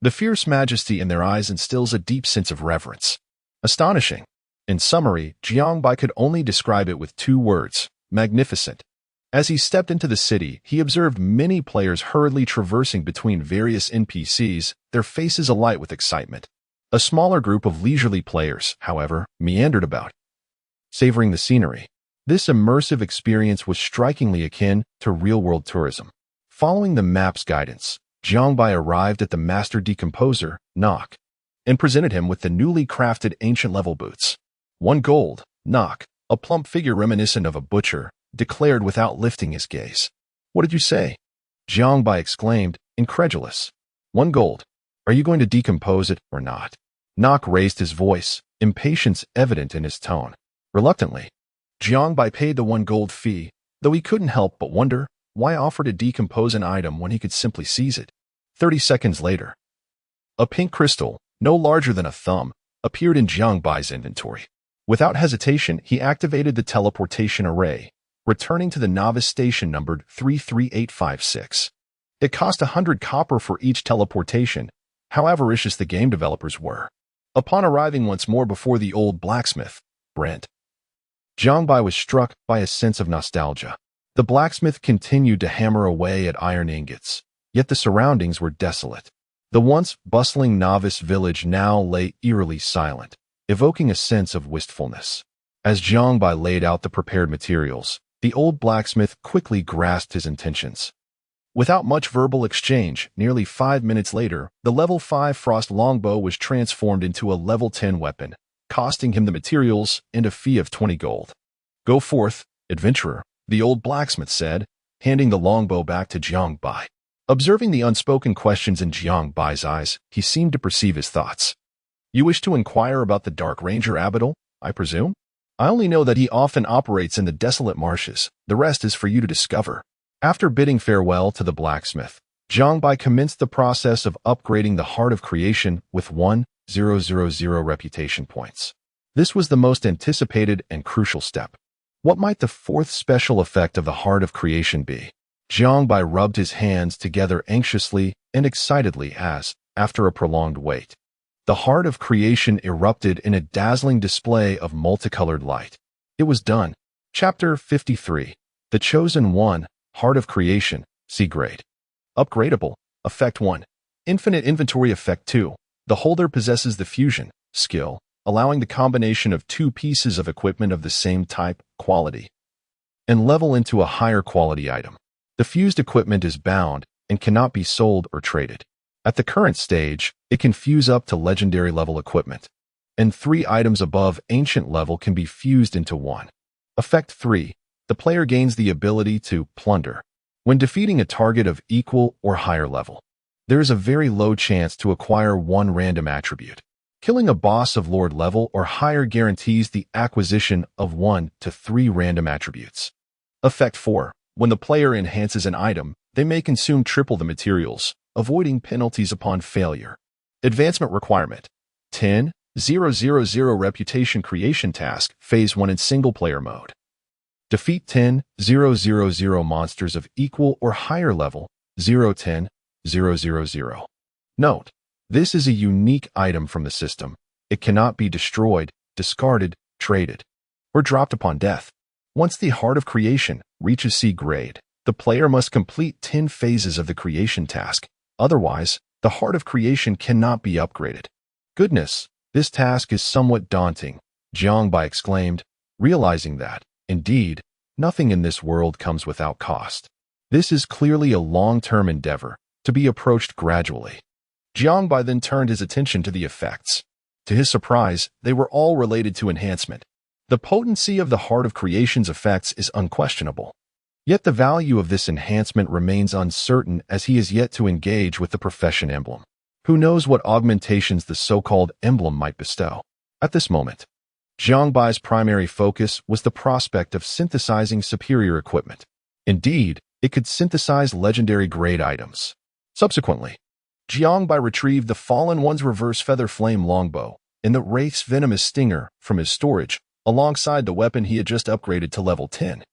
The fierce majesty in their eyes instills a deep sense of reverence. Astonishing. In summary, Jiangbai could only describe it with two words: magnificent. As he stepped into the city, he observed many players hurriedly traversing between various NPCs, their faces alight with excitement. A smaller group of leisurely players, however, meandered about, savoring the scenery. This immersive experience was strikingly akin to real-world tourism. Following the map's guidance, Jiangbai arrived at the master decomposer, Nock, and presented him with the newly crafted ancient level boots. 1 gold, Nock, a plump figure reminiscent of a butcher, declared without lifting his gaze. What did you say? Jiangbai exclaimed, incredulous. 1 gold. Are you going to decompose it or not? Nock raised his voice, impatience evident in his tone. Reluctantly, Jiangbai paid the 1 gold fee, though he couldn't help but wonder why offer to decompose an item when he could simply seize it. 30 seconds later, a pink crystal, no larger than a thumb, appeared in Jiangbai's inventory. Without hesitation, he activated the teleportation array, returning to the novice station numbered 33856. It cost 100 copper for each teleportation, how avaricious the game developers were. Upon arriving once more before the old blacksmith, Brent, Jiangbai was struck by a sense of nostalgia. The blacksmith continued to hammer away at iron ingots, yet the surroundings were desolate. The once bustling novice village now lay eerily silent, evoking a sense of wistfulness. As Jiangbai laid out the prepared materials, the old blacksmith quickly grasped his intentions. Without much verbal exchange, nearly 5 minutes later, the level 5 frost longbow was transformed into a level 10 weapon, costing him the materials and a fee of 20 gold. Go forth, adventurer, the old blacksmith said, handing the longbow back to Jiangbai. Observing the unspoken questions in Jiangbai's eyes, he seemed to perceive his thoughts. You wish to inquire about the Dark Ranger Abadal, I presume? I only know that he often operates in the desolate marshes. The rest is for you to discover. After bidding farewell to the blacksmith, Jiangbai commenced the process of upgrading the Heart of Creation with 1,000 reputation points. This was the most anticipated and crucial step. What might the fourth special effect of the Heart of Creation be? Jiangbai rubbed his hands together anxiously and excitedly as, after a prolonged wait, the Heart of Creation erupted in a dazzling display of multicolored light. It was done. Chapter 53. The Chosen One, Heart of Creation, C grade. Upgradable. Effect 1. Infinite Inventory Effect 2. The holder possesses the fusion skill, allowing the combination of two pieces of equipment of the same type, quality, and level into a higher quality item. The fused equipment is bound and cannot be sold or traded. At the current stage, it can fuse up to legendary level equipment, and 3 items above ancient level can be fused into one. Effect 3. The player gains the ability to plunder. When defeating a target of equal or higher level, there is a very low chance to acquire one random attribute. Killing a boss of Lord level or higher guarantees the acquisition of 1 to 3 random attributes. Effect 4. When the player enhances an item, they may consume triple the materials, avoiding penalties upon failure. Advancement requirement. 10,000 reputation creation task, phase 1 in single-player mode. Defeat 10,000 monsters of equal or higher level, 010,000. Note: this is a unique item from the system. It cannot be destroyed, discarded, traded, or dropped upon death. Once the Heart of Creation reaches C grade, the player must complete 10 phases of the creation task. Otherwise, the Heart of Creation cannot be upgraded. Goodness, this task is somewhat daunting, Jiangbai exclaimed, realizing that, indeed, nothing in this world comes without cost. This is clearly a long-term endeavor, to be approached gradually. Jiangbai then turned his attention to the effects. To his surprise, they were all related to enhancement. The potency of the Heart of Creation's effects is unquestionable. Yet the value of this enhancement remains uncertain as he is yet to engage with the profession emblem. Who knows what augmentations the so-called emblem might bestow? At this moment, Jiangbai's primary focus was the prospect of synthesizing superior equipment. Indeed, it could synthesize legendary-grade items. Subsequently, Jiangbai retrieved the Fallen One's reverse feather flame longbow and the Wraith's venomous stinger from his storage, alongside the weapon he had just upgraded to level 10.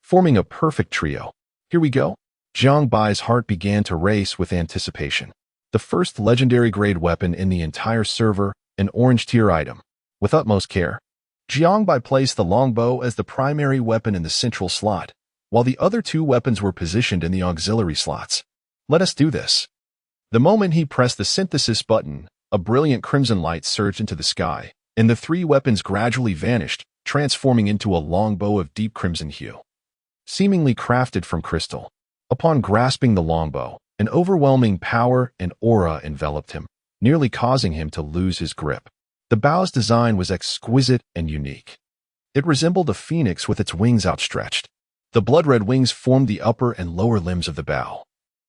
Forming a perfect trio. Here we go. Jiangbai's heart began to race with anticipation. The first legendary-grade weapon in the entire server, an orange-tier item. With utmost care, Jiangbai placed the longbow as the primary weapon in the central slot, while the other two weapons were positioned in the auxiliary slots. Let us do this. The moment he pressed the synthesis button, a brilliant crimson light surged into the sky, and the three weapons gradually vanished, transforming into a longbow of deep crimson hue, seemingly crafted from crystal. Upon grasping the longbow, an overwhelming power and aura enveloped him, nearly causing him to lose his grip. The bow's design was exquisite and unique. It resembled a phoenix with its wings outstretched. The blood-red wings formed the upper and lower limbs of the bow,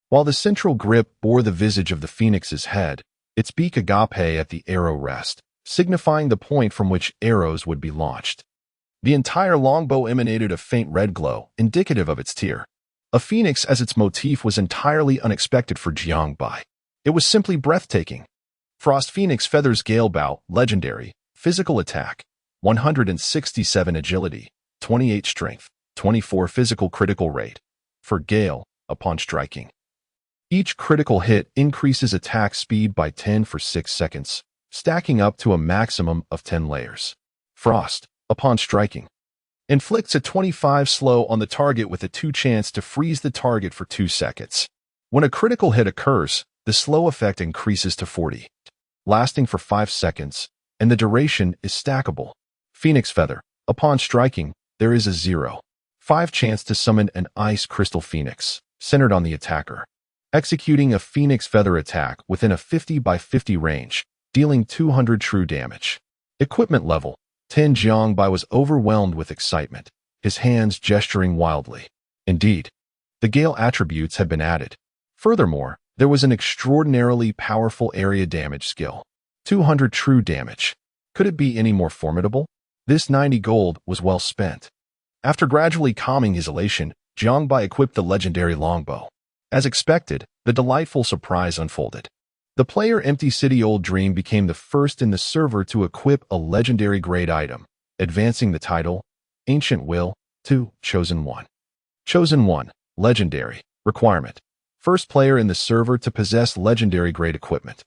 while the central grip bore the visage of the phoenix's head, its beak agape at the arrow rest, signifying the point from which arrows would be launched. The entire longbow emanated a faint red glow, indicative of its tier. A phoenix as its motif was entirely unexpected for Jiangbai. It was simply breathtaking. Frost Phoenix Feathers Gale Bow, Legendary, Physical Attack, 167 Agility, 28 Strength, 24 Physical Critical Rate. For Gale, upon striking, each critical hit increases attack speed by 10 for 6 seconds, stacking up to a maximum of 10 layers. Frost, upon striking, inflicts a 25 slow on the target with a 2 chance to freeze the target for 2 seconds. When a critical hit occurs, the slow effect increases to 40, lasting for 5 seconds, and the duration is stackable. Phoenix Feather, upon striking, there is a 0.5 chance to summon an Ice Crystal Phoenix, centered on the attacker, executing a Phoenix Feather attack within a 50 by 50 range, dealing 200 true damage. Equipment level 10. Jiangbai was overwhelmed with excitement, his hands gesturing wildly. Indeed, the Gale attributes had been added. Furthermore, there was an extraordinarily powerful area damage skill. 200 true damage. Could it be any more formidable? This 90 gold was well spent. After gradually calming his elation, Jiangbai equipped the legendary longbow. As expected, the delightful surprise unfolded. The player Empty City Old Dream became the first in the server to equip a legendary grade item, advancing the title, Ancient Will, to Chosen One. Chosen One, Legendary, Requirement. First player in the server to possess legendary grade equipment.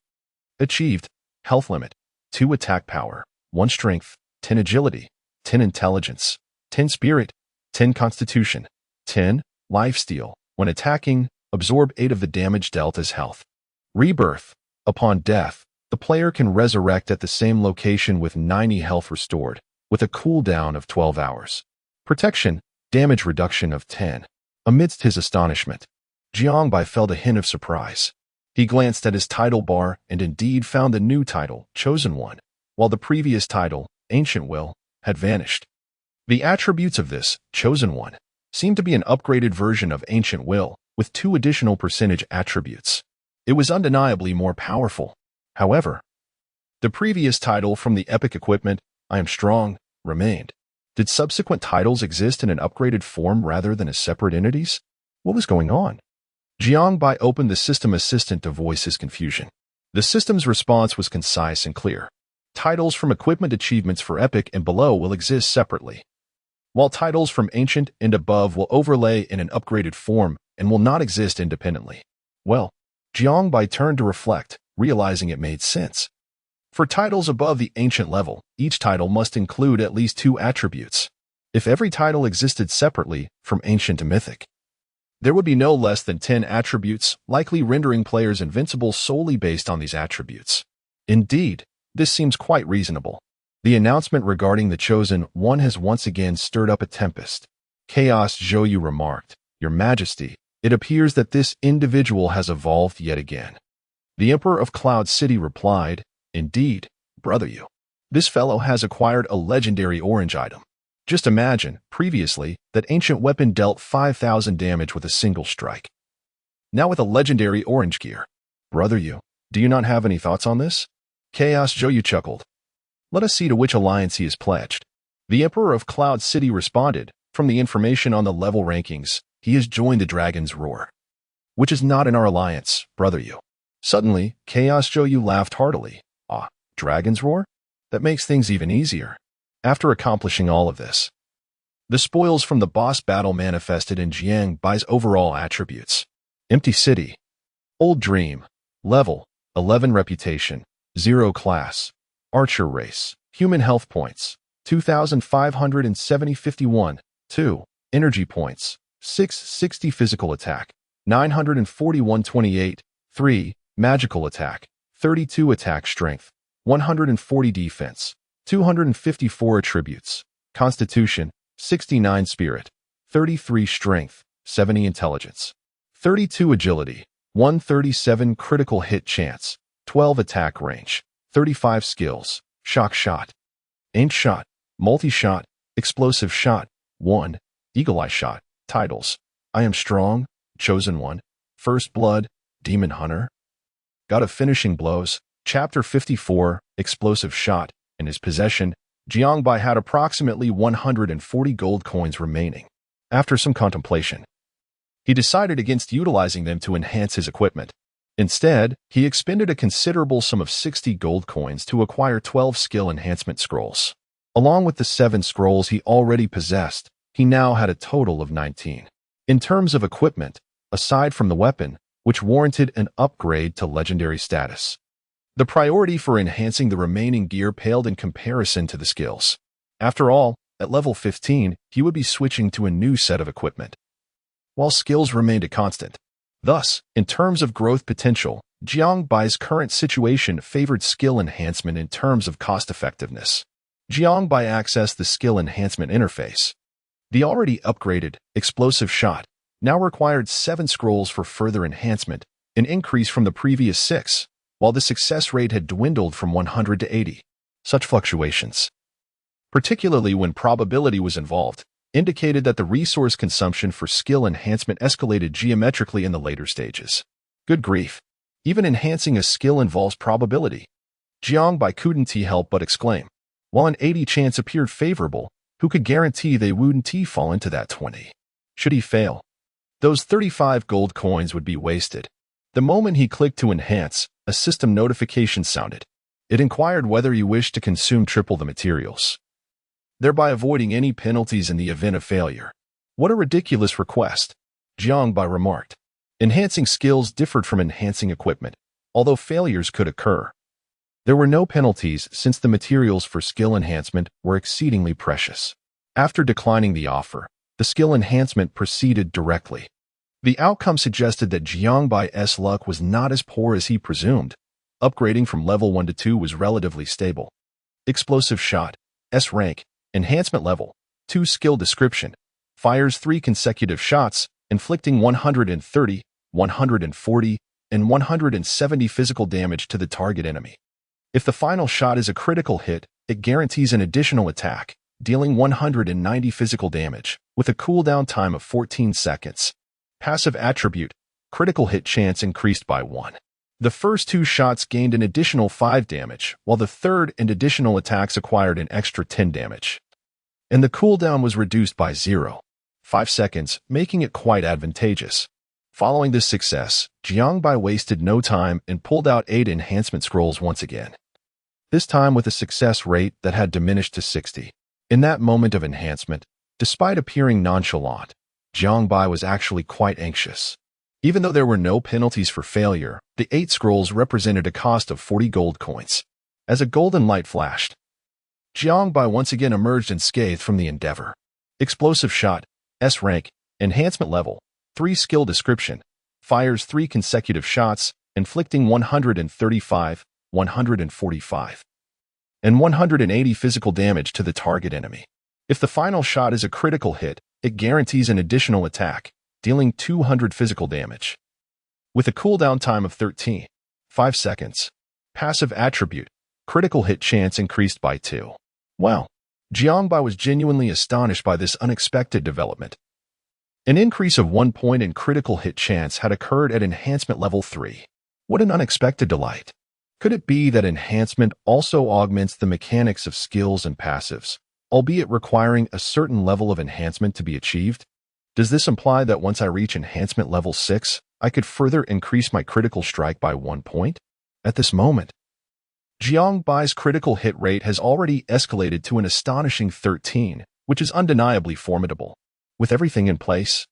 Achieved, Health Limit, 2 Attack Power, 1 Strength, 10 Agility, 10 Intelligence, 10 Spirit, 10 Constitution, 10 Lifesteal. When attacking, absorb 8 of the damage dealt as health. Rebirth. Upon death, the player can resurrect at the same location with 90 health restored, with a cooldown of 12 hours. Protection. Damage reduction of 10. Amidst his astonishment, Jiangbai felt a hint of surprise. He glanced at his title bar and indeed found the new title, Chosen One, while the previous title, Ancient Will, had vanished. The attributes of this, Chosen One, seemed to be an upgraded version of Ancient Will, with 2 additional percentage attributes. It was undeniably more powerful. However, the previous title from the epic equipment, I Am Strong, remained. Did subsequent titles exist in an upgraded form rather than as separate entities? What was going on? Jiangbai opened the system assistant to voice his confusion. The system's response was concise and clear. Titles from equipment achievements for epic and below will exist separately, while titles from ancient and above will overlay in an upgraded form and will not exist independently. Well, Jiangbai turned to reflect, realizing it made sense. For titles above the ancient level, each title must include at least 2 attributes. If every title existed separately, from ancient to mythic, there would be no less than 10 attributes, likely rendering players invincible solely based on these attributes. Indeed, this seems quite reasonable. The announcement regarding the Chosen One has once again stirred up a tempest. Chaos Zhou remarked, Your Majesty, it appears that this individual has evolved yet again. The Emperor of Cloud City replied, Indeed, brother you. This fellow has acquired a legendary orange item. Just imagine, previously, that ancient weapon dealt 5,000 damage with a single strike. Now with a legendary orange gear. Brother you, do you not have any thoughts on this? Chaos Joyu chuckled. Let us see to which alliance he is pledged. The Emperor of Cloud City responded, from the information on the level rankings, he has joined the Dragon's Roar. Which is not in our alliance, brother you. Suddenly, Chaos Joyu laughed heartily. Ah, Dragon's Roar? That makes things even easier. After accomplishing all of this, the spoils from the boss battle manifested in Jiang Bai's overall attributes. Empty City. Old Dream. Level. 11 Reputation. 0 Class. Archer Race. Human Health Points. 2,570 51. 2. Energy Points. 660 Physical Attack. 941 28. 3. Magical Attack. 32 Attack Strength. 140 Defense. 254 Attributes. Constitution. 69 Spirit. 33 Strength. 70 Intelligence. 32 Agility. 137 Critical Hit Chance. 12 Attack Range. 35 Skills. Shock Shot. Aimed Shot. Multi-Shot. Explosive Shot. 1. Eagle Eye Shot. Titles. I Am Strong. Chosen One. First Blood. Demon Hunter. God of Finishing Blows. Chapter 54. Explosive Shot. In his possession, Jiangbai had approximately 140 gold coins remaining. After some contemplation, he decided against utilizing them to enhance his equipment. Instead, he expended a considerable sum of 60 gold coins to acquire 12 skill enhancement scrolls. Along with the 7 scrolls he already possessed, he now had a total of 19. In terms of equipment, aside from the weapon, which warranted an upgrade to legendary status, the priority for enhancing the remaining gear paled in comparison to the skills. After all, at level 15, he would be switching to a new set of equipment, while skills remained a constant. Thus, in terms of growth potential, Jiangbai's current situation favored skill enhancement in terms of cost-effectiveness. Jiangbai accessed the skill enhancement interface. The already upgraded Explosive Shot now required 7 scrolls for further enhancement, an increase from the previous 6, while the success rate had dwindled from 100 to 80. Such fluctuations, particularly when probability was involved, indicated that the resource consumption for skill enhancement escalated geometrically in the later stages. Good grief. Even enhancing a skill involves probability. Jiangbai couldn't help but exclaim. While an 80 chance appeared favorable, who could guarantee they wouldn't fall into that 20? Should he fail, those 35 gold coins would be wasted. The moment he clicked to enhance, a system notification sounded. It inquired whether he wished to consume triple the materials, thereby avoiding any penalties in the event of failure. What a ridiculous request, Jiangbai remarked. Enhancing skills differed from enhancing equipment, although failures could occur. There were no penalties since the materials for skill enhancement were exceedingly precious. After declining the offer, the skill enhancement proceeded directly. The outcome suggested that Jiangbai's luck was not as poor as he presumed. Upgrading from level 1 to 2 was relatively stable. Explosive Shot, S rank, enhancement level, 2 skill description, fires 3 consecutive shots, inflicting 130, 140, and 170 physical damage to the target enemy. If the final shot is a critical hit, it guarantees an additional attack, dealing 190 physical damage, with a cooldown time of 14 seconds. Passive attribute, critical hit chance increased by 1. The first 2 shots gained an additional 5 damage, while the third and additional attacks acquired an extra 10 damage. And the cooldown was reduced by 0.5 seconds, making it quite advantageous. Following this success, Jiangbai wasted no time and pulled out 8 enhancement scrolls once again. This time with a success rate that had diminished to 60. In that moment of enhancement, despite appearing nonchalant, Jiangbai was actually quite anxious. Even though there were no penalties for failure, the 8 scrolls represented a cost of 40 gold coins. As a golden light flashed, Jiangbai once again emerged unscathed from the endeavor. Explosive Shot, S rank, enhancement level, 3 skill description, fires 3 consecutive shots, inflicting 135, 145, and 180 physical damage to the target enemy. If the final shot is a critical hit, it guarantees an additional attack, dealing 200 physical damage. With a cooldown time of 13.5 seconds. Passive attribute, critical hit chance increased by 2. Wow. Jiangbai was genuinely astonished by this unexpected development. An increase of 1 point in critical hit chance had occurred at enhancement level 3. What an unexpected delight. Could it be that enhancement also augments the mechanics of skills and passives, albeit requiring a certain level of enhancement to be achieved? Does this imply that once I reach enhancement level 6, I could further increase my critical strike by 1 point? At this moment, Jiangbai's critical hit rate has already escalated to an astonishing 13, which is undeniably formidable. With everything in place,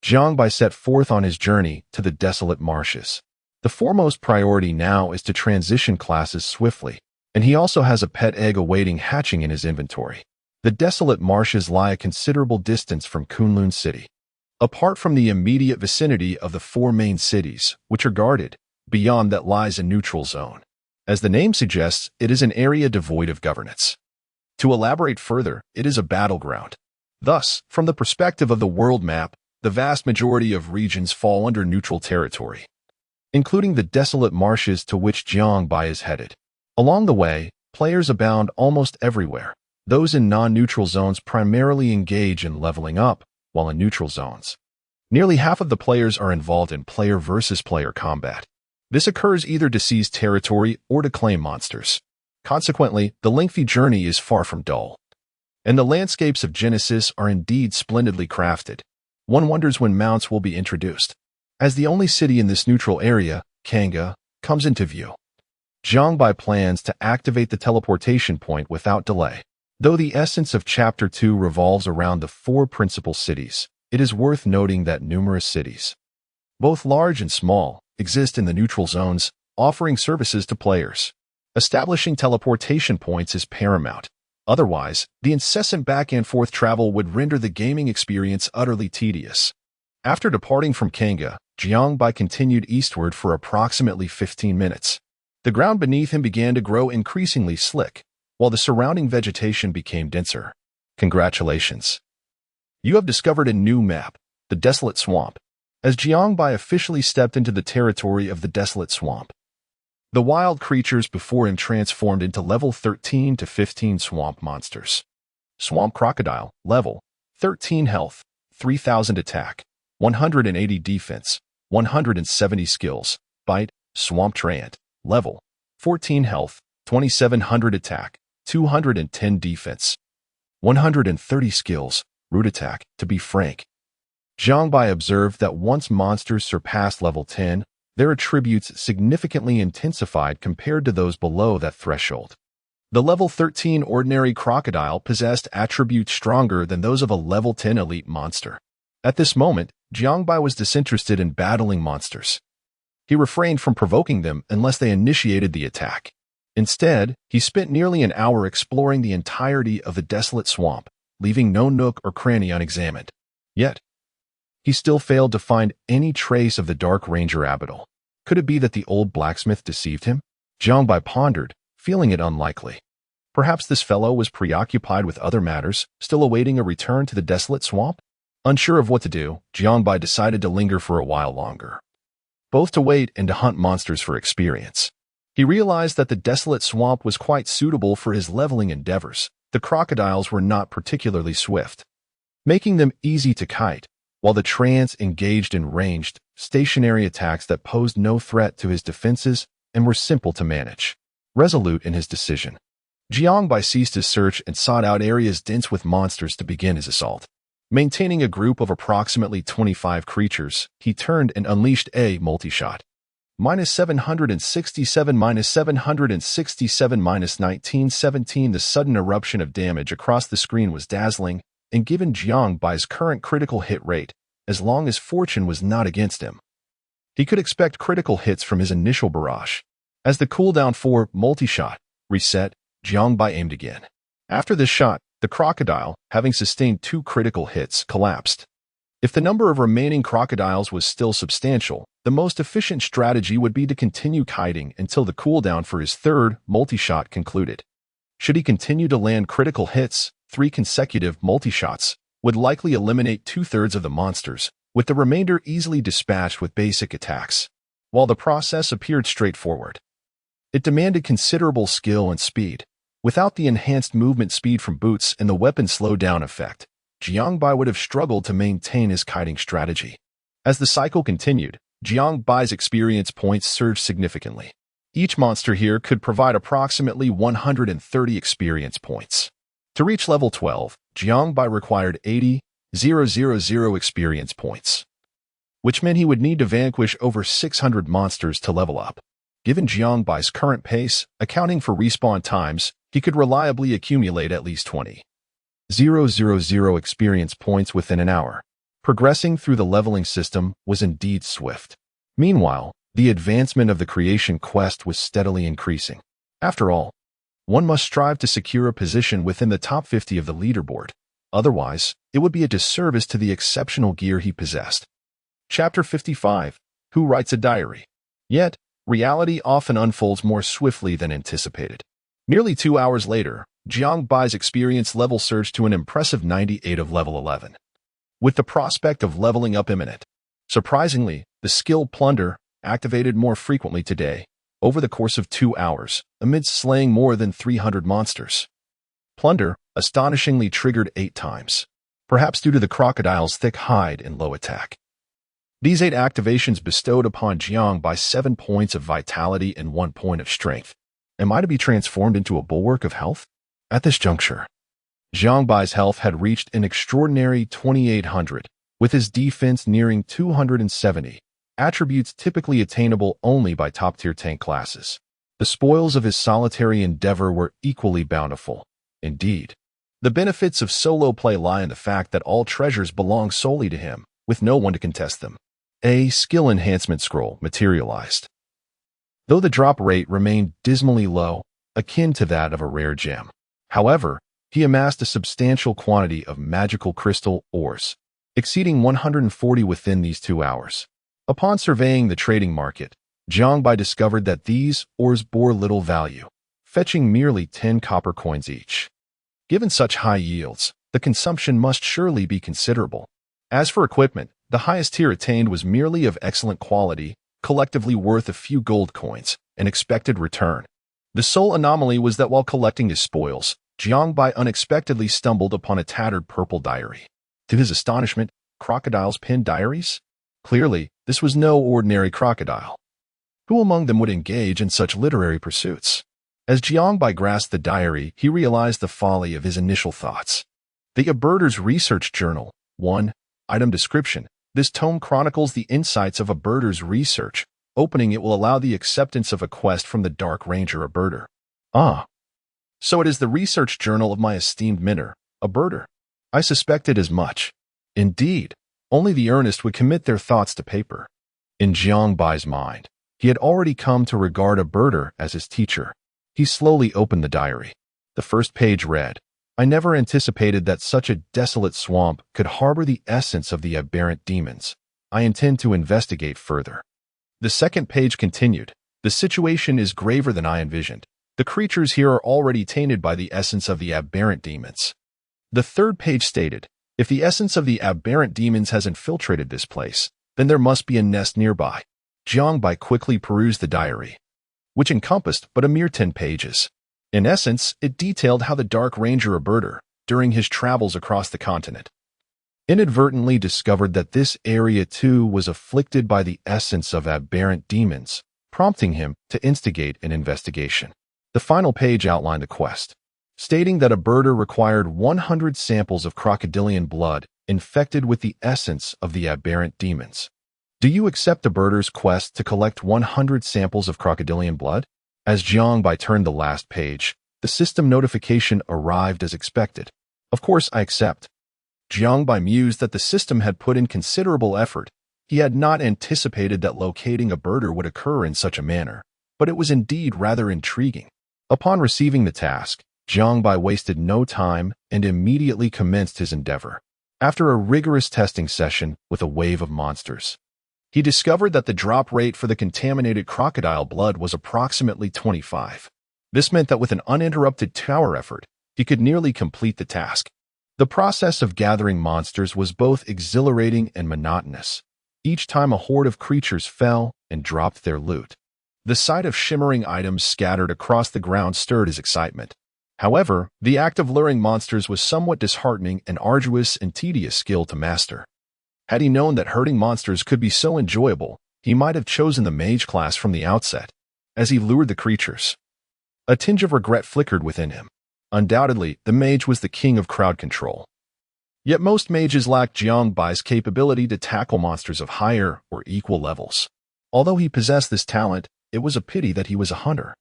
Jiangbai set forth on his journey to the desolate marshes. The foremost priority now is to transition classes swiftly, and he also has a pet egg awaiting hatching in his inventory. The desolate marshes lie a considerable distance from Kunlun City. Apart from the immediate vicinity of the 4 main cities, which are guarded, beyond that lies a neutral zone. As the name suggests, it is an area devoid of governance. To elaborate further, it is a battleground. Thus, from the perspective of the world map, the vast majority of regions fall under neutral territory, including the desolate marshes to which Jiangbai is headed. Along the way, players abound almost everywhere. Those in non-neutral zones primarily engage in leveling up, while in neutral zones, nearly half of the players are involved in player versus player combat. This occurs either to seize territory or to claim monsters. Consequently, the lengthy journey is far from dull. And the landscapes of Genesis are indeed splendidly crafted. One wonders when mounts will be introduced. As the only city in this neutral area, Kanga, comes into view, Jiangbai plans to activate the teleportation point without delay. Though the essence of Chapter 2 revolves around the 4 principal cities, it is worth noting that numerous cities, both large and small, exist in the neutral zones, offering services to players. Establishing teleportation points is paramount. Otherwise, the incessant back-and-forth travel would render the gaming experience utterly tedious. After departing from Kanga, Jiangbai continued eastward for approximately 15 minutes. The ground beneath him began to grow increasingly slick, while the surrounding vegetation became denser. Congratulations! You have discovered a new map, the Desolate Swamp. As Jiangbai officially stepped into the territory of the Desolate Swamp, the wild creatures before him transformed into level 13 to 15 swamp monsters. Swamp Crocodile, level 13 health, 3000 attack, 180 defense, 170 skills. Bite, Swamp Treant, level 14 health, 2700 attack, 210 defense, 130 skills. Root attack. To be frank, Jiangbai observed that once monsters surpassed level 10, their attributes significantly intensified compared to those below that threshold. The level 13 ordinary crocodile possessed attributes stronger than those of a level 10 elite monster. At this moment, Jiangbai was disinterested in battling monsters. He refrained from provoking them unless they initiated the attack. Instead, he spent nearly an hour exploring the entirety of the desolate swamp, leaving no nook or cranny unexamined. Yet, he still failed to find any trace of the Dark Ranger Abital. Could it be that the old blacksmith deceived him? Jiangbai pondered, feeling it unlikely. Perhaps this fellow was preoccupied with other matters, still awaiting a return to the desolate swamp? Unsure of what to do, Jiangbai decided to linger for a while longer, both to wait and to hunt monsters for experience. He realized that the desolate swamp was quite suitable for his leveling endeavors. The crocodiles were not particularly swift, making them easy to kite, while the Treants engaged in ranged, stationary attacks that posed no threat to his defenses and were simple to manage. Resolute in his decision, Jiangbai ceased his search and sought out areas dense with monsters to begin his assault. Maintaining a group of approximately 25 creatures, he turned and unleashed a multi-shot. -767, -767, -1917. The sudden eruption of damage across the screen was dazzling, and given Jiangbai's current critical hit rate, as long as fortune was not against him, he could expect critical hits from his initial barrage. As the cooldown for multi-shot reset, Jiangbai aimed again. After this shot, the crocodile, having sustained 2 critical hits, collapsed. If the number of remaining crocodiles was still substantial, the most efficient strategy would be to continue kiting until the cooldown for his third multi-shot concluded. Should he continue to land critical hits, 3 consecutive multi-shots would likely eliminate 2/3 of the monsters, with the remainder easily dispatched with basic attacks. While the process appeared straightforward, it demanded considerable skill and speed. Without the enhanced movement speed from boots and the weapon slowdown effect, Jiangbai would have struggled to maintain his kiting strategy. As the cycle continued, Jiangbai's experience points surged significantly. Each monster here could provide approximately 130 experience points. To reach level 12, Jiangbai required 80,000 experience points, which meant he would need to vanquish over 600 monsters to level up. Given Jiangbai's current pace, accounting for respawn times, he could reliably accumulate at least 20,000 experience points within an hour. Progressing through the leveling system was indeed swift. Meanwhile, the advancement of the creation quest was steadily increasing. After all, one must strive to secure a position within the top 50 of the leaderboard. Otherwise, it would be a disservice to the exceptional gear he possessed. Chapter 55. Who Writes a Diary? Yet, reality often unfolds more swiftly than anticipated. Nearly 2 hours later, Jiangbai's experience level surged to an impressive 98 of level 11. With the prospect of leveling up imminent. Surprisingly, the skill Plunder activated more frequently today, over the course of 2 hours, amidst slaying more than 300 monsters. Plunder astonishingly triggered 8 times, perhaps due to the crocodile's thick hide and low attack. These 8 activations bestowed upon Jiangbai 7 points of vitality and 1 point of strength. Am I to be transformed into a bulwark of health? At this juncture, Jiangbai's health had reached an extraordinary 2,800, with his defense nearing 270, attributes typically attainable only by top-tier tank classes. The spoils of his solitary endeavor were equally bountiful. Indeed, the benefits of solo play lie in the fact that all treasures belong solely to him, with no one to contest them. A skill enhancement scroll materialized. Though the drop rate remained dismally low, akin to that of a rare gem. However, he amassed a substantial quantity of magical crystal ores, exceeding 140 within these 2 hours. Upon surveying the trading market, Jiangbai discovered that these ores bore little value, fetching merely 10 copper coins each. Given such high yields, the consumption must surely be considerable. As for equipment, the highest tier attained was merely of excellent quality, collectively worth a few gold coins, an expected return. The sole anomaly was that while collecting his spoils, Jiangbai unexpectedly stumbled upon a tattered purple diary. To his astonishment, crocodiles penned diaries? Clearly, this was no ordinary crocodile. Who among them would engage in such literary pursuits? As Jiangbai grasped the diary, he realized the folly of his initial thoughts. The Aberder's Research Journal. 1. Item description. This tome chronicles the insights of Aberder's research. Opening it will allow the acceptance of a quest from the Dark Ranger Aberder. Ah. So it is the research journal of my esteemed mentor, Aberder. I suspected as much. Indeed, only the earnest would commit their thoughts to paper. In Jiangbai's mind, he had already come to regard Aberder as his teacher. He slowly opened the diary. The first page read, I never anticipated that such a desolate swamp could harbor the essence of the aberrant demons. I intend to investigate further. The second page continued, the situation is graver than I envisioned. The creatures here are already tainted by the essence of the aberrant demons. The third page stated, if the essence of the aberrant demons has infiltrated this place, then there must be a nest nearby. Jiangbai quickly perused the diary, which encompassed but a mere 10 pages. In essence, it detailed how the Dark Ranger Aberder, during his travels across the continent, inadvertently discovered that this area too was afflicted by the essence of aberrant demons, prompting him to instigate an investigation. The final page outlined the quest, stating that Aberder required 100 samples of crocodilian blood infected with the essence of the aberrant demons. Do you accept Aberder's quest to collect 100 samples of crocodilian blood? As Jiangbai turned the last page, the system notification arrived as expected. Of course, I accept. Jiangbai mused that the system had put in considerable effort. He had not anticipated that locating Aberder would occur in such a manner, but it was indeed rather intriguing. Upon receiving the task, Jiangbai wasted no time and immediately commenced his endeavor. After a rigorous testing session with a wave of monsters, he discovered that the drop rate for the contaminated crocodile blood was approximately 25. This meant that with an uninterrupted 2-hour effort, he could nearly complete the task. The process of gathering monsters was both exhilarating and monotonous. Each time a horde of creatures fell and dropped their loot, the sight of shimmering items scattered across the ground stirred his excitement. However, the act of luring monsters was somewhat disheartening and arduous and tedious skill to master. Had he known that hurting monsters could be so enjoyable, he might have chosen the mage class from the outset. As he lured the creatures, a tinge of regret flickered within him. Undoubtedly, the mage was the king of crowd control. Yet most mages lacked Jiangbai's capability to tackle monsters of higher or equal levels. Although he possessed this talent, it was a pity that he was a hunter.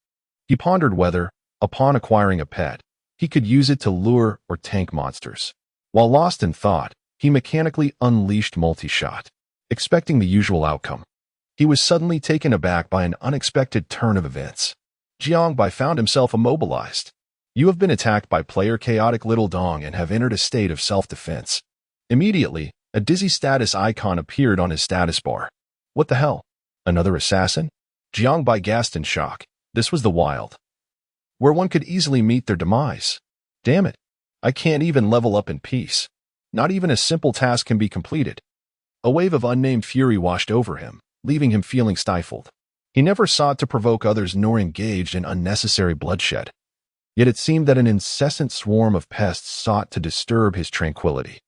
He pondered whether, upon acquiring a pet, he could use it to lure or tank monsters. While lost in thought, he mechanically unleashed multi-shot, expecting the usual outcome. He was suddenly taken aback by an unexpected turn of events. Jiangbai found himself immobilized. You have been attacked by player Chaotic Little Dong and have entered a state of self-defense. Immediately, a dizzy status icon appeared on his status bar. What the hell? Another assassin? Jiangbai gasped in shock. This was the wild, where one could easily meet their demise. Damn it. I can't even level up in peace. Not even a simple task can be completed. A wave of unnamed fury washed over him, leaving him feeling stifled. He never sought to provoke others nor engaged in unnecessary bloodshed. Yet it seemed that an incessant swarm of pests sought to disturb his tranquility.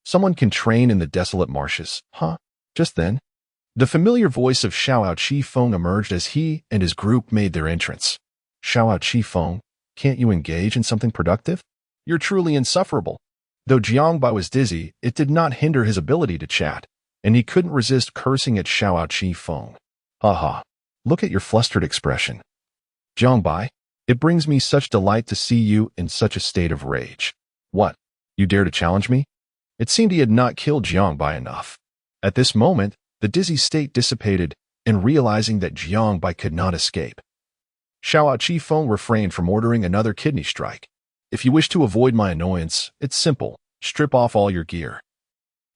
Someone can train in the desolate marshes. Just then, the familiar voice of Xiao Qifeng emerged as he and his group made their entrance. Xiao Qifeng, can't you engage in something productive? You're truly insufferable. Though Jiangbai was dizzy, it did not hinder his ability to chat, and he couldn't resist cursing at Xiao Qifeng. Look at your flustered expression. Jiangbai, it brings me such delight to see you in such a state of rage. What? You dare to challenge me? It seemed he had not killed Jiangbai enough. At this moment, the dizzy state dissipated, and realizing that Jiangbai could not escape, Xiao Qifeng refrained from ordering another kidney strike. If you wish to avoid my annoyance, it's simple. Strip off all your gear.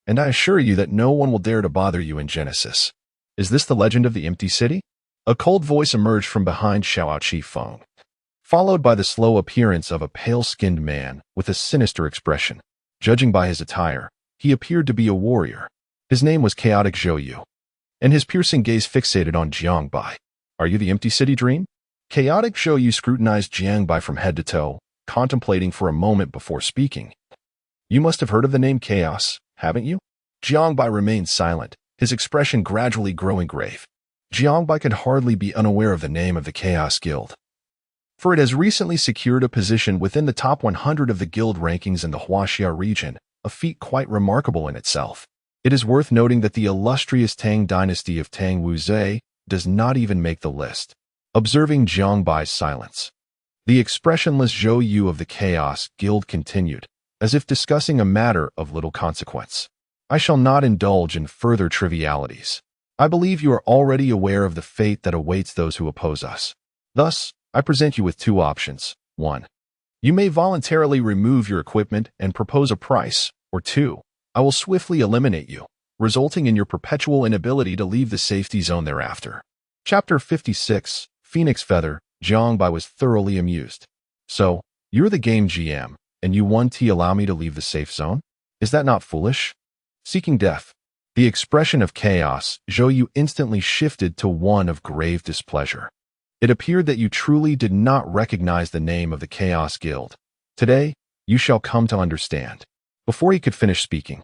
And I assure you that no one will dare to bother you in Genesis. Is this the legend of the empty city? A cold voice emerged from behind Xiao Qifeng, followed by the slow appearance of a pale-skinned man with a sinister expression. Judging by his attire, he appeared to be a warrior. His name was Chaotic Zhou, and his piercing gaze fixated on Jiangbai. Are you the empty city dream? Chaotic Zhou scrutinized Jiangbai from head to toe, contemplating for a moment before speaking. You must have heard of the name Chaos, haven't you? Jiangbai remained silent, his expression gradually growing grave. Jiangbai could hardly be unaware of the name of the Chaos Guild, for it has recently secured a position within the top 100 of the guild rankings in the Huaxia region, a feat quite remarkable in itself. It is worth noting that the illustrious Tang dynasty of Tang Wuzhe does not even make the list. Observing Jiangbai's silence, the expressionless Zhou Yu of the Chaos Guild continued, as if discussing a matter of little consequence. I shall not indulge in further trivialities. I believe you are already aware of the fate that awaits those who oppose us. Thus, I present you with two options. 1. You may voluntarily remove your equipment and propose a price, or 2. I will swiftly eliminate you, resulting in your perpetual inability to leave the safety zone thereafter. Chapter 56, Phoenix Feather. Jiangbai was thoroughly amused. So, you're the game GM, and you want to allow me to leave the safe zone? Is that not foolish? Seeking death. The expression of chaos, Zhou Yu instantly shifted to one of grave displeasure. It appeared that you truly did not recognize the name of the Chaos Guild. Today, you shall come to understand. Before he could finish speaking,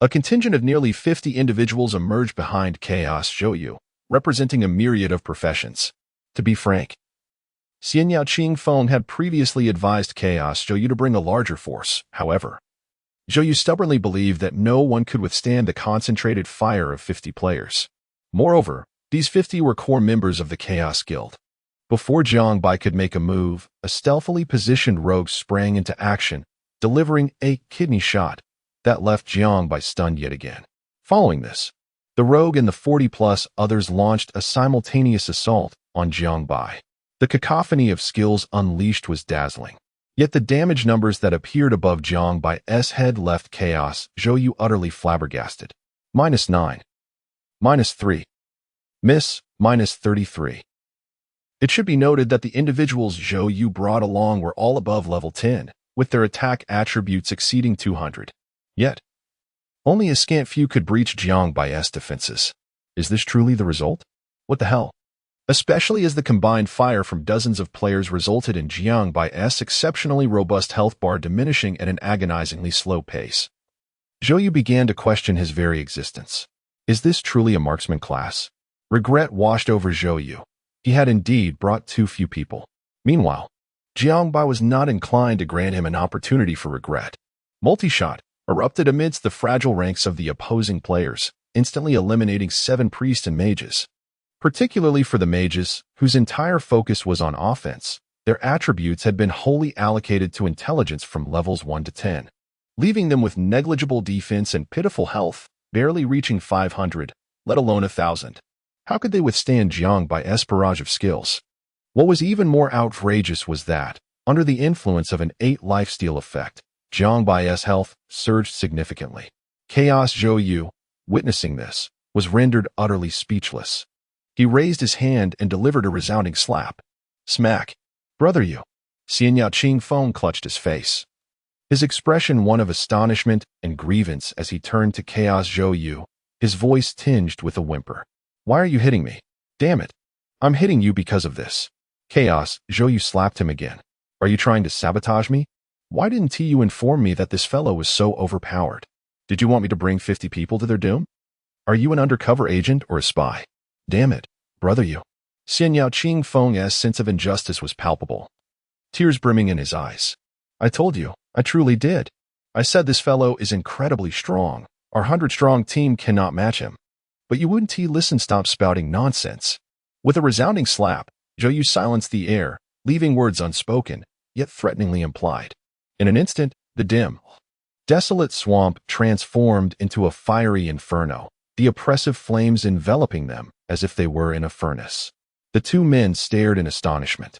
a contingent of nearly 50 individuals emerged behind Chaos Zhou Yu, representing a myriad of professions. To be frank, Xianyao Qingfeng had previously advised Chaos Zhou Yu to bring a larger force. However, Zhou Yu stubbornly believed that no one could withstand the concentrated fire of 50 players. Moreover, these 50 were core members of the Chaos Guild. Before Jiangbai could make a move, a stealthily positioned rogue sprang into action, delivering a kidney shot that left Jiangbai stunned yet again. Following this, the rogue and the 40-plus others launched a simultaneous assault on Jiangbai. The cacophony of skills unleashed was dazzling. Yet the damage numbers that appeared above Jiangbai's head left Chaos Zhou Yu utterly flabbergasted. -9. -3. Miss, -33. It should be noted that the individuals Zhou Yu brought along were all above level 10, with their attack attributes exceeding 200. Yet, only a scant few could breach Jiangbai's defenses. Is this truly the result? What the hell? especially as the combined fire from dozens of players resulted in Jiang Bai's exceptionally robust health bar diminishing at an agonizingly slow pace. Zhou Yu began to question his very existence. Is this truly a marksman class? Regret washed over Zhou Yu. He had indeed brought too few people. Meanwhile, Jiang Bai was not inclined to grant him an opportunity for regret. Multi-shot erupted amidst the fragile ranks of the opposing players, instantly eliminating 7 priests and mages. Particularly for the mages, whose entire focus was on offense, their attributes had been wholly allocated to intelligence from levels 1 to 10, leaving them with negligible defense and pitiful health, barely reaching 500, let alone 1,000. How could they withstand Jiang Bai's barrage of skills? What was even more outrageous was that, under the influence of an 8 lifesteal effect, Jiang Bai's health surged significantly. Chaos Zhou Yu, witnessing this, was rendered utterly speechless. He raised his hand and delivered a resounding slap. Smack. Brother Yu. Xian Yao Qingfeng clutched his face. His expression one of astonishment and grievance as he turned to Chaos Zhou Yu, his voice tinged with a whimper. Why are you hitting me? Damn it. I'm hitting you because of this. Chaos, Zhou Yu slapped him again. Are you trying to sabotage me? Why didn't you inform me that this fellow was so overpowered? Did you want me to bring 50 people to their doom? Are you an undercover agent or a spy? Damn it, brother Yu. Xian Yao Qingfeng's sense of injustice was palpable, tears brimming in his eyes. I told you, I truly did. I said this fellow is incredibly strong. Our 100-strong team cannot match him. But you wouldn't listen. Stop spouting nonsense. With a resounding slap, Zhou Yu silenced the air, leaving words unspoken, yet threateningly implied. In an instant, the dim, desolate swamp transformed into a fiery inferno, the oppressive flames enveloping them as if they were in a furnace. The 2 men stared in astonishment,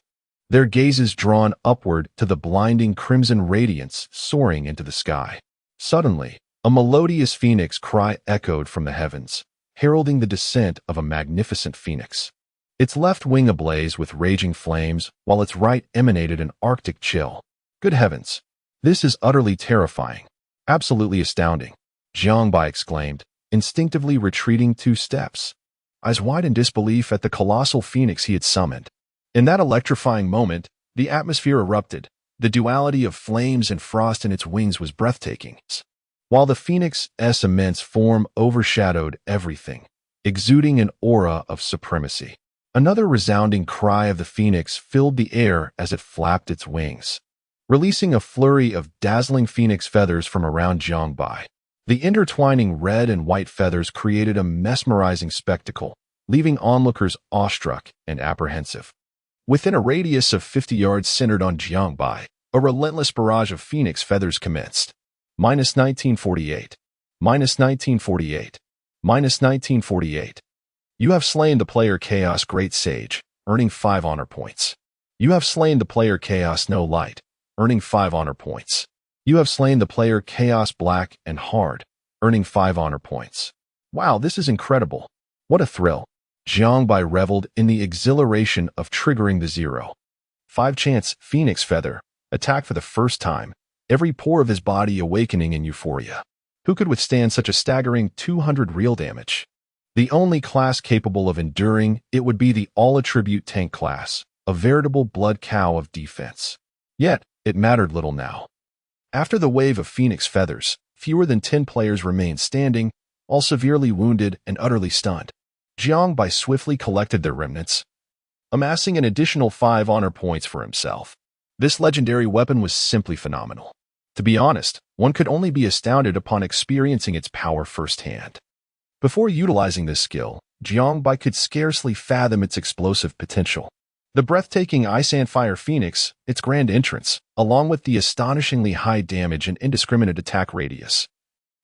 their gazes drawn upward to the blinding crimson radiance soaring into the sky. Suddenly, a melodious phoenix cry echoed from the heavens, heralding the descent of a magnificent phoenix. Its left wing ablaze with raging flames, while its right emanated an arctic chill. Good heavens! This is utterly terrifying. Absolutely astounding, Jiang Bai exclaimed, instinctively retreating 2 steps, eyes wide in disbelief at the colossal phoenix he had summoned. In that electrifying moment, the atmosphere erupted. The duality of flames and frost in its wings was breathtaking, while the phoenix's immense form overshadowed everything, exuding an aura of supremacy. Another resounding cry of the phoenix filled the air as it flapped its wings, releasing a flurry of dazzling phoenix feathers from around Jiang Bai. The intertwining red and white feathers created a mesmerizing spectacle, leaving onlookers awestruck and apprehensive. Within a radius of 50 yards centered on Jiang Bai, a relentless barrage of phoenix feathers commenced. -1948. -1948. -1948. You have slain the player Chaos Great Sage, earning 5 honor points. You have slain the player Chaos No Light, earning 5 honor points. You have slain the player Chaos Black and Hard, earning 5 honor points. Wow, this is incredible. What a thrill. Jiang Bai reveled in the exhilaration of triggering the 0.5 chance Phoenix Feather attack for the first time, every pore of his body awakening in euphoria. Who could withstand such a staggering 200 real damage? The only class capable of enduring it would be the all-attribute tank class, a veritable blood cow of defense. Yet, it mattered little now. After the wave of Phoenix Feathers, fewer than 10 players remained standing, all severely wounded and utterly stunned. Jiang Bai swiftly collected their remnants, amassing an additional 5 honor points for himself. This legendary weapon was simply phenomenal. To be honest, one could only be astounded upon experiencing its power firsthand. Before utilizing this skill, Jiang Bai could scarcely fathom its explosive potential. The breathtaking Ice and Fire Phoenix, its grand entrance, along with the astonishingly high damage and indiscriminate attack radius,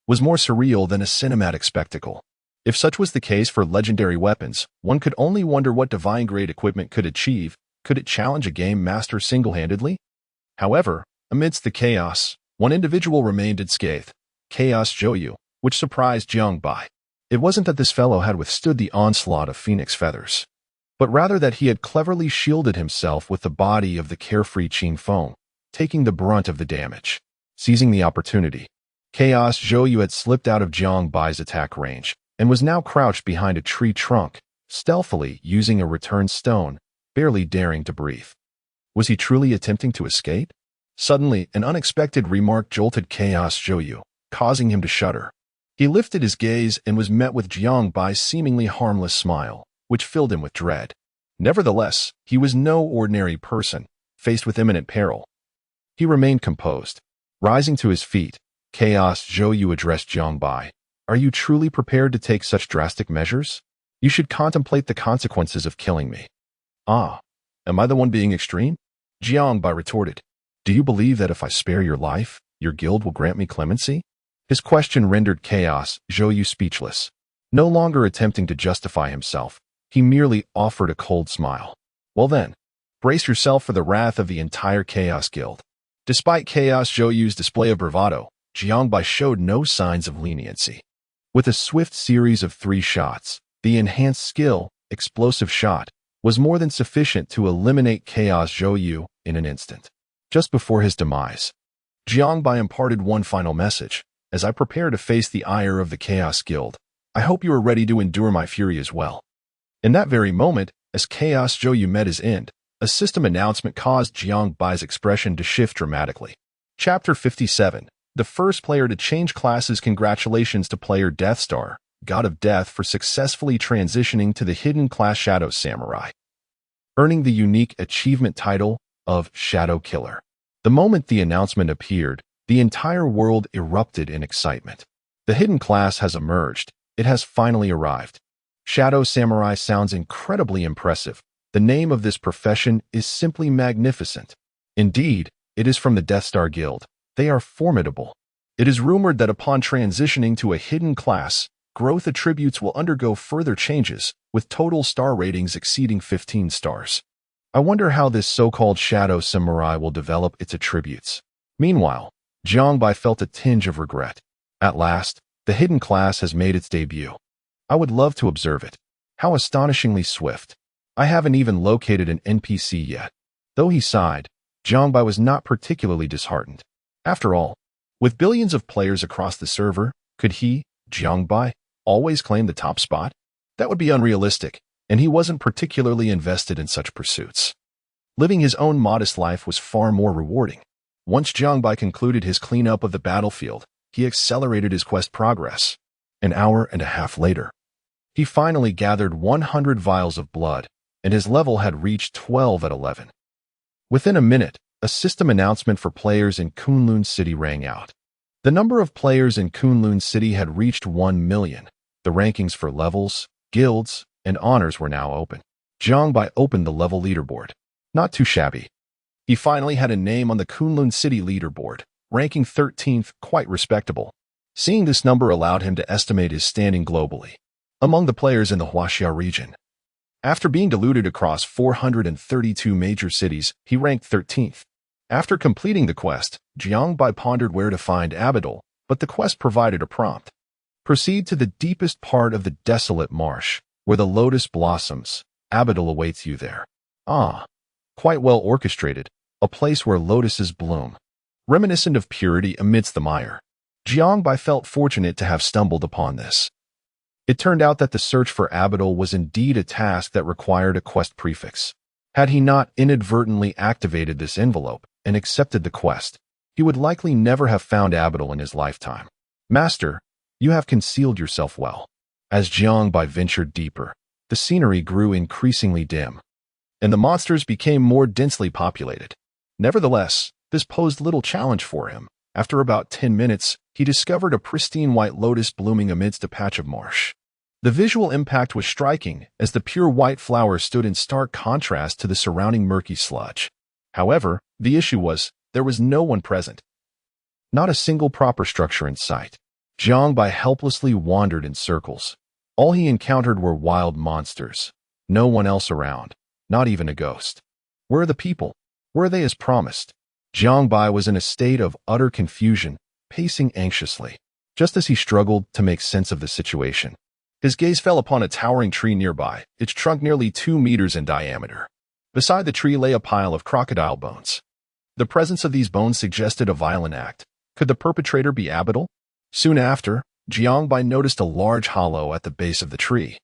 was more surreal than a cinematic spectacle. If such was the case for legendary weapons, one could only wonder what divine-grade equipment could achieve. Could it challenge a game master single-handedly? However, amidst the chaos, one individual remained unscathed, Chaos Zhou Yu, which surprised Jiang Bai. It wasn't that this fellow had withstood the onslaught of Phoenix Feathers, but rather that he had cleverly shielded himself with the body of the carefree Qingfeng, taking the brunt of the damage. Seizing the opportunity, Chaos Zhou Yu had slipped out of Jiang Bai's attack range and was now crouched behind a tree trunk, stealthily using a return stone, barely daring to breathe. Was he truly attempting to escape? Suddenly, an unexpected remark jolted Chaos Zhouyu, causing him to shudder. He lifted his gaze and was met with Jiang Bai's seemingly harmless smile, which filled him with dread. Nevertheless, he was no ordinary person, faced with imminent peril. He remained composed. Rising to his feet, Chaos Zhouyu addressed Jiang Bai. Are you truly prepared to take such drastic measures? You should contemplate the consequences of killing me. Ah, am I the one being extreme? Jiang Bai retorted. Do you believe that if I spare your life, your guild will grant me clemency? His question rendered Chaos Zhouyu speechless. No longer attempting to justify himself, he merely offered a cold smile. Well then, brace yourself for the wrath of the entire Chaos Guild. Despite Chaos Zhouyu's display of bravado, Jiang Bai showed no signs of leniency. With a swift series of 3 shots, the enhanced skill, Explosive Shot, was more than sufficient to eliminate Chaos Zhouyu in an instant. Just before his demise, Jiang Bai imparted one final message. As I prepare to face the ire of the Chaos Guild, I hope you are ready to endure my fury as well. In that very moment, as Chaos Zhouyu met his end, a system announcement caused Jiang Bai's expression to shift dramatically. Chapter 57. The first player to change classes. Congratulations to player Deathstar, God of Death, for successfully transitioning to the hidden class Shadow Samurai, earning the unique achievement title of Shadow Killer. The moment the announcement appeared, the entire world erupted in excitement. The hidden class has emerged. It has finally arrived. Shadow Samurai sounds incredibly impressive. The name of this profession is simply magnificent. Indeed, it is from the Deathstar Guild. They are formidable. It is rumored that upon transitioning to a hidden class, growth attributes will undergo further changes, with total star ratings exceeding 15 stars. I wonder how this so-called Shadow Samurai will develop its attributes. Meanwhile, Jiang Bai felt a tinge of regret. At last, the hidden class has made its debut. I would love to observe it. How astonishingly swift. I haven't even located an NPC yet. Though he sighed, Jiang Bai was not particularly disheartened. After all, with billions of players across the server, could he, Jiang Bai, always claim the top spot? That would be unrealistic, and he wasn't particularly invested in such pursuits. Living his own modest life was far more rewarding. Once Jiang Bai concluded his cleanup of the battlefield, he accelerated his quest progress. An hour and a half later, he finally gathered 100 vials of blood, and his level had reached 12 at 11. Within a minute, a system announcement for players in Kunlun City rang out. The number of players in Kunlun City had reached 1 million. The rankings for levels, guilds, and honors were now open. Jiang Bai opened the level leaderboard. Not too shabby. He finally had a name on the Kunlun City leaderboard, ranking 13th, quite respectable. Seeing this number allowed him to estimate his standing globally among the players in the Huaxia region. After being diluted across 432 major cities, he ranked 13th. After completing the quest, Jiang Bai pondered where to find Abadal, but the quest provided a prompt. Proceed to the deepest part of the desolate marsh, where the lotus blossoms. Abadal awaits you there. Ah, quite well orchestrated, a place where lotuses bloom, reminiscent of purity amidst the mire. Jiang Bai felt fortunate to have stumbled upon this. It turned out that the search for Abadal was indeed a task that required a quest prefix. Had he not inadvertently activated this envelope and accepted the quest, he would likely never have found Abadal in his lifetime. Master, you have concealed yourself well. As Jiang Bai ventured deeper, the scenery grew increasingly dim, and the monsters became more densely populated. Nevertheless, this posed little challenge for him. After about 10 minutes, he discovered a pristine white lotus blooming amidst a patch of marsh. The visual impact was striking, as the pure white flower stood in stark contrast to the surrounding murky sludge. However, the issue was, there was no one present. Not a single proper structure in sight. Jiang Bai helplessly wandered in circles. All he encountered were wild monsters. No one else around, not even a ghost. Where are the people? Were they as promised? Jiang Bai was in a state of utter confusion, pacing anxiously. Just as he struggled to make sense of the situation, his gaze fell upon a towering tree nearby, its trunk nearly 2 meters in diameter. Beside the tree lay a pile of crocodile bones. The presence of these bones suggested a violent act. Could the perpetrator be Abadal? Soon after, Jiang Bai noticed a large hollow at the base of the tree.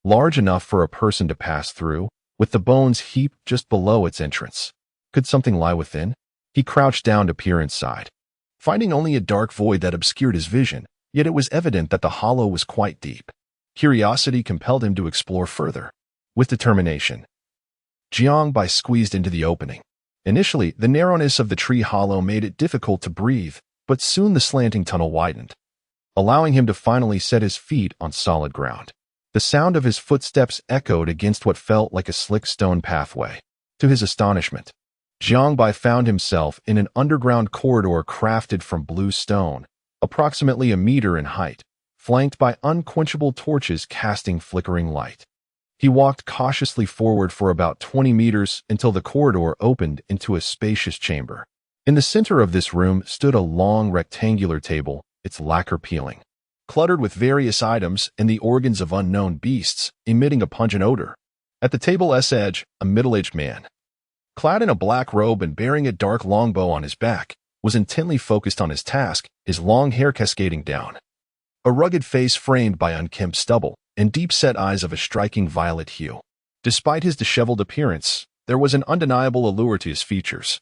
large enough for a person to pass through, with the bones heaped just below its entrance. Could something lie within? He crouched down to peer inside, finding only a dark void that obscured his vision, yet it was evident that the hollow was quite deep. Curiosity compelled him to explore further. With determination, Jiang Bai squeezed into the opening. Initially, the narrowness of the tree hollow made it difficult to breathe, but soon the slanting tunnel widened, allowing him to finally set his feet on solid ground. The sound of his footsteps echoed against what felt like a slick stone pathway. To his astonishment, Jiang Bai found himself in an underground corridor crafted from blue stone, approximately a meter in height, flanked by unquenchable torches casting flickering light. He walked cautiously forward for about 20 meters until the corridor opened into a spacious chamber. In the center of this room stood a long rectangular table, its lacquer peeling, cluttered with various items and the organs of unknown beasts, emitting a pungent odor. At the table's edge, a middle-aged man, clad in a black robe and bearing a dark longbow on his back, was intently focused on his task, his long hair cascading down. A rugged face framed by unkempt stubble, and deep-set eyes of a striking violet hue. Despite his disheveled appearance, there was an undeniable allure to his features,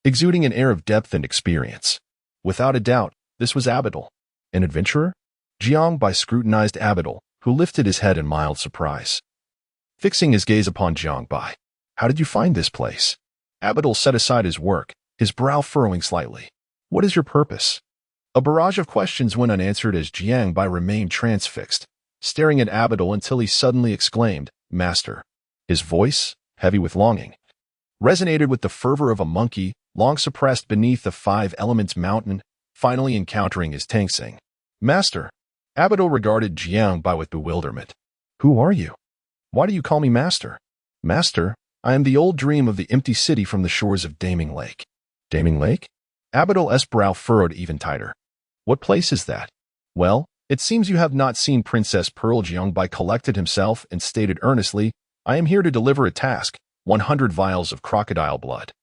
exuding an air of depth and experience. Without a doubt, this was Abidal. An adventurer? Jiang Bai scrutinized Abidal, who lifted his head in mild surprise. Fixing his gaze upon Jiang Bai, "How did you find this place?" Abidal set aside his work, his brow furrowing slightly. "What is your purpose?" A barrage of questions went unanswered as Jiang Bai remained transfixed, staring at Abidal until he suddenly exclaimed, "Master." His voice, heavy with longing, resonated with the fervor of a monkey long suppressed beneath the Five Elements mountain, finally encountering his Tangsing. "Master." Abidal regarded Jiang Bai with bewilderment. "Who are you? Why do you call me Master?" "Master, I am the old dream of the empty city from the shores of Daming Lake." "Daming Lake?" Abidal's brow furrowed even tighter. "What place is that?" "Well, it seems you have not seen Princess Pearl." Jiang Bai collected himself and stated earnestly, "I am here to deliver a task, 100 vials of crocodile blood."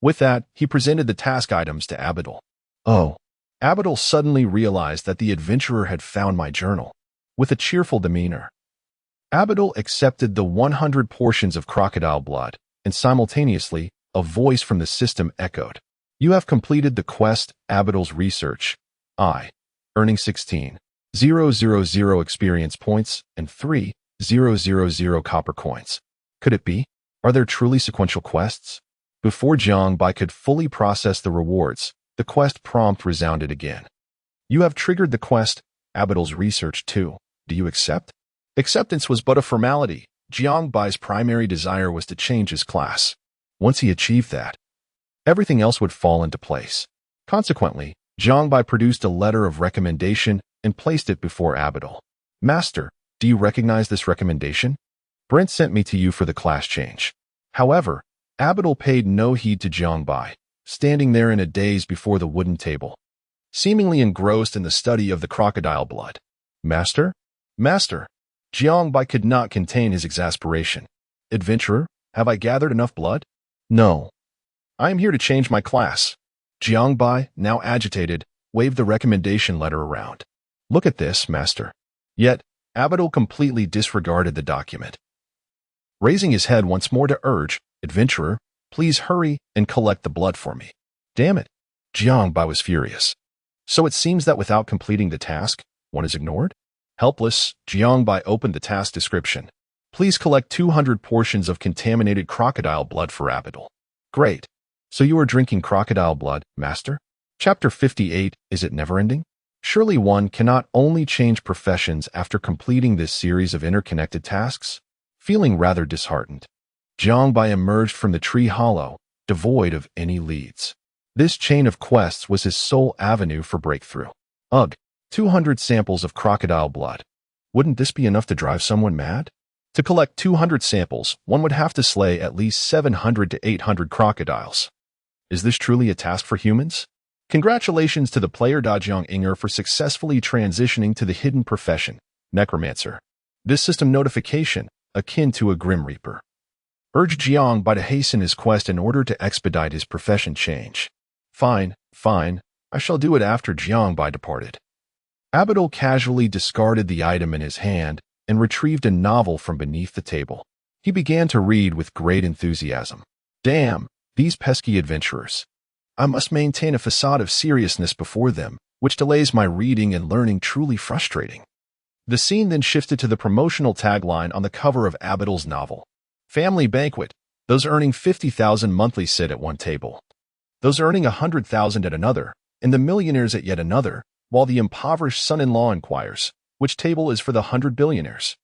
With that, he presented the task items to Abidal. "Oh." Abidal suddenly realized that the adventurer had found my journal. With a cheerful demeanor, Abidal accepted the 100 portions of crocodile blood, and simultaneously, a voice from the system echoed, "You have completed the quest." Abidal's research. Earning 16,000 experience points and 3,000 copper coins. Could it be? Are there truly sequential quests? Before Jiang Bai could fully process the rewards, the quest prompt resounded again. "You have triggered the quest, Abidal's research too. Do you accept?" Acceptance was but a formality. Jiang Bai's primary desire was to change his class. Once he achieved that, everything else would fall into place. Consequently, Jiang Bai produced a letter of recommendation and placed it before Abidal. "Master, do you recognize this recommendation? Brent sent me to you for the class change." However, Abidal paid no heed to Jiang Bai, standing there in a daze before the wooden table, seemingly engrossed in the study of the crocodile blood. "Master? Master!" Jiang Bai could not contain his exasperation. "Adventurer, have I gathered enough blood?" "No. I am here to change my class." Jiang Bai, now agitated, waved the recommendation letter around. "Look at this, Master." Yet, Abidal completely disregarded the document, raising his head once more to urge, "Adventurer, please hurry and collect the blood for me." "Damn it." Jiang Bai was furious. "So it seems that without completing the task, one is ignored?" Helpless, Jiang Bai opened the task description. "Please collect 200 portions of contaminated crocodile blood for Abidal." "Great. So you are drinking crocodile blood, Master?" Chapter 58, Is It Never-Ending? Surely one cannot only change professions after completing this series of interconnected tasks? Feeling rather disheartened, Jiang Bai emerged from the tree hollow, devoid of any leads. This chain of quests was his sole avenue for breakthrough. Ugh, 200 samples of crocodile blood. Wouldn't this be enough to drive someone mad? To collect 200 samples, one would have to slay at least 700 to 800 crocodiles. Is this truly a task for humans? Congratulations to the player Jiang Inger for successfully transitioning to the hidden profession, necromancer. This system notification, akin to a Grim Reaper, urged Jiang Bai to hasten his quest in order to expedite his profession change. Fine, I shall do it after Jiang Bai departed. Abidal casually discarded the item in his hand and retrieved a novel from beneath the table. He began to read with great enthusiasm. Damn, these pesky adventurers. I must maintain a facade of seriousness before them, which delays my reading and learning truly frustrating. The scene then shifted to the promotional tagline on the cover of Abidal's novel. Family banquet. Those earning 50,000 monthly sit at one table. Those earning 100,000 at another, and the millionaires at yet another, while the impoverished son-in-law inquires, which table is for the 100 billionaires?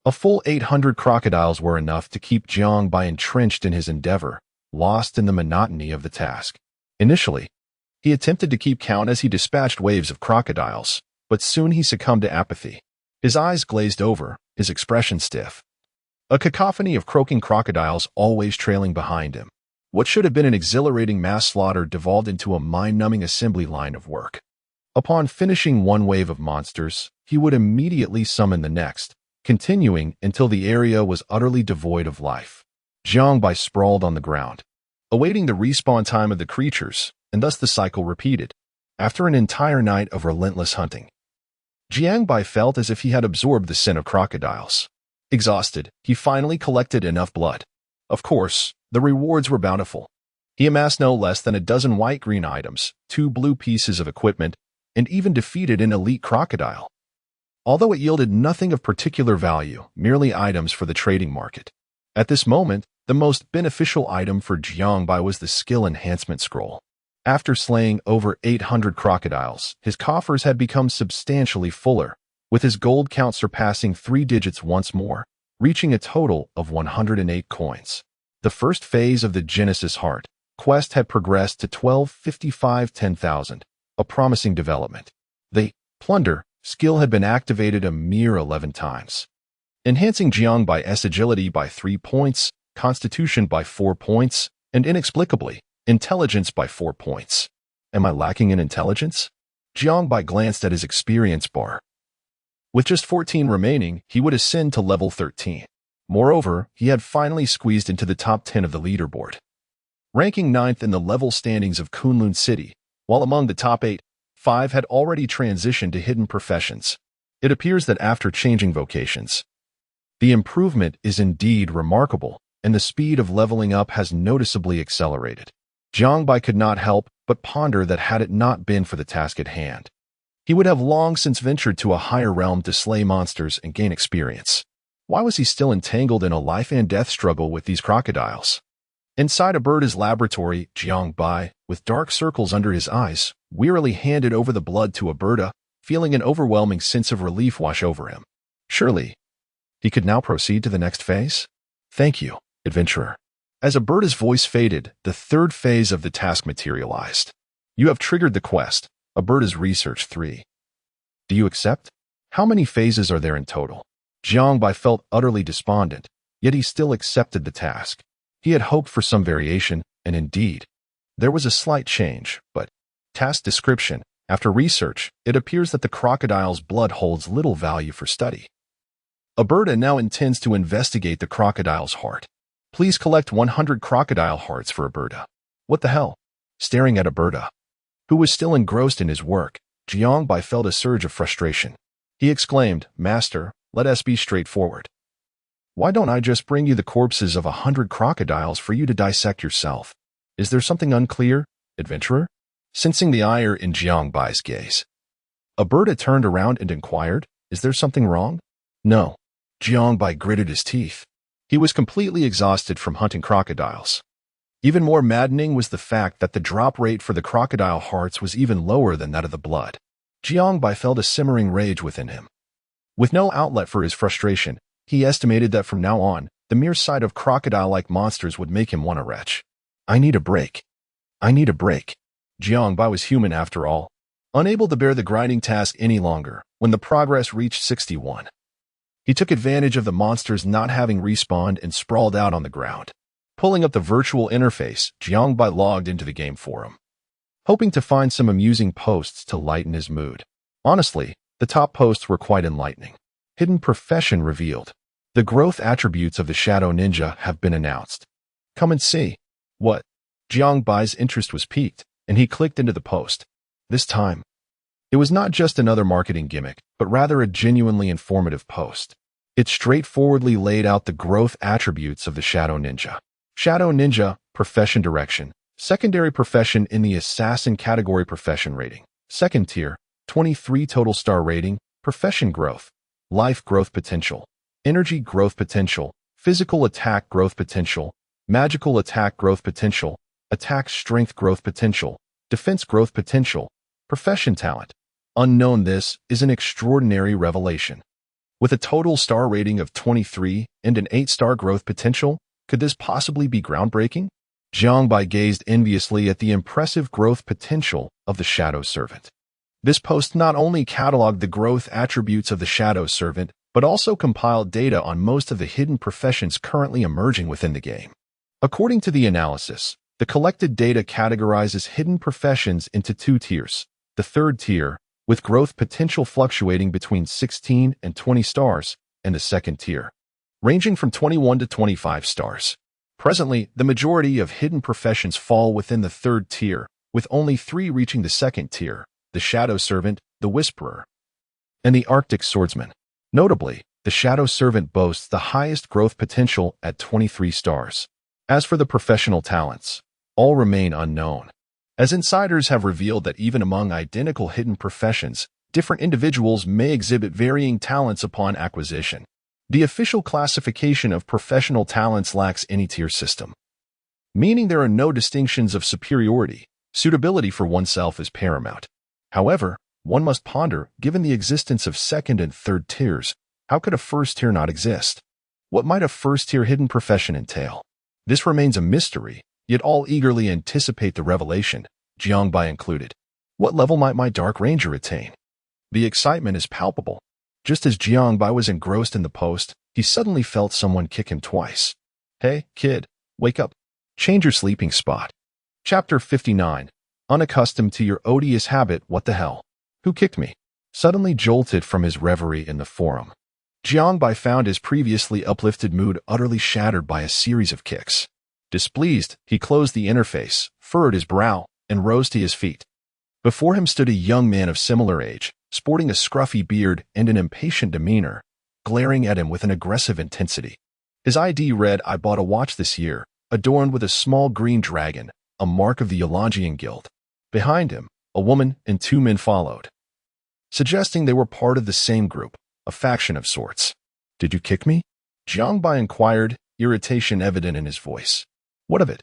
A full 800 crocodiles were enough to keep Jiang Bai entrenched in his endeavor, lost in the monotony of the task. Initially, he attempted to keep count as he dispatched waves of crocodiles, but soon he succumbed to apathy. His eyes glazed over, his expression stiff. A cacophony of croaking crocodiles always trailing behind him. What should have been an exhilarating mass slaughter devolved into a mind-numbing assembly line of work. Upon finishing one wave of monsters, he would immediately summon the next, continuing until the area was utterly devoid of life. Jiang Bai sprawled on the ground, awaiting the respawn time of the creatures, and thus the cycle repeated. After an entire night of relentless hunting, Jiang Bai felt as if he had absorbed the scent of crocodiles. Exhausted, he finally collected enough blood. Of course, the rewards were bountiful. He amassed no less than a dozen white-green items, 2 blue pieces of equipment, and even defeated an elite crocodile. Although it yielded nothing of particular value, merely items for the trading market. At this moment, the most beneficial item for Jiang Bai was the skill enhancement scroll. After slaying over 800 crocodiles, his coffers had become substantially fuller, with his gold count surpassing 3 digits once more, reaching a total of 108 coins. The first phase of the Genesis Heart quest had progressed to 1255-10,000, a promising development. The plunder skill had been activated a mere 11 times, enhancing Jiang Bai's agility by 3 points, constitution by 4 points, and inexplicably, intelligence by 4 points. Am I lacking in intelligence? Jiang Bai glanced at his experience bar. With just 14 remaining, he would ascend to level 13. Moreover, he had finally squeezed into the top 10 of the leaderboard, ranking 9th in the level standings of Kunlun City, while among the top 8, 5 had already transitioned to hidden professions. It appears that after changing vocations, the improvement is indeed remarkable, and the speed of leveling up has noticeably accelerated. Jiang Bai could not help but ponder that had it not been for the task at hand, he would have long since ventured to a higher realm to slay monsters and gain experience. Why was he still entangled in a life-and-death struggle with these crocodiles? Inside Aberta's laboratory, Jiang Bai, with dark circles under his eyes, wearily handed over the blood to Aberta, feeling an overwhelming sense of relief wash over him. Surely, he could now proceed to the next phase? Thank you, adventurer. As Aberta's voice faded, the third phase of the task materialized. You have triggered the quest, Aberta's Research 3. Do you accept? How many phases are there in total? Jiang Bai felt utterly despondent, yet he still accepted the task. He had hoped for some variation, and indeed, there was a slight change, but task description. After research, it appears that the crocodile's blood holds little value for study. Aberta now intends to investigate the crocodile's heart. Please collect 100 crocodile hearts for Aberta. What the hell? Staring at Aberta, who was still engrossed in his work, Jiang Bai felt a surge of frustration. He exclaimed, Master, let us be straightforward. Why don't I just bring you the corpses of 100 crocodiles for you to dissect yourself? Is there something unclear, adventurer? Sensing the ire in Jiang Bai's gaze, Aberta turned around and inquired, Is there something wrong? No. Jiang Bai gritted his teeth. He was completely exhausted from hunting crocodiles. Even more maddening was the fact that the drop rate for the crocodile hearts was even lower than that of the blood. Jiang Bai felt a simmering rage within him. With no outlet for his frustration, he estimated that from now on, the mere sight of crocodile-like monsters would make him want to retch. I need a break. I need a break. Jiang Bai was human after all, unable to bear the grinding task any longer when the progress reached 61. He took advantage of the monsters not having respawned and sprawled out on the ground. Pulling up the virtual interface, Jiang Bai logged into the game forum, hoping to find some amusing posts to lighten his mood. Honestly, the top posts were quite enlightening. Hidden profession revealed. The growth attributes of the Shadow Ninja have been announced. Come and see. What? Jiang Bai's interest was piqued, and he clicked into the post. This time, it was not just another marketing gimmick, but rather a genuinely informative post. It straightforwardly laid out the growth attributes of the Shadow Ninja. Shadow Ninja, profession direction. Secondary profession in the assassin category profession rating. Second tier, 23 total star rating, profession growth, life growth potential, energy growth potential, physical attack growth potential, magical attack growth potential, attack strength growth potential, defense growth potential, profession talent. Unknown. This is an extraordinary revelation. With a total star rating of 23 and an 8-star growth potential, could this possibly be groundbreaking? Jiang Bai gazed enviously at the impressive growth potential of the Shadow Servant. This post not only cataloged the growth attributes of the Shadow Servant, but also compiled data on most of the hidden professions currently emerging within the game. According to the analysis, the collected data categorizes hidden professions into 2 tiers. The third tier, with growth potential fluctuating between 16 and 20 stars, and the second tier, ranging from 21 to 25 stars. Presently, the majority of hidden professions fall within the third tier, with only 3 reaching the second tier: the Shadow Servant, the Whisperer, and the Arctic Swordsman. Notably, the Shadow Servant boasts the highest growth potential at 23 stars. As for the professional talents, all remain unknown, as insiders have revealed that even among identical hidden professions, different individuals may exhibit varying talents upon acquisition. The official classification of professional talents lacks any tier system, meaning there are no distinctions of superiority. Suitability for oneself is paramount. However, one must ponder, given the existence of second and third tiers, how could a first tier not exist? What might a first-tier hidden profession entail? This remains a mystery, yet all eagerly anticipate the revelation, Jiang Bai included. What level might my Dark Ranger attain? The excitement is palpable. Just as Jiang Bai was engrossed in the post, he suddenly felt someone kick him twice. Hey, kid, wake up. Change your sleeping spot. Chapter 59. Unaccustomed to your odious habit, what the hell? Who kicked me? Suddenly jolted from his reverie in the forum, Jiang Bai found his previously uplifted mood utterly shattered by a series of kicks. Displeased, he closed the interface, furrowed his brow, and rose to his feet. Before him stood a young man of similar age, sporting a scruffy beard and an impatient demeanor, glaring at him with an aggressive intensity. His ID read, "I bought a watch this year, adorned with a small green dragon, a mark of the Yolangian Guild." Behind him, a woman and 2 men followed, suggesting they were part of the same group, a faction of sorts. "Did you kick me?" Jiang Bai inquired, irritation evident in his voice. "What of it?"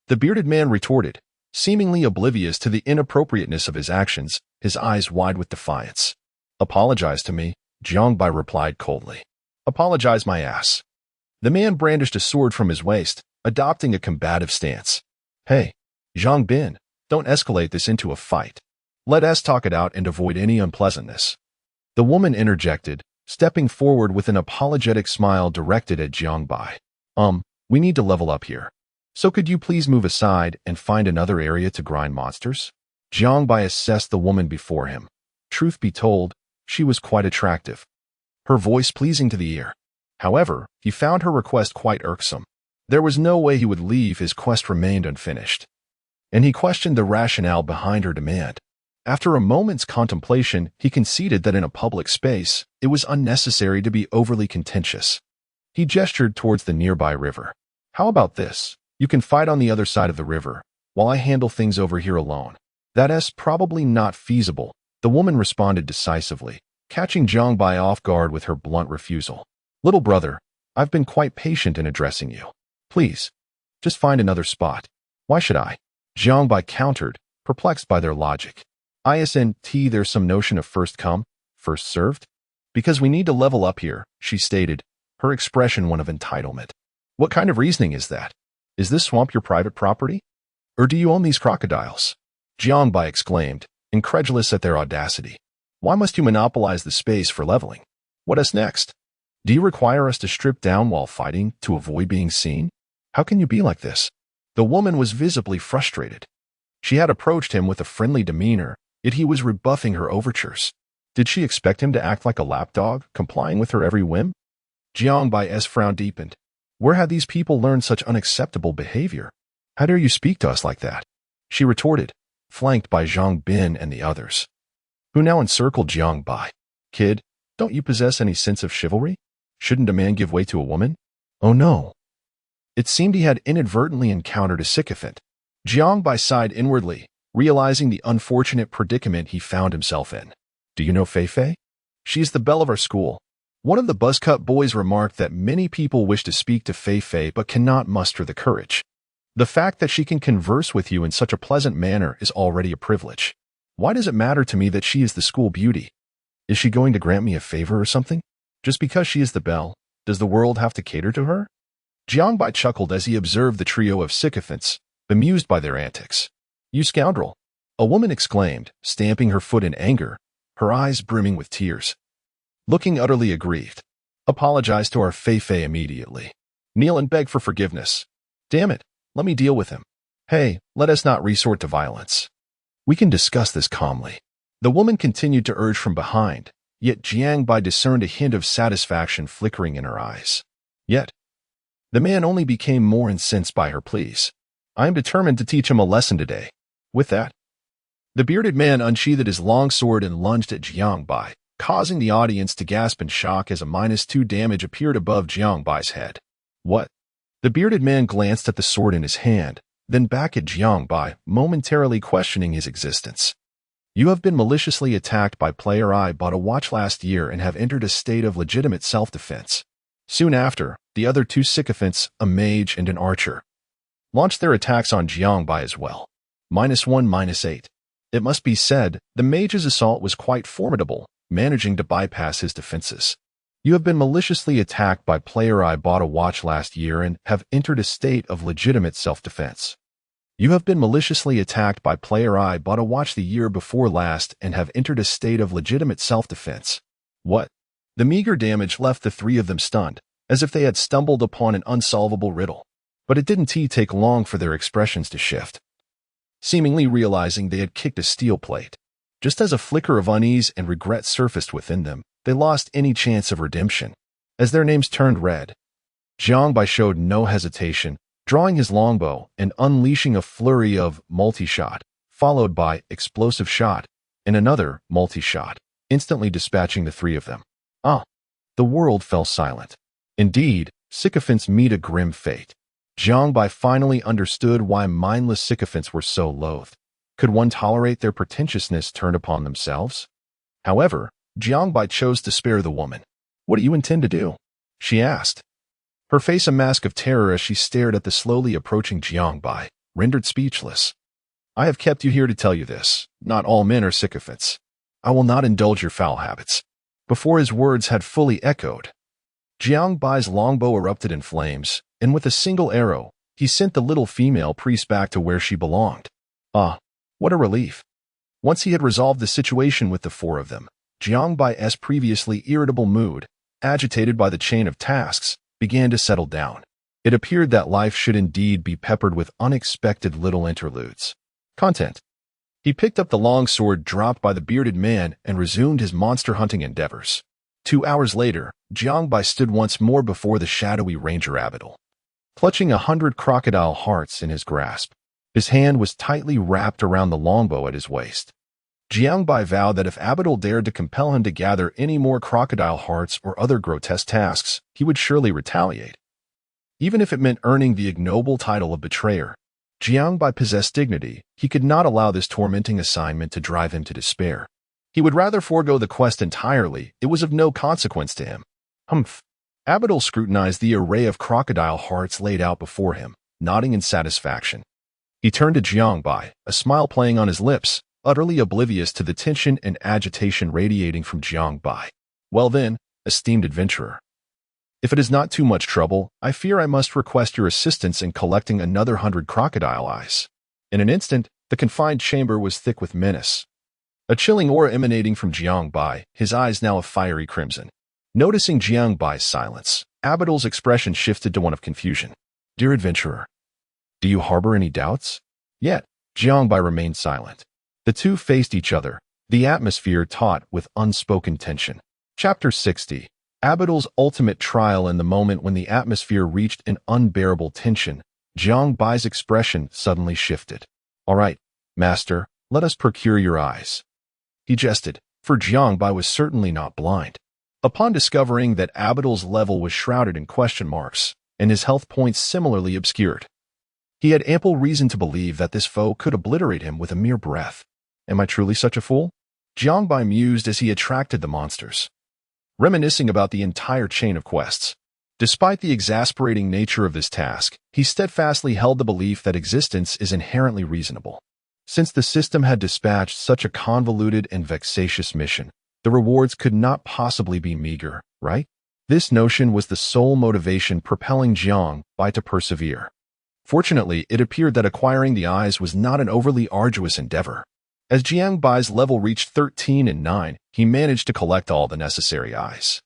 The bearded man retorted, seemingly oblivious to the inappropriateness of his actions, his eyes wide with defiance. "Apologize to me," Jiang Bai replied coldly. "Apologize my ass." The man brandished a sword from his waist, adopting a combative stance. "Hey, Zhang Bin, don't escalate this into a fight. Let us talk it out and avoid any unpleasantness." The woman interjected, stepping forward with an apologetic smile directed at Jiang Bai. We need to level up here. So could you please move aside and find another area to grind monsters?" Jiang Bai assessed the woman before him. Truth be told, she was quite attractive, her voice pleasing to the ear. However, he found her request quite irksome. There was no way he would leave, his quest remained unfinished. And he questioned the rationale behind her demand. After a moment's contemplation, he conceded that in a public space, it was unnecessary to be overly contentious. He gestured towards the nearby river. "How about this? You can fight on the other side of the river, while I handle things over here alone." "That's probably not feasible," the woman responded decisively, catching Jiang Bai off guard with her blunt refusal. "Little brother, I've been quite patient in addressing you. Please, just find another spot." "Why should I?" Jiang Bai countered, perplexed by their logic. "Isn't there's some notion of first come, first served?" "Because we need to level up here," she stated, her expression one of entitlement. "What kind of reasoning is that? Is this swamp your private property? Or do you own these crocodiles?" Jiang Bai exclaimed, incredulous at their audacity. "Why must you monopolize the space for leveling? What is next? Do you require us to strip down while fighting to avoid being seen? How can you be like this?" The woman was visibly frustrated. She had approached him with a friendly demeanor, yet he was rebuffing her overtures. Did she expect him to act like a lapdog, complying with her every whim? Jiang Bai's frown deepened. Where had these people learned such unacceptable behavior? "How dare you speak to us like that?" she retorted, flanked by Zhang Bin and the others, who now encircled Jiang Bai. "Kid, don't you possess any sense of chivalry? Shouldn't a man give way to a woman? Oh no. It seemed he had inadvertently encountered a sycophant. Jiangbai sighed inwardly, realizing the unfortunate predicament he found himself in. Do you know Fei Fei? She is the belle of our school. One of the buzzcut boys remarked that many people wish to speak to Fei Fei but cannot muster the courage. The fact that she can converse with you in such a pleasant manner is already a privilege. Why does it matter to me that she is the school beauty? Is she going to grant me a favor or something? Just because she is the belle, does the world have to cater to her? Jiangbai chuckled as he observed the trio of sycophants, bemused by their antics. You scoundrel! A woman exclaimed, stamping her foot in anger, her eyes brimming with tears. Looking utterly aggrieved. Apologize to our Fei Fei immediately. Kneel and beg for forgiveness. Damn it, let me deal with him. Hey, let us not resort to violence. We can discuss this calmly. The woman continued to urge from behind, yet Jiangbai discerned a hint of satisfaction flickering in her eyes. Yet, the man only became more incensed by her pleas. I am determined to teach him a lesson today. With that, the bearded man unsheathed his long sword and lunged at Jiangbai, causing the audience to gasp in shock as a -2 damage appeared above Jiangbai's head. What? The bearded man glanced at the sword in his hand, then back at Jiangbai, momentarily questioning his existence. You have been maliciously attacked by player I bought a watch last year and have entered a state of legitimate self-defense. Soon after, the other two sycophants, a mage and an archer, launched their attacks on Jiangbai as well. -1, -8. It must be said, the mage's assault was quite formidable, managing to bypass his defenses. You have been maliciously attacked by player I bought a watch last year and have entered a state of legitimate self-defense. You have been maliciously attacked by player I bought a watch the year before last and have entered a state of legitimate self-defense. What? The meager damage left the three of them stunned, as if they had stumbled upon an unsolvable riddle. But it didn't take long for their expressions to shift, seemingly realizing they had kicked a steel plate. Just as a flicker of unease and regret surfaced within them, they lost any chance of redemption. As their names turned red, Jiangbai showed no hesitation, drawing his longbow and unleashing a flurry of multi-shot, followed by explosive shot and another multi-shot, instantly dispatching the three of them. The world fell silent. Indeed, sycophants meet a grim fate. Jiangbai finally understood why mindless sycophants were so loathed. Could one tolerate their pretentiousness turned upon themselves? However, Jiangbai chose to spare the woman. What do you intend to do? She asked, her face a mask of terror as she stared at the slowly approaching Jiangbai, rendered speechless. I have kept you here to tell you this. Not all men are sycophants. I will not indulge your foul habits. Before his words had fully echoed, Jiangbai's longbow erupted in flames, and with a single arrow, he sent the little female priest back to where she belonged. What a relief. Once he had resolved the situation with the four of them, Jiangbai's previously irritable mood, agitated by the chain of tasks, began to settle down. It appeared that life should indeed be peppered with unexpected little interludes. Content. He picked up the long sword dropped by the bearded man and resumed his monster hunting endeavors. 2 hours later, Jiangbai stood once more before the shadowy ranger Abidal, clutching 100 crocodile hearts in his grasp. His hand was tightly wrapped around the longbow at his waist. Jiangbai vowed that if Abidal dared to compel him to gather any more crocodile hearts or other grotesque tasks, he would surely retaliate. Even if it meant earning the ignoble title of betrayer, Jiangbai possessed dignity. He could not allow this tormenting assignment to drive him to despair. He would rather forego the quest entirely. It was of no consequence to him. Abidal scrutinized the array of crocodile hearts laid out before him, nodding in satisfaction. He turned to Jiangbai, a smile playing on his lips, utterly oblivious to the tension and agitation radiating from Jiangbai. Well then, esteemed adventurer, if it is not too much trouble, I fear I must request your assistance in collecting another 100 crocodile eyes. In an instant, the confined chamber was thick with menace. A chilling aura emanating from Jiangbai, his eyes now a fiery crimson. Noticing Jiangbai's silence, Abidal's expression shifted to one of confusion. Dear adventurer, do you harbor any doubts? Yet, Jiangbai remained silent. The two faced each other, the atmosphere taut with unspoken tension. Chapter 60. Abidal's ultimate trial. In the moment when the atmosphere reached an unbearable tension, Jiangbai's expression suddenly shifted. All right, master, let us procure your eyes. He jested, for Jiangbai was certainly not blind. Upon discovering that Abidal's level was shrouded in question marks, and his health points similarly obscured, he had ample reason to believe that this foe could obliterate him with a mere breath. Am I truly such a fool? Jiangbai mused as he attracted the monsters, reminiscing about the entire chain of quests. Despite the exasperating nature of this task, he steadfastly held the belief that existence is inherently reasonable. Since the system had dispatched such a convoluted and vexatious mission, the rewards could not possibly be meager, right? This notion was the sole motivation propelling Jiangbai to persevere. Fortunately, it appeared that acquiring the eyes was not an overly arduous endeavor. As Jiangbai's level reached 13 and 9, he managed to collect all the necessary eyes.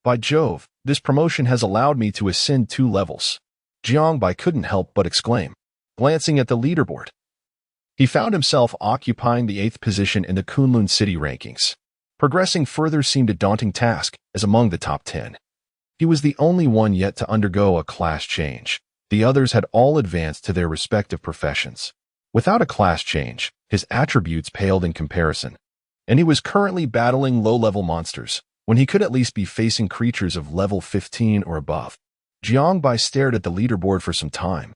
By Jove, this promotion has allowed me to ascend 2 levels. Jiangbai couldn't help but exclaim, glancing at the leaderboard. He found himself occupying the 8th position in the Kunlun City rankings. Progressing further seemed a daunting task, as among the top 10, he was the only one yet to undergo a class change. The others had all advanced to their respective professions. Without a class change, his attributes paled in comparison, and he was currently battling low-level monsters, when he could at least be facing creatures of level 15 or above. Jiangbai stared at the leaderboard for some time,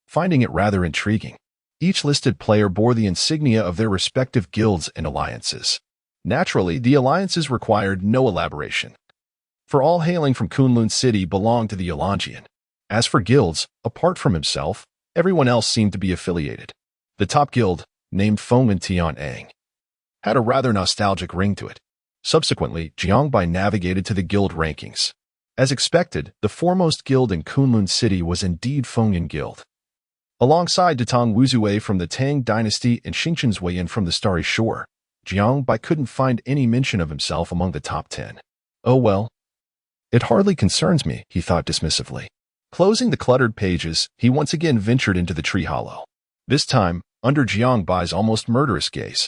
finding it rather intriguing. Each listed player bore the insignia of their respective guilds and alliances. Naturally, the alliances required no elaboration, for all hailing from Kunlun City belonged to the Yolngian. As for guilds, apart from himself, everyone else seemed to be affiliated. The top guild, named Fengmen Tian'ang, had a rather nostalgic ring to it. Subsequently, Jiangbai navigated to the guild rankings. As expected, the foremost guild in Kunlun City was indeed Fengmen Guild. Alongside Datong Wuzue from the Tang Dynasty and Xingchen Zuiyin from the Starry Shore, Jiangbai couldn't find any mention of himself among the top 10. Oh well. It hardly concerns me, he thought dismissively. Closing the cluttered pages, he once again ventured into the tree hollow. This time, under Jiangbai's almost murderous gaze.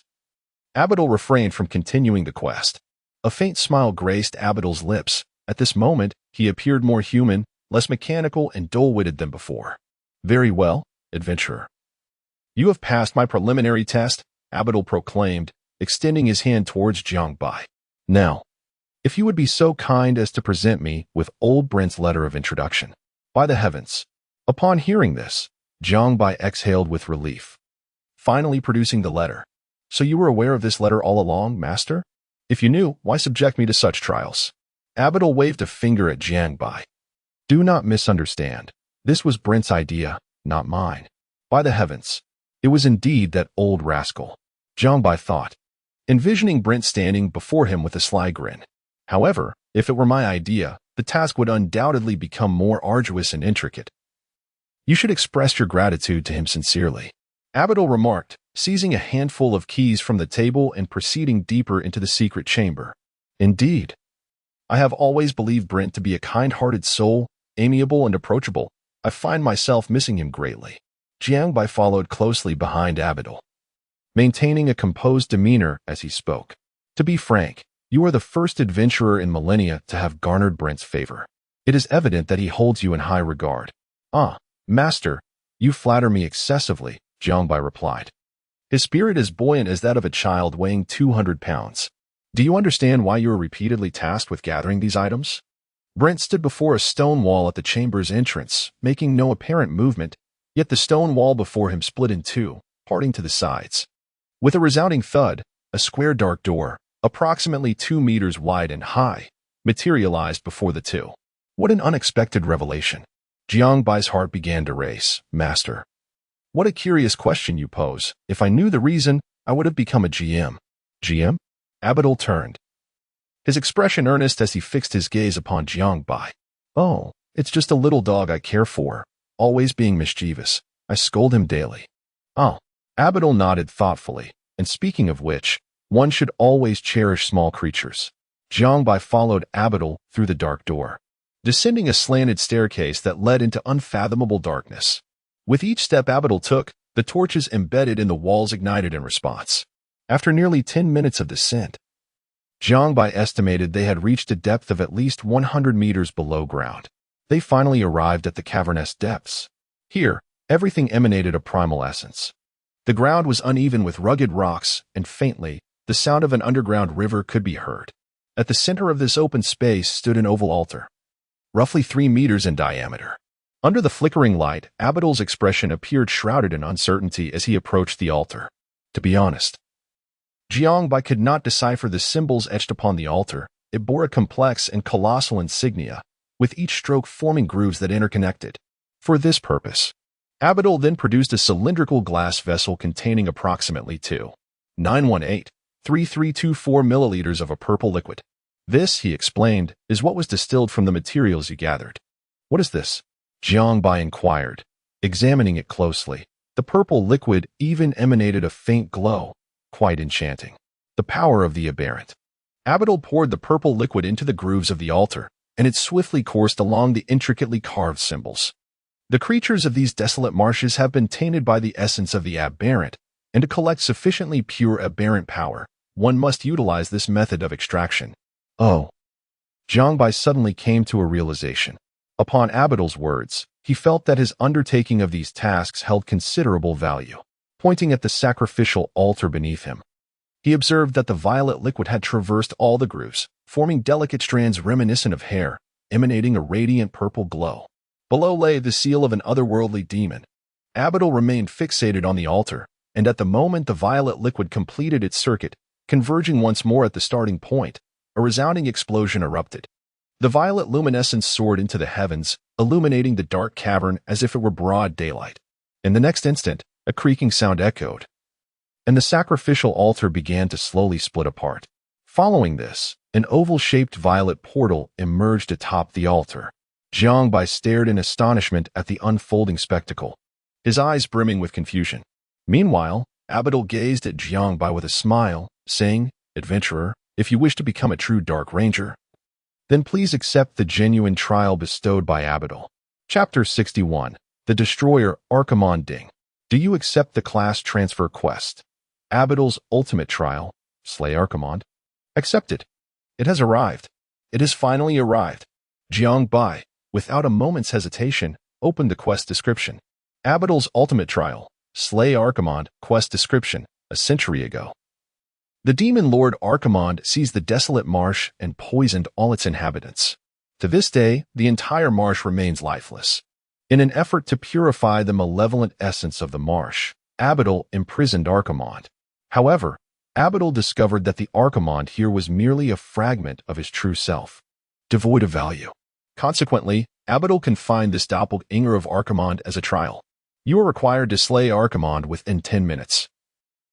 Abidal refrained from continuing the quest. A faint smile graced Abidal's lips. At this moment, he appeared more human, less mechanical and dull-witted than before. Very well, adventurer. You have passed my preliminary test, Abidal proclaimed, extending his hand towards Jiangbai. Now, if you would be so kind as to present me with old Brent's letter of introduction. By the heavens. Upon hearing this, Jiangbai exhaled with relief, finally producing the letter. So you were aware of this letter all along, master? If you knew, why subject me to such trials? Abidal waved a finger at Jiangbai. Do not misunderstand. This was Brent's idea, not mine. By the heavens. It was indeed that old rascal. Jiangbai thought, envisioning Brent standing before him with a sly grin. However, if it were my idea, the task would undoubtedly become more arduous and intricate. You should express your gratitude to him sincerely. Abidal remarked, seizing a handful of keys from the table and proceeding deeper into the secret chamber. Indeed. I have always believed Brent to be a kind-hearted soul, amiable and approachable. I find myself missing him greatly. Jiangbai followed closely behind Abidal, maintaining a composed demeanor as he spoke. To be frank, you are the first adventurer in millennia to have garnered Brent's favor. It is evident that he holds you in high regard. Ah, master, you flatter me excessively, Jiangbai replied. His spirit is buoyant as that of a child weighing 200 pounds. Do you understand why you are repeatedly tasked with gathering these items? Brent stood before a stone wall at the chamber's entrance, making no apparent movement, yet the stone wall before him split in two, parting to the sides. With a resounding thud, a square dark door, approximately 2 meters wide and high, materialized before the two. What an unexpected revelation. Jiangbai's heart began to race. Master. What a curious question you pose. If I knew the reason, I would have become a GM. GM? Abidal turned, his expression earnest as he fixed his gaze upon Jiangbai. Oh, it's just a little dog I care for, always being mischievous. I scold him daily. Oh. Abidal nodded thoughtfully, and speaking of which, one should always cherish small creatures. Jiangbai followed Abidal through the dark door, descending a slanted staircase that led into unfathomable darkness. With each step Abidal took, the torches embedded in the walls ignited in response. After nearly 10 minutes of descent, Jiangbai estimated they had reached a depth of at least 100 meters below ground. They finally arrived at the cavernous depths. Here, everything emanated a primal essence. The ground was uneven with rugged rocks, and faintly, the sound of an underground river could be heard. At the center of this open space stood an oval altar, roughly 3 meters in diameter. Under the flickering light, Abidal's expression appeared shrouded in uncertainty as he approached the altar. To be honest, Jiangbai could not decipher the symbols etched upon the altar. It bore a complex and colossal insignia, with each stroke forming grooves that interconnected. For this purpose, Abidal then produced a cylindrical glass vessel containing approximately 2,918,3324 milliliters of a purple liquid. This, he explained, is what was distilled from the materials you gathered. What is this? Jiangbai inquired, examining it closely. The purple liquid even emanated a faint glow, quite enchanting. The power of the aberrant. Abidal poured the purple liquid into the grooves of the altar, and it swiftly coursed along the intricately carved symbols. The creatures of these desolate marshes have been tainted by the essence of the aberrant, and to collect sufficiently pure aberrant power, one must utilize this method of extraction. Oh. Jiangbai suddenly came to a realization. Upon Abidal's words, he felt that his undertaking of these tasks held considerable value. Pointing at the sacrificial altar beneath him, he observed that the violet liquid had traversed all the grooves, forming delicate strands reminiscent of hair, emanating a radiant purple glow. Below lay the seal of an otherworldly demon. Abidal remained fixated on the altar, and at the moment the violet liquid completed its circuit, converging once more at the starting point, a resounding explosion erupted. The violet luminescence soared into the heavens, illuminating the dark cavern as if it were broad daylight. In the next instant, a creaking sound echoed, and the sacrificial altar began to slowly split apart. Following this, an oval-shaped violet portal emerged atop the altar. Jiangbai stared in astonishment at the unfolding spectacle, his eyes brimming with confusion. Meanwhile, Abidal gazed at Jiangbai with a smile, saying, "Adventurer, if you wish to become a true Dark Ranger, then please accept the genuine trial bestowed by Abidal." Chapter 61. The Destroyer Archimon Ding. Do you accept the class transfer quest? Abidal's ultimate trial, slay Archimon. Accepted. It has arrived. It has finally arrived. Jiangbai, without a moment's hesitation, opened the quest description. Abidal's ultimate trial, slay Archimon, quest description, a century ago. The demon lord Archimon seized the desolate marsh and poisoned all its inhabitants. To this day, the entire marsh remains lifeless. In an effort to purify the malevolent essence of the marsh, Abidal imprisoned Archimon. However, Abidal discovered that the Archimon here was merely a fragment of his true self, devoid of value. Consequently, Abidal confined this doppelganger of Archimon as a trial. You are required to slay Archimon within 10 minutes.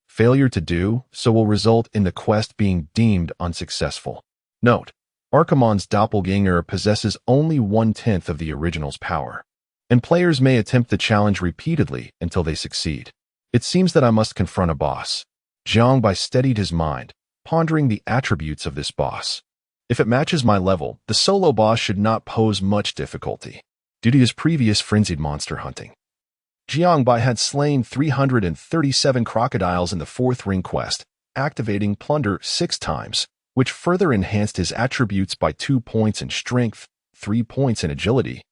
Failure to do so will result in the quest being deemed unsuccessful. Note, Archimon's doppelganger possesses only 1/10 of the original's power, and players may attempt the challenge repeatedly until they succeed. It seems that I must confront a boss. Jiangbai steadied his mind, pondering the attributes of this boss. If it matches my level, the solo boss should not pose much difficulty, due to his previous frenzied monster hunting. Jiangbai had slain 337 crocodiles in the 4th ring quest, activating Plunder 6 times, which further enhanced his attributes by 2 points in strength, 3 points in agility,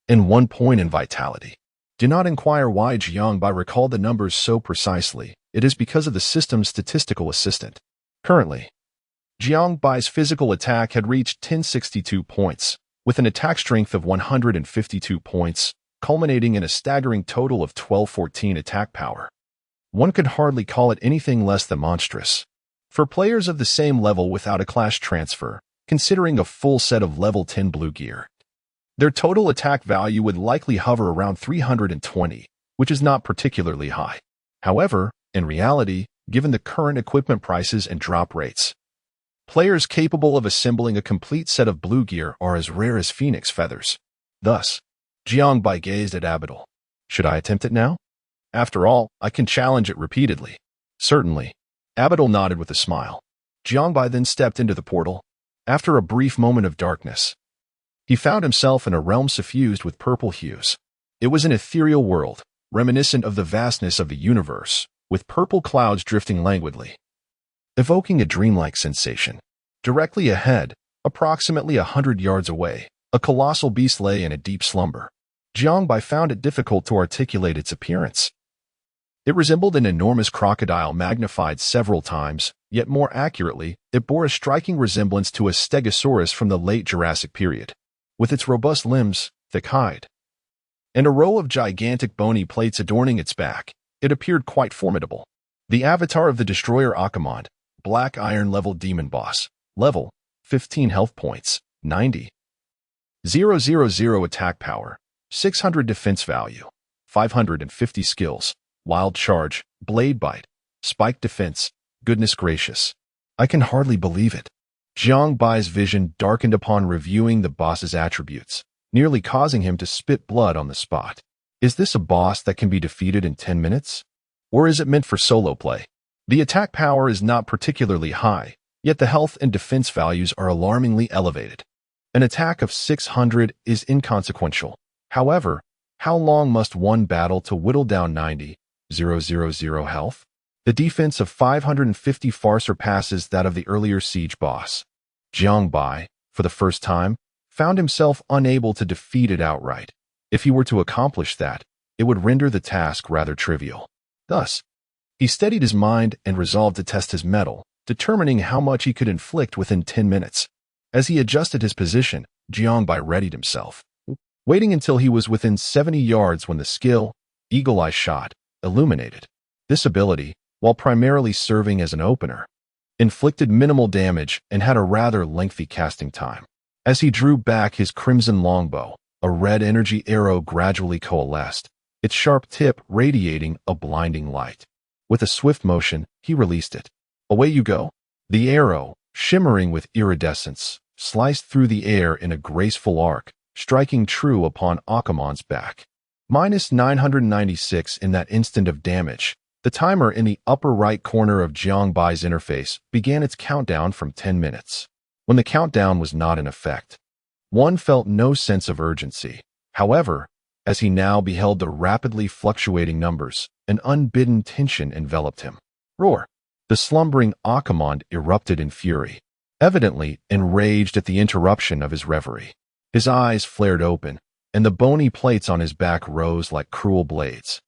and 1 point in vitality. Do not inquire why Jiangbai recalled the numbers so precisely. It is because of the system's statistical assistant. Currently, Jiangbai's physical attack had reached 1062 points, with an attack strength of 152 points, culminating in a staggering total of 1214 attack power. One could hardly call it anything less than monstrous. For players of the same level without a class transfer, considering a full set of level 10 blue gear, their total attack value would likely hover around 320, which is not particularly high. However, in reality, given the current equipment prices and drop rates, players capable of assembling a complete set of blue gear are as rare as phoenix feathers. Thus, Jiangbai gazed at Abidal. Should I attempt it now? After all, I can challenge it repeatedly. Certainly. Abidal nodded with a smile. Jiangbai then stepped into the portal. After a brief moment of darkness, he found himself in a realm suffused with purple hues. It was an ethereal world, reminiscent of the vastness of the universe, with purple clouds drifting languidly, evoking a dreamlike sensation. Directly ahead, approximately 100 yards away, a colossal beast lay in a deep slumber. Jiangbai found it difficult to articulate its appearance. It resembled an enormous crocodile magnified several times, yet more accurately, it bore a striking resemblance to a stegosaurus from the late Jurassic period. With its robust limbs, thick hide, and a row of gigantic bony plates adorning its back, it appeared quite formidable. The avatar of the destroyer Akamond, Black Iron level demon boss, level 15 health points, 90,000 attack power, 600 defense value, 550 skills, wild charge, blade bite, spike defense. Goodness gracious. I can hardly believe it. Jiang Bai's vision darkened upon reviewing the boss's attributes, nearly causing him to spit blood on the spot. Is this a boss that can be defeated in 10 minutes? Or is it meant for solo play? The attack power is not particularly high, yet the health and defense values are alarmingly elevated. An attack of 600 is inconsequential. However, how long must one battle to whittle down 90,000 health? The defense of 550 far surpasses that of the earlier siege boss. Jiang Bai, for the first time, found himself unable to defeat it outright. If he were to accomplish that, it would render the task rather trivial. Thus, he steadied his mind and resolved to test his mettle, determining how much he could inflict within 10 minutes. As he adjusted his position, Jiang Bai readied himself, waiting until he was within 70 yards when the skill, Eagle Eye Shot, illuminated. This ability, while primarily serving as an opener, inflicted minimal damage and had a rather lengthy casting time. As he drew back his crimson longbow, a red energy arrow gradually coalesced, its sharp tip radiating a blinding light. With a swift motion, he released it. Away you go. The arrow, shimmering with iridescence, sliced through the air in a graceful arc, striking true upon Akamond's back. Minus 996 in that instant of damage. The timer in the upper right corner of Jiang Bai's interface began its countdown from 10 minutes. When the countdown was not in effect, one felt no sense of urgency. However, as he now beheld the rapidly fluctuating numbers, an unbidden tension enveloped him. Roar! The slumbering Akamond erupted in fury, evidently enraged at the interruption of his reverie. His eyes flared open, and the bony plates on his back rose like cruel blades.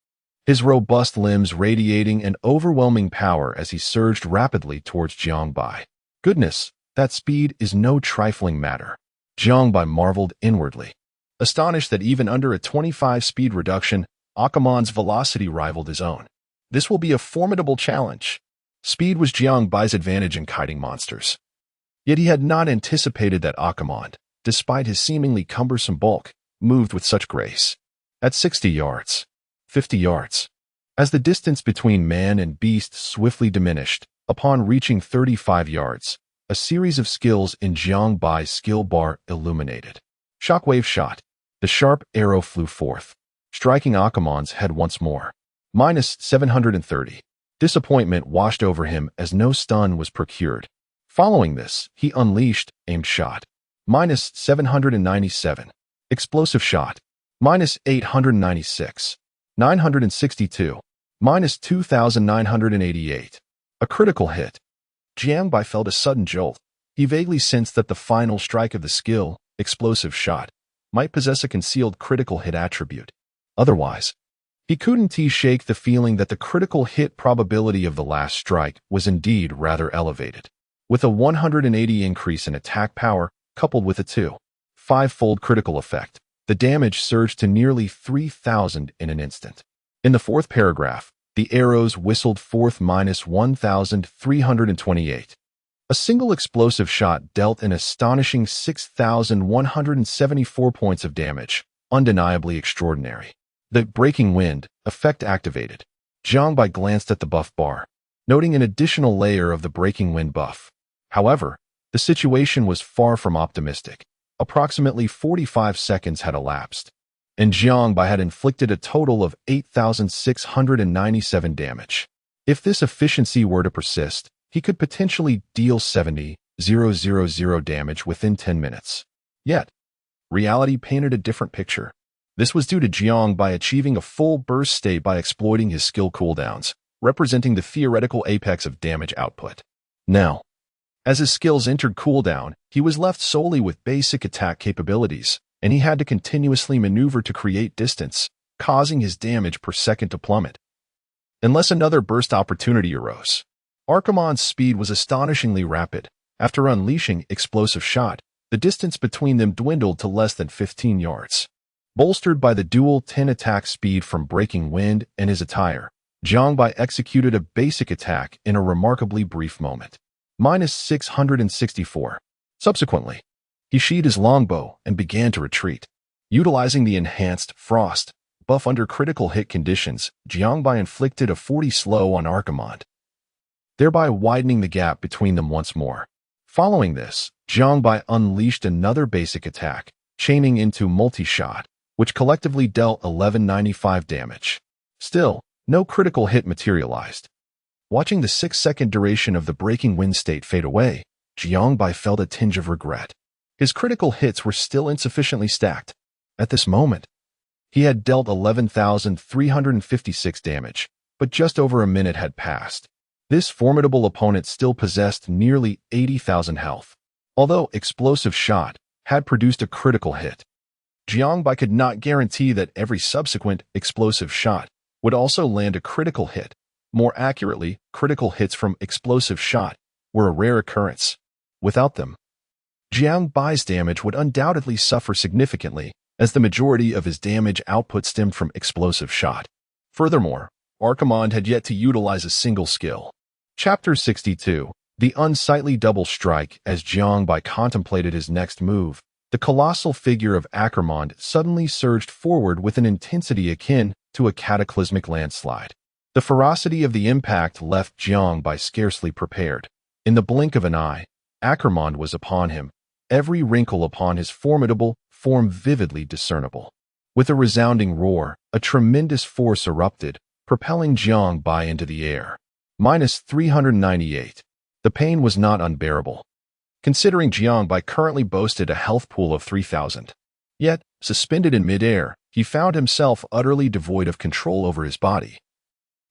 His robust limbs radiating an overwhelming power as he surged rapidly towards Jiang Bai. Goodness, that speed is no trifling matter. Jiang Bai marveled inwardly, astonished that even under a 25 speed reduction, Akamond's velocity rivaled his own. This will be a formidable challenge. Speed was Jiang Bai's advantage in kiting monsters. Yet he had not anticipated that Akamond, despite his seemingly cumbersome bulk, moved with such grace. At 60 yards, 50 yards. As the distance between man and beast swiftly diminished, upon reaching 35 yards, a series of skills in Jiang Bai's skill bar illuminated. Shockwave shot. The sharp arrow flew forth, striking Akamond's head once more. Minus 730. Disappointment washed over him as no stun was procured. Following this, he unleashed aimed shot. Minus 797. Explosive shot. Minus 896. 962. Minus 2,988. A critical hit. Jiang Bai felt a sudden jolt. He vaguely sensed that the final strike of the skill, explosive shot, might possess a concealed critical hit attribute. Otherwise, he couldn't shake the feeling that the critical hit probability of the last strike was indeed rather elevated. With a 180 increase in attack power, coupled with a 2.5-fold critical effect, the damage surged to nearly 3,000 in an instant. In the fourth paragraph, the arrows whistled forth minus 1,328. A single explosive shot dealt an astonishing 6,174 points of damage, undeniably extraordinary. The breaking wind effect activated. Jiang Bai glanced at the buff bar, noting an additional layer of the breaking wind buff. However, the situation was far from optimistic. Approximately 45 seconds had elapsed, and Jiang Bai had inflicted a total of 8,697 damage. If this efficiency were to persist, he could potentially deal 70,000 damage within 10 minutes. Yet, reality painted a different picture. This was due to Jiang Bai achieving a full burst state by exploiting his skill cooldowns, representing the theoretical apex of damage output. Now, as his skills entered cooldown, he was left solely with basic attack capabilities, and he had to continuously maneuver to create distance, causing his damage per second to plummet. unless another burst opportunity arose. Archimond's speed was astonishingly rapid. After unleashing explosive shot, the distance between them dwindled to less than 15 yards. Bolstered by the dual 10 attack speed from Breaking Wind and his attire, Jiangbai executed a basic attack in a remarkably brief moment. -664. Subsequently, he sheathed his longbow and began to retreat. Utilizing the enhanced frost buff under critical hit conditions, Jiangbai inflicted a 40 slow on Archimond, thereby widening the gap between them once more. Following this, Jiangbai unleashed another basic attack, chaining into multi-shot, which collectively dealt 1195 damage. Still, no critical hit materialized. Watching the 6-second duration of the Breaking Wind state fade away, Jiangbai felt a tinge of regret. His critical hits were still insufficiently stacked. At this moment, he had dealt 11,356 damage, but just over a minute had passed. This formidable opponent still possessed nearly 80,000 health. Although explosive shot had produced a critical hit, Jiangbai could not guarantee that every subsequent explosive shot would also land a critical hit. More accurately, critical hits from explosive shot were a rare occurrence. Without them, Jiangbai's damage would undoubtedly suffer significantly, as the majority of his damage output stemmed from explosive shot. Furthermore, Archimond had yet to utilize a single skill. Chapter 62. The unsightly double strike. As Jiangbai contemplated his next move, the colossal figure of Archimond suddenly surged forward with an intensity akin to a cataclysmic landslide. The ferocity of the impact left Jiangbai scarcely prepared. In the blink of an eye, Archimond was upon him, every wrinkle upon his formidable form vividly discernible. With a resounding roar, a tremendous force erupted, propelling Jiangbai into the air. -398. The pain was not unbearable, considering Jiangbai currently boasted a health pool of 3,000. Yet, suspended in midair, he found himself utterly devoid of control over his body,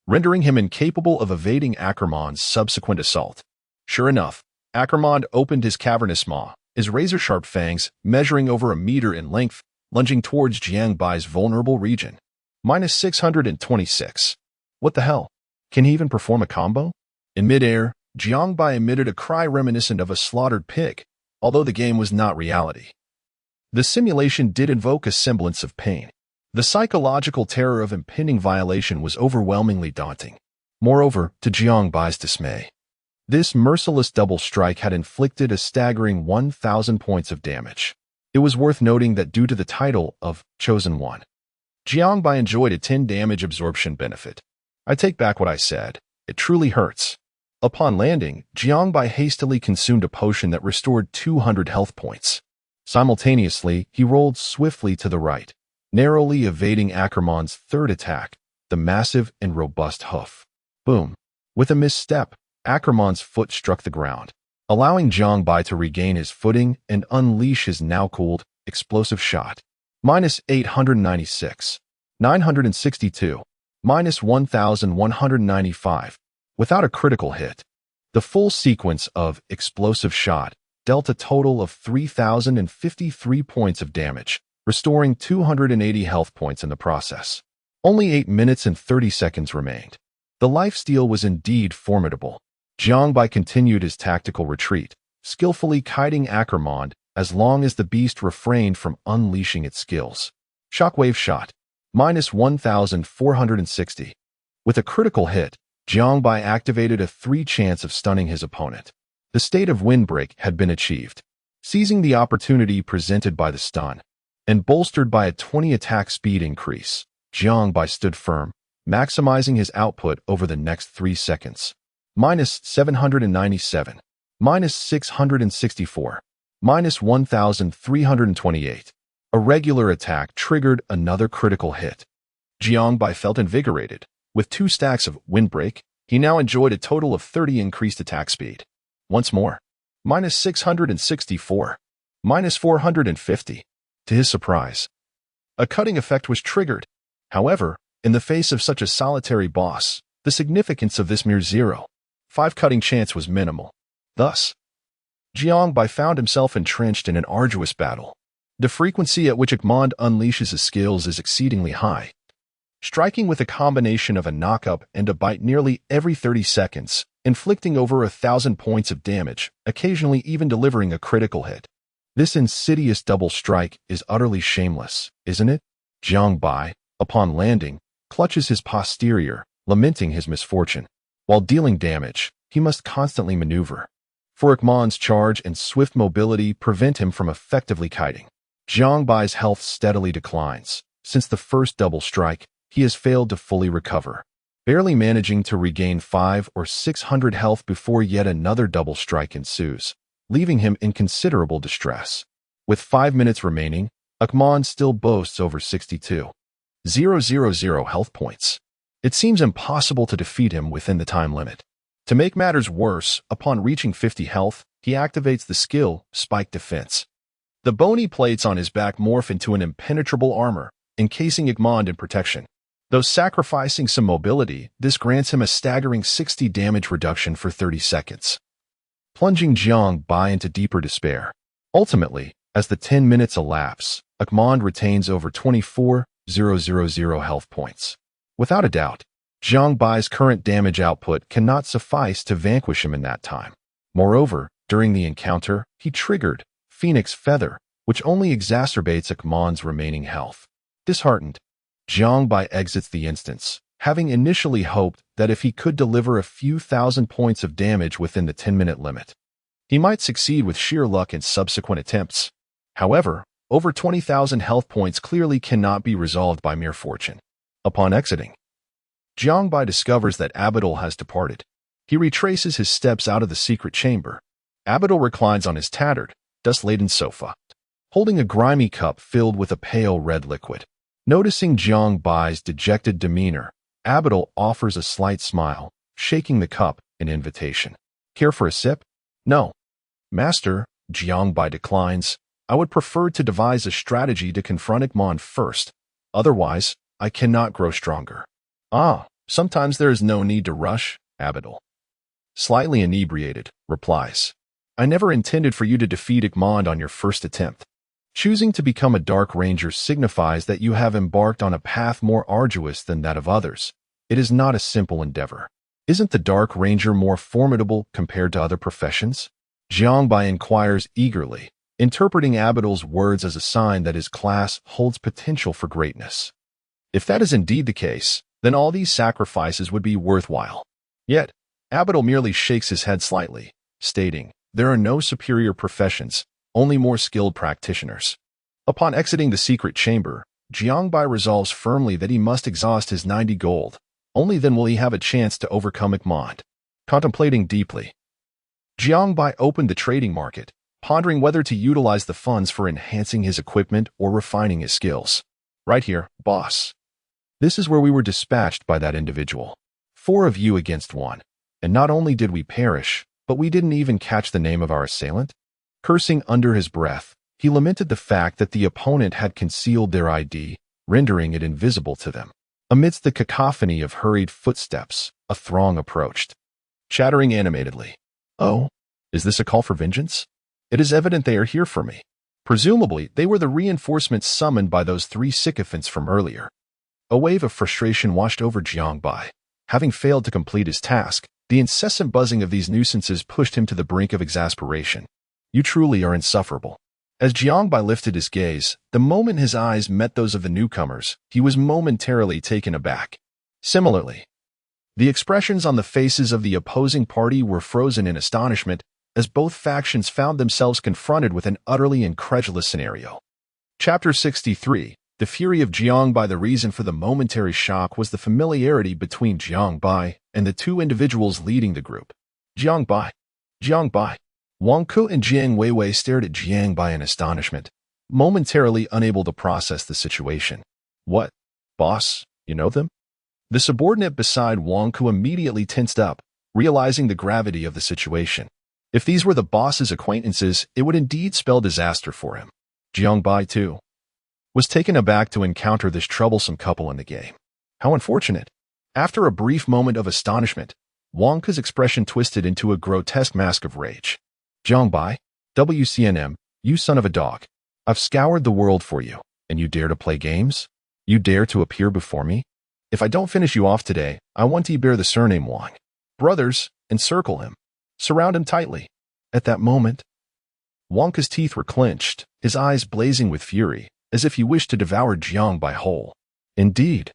rendering him incapable of evading Archimond's subsequent assault. Sure enough, Archimond opened his cavernous maw, his razor-sharp fangs measuring over a meter in length, lunging towards Jiangbai's vulnerable region. -626. What the hell? Can he even perform a combo? In midair, Jiangbai emitted a cry reminiscent of a slaughtered pig, although the game was not reality. The simulation did invoke a semblance of pain. The psychological terror of impending violation was overwhelmingly daunting. Moreover, to Jiangbai's dismay, this merciless double strike had inflicted a staggering 1,000 points of damage. It was worth noting that due to the title of Chosen One, Jiangbai enjoyed a 10 damage absorption benefit. I take back what I said. It truly hurts. Upon landing, Jiangbai hastily consumed a potion that restored 200 health points. Simultaneously, he rolled swiftly to the right, narrowly evading Archimond's third attack, the massive and robust hoof. Boom. With a misstep, Archimond's foot struck the ground, allowing Jiangbai to regain his footing and unleash his now-cooled, explosive shot. -896. 962. -1,195. Without a critical hit, the full sequence of explosive shot dealt a total of 3,053 points of damage, restoring 280 health points in the process. Only 8 minutes and 30 seconds remained. The lifesteal was indeed formidable. Jiangbai continued his tactical retreat, skillfully kiting Archimond as long as the beast refrained from unleashing its skills. Shockwave shot. -1,460. With a critical hit, Jiangbai activated a 3 chance of stunning his opponent. The state of windbreak had been achieved. Seizing the opportunity presented by the stun, and bolstered by a 20 attack speed increase, Jiangbai stood firm, maximizing his output over the next 3 seconds. -797. -664. -1,328. A regular attack triggered another critical hit. Jiangbai felt invigorated. With 2 stacks of windbreak, he now enjoyed a total of 30 increased attack speed. Once more, -664. -450. To his surprise, a cutting effect was triggered. However, in the face of such a solitary boss, the significance of this mere 0.5 cutting chance was minimal. Thus, Jiangbai found himself entrenched in an arduous battle. The frequency at which Archimond unleashes his skills is exceedingly high. striking with a combination of a knock-up and a bite nearly every 30 seconds, inflicting over 1,000 points of damage, occasionally even delivering a critical hit. This insidious double strike is utterly shameless, isn't it? Jiang Bai, upon landing, clutches his posterior, lamenting his misfortune. While dealing damage, he must constantly maneuver. For Ekman's charge and swift mobility prevent him from effectively kiting. Jiang Bai's health steadily declines. Since the first double strike, he has failed to fully recover, barely managing to regain 500 or 600 health before yet another double strike ensues, leaving him in considerable distress. With 5 minutes remaining, Ekman still boasts over 62,000 health points. It seems impossible to defeat him within the time limit. To make matters worse, upon reaching 50 health, he activates the skill Spike Defense. The bony plates on his back morph into an impenetrable armor, encasing Ekman in protection. Though sacrificing some mobility, this grants him a staggering 60 damage reduction for 30 seconds, plunging Jiang Bai into deeper despair. Ultimately, as the 10 minutes elapse, Ekman retains over 24,000 health points. Without a doubt, Jiang Bai's current damage output cannot suffice to vanquish him in that time. Moreover, during the encounter, he triggered Phoenix Feather, which only exacerbates Ekman's remaining health. Disheartened, Jiang Bai exits the instance, having initially hoped that if he could deliver a few thousand points of damage within the 10-minute limit, he might succeed with sheer luck in subsequent attempts. However, over 20,000 health points clearly cannot be resolved by mere fortune. Upon exiting, Jiang Bai discovers that Abidal has departed. He retraces his steps out of the secret chamber. Abidal reclines on his tattered, dust-laden sofa, holding a grimy cup filled with a pale red liquid. Noticing Jiang Bai's dejected demeanor, Abidal offers a slight smile, shaking the cup in invitation. Care for a sip? No. Master, Jiang Bai declines. I would prefer to devise a strategy to confront Ekman first. Otherwise, I cannot grow stronger. Ah, sometimes there is no need to rush, Abidal, slightly inebriated, replies. I never intended for you to defeat Ekman on your first attempt. Choosing to become a Dark Ranger signifies that you have embarked on a path more arduous than that of others. It is not a simple endeavor. Isn't the Dark Ranger more formidable compared to other professions? Jiang Bai inquires eagerly, interpreting Abidal's words as a sign that his class holds potential for greatness. If that is indeed the case, then all these sacrifices would be worthwhile. Yet, Abidal merely shakes his head slightly, stating, there are no superior professions, only more skilled practitioners. Upon exiting the secret chamber, Jiang Bai resolves firmly that he must exhaust his 90 gold. Only then will he have a chance to overcome Ekman. Contemplating deeply, Jiang Bai opened the trading market, pondering whether to utilize the funds for enhancing his equipment or refining his skills. Right here, boss. This is where we were dispatched by that individual. 4 of you against 1. And not only did we perish, but we didn't even catch the name of our assailant. Cursing under his breath, he lamented the fact that the opponent had concealed their ID, rendering it invisible to them. Amidst the cacophony of hurried footsteps, a throng approached, chattering animatedly. Oh, is this a call for vengeance? It is evident they are here for me. Presumably, they were the reinforcements summoned by those 3 sycophants from earlier. A wave of frustration washed over Jiang Bai. Having failed to complete his task, the incessant buzzing of these nuisances pushed him to the brink of exasperation. You truly are insufferable. As Jiang Bai lifted his gaze, the moment his eyes met those of the newcomers, he was momentarily taken aback. Similarly, the expressions on the faces of the opposing party were frozen in astonishment as both factions found themselves confronted with an utterly incredulous scenario. Chapter 63. The fury of Jiang Bai. The reason for the momentary shock was the familiarity between Jiang Bai and the 2 individuals leading the group. Jiang Bai. Jiang Bai. Wang Ku and Jiang Weiwei stared at Jiang Bai in astonishment, momentarily unable to process the situation. What? Boss, you know them? The subordinate beside Wang Ku immediately tensed up, realizing the gravity of the situation. If these were the boss's acquaintances, it would indeed spell disaster for him. Jiang Bai, too, was taken aback to encounter this troublesome couple in the game. How unfortunate. After a brief moment of astonishment, Wang Ku's expression twisted into a grotesque mask of rage. Jiang Bai, WCNM, you son of a dog. I've scoured the world for you, and you dare to play games? You dare to appear before me? If I don't finish you off today, I want to bear the surname Wang. Brothers, encircle him. Surround him tightly. At that moment, Wonka's teeth were clenched, his eyes blazing with fury, as if he wished to devour Jiang Bai whole. Indeed,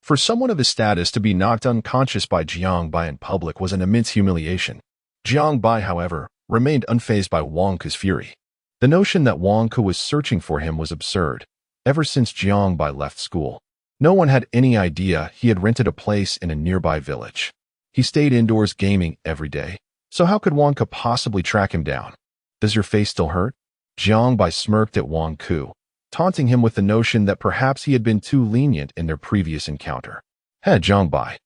for someone of his status to be knocked unconscious by Jiang Bai in public was an immense humiliation. Jiang Bai, however, remained unfazed by Wonka's fury. The notion that Wonka was searching for him was absurd. Ever since Jiang Bai left school, no one had any idea he had rented a place in a nearby village. He stayed indoors gaming every day, so how could Wonka possibly track him down? Does your face still hurt? Jiang Bai smirked at Wonku, taunting him with the notion that perhaps he had been too lenient in their previous encounter. Hey, Jiang Bai,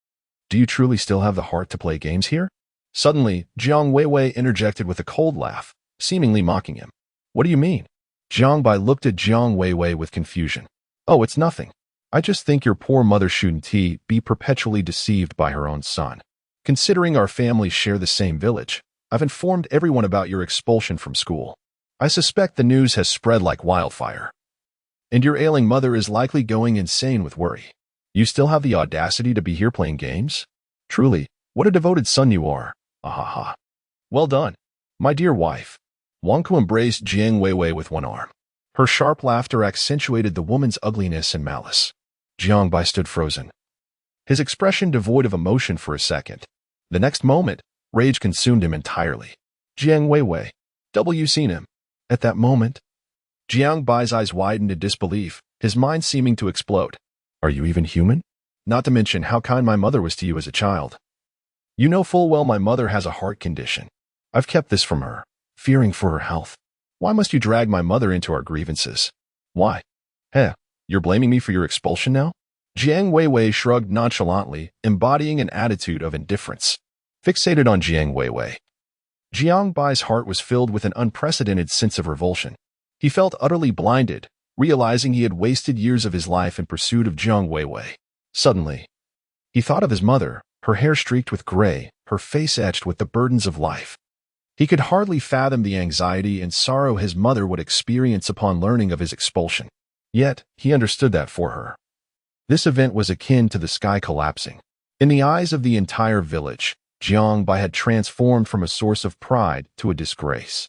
do you truly still have the heart to play games here? Suddenly, Jiang Weiwei interjected with a cold laugh, seemingly mocking him. What do you mean? Jiang Bai looked at Jiang Weiwei with confusion. Oh, it's nothing. I just think your poor mother shouldn't be perpetually deceived by her own son. Considering our families share the same village, I've informed everyone about your expulsion from school. I suspect the news has spread like wildfire. And your ailing mother is likely going insane with worry. You still have the audacity to be here playing games? Truly, what a devoted son you are. Ahaha. Well done, my dear wife. Wonku embraced Jiang Weiwei with one arm. Her sharp laughter accentuated the woman's ugliness and malice. Jiang Bai stood frozen, his expression devoid of emotion for a second. The next moment, rage consumed him entirely. Jiang Weiwei, you seen him? At that moment, Jiang Bai's eyes widened in disbelief, his mind seeming to explode. Are you even human? Not to mention how kind my mother was to you as a child. You know full well my mother has a heart condition. I've kept this from her, fearing for her health. Why must you drag my mother into our grievances? Why? You're blaming me for your expulsion now? Jiang Weiwei shrugged nonchalantly, embodying an attitude of indifference. Fixated on Jiang Weiwei, Jiang Bai's heart was filled with an unprecedented sense of revulsion. He felt utterly blinded, realizing he had wasted years of his life in pursuit of Jiang Weiwei. Suddenly, he thought of his mother, her hair streaked with gray, her face etched with the burdens of life. He could hardly fathom the anxiety and sorrow his mother would experience upon learning of his expulsion. Yet, he understood that for her, this event was akin to the sky collapsing. In the eyes of the entire village, Jiang Bai had transformed from a source of pride to a disgrace.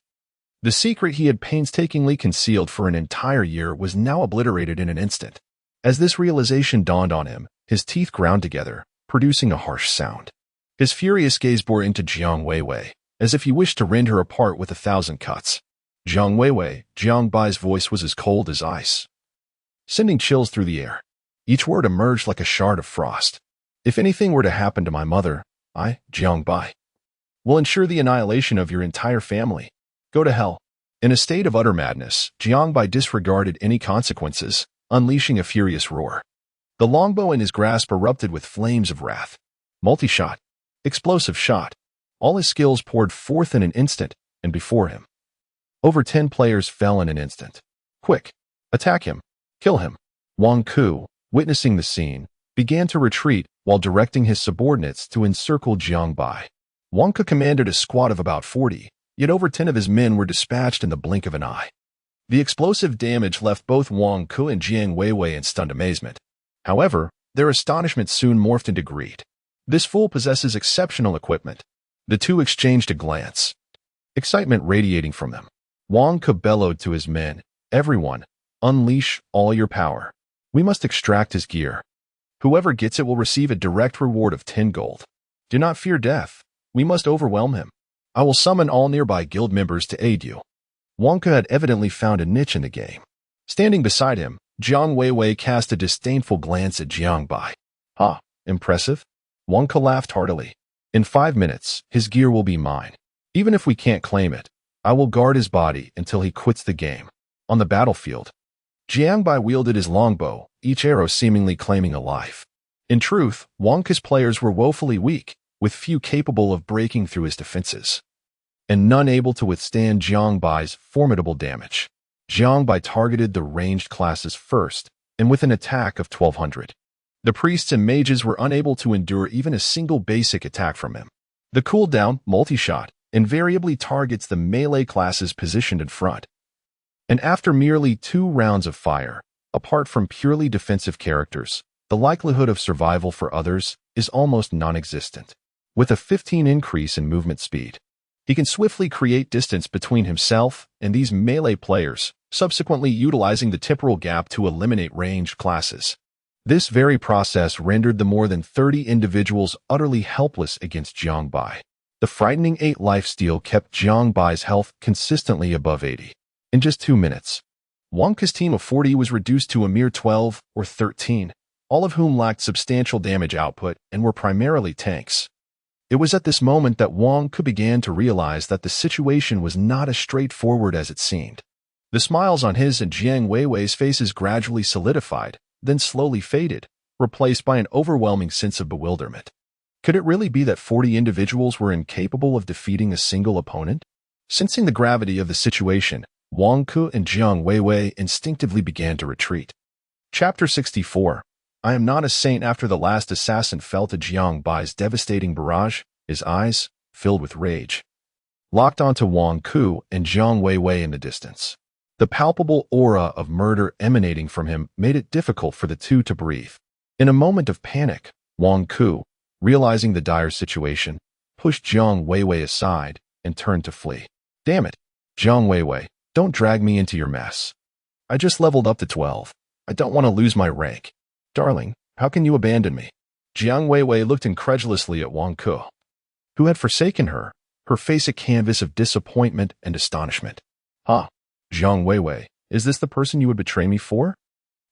The secret he had painstakingly concealed for an entire year was now obliterated in an instant. As this realization dawned on him, his teeth ground together, producing a harsh sound. His furious gaze bore into Jiang Weiwei, as if he wished to rend her apart with 1,000 cuts. Jiang Weiwei, Jiang Bai's voice was as cold as ice, sending chills through the air. Each word emerged like a shard of frost. If anything were to happen to my mother, I, Jiang Bai, will ensure the annihilation of your entire family. Go to hell. In a state of utter madness, Jiang Bai disregarded any consequences, unleashing a furious roar. The longbow in his grasp erupted with flames of wrath. Multi-shot, explosive shot. All his skills poured forth in an instant, and before him, over 10 players fell in an instant. Quick! Attack him! Kill him! Wang Ku, witnessing the scene, began to retreat while directing his subordinates to encircle Jiang Bai. Wonka commanded a squad of about 40, yet over 10 of his men were dispatched in the blink of an eye. The explosive damage left both Wang Ku and Jiang Weiwei in stunned amazement. However, their astonishment soon morphed into greed. This fool possesses exceptional equipment. The two exchanged a glance, excitement radiating from them. Wang Ku bellowed to his men, "Everyone, unleash all your power. We must extract his gear. Whoever gets it will receive a direct reward of 10 gold. Do not fear death. We must overwhelm him. I will summon all nearby guild members to aid you." Wonka had evidently found a niche in the game. Standing beside him, Jiang Weiwei cast a disdainful glance at Jiang Bai. "Ah, impressive?" Wonka laughed heartily. "In 5 minutes, his gear will be mine. Even if we can't claim it, I will guard his body until he quits the game." On the battlefield, Jiang Bai wielded his longbow, each arrow seemingly claiming a life. In truth, Wonka's players were woefully weak, with few capable of breaking through his defenses, and none able to withstand Jiang Bai's formidable damage. Jiang Bai targeted the ranged classes first, and with an attack of 1,200. The priests and mages were unable to endure even a single basic attack from him. The cooldown, multi-shot, invariably targets the melee classes positioned in front. And after merely 2 rounds of fire, apart from purely defensive characters, the the likelihood of survival for others is almost non-existent. With a 15 increase in movement speed, he can swiftly create distance between himself and these melee players, subsequently utilizing the temporal gap to eliminate ranged classes. This very process rendered the more than 30 individuals utterly helpless against Jiang Bai. The frightening 8 lifesteal kept Jiang Bai's health consistently above 80. In just 2 minutes, Wang Ke's team of 40 was reduced to a mere 12 or 13, all of whom lacked substantial damage output and were primarily tanks. It was at this moment that Wang Ke began to realize that the situation was not as straightforward as it seemed. The smiles on his and Jiang Weiwei's faces gradually solidified, then slowly faded, replaced by an overwhelming sense of bewilderment. Could it really be that 40 individuals were incapable of defeating a single opponent? Sensing the gravity of the situation, Wang Ke and Jiang Weiwei instinctively began to retreat. Chapter 64. I am not a saint. After the last assassin fell to Jiang Bai's devastating barrage, his eyes, filled with rage, locked onto Wang Ke and Jiang Weiwei in the distance. The palpable aura of murder emanating from him made it difficult for the two to breathe. In a moment of panic, Wang Ke, realizing the dire situation, pushed Jiang Weiwei aside and turned to flee. Damn it, Jiang Weiwei, don't drag me into your mess. I just leveled up to 12. I don't want to lose my rank. Darling, how can you abandon me? Jiang Weiwei looked incredulously at Wang Ke, who had forsaken her, her face a canvas of disappointment and astonishment. Huh? Jiang Weiwei, is this the person you would betray me for?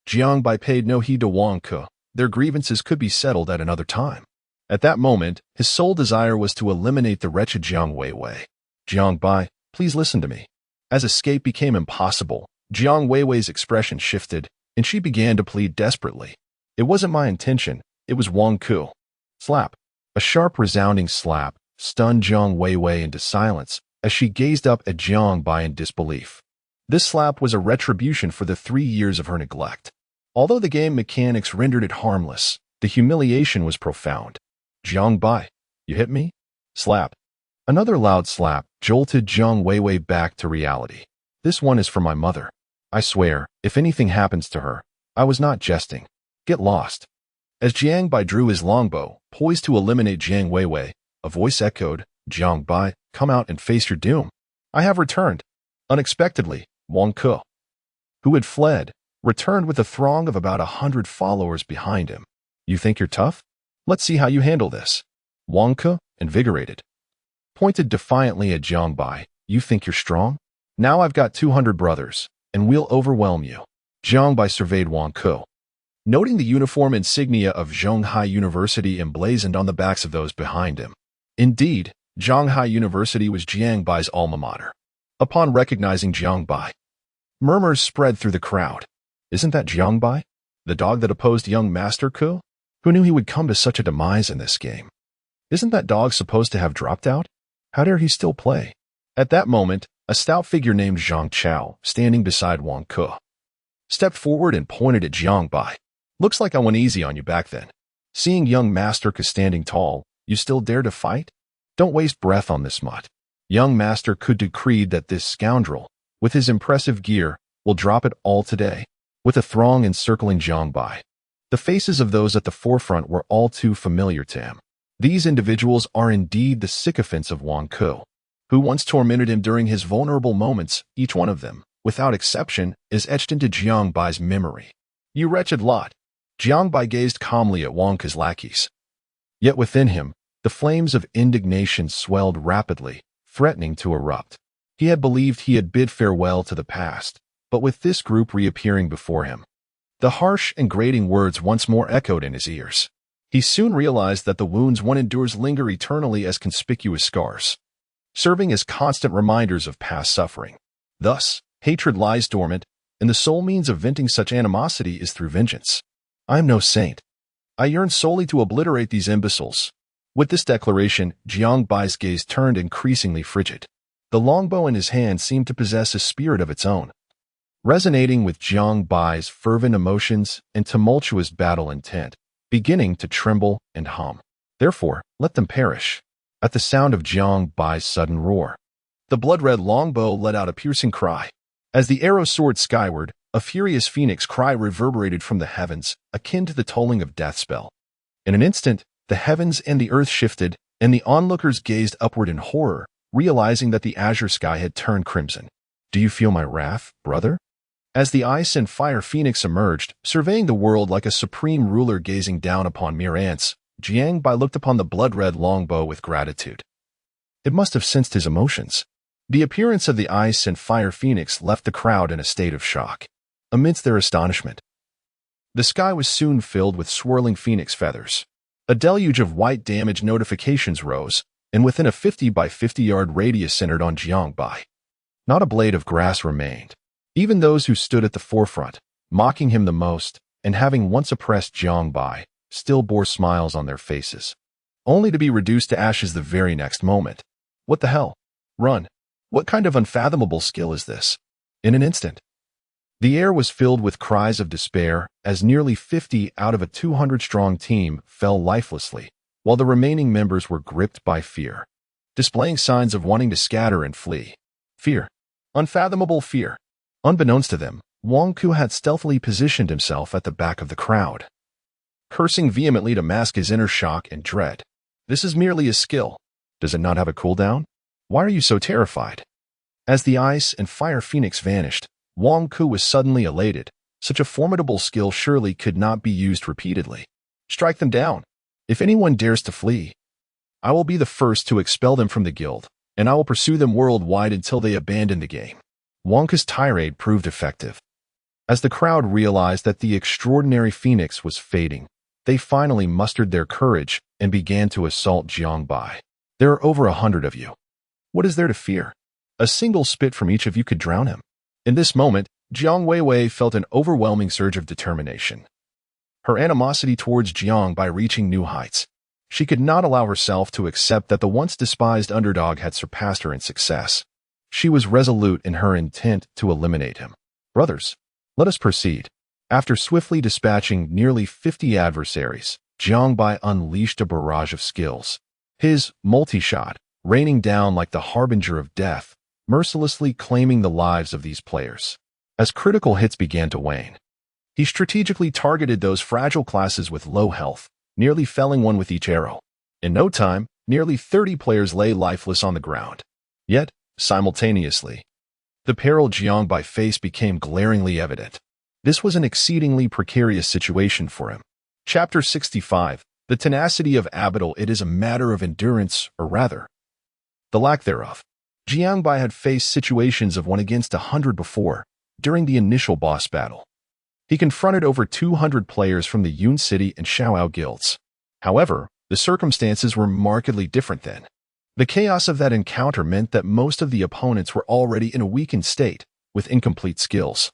Jiang Bai paid no heed to Wang Ke. Their grievances could be settled at another time. At that moment, his sole desire was to eliminate the wretched Jiang Weiwei. Jiang Bai, please listen to me. As escape became impossible, Jiang Weiwei's expression shifted, and she began to plead desperately. It wasn't my intention, it was Wang Ke. Slap. A sharp, resounding slap stunned Jiang Weiwei into silence as she gazed up at Jiang Bai in disbelief. This slap was a retribution for the 3 years of her neglect. Although the game mechanics rendered it harmless, the humiliation was profound. Jiang Bai, you hit me? Slap. Another loud slap jolted Jiang Weiwei back to reality. This one is for my mother. I swear, if anything happens to her, I was not jesting. Get lost. As Jiang Bai drew his longbow, poised to eliminate Jiang Weiwei, a voice echoed, Jiang Bai, come out and face your doom. I have returned. Unexpectedly, Wang Ke, who had fled, returned with a throng of about 100 followers behind him. You think you're tough? Let's see how you handle this. Wang Ke, invigorated, pointed defiantly at Jiang Bai. You think you're strong? Now I've got 200 brothers, and we'll overwhelm you. Jiang Bai surveyed Wang Ke, noting the uniform insignia of Zhonghai University emblazoned on the backs of those behind him. Indeed, Zhonghai University was Jiang Bai's alma mater. Upon recognizing Jiang Bai, murmurs spread through the crowd. Isn't that Jiang Bai, the dog that opposed young Master Ke? Who knew he would come to such a demise in this game? Isn't that dog supposed to have dropped out? How dare he still play? At that moment, a stout figure named Zhang Chao, standing beside Wang Ke, stepped forward and pointed at Jiang Bai. Looks like I went easy on you back then. Seeing young Master Ke standing tall, you still dare to fight? Don't waste breath on this mutt. Young Master Ke decreed that this scoundrel, with his impressive gear, will drop it all today. With a throng encircling Jiang Bai, the faces of those at the forefront were all too familiar to him. These individuals are indeed the sycophants of Wang Ke, who once tormented him during his vulnerable moments. Each one of them, without exception, is etched into Jiang Bai's memory. You wretched lot. Jiang Bai gazed calmly at Wang Ke's lackeys. Yet within him, the flames of indignation swelled rapidly, threatening to erupt. He had believed he had bid farewell to the past, but with this group reappearing before him, the harsh and grating words once more echoed in his ears. He soon realized that the wounds one endures linger eternally as conspicuous scars, serving as constant reminders of past suffering. Thus, hatred lies dormant, and the sole means of venting such animosity is through vengeance. I am no saint. I yearn solely to obliterate these imbeciles. With this declaration, Jiang Bai's gaze turned increasingly frigid. The longbow in his hand seemed to possess a spirit of its own, resonating with Jiang Bai's fervent emotions and tumultuous battle intent, beginning to tremble and hum. Therefore, let them perish. At the sound of Jiang Bai's sudden roar, the blood-red longbow let out a piercing cry. As the arrow soared skyward, A furious phoenix cry reverberated from the heavens, akin to the tolling of death spell. In an instant, the heavens and the earth shifted, and the onlookers gazed upward in horror, realizing that the azure sky had turned crimson. "Do you feel my wrath, brother?" As the ice and fire phoenix emerged, surveying the world like a supreme ruler gazing down upon mere ants, Jiang Bai looked upon the blood-red longbow with gratitude. It must have sensed his emotions. The appearance of the ice and fire phoenix left the crowd in a state of shock. Amidst their astonishment, the sky was soon filled with swirling phoenix feathers. A deluge of white damage notifications rose, and within a 50 by 50-yard radius centered on Jiang Bai. Not a blade of grass remained. Even those who stood at the forefront, mocking him the most, and having once oppressed Jiang Bai, still bore smiles on their faces, only to be reduced to ashes the very next moment. What the hell? Run! What kind of unfathomable skill is this? In an instant, the air was filled with cries of despair as nearly 50 out of a 200-strong team fell lifelessly, while the remaining members were gripped by fear, displaying signs of wanting to scatter and flee. Fear. Unfathomable fear. Unbeknownst to them, Wang Ku had stealthily positioned himself at the back of the crowd, cursing vehemently to mask his inner shock and dread. This is merely a skill. Does it not have a cooldown? Why are you so terrified? As the ice and fire phoenix vanished, Wang Ku was suddenly elated. Such a formidable skill surely could not be used repeatedly. Strike them down. If anyone dares to flee, I will be the first to expel them from the guild, and I will pursue them worldwide until they abandon the game. Wang Ku's tirade proved effective. As the crowd realized that the extraordinary phoenix was fading, they finally mustered their courage and began to assault Jiang Bai. There are over 100 of you. What is there to fear? A single spit from each of you could drown him. In this moment, Jiang Weiwei felt an overwhelming surge of determination. Her animosity towards Jiang Bai reaching new heights. She could not allow herself to accept that the once despised underdog had surpassed her in success. She was resolute in her intent to eliminate him. Brothers, let us proceed. After swiftly dispatching nearly 50 adversaries, Jiang Bai unleashed a barrage of skills. His multi-shot, raining down like the harbinger of death, mercilessly claiming the lives of these players. As critical hits began to wane, he strategically targeted those fragile classes with low health, nearly felling one with each arrow. In no time, nearly 30 players lay lifeless on the ground. Yet, simultaneously, the peril Jiang Bai faced became glaringly evident. This was an exceedingly precarious situation for him. Chapter 65. The tenacity of Abidal. It is a matter of endurance, or rather, the lack thereof. Jiang Bai had faced situations of 1 against 100 before, during the initial boss battle. He confronted over 200 players from the Yun City and Xiaoao guilds. However, the circumstances were markedly different then. The chaos of that encounter meant that most of the opponents were already in a weakened state, with incomplete skills.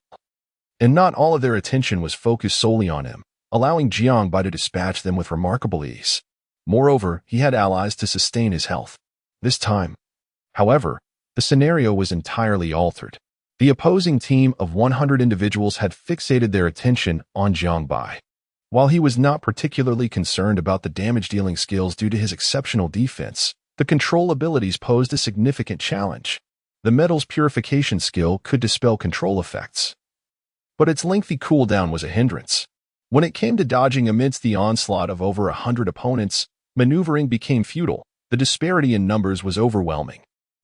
And not all of their attention was focused solely on him, allowing Jiang Bai to dispatch them with remarkable ease. Moreover, he had allies to sustain his health. This time, however, the scenario was entirely altered. The opposing team of 100 individuals had fixated their attention on Jiang Bai. While he was not particularly concerned about the damage-dealing skills due to his exceptional defense, the control abilities posed a significant challenge. The metal's purification skill could dispel control effects, but its lengthy cooldown was a hindrance. When it came to dodging amidst the onslaught of over 100 opponents, maneuvering became futile. The disparity in numbers was overwhelming.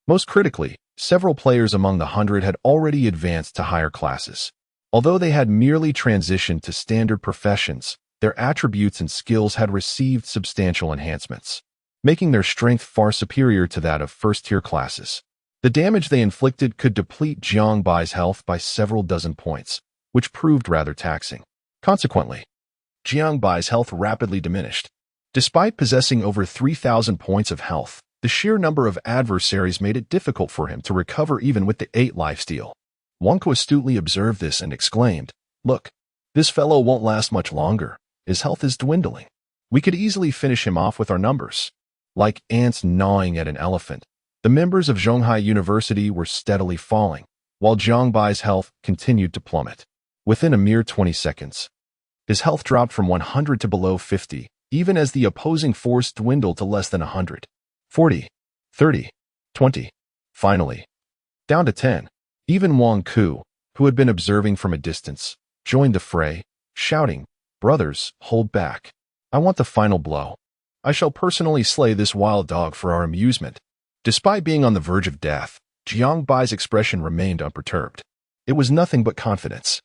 Most critically, several players among the 100 had already advanced to higher classes. Although they had merely transitioned to standard professions, their attributes and skills had received substantial enhancements, making their strength far superior to that of first-tier classes. The damage they inflicted could deplete Jiang Bai's health by several dozen points, which proved rather taxing. Consequently, Jiang Bai's health rapidly diminished. Despite possessing over 3,000 points of health, the sheer number of adversaries made it difficult for him to recover even with the 8 lifesteal. Wang Ku astutely observed this and exclaimed, "Look, this fellow won't last much longer. His health is dwindling. We could easily finish him off with our numbers." Like ants gnawing at an elephant, the members of Zhonghai University were steadily falling, while Jiang Bai's health continued to plummet. Within a mere 20 seconds, his health dropped from 100 to below 50, even as the opposing force dwindled to less than 100. 40, 30, 20. Finally, down to 10. Even Wang Ku, who had been observing from a distance, joined the fray, shouting, "Brothers, hold back. I want the final blow. I shall personally slay this wild dog for our amusement." Despite being on the verge of death, Jiang Bai's expression remained unperturbed. It was nothing but confidence.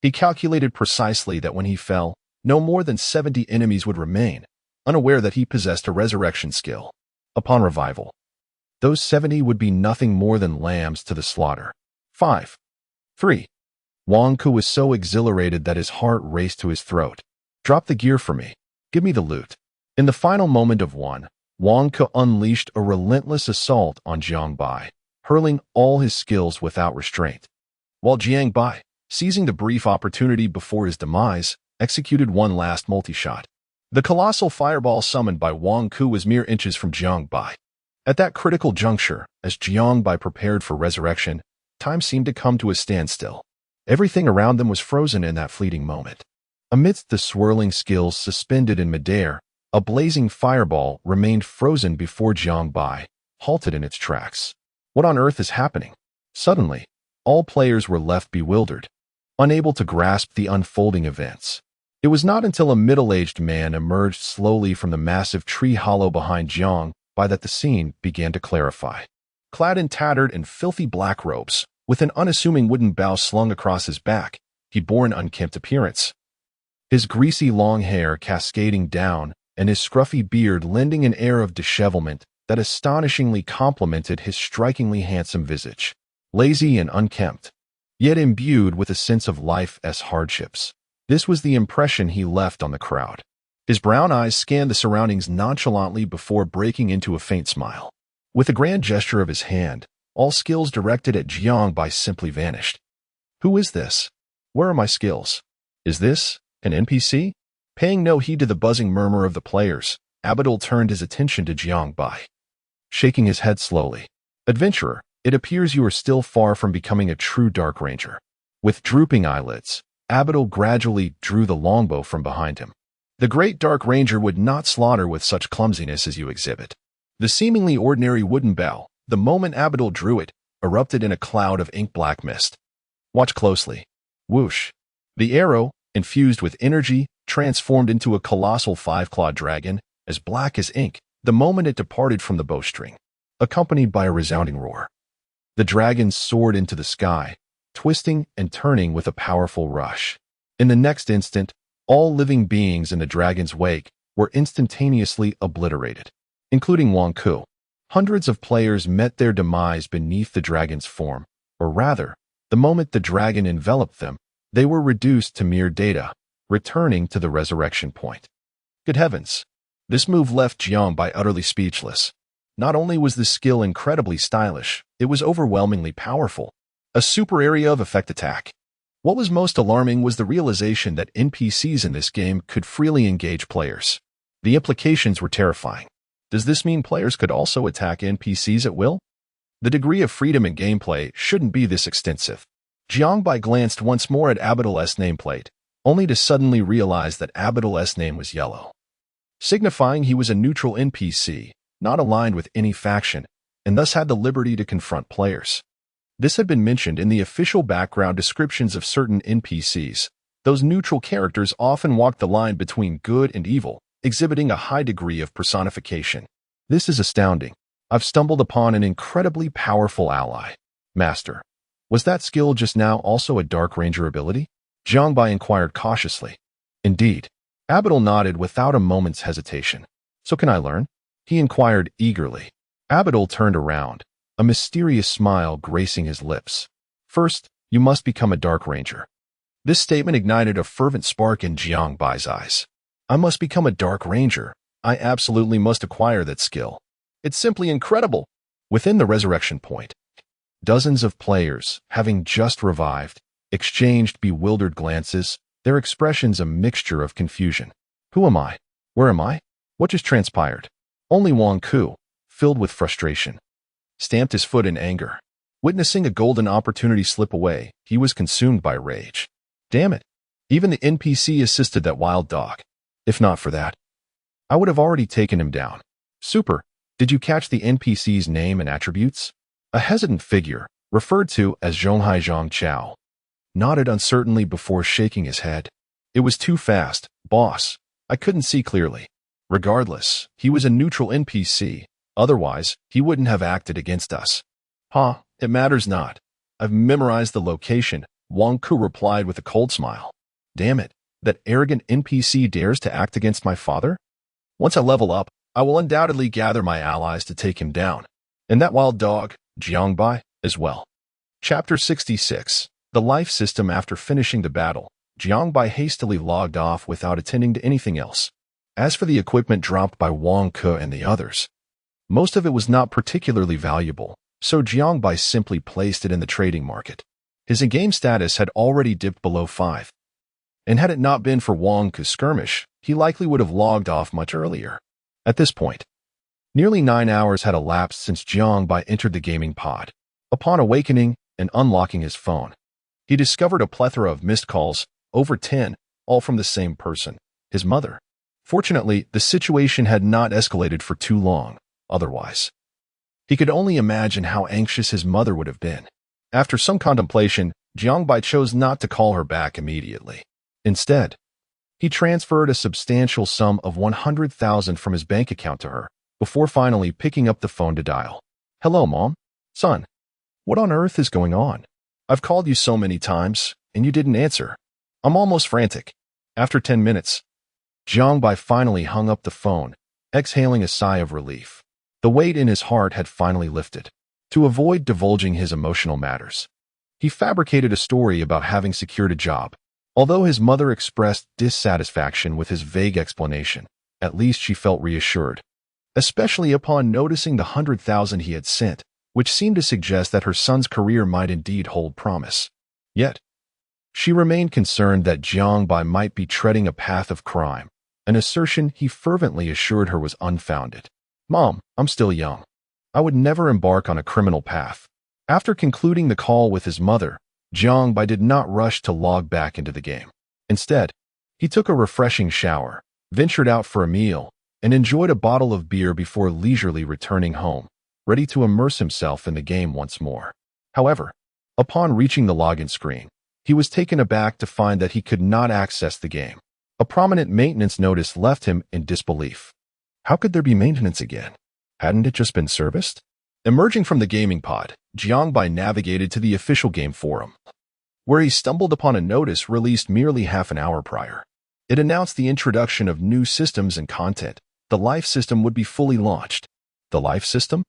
He calculated precisely that when he fell, no more than 70 enemies would remain, unaware that he possessed a resurrection skill. Upon revival, those 70 would be nothing more than lambs to the slaughter. 5. 3. Wang Ku was so exhilarated that his heart raced to his throat. "Drop the gear for me. Give me the loot." In the final moment of one, Wang Ku unleashed a relentless assault on Jiang Bai, hurling all his skills without restraint. While Jiang Bai, seizing the brief opportunity before his demise, executed one last multi-shot. The colossal fireball summoned by Wang Ku was mere inches from Jiang Bai. At that critical juncture, as Jiang Bai prepared for resurrection, time seemed to come to a standstill. Everything around them was frozen in that fleeting moment. Amidst the swirling skills suspended in midair, a blazing fireball remained frozen before Jiang Bai, halted in its tracks. What on earth is happening? Suddenly, all players were left bewildered, unable to grasp the unfolding events. It was not until a middle-aged man emerged slowly from the massive tree hollow behind Jiang Bai that the scene began to clarify. Clad in tattered and filthy black robes, with an unassuming wooden bough slung across his back, he bore an unkempt appearance. His greasy long hair cascading down and his scruffy beard lending an air of dishevelment that astonishingly complemented his strikingly handsome visage. Lazy and unkempt, yet imbued with a sense of life's hardships. This was the impression he left on the crowd. His brown eyes scanned the surroundings nonchalantly before breaking into a faint smile. With a grand gesture of his hand, all skills directed at Jiang Bai simply vanished. Who is this? Where are my skills? Is this an NPC? Paying no heed to the buzzing murmur of the players, Abdul turned his attention to Jiang Bai. Shaking his head slowly, "Adventurer, it appears you are still far from becoming a true Dark Ranger." With drooping eyelids, Abdul gradually drew the longbow from behind him. "The great Dark Ranger would not slaughter with such clumsiness as you exhibit." The seemingly ordinary wooden bow, the moment Abdul drew it, erupted in a cloud of ink-black mist. Watch closely. Whoosh. The arrow, infused with energy, transformed into a colossal five-clawed dragon, as black as ink, the moment it departed from the bowstring, accompanied by a resounding roar. The dragon soared into the sky, twisting and turning with a powerful rush. In the next instant, all living beings in the dragon's wake were instantaneously obliterated, including Wang Ku. Hundreds of players met their demise beneath the dragon's form, or rather, the moment the dragon enveloped them, they were reduced to mere data, returning to the resurrection point. Good heavens! This move left Jiang Bai utterly speechless. Not only was this skill incredibly stylish, it was overwhelmingly powerful. A super area of effect attack. What was most alarming was the realization that NPCs in this game could freely engage players. The implications were terrifying. Does this mean players could also attack NPCs at will? The degree of freedom in gameplay shouldn't be this extensive. Jiang Bai glanced once more at Abdul's nameplate, only to suddenly realize that Abdul's name was yellow, signifying he was a neutral NPC, not aligned with any faction, and thus had the liberty to confront players. This had been mentioned in the official background descriptions of certain NPCs. Those neutral characters often walked the line between good and evil, exhibiting a high degree of personification. This is astounding. I've stumbled upon an incredibly powerful ally. Master, was that skill just now also a Dark Ranger ability? Jiang Bai inquired cautiously. Indeed. Abdul nodded without a moment's hesitation. So can I learn? He inquired eagerly. Abdul turned around, a mysterious smile gracing his lips. First, you must become a Dark Ranger. This statement ignited a fervent spark in Jiang Bai's eyes. I must become a Dark Ranger. I absolutely must acquire that skill. It's simply incredible. Within the resurrection point, dozens of players, having just revived, exchanged bewildered glances, their expressions a mixture of confusion. Who am I? Where am I? What just transpired? Only Wang Ku, filled with frustration, stamped his foot in anger. Witnessing a golden opportunity slip away, he was consumed by rage. Damn it! Even the NPC assisted that wild dog. If not for that, I would have already taken him down. Super, did you catch the NPC's name and attributes? A hesitant figure, referred to as Zhonghai Zhong Chao, nodded uncertainly before shaking his head. It was too fast, boss. I couldn't see clearly. Regardless, he was a neutral NPC. Otherwise, he wouldn't have acted against us. Huh, it matters not. I've memorized the location, Wang Ku replied with a cold smile. Damn it, that arrogant NPC dares to act against my father? Once I level up, I will undoubtedly gather my allies to take him down. And that wild dog, Jiangbai, as well. Chapter 66. The Life System. After finishing the battle, Jiangbai hastily logged off without attending to anything else. As for the equipment dropped by Wang Ke and the others, most of it was not particularly valuable, so Jiangbai simply placed it in the trading market. His in-game status had already dipped below 5. And had it not been for Wang Ke's skirmish, he likely would have logged off much earlier. At this point, nearly 9 hours had elapsed since Jiangbai entered the gaming pod. Upon awakening and unlocking his phone, he discovered a plethora of missed calls, over 10, all from the same person, his mother. Fortunately, the situation had not escalated for too long. Otherwise, he could only imagine how anxious his mother would have been. After some contemplation, Jiangbai chose not to call her back immediately. Instead, he transferred a substantial sum of 100,000 from his bank account to her, before finally picking up the phone to dial. Hello, Mom? Son, what on earth is going on? I've called you so many times, and you didn't answer. I'm almost frantic. After 10 minutes, Jiangbai finally hung up the phone, exhaling a sigh of relief. The weight in his heart had finally lifted. To avoid divulging his emotional matters, he fabricated a story about having secured a job. Although his mother expressed dissatisfaction with his vague explanation, at least she felt reassured, especially upon noticing the 100,000 he had sent, which seemed to suggest that her son's career might indeed hold promise. Yet, she remained concerned that Jiangbai might be treading a path of crime, an assertion he fervently assured her was unfounded. Mom, I'm still young. I would never embark on a criminal path. After concluding the call with his mother, Jiangbai did not rush to log back into the game. Instead, he took a refreshing shower, ventured out for a meal, and enjoyed a bottle of beer before leisurely returning home, ready to immerse himself in the game once more. However, upon reaching the login screen, he was taken aback to find that he could not access the game. A prominent maintenance notice left him in disbelief. How could there be maintenance again? Hadn't it just been serviced? Emerging from the gaming pod, Jiangbai navigated to the official game forum, where he stumbled upon a notice released merely half an hour prior. It announced the introduction of new systems and content. The Life System would be fully launched. The Life System?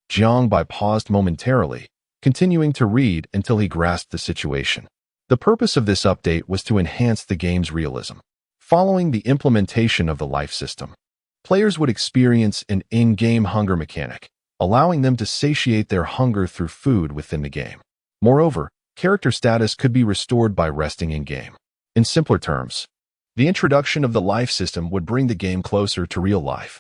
Jiangbai paused momentarily, continuing to read until he grasped the situation. The purpose of this update was to enhance the game's realism. Following the implementation of the Life System, players would experience an in-game hunger mechanic, allowing them to satiate their hunger through food within the game. Moreover, character status could be restored by resting in-game. In simpler terms, the introduction of the Life System would bring the game closer to real life,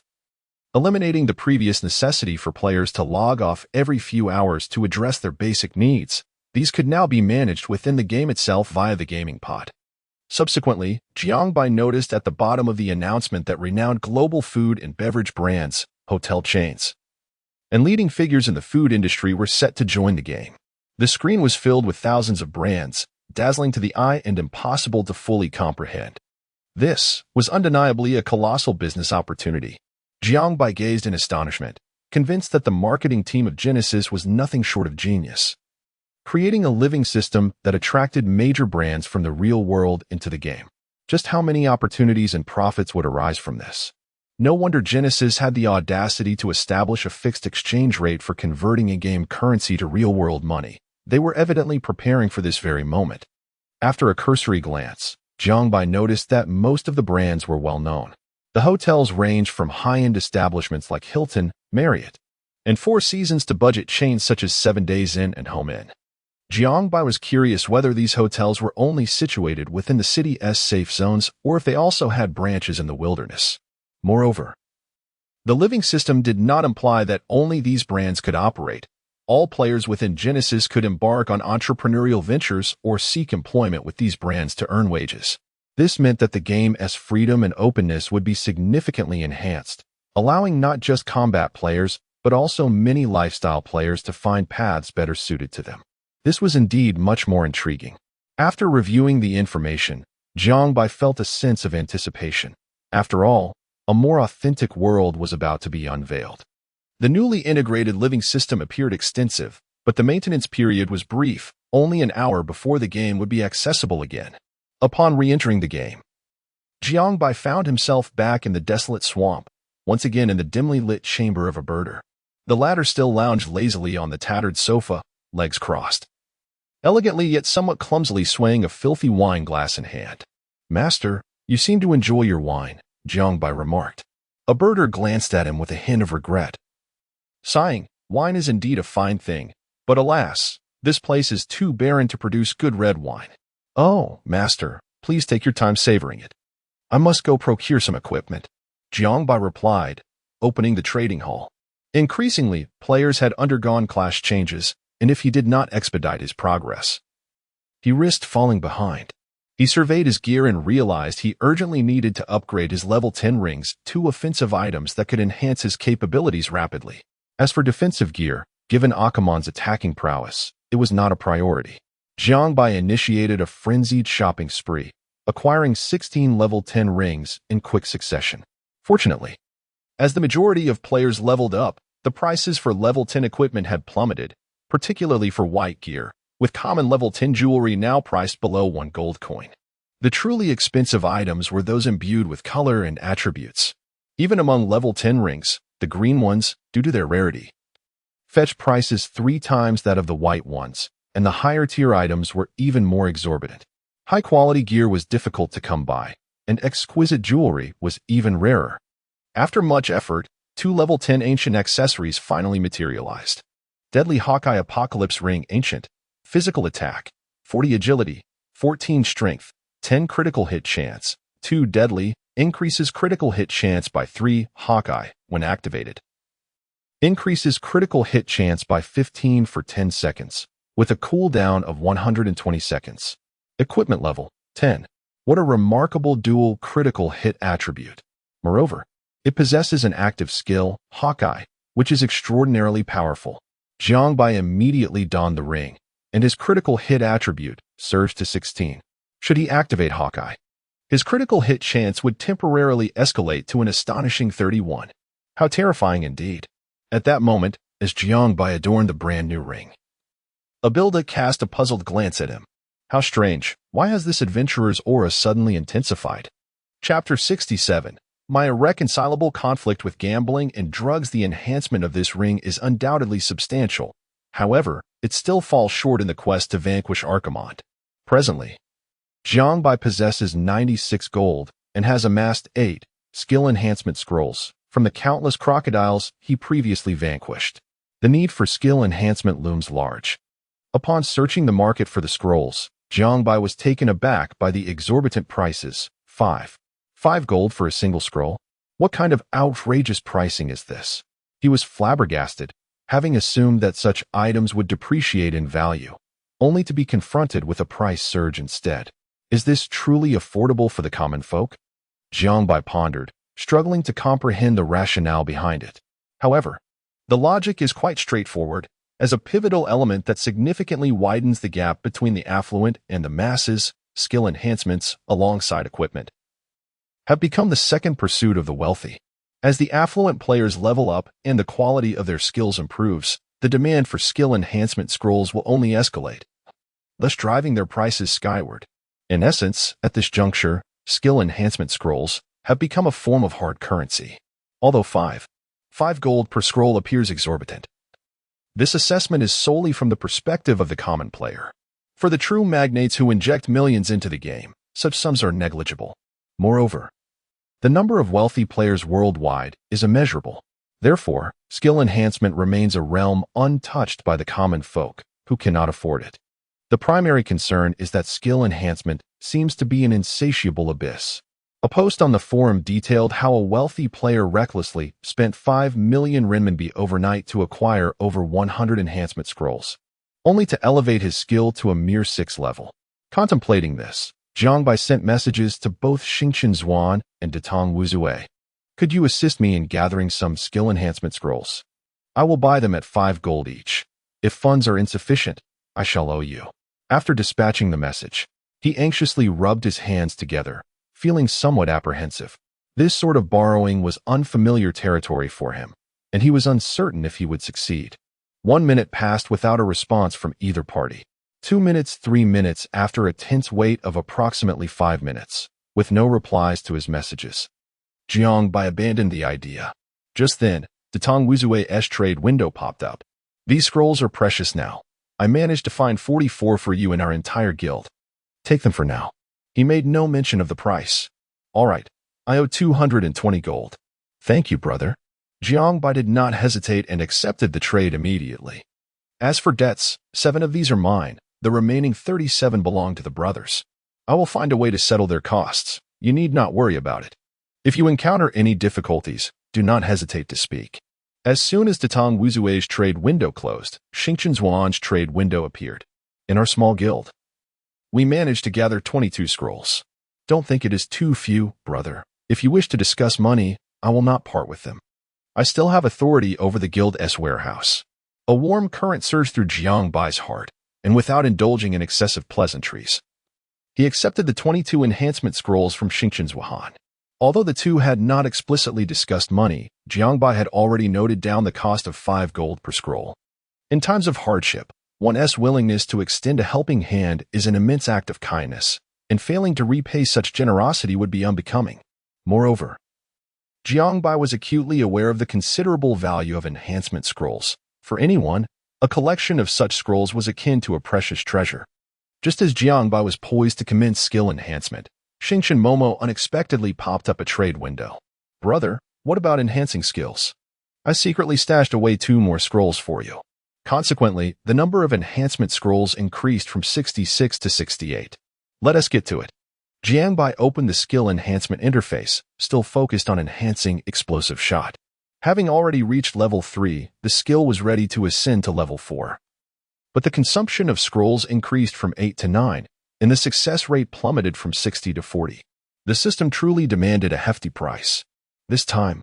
eliminating the previous necessity for players to log off every few hours to address their basic needs. These could now be managed within the game itself via the gaming pod. Subsequently, Jiangbai noticed at the bottom of the announcement that renowned global food and beverage brands, hotel chains, and leading figures in the food industry were set to join the game. The screen was filled with thousands of brands, dazzling to the eye and impossible to fully comprehend. This was undeniably a colossal business opportunity. Jiangbai gazed in astonishment, convinced that the marketing team of Genesis was nothing short of genius, creating a living system that attracted major brands from the real world into the game. Just how many opportunities and profits would arise from this? No wonder Genesis had the audacity to establish a fixed exchange rate for converting in-game currency to real-world money. They were evidently preparing for this very moment. After a cursory glance, Jiangbai noticed that most of the brands were well-known. The hotels ranged from high-end establishments like Hilton, Marriott, and Four Seasons to budget chains such as 7 Days Inn and Home Inn. Jiangbai was curious whether these hotels were only situated within the city's safe zones or if they also had branches in the wilderness. Moreover, the living system did not imply that only these brands could operate. All players within Genesis could embark on entrepreneurial ventures or seek employment with these brands to earn wages. This meant that the game's freedom and openness would be significantly enhanced, allowing not just combat players, but also many lifestyle players to find paths better suited to them. This was indeed much more intriguing. After reviewing the information, Jiang Bai felt a sense of anticipation. After all, a more authentic world was about to be unveiled. The newly integrated living system appeared extensive, but the maintenance period was brief, only an hour before the game would be accessible again. Upon re-entering the game, Jiang Bai found himself back in the desolate swamp, once again in the dimly lit chamber of a birder. The latter still lounged lazily on the tattered sofa, legs crossed, elegantly yet somewhat clumsily swaying a filthy wine glass in hand. "Master, you seem to enjoy your wine," Jiang Bai remarked. A birder glanced at him with a hint of regret. Sighing, "Wine is indeed a fine thing, but alas, this place is too barren to produce good red wine." "Oh, master, please take your time savoring it. I must go procure some equipment," Jiang Bai replied, opening the trading hall. Increasingly, players had undergone class changes, and if he did not expedite his progress, he risked falling behind. He surveyed his gear and realized he urgently needed to upgrade his level 10 rings, 2 offensive items that could enhance his capabilities rapidly. As for defensive gear, given Akamon's attacking prowess, it was not a priority. Jiang Bai initiated a frenzied shopping spree, acquiring 16 level 10 rings in quick succession. Fortunately, as the majority of players leveled up, the prices for level 10 equipment had plummeted, particularly for white gear, with common level 10 jewelry now priced below 1 gold coin. The truly expensive items were those imbued with color and attributes. Even among level 10 rings, the green ones, due to their rarity, fetched prices 3 times that of the white ones, and the higher tier items were even more exorbitant. High-quality gear was difficult to come by, and exquisite jewelry was even rarer. After much effort, 2 level 10 ancient accessories finally materialized. Deadly Hawkeye Apocalypse Ring Ancient, physical attack, 40 agility, 14 strength, 10 critical hit chance, 2 deadly, increases critical hit chance by 3, Hawkeye, when activated. Increases critical hit chance by 15 for 10 seconds, with a cooldown of 120 seconds. Equipment level, 10. What a remarkable dual critical hit attribute. Moreover, it possesses an active skill, Hawkeye, which is extraordinarily powerful. Jiang Bai immediately donned the ring, and his critical hit attribute surged to 16. Should he activate Hawkeye, his critical hit chance would temporarily escalate to an astonishing 31. How terrifying indeed. At that moment, as Jiang Bai adorned the brand new ring, Abilda cast a puzzled glance at him. How strange, why has this adventurer's aura suddenly intensified? Chapter 67. My irreconcilable conflict with gambling and drugs. The enhancement of this ring is undoubtedly substantial. However, it still falls short in the quest to vanquish Archimond. Presently, Jiang Bai possesses 96 gold and has amassed 8 skill enhancement scrolls from the countless crocodiles he previously vanquished. The need for skill enhancement looms large. Upon searching the market for the scrolls, Jiang Bai was taken aback by the exorbitant prices. 5 gold for a single scroll? What kind of outrageous pricing is this? He was flabbergasted, having assumed that such items would depreciate in value, only to be confronted with a price surge instead. Is this truly affordable for the common folk? Jiang Bai pondered, struggling to comprehend the rationale behind it. However, the logic is quite straightforward. As a pivotal element that significantly widens the gap between the affluent and the masses, skill enhancements, alongside equipment, have become the second pursuit of the wealthy. As the affluent players level up and the quality of their skills improves, the demand for skill enhancement scrolls will only escalate, thus driving their prices skyward. In essence, at this juncture, skill enhancement scrolls have become a form of hard currency. Although 5 gold per scroll appears exorbitant, this assessment is solely from the perspective of the common player. For the true magnates who inject millions into the game, such sums are negligible. Moreover, the number of wealthy players worldwide is immeasurable. Therefore, skill enhancement remains a realm untouched by the common folk who cannot afford it. The primary concern is that skill enhancement seems to be an insatiable abyss. A post on the forum detailed how a wealthy player recklessly spent 5 million renminbi overnight to acquire over 100 enhancement scrolls, only to elevate his skill to a mere 6th level. Contemplating this, Jiang Bai sent messages to both Xingchen Zuan and Datong Wuzue. Could you assist me in gathering some skill enhancement scrolls? I will buy them at 5 gold each. If funds are insufficient, I shall owe you After dispatching the message, he anxiously rubbed his hands together, feeling somewhat apprehensive. This sort of borrowing was unfamiliar territory for him, and he was uncertain if he would succeed. 1 minute passed without a response from either party. 2 minutes, 3 minutes after a tense wait of approximately 5 minutes, with no replies to his messages. Jiang Bai abandoned the idea. Just then, Datong Wuzue's trade window popped up. These scrolls are precious now. I managed to find 44 for you in our entire guild. Take them for now. He made no mention of the price. All right, I owe 220 gold. Thank you, brother. Jiang Bai did not hesitate and accepted the trade immediately. As for debts, 7 of these are mine. The remaining 37 belong to the brothers. I will find a way to settle their costs. You need not worry about it. If you encounter any difficulties, do not hesitate to speak. As soon as Datong Wuzue's trade window closed, Xingqian Zhuang's trade window appeared. In our small guild, we managed to gather 22 scrolls. Don't think it is too few, brother. If you wish to discuss money, I will not part with them. I still have authority over the guild's warehouse. A warm current surged through Jiang Bai's heart, and without indulging in excessive pleasantries, he accepted the 22 enhancement scrolls from Xingqian Zhuang. Although the two had not explicitly discussed money, Jiang Bai had already noted down the cost of 5 gold per scroll. In times of hardship, one's willingness to extend a helping hand is an immense act of kindness, and failing to repay such generosity would be unbecoming. Moreover, Jiang Bai was acutely aware of the considerable value of enhancement scrolls. For anyone, a collection of such scrolls was akin to a precious treasure. Just as Jiang Bai was poised to commence skill enhancement, Xingqian Momo unexpectedly popped up a trade window. Brother, what about enhancing skills? I secretly stashed away 2 more scrolls for you. Consequently, the number of enhancement scrolls increased from 66 to 68. Let us get to it. Jiang Bai opened the skill enhancement interface, still focused on enhancing explosive shot. Having already reached level 3, the skill was ready to ascend to level 4. But the consumption of scrolls increased from 8 to 9, and the success rate plummeted from 60 to 40. The system truly demanded a hefty price. This time,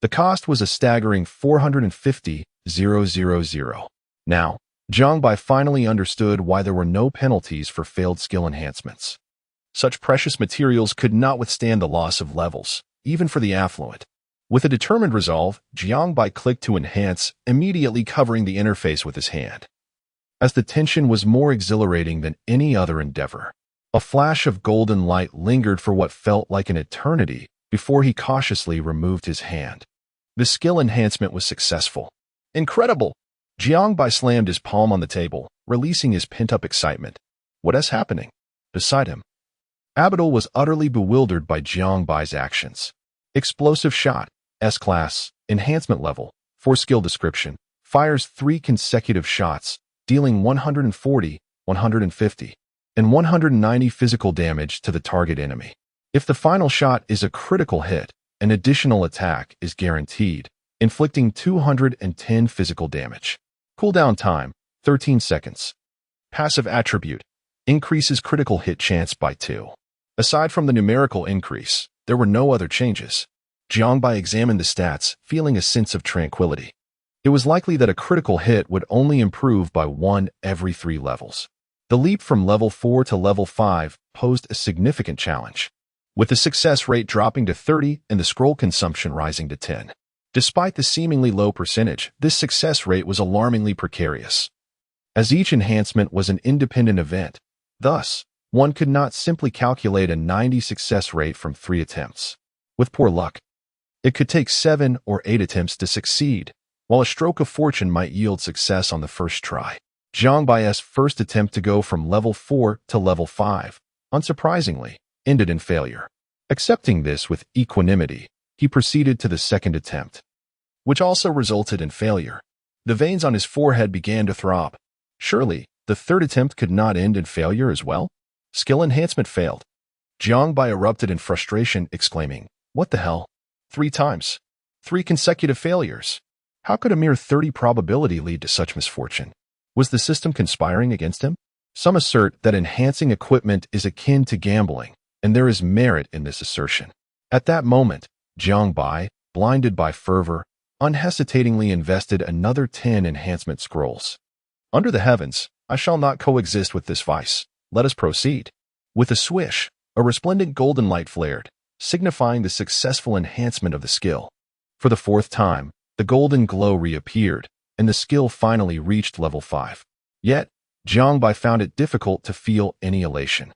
the cost was a staggering 450,000. Now, Jiang Bai finally understood why there were no penalties for failed skill enhancements. Such precious materials could not withstand the loss of levels, even for the affluent. With a determined resolve, Jiang Bai clicked to enhance, immediately covering the interface with his hand. As the tension was more exhilarating than any other endeavor, a flash of golden light lingered for what felt like an eternity before he cautiously removed his hand. The skill enhancement was successful. Incredible! Jiang Bai slammed his palm on the table, releasing his pent-up excitement. What is happening? Beside him, Abidal was utterly bewildered by Jiang Bai's actions. Explosive shot, S-class, enhancement level, 4 skill description, fires 3 consecutive shots, dealing 140, 150, and 190 physical damage to the target enemy. If the final shot is a critical hit, an additional attack is guaranteed, inflicting 210 physical damage. Cooldown time, 13 seconds. Passive attribute, increases critical hit chance by 2. Aside from the numerical increase, there were no other changes. Jiang Bai examined the stats, feeling a sense of tranquility. It was likely that a critical hit would only improve by 1 every 3 levels. The leap from level 4 to level 5 posed a significant challenge, with the success rate dropping to 30 and the scroll consumption rising to 10. Despite the seemingly low percentage, this success rate was alarmingly precarious, as each enhancement was an independent event. Thus, one could not simply calculate a 90 success rate from 3 attempts. With poor luck, it could take 7 or 8 attempts to succeed, while a stroke of fortune might yield success on the first try. Jiang Bai's first attempt to go from level 4 to level 5, unsurprisingly, ended in failure. Accepting this with equanimity, he proceeded to the second attempt, which also resulted in failure. The veins on his forehead began to throb. Surely, the third attempt could not end in failure as well? Skill enhancement failed. Jiang Bai erupted in frustration, exclaiming, "What the hell? 3 times. 3 consecutive failures. How could a mere 30 probability lead to such misfortune? Was the system conspiring against him?" Some assert that enhancing equipment is akin to gambling, and there is merit in this assertion. At that moment, Jiang Bai, blinded by fervor, unhesitatingly invested another 10 enhancement scrolls. Under the heavens, I shall not coexist with this vice. Let us proceed. With a swish, a resplendent golden light flared, signifying the successful enhancement of the skill. For the fourth time, the golden glow reappeared, and the skill finally reached level 5. Yet, Jiangbai found it difficult to feel any elation.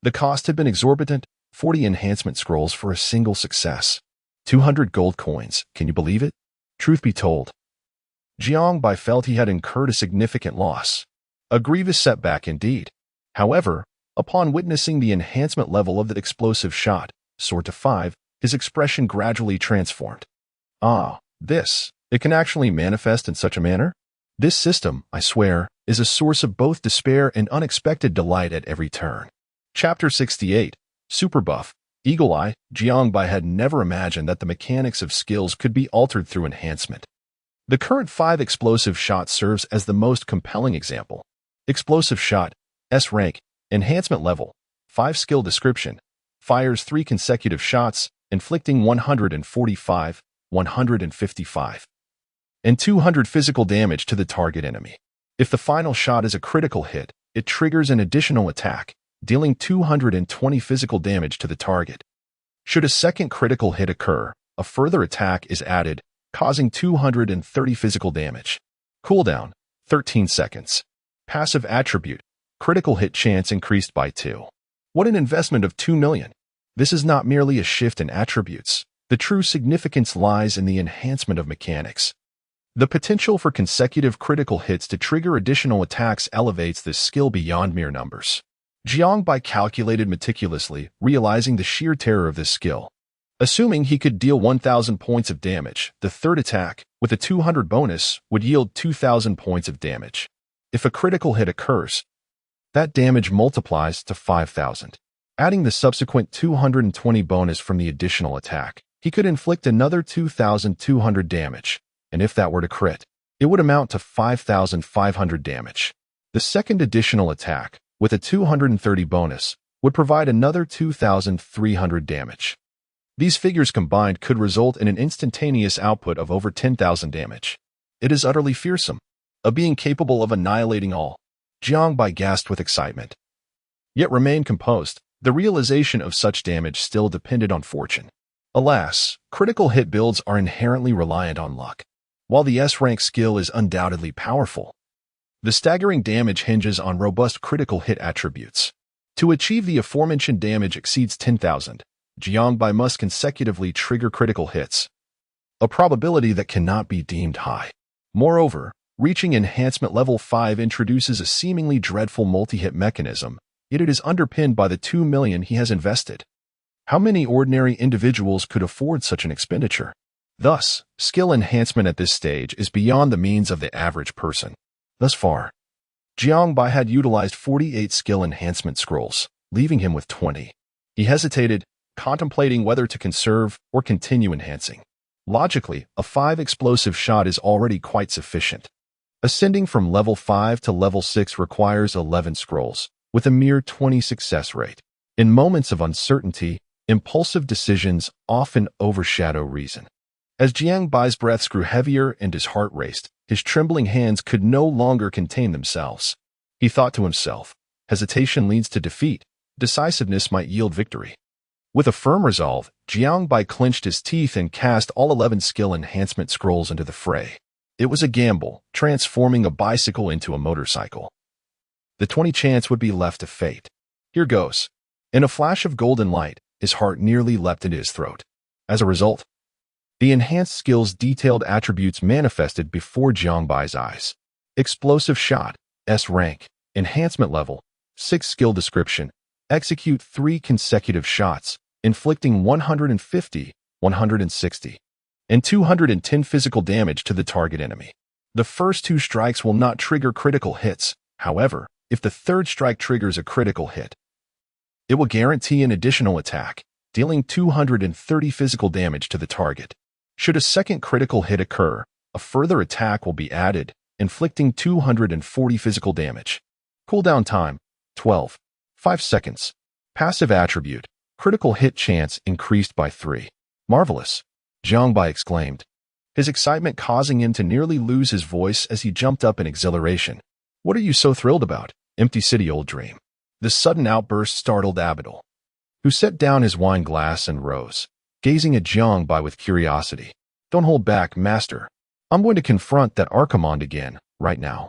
The cost had been exorbitant, 40 enhancement scrolls for a single success. 200 gold coins, can you believe it? Truth be told, Jiangbai felt he had incurred a significant loss. A grievous setback indeed. However, upon witnessing the enhancement level of the explosive shot, soared to 5, his expression gradually transformed. Ah, it can actually manifest in such a manner? This system, I swear, is a source of both despair and unexpected delight at every turn. Chapter 68, Super Buff, Eagle Eye. Jiangbai had never imagined that the mechanics of skills could be altered through enhancement. The current 5 explosive shot serves as the most compelling example. Explosive shot, S rank, enhancement level, 5 skill description, fires 3 consecutive shots, inflicting 145, 155, and 200 physical damage to the target enemy. If the final shot is a critical hit, it triggers an additional attack, dealing 220 physical damage to the target. Should a second critical hit occur, a further attack is added, causing 230 physical damage. Cooldown, 13 seconds. Passive attribute, critical hit chance increased by 2. What an investment of 2 million. This is not merely a shift in attributes. The true significance lies in the enhancement of mechanics. The potential for consecutive critical hits to trigger additional attacks elevates this skill beyond mere numbers. Jiangbai calculated meticulously, realizing the sheer terror of this skill. Assuming he could deal 1,000 points of damage, the third attack, with a 200 bonus, would yield 2,000 points of damage. If a critical hit occurs, that damage multiplies to 5,000. Adding the subsequent 220 bonus from the additional attack, he could inflict another 2,200 damage, and if that were to crit, it would amount to 5,500 damage. The second additional attack, with a 230 bonus, would provide another 2,300 damage. These figures combined could result in an instantaneous output of over 10,000 damage. It is utterly fearsome, a being capable of annihilating all. Jiangbai gasped with excitement, yet remained composed. The realization of such damage still depended on fortune. Alas, critical hit builds are inherently reliant on luck. While the S-rank skill is undoubtedly powerful, the staggering damage hinges on robust critical hit attributes. To achieve the aforementioned damage exceeds 10,000, Jiangbai must consecutively trigger critical hits, a probability that cannot be deemed high. Moreover, reaching enhancement level 5 introduces a seemingly dreadful multi-hit mechanism, yet it is underpinned by the 2 million he has invested. How many ordinary individuals could afford such an expenditure? Thus, skill enhancement at this stage is beyond the means of the average person. Thus far, Jiangbai had utilized 48 skill enhancement scrolls, leaving him with 20. He hesitated, contemplating whether to conserve or continue enhancing. Logically, a 5 explosive shot is already quite sufficient. Ascending from level 5 to level 6 requires 11 scrolls, with a mere 20 success rate. In moments of uncertainty, impulsive decisions often overshadow reason. As Jiangbai's breaths grew heavier and his heart raced, his trembling hands could no longer contain themselves. He thought to himself, hesitation leads to defeat, decisiveness might yield victory. With a firm resolve, Jiangbai clenched his teeth and cast all 11 skill enhancement scrolls into the fray. It was a gamble, transforming a bicycle into a motorcycle. The 20 chance would be left to fate. Here goes. In a flash of golden light, his heart nearly leapt into his throat. As a result, the enhanced skill's detailed attributes manifested before Jiangbai's eyes. Explosive shot, S rank, enhancement level, 6 skill description, execute 3 consecutive shots, inflicting 150, 160, and 210 physical damage to the target enemy. The first 2 strikes will not trigger critical hits. However, if the third strike triggers a critical hit, it will guarantee an additional attack, dealing 230 physical damage to the target. Should a second critical hit occur, a further attack will be added, inflicting 240 physical damage. Cooldown time, 12. 5 seconds. Passive attribute, critical hit chance increased by 3. Marvelous, Jiangbai exclaimed, his excitement causing him to nearly lose his voice as he jumped up in exhilaration. What are you so thrilled about? Empty city, old dream. This sudden outburst startled Abidal, who set down his wine glass and rose, gazing at Jiangbai with curiosity. Don't hold back, master. I'm going to confront that Archimonde again, right now.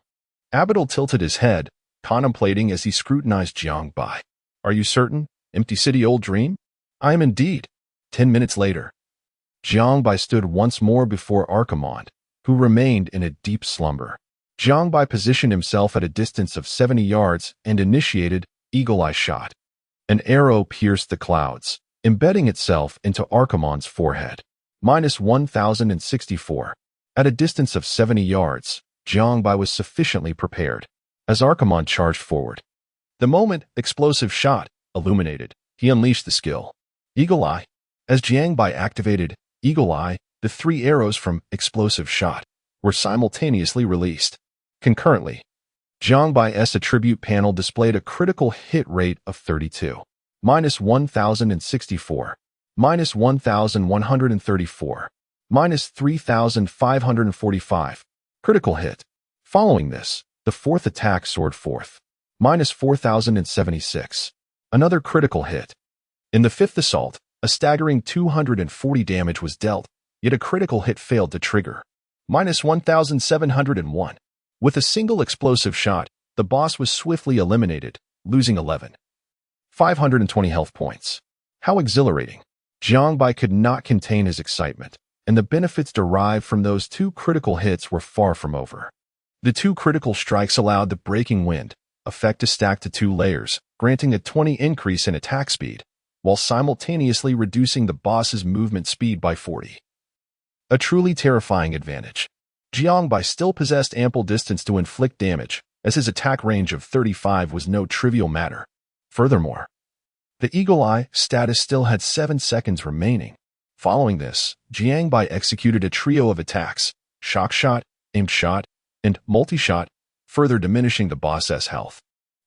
Abidal tilted his head, contemplating as he scrutinized Jiangbai. Are you certain? Empty city, old dream? I am indeed. 10 minutes later, Jiangbai stood once more before Archimonde, who remained in a deep slumber. Jiangbai positioned himself at a distance of 70 yards and initiated eagle-eye shot. An arrow pierced the clouds, embedding itself into Archimonde's forehead. Minus 1064. At a distance of 70 yards, Jiangbai was sufficiently prepared. As Archimonde charged forward, the moment explosive shot illuminated, he unleashed the skill. Eagle Eye. As Jiangbai activated Eagle Eye, the 3 arrows from explosive shot were simultaneously released. Concurrently, Jiangbai's attribute panel displayed a critical hit rate of 32. Minus 1064. Minus 1134. Minus 3545. Critical hit. Following this, the 4th attack soared forth. Minus 4076. Another critical hit. In the 5th assault, a staggering 240 damage was dealt, yet a critical hit failed to trigger. Minus 1701. With a single explosive shot, the boss was swiftly eliminated, losing 520 health points. How exhilarating. Jiangbai could not contain his excitement, and the benefits derived from those 2 critical hits were far from over. The 2 critical strikes allowed the breaking wind effect to stack to 2 layers, granting a 20 increase in attack speed, while simultaneously reducing the boss's movement speed by 40. A truly terrifying advantage. Jiangbai still possessed ample distance to inflict damage, as his attack range of 35 was no trivial matter. Furthermore, the Eagle Eye status still had 7 seconds remaining. Following this, Jiangbai executed a trio of attacks: shock shot, aimed shot, and multi-shot, further diminishing the boss's health.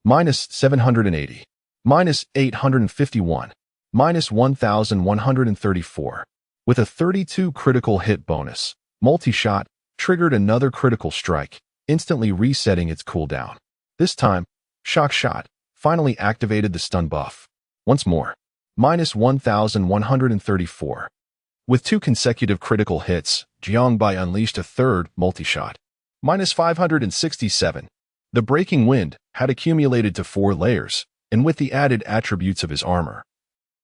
Minus 780. Minus 851. Minus 1134. With a 32 critical hit bonus, multi-shot triggered another critical strike, instantly resetting its cooldown. This time, shock shot finally activated the stun buff. Once more, minus 1134. With 2 consecutive critical hits, Jiangbai unleashed a third multi-shot. Minus 567. The breaking wind had accumulated to 4 layers, and with the added attributes of his armor,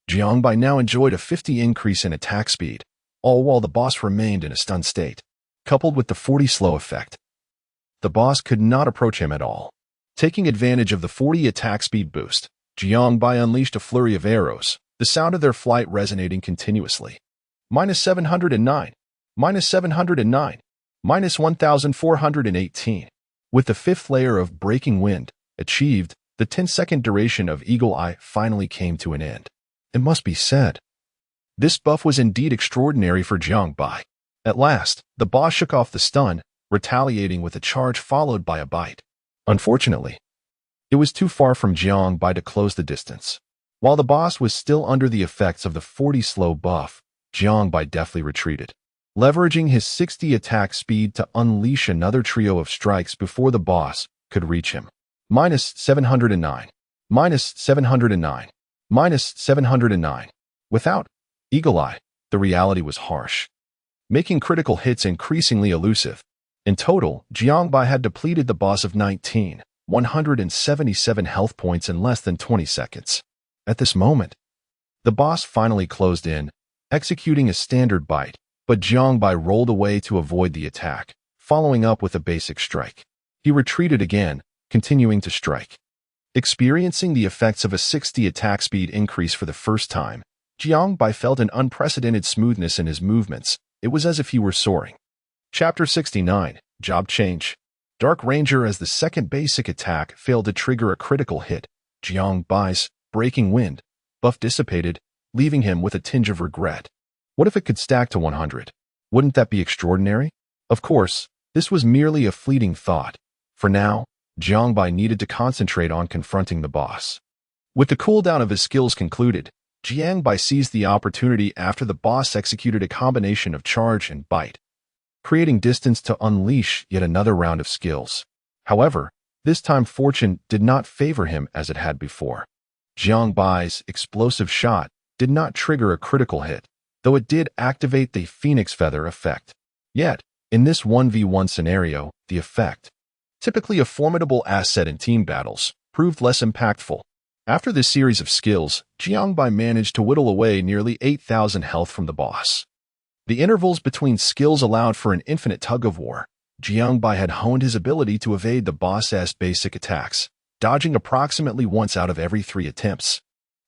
Jiangbai now enjoyed a 50 increase in attack speed, all while the boss remained in a stunned state. Coupled with the 40 slow effect, the boss could not approach him at all. Taking advantage of the 40 attack speed boost, Jiangbai unleashed a flurry of arrows, the sound of their flight resonating continuously. Minus 709. Minus 709. Minus 1418. With the 5th layer of breaking wind achieved, the 10-second duration of Eagle Eye finally came to an end. It must be said, this buff was indeed extraordinary for Jiangbai. At last, the boss shook off the stun, retaliating with a charge followed by a bite. Unfortunately, it was too far from Jiangbai to close the distance. While the boss was still under the effects of the 40 slow buff, Jiangbai deftly retreated, leveraging his 60 attack speed to unleash another trio of strikes before the boss could reach him. Minus 709. Minus 709. Minus 709. Without Eagle Eye, the reality was harsh, making critical hits increasingly elusive. In total, Jiangbai had depleted the boss of 177 health points in less than 20 seconds. At this moment, the boss finally closed in, executing a standard bite, but Jiangbai rolled away to avoid the attack, following up with a basic strike. He retreated again, continuing to strike. Experiencing the effects of a 60 attack speed increase for the first time, Jiangbai felt an unprecedented smoothness in his movements. It was as if he were soaring. Chapter 69. Job Change. Dark Ranger. As the second basic attack failed to trigger a critical hit, Jiangbai's breaking wind buff dissipated, leaving him with a tinge of regret. What if it could stack to 100? Wouldn't that be extraordinary? Of course, this was merely a fleeting thought. For now, Jiangbai needed to concentrate on confronting the boss. With the cooldown of his skills concluded, Jiangbai seized the opportunity after the boss executed a combination of charge and bite, creating distance to unleash yet another round of skills. However, This time fortune did not favor him as it had before. Jiang Bai's explosive shot did not trigger a critical hit, though it did activate the Phoenix Feather effect. Yet, in this 1v1 scenario, the effect, typically a formidable asset in team battles, proved less impactful. After this series of skills, Jiang Bai managed to whittle away nearly 8,000 health from the boss. The intervals between skills allowed for an infinite tug-of-war. Jiang Bai had honed his ability to evade the boss's basic attacks, dodging approximately once out of every 3 attempts.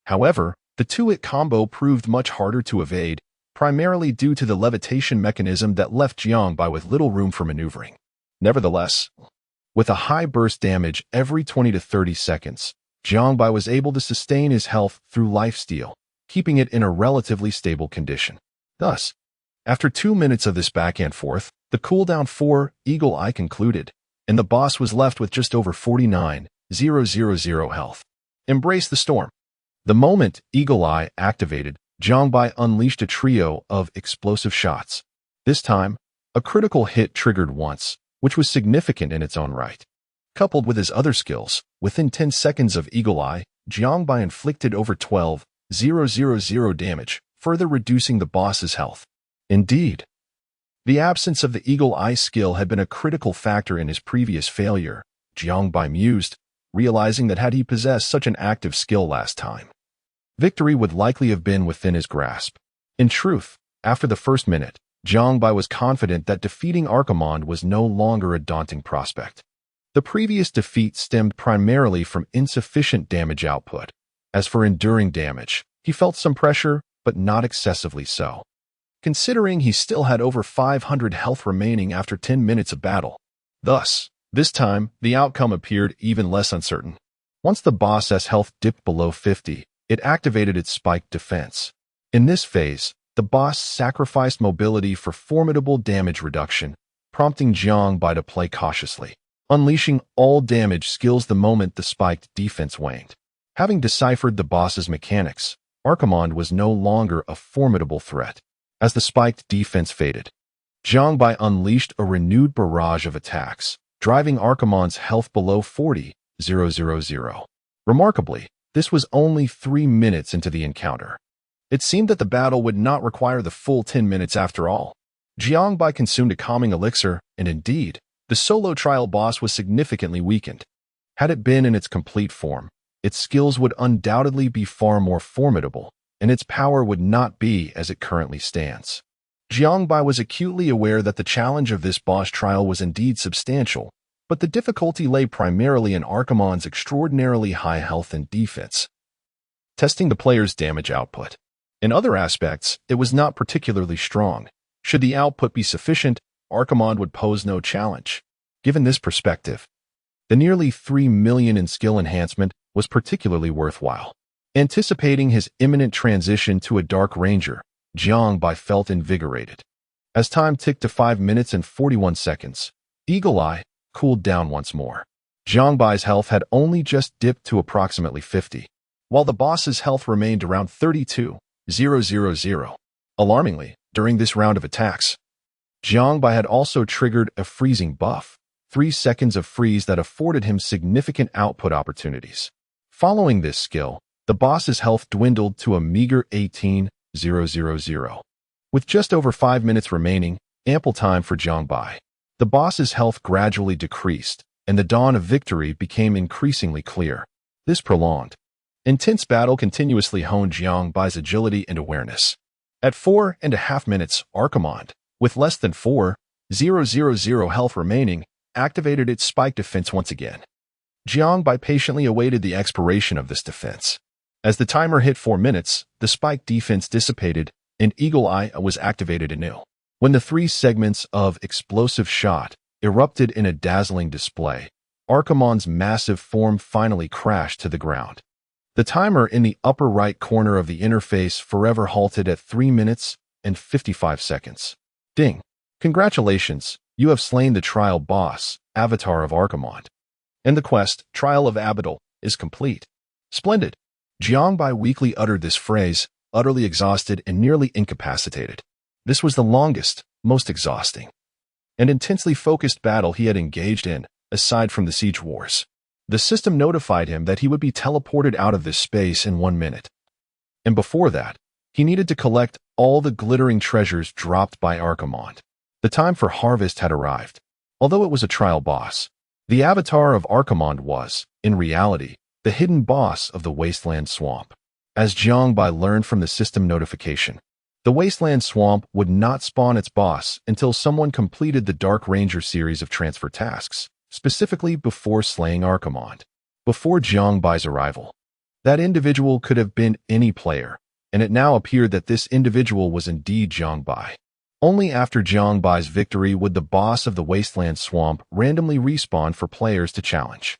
However, the 2-hit combo proved much harder to evade, primarily due to the levitation mechanism that left Jiang Bai with little room for maneuvering. Nevertheless, with a high burst damage every 20 to 30 seconds, Jiang Bai was able to sustain his health through lifesteal, keeping it in a relatively stable condition. Thus, after 2 minutes of this back and forth, the cooldown for Eagle Eye concluded, and the boss was left with just over 49,000 health. Embrace the storm. The moment Eagle Eye activated, Jiang Bai unleashed a trio of explosive shots. This time, a critical hit triggered once, which was significant in its own right. Coupled with his other skills, within 10 seconds of Eagle Eye, Jiang Bai inflicted over 12,000 damage, further reducing the boss's health. Indeed, the absence of the Eagle Eye skill had been a critical factor in his previous failure, Jiang Bai mused, realizing that had he possessed such an active skill last time, victory would likely have been within his grasp. In truth, after the first minute, Jiang Bai was confident that defeating Archimonde was no longer a daunting prospect. The previous defeat stemmed primarily from insufficient damage output. As for enduring damage, he felt some pressure, but not excessively so, considering he still had over 500 health remaining after 10 minutes of battle. Thus, this time, the outcome appeared even less uncertain. Once the boss's health dipped below 50, it activated its spiked defense. In this phase, the boss sacrificed mobility for formidable damage reduction, prompting Jiang Bai to play cautiously, unleashing all damage skills the moment the spiked defense waned. Having deciphered the boss's mechanics, Archimonde was no longer a formidable threat. As the spiked defense faded, Jiang Bai unleashed a renewed barrage of attacks, driving Archimonde's health below 40,000. Remarkably, this was only 3 minutes into the encounter. It seemed that the battle would not require the full 10 minutes after all. Jiang Bai consumed a calming elixir, and indeed, the solo trial boss was significantly weakened. Had it been in its complete form, its skills would undoubtedly be far more formidable, and its power would not be as it currently stands. Jiang Bai was acutely aware that the challenge of this boss trial was indeed substantial, but the difficulty lay primarily in Archimonde's extraordinarily high health and defense, testing the player's damage output. In other aspects, it was not particularly strong. Should the output be sufficient, Archimonde would pose no challenge. Given this perspective, the nearly 3 million in skill enhancement was particularly worthwhile. Anticipating his imminent transition to a Dark Ranger, Jiang Bai felt invigorated. As time ticked to 5 minutes and 41 seconds, Eagle Eye cooled down once more. Jiang Bai's health had only just dipped to approximately 50, while the boss's health remained around 32,000. Alarmingly, during this round of attacks, Jiang Bai had also triggered a freezing buff, 3 seconds of freeze that afforded him significant output opportunities. Following this skill, the boss's health dwindled to a meager 18,000. With just over 5 minutes remaining, ample time for Jiang Bai, the boss's health gradually decreased, and the dawn of victory became increasingly clear. This prolonged, intense battle continuously honed Jiang Bai's agility and awareness. At 4.5 minutes, Archimonde, with less than 4,000 health remaining, activated its spike defense once again. Jiang Bai patiently awaited the expiration of this defense. As the timer hit 4 minutes, the spike defense dissipated, and Eagle Eye was activated anew. When the 3 segments of explosive shot erupted in a dazzling display, Archimonde's massive form finally crashed to the ground. The timer in the upper right corner of the interface forever halted at 3 minutes and 55 seconds. Ding! Congratulations, you have slain the trial boss, Avatar of Archimonde. And the quest, Trial of Abyddal, is complete. Splendid! Jiang Bai weakly uttered this phrase, utterly exhausted and nearly incapacitated. This was the longest, most exhausting, and intensely focused battle he had engaged in, aside from the siege wars. The system notified him that he would be teleported out of this space in 1 minute. And before that, he needed to collect all the glittering treasures dropped by Archimonde. The time for harvest had arrived. Although it was a trial boss, the avatar of Archimonde was, in reality, the hidden boss of the Wasteland Swamp. As Jiangbai learned from the system notification, the Wasteland Swamp would not spawn its boss until someone completed the Dark Ranger series of transfer tasks, specifically before slaying Archimonde. Before Jiangbai's arrival, that individual could have been any player, and it now appeared that this individual was indeed Jiangbai. Only after Jiangbai's victory would the boss of the Wasteland Swamp randomly respawn for players to challenge.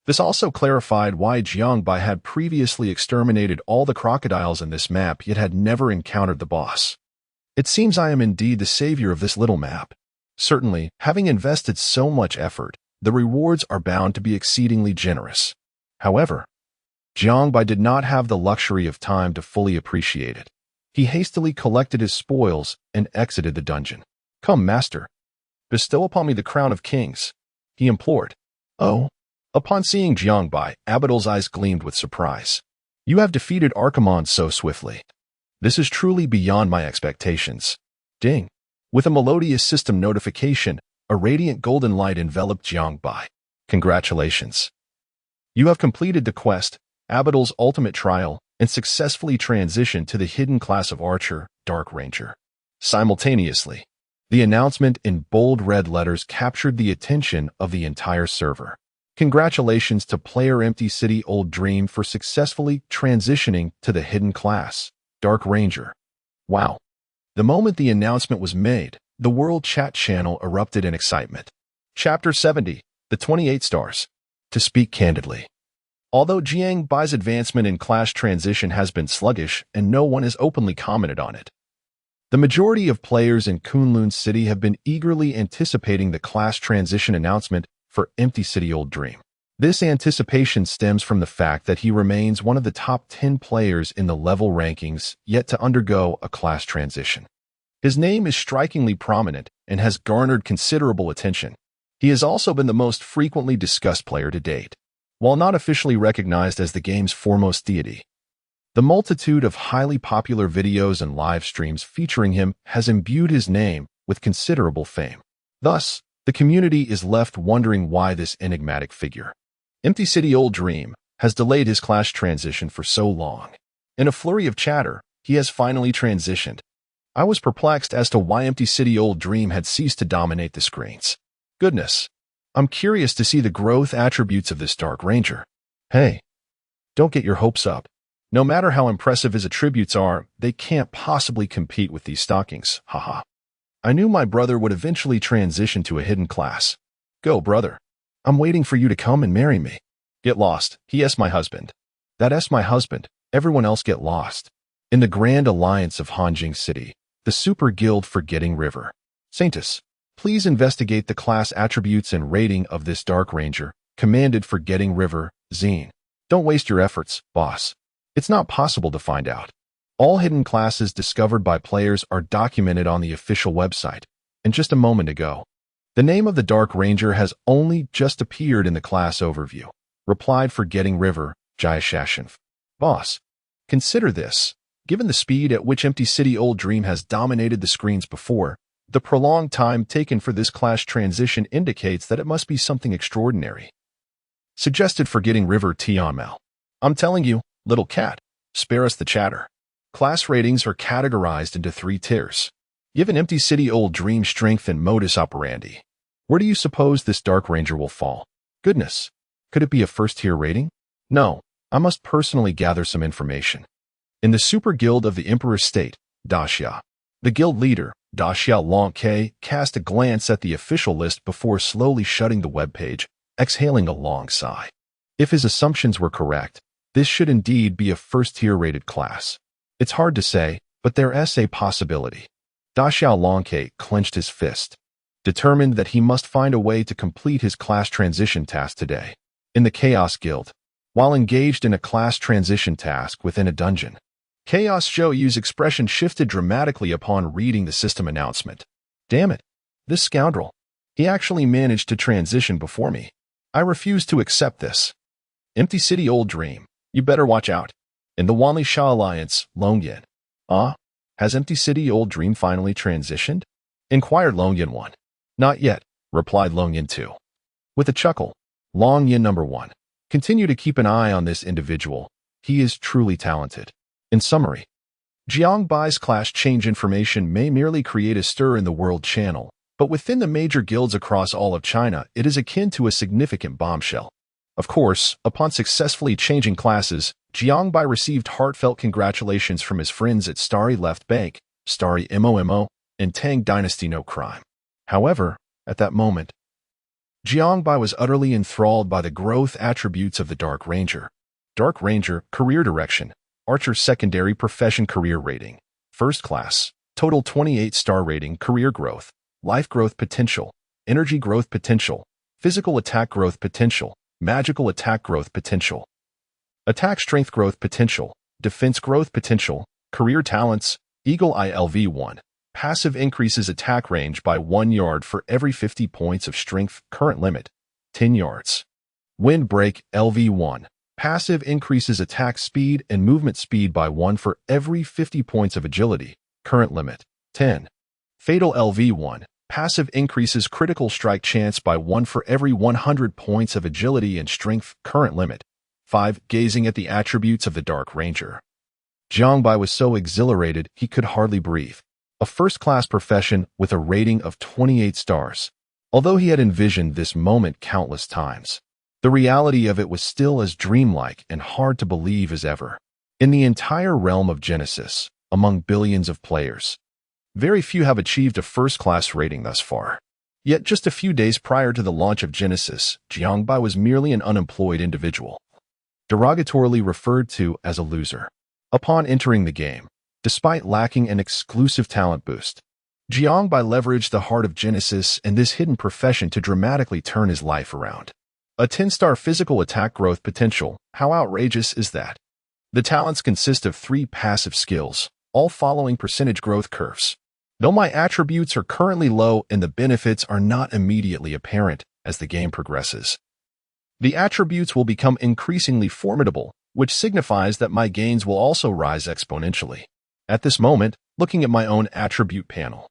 This also clarified why Jiangbai had previously exterminated all the crocodiles in this map yet had never encountered the boss. It seems I am indeed the savior of this little map. Certainly, having invested so much effort, the rewards are bound to be exceedingly generous. However, Jiangbai did not have the luxury of time to fully appreciate it. He hastily collected his spoils and exited the dungeon. "Come, master. Bestow upon me the crown of kings," he implored. "Oh." Upon seeing Jiangbai, Abadul's eyes gleamed with surprise. "You have defeated Archimonde so swiftly. This is truly beyond my expectations." Ding. With a melodious system notification, a radiant golden light enveloped Jiangbai. "Congratulations. You have completed the quest, Abadul's ultimate trial, and successfully transitioned to the hidden class of Archer, Dark Ranger." Simultaneously, the announcement in bold red letters captured the attention of the entire server. "Congratulations to player Empty City Old Dream for successfully transitioning to the hidden class, Dark Ranger." Wow. The moment the announcement was made, the world chat channel erupted in excitement. Chapter 70, The 28 Stars. To speak candidly, although Jiangbai's advancement in class transition has been sluggish and no one has openly commented on it, the majority of players in Kunlun City have been eagerly anticipating the class transition announcement for Empty City Old Dream. This anticipation stems from the fact that he remains one of the top 10 players in the level rankings yet to undergo a class transition. His name is strikingly prominent and has garnered considerable attention. He has also been the most frequently discussed player to date. While not officially recognized as the game's foremost deity, the multitude of highly popular videos and live streams featuring him has imbued his name with considerable fame. Thus, the community is left wondering why this enigmatic figure, Empty City Old Dream, has delayed his class transition for so long. In a flurry of chatter, he has finally transitioned. I was perplexed as to why Empty City Old Dream had ceased to dominate the screens. Goodness. I'm curious to see the growth attributes of this Dark Ranger. Hey, don't get your hopes up. No matter how impressive his attributes are, they can't possibly compete with these stockings, haha. I knew my brother would eventually transition to a hidden class. Go, brother. I'm waiting for you to come and marry me. Get lost. He my husband. That my husband. Everyone else get lost. In the Grand Alliance of Hanjing City, the Super Guild Forgetting River. Saintus, please investigate the class attributes and rating of this Dark Ranger, commanded Forgetting River, Zine. Don't waste your efforts, boss. It's not possible to find out. All hidden classes discovered by players are documented on the official website, and just a moment ago, the name of the Dark Ranger has only just appeared in the class overview, replied Forgetting River, Jayashashinv. Boss, consider this. Given the speed at which Empty City Old Dream has dominated the screens before, the prolonged time taken for this class transition indicates that it must be something extraordinary. Suggested Forgetting River Tianmao. I'm telling you, little cat, spare us the chatter. Class ratings are categorized into 3 tiers. Given Empty City Old Dream strength and modus operandi, where do you suppose this Dark Ranger will fall? Goodness, could it be a first-tier rating? No, I must personally gather some information. In the Super Guild of the Emperor's State, Daxia, the guild leader, Daxia Longke, cast a glance at the official list before slowly shutting the webpage, exhaling a long sigh. If his assumptions were correct, this should indeed be a first-tier rated class. It's hard to say, but there's a possibility. Daxia Longke clenched his fist, determined that he must find a way to complete his class transition task today. In the Chaos Guild, while engaged in a class transition task within a dungeon, Chaos Shoyu's expression shifted dramatically upon reading the system announcement. Damn it, this scoundrel. He actually managed to transition before me. I refuse to accept this. Empty City Old Dream. You better watch out. In the Wanli Sha Alliance, Longyan. Has Empty City Old Dream finally transitioned? Inquired Longyan 1. Not yet, replied Longyan 2. With a chuckle, Longyan number 1. Continue to keep an eye on this individual. He is truly talented. In summary, Jiangbai's class change information may merely create a stir in the world channel, but within the major guilds across all of China, it is akin to a significant bombshell. Of course, upon successfully changing classes, Jiangbai received heartfelt congratulations from his friends at Starry Left Bank, Starry MOMO, and Tang Dynasty No Crime. However, at that moment, Jiangbai was utterly enthralled by the growth attributes of the Dark Ranger. Dark Ranger, Career Direction, Archer Secondary Profession Career Rating, First Class, Total 28-star Rating Career Growth, Life Growth Potential, Energy Growth Potential, Physical Attack Growth Potential, Magical Attack Growth Potential, Attack Strength Growth Potential, Defense Growth Potential, Career Talents, Eagle Eye LV1. Passive increases attack range by 1 yard for every 50 points of strength, current limit, 10 yards. Windbreak LV1. Passive increases attack speed and movement speed by 1 for every 50 points of agility, current limit, 10. Fatal LV1. Passive increases critical strike chance by 1 for every 100 points of agility and strength, current limit, 5. Gazing at the attributes of the Dark Ranger, Jiangbai was so exhilarated he could hardly breathe. A first-class profession with a rating of 28 stars. Although he had envisioned this moment countless times, the reality of it was still as dreamlike and hard to believe as ever. In the entire realm of Genesis, among billions of players, very few have achieved a first-class rating thus far. Yet just a few days prior to the launch of Genesis, Jiangbai was merely an unemployed individual, derogatorily referred to as a loser. Upon entering the game, despite lacking an exclusive talent boost, Jiangbai leveraged the heart of Genesis and this hidden profession to dramatically turn his life around. A 10-star physical attack growth potential. How outrageous is that? The talents consist of 3 passive skills, all following percentage growth curves. Though my attributes are currently low and the benefits are not immediately apparent as the game progresses, the attributes will become increasingly formidable, which signifies that my gains will also rise exponentially. At this moment, looking at my own attribute panel,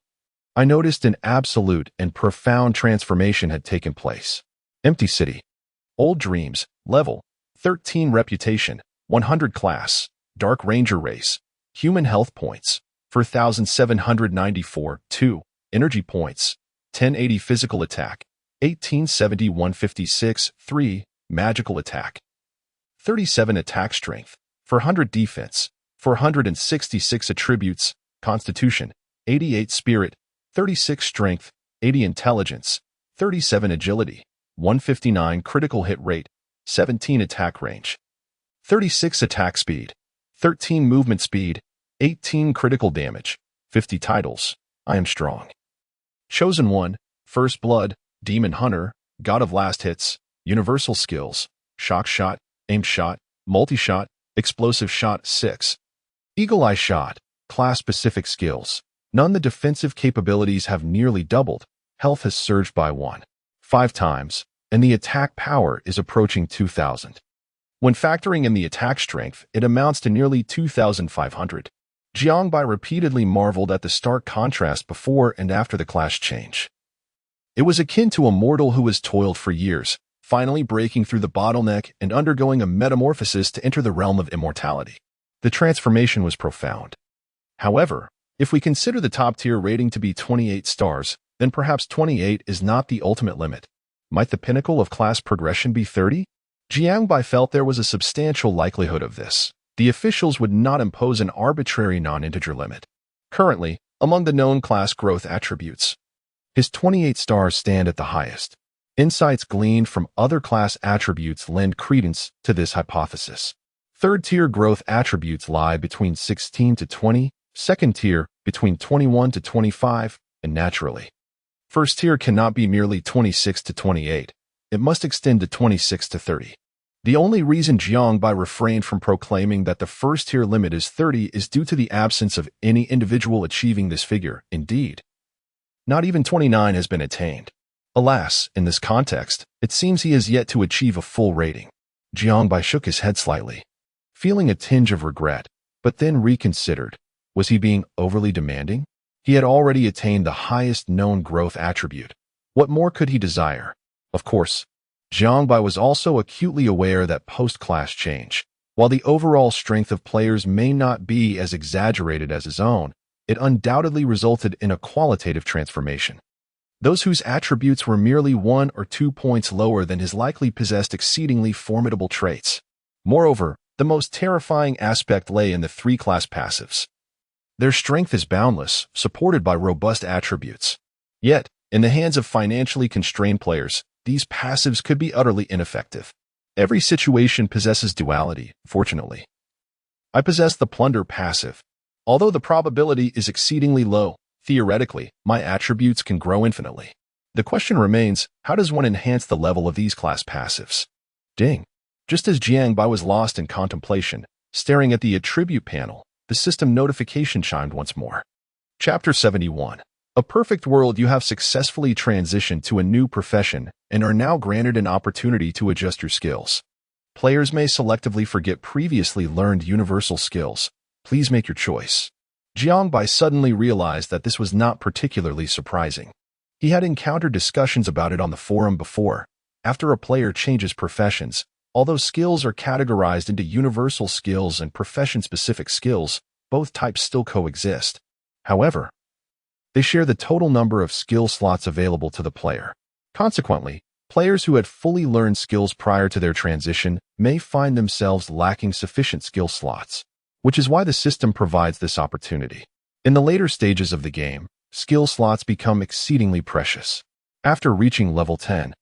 I noticed an absolute and profound transformation had taken place. Empty City. Old Dreams. Level 13 Reputation. 100 Class. Dark Ranger Race. Human Health Points. 4,794. 2. Energy Points. 1080 Physical Attack. 1870 156. 3. Magical Attack. 37 Attack Strength. 400 Defense. 466 Attributes, Constitution, 88 Spirit, 36 Strength, 80 Intelligence, 37 Agility, 159 Critical Hit Rate, 17 Attack Range, 36 Attack Speed, 13 Movement Speed, 18 Critical Damage, 50 Titles, I Am Strong. Chosen 1, First Blood, Demon Hunter, God of Last Hits, Universal Skills, Shock Shot, Aim Shot, Multi-Shot, Explosive Shot 6. Eagle Eye Shot, class-specific skills. None. The defensive capabilities have nearly doubled. Health has surged by 1.5 times, and the attack power is approaching 2,000. When factoring in the attack strength, it amounts to nearly 2,500. Jiangbai repeatedly marveled at the stark contrast before and after the class change. It was akin to a mortal who has toiled for years, finally breaking through the bottleneck and undergoing a metamorphosis to enter the realm of immortality. The transformation was profound. However, if we consider the top-tier rating to be 28 stars, then perhaps 28 is not the ultimate limit. Might the pinnacle of class progression be 30? Jiangbai felt there was a substantial likelihood of this. The officials would not impose an arbitrary non-integer limit. Currently, among the known class growth attributes, his 28 stars stand at the highest. Insights gleaned from other class attributes lend credence to this hypothesis. Third-tier growth attributes lie between 16 to 20, second-tier between 21 to 25, and naturally, first-tier cannot be merely 26 to 28. It must extend to 26 to 30. The only reason Jiangbai refrained from proclaiming that the first-tier limit is 30 is due to the absence of any individual achieving this figure. Indeed, not even 29 has been attained. Alas, in this context, it seems he has yet to achieve a full rating. Jiangbai shook his head slightly, feeling a tinge of regret, but then reconsidered. Was he being overly demanding? He had already attained the highest known growth attribute. What more could he desire? Of course, Jiangbai was also acutely aware that post-class change, while the overall strength of players may not be as exaggerated as his own, it undoubtedly resulted in a qualitative transformation. Those whose attributes were merely 1 or 2 points lower than his likely possessed exceedingly formidable traits. Moreover, the most terrifying aspect lay in the 3-class passives. Their strength is boundless, supported by robust attributes. Yet, in the hands of financially constrained players, these passives could be utterly ineffective. Every situation possesses duality, fortunately. I possess the plunder passive. Although the probability is exceedingly low, theoretically, my attributes can grow infinitely. The question remains, how does one enhance the level of these class passives? Ding! Just as Jiangbai was lost in contemplation, staring at the attribute panel, the system notification chimed once more. Chapter 71. A perfect world. You have successfully transitioned to a new profession and are now granted an opportunity to adjust your skills. Players may selectively forget previously learned universal skills. Please make your choice. Jiangbai suddenly realized that this was not particularly surprising. He had encountered discussions about it on the forum before. After a player changes professions, although skills are categorized into universal skills and profession-specific skills, both types still coexist. However, they share the total number of skill slots available to the player. Consequently, players who had fully learned skills prior to their transition may find themselves lacking sufficient skill slots, which is why the system provides this opportunity. In the later stages of the game, skill slots become exceedingly precious. After reaching level 10,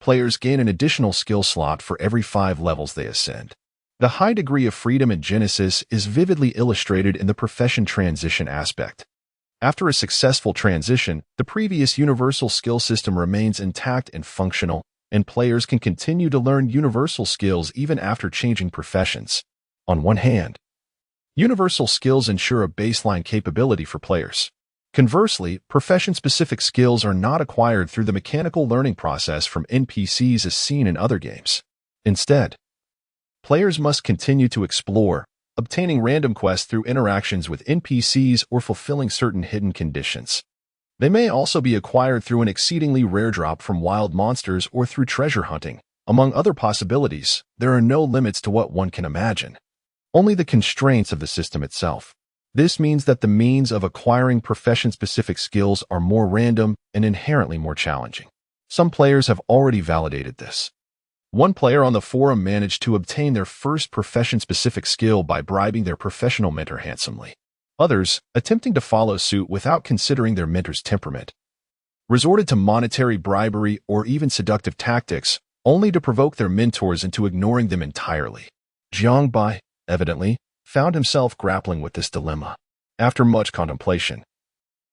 players gain an additional skill slot for every 5 levels they ascend. The high degree of freedom in Genesis is vividly illustrated in the profession transition aspect. After a successful transition, the previous universal skill system remains intact and functional, and players can continue to learn universal skills even after changing professions. On one hand, universal skills ensure a baseline capability for players. Conversely, profession-specific skills are not acquired through the mechanical learning process from NPCs as seen in other games. Instead, players must continue to explore, obtaining random quests through interactions with NPCs or fulfilling certain hidden conditions. They may also be acquired through an exceedingly rare drop from wild monsters or through treasure hunting. Among other possibilities, there are no limits to what one can imagine. Only the constraints of the system itself. This means that the means of acquiring profession-specific skills are more random and inherently more challenging. Some players have already validated this. One player on the forum managed to obtain their first profession-specific skill by bribing their professional mentor handsomely. Others, attempting to follow suit without considering their mentor's temperament, resorted to monetary bribery or even seductive tactics, only to provoke their mentors into ignoring them entirely. Jiangbai, evidently, found himself grappling with this dilemma. After much contemplation,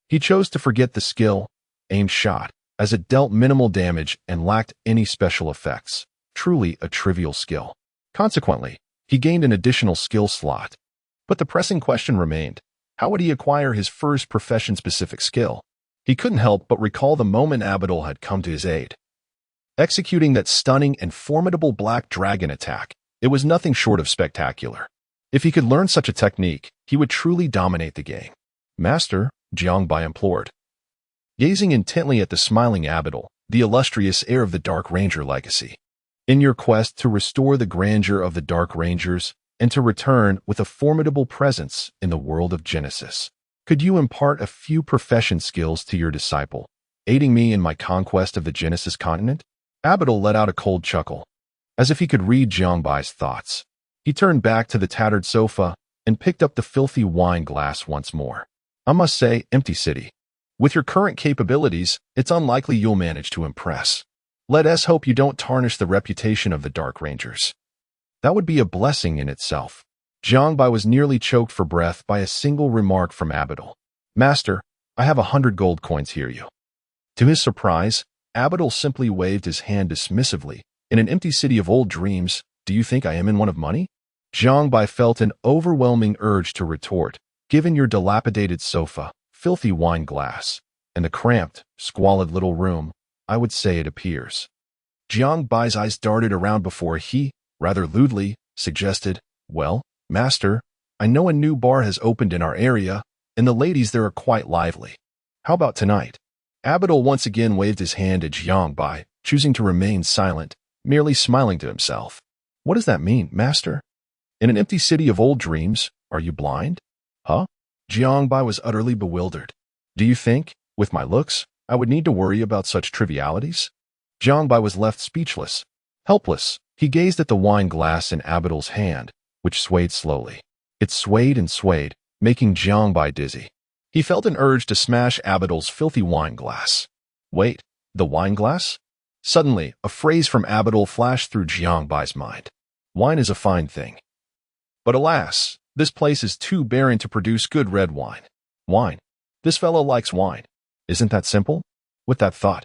he chose to forget the skill, aimed shot, as it dealt minimal damage and lacked any special effects. Truly a trivial skill. Consequently, he gained an additional skill slot. But the pressing question remained, how would he acquire his first profession-specific skill? He couldn't help but recall the moment Abadal had come to his aid. Executing that stunning and formidable black dragon attack, it was nothing short of spectacular. If he could learn such a technique, he would truly dominate the game. Master, Jiangbai implored. Gazing intently at the smiling Abadal, the illustrious heir of the Dark Ranger legacy. In your quest to restore the grandeur of the Dark Rangers and to return with a formidable presence in the world of Genesis, could you impart a few profession skills to your disciple, aiding me in my conquest of the Genesis continent? Abadal let out a cold chuckle, as if he could read Jiangbai's thoughts. He turned back to the tattered sofa and picked up the filthy wine glass once more. I must say, empty city. With your current capabilities, it's unlikely you'll manage to impress. Let us hope you don't tarnish the reputation of the Dark Rangers. That would be a blessing in itself. Jiangbai was nearly choked for breath by a single remark from Abadal. Master, I have 100 gold coins here. To his surprise, Abadal simply waved his hand dismissively. In an empty city of old dreams, do you think I am in one of money? Jiangbai felt an overwhelming urge to retort. Given your dilapidated sofa, filthy wine glass, and the cramped, squalid little room, I would say it appears. Jiang Bai's eyes darted around before he, rather lewdly, suggested, "Well, master, I know a new bar has opened in our area, and the ladies there are quite lively. How about tonight?" Abdul once again waved his hand at Jiang Bai, choosing to remain silent, merely smiling to himself. "What does that mean, master? In an empty city of old dreams, are you blind? Huh?" Jiang Bai was utterly bewildered. "Do you think, with my looks, I would need to worry about such trivialities?" Jiang Bai was left speechless. Helpless, he gazed at the wine glass in Abdul's hand, which swayed slowly. It swayed and swayed, making Jiang Bai dizzy. He felt an urge to smash Abdul's filthy wine glass. Wait, the wine glass? Suddenly, a phrase from Abdul flashed through Jiang Bai's mind. Wine is a fine thing. But alas, this place is too barren to produce good red wine. Wine. This fellow likes wine. Isn't that simple? With that thought,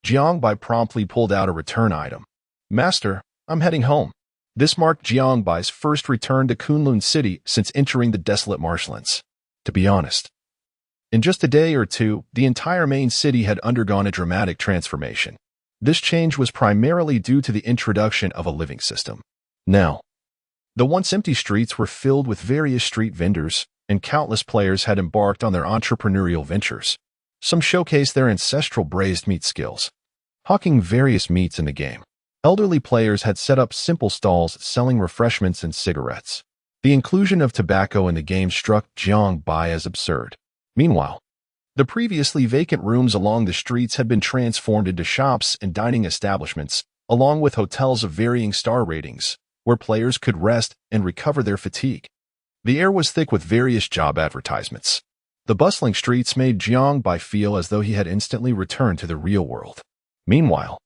Jiang Bai promptly pulled out a return item. "Master, I'm heading home." This marked Jiang Bai's first return to Kunlun City since entering the desolate marshlands. To be honest, in just a day or two, the entire main city had undergone a dramatic transformation. This change was primarily due to the introduction of a living system. Now, the once empty streets were filled with various street vendors, and countless players had embarked on their entrepreneurial ventures. Some showcased their ancestral braised meat skills, hawking various meats in the game. Elderly players had set up simple stalls selling refreshments and cigarettes. The inclusion of tobacco in the game struck Jiang Bai as absurd. Meanwhile, the previously vacant rooms along the streets had been transformed into shops and dining establishments, along with hotels of varying star ratings, where players could rest and recover their fatigue. The air was thick with various job advertisements. The bustling streets made Jiang Bai feel as though he had instantly returned to the real world. Meanwhile,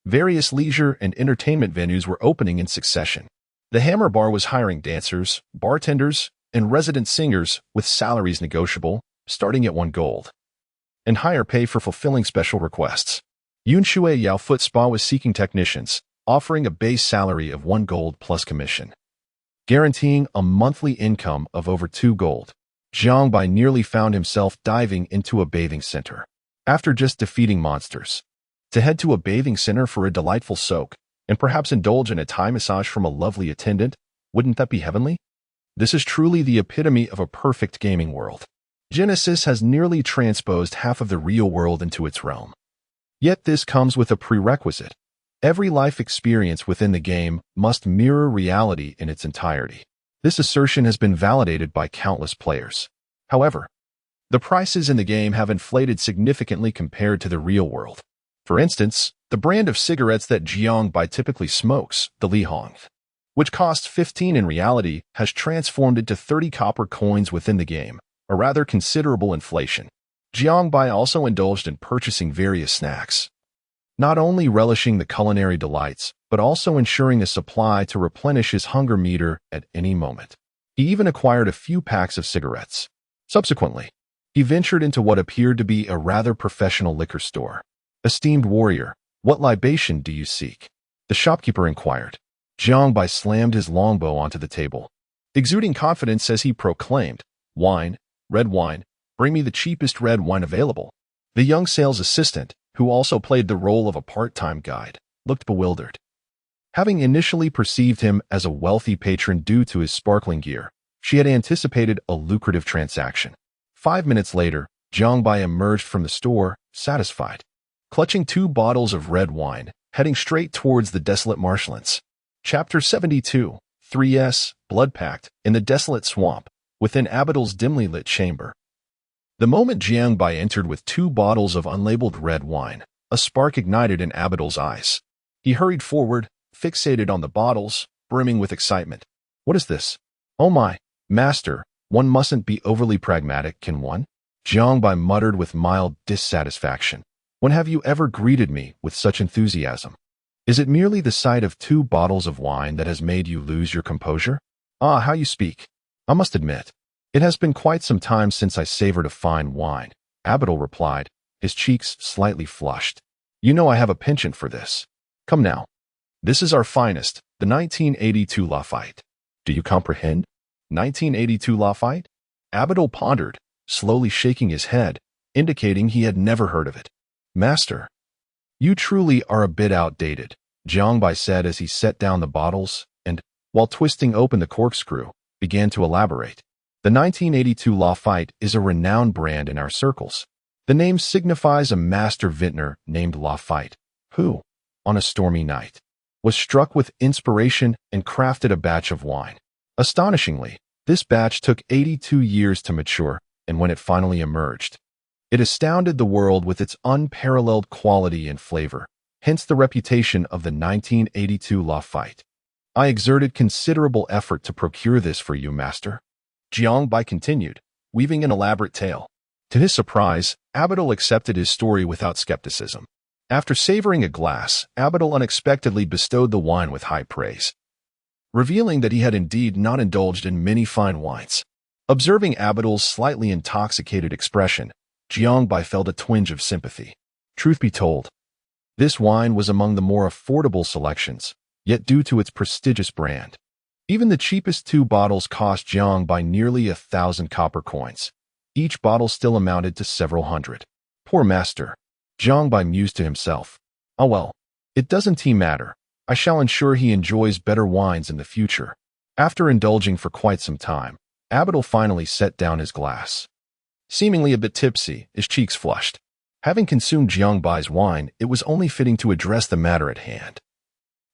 various leisure and entertainment venues were opening in succession. The Hammer Bar was hiring dancers, bartenders, and resident singers with salaries negotiable, starting at 1 gold, and higher pay for fulfilling special requests. Yunshui Yao Foot Spa was seeking technicians, offering a base salary of 1 gold plus commission, guaranteeing a monthly income of over 2 gold. Jiang Bai nearly found himself diving into a bathing center. After just defeating monsters, to head to a bathing center for a delightful soak, and perhaps indulge in a Thai massage from a lovely attendant, wouldn't that be heavenly? This is truly the epitome of a perfect gaming world. Genesis has nearly transposed half of the real world into its realm. Yet this comes with a prerequisite. Every life experience within the game must mirror reality in its entirety. This assertion has been validated by countless players. However, the prices in the game have inflated significantly compared to the real world. For instance, the brand of cigarettes that Jiang Bai typically smokes, the Li Hong, which costs 15 in reality, has transformed into 30 copper coins within the game, a rather considerable inflation. Jiang Bai also indulged in purchasing various snacks, not only relishing the culinary delights, but also ensuring a supply to replenish his hunger meter at any moment. He even acquired a few packs of cigarettes. Subsequently, he ventured into what appeared to be a rather professional liquor store. "Esteemed warrior, what libation do you seek?" the shopkeeper inquired. Jiang Bai slammed his longbow onto the table, exuding confidence as he proclaimed, "Wine, red wine, bring me the cheapest red wine available." The young sales assistant, who also played the role of a part-time guide, looked bewildered. Having initially perceived him as a wealthy patron due to his sparkling gear, she had anticipated a lucrative transaction. 5 minutes later, Jiang Bai emerged from the store, satisfied, clutching 2 bottles of red wine, heading straight towards the desolate marshlands. Chapter 72, 3S, Blood Pact, in the desolate swamp, within Abadul's dimly lit chamber. The moment Jiang Bai entered with 2 bottles of unlabeled red wine, a spark ignited in Abadul's eyes. He hurried forward, fixated on the bottles, brimming with excitement. "What is this? Oh my, master, one mustn't be overly pragmatic, can one?" Jiang Bai muttered with mild dissatisfaction. "When have you ever greeted me with such enthusiasm? Is it merely the sight of 2 bottles of wine that has made you lose your composure?" "Ah, how you speak. I must admit, it has been quite some time since I savored a fine wine," Abadul replied, his cheeks slightly flushed. "You know I have a penchant for this. Come now. This is our finest, the 1982 Lafayette. Do you comprehend? 1982 Lafayette?" Abadul pondered, slowly shaking his head, indicating he had never heard of it. "Master, You truly are a bit outdated, Jiangbai said as he set down the bottles and, while twisting open the corkscrew, began to elaborate. The 1982 Lafite is a renowned brand in our circles. The name signifies a master vintner named Lafite, who, on a stormy night, was struck with inspiration and crafted a batch of wine. Astonishingly, this batch took 82 years to mature, and when it finally emerged, it astounded the world with its unparalleled quality and flavor, hence the reputation of the 1982 Lafite. I exerted considerable effort to procure this for you, master. Jiangbai continued, weaving an elaborate tale. To his surprise, Abidal accepted his story without skepticism. After savoring a glass, Abidal unexpectedly bestowed the wine with high praise, revealing that he had indeed not indulged in many fine wines. Observing Abidal's slightly intoxicated expression, Jiangbai felt a twinge of sympathy. Truth be told, this wine was among the more affordable selections, yet due to its prestigious brand, even the cheapest 2 bottles cost Jiangbai nearly 1,000 copper coins. Each bottle still amounted to several hundred. Poor master, Jiangbai mused to himself. Oh well, it doesn't matter. I shall ensure he enjoys better wines in the future. After indulging for quite some time, Abidal finally set down his glass. Seemingly a bit tipsy, his cheeks flushed. Having consumed Jiangbai's wine, it was only fitting to address the matter at hand.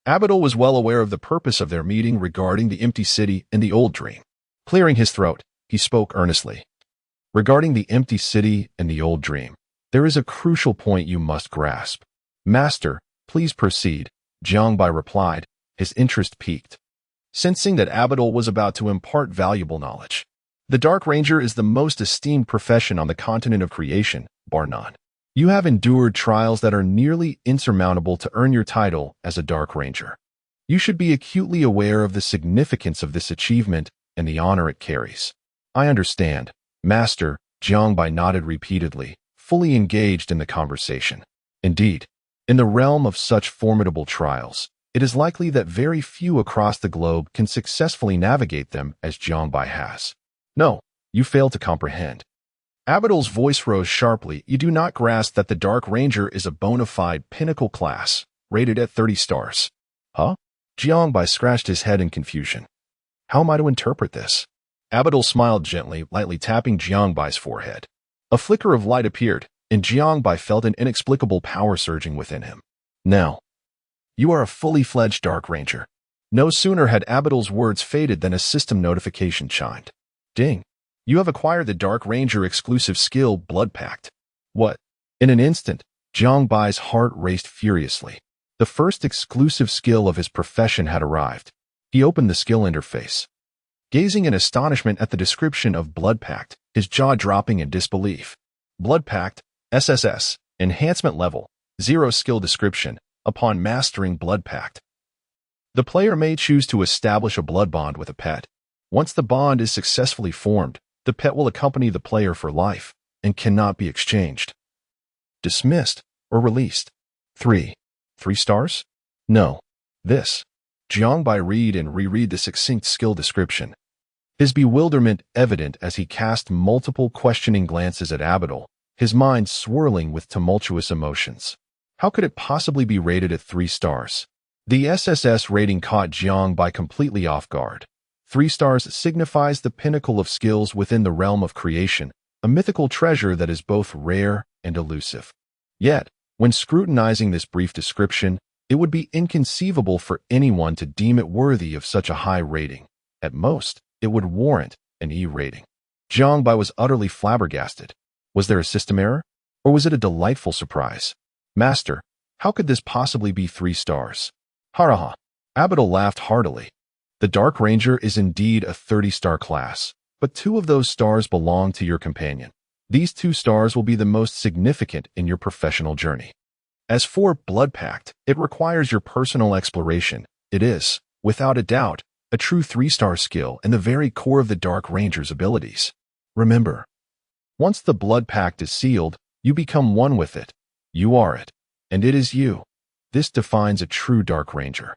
Abidal was well aware of the purpose of their meeting regarding the empty city and the old dream. Clearing his throat, he spoke earnestly. Regarding the empty city and the old dream, there is a crucial point you must grasp. Master, please proceed, Jiangbai replied, his interest piqued. Sensing that Abidal was about to impart valuable knowledge. The Dark Ranger is the most esteemed profession on the continent of creation, bar none. You have endured trials that are nearly insurmountable to earn your title as a Dark Ranger. You should be acutely aware of the significance of this achievement and the honor it carries. I understand, Master, Jiangbai nodded repeatedly, fully engaged in the conversation. Indeed, in the realm of such formidable trials, it is likely that very few across the globe can successfully navigate them as Jiangbai has. No, you fail to comprehend. Abidal's voice rose sharply. You do not grasp that the Dark Ranger is a bona fide pinnacle class, rated at 30 stars. Huh? Jiangbai scratched his head in confusion. How am I to interpret this? Abidal smiled gently, lightly tapping Jiangbai's forehead. A flicker of light appeared, and Jiangbai felt an inexplicable power surging within him. Now, you are a fully fledged Dark Ranger. No sooner had Abidal's words faded than a system notification chimed. Ding. You have acquired the Dark Ranger exclusive skill, Blood Pact. What? In an instant, Jiangbai's heart raced furiously. The first exclusive skill of his profession had arrived. He opened the skill interface. Gazing in astonishment at the description of Blood Pact, his jaw dropping in disbelief. Blood Pact, SSS, Enhancement Level, 0 Skill Description. Upon mastering Blood Pact, the player may choose to establish a blood bond with a pet. Once the bond is successfully formed, the pet will accompany the player for life and cannot be exchanged, dismissed, or released. 3 stars? No. This. Jiangbai read and reread the succinct skill description. His bewilderment evident as he cast multiple questioning glances at Abidal, his mind swirling with tumultuous emotions. How could it possibly be rated at 3 stars? The SSS rating caught Jiangbai completely off guard. 3 stars signifies the pinnacle of skills within the realm of creation, a mythical treasure that is both rare and elusive. Yet, when scrutinizing this brief description, it would be inconceivable for anyone to deem it worthy of such a high rating. At most, it would warrant an E rating. Jiangbai was utterly flabbergasted. Was there a system error? Or was it a delightful surprise? Master, how could this possibly be 3 stars? Haraha. Abidal laughed heartily. The Dark Ranger is indeed a 30-star class, but 2 of those stars belong to your companion. These 2 stars will be the most significant in your professional journey. As for Blood Pact, it requires your personal exploration. It is, without a doubt, a true 3-star skill and the very core of the Dark Ranger's abilities. Remember, once the Blood Pact is sealed, you become one with it. You are it, and it is you. This defines a true Dark Ranger.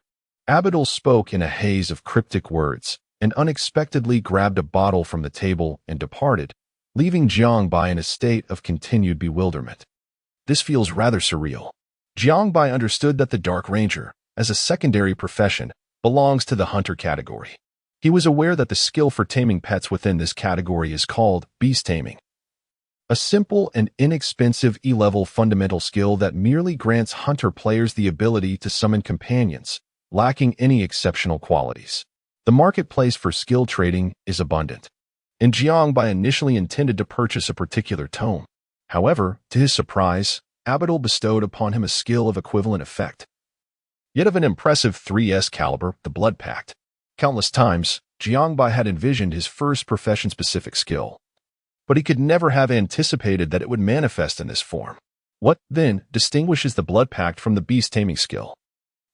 Abidal spoke in a haze of cryptic words and unexpectedly grabbed a bottle from the table and departed, leaving Jiangbai in a state of continued bewilderment. This feels rather surreal. Jiangbai understood that the Dark Ranger, as a secondary profession, belongs to the hunter category. He was aware that the skill for taming pets within this category is called beast taming, a simple and inexpensive E-level fundamental skill that merely grants hunter players the ability to summon companions, lacking any exceptional qualities. The marketplace for skill trading is abundant, and Jiangbai initially intended to purchase a particular tome. However, to his surprise, Abidal bestowed upon him a skill of equivalent effect, yet of an impressive 3S caliber, the Blood Pact. Countless times, Jiangbai had envisioned his first profession-specific skill, but he could never have anticipated that it would manifest in this form. What, then, distinguishes the Blood Pact from the beast-taming skill?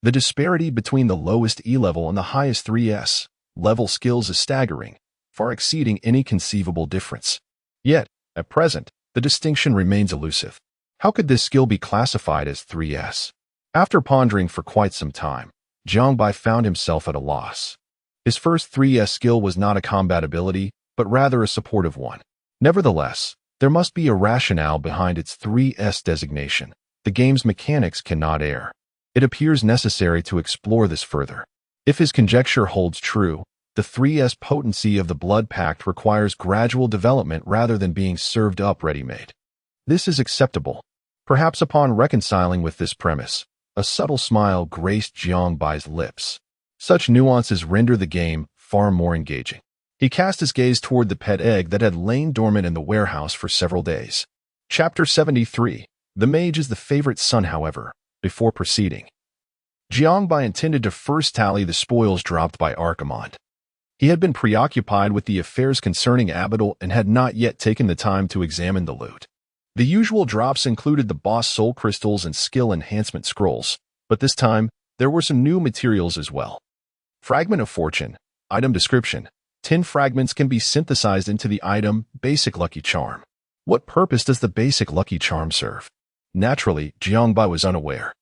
The disparity between the lowest E-level and the highest 3S level skills is staggering, far exceeding any conceivable difference. Yet, at present, the distinction remains elusive. How could this skill be classified as 3S? After pondering for quite some time, Jiangbai found himself at a loss. His first 3S skill was not a combat ability, but rather a supportive one. Nevertheless, there must be a rationale behind its 3S designation. The game's mechanics cannot err. It appears necessary to explore this further. If his conjecture holds true, the 3S potency of the Blood Pact requires gradual development rather than being served up ready-made. This is acceptable. Perhaps upon reconciling with this premise, a subtle smile graced Jiangbai's lips. Such nuances render the game far more engaging. He cast his gaze toward the pet egg that had lain dormant in the warehouse for several days. Chapter 73. The Mage is the favorite son, however. Before proceeding, Jiangbai intended to first tally the spoils dropped by Archimond. He had been preoccupied with the affairs concerning Abidal and had not yet taken the time to examine the loot. The usual drops included the boss soul crystals and skill enhancement scrolls, but this time, there were some new materials as well. Fragment of Fortune. Item description. 10 fragments can be synthesized into the item Basic Lucky Charm. What purpose does the Basic Lucky Charm serve? Naturally, Jiangbai was unaware.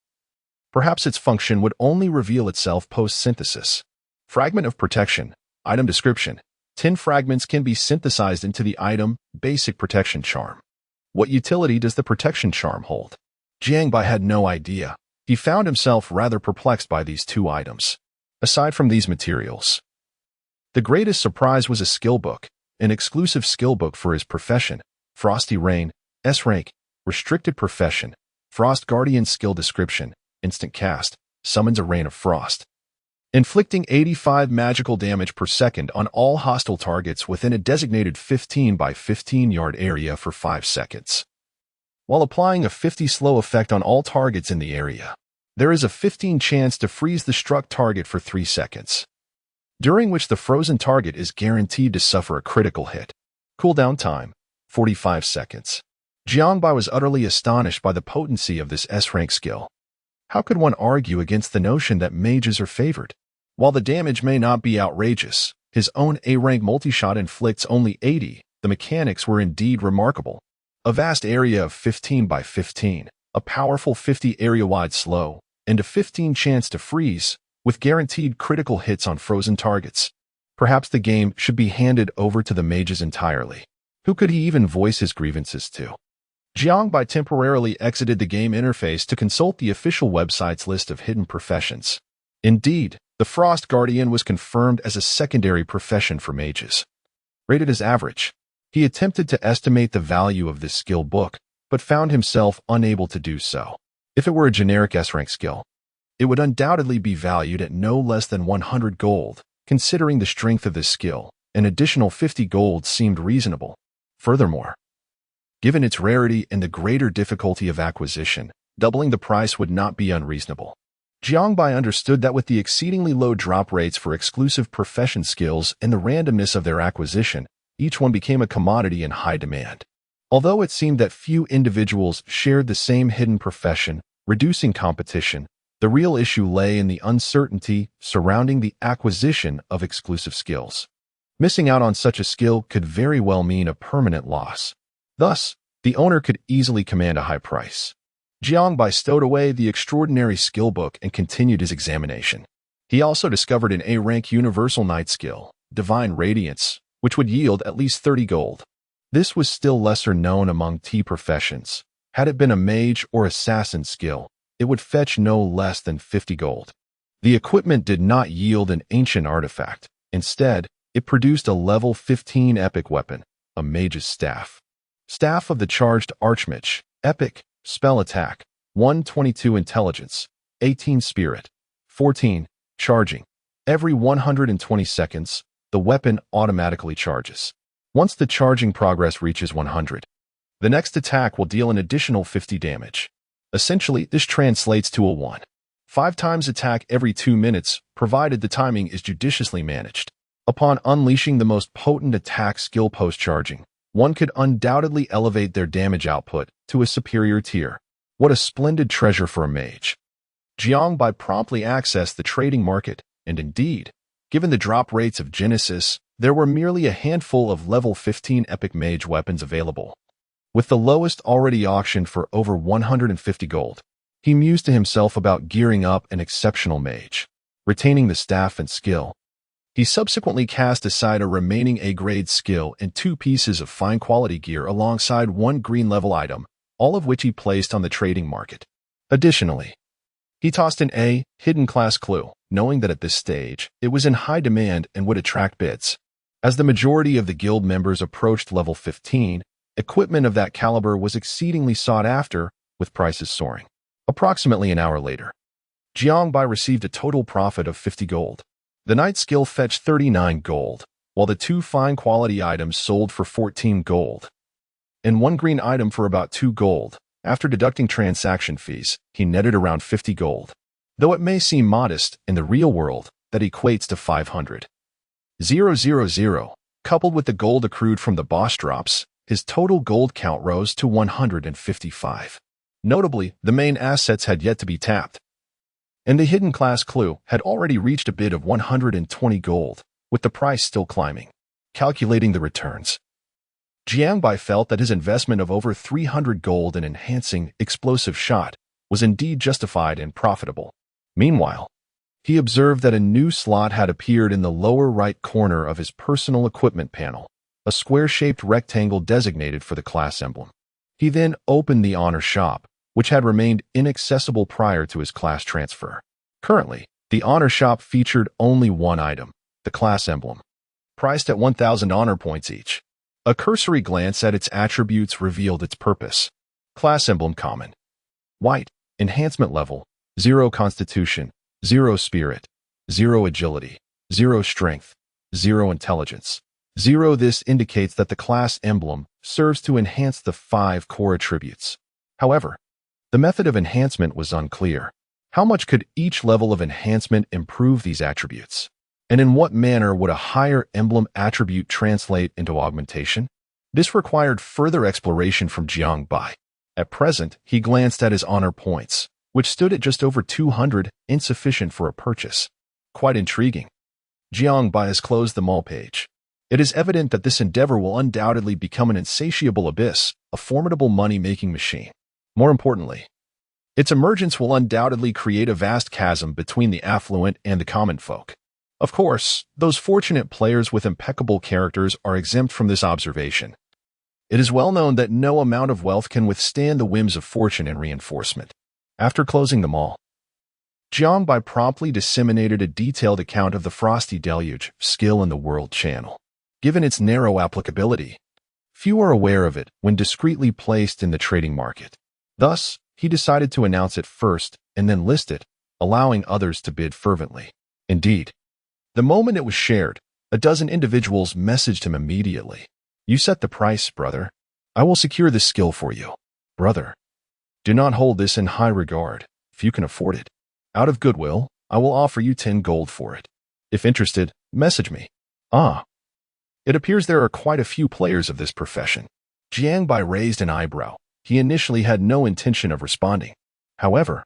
Perhaps its function would only reveal itself post-synthesis. Fragment of Protection. Item description. 10 fragments can be synthesized into the item Basic Protection Charm. What utility does the Protection Charm hold? Jiangbai had no idea. He found himself rather perplexed by these two items. Aside from these materials, the greatest surprise was a skill book, an exclusive skill book for his profession, Frosty Rain, S rank, restricted profession, Frost Guardian skill description, instant cast, summons a rain of frost, inflicting 85 magical damage per second on all hostile targets within a designated 15 by 15 yard area for 5 seconds. While applying a 50 slow effect on all targets in the area, there is a 15 chance to freeze the struck target for 3 seconds, during which the frozen target is guaranteed to suffer a critical hit. Cooldown time, 45 seconds. Jiangbai was utterly astonished by the potency of this S-rank skill. How could one argue against the notion that mages are favored? While the damage may not be outrageous, his own A-rank multi-shot inflicts only 80. The mechanics were indeed remarkable. A vast area of 15 by 15, a powerful 50 area-wide slow, and a 15 chance to freeze, with guaranteed critical hits on frozen targets. Perhaps the game should be handed over to the mages entirely. Who could he even voice his grievances to? Jiangbai temporarily exited the game interface to consult the official website's list of hidden professions. Indeed, the Frost Guardian was confirmed as a secondary profession for mages. Rated as average, he attempted to estimate the value of this skill book, but found himself unable to do so. If it were a generic S-rank skill, it would undoubtedly be valued at no less than 100 gold. Considering the strength of this skill, an additional 50 gold seemed reasonable. Furthermore, given its rarity and the greater difficulty of acquisition, doubling the price would not be unreasonable. Jiangbai understood that with the exceedingly low drop rates for exclusive profession skills and the randomness of their acquisition, each one became a commodity in high demand. Although it seemed that few individuals shared the same hidden profession, reducing competition, the real issue lay in the uncertainty surrounding the acquisition of exclusive skills. Missing out on such a skill could very well mean a permanent loss. Thus, the owner could easily command a high price. Jiangbai stowed away the extraordinary skill book and continued his examination. He also discovered an A-rank universal knight skill, Divine Radiance, which would yield at least 30 gold. This was still lesser known among T professions. Had it been a mage or assassin skill, it would fetch no less than 50 gold. The equipment did not yield an ancient artifact. Instead, it produced a level 15 epic weapon, a mage's staff. Staff of the Charged Archmage, epic, spell attack, 122 intelligence, 18 spirit, 14 charging. Every 120 seconds, the weapon automatically charges. Once the charging progress reaches 100, the next attack will deal an additional 50 damage. Essentially, this translates to a 1.5 times attack every 2 minutes, provided the timing is judiciously managed. Upon unleashing the most potent attack skill post-charging, one could undoubtedly elevate their damage output to a superior tier. What a splendid treasure for a mage. Jiangbai promptly accessed the trading market, and indeed, given the drop rates of Genesis, there were merely a handful of level 15 epic mage weapons available. With the lowest already auctioned for over 150 gold, he mused to himself about gearing up an exceptional mage. Retaining the staff and skill, he subsequently cast aside a remaining A-grade skill and 2 pieces of fine-quality gear alongside 1 green-level item, all of which he placed on the trading market. Additionally, he tossed an A hidden class clue, knowing that at this stage, it was in high demand and would attract bids. As the majority of the guild members approached level 15, equipment of that caliber was exceedingly sought after, with prices soaring. Approximately an hour later, Jiangbai received a total profit of 50 gold. The night skill fetched 39 gold, while the 2 fine-quality items sold for 14 gold, and 1 green item for about 2 gold. After deducting transaction fees, he netted around 50 gold. Though it may seem modest, in the real world, that equates to 500,000. Coupled with the gold accrued from the boss drops, his total gold count rose to 155. Notably, the main assets had yet to be tapped, and the hidden class clue had already reached a bid of 120 gold, with the price still climbing. Calculating the returns, Jiangbai felt that his investment of over 300 gold in enhancing explosive shot was indeed justified and profitable. Meanwhile, he observed that a new slot had appeared in the lower right corner of his personal equipment panel, a square-shaped rectangle designated for the class emblem. He then opened the honor shop, which had remained inaccessible prior to his class transfer. Currently, the honor shop featured only 1 item, the class emblem, priced at 1,000 honor points each. A cursory glance at its attributes revealed its purpose. Class emblem common. White, enhancement level, 0 constitution, 0 spirit, 0 agility, 0 strength, 0 intelligence, 0. This indicates that the class emblem serves to enhance the 5 core attributes. However, the method of enhancement was unclear. How much could each level of enhancement improve these attributes? And in what manner would a higher emblem attribute translate into augmentation? This required further exploration from Jiangbai. At present, he glanced at his honor points, which stood at just over 200, insufficient for a purchase. Quite intriguing. Jiangbai has closed the mall page. It is evident that this endeavor will undoubtedly become an insatiable abyss, a formidable money-making machine. More importantly, its emergence will undoubtedly create a vast chasm between the affluent and the common folk. Of course, those fortunate players with impeccable characters are exempt from this observation. It is well known that no amount of wealth can withstand the whims of fortune and reinforcement. After closing the mall, Jiangbai promptly disseminated a detailed account of the Frosty Deluge skill in the World Channel. Given its narrow applicability, few are aware of it when discreetly placed in the trading market. Thus, he decided to announce it first and then list it, allowing others to bid fervently. Indeed, the moment it was shared, a dozen individuals messaged him immediately. "You set the price, brother. I will secure this skill for you. Brother, do not hold this in high regard, if you can afford it. Out of goodwill, I will offer you 10 gold for it. If interested, message me." Ah, it appears there are quite a few players of this profession. Jiangbai raised an eyebrow. He initially had no intention of responding. However,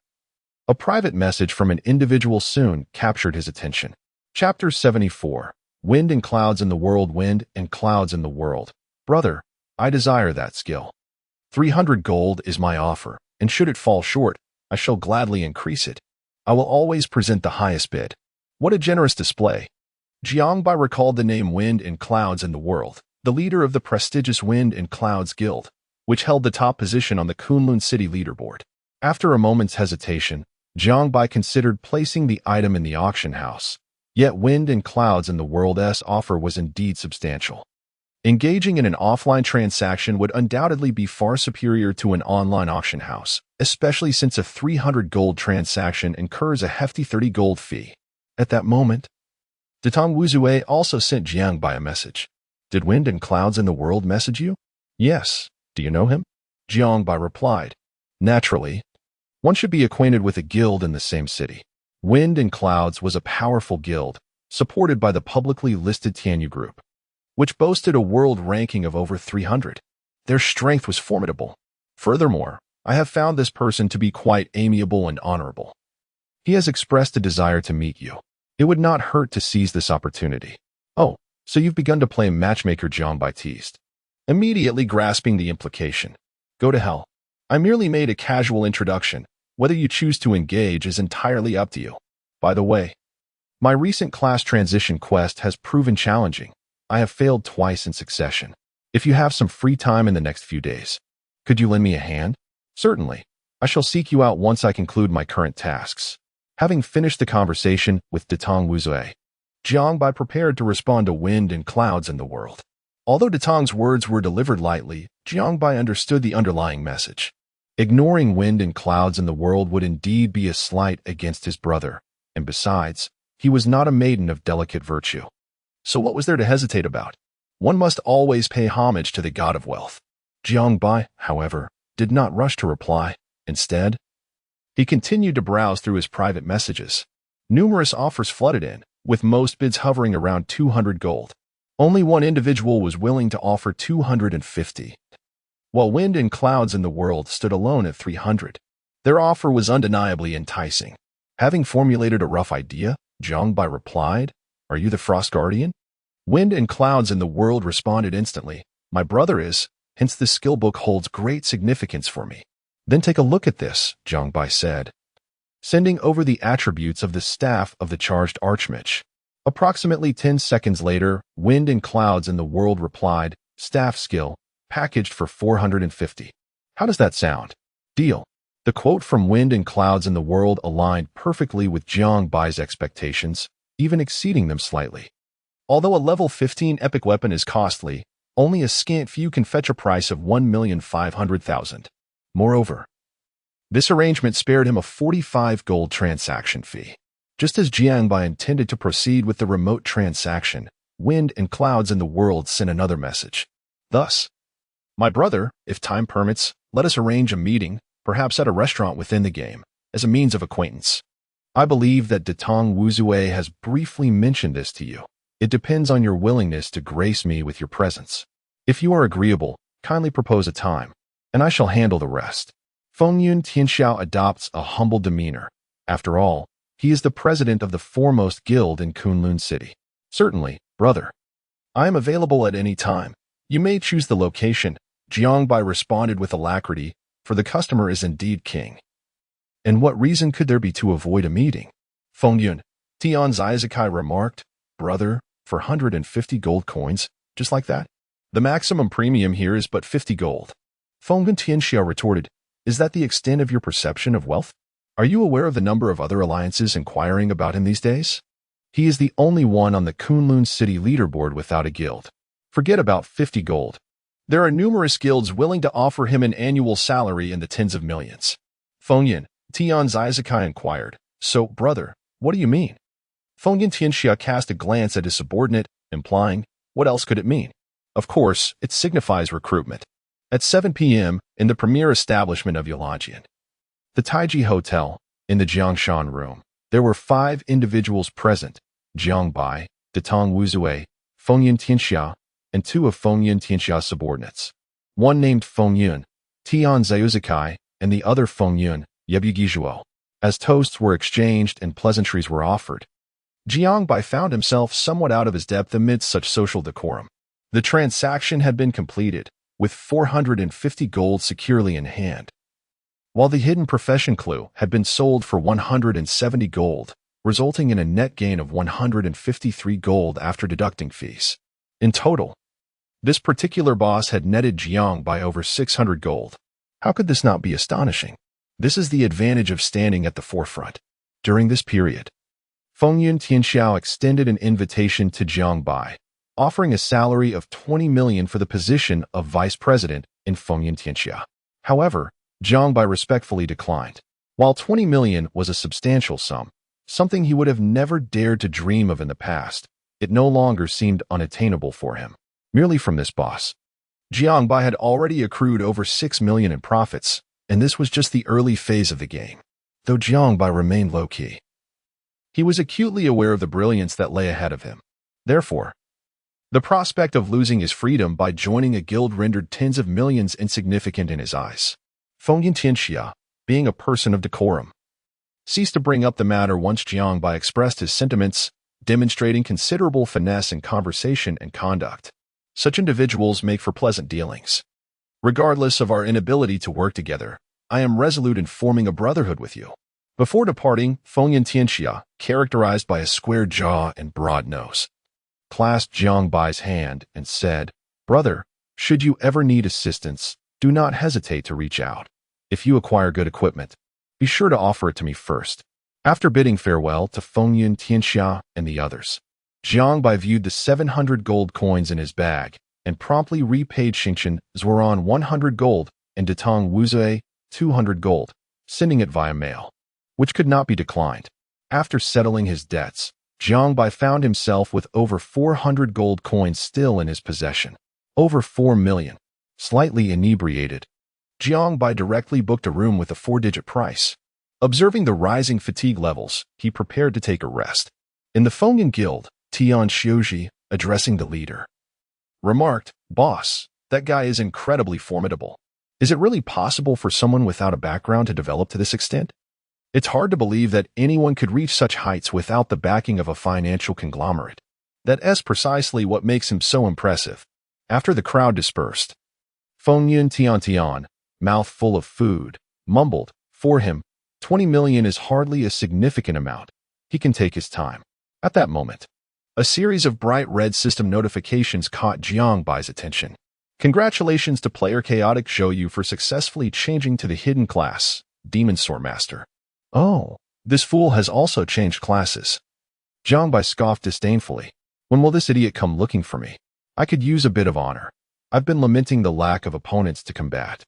a private message from an individual soon captured his attention. Chapter 74. Wind and clouds in the world. Wind and clouds in the world. Brother, I desire that skill. 300 gold is my offer, and should it fall short, I shall gladly increase it. I will always present the highest bid. What a generous display. Jiangbai recalled the name Wind and Clouds in the World, the leader of the prestigious Wind and Clouds Guild, which held the top position on the Kunlun City leaderboard. After a moment's hesitation, Jiang Bai considered placing the item in the auction house. Yet wind and clouds in the world's offer was indeed substantial. Engaging in an offline transaction would undoubtedly be far superior to an online auction house, especially since a 300 gold transaction incurs a hefty 30 gold fee. At that moment, Datong Wuzue also sent Jiang Bai a message. Did wind and clouds in the world message you? Yes. Do you know him? Jiang Bai replied. Naturally. One should be acquainted with a guild in the same city. Wind and Clouds was a powerful guild, supported by the publicly listed Tianyu Group, which boasted a world ranking of over 300. Their strength was formidable. Furthermore, I have found this person to be quite amiable and honorable. He has expressed a desire to meet you. It would not hurt to seize this opportunity. Oh, so you've begun to play matchmaker, Jiang Bai teased, immediately grasping the implication. Go to hell. I merely made a casual introduction. Whether you choose to engage is entirely up to you. By the way, my recent class transition quest has proven challenging. I have failed twice in succession. If you have some free time in the next few days, could you lend me a hand? Certainly. I shall seek you out once I conclude my current tasks. Having finished the conversation with Datong Wuzue, Jiang Bai prepared to respond to wind and clouds in the world. Although Datong's words were delivered lightly, Jiang Bai understood the underlying message. Ignoring wind and clouds in the world would indeed be a slight against his brother, and besides, he was not a maiden of delicate virtue. So what was there to hesitate about? One must always pay homage to the god of wealth. Jiang Bai, however, did not rush to reply. Instead, he continued to browse through his private messages. Numerous offers flooded in, with most bids hovering around 200 gold. Only one individual was willing to offer 250. While wind and clouds in the world stood alone at 300. Their offer was undeniably enticing. Having formulated a rough idea, Jiang Bai replied, Are you the Frost Guardian? Wind and clouds in the world responded instantly. My brother is, hence this skill book holds great significance for me. Then take a look at this, Jiang Bai said, sending over the attributes of the staff of the charged archmage. Approximately 10 seconds later, wind and clouds in the world replied, Staff skill, packaged for 450. How does that sound? Deal. The quote from wind and clouds in the world aligned perfectly with Jiang Bai's expectations, even exceeding them slightly. Although a level 15 epic weapon is costly, only a scant few can fetch a price of 1,500,000. Moreover, this arrangement spared him a 45 gold transaction fee. Just as Jiang Bai intended to proceed with the remote transaction, wind and clouds in the world sent another message. Thus, my brother, if time permits, let us arrange a meeting, perhaps at a restaurant within the game, as a means of acquaintance. I believe that Datong Wuzue has briefly mentioned this to you. It depends on your willingness to grace me with your presence. If you are agreeable, kindly propose a time, and I shall handle the rest. Fengyun Tianxiao adopts a humble demeanor. After all, he is the president of the foremost guild in Kunlun City. Certainly, brother. I am available at any time. You may choose the location, Jiang Bai responded with alacrity, for the customer is indeed king. And what reason could there be to avoid a meeting? Fengyun Tianziakai remarked, Brother, for 150 gold coins, just like that? The maximum premium here is but 50 gold. Fengyun Tianxiao retorted, Is that the extent of your perception of wealth? Are you aware of the number of other alliances inquiring about him these days? He is the only one on the Kunlun City leaderboard without a guild. Forget about 50 gold. There are numerous guilds willing to offer him an annual salary in the tens of millions. Fengyun Tianziakai inquired, So, brother, what do you mean? Fengyun Tianxia cast a glance at his subordinate, implying, What else could it mean? Of course, it signifies recruitment. At 7 p.m., in the premier establishment of Yulajian, the Taiji Hotel, in the Jiangshan room, there were 5 individuals present, Jiang Bai, Datong Wuzue, Fengyun Tianxia, and 2 of Fengyun Tianxia's subordinates. One named Fengyun Tianziakai, and the other Fengyun Yebugizuo. As toasts were exchanged and pleasantries were offered, Jiang Bai found himself somewhat out of his depth amidst such social decorum. The transaction had been completed, with 450 gold securely in hand, while the hidden profession clue had been sold for 170 gold, resulting in a net gain of 153 gold after deducting fees. In total, this particular boss had netted Jiang Bai over 600 gold. How could this not be astonishing? This is the advantage of standing at the forefront. During this period, Fengyun Tianxiao extended an invitation to Jiang Bai, offering a salary of 20 million for the position of vice president in Fengyun Tianxia. However, Jiang Bai respectfully declined. While 20 million was a substantial sum, something he would have never dared to dream of in the past, it no longer seemed unattainable for him. Merely from this boss, Jiang Bai had already accrued over 6 million in profits, and this was just the early phase of the game. Though Jiang Bai remained low-key, he was acutely aware of the brilliance that lay ahead of him. Therefore, the prospect of losing his freedom by joining a guild rendered tens of millions insignificant in his eyes. Fengyun Tianxia, being a person of decorum, ceased to bring up the matter once Jiang Bai expressed his sentiments, demonstrating considerable finesse in conversation and conduct. Such individuals make for pleasant dealings. Regardless of our inability to work together, I am resolute in forming a brotherhood with you. Before departing, Fengyun Tianxia, characterized by a square jaw and broad nose, clasped Jiang Bai's hand and said, "Brother, should you ever need assistance, do not hesitate to reach out. If you acquire good equipment, be sure to offer it to me first." After bidding farewell to Fengyun Tianxia and the others, Jiang Bai viewed the 700 gold coins in his bag and promptly repaid Xingchen Zuoran 100 gold and Datong Wuzui 200 gold, sending it via mail, which could not be declined. After settling his debts, Jiang Bai found himself with over 400 gold coins still in his possession. Over 4 million. Slightly inebriated, Jiang Bai directly booked a room with a 4-digit price. Observing the rising fatigue levels, he prepared to take a rest. In the Fengyun Guild, Tian Xiuji, addressing the leader, remarked, "Boss, that guy is incredibly formidable. Is it really possible for someone without a background to develop to this extent? It's hard to believe that anyone could reach such heights without the backing of a financial conglomerate. That's precisely what makes him so impressive." After the crowd dispersed, Fengyun Tian, mouth full of food, mumbled, "For him, 20 million is hardly a significant amount. He can take his time." At that moment, a series of bright red system notifications caught Jiang Bai's attention. "Congratulations to player Chaotic Zhou for successfully changing to the hidden class, Demon Sword Master." "Oh, this fool has also changed classes." Jiang Bai scoffed disdainfully. "When will this idiot come looking for me? I could use a bit of honor. I've been lamenting the lack of opponents to combat."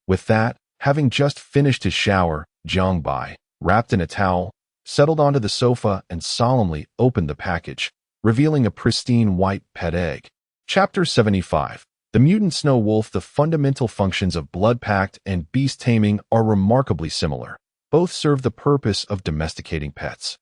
With that, having just finished his shower, Jiang Bai, wrapped in a towel, settled onto the sofa and solemnly opened the package, revealing a pristine white pet egg. Chapter 75. The Mutant Snow Wolf. The fundamental functions of Blood Pact and Beast Taming are remarkably similar. Both serve the purpose of domesticating pets.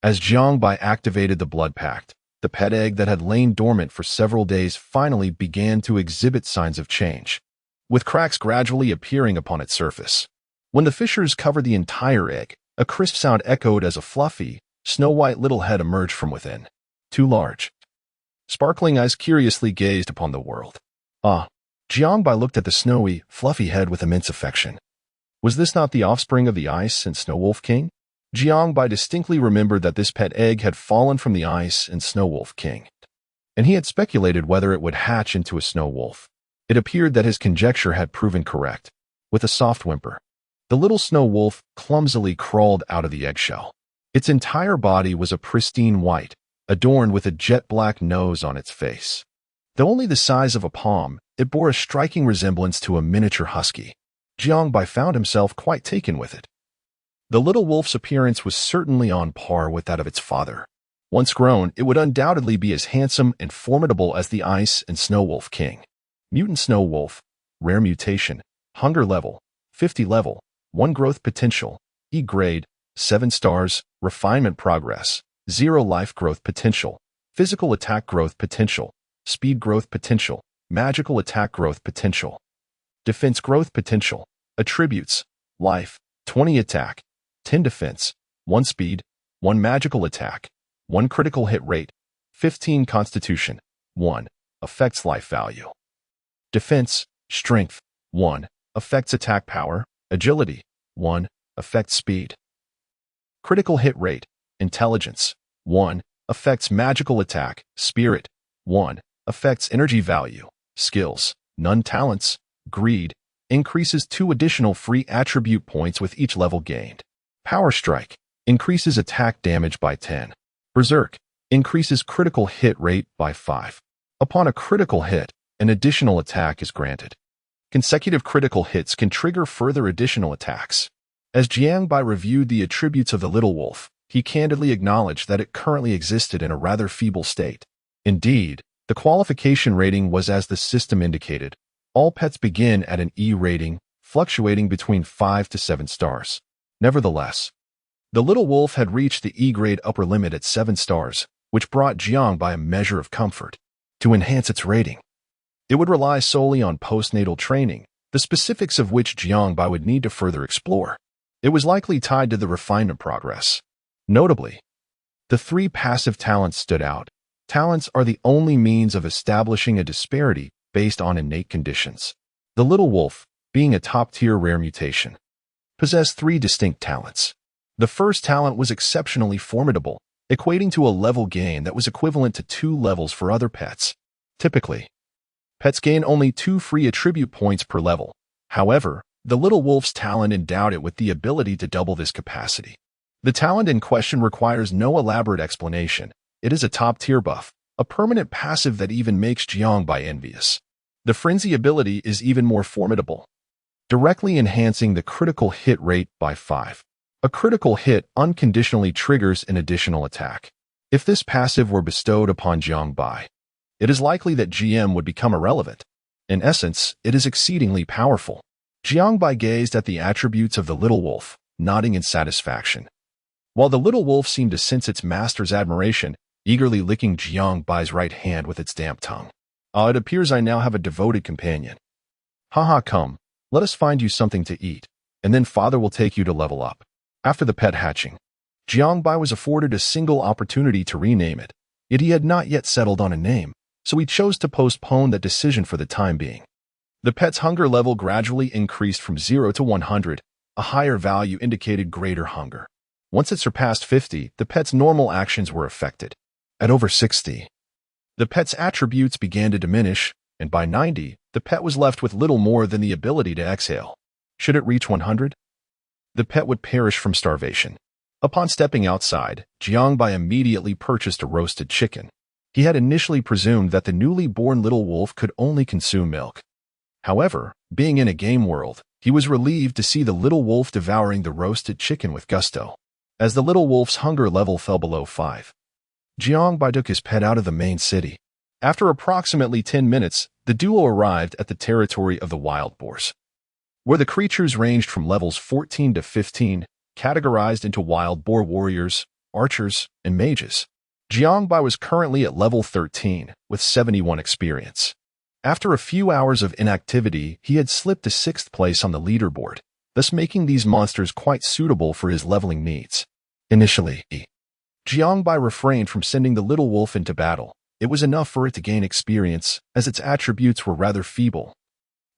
As Jiang Bai activated the Blood Pact, the pet egg that had lain dormant for several days finally began to exhibit signs of change, with cracks gradually appearing upon its surface. When the fissures covered the entire egg, a crisp sound echoed as a fluffy, snow-white little head emerged from within. Too large. Sparkling eyes curiously gazed upon the world. Ah! Jiang Bai looked at the snowy, fluffy head with immense affection. Was this not the offspring of the Ice and Snow Wolf King? Jiang Bai distinctly remembered that this pet egg had fallen from the Ice and Snow Wolf King, and he had speculated whether it would hatch into a snow wolf. It appeared that his conjecture had proven correct. With a soft whimper, the little snow wolf clumsily crawled out of the eggshell. Its entire body was a pristine white, adorned with a jet-black nose on its face. Though only the size of a palm, it bore a striking resemblance to a miniature husky. Jiang Bai found himself quite taken with it. The little wolf's appearance was certainly on par with that of its father. Once grown, it would undoubtedly be as handsome and formidable as the Ice and Snow Wolf King. Mutant Snow Wolf, rare mutation, hunger level, 50 level, 1 growth potential, E grade, 7 stars, refinement progress, 0 life growth potential, physical attack growth potential, speed growth potential, magical attack growth potential, defense growth potential, attributes, life, 20 attack, 10 defense, 1 speed, 1 magical attack, 1 critical hit rate, 15 constitution, 1, affects life value. Defense, strength, 1, affects attack power, agility, 1, affects speed. Critical hit rate, intelligence, 1, affects magical attack, spirit, 1, affects energy value, skills, none talents, greed, increases 2 additional free attribute points with each level gained. Power Strike increases attack damage by 10. Berserk increases critical hit rate by 5. Upon a critical hit, an additional attack is granted. Consecutive critical hits can trigger further additional attacks. As Jiangbai reviewed the attributes of the little wolf, he candidly acknowledged that it currently existed in a rather feeble state. Indeed, the qualification rating was as the system indicated. All pets begin at an E rating, fluctuating between 5 to 7 stars. Nevertheless, the little wolf had reached the E grade upper limit at 7 stars, which brought Jiangbai a measure of comfort. To enhance its rating, it would rely solely on postnatal training, the specifics of which Jiangbai would need to further explore. It was likely tied to the refinement progress. Notably, the 3 passive talents stood out. Talents are the only means of establishing a disparity based on innate conditions. The little wolf, being a top-tier rare mutation, possessed 3 distinct talents. The first talent was exceptionally formidable, equating to a level gain that was equivalent to 2 levels for other pets. Typically, pets gain only 2 free attribute points per level. However, the little wolf's talent endowed it with the ability to double this capacity. The talent in question requires no elaborate explanation. It is a top-tier buff, a permanent passive that even makes Jiangbai envious. The frenzy ability is even more formidable, directly enhancing the critical hit rate by 5. A critical hit unconditionally triggers an additional attack. If this passive were bestowed upon Jiangbai, it is likely that GM would become irrelevant. In essence, it is exceedingly powerful. Jiangbai gazed at the attributes of the little wolf, nodding in satisfaction. While the little wolf seemed to sense its master's admiration, eagerly licking Jiangbai's right hand with its damp tongue. It appears I now have a devoted companion. Haha, come, let us find you something to eat, and then father will take you to level up. After the pet hatching, Jiangbai was afforded a single opportunity to rename it, yet he had not yet settled on a name, so he chose to postpone that decision for the time being. The pet's hunger level gradually increased from 0 to 100. A higher value indicated greater hunger. Once it surpassed 50, the pet's normal actions were affected. At over 60, the pet's attributes began to diminish, and by 90, the pet was left with little more than the ability to exhale. Should it reach 100? The pet would perish from starvation. Upon stepping outside, Jiangbai immediately purchased a roasted chicken. He had initially presumed that the newly born little wolf could only consume milk. However, being in a game world, he was relieved to see the little wolf devouring the roasted chicken with gusto. As the little wolf's hunger level fell below 5, Jiangbai took his pet out of the main city. After approximately 10 minutes, the duo arrived at the territory of the wild boars, where the creatures ranged from levels 14 to 15, categorized into wild boar warriors, archers, and mages. Jiangbai was currently at level 13, with 71 experience. After a few hours of inactivity, he had slipped to 6th place on the leaderboard, thus making these monsters quite suitable for his leveling needs. Initially, Jiangbai refrained from sending the little wolf into battle. It was enough for it to gain experience, as its attributes were rather feeble,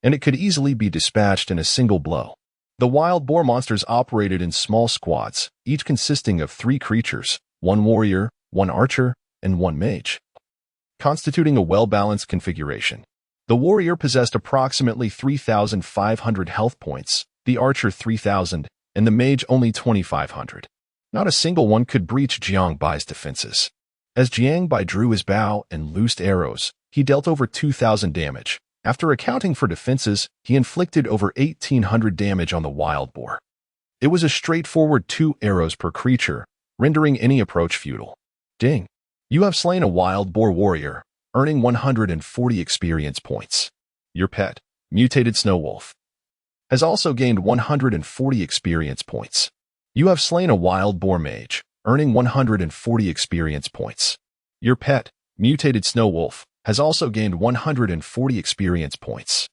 and it could easily be dispatched in a single blow. The wild boar monsters operated in small squads, each consisting of 3 creatures, 1 warrior, 1 archer, and 1 mage, constituting a well-balanced configuration. The warrior possessed approximately 3,500 health points, the archer 3,000, and the mage only 2,500. Not a single one could breach Jiangbai's defenses. As Jiangbai drew his bow and loosed arrows, he dealt over 2,000 damage. After accounting for defenses, he inflicted over 1,800 damage on the wild boar. It was a straightforward 2 arrows per creature, rendering any approach futile. Ding! You have slain a wild boar warrior, earning 140 experience points. Your pet, mutated snow wolf, has also gained 140 experience points. You have slain a wild boar mage, earning 140 experience points. Your pet, mutated snow wolf, has also gained 140 experience points.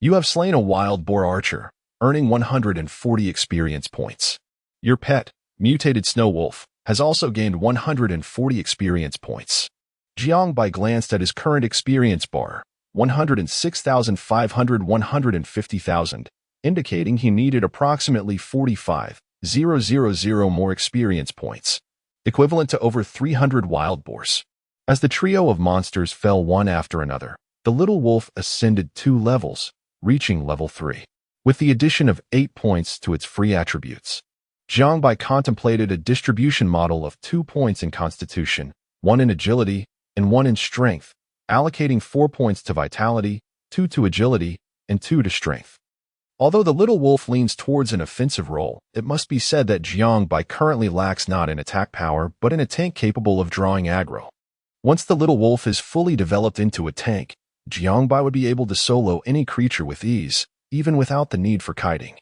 You have slain a wild boar archer, earning 140 experience points. Your pet, mutated snow wolf, has also gained 140 experience points. Jiangbai glanced at his current experience bar, 106,500, 150,000, indicating he needed approximately 45,000 more experience points, equivalent to over 300 wild boars. As the trio of monsters fell one after another, the little wolf ascended 2 levels, reaching level 3. With the addition of 8 points to its free attributes, Jiangbai contemplated a distribution model of 2 points in Constitution, 1 in Agility, and 1 in Strength, allocating 4 points to Vitality, 2 to Agility, and 2 to Strength. Although the little wolf leans towards an offensive role, it must be said that Jiangbai currently lacks not in attack power but in a tank capable of drawing aggro. Once the little wolf is fully developed into a tank, Jiangbai would be able to solo any creature with ease, even without the need for kiting.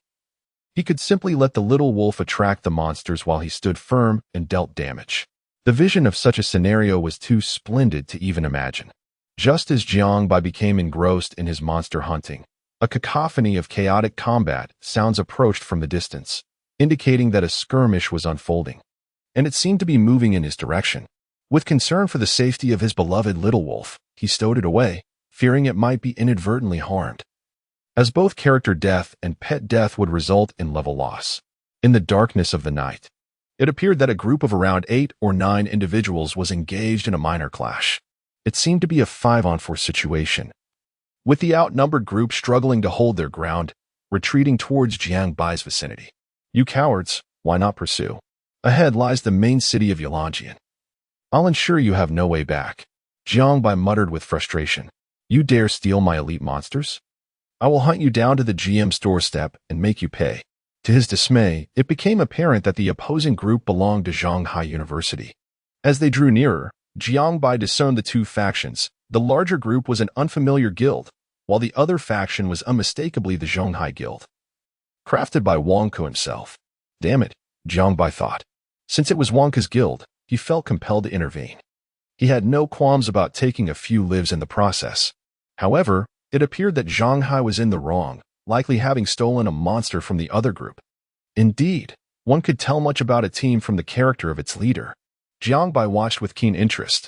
He could simply let the little wolf attract the monsters while he stood firm and dealt damage. The vision of such a scenario was too splendid to even imagine. Just as Jiangbai became engrossed in his monster hunting, a cacophony of chaotic combat sounds approached from the distance, indicating that a skirmish was unfolding, and it seemed to be moving in his direction. With concern for the safety of his beloved little wolf, he stowed it away, fearing it might be inadvertently harmed, as both character death and pet death would result in level loss. In the darkness of the night, it appeared that a group of around 8 or 9 individuals was engaged in a minor clash. It seemed to be a 5-on-4 situation, with the outnumbered group struggling to hold their ground, retreating towards Jiangbai's vicinity. You cowards, why not pursue? Ahead lies the main city of Yolongian. I'll ensure you have no way back. Jiangbai muttered with frustration. You dare steal my elite monsters? I will hunt you down to the GM's doorstep and make you pay. To his dismay, it became apparent that the opposing group belonged to Shanghai University. As they drew nearer, Jiangbai discerned the two factions. The larger group was an unfamiliar guild, while the other faction was unmistakably the Shanghai Guild, crafted by Wangke himself. Damn it, Jiangbai thought. Since it was Wangke's guild, he felt compelled to intervene. He had no qualms about taking a few lives in the process. However, it appeared that Shanghai was in the wrong, likely having stolen a monster from the other group. Indeed, one could tell much about a team from the character of its leader. Jiangbai watched with keen interest,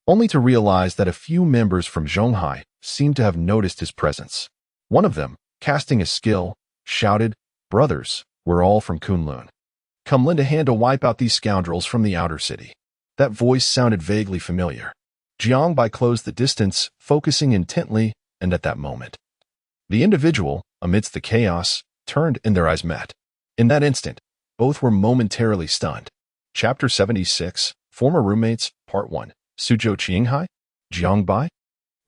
only to realize that a few members from Shanghai seemed to have noticed his presence. One of them, casting a skill, shouted, "Brothers, we're all from Kunlun. Come lend a hand to wipe out these scoundrels from the outer city." That voice sounded vaguely familiar. Jiangbai closed the distance, focusing intently, and at that moment, the individual, amidst the chaos, turned and their eyes met. In that instant, both were momentarily stunned. Chapter 76, Former Roommates, Part 1. Suzhou Qinghai? Jiangbai?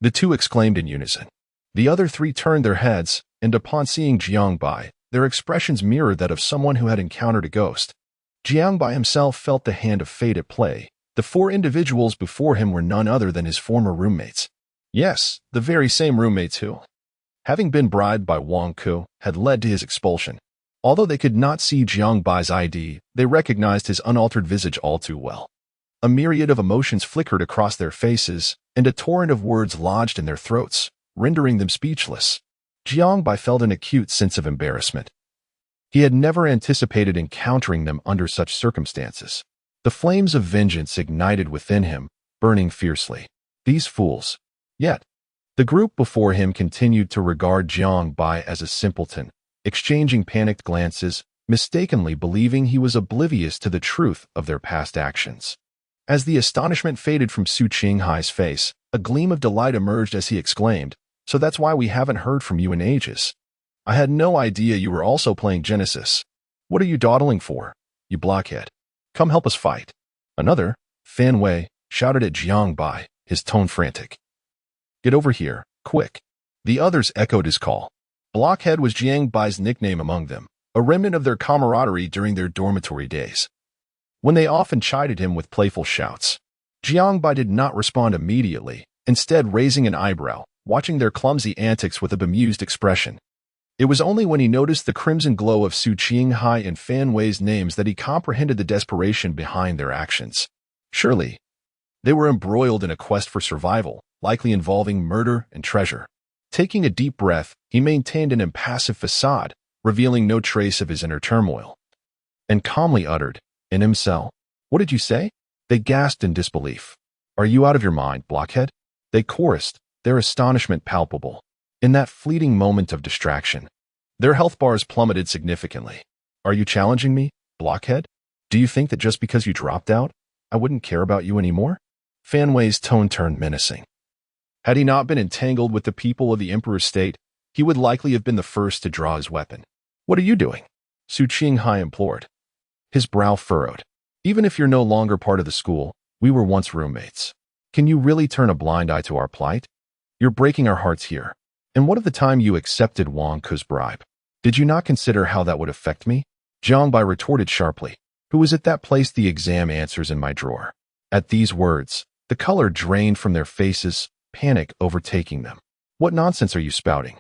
The two exclaimed in unison. The other three turned their heads, and upon seeing Jiangbai, their expressions mirrored that of someone who had encountered a ghost. Jiangbai himself felt the hand of fate at play. The 4 individuals before him were none other than his former roommates. Yes, the very same roommates who, having been bribed by Wang Ku, had led to his expulsion. Although they could not see Jiangbai's ID, they recognized his unaltered visage all too well. A myriad of emotions flickered across their faces, and a torrent of words lodged in their throats, rendering them speechless. Jiangbai felt an acute sense of embarrassment. He had never anticipated encountering them under such circumstances. The flames of vengeance ignited within him, burning fiercely. These fools. Yet, the group before him continued to regard Jiangbai as a simpleton, exchanging panicked glances, mistakenly believing he was oblivious to the truth of their past actions. As the astonishment faded from Su Qinghai's face, a gleam of delight emerged as he exclaimed, "So that's why we haven't heard from you in ages. I had no idea you were also playing Genesis. What are you dawdling for, you blockhead? Come help us fight." Another, Fan Wei, shouted at Jiangbai, his tone frantic. "Get over here, quick." The others echoed his call. Blockhead was Jiangbai's nickname among them, a remnant of their camaraderie during their dormitory days, when they often chided him with playful shouts. Jiangbai did not respond immediately, instead raising an eyebrow, watching their clumsy antics with a bemused expression. It was only when he noticed the crimson glow of Su Qinghai and Fan Wei's names that he comprehended the desperation behind their actions. Surely, they were embroiled in a quest for survival, likely involving murder and treasure. Taking a deep breath, he maintained an impassive facade, revealing no trace of his inner turmoil, and calmly uttered, "In himself. What did you say?" They gasped in disbelief. "Are you out of your mind, blockhead?" They chorused, their astonishment palpable. In that fleeting moment of distraction, their health bars plummeted significantly. "Are you challenging me, blockhead? Do you think that just because you dropped out, I wouldn't care about you anymore?" Fan Wei's tone turned menacing. Had he not been entangled with the people of the Emperor's state, he would likely have been the first to draw his weapon. "What are you doing?" Su Qinghai implored. His brow furrowed. "Even if you're no longer part of the school, we were once roommates. Can you really turn a blind eye to our plight? You're breaking our hearts here. And what of the time you accepted Wang Ke's bribe? Did you not consider how that would affect me?" Jiang Bai retorted sharply. "Who was it that placed the exam answers in my drawer?" At these words, the color drained from their faces, panic overtaking them. "What nonsense are you spouting?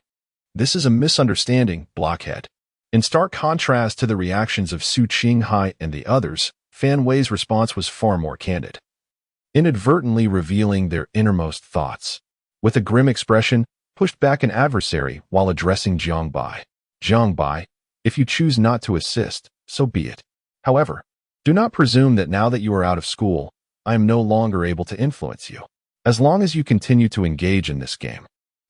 This is a misunderstanding, blockhead." In stark contrast to the reactions of Su Qinghai and the others, Fan Wei's response was far more candid, inadvertently revealing their innermost thoughts. With a grim expression, pushed back an adversary while addressing Jiang Bai. "Jiang Bai, if you choose not to assist, so be it. However, do not presume that now that you are out of school, I am no longer able to influence you. As long as you continue to engage in this game,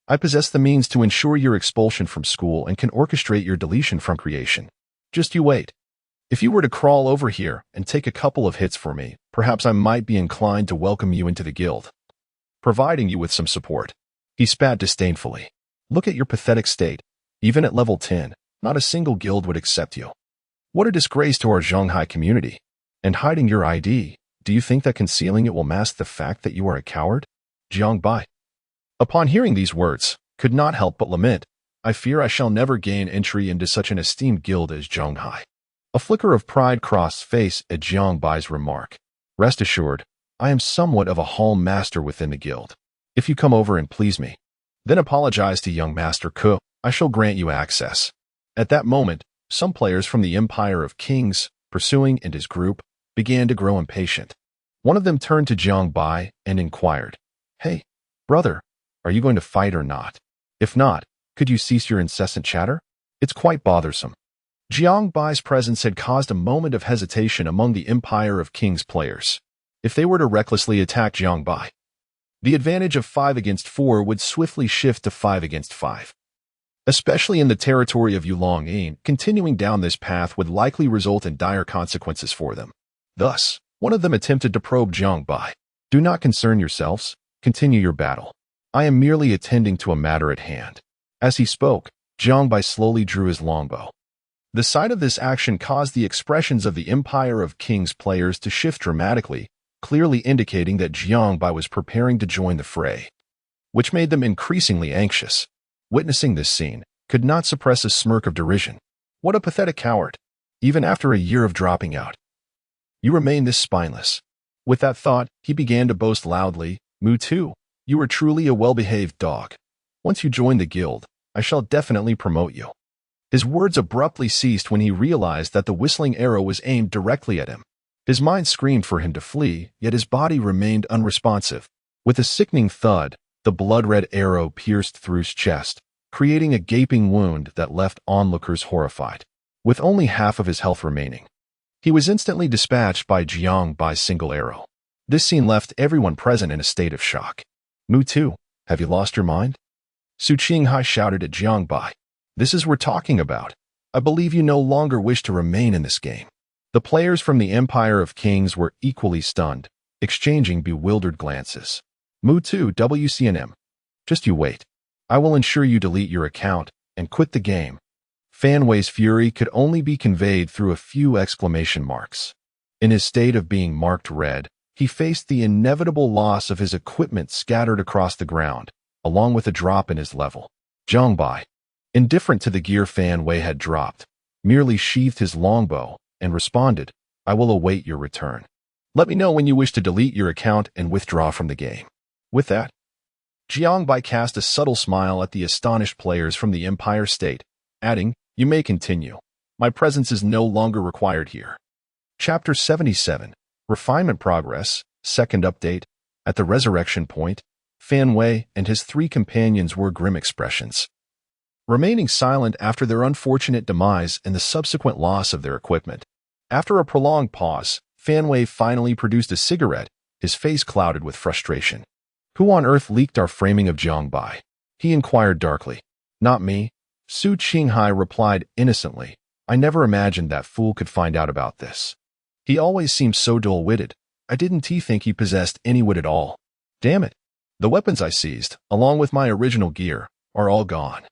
I possess the means to ensure your expulsion from school and can orchestrate your deletion from creation. Just you wait. If you were to crawl over here and take a couple of hits for me, perhaps I might be inclined to welcome you into the guild, providing you with some support." He spat disdainfully. "Look at your pathetic state. Even at level 10, not a single guild would accept you. What a disgrace to our Zhonghai community. And hiding your ID, do you think that concealing it will mask the fact that you are a coward?" Jiang Bai, upon hearing these words, could not help but lament, "I fear I shall never gain entry into such an esteemed guild as Zhonghai." A flicker of pride crossed face at Jiang Bai's remark. "Rest assured, I am somewhat of a hall master within the guild. If you come over and please me, then apologize to young Master Ke, I shall grant you access." At that moment, some players from the Empire of Kings, pursuing and his group, began to grow impatient. One of them turned to Jiang Bai and inquired, "Hey, brother, are you going to fight or not? If not, could you cease your incessant chatter? It's quite bothersome." Jiang Bai's presence had caused a moment of hesitation among the Empire of Kings players. If they were to recklessly attack Jiang Bai, the advantage of 5 against 4 would swiftly shift to 5 against 5. Especially in the territory of Yulong-Yin, continuing down this path would likely result in dire consequences for them. Thus, one of them attempted to probe Jiang Bai. "Do not concern yourselves. Continue your battle. I am merely attending to a matter at hand." As he spoke, Jiang Bai slowly drew his longbow. The sight of this action caused the expressions of the Empire of Kings players to shift dramatically, clearly indicating that Jiang Bai was preparing to join the fray, which made them increasingly anxious. Witnessing this scene, could not suppress a smirk of derision. What a pathetic coward! Even after a year of dropping out, you remain this spineless. With that thought, he began to boast loudly, "Mu Tu, you are truly a well-behaved dog. Once you join the guild, I shall definitely promote you." His words abruptly ceased when he realized that the whistling arrow was aimed directly at him. His mind screamed for him to flee, yet his body remained unresponsive. With a sickening thud, the blood-red arrow pierced through his chest, creating a gaping wound that left onlookers horrified. With only half of his health remaining, he was instantly dispatched by Jiang Bai's single arrow. This scene left everyone present in a state of shock. "Mu Tu, have you lost your mind?" Su Qinghai shouted at Jiang Bai. "This is what we're talking about. I believe you no longer wish to remain in this game." The players from the Empire of Kings were equally stunned, exchanging bewildered glances. "Mu Tu WCNM. Just you wait. I will ensure you delete your account and quit the game." Fan Wei's fury could only be conveyed through a few exclamation marks. In his state of being marked red, he faced the inevitable loss of his equipment scattered across the ground, along with a drop in his level. Jiang Bai, indifferent to the gear Fan Wei had dropped, merely sheathed his longbow and responded, "I will await your return. Let me know when you wish to delete your account and withdraw from the game." With that, Jiang Bai cast a subtle smile at the astonished players from the Empire State, adding, "You may continue. My presence is no longer required here." Chapter 77, Refinement Progress, Second Update. At the resurrection point, Fan Wei and his 3 companions wore grim expressions, remaining silent after their unfortunate demise and the subsequent loss of their equipment. After a prolonged pause, Fan Wei finally produced a cigarette, his face clouded with frustration. "Who on earth leaked our framing of Jiang Bai?" he inquired darkly. "Not me," Su Qinghai replied innocently. "I never imagined that fool could find out about this. He always seemed so dull-witted. I didn't think he possessed any wit at all. Damn it. The weapons I seized, along with my original gear, are all gone."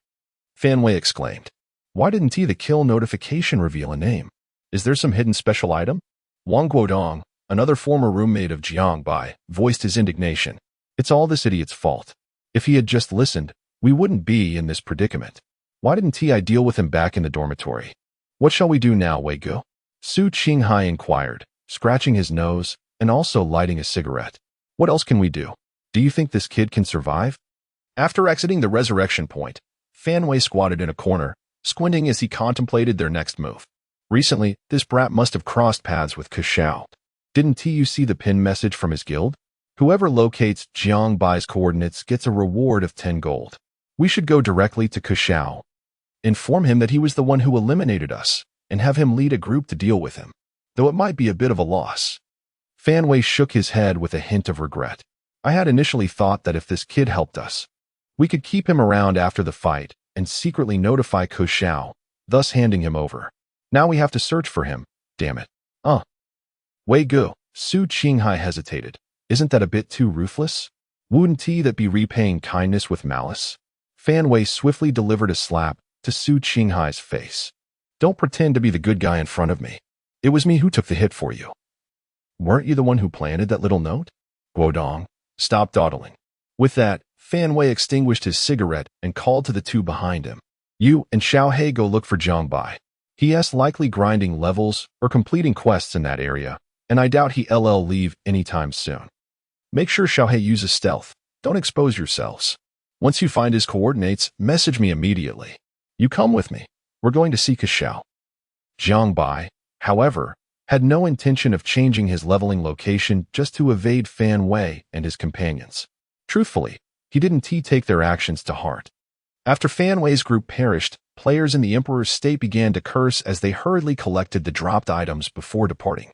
Fan Wei exclaimed. Why didn't the kill notification reveal a name? Is there some hidden special item? Wang Guodong, another former roommate of Jiang Bai, voiced his indignation. It's all this idiot's fault. If he had just listened, we wouldn't be in this predicament. Why didn't I deal with him back in the dormitory? What shall we do now, Wei Gu? Su Qinghai inquired, scratching his nose and also lighting a cigarette. What else can we do? Do you think this kid can survive? After exiting the resurrection point, Fan Wei squatted in a corner, squinting as he contemplated their next move. Recently, this brat must have crossed paths with Kushao. Didn't you see the pin message from his guild? Whoever locates Jiang Bai's coordinates gets a reward of 10 gold. We should go directly to Kushao. Inform him that he was the one who eliminated us, and have him lead a group to deal with him, though it might be a bit of a loss. Fan Wei shook his head with a hint of regret. I had initially thought that if this kid helped us, we could keep him around after the fight and secretly notify Kushao, thus handing him over. Now we have to search for him, damn it. Wei Gu, Su Qinghai hesitated. Isn't that a bit too ruthless? Wouldn't that be repaying kindness with malice? Fan Wei swiftly delivered a slap to Su Qinghai's face. Don't pretend to be the good guy in front of me. It was me who took the hit for you. Weren't you the one who planted that little note? Guodong, stop dawdling. With that, Fan Wei extinguished his cigarette and called to the two behind him. You and Xiao He go look for Jiang Bai. He's likely grinding levels or completing quests in that area, and I doubt he'll leave anytime soon. Make sure Xiao He uses stealth. Don't expose yourselves. Once you find his coordinates, message me immediately. You come with me. We're going to see Kushao. Jiang Bai, however, had no intention of changing his leveling location just to evade Fan Wei and his companions. Truthfully, he didn't take their actions to heart. After Fan Wei's group perished, players in the Emperor's state began to curse as they hurriedly collected the dropped items before departing.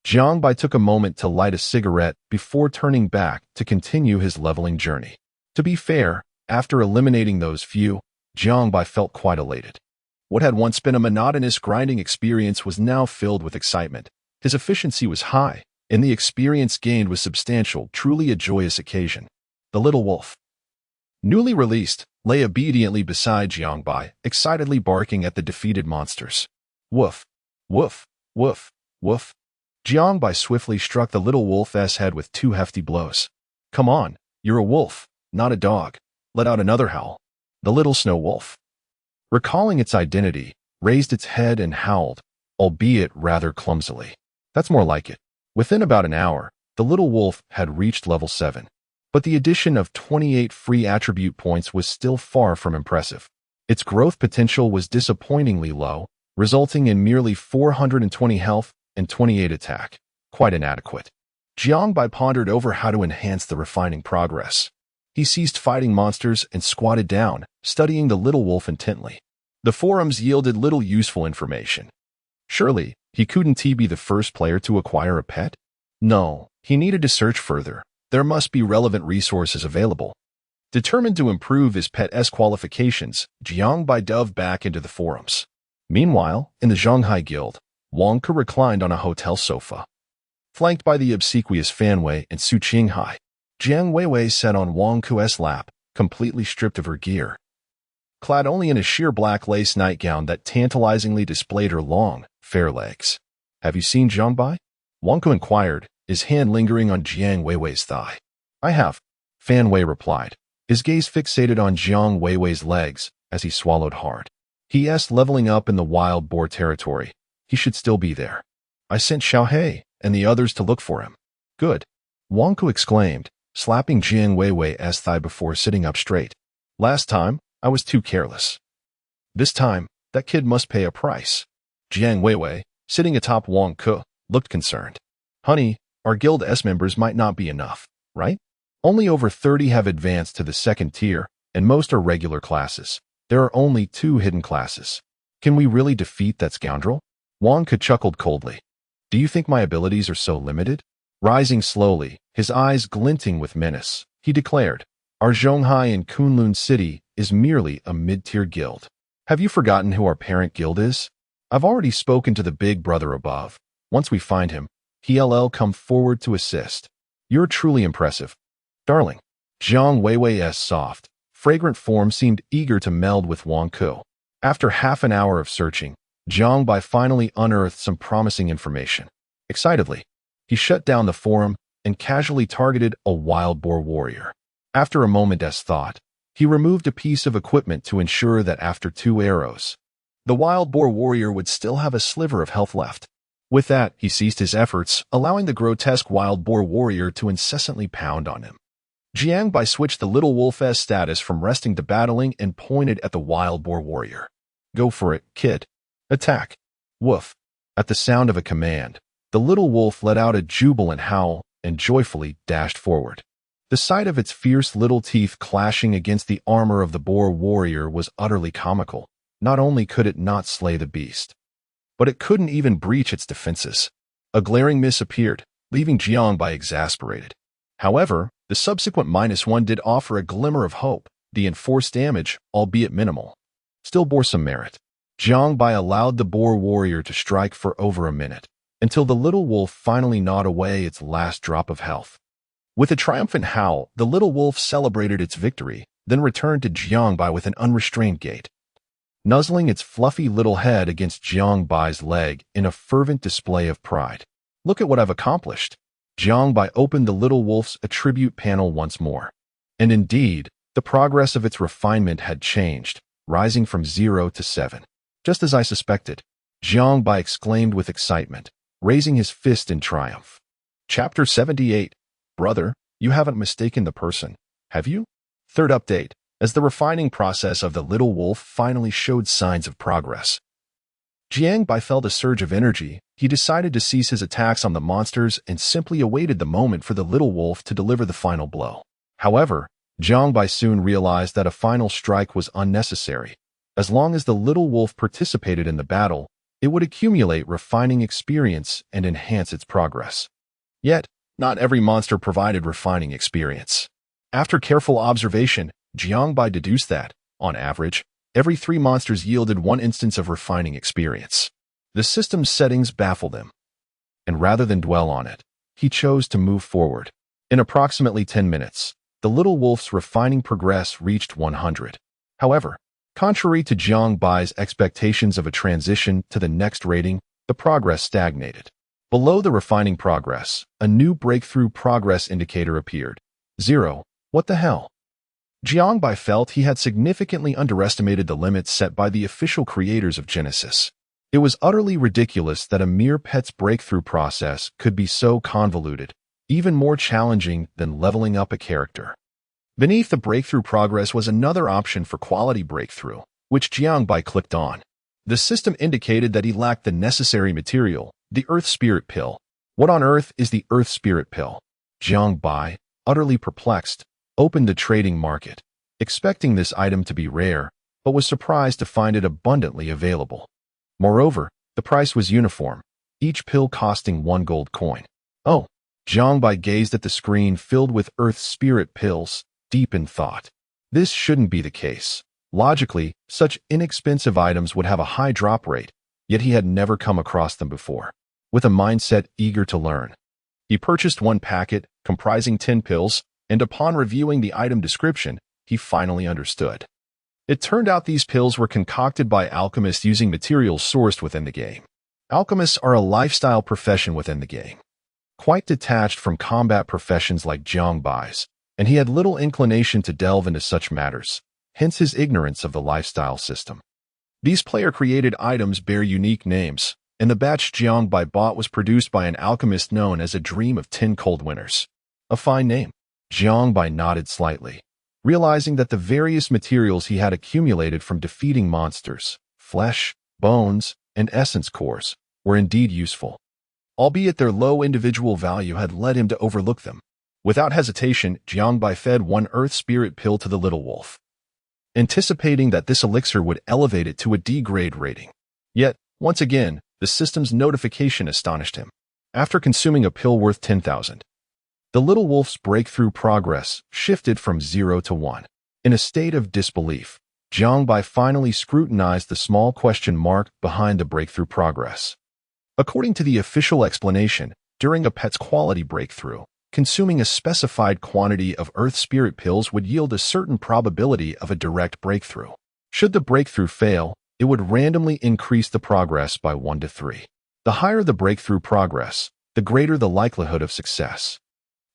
Jiang Bai took a moment to light a cigarette before turning back to continue his leveling journey. To be fair, after eliminating those few, Jiang Bai felt quite elated. What had once been a monotonous grinding experience was now filled with excitement. His efficiency was high, and the experience gained was substantial, truly a joyous occasion. The Little Wolf, newly released, lay obediently beside Jiang Bai, excitedly barking at the defeated monsters. Woof, woof, woof, woof. Jiang Bai swiftly struck the little wolf's head with 2 hefty blows. Come on, you're a wolf, not a dog. Let out another howl. The little snow wolf, recalling its identity, raised its head and howled, albeit rather clumsily. That's more like it. Within about an hour, the little wolf had reached level 7. But the addition of 28 free attribute points was still far from impressive. Its growth potential was disappointingly low, resulting in merely 420 health and 28 attack. Quite inadequate. Jiang Bai pondered over how to enhance the refining progress. He ceased fighting monsters and squatted down, studying the little wolf intently. The forums yielded little useful information. Surely, he couldn't be the first player to acquire a pet? No, he needed to search further. There must be relevant resources available. Determined to improve his pet's qualifications, Jiang Bai dove back into the forums. Meanwhile, in the Zhonghai Guild, Wang Ke reclined on a hotel sofa. Flanked by the obsequious Fan Wei and Su Qinghai, Jiang Weiwei sat on Wang Ke's lap, completely stripped of her gear. Clad only in a sheer black lace nightgown that tantalizingly displayed her long, fair legs. Have you seen Jiang Bai? Wang Ke inquired, his hand lingering on Jiang Weiwei's thigh. I have, Fan Wei replied, his gaze fixated on Jiang Weiwei's legs as he swallowed hard. He's leveling up in the wild boar territory. He should still be there. I sent Xiao He and the others to look for him. Good, Wang Ke exclaimed, slapping Jiang Weiwei's thigh before sitting up straight. Last time, I was too careless. This time, that kid must pay a price. Jiang Weiwei, sitting atop Wang Ke, looked concerned. Honey, our guild's members might not be enough, right? Only over 30 have advanced to the 2nd tier, and most are regular classes. There are only 2 hidden classes. Can we really defeat that scoundrel? Wang Ke chuckled coldly. Do you think my abilities are so limited? Rising slowly, his eyes glinting with menace, he declared, our Zhonghai in Kunlun City is merely a mid-tier guild. Have you forgotten who our parent guild is? I've already spoken to the big brother above. Once we find him, he'll come forward to assist. You're truly impressive. Darling. Jiang Weiwei's soft, fragrant form seemed eager to meld with Wang Ku. After half an hour of searching, Jiang Bai finally unearthed some promising information. Excitedly, he shut down the forum and casually targeted a wild boar warrior. After a moment's thought, he removed a piece of equipment to ensure that after 2 arrows, the wild boar warrior would still have a sliver of health left. With that, he ceased his efforts, allowing the grotesque wild boar warrior to incessantly pound on him. Jiang Bai switched the little wolf's status from resting to battling and pointed at the wild boar warrior. "Go for it, kid. Attack." Woof. At the sound of a command, the little wolf let out a jubilant howl and joyfully dashed forward. The sight of its fierce little teeth clashing against the armor of the boar warrior was utterly comical. Not only could it not slay the beast, but it couldn't even breach its defenses. A glaring miss appeared, leaving Jiang Bai exasperated. However, the subsequent -1 did offer a glimmer of hope. The enforced damage, albeit minimal, still bore some merit. Jiang Bai allowed the boar warrior to strike for over a minute, until the little wolf finally gnawed away its last drop of health. With a triumphant howl, the little wolf celebrated its victory, then returned to Jiang Bai with an unrestrained gait, nuzzling its fluffy little head against Jiang Bai's leg in a fervent display of pride. "Look at what I've accomplished." Jiang Bai opened the little wolf's attribute panel once more. And indeed, the progress of its refinement had changed, rising from 0 to 7. "Just as I suspected," Jiang Bai exclaimed with excitement, raising his fist in triumph. Chapter 78. Brother, you haven't mistaken the person, have you? Third update. As the refining process of the little wolf finally showed signs of progress, Jiang Bai felt a surge of energy. He decided to cease his attacks on the monsters and simply awaited the moment for the little wolf to deliver the final blow. However, Jiang Bai soon realized that a final strike was unnecessary. As long as the little wolf participated in the battle, it would accumulate refining experience and enhance its progress. Yet, not every monster provided refining experience. After careful observation, Jiang Bai deduced that, on average, every 3 monsters yielded 1 instance of refining experience. The system's settings baffled him, and rather than dwell on it, he chose to move forward. In approximately 10 minutes, the little wolf's refining progress reached 100. However, contrary to Jiang Bai's expectations of a transition to the next rating, the progress stagnated. Below the refining progress, a new breakthrough progress indicator appeared. 0. What the hell? Jiang Bai felt he had significantly underestimated the limits set by the official creators of Genesis. It was utterly ridiculous that a mere pet's breakthrough process could be so convoluted, even more challenging than leveling up a character. Beneath the breakthrough progress was another option for quality breakthrough, which Jiang Bai clicked on. The system indicated that he lacked the necessary material, the Earth Spirit Pill. What on earth is the Earth Spirit Pill? Jiang Bai, utterly perplexed, opened the trading market, expecting this item to be rare, but was surprised to find it abundantly available. Moreover, the price was uniform, each pill costing 1 gold coin. Oh, Jiang Bai gazed at the screen filled with Earth Spirit Pills, deep in thought. This shouldn't be the case. Logically, such inexpensive items would have a high drop rate, yet he had never come across them before. With a mindset eager to learn, he purchased 1 packet, comprising 10 pills, and upon reviewing the item description, he finally understood. It turned out these pills were concocted by alchemists using materials sourced within the game. Alchemists are a lifestyle profession within the game, quite detached from combat professions like Jiang Bai's, and he had little inclination to delve into such matters, hence his ignorance of the lifestyle system. These player-created items bear unique names, and the batch Jiang Bai bought was produced by an alchemist known as a Dream of 10 Cold Winters. A fine name. Jiang Bai nodded slightly, realizing that the various materials he had accumulated from defeating monsters, flesh, bones, and essence cores, were indeed useful, albeit their low individual value had led him to overlook them. Without hesitation, Jiang Bai fed 1 Earth Spirit Pill to the little wolf, anticipating that this elixir would elevate it to a D-grade rating. Yet, once again, the system's notification astonished him. After consuming a pill worth 10,000, the little wolf's breakthrough progress shifted from 0 to 1. In a state of disbelief, Jiang Bai finally scrutinized the small question mark behind the breakthrough progress. According to the official explanation, during a pet's quality breakthrough, Consuming a specified quantity of Earth Spirit pills would yield a certain probability of a direct breakthrough. Should the breakthrough fail, it would randomly increase the progress by 1 to 3. The higher the breakthrough progress, the greater the likelihood of success.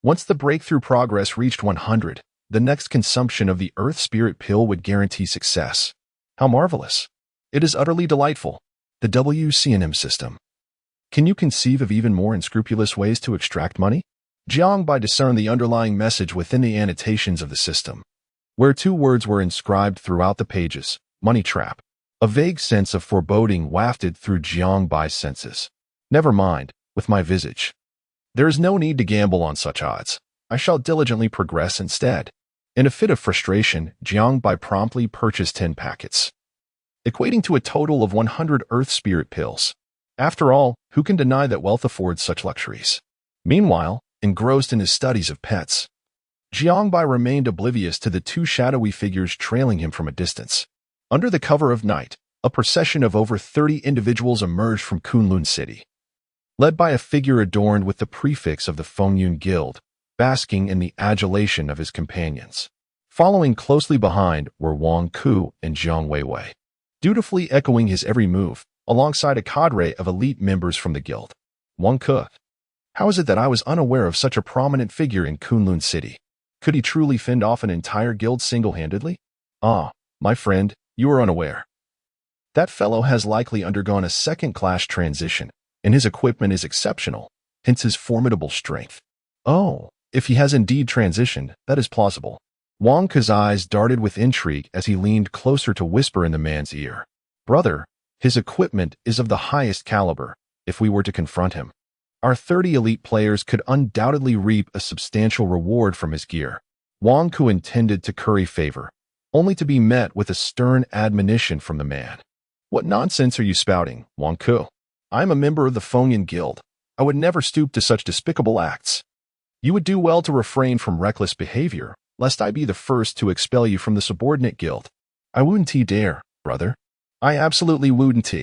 Once the breakthrough progress reached 100, the next consumption of the Earth Spirit pill would guarantee success. How marvelous! It is utterly delightful. The WCNM system. Can you conceive of even more unscrupulous ways to extract money? Jiang Bai discerned the underlying message within the annotations of the system, where 2 words were inscribed throughout the pages: money trap. A vague sense of foreboding wafted through Jiang Bai's senses. Never mind, with my visage. There is no need to gamble on such odds. I shall diligently progress instead. In a fit of frustration, Jiang Bai promptly purchased 10 packets, equating to a total of 100 Earth Spirit pills. After all, who can deny that wealth affords such luxuries? Meanwhile, engrossed in his studies of pets, Jiang Bai remained oblivious to the 2 shadowy figures trailing him from a distance. Under the cover of night, a procession of over 30 individuals emerged from Kunlun City, led by a figure adorned with the prefix of the Fengyun Guild, basking in the adulation of his companions. Following closely behind were Wang Ku and Jiang Weiwei, dutifully echoing his every move, alongside a cadre of elite members from the guild. Wang Ku. How is it that I was unaware of such a prominent figure in Kunlun City? Could he truly fend off an entire guild single-handedly? Ah, my friend, you are unaware. That fellow has likely undergone a second-class transition, and his equipment is exceptional, hence his formidable strength. Oh, if he has indeed transitioned, that is plausible. Wang Ku's eyes darted with intrigue as he leaned closer to whisper in the man's ear. Brother, his equipment is of the highest caliber. If we were to confront him, our 30 elite players could undoubtedly reap a substantial reward from his gear. Wang Ku intended to curry favor, only to be met with a stern admonition from the man. What nonsense are you spouting, Wang Ku? I am a member of the Fengyun Guild. I would never stoop to such despicable acts. You would do well to refrain from reckless behavior, lest I be the first to expel you from the subordinate guild. I wouldn't dare, brother. I absolutely wouldn't.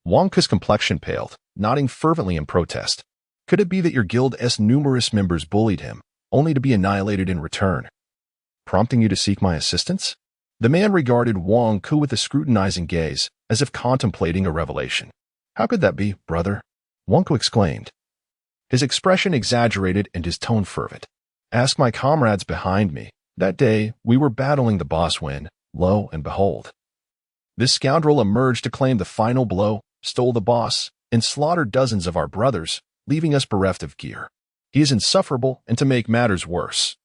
Wang Ku's complexion paled, nodding fervently in protest. Could it be that your guild's numerous members bullied him, only to be annihilated in return, prompting you to seek my assistance? The man regarded Wang Ku with a scrutinizing gaze, as if contemplating a revelation. How could that be, brother? Wang Ku exclaimed, his expression exaggerated and his tone fervent. Ask my comrades behind me. That day, we were battling the boss when, lo and behold, this scoundrel emerged to claim the final blow, stole the boss, and slaughtered dozens of our brothers, leaving us bereft of gear. He is insufferable, and to make matters worse,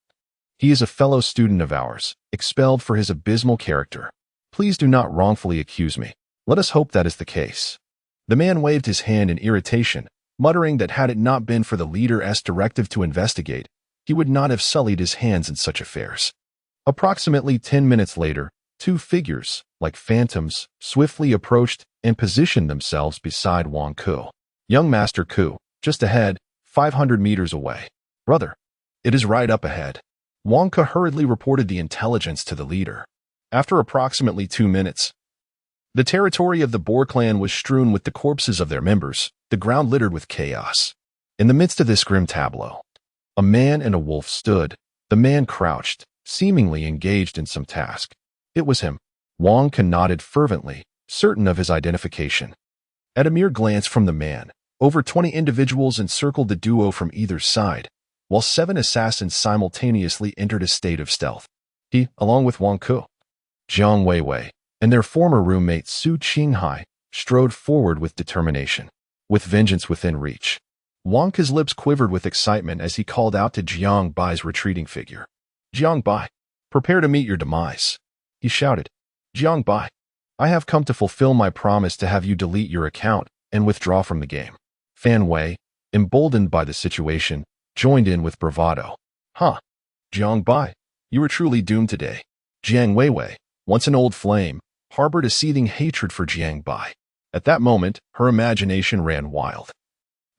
he is a fellow student of ours, expelled for his abysmal character. Please do not wrongfully accuse me. Let us hope that is the case. The man waved his hand in irritation, muttering that had it not been for the leader's directive to investigate, he would not have sullied his hands in such affairs. Approximately 10 minutes later, 2 figures, like phantoms, swiftly approached and positioned themselves beside Wang Ku. Young Master Ku, just ahead, 500 meters away. Brother, it is right up ahead. Wang Ku hurriedly reported the intelligence to the leader. After approximately 2 minutes, the territory of the Boer clan was strewn with the corpses of their members, the ground littered with chaos. In the midst of this grim tableau, a man and a wolf stood. The man crouched, seemingly engaged in some task. It was him. Wang Ku nodded fervently, certain of his identification. At a mere glance from the man, over 20 individuals encircled the duo from either side, while 7 assassins simultaneously entered a state of stealth. He, along with Wang Ku, Jiang Weiwei, and their former roommate Su Qinghai, strode forward with determination, with vengeance within reach. Wang Ku's lips quivered with excitement as he called out to Jiang Bai's retreating figure. Jiang Bai, prepare to meet your demise. He shouted. Jiang Bai, I have come to fulfill my promise to have you delete your account and withdraw from the game. Fan Wei, emboldened by the situation, joined in with bravado. Huh. Jiang Bai, you are truly doomed today. Jiang Weiwei, once an old flame, harbored a seething hatred for Jiang Bai. At that moment, her imagination ran wild,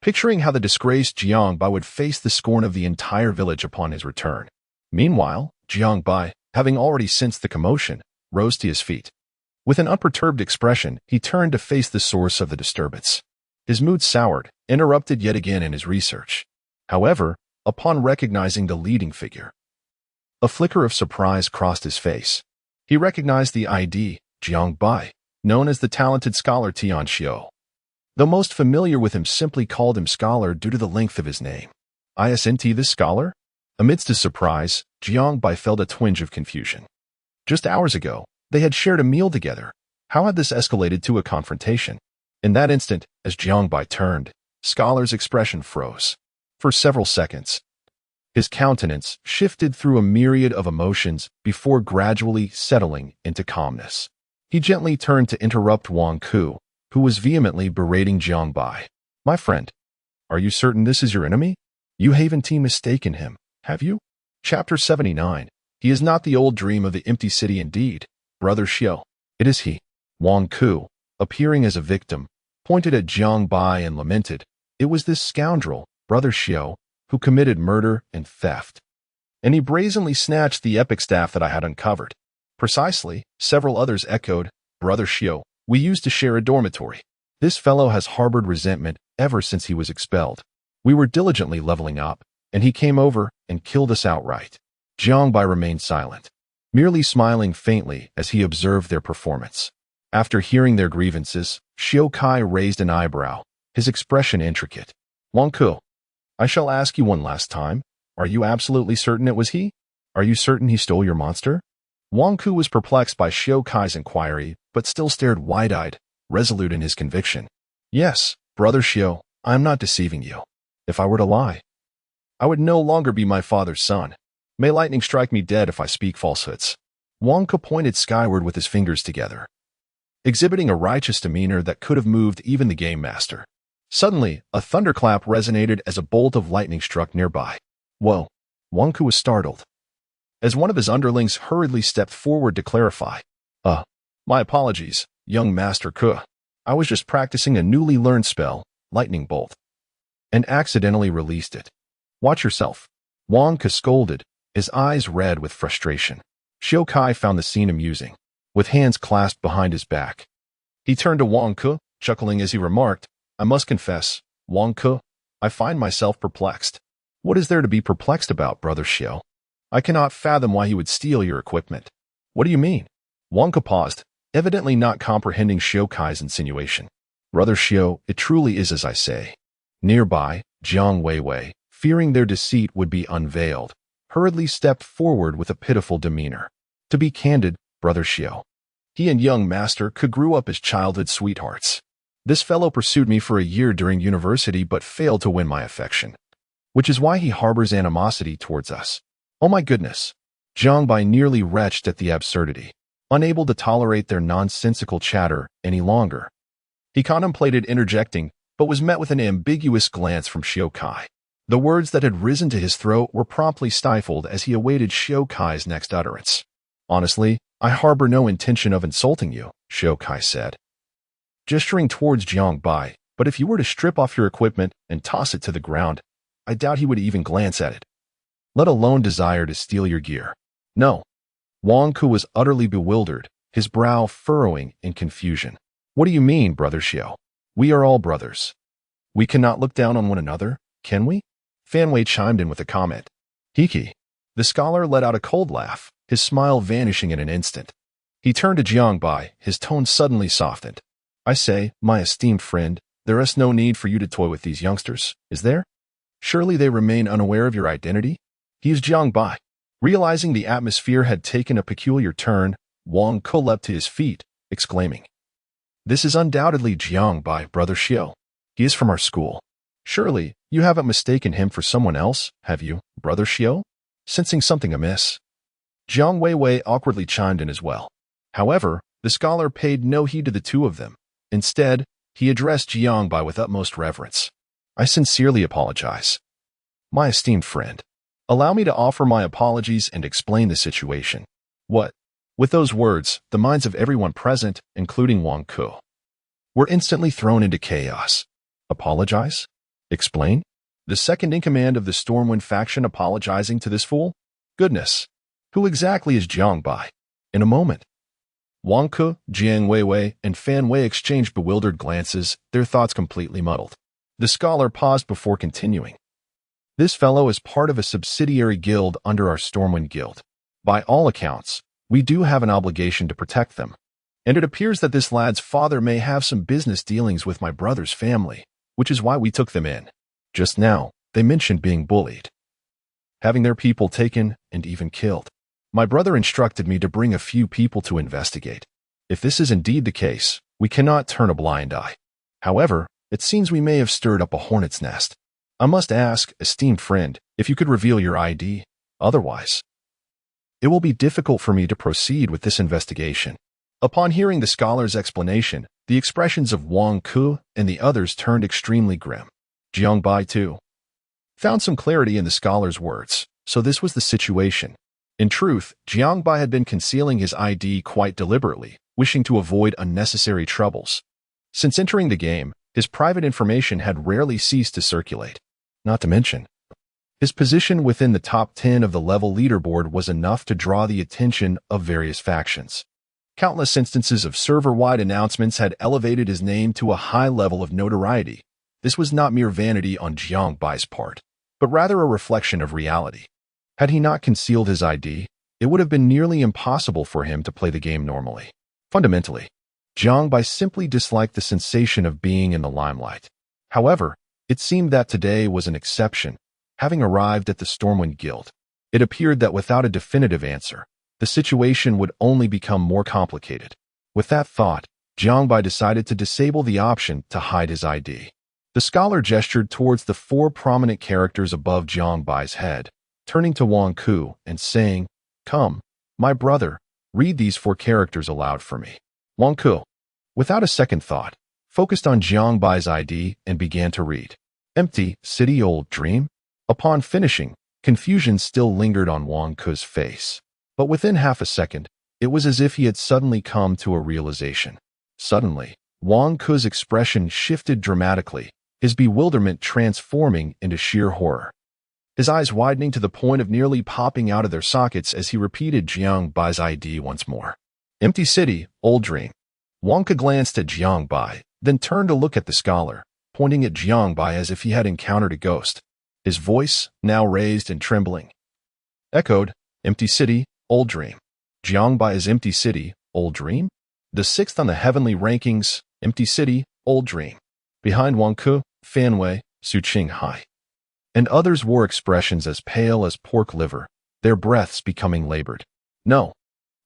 picturing how the disgraced Jiang Bai would face the scorn of the entire village upon his return. Meanwhile, Jiang Bai, having already sensed the commotion, rose to his feet. With an unperturbed expression, he turned to face the source of the disturbance. His mood soured, interrupted yet again in his research. However, upon recognizing the leading figure. A flicker of surprise crossed his face. He recognized the ID, Jiang Bai, known as the talented scholar Tian Xiu. Though most familiar with him simply called him scholar due to the length of his name. Isn't this scholar? Amidst his surprise, Jiang Bai felt a twinge of confusion. Just hours ago, they had shared a meal together. How had this escalated to a confrontation? In that instant, as Jiang Bai turned, Scholar's expression froze. For several seconds, his countenance shifted through a myriad of emotions before gradually settling into calmness. He gently turned to interrupt Wang Ku, who was vehemently berating Jiang Bai. My friend, are you certain this is your enemy? You haven't mistaken him, have you? Chapter 79. He is not the old dream of the empty city indeed, Brother Xiu. It is he. Wang Ku, appearing as a victim, pointed at Jiang Bai and lamented, it was this scoundrel, Brother Xiu, who committed murder and theft. And he brazenly snatched the epic staff that I had uncovered. Precisely, several others echoed, Brother Xiu, we used to share a dormitory. This fellow has harbored resentment ever since he was expelled. We were diligently leveling up, and he came over and killed us outright. Jiang Bai remained silent, merely smiling faintly as he observed their performance. After hearing their grievances, Xiu Kai raised an eyebrow, his expression intricate. Wang Ku, I shall ask you one last time. Are you absolutely certain it was he? Are you certain he stole your monster? Wang Ku was perplexed by Xiu Kai's inquiry, but still stared wide-eyed, resolute in his conviction. Yes, Brother Xiu, I am not deceiving you. If I were to lie, I would no longer be my father's son. May lightning strike me dead if I speak falsehoods. Wang Ku pointed skyward with his fingers together, exhibiting a righteous demeanor that could have moved even the game master. Suddenly, a thunderclap resonated as a bolt of lightning struck nearby. Whoa! Wang Ku was startled, as one of his underlings hurriedly stepped forward to clarify. My apologies, young Master Ku. I was just practicing a newly learned spell, Lightning Bolt, and accidentally released it. Watch yourself. Wang Ku scolded, his eyes red with frustration. Xiu Kai found the scene amusing, with hands clasped behind his back. He turned to Wang Ku, chuckling as he remarked, I must confess, Wang Ku, I find myself perplexed. What is there to be perplexed about, Brother Xiu? I cannot fathom why he would steal your equipment. What do you mean? Wang Ku paused, evidently not comprehending Xiu Kai's insinuation. Brother Xiu, it truly is as I say. Nearby, Jiang Weiwei, fearing their deceit would be unveiled, hurriedly stepped forward with a pitiful demeanor. To be candid, Brother Xiu, he and young Master could grew up as childhood sweethearts. This fellow pursued me for a year during university but failed to win my affection, which is why he harbors animosity towards us. Oh my goodness! Jiang Bai nearly retched at the absurdity, unable to tolerate their nonsensical chatter any longer. He contemplated interjecting, but was met with an ambiguous glance from Xiu Kai. The words that had risen to his throat were promptly stifled as he awaited Xiu Kai's next utterance. Honestly, I harbor no intention of insulting you, Xiu Kai said, gesturing towards Jiang Bai, but if you were to strip off your equipment and toss it to the ground, I doubt he would even glance at it, let alone desire to steal your gear. No. Wang Ku was utterly bewildered, his brow furrowing in confusion. What do you mean, Brother Xiu? We are all brothers. We cannot look down on one another, can we? Fan Wei chimed in with a comment. Hiki. The scholar let out a cold laugh, his smile vanishing in an instant. He turned to Jiang Bai, his tone suddenly softened. I say, my esteemed friend, there is no need for you to toy with these youngsters, is there? Surely they remain unaware of your identity? He is Jiang Bai. Realizing the atmosphere had taken a peculiar turn, Wang Ku leapt to his feet, exclaiming, This is undoubtedly Jiang Bai, Brother Xiu. He is from our school. Surely, you haven't mistaken him for someone else, have you, Brother Xiu? Sensing something amiss, Jiang Weiwei awkwardly chimed in as well. However, the scholar paid no heed to the two of them. Instead, he addressed Jiang Bai with utmost reverence. I sincerely apologize. My esteemed friend, allow me to offer my apologies and explain the situation. What? With those words, the minds of everyone present, including Wang Ku, were instantly thrown into chaos. Apologize? Explain? The second-in-command of the Stormwind faction apologizing to this fool? Goodness! Who exactly is Jiang Bai? In a moment. Wang Ku, Jiang Weiwei, and Fan Wei exchanged bewildered glances, their thoughts completely muddled. The scholar paused before continuing. This fellow is part of a subsidiary guild under our Stormwind Guild. By all accounts, we do have an obligation to protect them. And it appears that this lad's father may have some business dealings with my brother's family, which is why we took them in. Just now, they mentioned being bullied, having their people taken and even killed. My brother instructed me to bring a few people to investigate. If this is indeed the case, we cannot turn a blind eye. However, it seems we may have stirred up a hornet's nest. I must ask, esteemed friend, if you could reveal your ID. Otherwise, it will be difficult for me to proceed with this investigation. Upon hearing the scholar's explanation, the expressions of Wang Ku and the others turned extremely grim. Jiang Bai, too, found some clarity in the scholar's words, so this was the situation. In truth, Jiang Bai had been concealing his ID quite deliberately, wishing to avoid unnecessary troubles. Since entering the game, his private information had rarely ceased to circulate. Not to mention, his position within the top 10 of the level leaderboard was enough to draw the attention of various factions. Countless instances of server-wide announcements had elevated his name to a high level of notoriety. This was not mere vanity on Jiang Bai's part, but rather a reflection of reality. Had he not concealed his ID, it would have been nearly impossible for him to play the game normally. Fundamentally, Jiang Bai simply disliked the sensation of being in the limelight. However, it seemed that today was an exception. Having arrived at the Stormwind Guild, it appeared that without a definitive answer, the situation would only become more complicated. With that thought, Jiang Bai decided to disable the option to hide his ID. The scholar gestured towards the 4 prominent characters above Jiang Bai's head, turning to Wang Ku and saying, "Come, my brother, read these 4 characters aloud for me." Wang Ku, without a second thought, focused on Jiang Bai's ID and began to read. "Empty city, old dream?" Upon finishing, confusion still lingered on Wang Ku's face. But within half a second, it was as if he had suddenly come to a realization. Suddenly, Wang Ku's expression shifted dramatically, his bewilderment transforming into sheer horror. His eyes widening to the point of nearly popping out of their sockets as he repeated Jiang Bai's ID once more. "Empty city, old dream." Wang Ku glanced at Jiang Bai, then turned to look at the scholar, pointing at Jiang Bai as if he had encountered a ghost. His voice, now raised and trembling, echoed, "Empty city, old dream." Jiang Bai's empty city, old dream? The 6th on the heavenly rankings, empty city, old dream. Behind Wang Ku, Fan Wei, Su Qinghai, and others wore expressions as pale as pork liver, their breaths becoming labored. "No,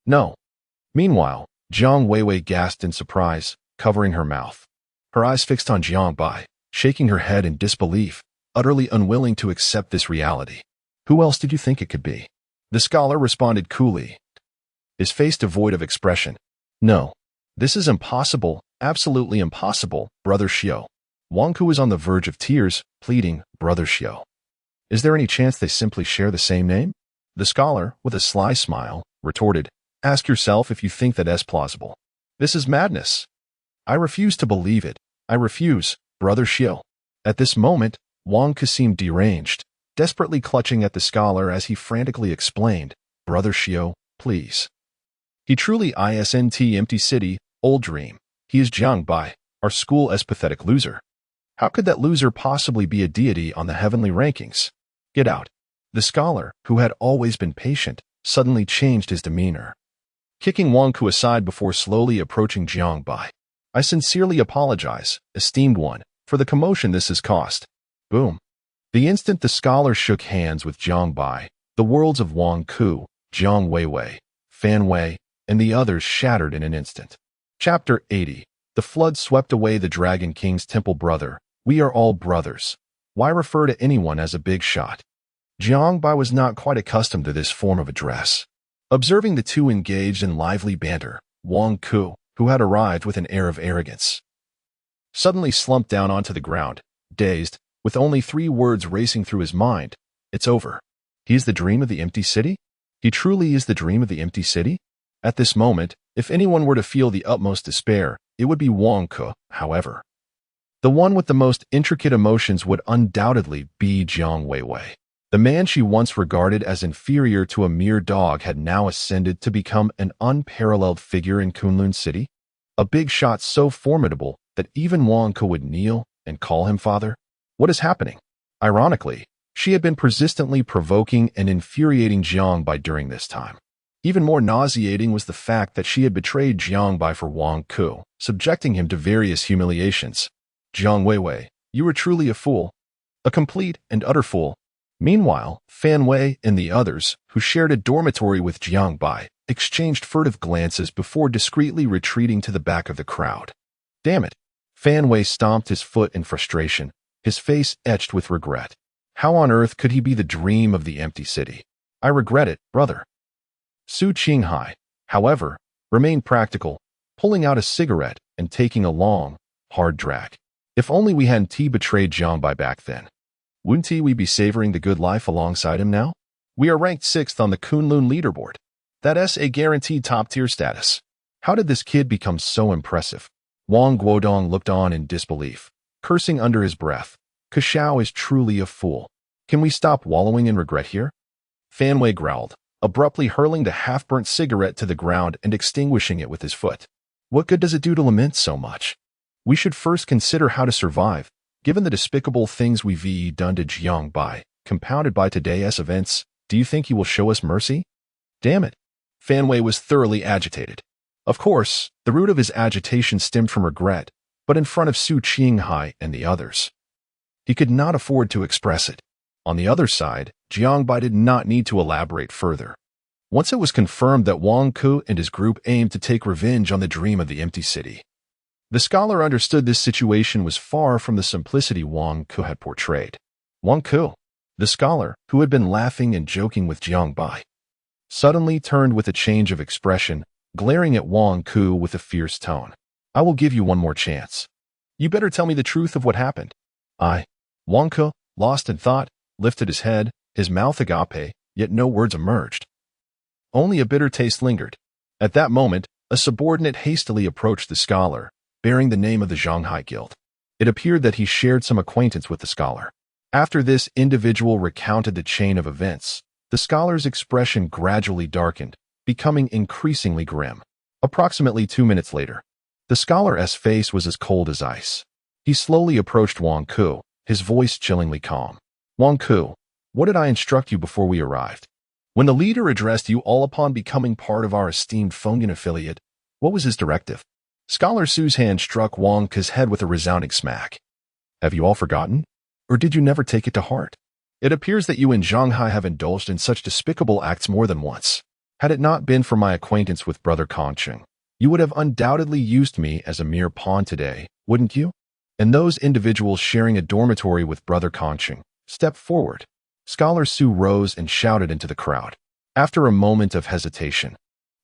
no." Meanwhile, Jiang Weiwei gasped in surprise, covering her mouth. Her eyes fixed on Jiang Bai, shaking her head in disbelief, utterly unwilling to accept this reality. "Who else did you think it could be?" The scholar responded coolly, his face devoid of expression. "No, this is impossible, absolutely impossible, Brother Xiao." Wang Ku was on the verge of tears, pleading, "Brother Xiao. Is there any chance they simply share the same name?" The scholar, with a sly smile, retorted, "Ask yourself if you think that is plausible. This is madness. I refuse to believe it. I refuse, Brother Xiao." At this moment, Wang Ku seemed deranged, desperately clutching at the scholar as he frantically explained, "Brother Xiao, please. He truly isn't empty city, old dream. He is Jiang Bai, our school's pathetic loser. How could that loser possibly be a deity on the heavenly rankings? Get out." The scholar, who had always been patient, suddenly changed his demeanor, kicking Wang Ku aside before slowly approaching Jiang Bai. "I sincerely apologize, esteemed one, for the commotion this has caused." Boom. The instant the scholar shook hands with Jiang Bai, the worlds of Wang Ku, Jiang Weiwei, Fan Wei, and the others shattered in an instant. Chapter 80. The flood swept away the Dragon King's temple. "Brother, we are all brothers. Why refer to anyone as a big shot?" Jiang Bai was not quite accustomed to this form of address. Observing the two engaged in lively banter, Wang Ku, who had arrived with an air of arrogance, suddenly slumped down onto the ground, dazed, with only 3 words racing through his mind. "It's over. He is the dream of the empty city? He truly is the dream of the empty city?" At this moment, if anyone were to feel the utmost despair, it would be Wang Ku, however. The one with the most intricate emotions would undoubtedly be Jiang Weiwei. The man she once regarded as inferior to a mere dog had now ascended to become an unparalleled figure in Kunlun City. A big shot so formidable that even Wang Ku would kneel and call him father. What is happening? Ironically, She had been persistently provoking and infuriating Jiang Bai during this time. Even more nauseating was the fact that she had betrayed Jiang Bai for Wang Ku, subjecting him to various humiliations. Jiang Weiwei, you were truly a fool. A complete and utter fool. Meanwhile, Fan Wei and the others, who shared a dormitory with Jiang Bai, exchanged furtive glances before discreetly retreating to the back of the crowd. Damn it. Fan Wei stomped his foot in frustration, his face etched with regret. How on earth could he be the dream of the empty city? I regret it, brother. Su Qinghai, however, remained practical, pulling out a cigarette and taking a long, hard drag. If only we hadn't betrayed Jiang Bai back then. Wouldn't we be savoring the good life alongside him now? We are ranked 6th on the Kunlun leaderboard. That's a guaranteed top-tier status. How did this kid become so impressive? Wang Guodong looked on in disbelief, cursing under his breath. Kashao is truly a fool. Can we stop wallowing in regret here? Fan Wei growled, abruptly hurling the half-burnt cigarette to the ground and extinguishing it with his foot. What good does it do to lament so much? We should first consider how to survive, given the despicable things we've done to Jiang Bai, compounded by today's events. Do you think he will show us mercy? Damn it. Fan Wei was thoroughly agitated. Of course, the root of his agitation stemmed from regret, but in front of Su Qinghai and the others. He could not afford to express it. On the other side, Jiang Bai did not need to elaborate further. Once it was confirmed that Wang Ku and his group aimed to take revenge on the dream of the empty city. The scholar understood this situation was far from the simplicity Wang Ku had portrayed. Wang Ku, the scholar, who had been laughing and joking with Jiang Bai, suddenly turned with a change of expression, glaring at Wang Ku with a fierce tone. I will give you one more chance. You better tell me the truth of what happened. Wang Ku, lost in thought, lifted his head, his mouth agape, yet no words emerged. Only a bitter taste lingered. At that moment, a subordinate hastily approached the scholar, bearing the name of the Zhanghai Guild. It appeared that he shared some acquaintance with the scholar. After this individual recounted the chain of events, the scholar's expression gradually darkened, becoming increasingly grim. Approximately 2 minutes later, the scholar's face was as cold as ice. He slowly approached Wang Ku, his voice chillingly calm. Wang Ku, what did I instruct you before we arrived? When the leader addressed you all upon becoming part of our esteemed Fengyun affiliate, what was his directive? Scholar Su's hand struck Wang Ku's head with a resounding smack. Have you all forgotten? Or did you never take it to heart? It appears that you and Zhanghai have indulged in such despicable acts more than once. Had it not been for my acquaintance with Brother Kongqing, you would have undoubtedly used me as a mere pawn today, wouldn't you? And those individuals sharing a dormitory with Brother Kongqing stepped forward. Scholar Su rose and shouted into the crowd. After a moment of hesitation,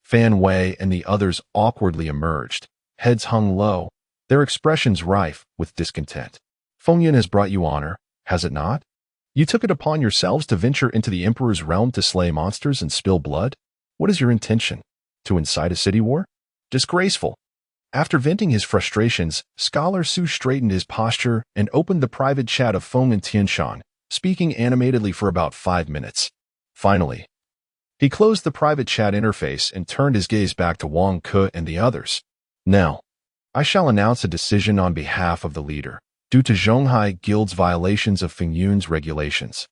Fan Wei and the others awkwardly emerged, heads hung low, their expressions rife with discontent. Fengyun has brought you honor, has it not? You took it upon yourselves to venture into the Emperor's realm to slay monsters and spill blood? What is your intention? To incite a city war? Disgraceful. After venting his frustrations, Scholar Su straightened his posture and opened the private chat of Feng and Tianshan, speaking animatedly for about 5 minutes. Finally, he closed the private chat interface and turned his gaze back to Wang Ku and the others. Now, I shall announce a decision on behalf of the leader. Due to Zhanghai Guild's violations of Fengyun's regulations,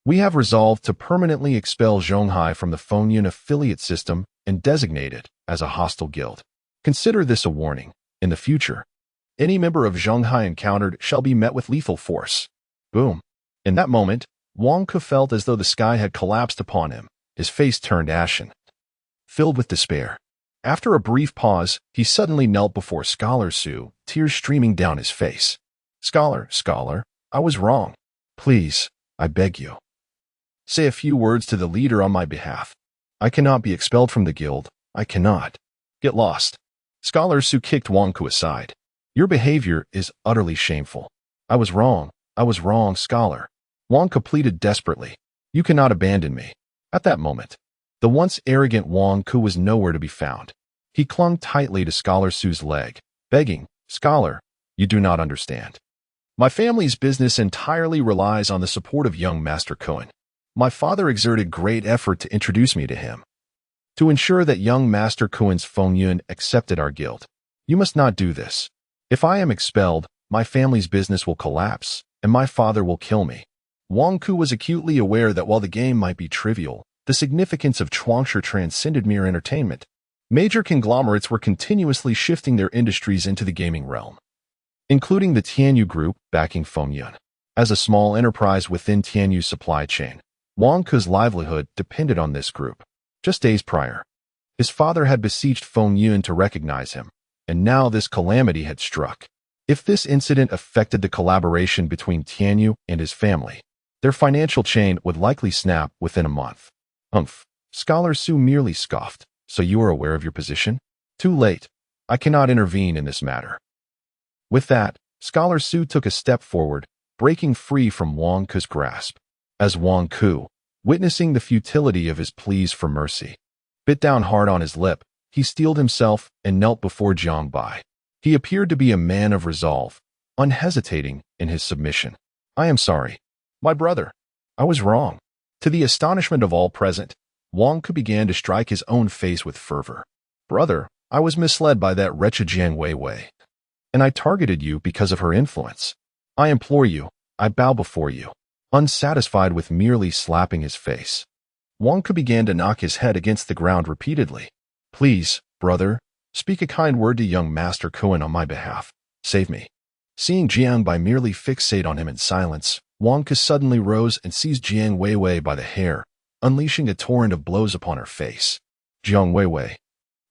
we have resolved to permanently expel Zhanghai from the Fengyun affiliate system and designate it as a hostile guild. Consider this a warning. In the future, any member of Zhanghai encountered shall be met with lethal force. Boom. In that moment, Wang Ku felt as though the sky had collapsed upon him. His face turned ashen, filled with despair. After a brief pause, he suddenly knelt before Scholar Su, tears streaming down his face. Scholar, I was wrong. Please, I beg you. Say a few words to the leader on my behalf. I cannot be expelled from the guild. I cannot. Get lost. Scholar Su kicked Wang Ku aside. Your behavior is utterly shameful. I was wrong, scholar. Wang Ku pleaded desperately. You cannot abandon me. At that moment, the once arrogant Wang Ku was nowhere to be found. He clung tightly to Scholar Su's leg, begging, Scholar, you do not understand. My family's business entirely relies on the support of young Master Cohen. My father exerted great effort to introduce me to him. To ensure that young Master Cohen's Fengyun accepted our guild. You must not do this. If I am expelled, my family's business will collapse, and my father will kill me. Wang Ku was acutely aware that while the game might be trivial, the significance of chuangshi transcended mere entertainment. Major conglomerates were continuously shifting their industries into the gaming realm, including the Tianyu Group backing Fengyun. As a small enterprise within Tianyu's supply chain, Wang Ku's livelihood depended on this group. Just days prior, his father had beseeched Fengyun to recognize him, and now this calamity had struck. If this incident affected the collaboration between Tianyu and his family, their financial chain would likely snap within a month. Scholar Su merely scoffed. So you are aware of your position? Too late. I cannot intervene in this matter. With that, Scholar Su took a step forward, breaking free from Wang Ku's grasp. As Wang Ku, witnessing the futility of his pleas for mercy, bit down hard on his lip, he steeled himself and knelt before Jiang Bai. He appeared to be a man of resolve, unhesitating in his submission. I am sorry. My brother. I was wrong. To the astonishment of all present, Wang Ku began to strike his own face with fervor. Brother, I was misled by that wretched Jiang Weiwei, and I targeted you because of her influence. I implore you, I bow before you. Unsatisfied with merely slapping his face, Wang Ku began to knock his head against the ground repeatedly. Please, brother, speak a kind word to young Master Cohen on my behalf. Save me. Seeing Jiang Bai merely fixate on him in silence, Wang Ku suddenly rose and seized Jiang Weiwei by the hair, unleashing a torrent of blows upon her face. Jiang Weiwei,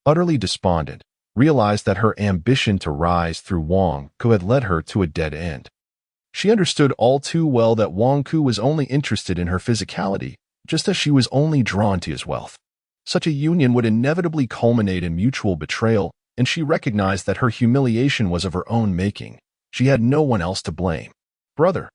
utterly despondent, realized that her ambition to rise through Wang Ku had led her to a dead end. She understood all too well that Wang Ku was only interested in her physicality, just as she was only drawn to his wealth. Such a union would inevitably culminate in mutual betrayal, and she recognized that her humiliation was of her own making. She had no one else to blame. Brother,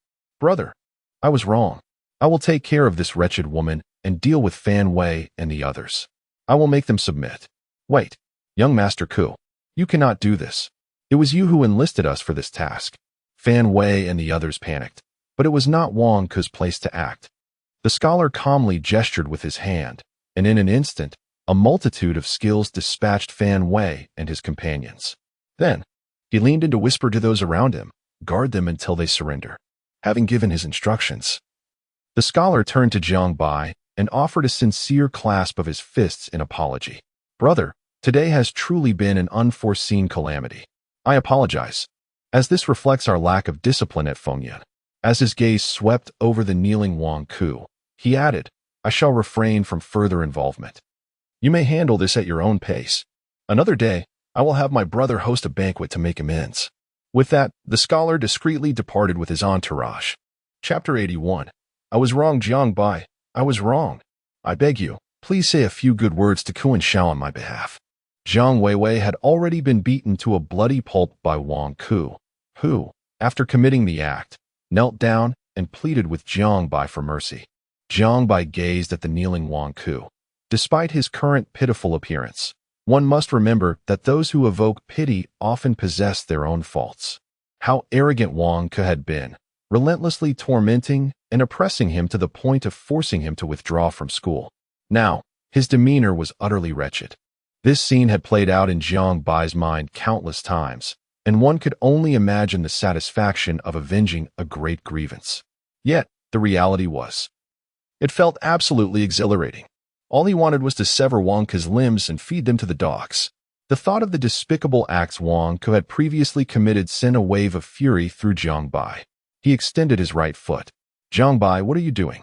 I was wrong. I will take care of this wretched woman and deal with Fan Wei and the others. I will make them submit. Wait, young Master Ku, you cannot do this. It was you who enlisted us for this task. Fan Wei and the others panicked, but it was not Wang Ku's place to act. The scholar calmly gestured with his hand, and in an instant, a multitude of skills dispatched Fan Wei and his companions. Then, he leaned in to whisper to those around him, guard them until they surrender. Having given his instructions, the scholar turned to Jiang Bai and offered a sincere clasp of his fists in apology. Brother, today has truly been an unforeseen calamity. I apologize, as this reflects our lack of discipline at Fengyun. As his gaze swept over the kneeling Wang Ku, he added, I shall refrain from further involvement. You may handle this at your own pace. Another day, I will have my brother host a banquet to make amends. With that, the scholar discreetly departed with his entourage. Chapter 81. I was wrong, Jiang Bai. I was wrong. I beg you, please say a few good words to Kuan Shao on my behalf. Jiang Weiwei had already been beaten to a bloody pulp by Wang Ku, who, after committing the act, knelt down and pleaded with Jiang Bai for mercy. Jiang Bai gazed at the kneeling Wang Ku. Despite his current pitiful appearance, one must remember that those who evoke pity often possess their own faults. How arrogant Wang Ku had been, relentlessly tormenting and oppressing him to the point of forcing him to withdraw from school. Now, his demeanor was utterly wretched. This scene had played out in Jiang Bai's mind countless times, and one could only imagine the satisfaction of avenging a great grievance. Yet, the reality was, it felt absolutely exhilarating. All he wanted was to sever Wang Ku's limbs and feed them to the dogs. The thought of the despicable acts Wang Ku had previously committed sent a wave of fury through Jiang Bai. He extended his right foot. Jiang Bai, what are you doing?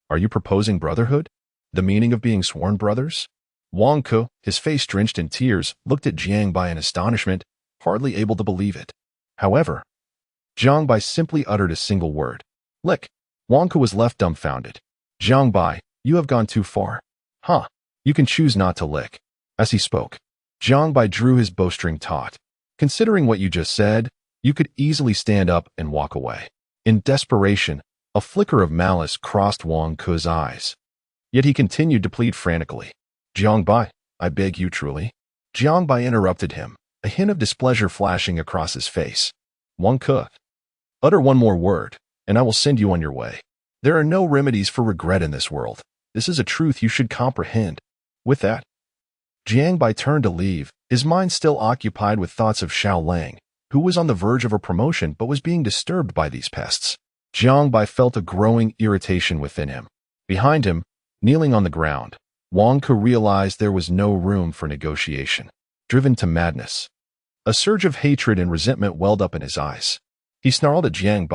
Are you proposing brotherhood? The meaning of being sworn brothers? Wang Ku, his face drenched in tears, looked at Jiang Bai in astonishment, hardly able to believe it. However, Jiang Bai simply uttered a single word. Lick. Wang Ku was left dumbfounded. Jiang Bai, you have gone too far. Huh, you can choose not to lick. As he spoke, Jiang Bai drew his bowstring taut. Considering what you just said, you could easily stand up and walk away. In desperation, a flicker of malice crossed Wang Ku's eyes. Yet he continued to plead frantically. Jiang Bai, I beg you truly. Jiang Bai interrupted him, a hint of displeasure flashing across his face. Wang Ku, utter one more word, and I will send you on your way. There are no remedies for regret in this world. This is a truth you should comprehend. With that, Jiang Bai turned to leave, his mind still occupied with thoughts of Xiao Lang, who was on the verge of a promotion but was being disturbed by these pests. Jiang Bai felt a growing irritation within him. Behind him, kneeling on the ground, Wang Ke realized there was no room for negotiation. Driven to madness, a surge of hatred and resentment welled up in his eyes. He snarled at Jiang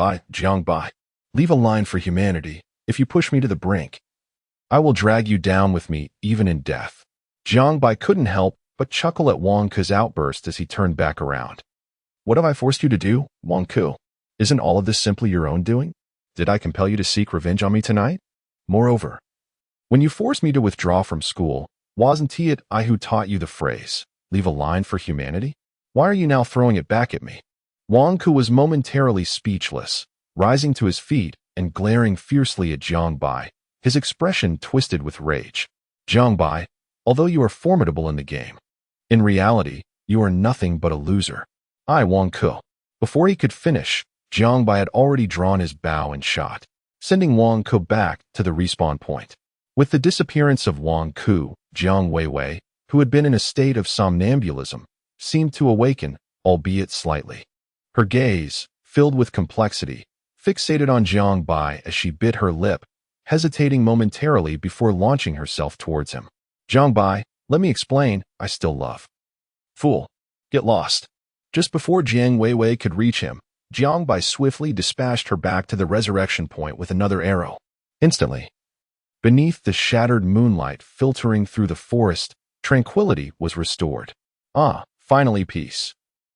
Bai, leave a line for humanity. If you push me to the brink, I will drag you down with me, even in death. Jiang Bai couldn't help but chuckle at Wang Ke's outburst as he turned back around. What have I forced you to do, Wang Ke? Isn't all of this simply your own doing? Did I compel you to seek revenge on me tonight? Moreover, when you forced me to withdraw from school, wasn't it I who taught you the phrase, leave a line for humanity? Why are you now throwing it back at me? Wang Ke was momentarily speechless, rising to his feet and glaring fiercely at Jiang Bai, his expression twisted with rage. Jiang Bai, although you are formidable in the game, in reality, you are nothing but a loser. Wang Ke. Before he could finish, Jiang Bai had already drawn his bow and shot, sending Wang Ke back to the respawn point. With the disappearance of Wang Ke, Jiang Weiwei, who had been in a state of somnambulism, seemed to awaken, albeit slightly. Her gaze, filled with complexity, fixated on Jiang Bai as she bit her lip, hesitating momentarily before launching herself towards him. Jiang Bai, let me explain, I still love. Fool. Get lost. Just before Jiang Weiwei could reach him, Jiang Bai swiftly dispatched her back to the resurrection point with another arrow. Instantly, beneath the shattered moonlight filtering through the forest, tranquility was restored. Finally peace.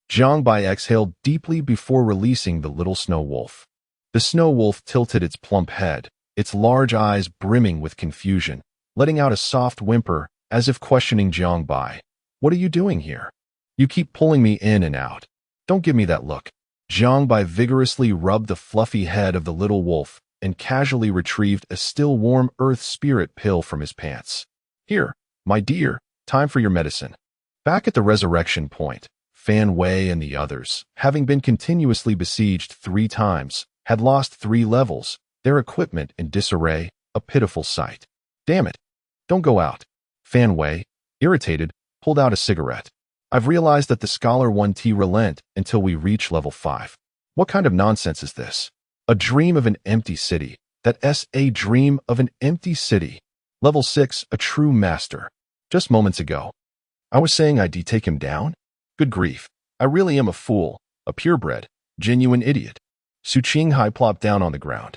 Jiang Bai exhaled deeply before releasing the little snow wolf. The snow wolf tilted its plump head, its large eyes brimming with confusion, letting out a soft whimper as if questioning Jiang Bai. What are you doing here? You keep pulling me in and out. Don't give me that look. Jiang Bai vigorously rubbed the fluffy head of the little wolf and casually retrieved a still warm earth spirit pill from his pants. Here, my dear, time for your medicine. Back at the resurrection point, Fan Wei and the others, having been continuously besieged 3 times, had lost 3 levels, their equipment in disarray, a pitiful sight. Damn it. Don't go out. Fan Wei, irritated, pulled out a cigarette. I've realized that the Scholar 1T relent until we reach level 5. What kind of nonsense is this? A dream of an empty city. That's a dream of an empty city. Level 6, a true master. Just moments ago, I was saying I'd take him down? Good grief. I really am a fool, a purebred, genuine idiot. Su Qinghai plopped down on the ground,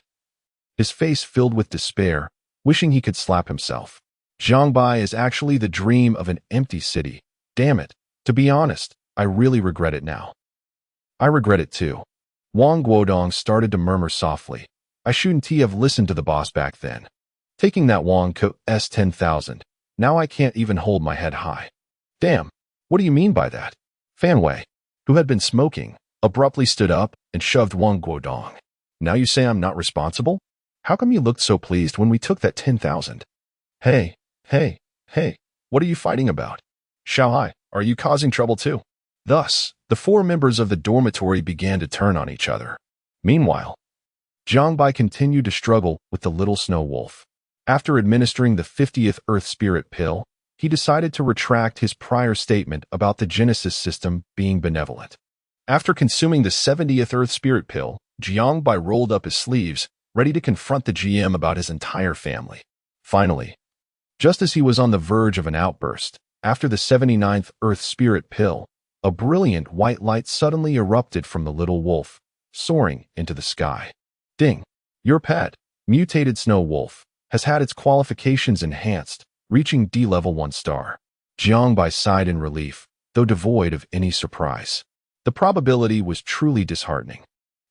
his face filled with despair, wishing he could slap himself. Jiang Bai is actually the dream of an empty city. Damn it. To be honest, I really regret it now. I regret it too. Wang Guodong started to murmur softly. I shouldn't have listened to the boss back then. Taking that Wang Ke's 10,000. Now I can't even hold my head high. Damn, what do you mean by that? Fan Wei, who had been smoking, abruptly stood up and shoved Wang Guodong. Now you say I'm not responsible? How come you looked so pleased when we took that 10,000? Hey, what are you fighting about? Xiaohai, are you causing trouble too? Thus, the 4 members of the dormitory began to turn on each other. Meanwhile, Jiang Bai continued to struggle with the little snow wolf. After administering the 50th Earth Spirit pill, he decided to retract his prior statement about the Genesis system being benevolent. After consuming the 70th Earth Spirit pill, Jiang Bai rolled up his sleeves, ready to confront the GM about his entire family. Finally, just as he was on the verge of an outburst, after the 79th Earth Spirit pill, a brilliant white light suddenly erupted from the little wolf, soaring into the sky. Ding! Your pet, mutated snow wolf, has had its qualifications enhanced, reaching D level 1 star. Jiang Bai sighed in relief, though devoid of any surprise. The probability was truly disheartening.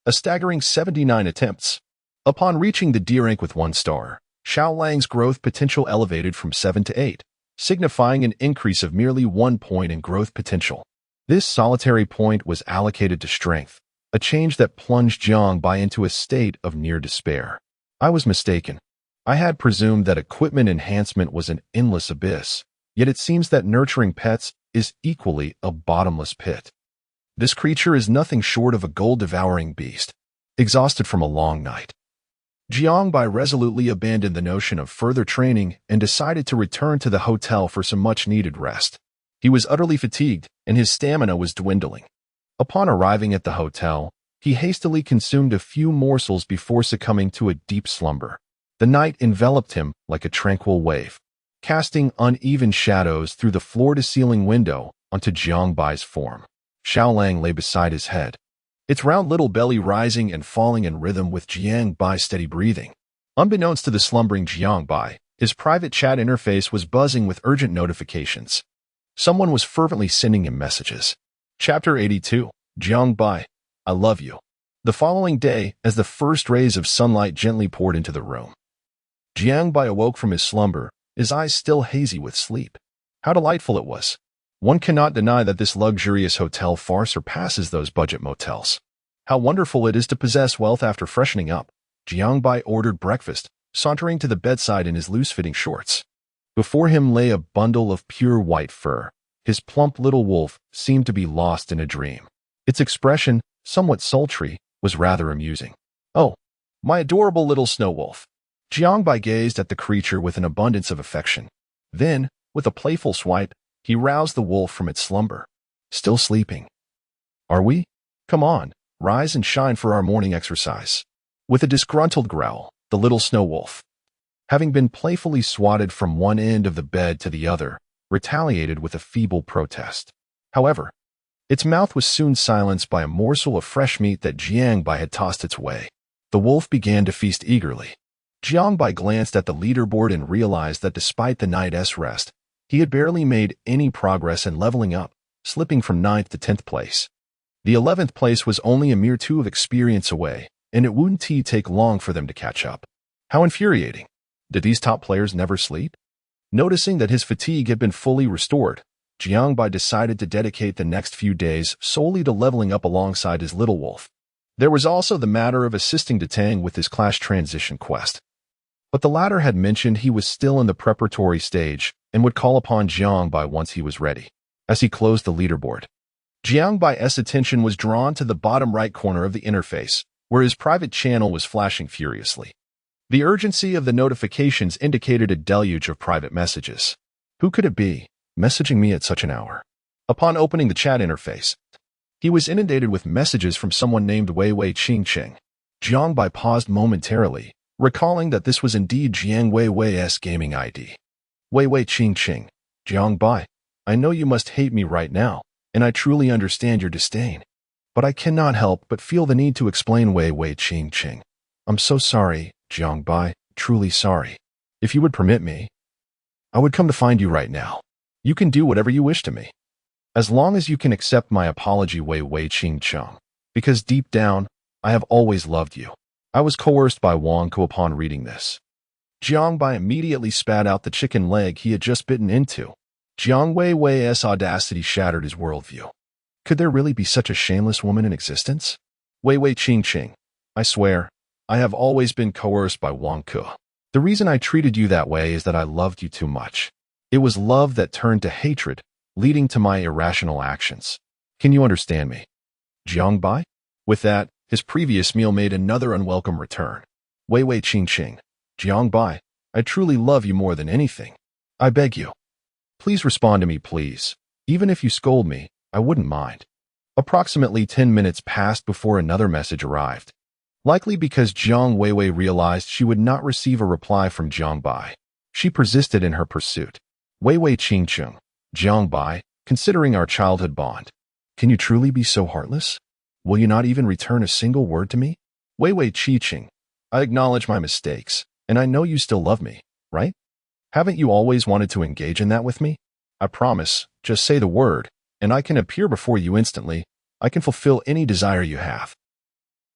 A staggering 79 attempts. Upon reaching the D rank with 1 star, Xiao Lang's growth potential elevated from 7 to 8, signifying an increase of merely 1 point in growth potential. This solitary point was allocated to strength, a change that plunged Jiang Bai into a state of near despair. I was mistaken. I had presumed that equipment enhancement was an endless abyss, yet it seems that nurturing pets is equally a bottomless pit. This creature is nothing short of a gold-devouring beast, exhausted from a long night. Jiang Bai resolutely abandoned the notion of further training and decided to return to the hotel for some much-needed rest. He was utterly fatigued, and his stamina was dwindling. Upon arriving at the hotel, He hastily consumed a few morsels before succumbing to a deep slumber. The night enveloped him like a tranquil wave, casting uneven shadows through the floor-to-ceiling window onto Jiangbai's form. Xiaolang lay beside his head, its round little belly rising and falling in rhythm with Jiangbai's steady breathing. Unbeknownst to the slumbering Jiangbai, his private chat interface was buzzing with urgent notifications. Someone was fervently sending him messages. Chapter 82. Jiangbai, I love you. The following day, as the first rays of sunlight gently poured into the room, Jiangbai awoke from his slumber, his eyes still hazy with sleep. How delightful it was. One cannot deny that this luxurious hotel far surpasses those budget motels. How wonderful it is to possess wealth after freshening up. Jiangbai ordered breakfast, sauntering to the bedside in his loose-fitting shorts. Before him lay a bundle of pure white fur. His plump little wolf seemed to be lost in a dream. Its expression, somewhat sultry, was rather amusing. Oh, my adorable little snow wolf. Jiangbai gazed at the creature with an abundance of affection. Then, with a playful swipe, he roused the wolf from its slumber. Still sleeping. Are we? Come on, rise and shine for our morning exercise. With a disgruntled growl, the little snow wolf, having been playfully swatted from one end of the bed to the other, retaliated with a feeble protest. However, its mouth was soon silenced by a morsel of fresh meat that Jiangbai had tossed its way. The wolf began to feast eagerly. Jiangbai glanced at the leaderboard and realized that despite the night's rest, he had barely made any progress in leveling up, slipping from 9th to 10th place. The 11th place was only a mere 2 of experience away, and it wouldn't take long for them to catch up. How infuriating. Did these top players never sleep? Noticing that his fatigue had been fully restored, Jiangbai decided to dedicate the next few days solely to leveling up alongside his little wolf. There was also the matter of assisting Tang with his class transition quest. But the latter had mentioned he was still in the preparatory stage and would call upon Jiangbai once he was ready. As he closed the leaderboard, Jiangbai's attention was drawn to the bottom right corner of the interface, where his private channel was flashing furiously. The urgency of the notifications indicated a deluge of private messages. Who could it be, messaging me at such an hour? Upon opening the chat interface, he was inundated with messages from someone named Wei Qingqing. Jiangbai paused momentarily, recalling that this was indeed Jiang Wei's gaming ID. Wei Qingqing, Jiangbai, I know you must hate me right now, and I truly understand your disdain. But I cannot help but feel the need to explain Wei Qingqing. I'm so sorry, Jiangbai, truly sorry. If you would permit me, I would come to find you right now. You can do whatever you wish to me. As long as you can accept my apology, Wei Qingqing, because deep down, I have always loved you. I was coerced by Wang Ku upon reading this. Jiangbai immediately spat out the chicken leg he had just bitten into. Jiang Wei's audacity shattered his worldview. Could there really be such a shameless woman in existence? Wei Qingqing, I swear, I have always been coerced by Wang Ku. The reason I treated you that way is that I loved you too much. It was love that turned to hatred, leading to my irrational actions. Can you understand me? Jiangbai? With that, his previous meal made another unwelcome return. Wei Qingqing, Jiangbai, I truly love you more than anything. I beg you. Please respond to me, please. Even if you scold me, I wouldn't mind. Approximately 10 minutes passed before another message arrived. Likely because Jiang Wei realized she would not receive a reply from Jiangbai. She persisted in her pursuit. Wei Qingqing, Jiangbai, considering our childhood bond, can you truly be so heartless? Will you not even return a single word to me? Wei Qingqing, I acknowledge my mistakes, and I know you still love me, right? Haven't you always wanted to engage in that with me? I promise, just say the word, and I can appear before you instantly. I can fulfill any desire you have.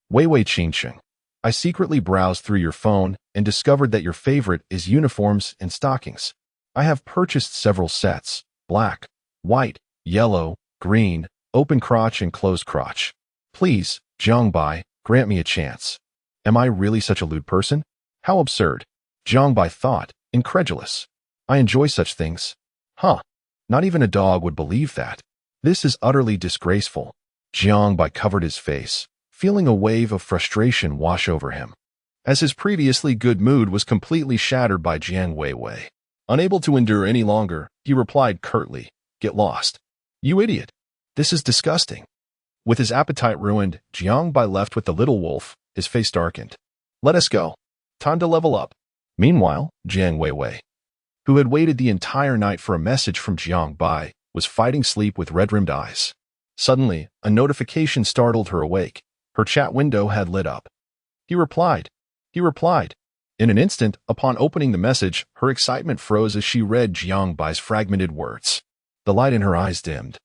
Wei Qingqing, I secretly browsed through your phone and discovered that your favorite is uniforms and stockings. I have purchased several sets, black, white, yellow, green, open crotch and closed crotch. Please, Jiangbai, grant me a chance. Am I really such a lewd person? How absurd. Jiangbai thought, incredulous. I enjoy such things. Huh. Not even a dog would believe that. This is utterly disgraceful. Jiangbai covered his face, feeling a wave of frustration wash over him, as his previously good mood was completely shattered by Jiang Wei. Unable to endure any longer, he replied curtly, Get lost. You idiot. This is disgusting. With his appetite ruined, Jiang Bai left with the little wolf, his face darkened. Let us go. Time to level up. Meanwhile, Jiang Weiwei, who had waited the entire night for a message from Jiang Bai, was fighting sleep with red-rimmed eyes. Suddenly, a notification startled her awake. Her chat window had lit up. He replied. In an instant, upon opening the message, her excitement froze as she read Jiang Bai's fragmented words. The light in her eyes dimmed,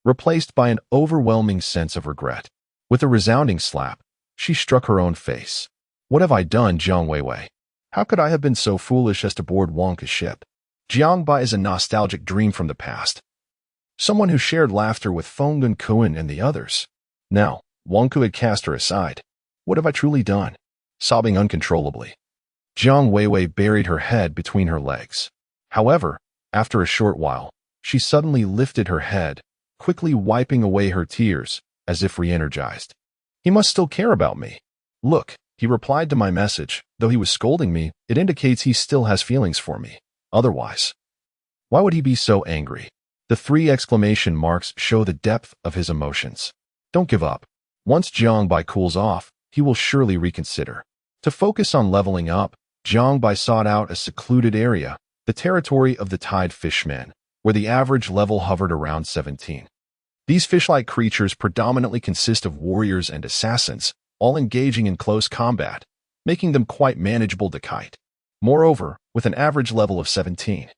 replaced by an overwhelming sense of regret. With a resounding slap, she struck her own face. What have I done, Jiang Weiwei? How could I have been so foolish as to board Wonka's ship? Jiang Bai is a nostalgic dream from the past. Someone who shared laughter with Fenggun Kuan and the others. Now, Wonka had cast her aside. What have I truly done? Sobbing uncontrollably, Jiang Weiwei buried her head between her legs. However, after a short while, she suddenly lifted her head, quickly wiping away her tears, as if re-energized. He must still care about me. Look, he replied to my message. Though he was scolding me, it indicates he still has feelings for me. Otherwise, why would he be so angry? The 3 exclamation marks show the depth of his emotions. Don't give up. Once Jiang Bai cools off, he will surely reconsider. To focus on leveling up, Jiang Bai sought out a secluded area, the territory of the Tide Fishmen, where the average level hovered around 17. These fish-like creatures predominantly consist of warriors and assassins, all engaging in close combat, making them quite manageable to kite. Moreover, with an average level of 17,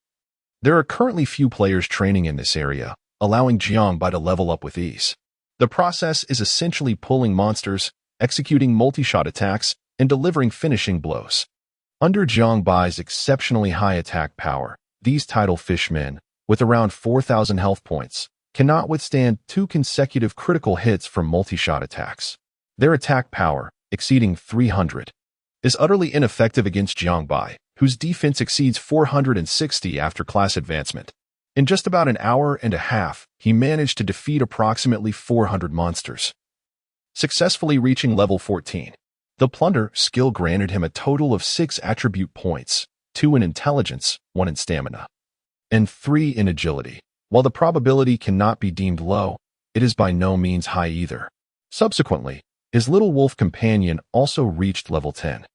there are currently few players training in this area, allowing Jiang Bai to level up with ease. The process is essentially pulling monsters, executing multi-shot attacks, and delivering finishing blows. Under Jiang Bai's exceptionally high attack power, these tidal fishmen, with around 4,000 health points, cannot withstand 2 consecutive critical hits from multi-shot attacks. Their attack power, exceeding 300, is utterly ineffective against Jiang Bai, whose defense exceeds 460 after class advancement. In just about an hour and a half, he managed to defeat approximately 400 monsters, successfully reaching level 14. The Plunder skill granted him a total of 6 attribute points, 2 in intelligence, 1 in stamina, and 3 in agility. While the probability cannot be deemed low, it is by no means high either. Subsequently, his little wolf companion also reached level 10.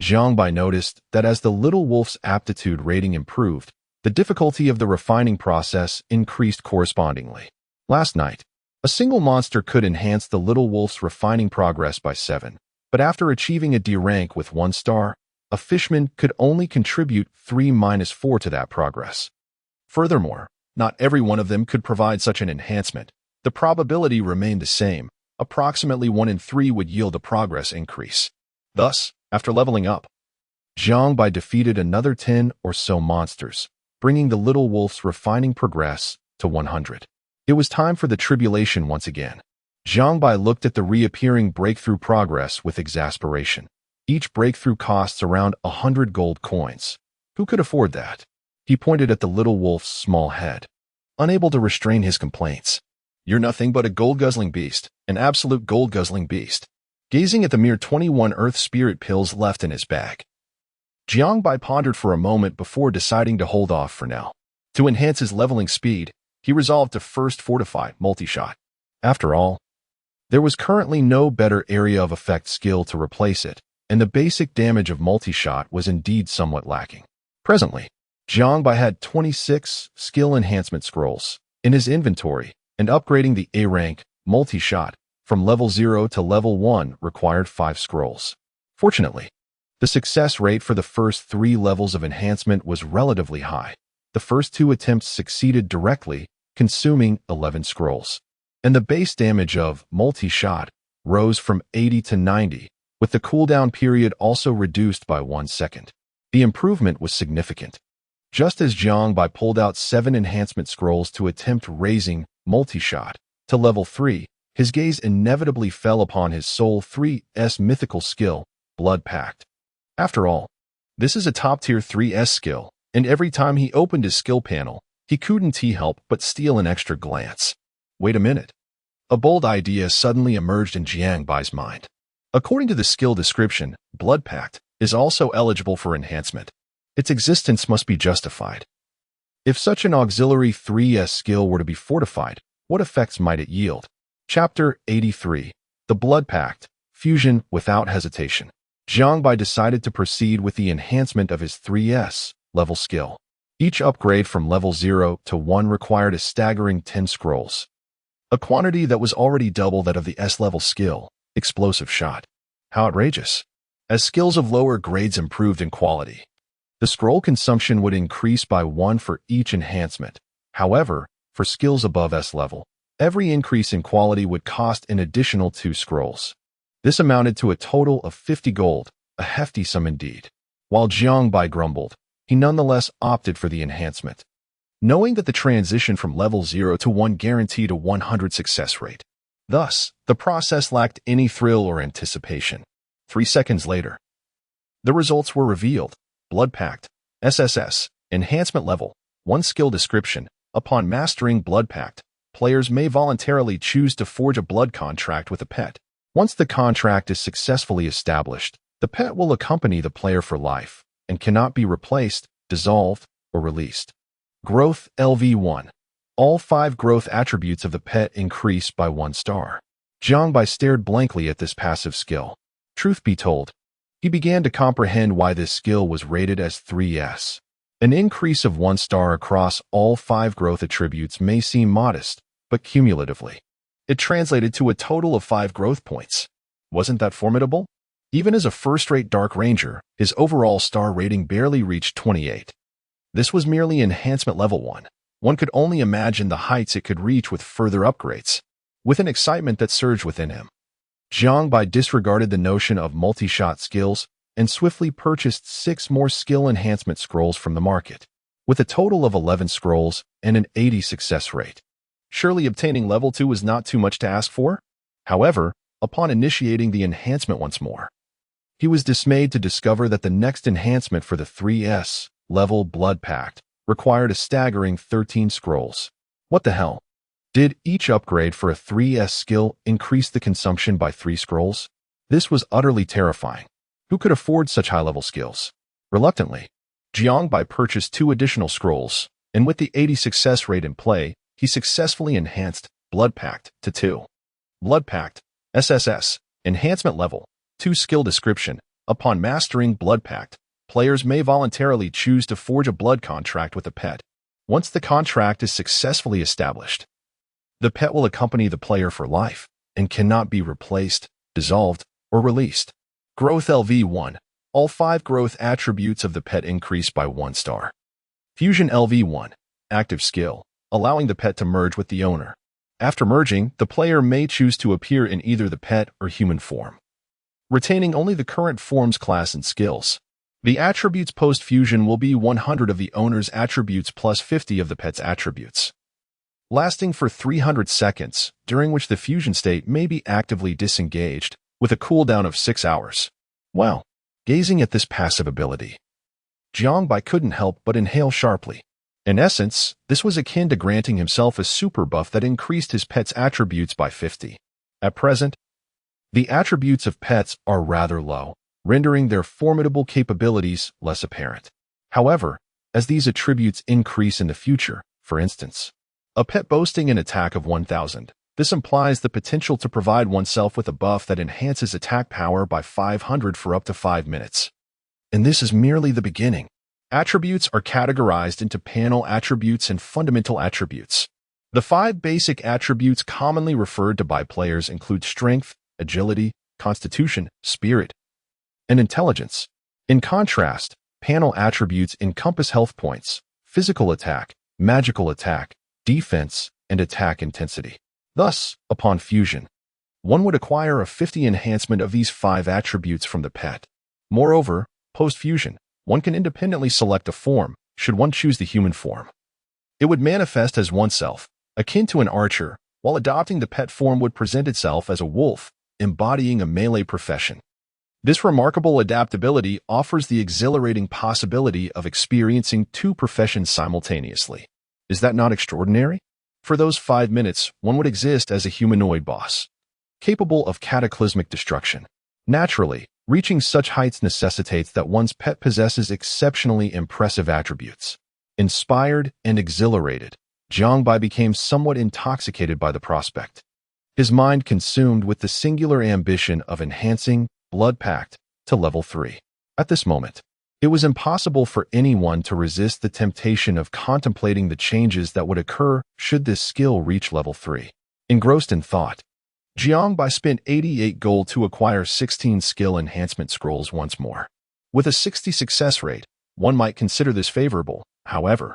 Jiang Bai noticed that as the little wolf's aptitude rating improved, the difficulty of the refining process increased correspondingly. Last night, a single monster could enhance the little wolf's refining progress by 7, but after achieving a D rank with 1 star, a fishman could only contribute 3-4 to that progress. Furthermore, not every one of them could provide such an enhancement. The probability remained the same. Approximately 1 in 3 would yield a progress increase. Thus, after leveling up, Jiang Bai defeated another 10 or so monsters, bringing the little wolf's refining progress to 100. It was time for the tribulation once again. Jiang Bai looked at the reappearing breakthrough progress with exasperation. Each breakthrough costs around 100 gold coins. Who could afford that? He pointed at the little wolf's small head, unable to restrain his complaints. You're nothing but a gold-guzzling beast, an absolute gold-guzzling beast. Gazing at the mere 21 earth spirit pills left in his bag, Jiang Bai pondered for a moment before deciding to hold off for now. To enhance his leveling speed, he resolved to first fortify multi-shot. After all, there was currently no better area of effect skill to replace it, and the basic damage of multi-shot was indeed somewhat lacking. Presently, Jiang Bai had 26 skill enhancement scrolls in his inventory, and upgrading the A rank multi-shot from level 0 to level 1 required 5 scrolls. Fortunately, the success rate for the first 3 levels of enhancement was relatively high. The first 2 attempts succeeded directly, consuming 11 scrolls, and the base damage of multi-shot rose from 80 to 90, with the cooldown period also reduced by 1 second. The improvement was significant. Just as Jiang Bai pulled out 7 enhancement scrolls to attempt raising multi-shot to level 3, his gaze inevitably fell upon his Soul 3's mythical skill, Blood Pact. After all, this is a top-tier 3S skill, and every time he opened his skill panel, he couldn't help but steal an extra glance. Wait a minute. A bold idea suddenly emerged in Jiang Bai's mind. According to the skill description, Blood Pact is also eligible for enhancement. Its existence must be justified. If such an auxiliary 3S skill were to be fortified, what effects might it yield? Chapter 83. The Blood Pact. Fusion without hesitation. Jiang Bai decided to proceed with the enhancement of his 3S level skill. Each upgrade from level 0 to 1 required a staggering 10 scrolls, a quantity that was already double that of the S-level skill, Explosive Shot. How outrageous! As skills of lower grades improved in quality, the scroll consumption would increase by 1 for each enhancement. However, for skills above S level, every increase in quality would cost an additional 2 scrolls. This amounted to a total of 50 gold, a hefty sum indeed. While Jiang Bai grumbled, he nonetheless opted for the enhancement, knowing that the transition from level 0 to 1 guaranteed a 100 success rate. Thus, the process lacked any thrill or anticipation. 3 seconds later, the results were revealed. Blood Pact, SSS, Enhancement Level, 1 Skill Description. Upon mastering Blood Pact, players may voluntarily choose to forge a blood contract with a pet. Once the contract is successfully established, the pet will accompany the player for life and cannot be replaced, dissolved, or released. Growth LV1. All 5 growth attributes of the pet increase by 1 star. Jiang Bai stared blankly at this passive skill. Truth be told, he began to comprehend why this skill was rated as 3S. An increase of 1 star across all 5 growth attributes may seem modest, but cumulatively, it translated to a total of 5 growth points. Wasn't that formidable? Even as a first-rate Dark Ranger, his overall star rating barely reached 28. This was merely enhancement level 1. One could only imagine the heights it could reach with further upgrades. With an excitement that surged within him, Jiang Bai disregarded the notion of multi-shot skills and swiftly purchased 6 more skill enhancement scrolls from the market. With a total of 11 scrolls and an 80 success rate, surely obtaining level 2 was not too much to ask for? However, upon initiating the enhancement once more, he was dismayed to discover that the next enhancement for the 3S level Blood Pact required a staggering 13 scrolls. What the hell? Did each upgrade for a 3S skill increase the consumption by 3 scrolls? This was utterly terrifying. Who could afford such high-level skills? Reluctantly, Jiang Bai purchased 2 additional scrolls, and with the 80 success rate in play, he successfully enhanced Blood Pact to 2. Blood Pact, SSS, Enhancement Level, 2 Skill Description. Upon mastering Blood Pact, players may voluntarily choose to forge a blood contract with a pet. Once the contract is successfully established, the pet will accompany the player for life and cannot be replaced, dissolved, or released. Growth LV1. All 5 growth attributes of the pet increase by 1 star. Fusion LV1. Active skill, allowing the pet to merge with the owner. After merging, the player may choose to appear in either the pet or human form, retaining only the current form's class and skills. The attributes post-fusion will be 100 of the owner's attributes plus 50 of the pet's attributes, lasting for 300 seconds, during which the fusion state may be actively disengaged, with a cooldown of 6 hours. Well, gazing at this passive ability, Jiang Bai couldn't help but inhale sharply. In essence, this was akin to granting himself a super buff that increased his pet's attributes by 50. At present, the attributes of pets are rather low, rendering their formidable capabilities less apparent. However, as these attributes increase in the future, for instance, a pet boasting an attack of 1000, this implies the potential to provide oneself with a buff that enhances attack power by 500 for up to 5 minutes. And this is merely the beginning. Attributes are categorized into panel attributes and fundamental attributes. The 5 basic attributes commonly referred to by players include strength, agility, constitution, spirit, and intelligence. In contrast, panel attributes encompass health points, physical attack, magical attack, defense, and attack intensity. Thus, upon fusion, one would acquire a 50 enhancement of these 5 attributes from the pet. Moreover, post-fusion, one can independently select a form, should one choose the human form. It would manifest as oneself, akin to an archer, while adopting the pet form would present itself as a wolf, embodying a melee profession. This remarkable adaptability offers the exhilarating possibility of experiencing 2 professions simultaneously. Is that not extraordinary? For those 5 minutes, one would exist as a humanoid boss, capable of cataclysmic destruction. Naturally, reaching such heights necessitates that one's pet possesses exceptionally impressive attributes. Inspired and exhilarated, Jiang Bai became somewhat intoxicated by the prospect. his mind consumed with the singular ambition of enhancing Blood Pact to level 3. At this moment, it was impossible for anyone to resist the temptation of contemplating the changes that would occur should this skill reach level 3. Engrossed in thought, Jiangbai spent 88 gold to acquire 16 skill enhancement scrolls once more. With a 60 success rate, one might consider this favorable. However,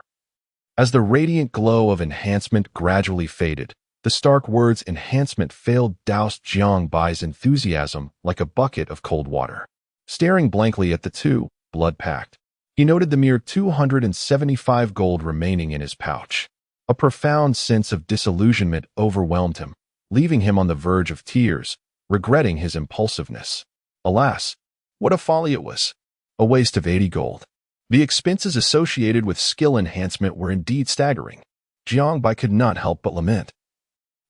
as the radiant glow of enhancement gradually faded, the stark words enhancement failed doused Jiangbai's enthusiasm like a bucket of cold water. Staring blankly at the Blood Pact, he noted the mere 275 gold remaining in his pouch. A profound sense of disillusionment overwhelmed him, leaving him on the verge of tears, regretting his impulsiveness. Alas, what a folly it was! A waste of 80 gold. The expenses associated with skill enhancement were indeed staggering. Jiangbai could not help but lament.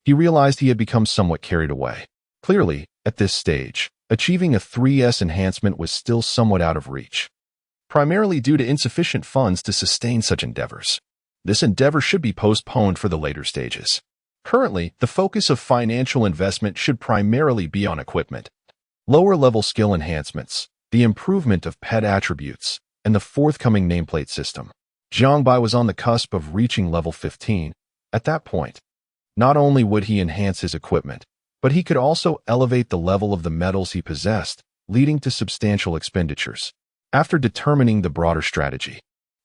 He realized he had become somewhat carried away. Clearly, at this stage, achieving a 3S enhancement was still somewhat out of reach, primarily due to insufficient funds to sustain such endeavors. This endeavor should be postponed for the later stages. Currently, the focus of financial investment should primarily be on equipment, lower-level skill enhancements, the improvement of pet attributes, and the forthcoming nameplate system. Jiangbai was on the cusp of reaching level 15. At that point, not only would he enhance his equipment, but he could also elevate the level of the metals he possessed, leading to substantial expenditures. After determining the broader strategy,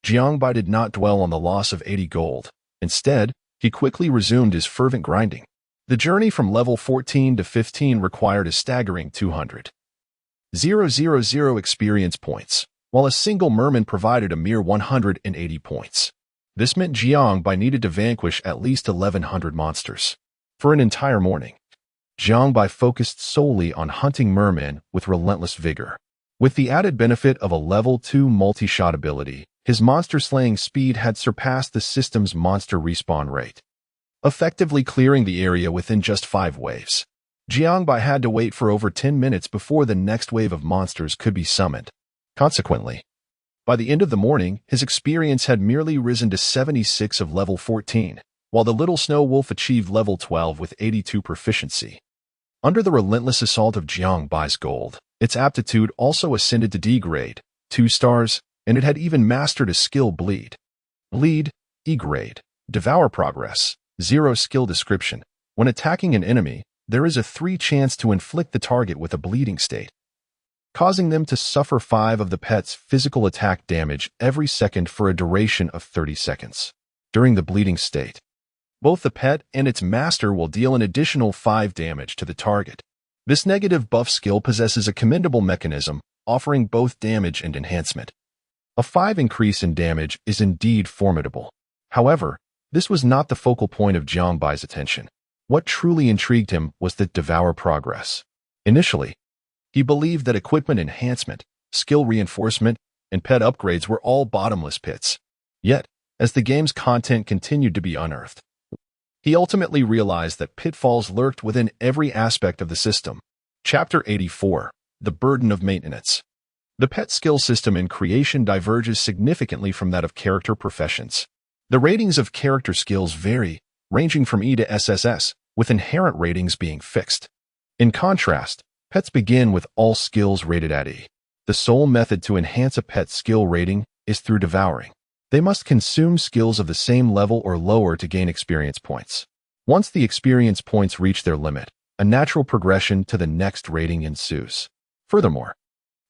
Jiangbai did not dwell on the loss of 80 gold. Instead, he quickly resumed his fervent grinding. The journey from level 14 to 15 required a staggering 200,000 experience points, while a single merman provided a mere 180 points. This meant Jiangbai needed to vanquish at least 1,100 monsters. For an entire morning, Jiangbai focused solely on hunting mermen with relentless vigor. With the added benefit of a level 2 multi-shot ability, his monster-slaying speed had surpassed the system's monster respawn rate, effectively clearing the area within just 5 waves. Jiangbai had to wait for over 10 minutes before the next wave of monsters could be summoned. Consequently, by the end of the morning, his experience had merely risen to 76 of level 14, while the little snow wolf achieved level 12 with 82 proficiency. Under the relentless assault of Jiangbai's gold, its aptitude also ascended to D grade, 2 stars, and it had even mastered a skill bleed. Bleed, E grade, devour progress, 0 skill description. When attacking an enemy, there is a 3 chance to inflict the target with a bleeding state, causing them to suffer 5 of the pet's physical attack damage every second for a duration of 30 seconds. During the bleeding state, both the pet and its master will deal an additional 5 damage to the target. This negative buff skill possesses a commendable mechanism, offering both damage and enhancement. A 5 increase in damage is indeed formidable. However, this was not the focal point of Jiangbai's attention. What truly intrigued him was the devour progress. Initially, he believed that equipment enhancement, skill reinforcement, and pet upgrades were all bottomless pits. Yet, as the game's content continued to be unearthed, he ultimately realized that pitfalls lurked within every aspect of the system. Chapter 84: The Burden of Maintenance. The pet skill system in creation diverges significantly from that of character professions. The ratings of character skills vary, ranging from E to SSS, with inherent ratings being fixed. In contrast, pets begin with all skills rated at E. The sole method to enhance a pet's skill rating is through devouring. They must consume skills of the same level or lower to gain experience points. Once the experience points reach their limit, a natural progression to the next rating ensues. Furthermore,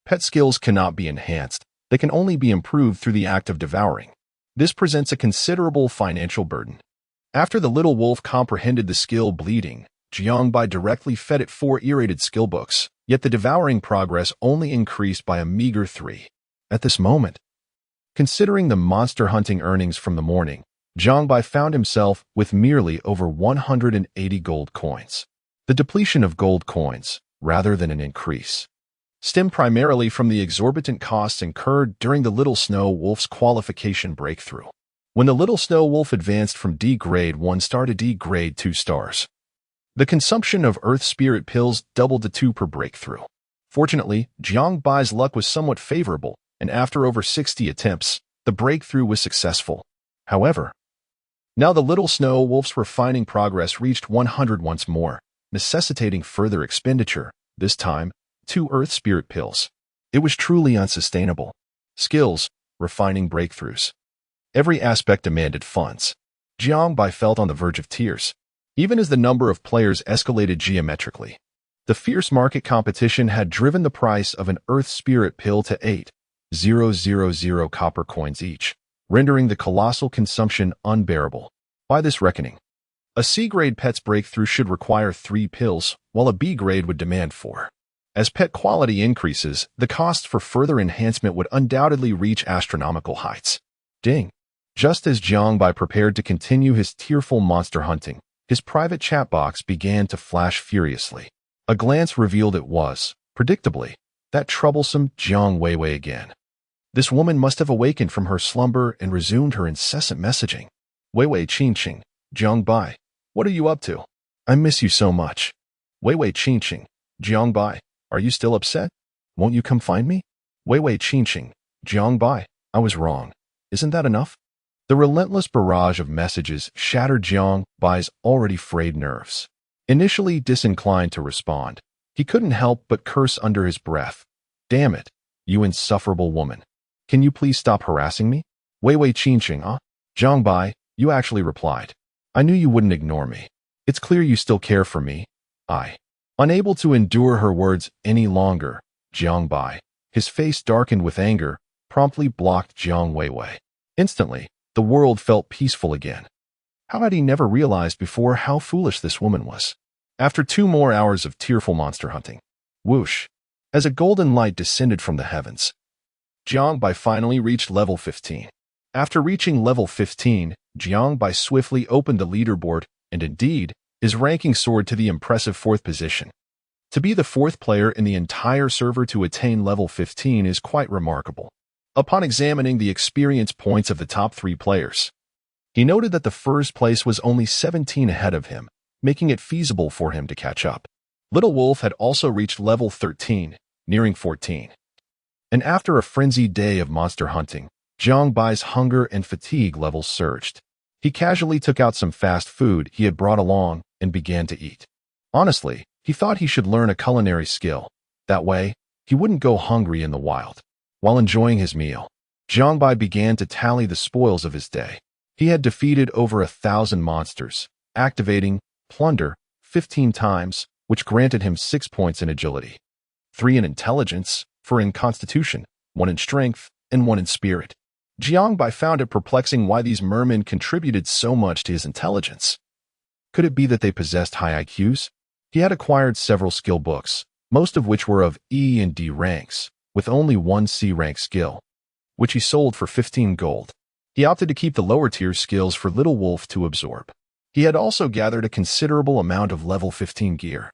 pet skills cannot be enhanced. They can only be improved through the act of devouring. This presents a considerable financial burden. After the little wolf comprehended the skill bleeding, Jiangbai directly fed it 4 irradiated skill books, yet the devouring progress only increased by a meager 3. At this moment, considering the monster hunting earnings from the morning, Jiangbai found himself with merely over 180 gold coins. The depletion of gold coins, rather than an increase, stemmed primarily from the exorbitant costs incurred during the Little Snow Wolf's qualification breakthrough. When the Little Snow Wolf advanced from D grade 1 star to D grade 2 stars, the consumption of Earth Spirit pills doubled to 2 per breakthrough. Fortunately, Jiangbai's luck was somewhat favorable, and after over 60 attempts, the breakthrough was successful. However, now the Little Snow Wolf's refining progress reached 100 once more, necessitating further expenditure, this time, 2 Earth Spirit pills. It was truly unsustainable. Skills, refining breakthroughs. Every aspect demanded funds. Jiang Bai felt on the verge of tears, even as the number of players escalated geometrically. The fierce market competition had driven the price of an Earth Spirit pill to 8,000 copper coins each, rendering the colossal consumption unbearable. By this reckoning, a C-grade pet's breakthrough should require 3 pills, while a B-grade would demand 4. As pet quality increases, the cost for further enhancement would undoubtedly reach astronomical heights. Ding! Just as Jiang Bai prepared to continue his tearful monster hunting, his private chat box began to flash furiously. A glance revealed it was, predictably, that troublesome Jiang Weiwei again. This woman must have awakened from her slumber and resumed her incessant messaging. Weiwei Qingqing, Jiang Bai, what are you up to? I miss you so much. Weiwei Qingqing, Jiang Bai, are you still upset? Won't you come find me? Weiwei Qingqing, Jiang Bai, I was wrong. Isn't that enough? The relentless barrage of messages shattered Jiang Bai's already frayed nerves. Initially disinclined to respond, he couldn't help but curse under his breath. Damn it, you insufferable woman. Can you please stop harassing me? Weiwei Qingqing, huh? Jiang Bai, you actually replied. I knew you wouldn't ignore me. It's clear you still care for me. Unable to endure her words any longer, Jiang Bai, his face darkened with anger, promptly blocked Jiang Weiwei. Instantly, the world felt peaceful again. How had he never realized before how foolish this woman was? After 2 more hours of tearful monster hunting, whoosh, as a golden light descended from the heavens, Jiang Bai finally reached level 15. After reaching level 15, Jiang Bai swiftly opened the leaderboard, and indeed, his ranking soared to the impressive 4th position. To be the 4th player in the entire server to attain level 15 is quite remarkable. Upon examining the experience points of the top 3 players, he noted that the first place was only 17 ahead of him, making it feasible for him to catch up. Little Wolf had also reached level 13, nearing 14. And after a frenzied day of monster hunting, Jiang Bai's hunger and fatigue levels surged. He casually took out some fast food he had brought along and began to eat. Honestly, he thought he should learn a culinary skill. That way, he wouldn't go hungry in the wild. While enjoying his meal, Jiang Bai began to tally the spoils of his day. He had defeated over 1,000 monsters, activating Plunder 15 times, which granted him 6 points in agility, 3 in intelligence, 4 in constitution, 1 in strength, and 1 in spirit. Jiang Bai found it perplexing why these mermen contributed so much to his intelligence. Could it be that they possessed high IQs? He had acquired several skill books, most of which were of E and D ranks, with only 1 C rank skill, which he sold for 15 gold. He opted to keep the lower-tier skills for Little Wolf to absorb. He had also gathered a considerable amount of level 15 gear,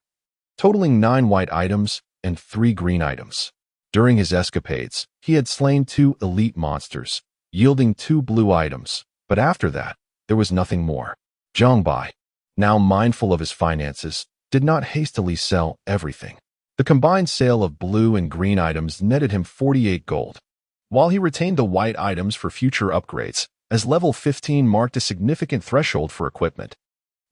totaling 9 white items and 3 green items. During his escapades, he had slain 2 elite monsters, yielding 2 blue items, but after that, there was nothing more. Jiang Bai, now mindful of his finances, did not hastily sell everything. The combined sale of blue and green items netted him 48 gold, while he retained the white items for future upgrades, as level 15 marked a significant threshold for equipment.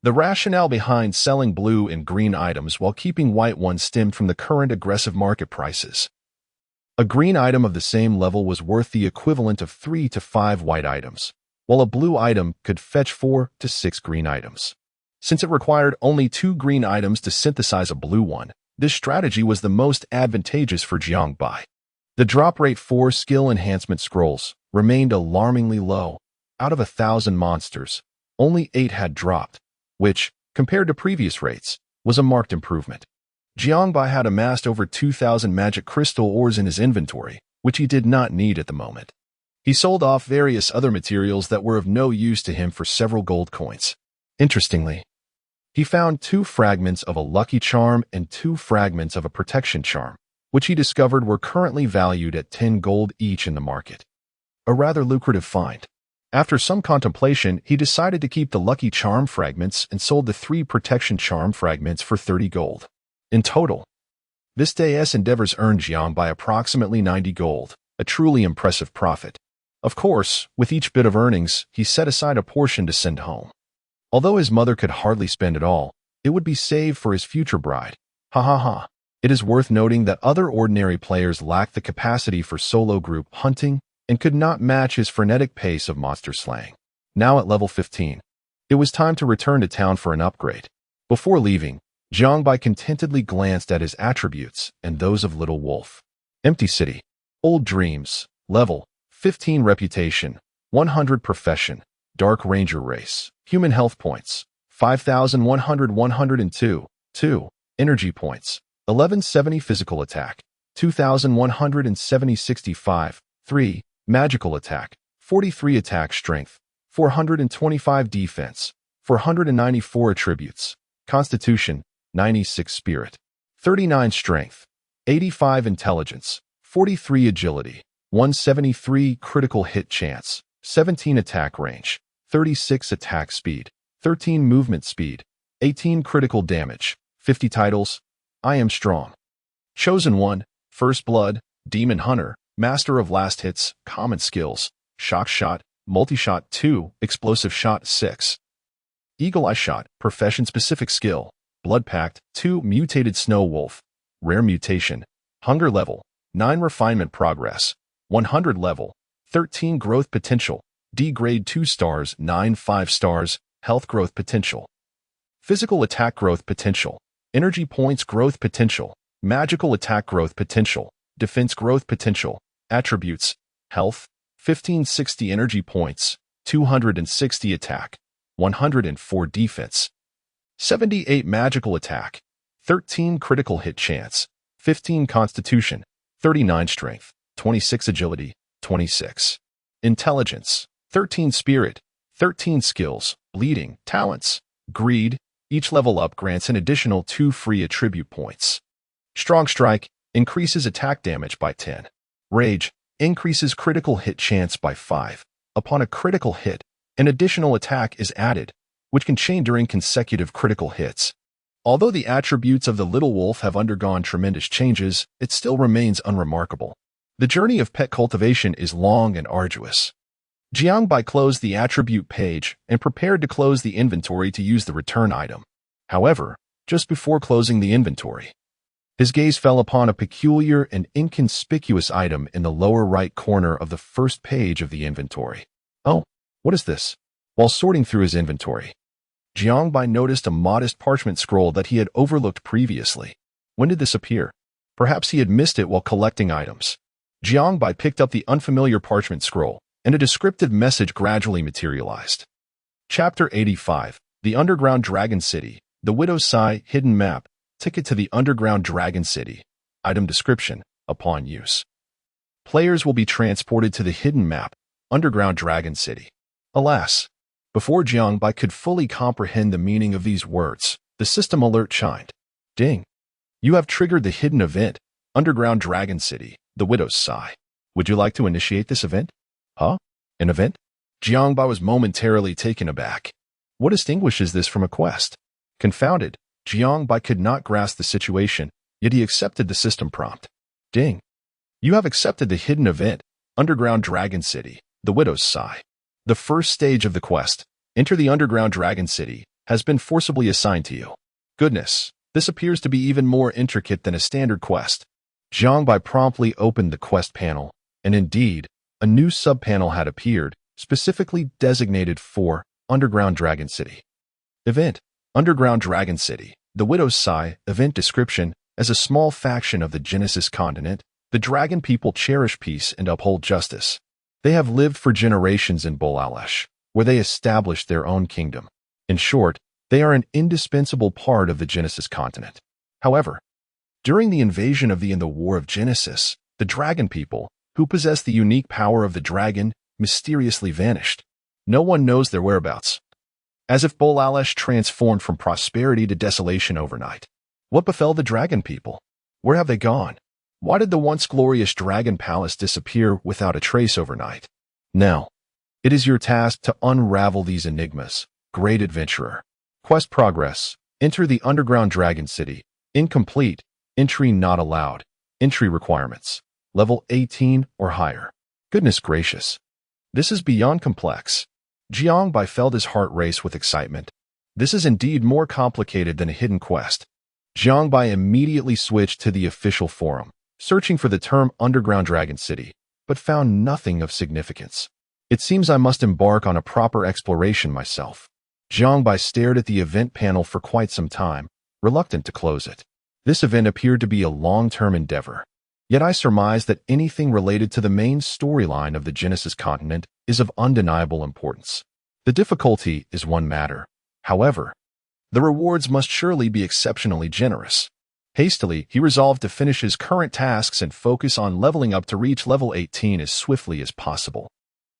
The rationale behind selling blue and green items while keeping white ones stemmed from the current aggressive market prices. A green item of the same level was worth the equivalent of 3 to 5 white items, while a blue item could fetch 4 to 6 green items. Since it required only 2 green items to synthesize a blue one, this strategy was the most advantageous for Jiang Bai. The drop rate for skill enhancement scrolls remained alarmingly low. Out of 1,000 monsters, only 8 had dropped, which, compared to previous rates, was a marked improvement. Jiang Bai had amassed over 2,000 magic crystal ores in his inventory, which he did not need at the moment. He sold off various other materials that were of no use to him for several gold coins. Interestingly, he found 2 fragments of a lucky charm and 2 fragments of a protection charm, which he discovered were currently valued at 10 gold each in the market. A rather lucrative find. After some contemplation, he decided to keep the lucky charm fragments and sold the 3 protection charm fragments for 30 gold. In total, this day's endeavors earned Jiang Bai approximately 90 gold, a truly impressive profit. Of course, with each bit of earnings, he set aside a portion to send home. Although his mother could hardly spend it all, It would be saved for his future bride. Ha ha ha. It is worth noting that other ordinary players lacked the capacity for solo group hunting and could not match his frenetic pace of monster slaying. Now at level 15, it was time to return to town for an upgrade. Before leaving, Jiangbai contentedly glanced at his attributes and those of Little Wolf. Empty City, Old Dreams, Level 15 Reputation, 100 Profession, Dark Ranger Race, Human Health Points, 5,100 2 Energy Points, 1170 Physical Attack, 2,170 65, 3 Magical Attack, 43 Attack Strength, 425 Defense, 494 Attributes, Constitution, 96 Spirit, 39 Strength, 85 Intelligence, 43 Agility, 173 Critical Hit Chance, 17 Attack Range, 36 Attack Speed, 13 Movement Speed, 18 Critical Damage, 50 Titles, I Am Strong. Chosen 1, First Blood, Demon Hunter, Master of Last Hits, Common Skills, Shock Shot, Multi-Shot 2, Explosive Shot 6. Eagle Eye Shot, Profession-Specific Skill, Blood Pact 2, Mutated Snow Wolf, Rare Mutation, Hunger Level, 9 Refinement Progress, 100 Level, 13 Growth Potential, D Grade 2 stars, 9 5 stars, Health Growth Potential. Physical Attack Growth Potential, Energy Points Growth Potential, Magical Attack Growth Potential, Defense Growth Potential, Attributes, Health, 1560 Energy Points, 260 Attack, 104 Defense, 78 Magical Attack, 13 Critical Hit Chance, 15 Constitution, 39 Strength, 26 Agility, 26 Intelligence, 13 Spirit, 13 Skills, Bleeding, Talents, Greed. Each level up grants an additional 2 free attribute points. Strong Strike increases attack damage by 10. Rage increases critical hit chance by 5. Upon a critical hit, an additional attack is added, which can chain during consecutive critical hits. Although the attributes of the Little Wolf have undergone tremendous changes, it still remains unremarkable. The journey of pet cultivation is long and arduous. Jiangbai closed the attribute page and prepared to close the inventory to use the return item. However, just before closing the inventory, his gaze fell upon a peculiar and inconspicuous item in the lower right corner of the first page of the inventory. Oh, what is this? While sorting through his inventory, Jiangbai noticed a modest parchment scroll that he had overlooked previously. When did this appear? Perhaps he had missed it while collecting items. Jiangbai picked up the unfamiliar parchment scroll, and a descriptive message gradually materialized. Chapter 85, The Underground Dragon City, The Widow's Sigh, Hidden Map, Ticket to the Underground Dragon City. Item description, upon use. Players will be transported to the hidden map, Underground Dragon City. Alas, before Jiangbai could fully comprehend the meaning of these words, the system alert chimed. Ding! You have triggered the hidden event, Underground Dragon City, The Widow's Sigh. Would you like to initiate this event? Huh? An event? Jiangbai was momentarily taken aback. What distinguishes this from a quest? Confounded, Jiangbai could not grasp the situation, yet he accepted the system prompt. Ding! You have accepted the hidden event, Underground Dragon City, The Widow's Sigh. The first stage of the quest, Enter the Underground Dragon City, has been forcibly assigned to you. Goodness, this appears to be even more intricate than a standard quest. Jiangbai promptly opened the quest panel, and indeed, a new subpanel had appeared, specifically designated for Underground Dragon City. Event, Underground Dragon City, The Widow's Sigh. Event description, as a small faction of the Genesis continent, the dragon people cherish peace and uphold justice. They have lived for generations in Bolalesh, where they established their own kingdom. In short, they are an indispensable part of the Genesis continent. However, during the invasion of the War of Genesis, the dragon people, who possess the unique power of the dragon, mysteriously vanished. No one knows their whereabouts. As if Bolalesh transformed from prosperity to desolation overnight. What befell the dragon people? Where have they gone? Why did the once glorious dragon palace disappear without a trace overnight? Now, it is your task to unravel these enigmas, great adventurer. Quest progress. Enter the Underground Dragon City. Incomplete. Entry not allowed. Entry requirements. Level 18 or higher. Goodness gracious. This is beyond complex. Jiangbai felt his heart race with excitement. This is indeed more complicated than a hidden quest. Jiangbai immediately switched to the official forum, searching for the term Underground Dragon City, but found nothing of significance. It seems I must embark on a proper exploration myself. Jiangbai stared at the event panel for quite some time, reluctant to close it. This event appeared to be a long-term endeavor. Yet I surmise that anything related to the main storyline of the Genesis continent is of undeniable importance. The difficulty is one matter. However, the rewards must surely be exceptionally generous. Hastily, he resolved to finish his current tasks and focus on leveling up to reach level 18 as swiftly as possible.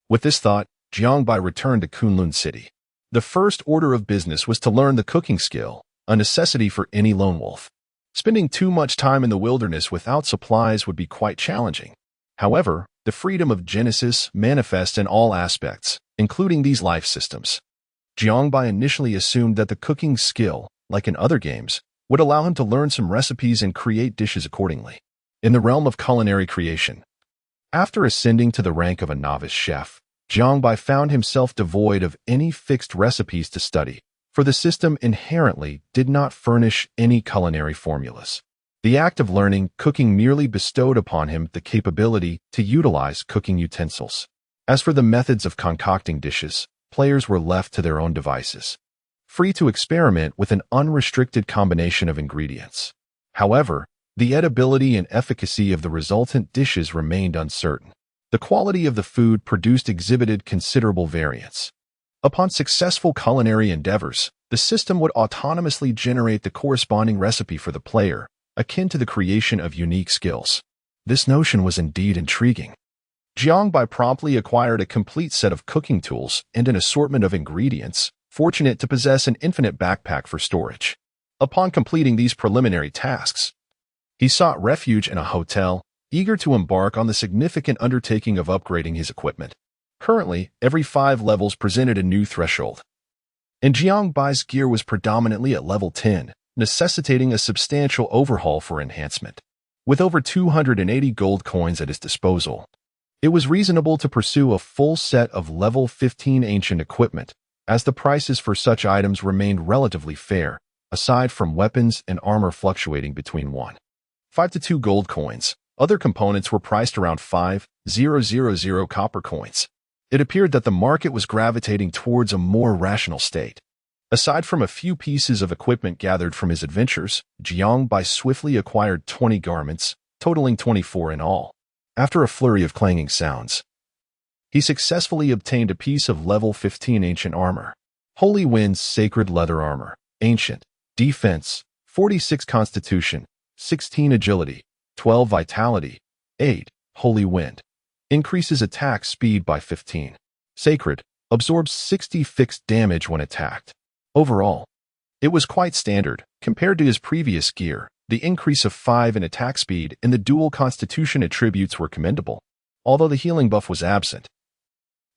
With this thought, Jiangbai returned to Kunlun City. The first order of business was to learn the cooking skill, a necessity for any lone wolf. Spending too much time in the wilderness without supplies would be quite challenging. However, the freedom of Genesis manifests in all aspects, including these life systems. Jiangbai initially assumed that the cooking skill, like in other games, would allow him to learn some recipes and create dishes accordingly. In the realm of culinary creation, after ascending to the rank of a novice chef, Jiangbai found himself devoid of any fixed recipes to study, for the system inherently did not furnish any culinary formulas. The act of learning cooking merely bestowed upon him the capability to utilize cooking utensils. As for the methods of concocting dishes, players were left to their own devices, free to experiment with an unrestricted combination of ingredients. However, the edibility and efficacy of the resultant dishes remained uncertain. The quality of the food produced exhibited considerable variance. Upon successful culinary endeavors, the system would autonomously generate the corresponding recipe for the player, akin to the creation of unique skills. This notion was indeed intriguing. Jiangbai promptly acquired a complete set of cooking tools and an assortment of ingredients, fortunate to possess an infinite backpack for storage. Upon completing these preliminary tasks, he sought refuge in a hotel, eager to embark on the significant undertaking of upgrading his equipment. Currently, every 5 levels presented a new threshold, and Jiangbai's gear was predominantly at level 10, necessitating a substantial overhaul for enhancement. With over 280 gold coins at his disposal, it was reasonable to pursue a full set of level 15 ancient equipment, as the prices for such items remained relatively fair, aside from weapons and armor fluctuating between 1.5 to 2 gold coins. Other components were priced around 5,000 copper coins. It appeared that the market was gravitating towards a more rational state. Aside from a few pieces of equipment gathered from his adventures, Jiangbai swiftly acquired 20 garments, totaling 24 in all. After a flurry of clanging sounds, he successfully obtained a piece of level 15 ancient armor. Holy Wind's sacred leather armor, ancient, defense, 46 constitution, 16 agility, 12 vitality, 8, Holy Wind. Increases attack speed by 15. Sacred, absorbs 60 fixed damage when attacked. Overall, it was quite standard. Compared to his previous gear, the increase of 5 in attack speed and the dual constitution attributes were commendable. Although the healing buff was absent,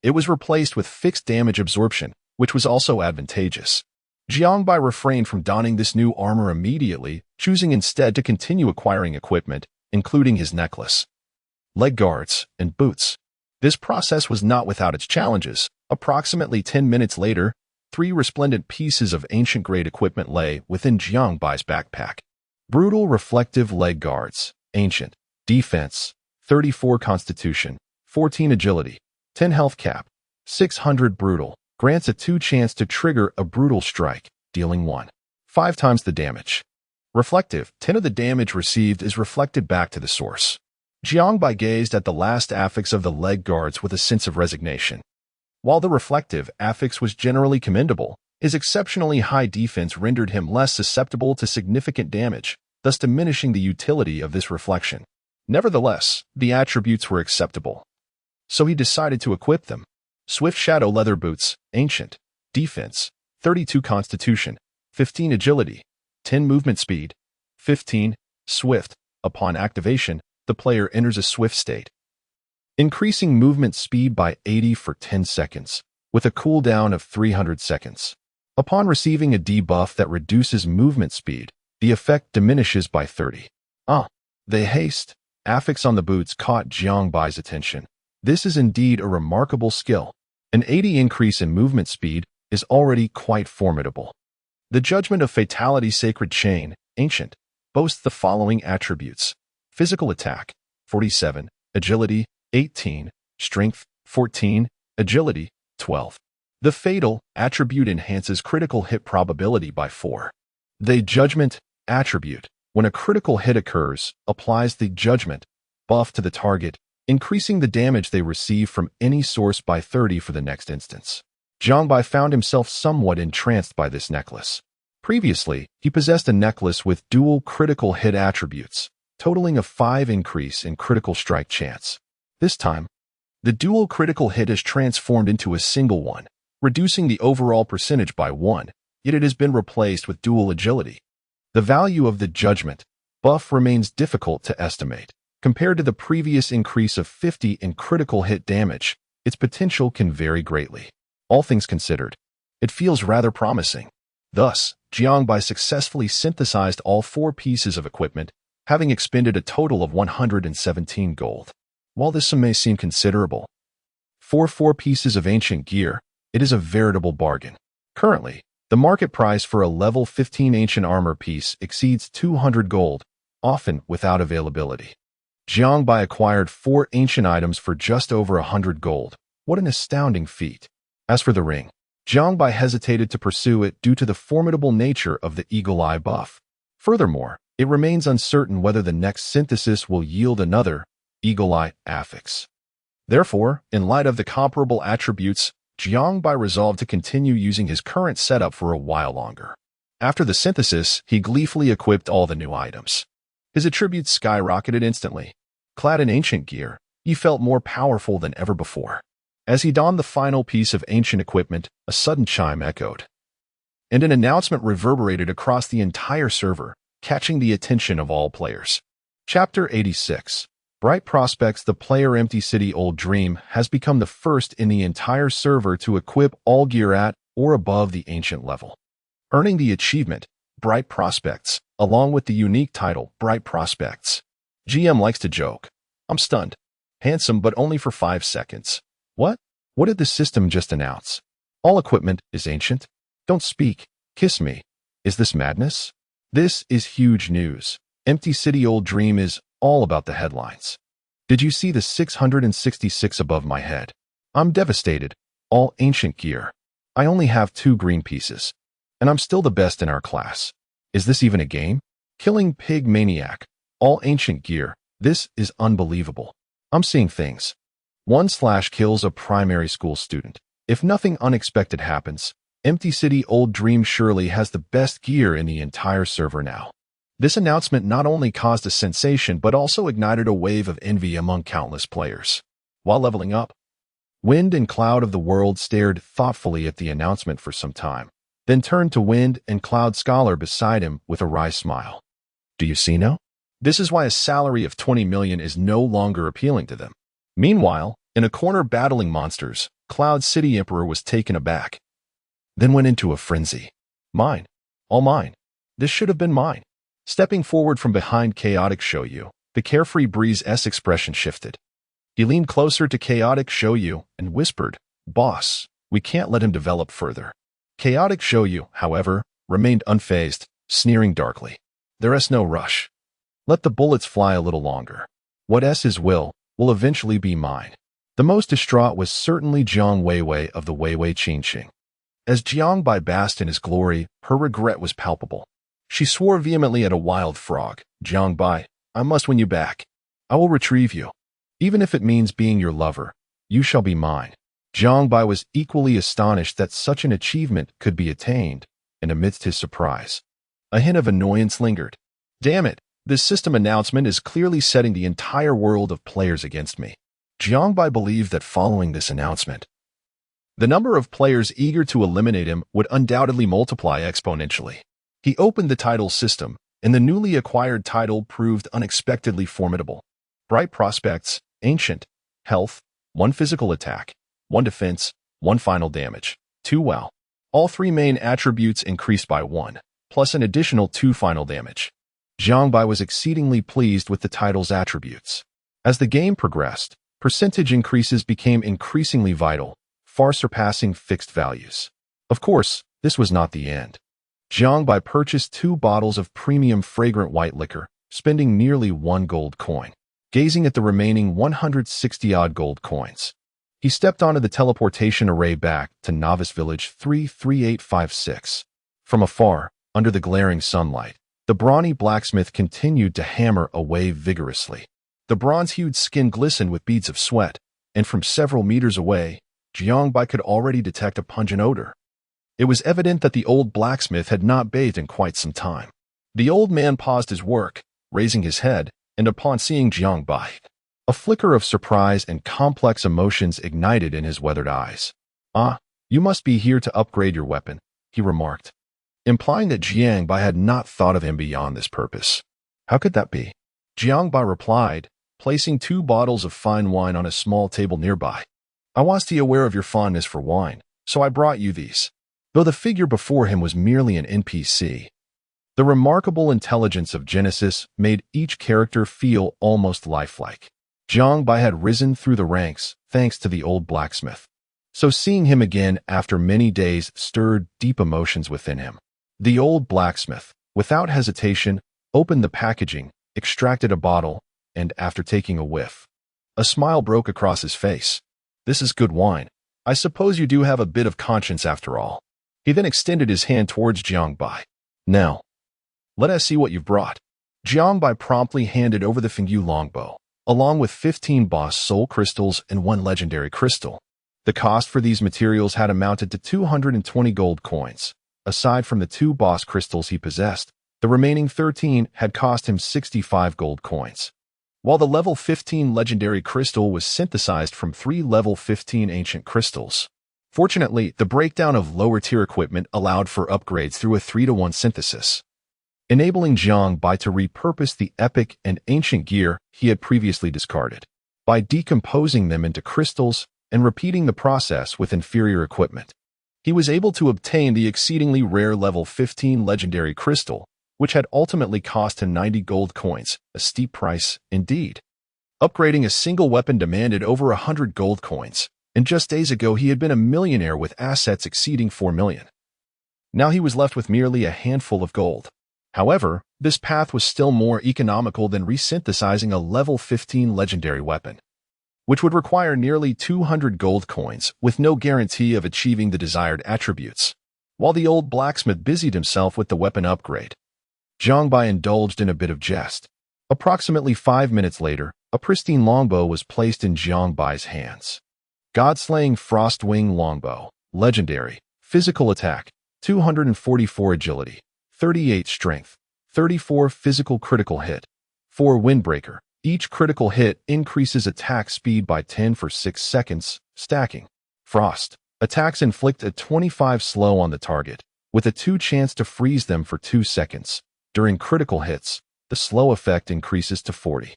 it was replaced with fixed damage absorption, which was also advantageous. Jiangbai refrained from donning this new armor immediately, choosing instead to continue acquiring equipment, including his necklace, leg guards, and boots. This process was not without its challenges. Approximately 10 minutes later, 3 resplendent pieces of ancient-grade equipment lay within Jiangbai's backpack. Brutal reflective leg guards, ancient, defense, 34 constitution, 14 agility, 10 health cap, 600 brutal, grants a 2 chance to trigger a brutal strike, dealing 1.5 times the damage. Reflective, 10 of the damage received is reflected back to the source. Jiangbai gazed at the last affix of the leg guards with a sense of resignation. While the reflective affix was generally commendable, his exceptionally high defense rendered him less susceptible to significant damage, thus diminishing the utility of this reflection. Nevertheless, the attributes were acceptable, so he decided to equip them. Swift shadow leather boots, ancient, defense, 32 constitution, 15 agility, 10 movement speed, 15, swift. Upon activation, the player enters a swift state, increasing movement speed by 80 for 10 seconds, with a cooldown of 300 seconds. Upon receiving a debuff that reduces movement speed, the effect diminishes by 30. The haste affix on the boots caught Jiangbai's attention. This is indeed a remarkable skill. An 80 increase in movement speed is already quite formidable. The Judgment of Fatality Sacred Chain, Ancient, boasts the following attributes: Physical Attack, 47, Agility, 18, Strength, 14, Agility, 12. The Fatal attribute enhances critical hit probability by 4. The Judgment attribute, when a critical hit occurs, applies the Judgment buff to the target, increasing the damage they receive from any source by 30 for the next instance. Jiangbai found himself somewhat entranced by this necklace. Previously, he possessed a necklace with dual critical hit attributes, totaling a 5 increase in critical strike chance. This time, the dual critical hit is transformed into a single one, reducing the overall percentage by 1, yet it has been replaced with dual agility. The value of the Judgment buff remains difficult to estimate. Compared to the previous increase of 50 in critical hit damage, its potential can vary greatly. All things considered, it feels rather promising. Thus, Jiangbai successfully synthesized all 4 pieces of equipment, having expended a total of 117 gold. While this sum may seem considerable, for 4 pieces of ancient gear, it is a veritable bargain. Currently, the market price for a level 15 ancient armor piece exceeds 200 gold, often without availability. Jiangbai acquired 4 ancient items for just over 100 gold. What an astounding feat. As for the ring, Jiangbai hesitated to pursue it due to the formidable nature of the Eagle Eye buff. Furthermore, it remains uncertain whether the next synthesis will yield another Eagle Eye affix. Therefore, in light of the comparable attributes, Jiangbai resolved to continue using his current setup for a while longer. After the synthesis, he gleefully equipped all the new items. His attributes skyrocketed instantly. Clad in ancient gear, he felt more powerful than ever before. As he donned the final piece of ancient equipment, a sudden chime echoed, and an announcement reverberated across the entire server, catching the attention of all players. Chapter 86. Bright Prospects. The player Empty City Old Dream has become the first in the entire server to equip all gear at or above the ancient level, earning the achievement Bright Prospects, along with the unique title Bright Prospects. GM likes to joke. I'm stunned. Handsome, but only for 5 seconds. What? What did the system just announce? All equipment is ancient? Don't speak. Kiss me. Is this madness? This is huge news. Empty City Old Dream is all about the headlines. Did you see the 666 above my head? I'm devastated. All ancient gear. I only have 2 green pieces, and I'm still the best in our class. Is this even a game? Killing Pig Maniac. All ancient gear. This is unbelievable. I'm seeing things. 1/kills a primary school student. If nothing unexpected happens, Empty City Old Dream surely has the best gear in the entire server now. This announcement not only caused a sensation but also ignited a wave of envy among countless players. While leveling up, Wind and Cloud of the World stared thoughtfully at the announcement for some time, then turned to Wind and Cloud Scholar beside him with a wry smile. Do you see now? This is why a salary of 20 million is no longer appealing to them. Meanwhile, in a corner battling monsters, Cloud City Emperor was taken aback, then went into a frenzy. Mine. All mine. This should have been mine. Stepping forward from behind Chaotic Shoyu, the carefree Breeze's expression shifted. He leaned closer to Chaotic Shoyu and whispered, Boss, we can't let him develop further. Chaotic Shoyu, however, remained unfazed, sneering darkly. There's no rush. Let the bullets fly a little longer. What is will eventually be mine. The most distraught was certainly Jiang Weiwei of the Weiwei Qingqing. As Jiangbai basked in his glory, her regret was palpable. She swore vehemently at a wild frog. Jiangbai, I must win you back. I will retrieve you. Even if it means being your lover, you shall be mine. Jiangbai was equally astonished that such an achievement could be attained, and amidst his surprise, a hint of annoyance lingered. Damn it, this system announcement is clearly setting the entire world of players against me. Jiangbai believed that following this announcement, the number of players eager to eliminate him would undoubtedly multiply exponentially. He opened the title system, and the newly acquired title proved unexpectedly formidable. Bright Prospects, Ancient, Health, 1 physical attack, 1 defense, 1 final damage, 2 wow. All 3 main attributes increased by 1, plus an additional 2 final damage. Jiangbai was exceedingly pleased with the title's attributes. As the game progressed, percentage increases became increasingly vital, far surpassing fixed values. Of course, this was not the end. Jiang Bai purchased 2 bottles of premium fragrant white liquor, spending nearly 1 gold coin. Gazing at the remaining 160-odd gold coins, he stepped onto the teleportation array back to Novice Village 33856. From afar, under the glaring sunlight, the brawny blacksmith continued to hammer away vigorously. The bronze-hued skin glistened with beads of sweat, and from several meters away, Jiang Bai could already detect a pungent odor. It was evident that the old blacksmith had not bathed in quite some time. The old man paused his work, raising his head, and upon seeing Jiang Bai, a flicker of surprise and complex emotions ignited in his weathered eyes. "Ah, you must be here to upgrade your weapon," he remarked, implying that Jiang Bai had not thought of him beyond this purpose. "How could that be?" Jiang Bai replied, placing 2 bottles of fine wine on a small table nearby. "I was aware of your fondness for wine, so I brought you these." Though the figure before him was merely an NPC, the remarkable intelligence of Genesis made each character feel almost lifelike. Jiang Bai had risen through the ranks thanks to the old blacksmith, so seeing him again after many days stirred deep emotions within him. The old blacksmith, without hesitation, opened the packaging, extracted a bottle, and after taking a whiff, a smile broke across his face. "This is good wine. I suppose you do have a bit of conscience after all." He then extended his hand towards Jiang Bai. "Now, let us see what you've brought." Jiang Bai promptly handed over the Fengyu longbow, along with 15 boss soul crystals and 1 legendary crystal. The cost for these materials had amounted to 220 gold coins. Aside from the 2 boss crystals he possessed, the remaining 13 had cost him 65 gold coins. While the level 15 legendary crystal was synthesized from 3 level 15 ancient crystals. Fortunately, the breakdown of lower-tier equipment allowed for upgrades through a 3-to-1 synthesis, enabling Jiang Bai to repurpose the epic and ancient gear he had previously discarded. By decomposing them into crystals and repeating the process with inferior equipment, he was able to obtain the exceedingly rare level 15 legendary crystal, which had ultimately cost him 90 gold coins, a steep price indeed. Upgrading a single weapon demanded over 100 gold coins, and just days ago he had been a millionaire with assets exceeding 4 million. Now he was left with merely a handful of gold. However, this path was still more economical than resynthesizing a level 15 legendary weapon, which would require nearly 200 gold coins with no guarantee of achieving the desired attributes. While the old blacksmith busied himself with the weapon upgrade, Jiang Bai indulged in a bit of jest. Approximately 5 minutes later, a pristine longbow was placed in Jiang Bai's hands. God-slaying Frostwing Longbow, legendary, physical attack, 244 agility, 38 strength, 34 physical critical hit, 4 windbreaker. Each critical hit increases attack speed by 10 for 6 seconds, stacking. Frost. Attacks inflict a 25 slow on the target, with a 2 chance to freeze them for 2 seconds. During critical hits, the slow effect increases to 40,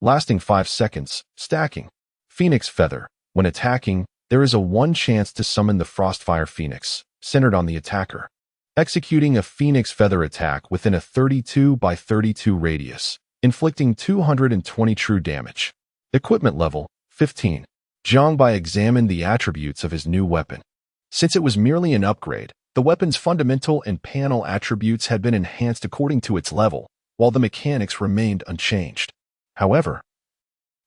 lasting 5 seconds, stacking. Phoenix Feather. When attacking, there is a 1 chance to summon the Frostfire Phoenix, centered on the attacker, executing a Phoenix Feather attack within a 32 by 32 radius, inflicting 220 true damage. Equipment level, 15. Jiang Bai examined the attributes of his new weapon. Since it was merely an upgrade, the weapon's fundamental and panel attributes had been enhanced according to its level, while the mechanics remained unchanged. However,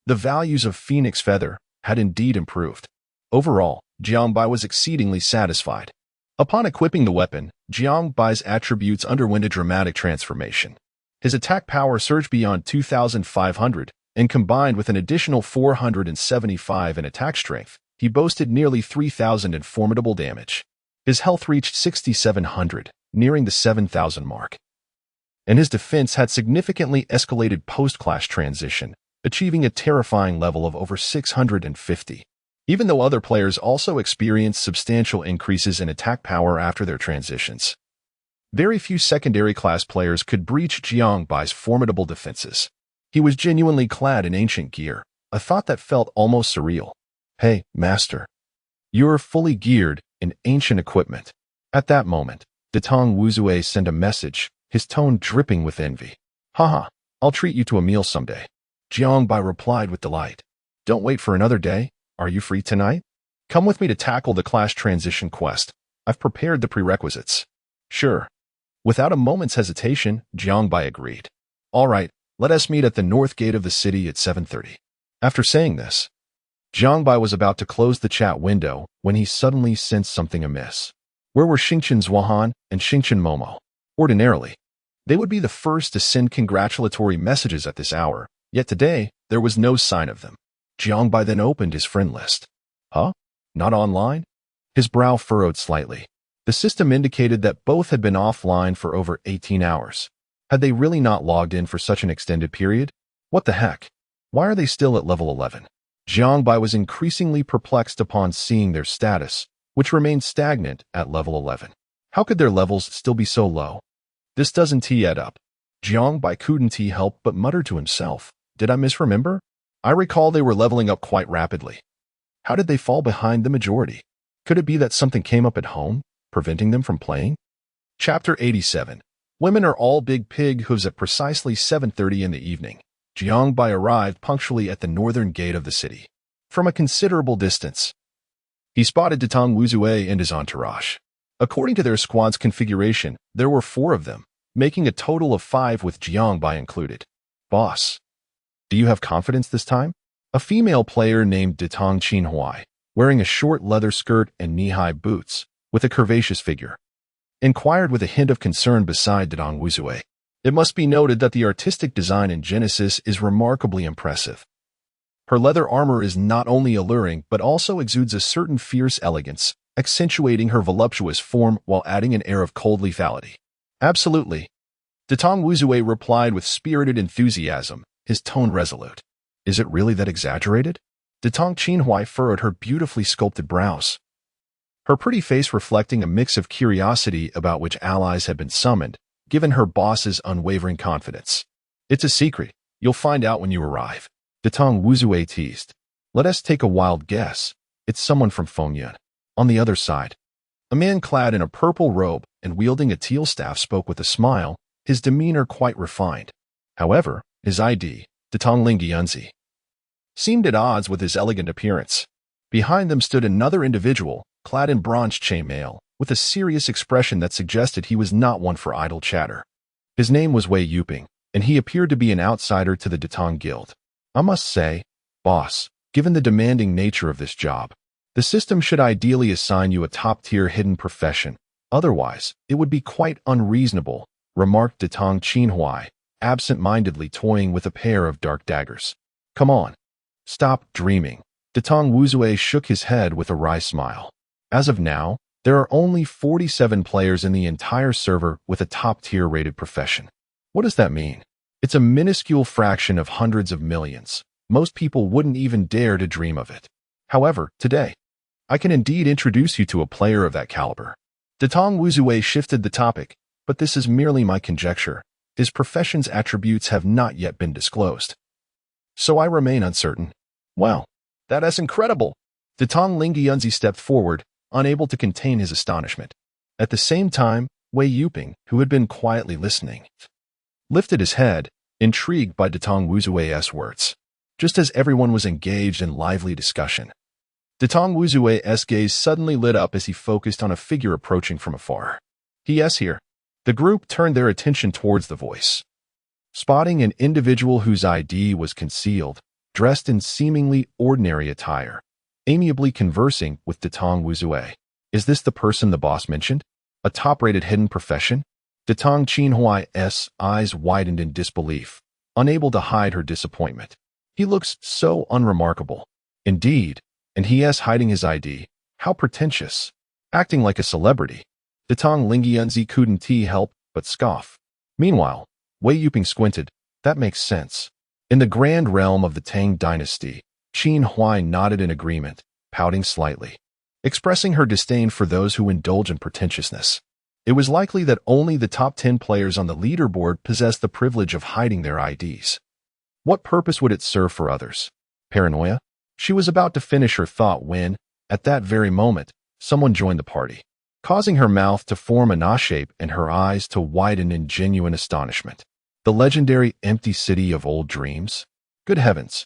the values of Phoenix Feather had indeed improved. Overall, Jiang Bai was exceedingly satisfied. Upon equipping the weapon, Jiang Bai's attributes underwent a dramatic transformation. His attack power surged beyond 2,500, and combined with an additional 475 in attack strength, he boasted nearly 3,000 in formidable damage. His health reached 6,700, nearing the 7,000 mark. And his defense had significantly escalated post-clash transition, achieving a terrifying level of over 650. Even though other players also experienced substantial increases in attack power after their transitions, very few secondary class players could breach Jiang Bai's formidable defenses. He was genuinely clad in ancient gear, a thought that felt almost surreal. "Hey, master. You're fully geared in ancient equipment." At that moment, Datong Wuzue sent a message, his tone dripping with envy. "Haha, I'll treat you to a meal someday." Jiang Bai replied with delight. "Don't wait for another day. Are you free tonight? Come with me to tackle the clash transition quest. I've prepared the prerequisites." "Sure. Without a moment's hesitation, Jiangbai agreed. All right, let us meet at the north gate of the city at 7:30. After saying this, Jiangbai was about to close the chat window when he suddenly sensed something amiss. Where were Xingqian Zuohan and Xingqian Momo? Ordinarily, they would be the first to send congratulatory messages at this hour, yet today there was no sign of them. Jiangbai then opened his friend list. Huh? Not online? His brow furrowed slightly. The system indicated that both had been offline for over 18 hours. Had they really not logged in for such an extended period? What the heck? Why are they still at level 11? Jiangbai was increasingly perplexed upon seeing their status, which remained stagnant at level 11. How could their levels still be so low? This doesn't add up. Jiangbai couldn't help but mutter to himself. Did I misremember? I recall they were leveling up quite rapidly. How did they fall behind the majority? Could it be that something came up at home, preventing them from playing? Chapter 87. Women are all big pig hooves. At precisely 7:30 in the evening, Jiangbai arrived punctually at the northern gate of the city. From a considerable distance, he spotted Datang Wuzue and his entourage. According to their squad's configuration, there were 4 of them, making a total of 5 with Jiangbai included. Boss, do you have confidence this time? A female player named Datang Qinhuai, wearing a short leather skirt and knee-high boots, with a curvaceous figure, inquired with a hint of concern beside Datang Wuzue. It must be noted that the artistic design in Genesis is remarkably impressive. Her leather armor is not only alluring but also exudes a certain fierce elegance, accentuating her voluptuous form while adding an air of cold lethality. Absolutely. Datang Wuzue replied with spirited enthusiasm, his tone resolute. Is it really that exaggerated? Datang Qinhuai furrowed her beautifully sculpted brows, her pretty face reflecting a mix of curiosity about which allies had been summoned, given her boss's unwavering confidence. It's a secret. You'll find out when you arrive. Datang Wuzue teased. Let us take a wild guess. It's someone from Fengyun. On the other side, a man clad in a purple robe and wielding a teal staff spoke with a smile, his demeanor quite refined. However, his ID, Datang Lingyunzi, seemed at odds with his elegant appearance. Behind them stood another individual, clad in bronze chainmail, with a serious expression that suggested he was not one for idle chatter. His name was Wei Yuping, and he appeared to be an outsider to the Datang Guild. I must say, boss, given the demanding nature of this job, the system should ideally assign you a top-tier hidden profession. Otherwise, it would be quite unreasonable, remarked Datang Qinhuai, absent-mindedly toying with a pair of dark daggers. Come on. Stop dreaming. Datang Wuzue shook his head with a wry smile. As of now, there are only 47 players in the entire server with a top-tier rated profession. What does that mean? It's a minuscule fraction of hundreds of millions. Most people wouldn't even dare to dream of it. However, today, I can indeed introduce you to a player of that caliber. Datang Wuzue shifted the topic, but this is merely my conjecture. His profession's attributes have not yet been disclosed, so I remain uncertain. Wow, that is incredible! Datang Lingyunzi stepped forward, unable to contain his astonishment. At the same time, Wei Yuping, who had been quietly listening, lifted his head, intrigued by Datang Wuzue's words. Just as everyone was engaged in lively discussion, Datang Wuzue's gaze suddenly lit up as he focused on a figure approaching from afar. He is here. The group turned their attention towards the voice, spotting an individual whose ID was concealed, dressed in seemingly ordinary attire, amiably conversing with Datang Wuzue. Is this the person the boss mentioned? A top-rated hidden profession? Datang Qinhuai's eyes widened in disbelief, unable to hide her disappointment. He looks so unremarkable. Indeed, and he is hiding his ID. How pretentious. Acting like a celebrity. Datang Lingyunzi couldn't help but scoff. Meanwhile, Wei Yuping squinted. That makes sense. In the grand realm of the Tang dynasty, Qinhuai nodded in agreement, pouting slightly, expressing her disdain for those who indulge in pretentiousness. It was likely that only the top 10 players on the leaderboard possessed the privilege of hiding their IDs. What purpose would it serve for others? Paranoia? She was about to finish her thought when, at that very moment, someone joined the party, causing her mouth to form an A shape and her eyes to widen in genuine astonishment. The legendary empty city of old dreams? Good heavens!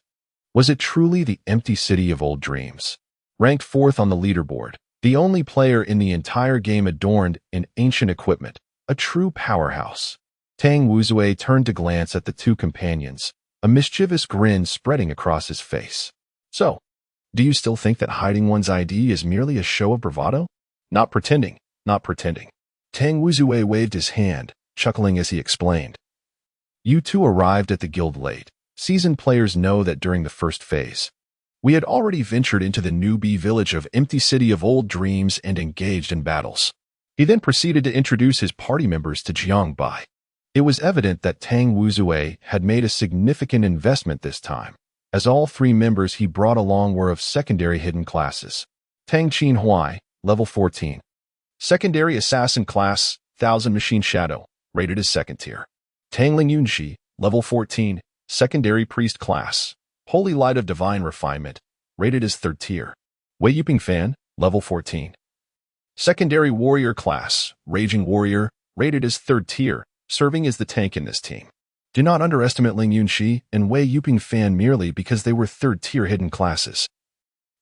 Was it truly the empty city of old dreams? Ranked 4th on the leaderboard, the only player in the entire game adorned in ancient equipment, A true powerhouse. Tang Wuzue turned to glance at the two companions, a mischievous grin spreading across his face. So, do you still think that hiding one's ID is merely a show of bravado? Not pretending, not pretending. Tang Wuzue waved his hand, chuckling as he explained. You two arrived at the guild late. Seasoned players know that during the first phase, we had already ventured into the newbie village of Empty City of Old Dreams and engaged in battles. He then proceeded to introduce his party members to Jiangbai. It was evident that Tang Wuzue had made a significant investment this time, as all three members he brought along were of secondary hidden classes. Tang Qinhuai, level 14. Secondary Assassin class, 1000 Machine Shadow, rated as second tier. Tang Ling Yunxi, level 14. Secondary Priest class, Holy Light of Divine Refinement, rated as third tier. Wei Yuping Fan, level 14. Secondary Warrior class, Raging Warrior, rated as third tier, serving as the tank in this team. Do not underestimate Ling Yunxi and Wei Yuping Fan merely because they were third-tier hidden classes.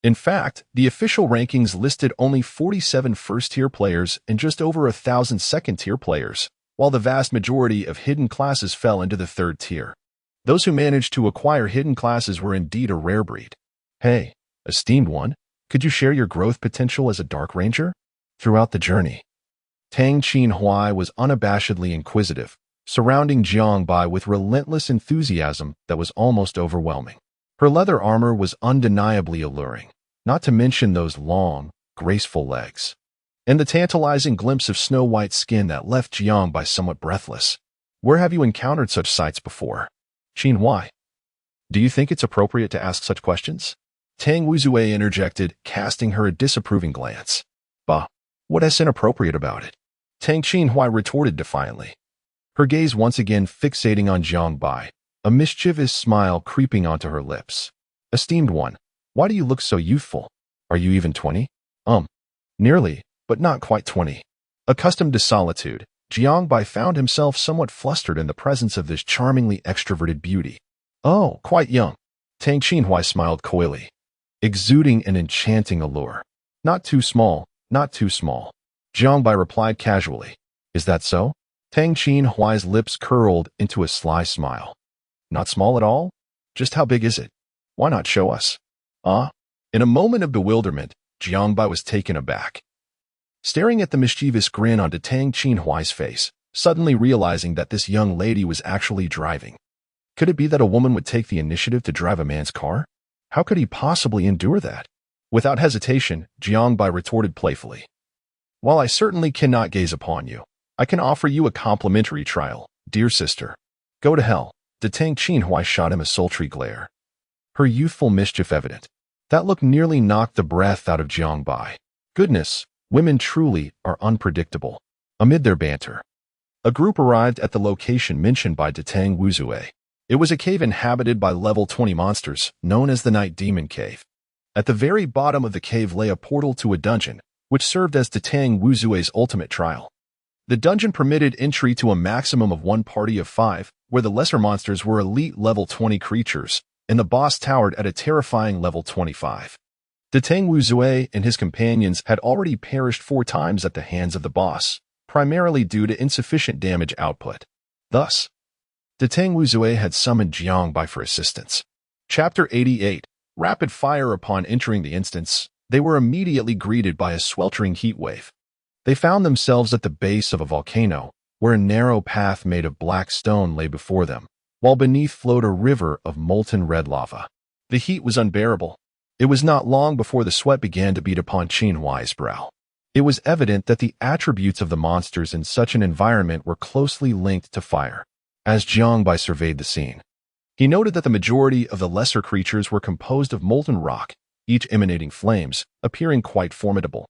In fact, the official rankings listed only 47 first-tier players and just over 1,000 second-tier players, while the vast majority of hidden classes fell into the third tier. Those who managed to acquire hidden classes were indeed a rare breed. Hey, esteemed one, could you share your growth potential as a Dark Ranger? Throughout the journey, Tang Qinhuai was unabashedly inquisitive, surrounding Jiangbai with relentless enthusiasm that was almost overwhelming. Her leather armor was undeniably alluring, not to mention those long, graceful legs, and the tantalizing glimpse of snow-white skin that left Jiangbai somewhat breathless. Where have you encountered such sights before? Qinhuai, do you think it's appropriate to ask such questions? Tang Wuzue interjected, casting her a disapproving glance. Bah, what is inappropriate about it? Tang Qinhuai retorted defiantly, her gaze once again fixating on Jiangbai, a mischievous smile creeping onto her lips. Esteemed one, why do you look so youthful? Are you even 20? Nearly, but not quite 20. Accustomed to solitude, Jiangbai found himself somewhat flustered in the presence of this charmingly extroverted beauty. Oh, quite young. Tang Qinhuai smiled coyly, exuding an enchanting allure. Not too small, not too small. Jiangbai replied casually. Is that so? Tang Qinhuai's lips curled into a sly smile. Not small at all? Just how big is it? Why not show us? In a moment of bewilderment, Jiangbai was taken aback, staring at the mischievous grin onto Tang Qinhuai's face, suddenly realizing that this young lady was actually driving. Could it be that a woman would take the initiative to drive a man's car? How could he possibly endure that? Without hesitation, Jiangbai retorted playfully. While I certainly cannot gaze upon you, I can offer you a complimentary trial, dear sister. Go to hell. Tang Qinhuai shot him a sultry glare, her youthful mischief evident. That look nearly knocked the breath out of Jiangbai. Goodness, women truly are unpredictable. Amid their banter, a group arrived at the location mentioned by Tang Wuzue. It was a cave inhabited by level 20 monsters, known as the Night Demon Cave. At the very bottom of the cave lay a portal to a dungeon, which served as Tang Wuzue's ultimate trial. The dungeon permitted entry to a maximum of one party of 5, where the lesser monsters were elite level 20 creatures, and the boss towered at a terrifying level 25. Tang Wuzue and his companions had already perished 4 times at the hands of the boss, primarily due to insufficient damage output. Thus, Tang Wuzue had summoned Jiangbai for assistance. Chapter 88. Rapid fire. Upon entering the instance, they were immediately greeted by a sweltering heat wave. They found themselves at the base of a volcano, where a narrow path made of black stone lay before them, while beneath flowed a river of molten red lava. The heat was unbearable. It was not long before the sweat began to beat upon Qinhuai's brow. It was evident that the attributes of the monsters in such an environment were closely linked to fire. As Jiangbai surveyed the scene, he noted that the majority of the lesser creatures were composed of molten rock, each emanating flames, appearing quite formidable.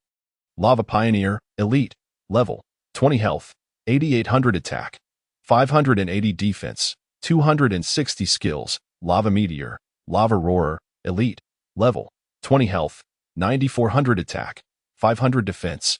Lava Pioneer, Elite, level, 20 health, 8800 attack, 580 defense, 260 skills. Lava Meteor, Lava Roarer, Elite, level, 20 health, 9400 attack, 500 defense,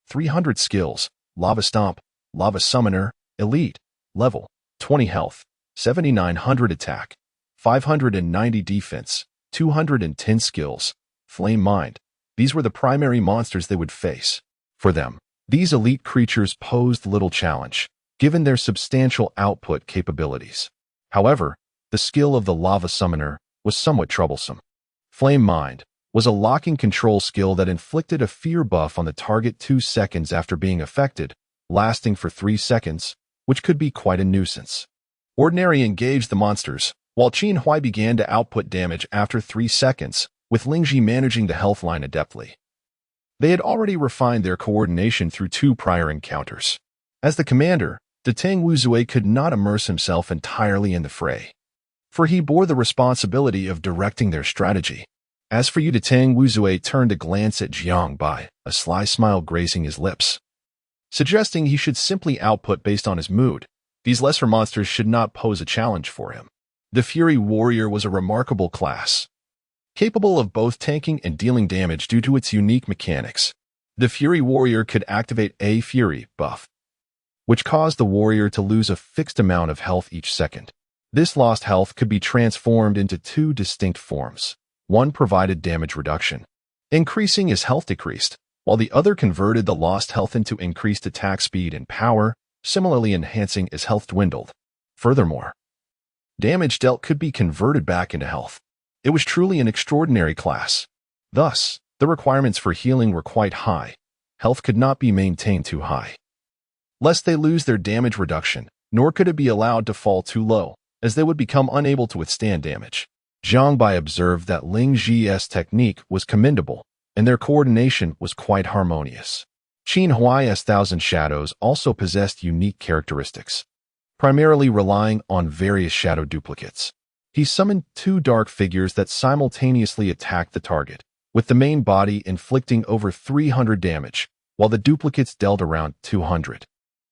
300 skills. Lava Stomp, Lava Summoner, Elite, level, 20 health, 7900 attack, 590 defense, 210 skills. Flame Mind. These were the primary monsters they would face. For them, These elite creatures posed little challenge, given their substantial output capabilities. However, the skill of the lava summoner was somewhat troublesome. Flame Mind was a locking control skill that inflicted a fear buff on the target 2 seconds after being affected, lasting for 3 seconds, which could be quite a nuisance. Ordinary engaged the monsters, while Qin Huai began to output damage after 3 seconds, with Lingji managing the health line adeptly. They had already refined their coordination through 2 prior encounters. As the commander, Detang Wuzue could not immerse himself entirely in the fray, for he bore the responsibility of directing their strategy. As for you, Detang Wuzue turned to glance at Jiang Bai, a sly smile gracing his lips, suggesting he should simply output based on his mood. These lesser monsters should not pose a challenge for him. The Fury Warrior was a remarkable class, capable of both tanking and dealing damage due to its unique mechanics. The Fury Warrior could activate a Fury buff, which caused the warrior to lose a fixed amount of health each second. This lost health could be transformed into 2 distinct forms. One provided damage reduction, increasing as health decreased, while the other converted the lost health into increased attack speed and power, similarly enhancing as health dwindled. Furthermore, damage dealt could be converted back into health. It was truly an extraordinary class. Thus, the requirements for healing were quite high. Health could not be maintained too high, lest they lose their damage reduction, nor could it be allowed to fall too low, as they would become unable to withstand damage. Jiang Bai observed that Ling Ji's technique was commendable, and their coordination was quite harmonious. Qin Huai's Thousand Shadows also possessed unique characteristics, primarily relying on various shadow duplicates. He summoned 2 dark figures that simultaneously attacked the target, with the main body inflicting over 300 damage, while the duplicates dealt around 200,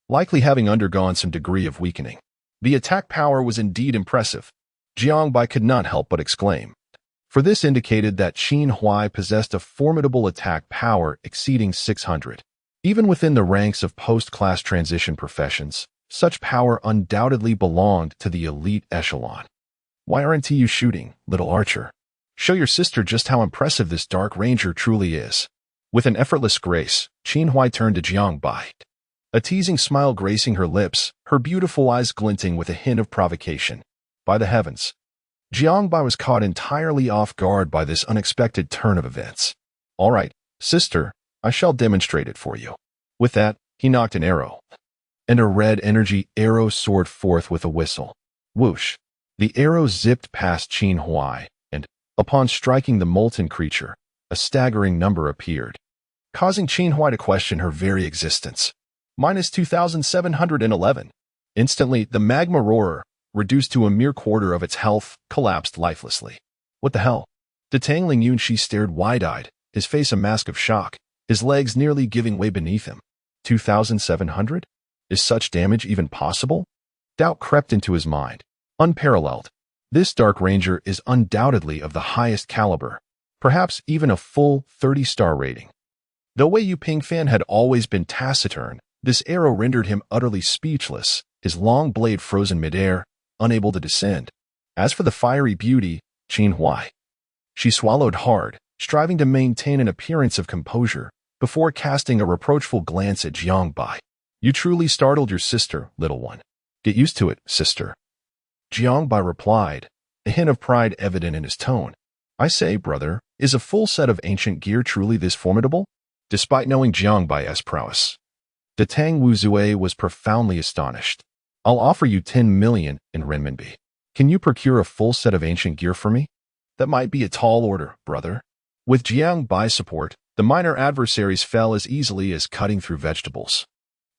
likely having undergone some degree of weakening. The attack power was indeed impressive. Jiang Bai could not help but exclaim, for this indicated that Qin Huai possessed a formidable attack power exceeding 600. Even within the ranks of post-class transition professions, such power undoubtedly belonged to the elite echelon. Why aren't you shooting, little archer? Show your sister just how impressive this Dark Ranger truly is. With an effortless grace, Qin Huai turned to Jiang Bai, a teasing smile gracing her lips, her beautiful eyes glinting with a hint of provocation. By the heavens, Jiang Bai was caught entirely off guard by this unexpected turn of events. All right, sister, I shall demonstrate it for you. With that, he knocked an arrow, and a red energy arrow soared forth with a whistle. Whoosh! The arrow zipped past Qin Huai, and, upon striking the molten creature, a staggering number appeared, causing Qin Huai to question her very existence. Minus 2,711. Instantly, the magma roarer, reduced to a mere quarter of its health, collapsed lifelessly. What the hell? Detang Ling Yunshi stared wide-eyed, his face a mask of shock, his legs nearly giving way beneath him. 2,700? Is such damage even possible? Doubt crept into his mind. Unparalleled. This Dark Ranger is undoubtedly of the highest caliber, perhaps even a full 30-star rating. Though Wei Yuping Fan had always been taciturn, this arrow rendered him utterly speechless, his long blade frozen midair, unable to descend. As for the fiery beauty, Qin Huai, she swallowed hard, striving to maintain an appearance of composure, before casting a reproachful glance at Jiang Bai. You truly startled your sister, little one. Get used to it, sister. Jiang Bai replied, a hint of pride evident in his tone. I say, brother, is a full set of ancient gear truly this formidable? Despite knowing Jiang Bai's prowess, Detang Wuzue was profoundly astonished. I'll offer you 10 million in renminbi. Can you procure a full set of ancient gear for me? That might be a tall order, brother. With Jiang Bai's support, the minor adversaries fell as easily as cutting through vegetables.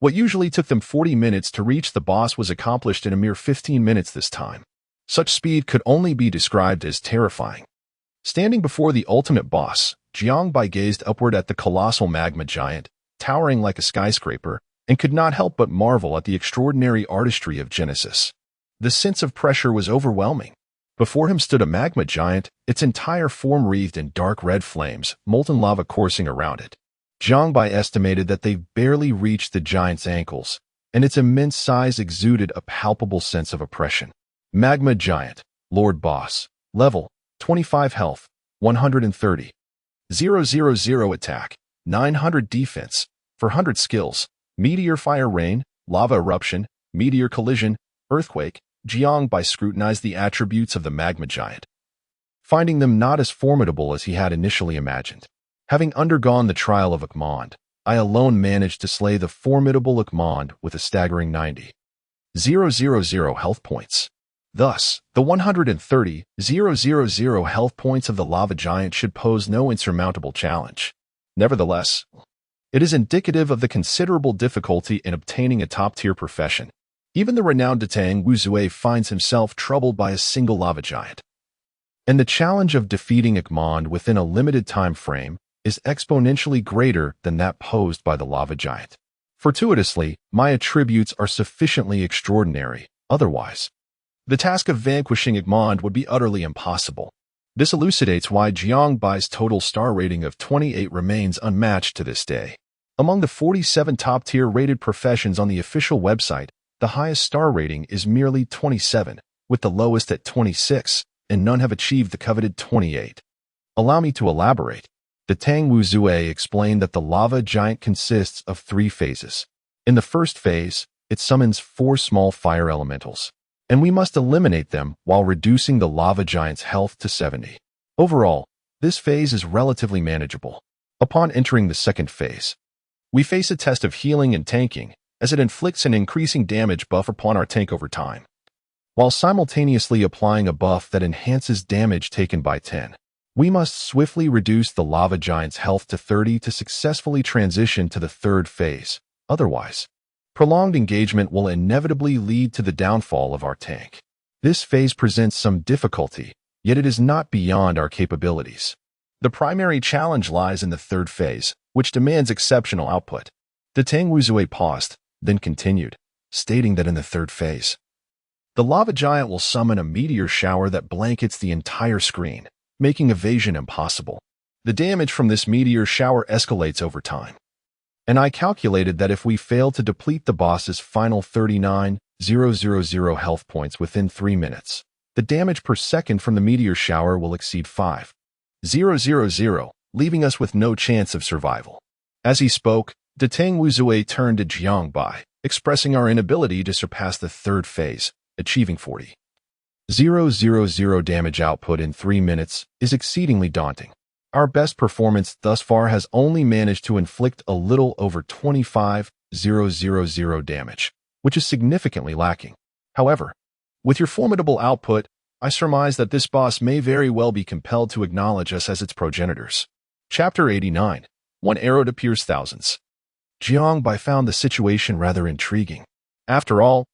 What usually took them 40 minutes to reach the boss was accomplished in a mere 15 minutes this time. Such speed could only be described as terrifying. Standing before the ultimate boss, Jiang Bai gazed upward at the colossal magma giant, towering like a skyscraper, and could not help but marvel at the extraordinary artistry of Genesis. The sense of pressure was overwhelming. Before him stood a magma giant, its entire form wreathed in dark red flames, molten lava coursing around it. Jiang Bai estimated that they barely reached the giant's ankles, and its immense size exuded a palpable sense of oppression. Magma Giant, Lord Boss, level, 25 health, 130. 000 attack, 900 defense, For 100 skills, meteor fire rain, lava eruption, meteor collision, earthquake, Jiang Bai scrutinized the attributes of the magma giant, finding them not as formidable as he had initially imagined. Having undergone the trial of Akmond, I alone managed to slay the formidable Akmond with a staggering 90,000 health points. Thus, the 130,000 health points of the lava giant should pose no insurmountable challenge. Nevertheless, it is indicative of the considerable difficulty in obtaining a top-tier profession. Even the renowned Detang Wuzue finds himself troubled by a single lava giant. And the challenge of defeating Akmond within a limited time frame is exponentially greater than that posed by the lava giant. Fortuitously, my attributes are sufficiently extraordinary, otherwise, the task of vanquishing Akmond would be utterly impossible. This elucidates why Jiang Bai's total star rating of 28 remains unmatched to this day. Among the 47 top-tier rated professions on the official website, the highest star rating is merely 27, with the lowest at 26, and none have achieved the coveted 28. Allow me to elaborate. Detang Wuzue explained that the lava giant consists of 3 phases. In the first phase, it summons 4 small fire elementals, and we must eliminate them while reducing the lava giant's health to 70. Overall, this phase is relatively manageable. Upon entering the second phase, we face a test of healing and tanking, as it inflicts an increasing damage buff upon our tank over time, while simultaneously applying a buff that enhances damage taken by 10. We must swiftly reduce the lava giant's health to 30 to successfully transition to the third phase. Otherwise, prolonged engagement will inevitably lead to the downfall of our tank. This phase presents some difficulty, yet it is not beyond our capabilities. The primary challenge lies in the third phase, which demands exceptional output. Detang Wuzue paused, then continued, stating that in the third phase, the lava giant will summon a meteor shower that blankets the entire screen, making evasion impossible. The damage from this meteor shower escalates over time, and I calculated that if we fail to deplete the boss's final 39,000 health points within 3 minutes, the damage per second from the meteor shower will exceed 5,000, leaving us with no chance of survival. As he spoke, Detang Wuzue turned to Jiang Bai, expressing our inability to surpass the third phase, achieving 40,000 damage output in 3 minutes is exceedingly daunting. Our best performance thus far has only managed to inflict a little over 25,000 damage, which is significantly lacking. However, with your formidable output, I surmise that this boss may very well be compelled to acknowledge us as its progenitors. Chapter 89. One arrow to pierce thousands. Jiang Bai found the situation rather intriguing. After all,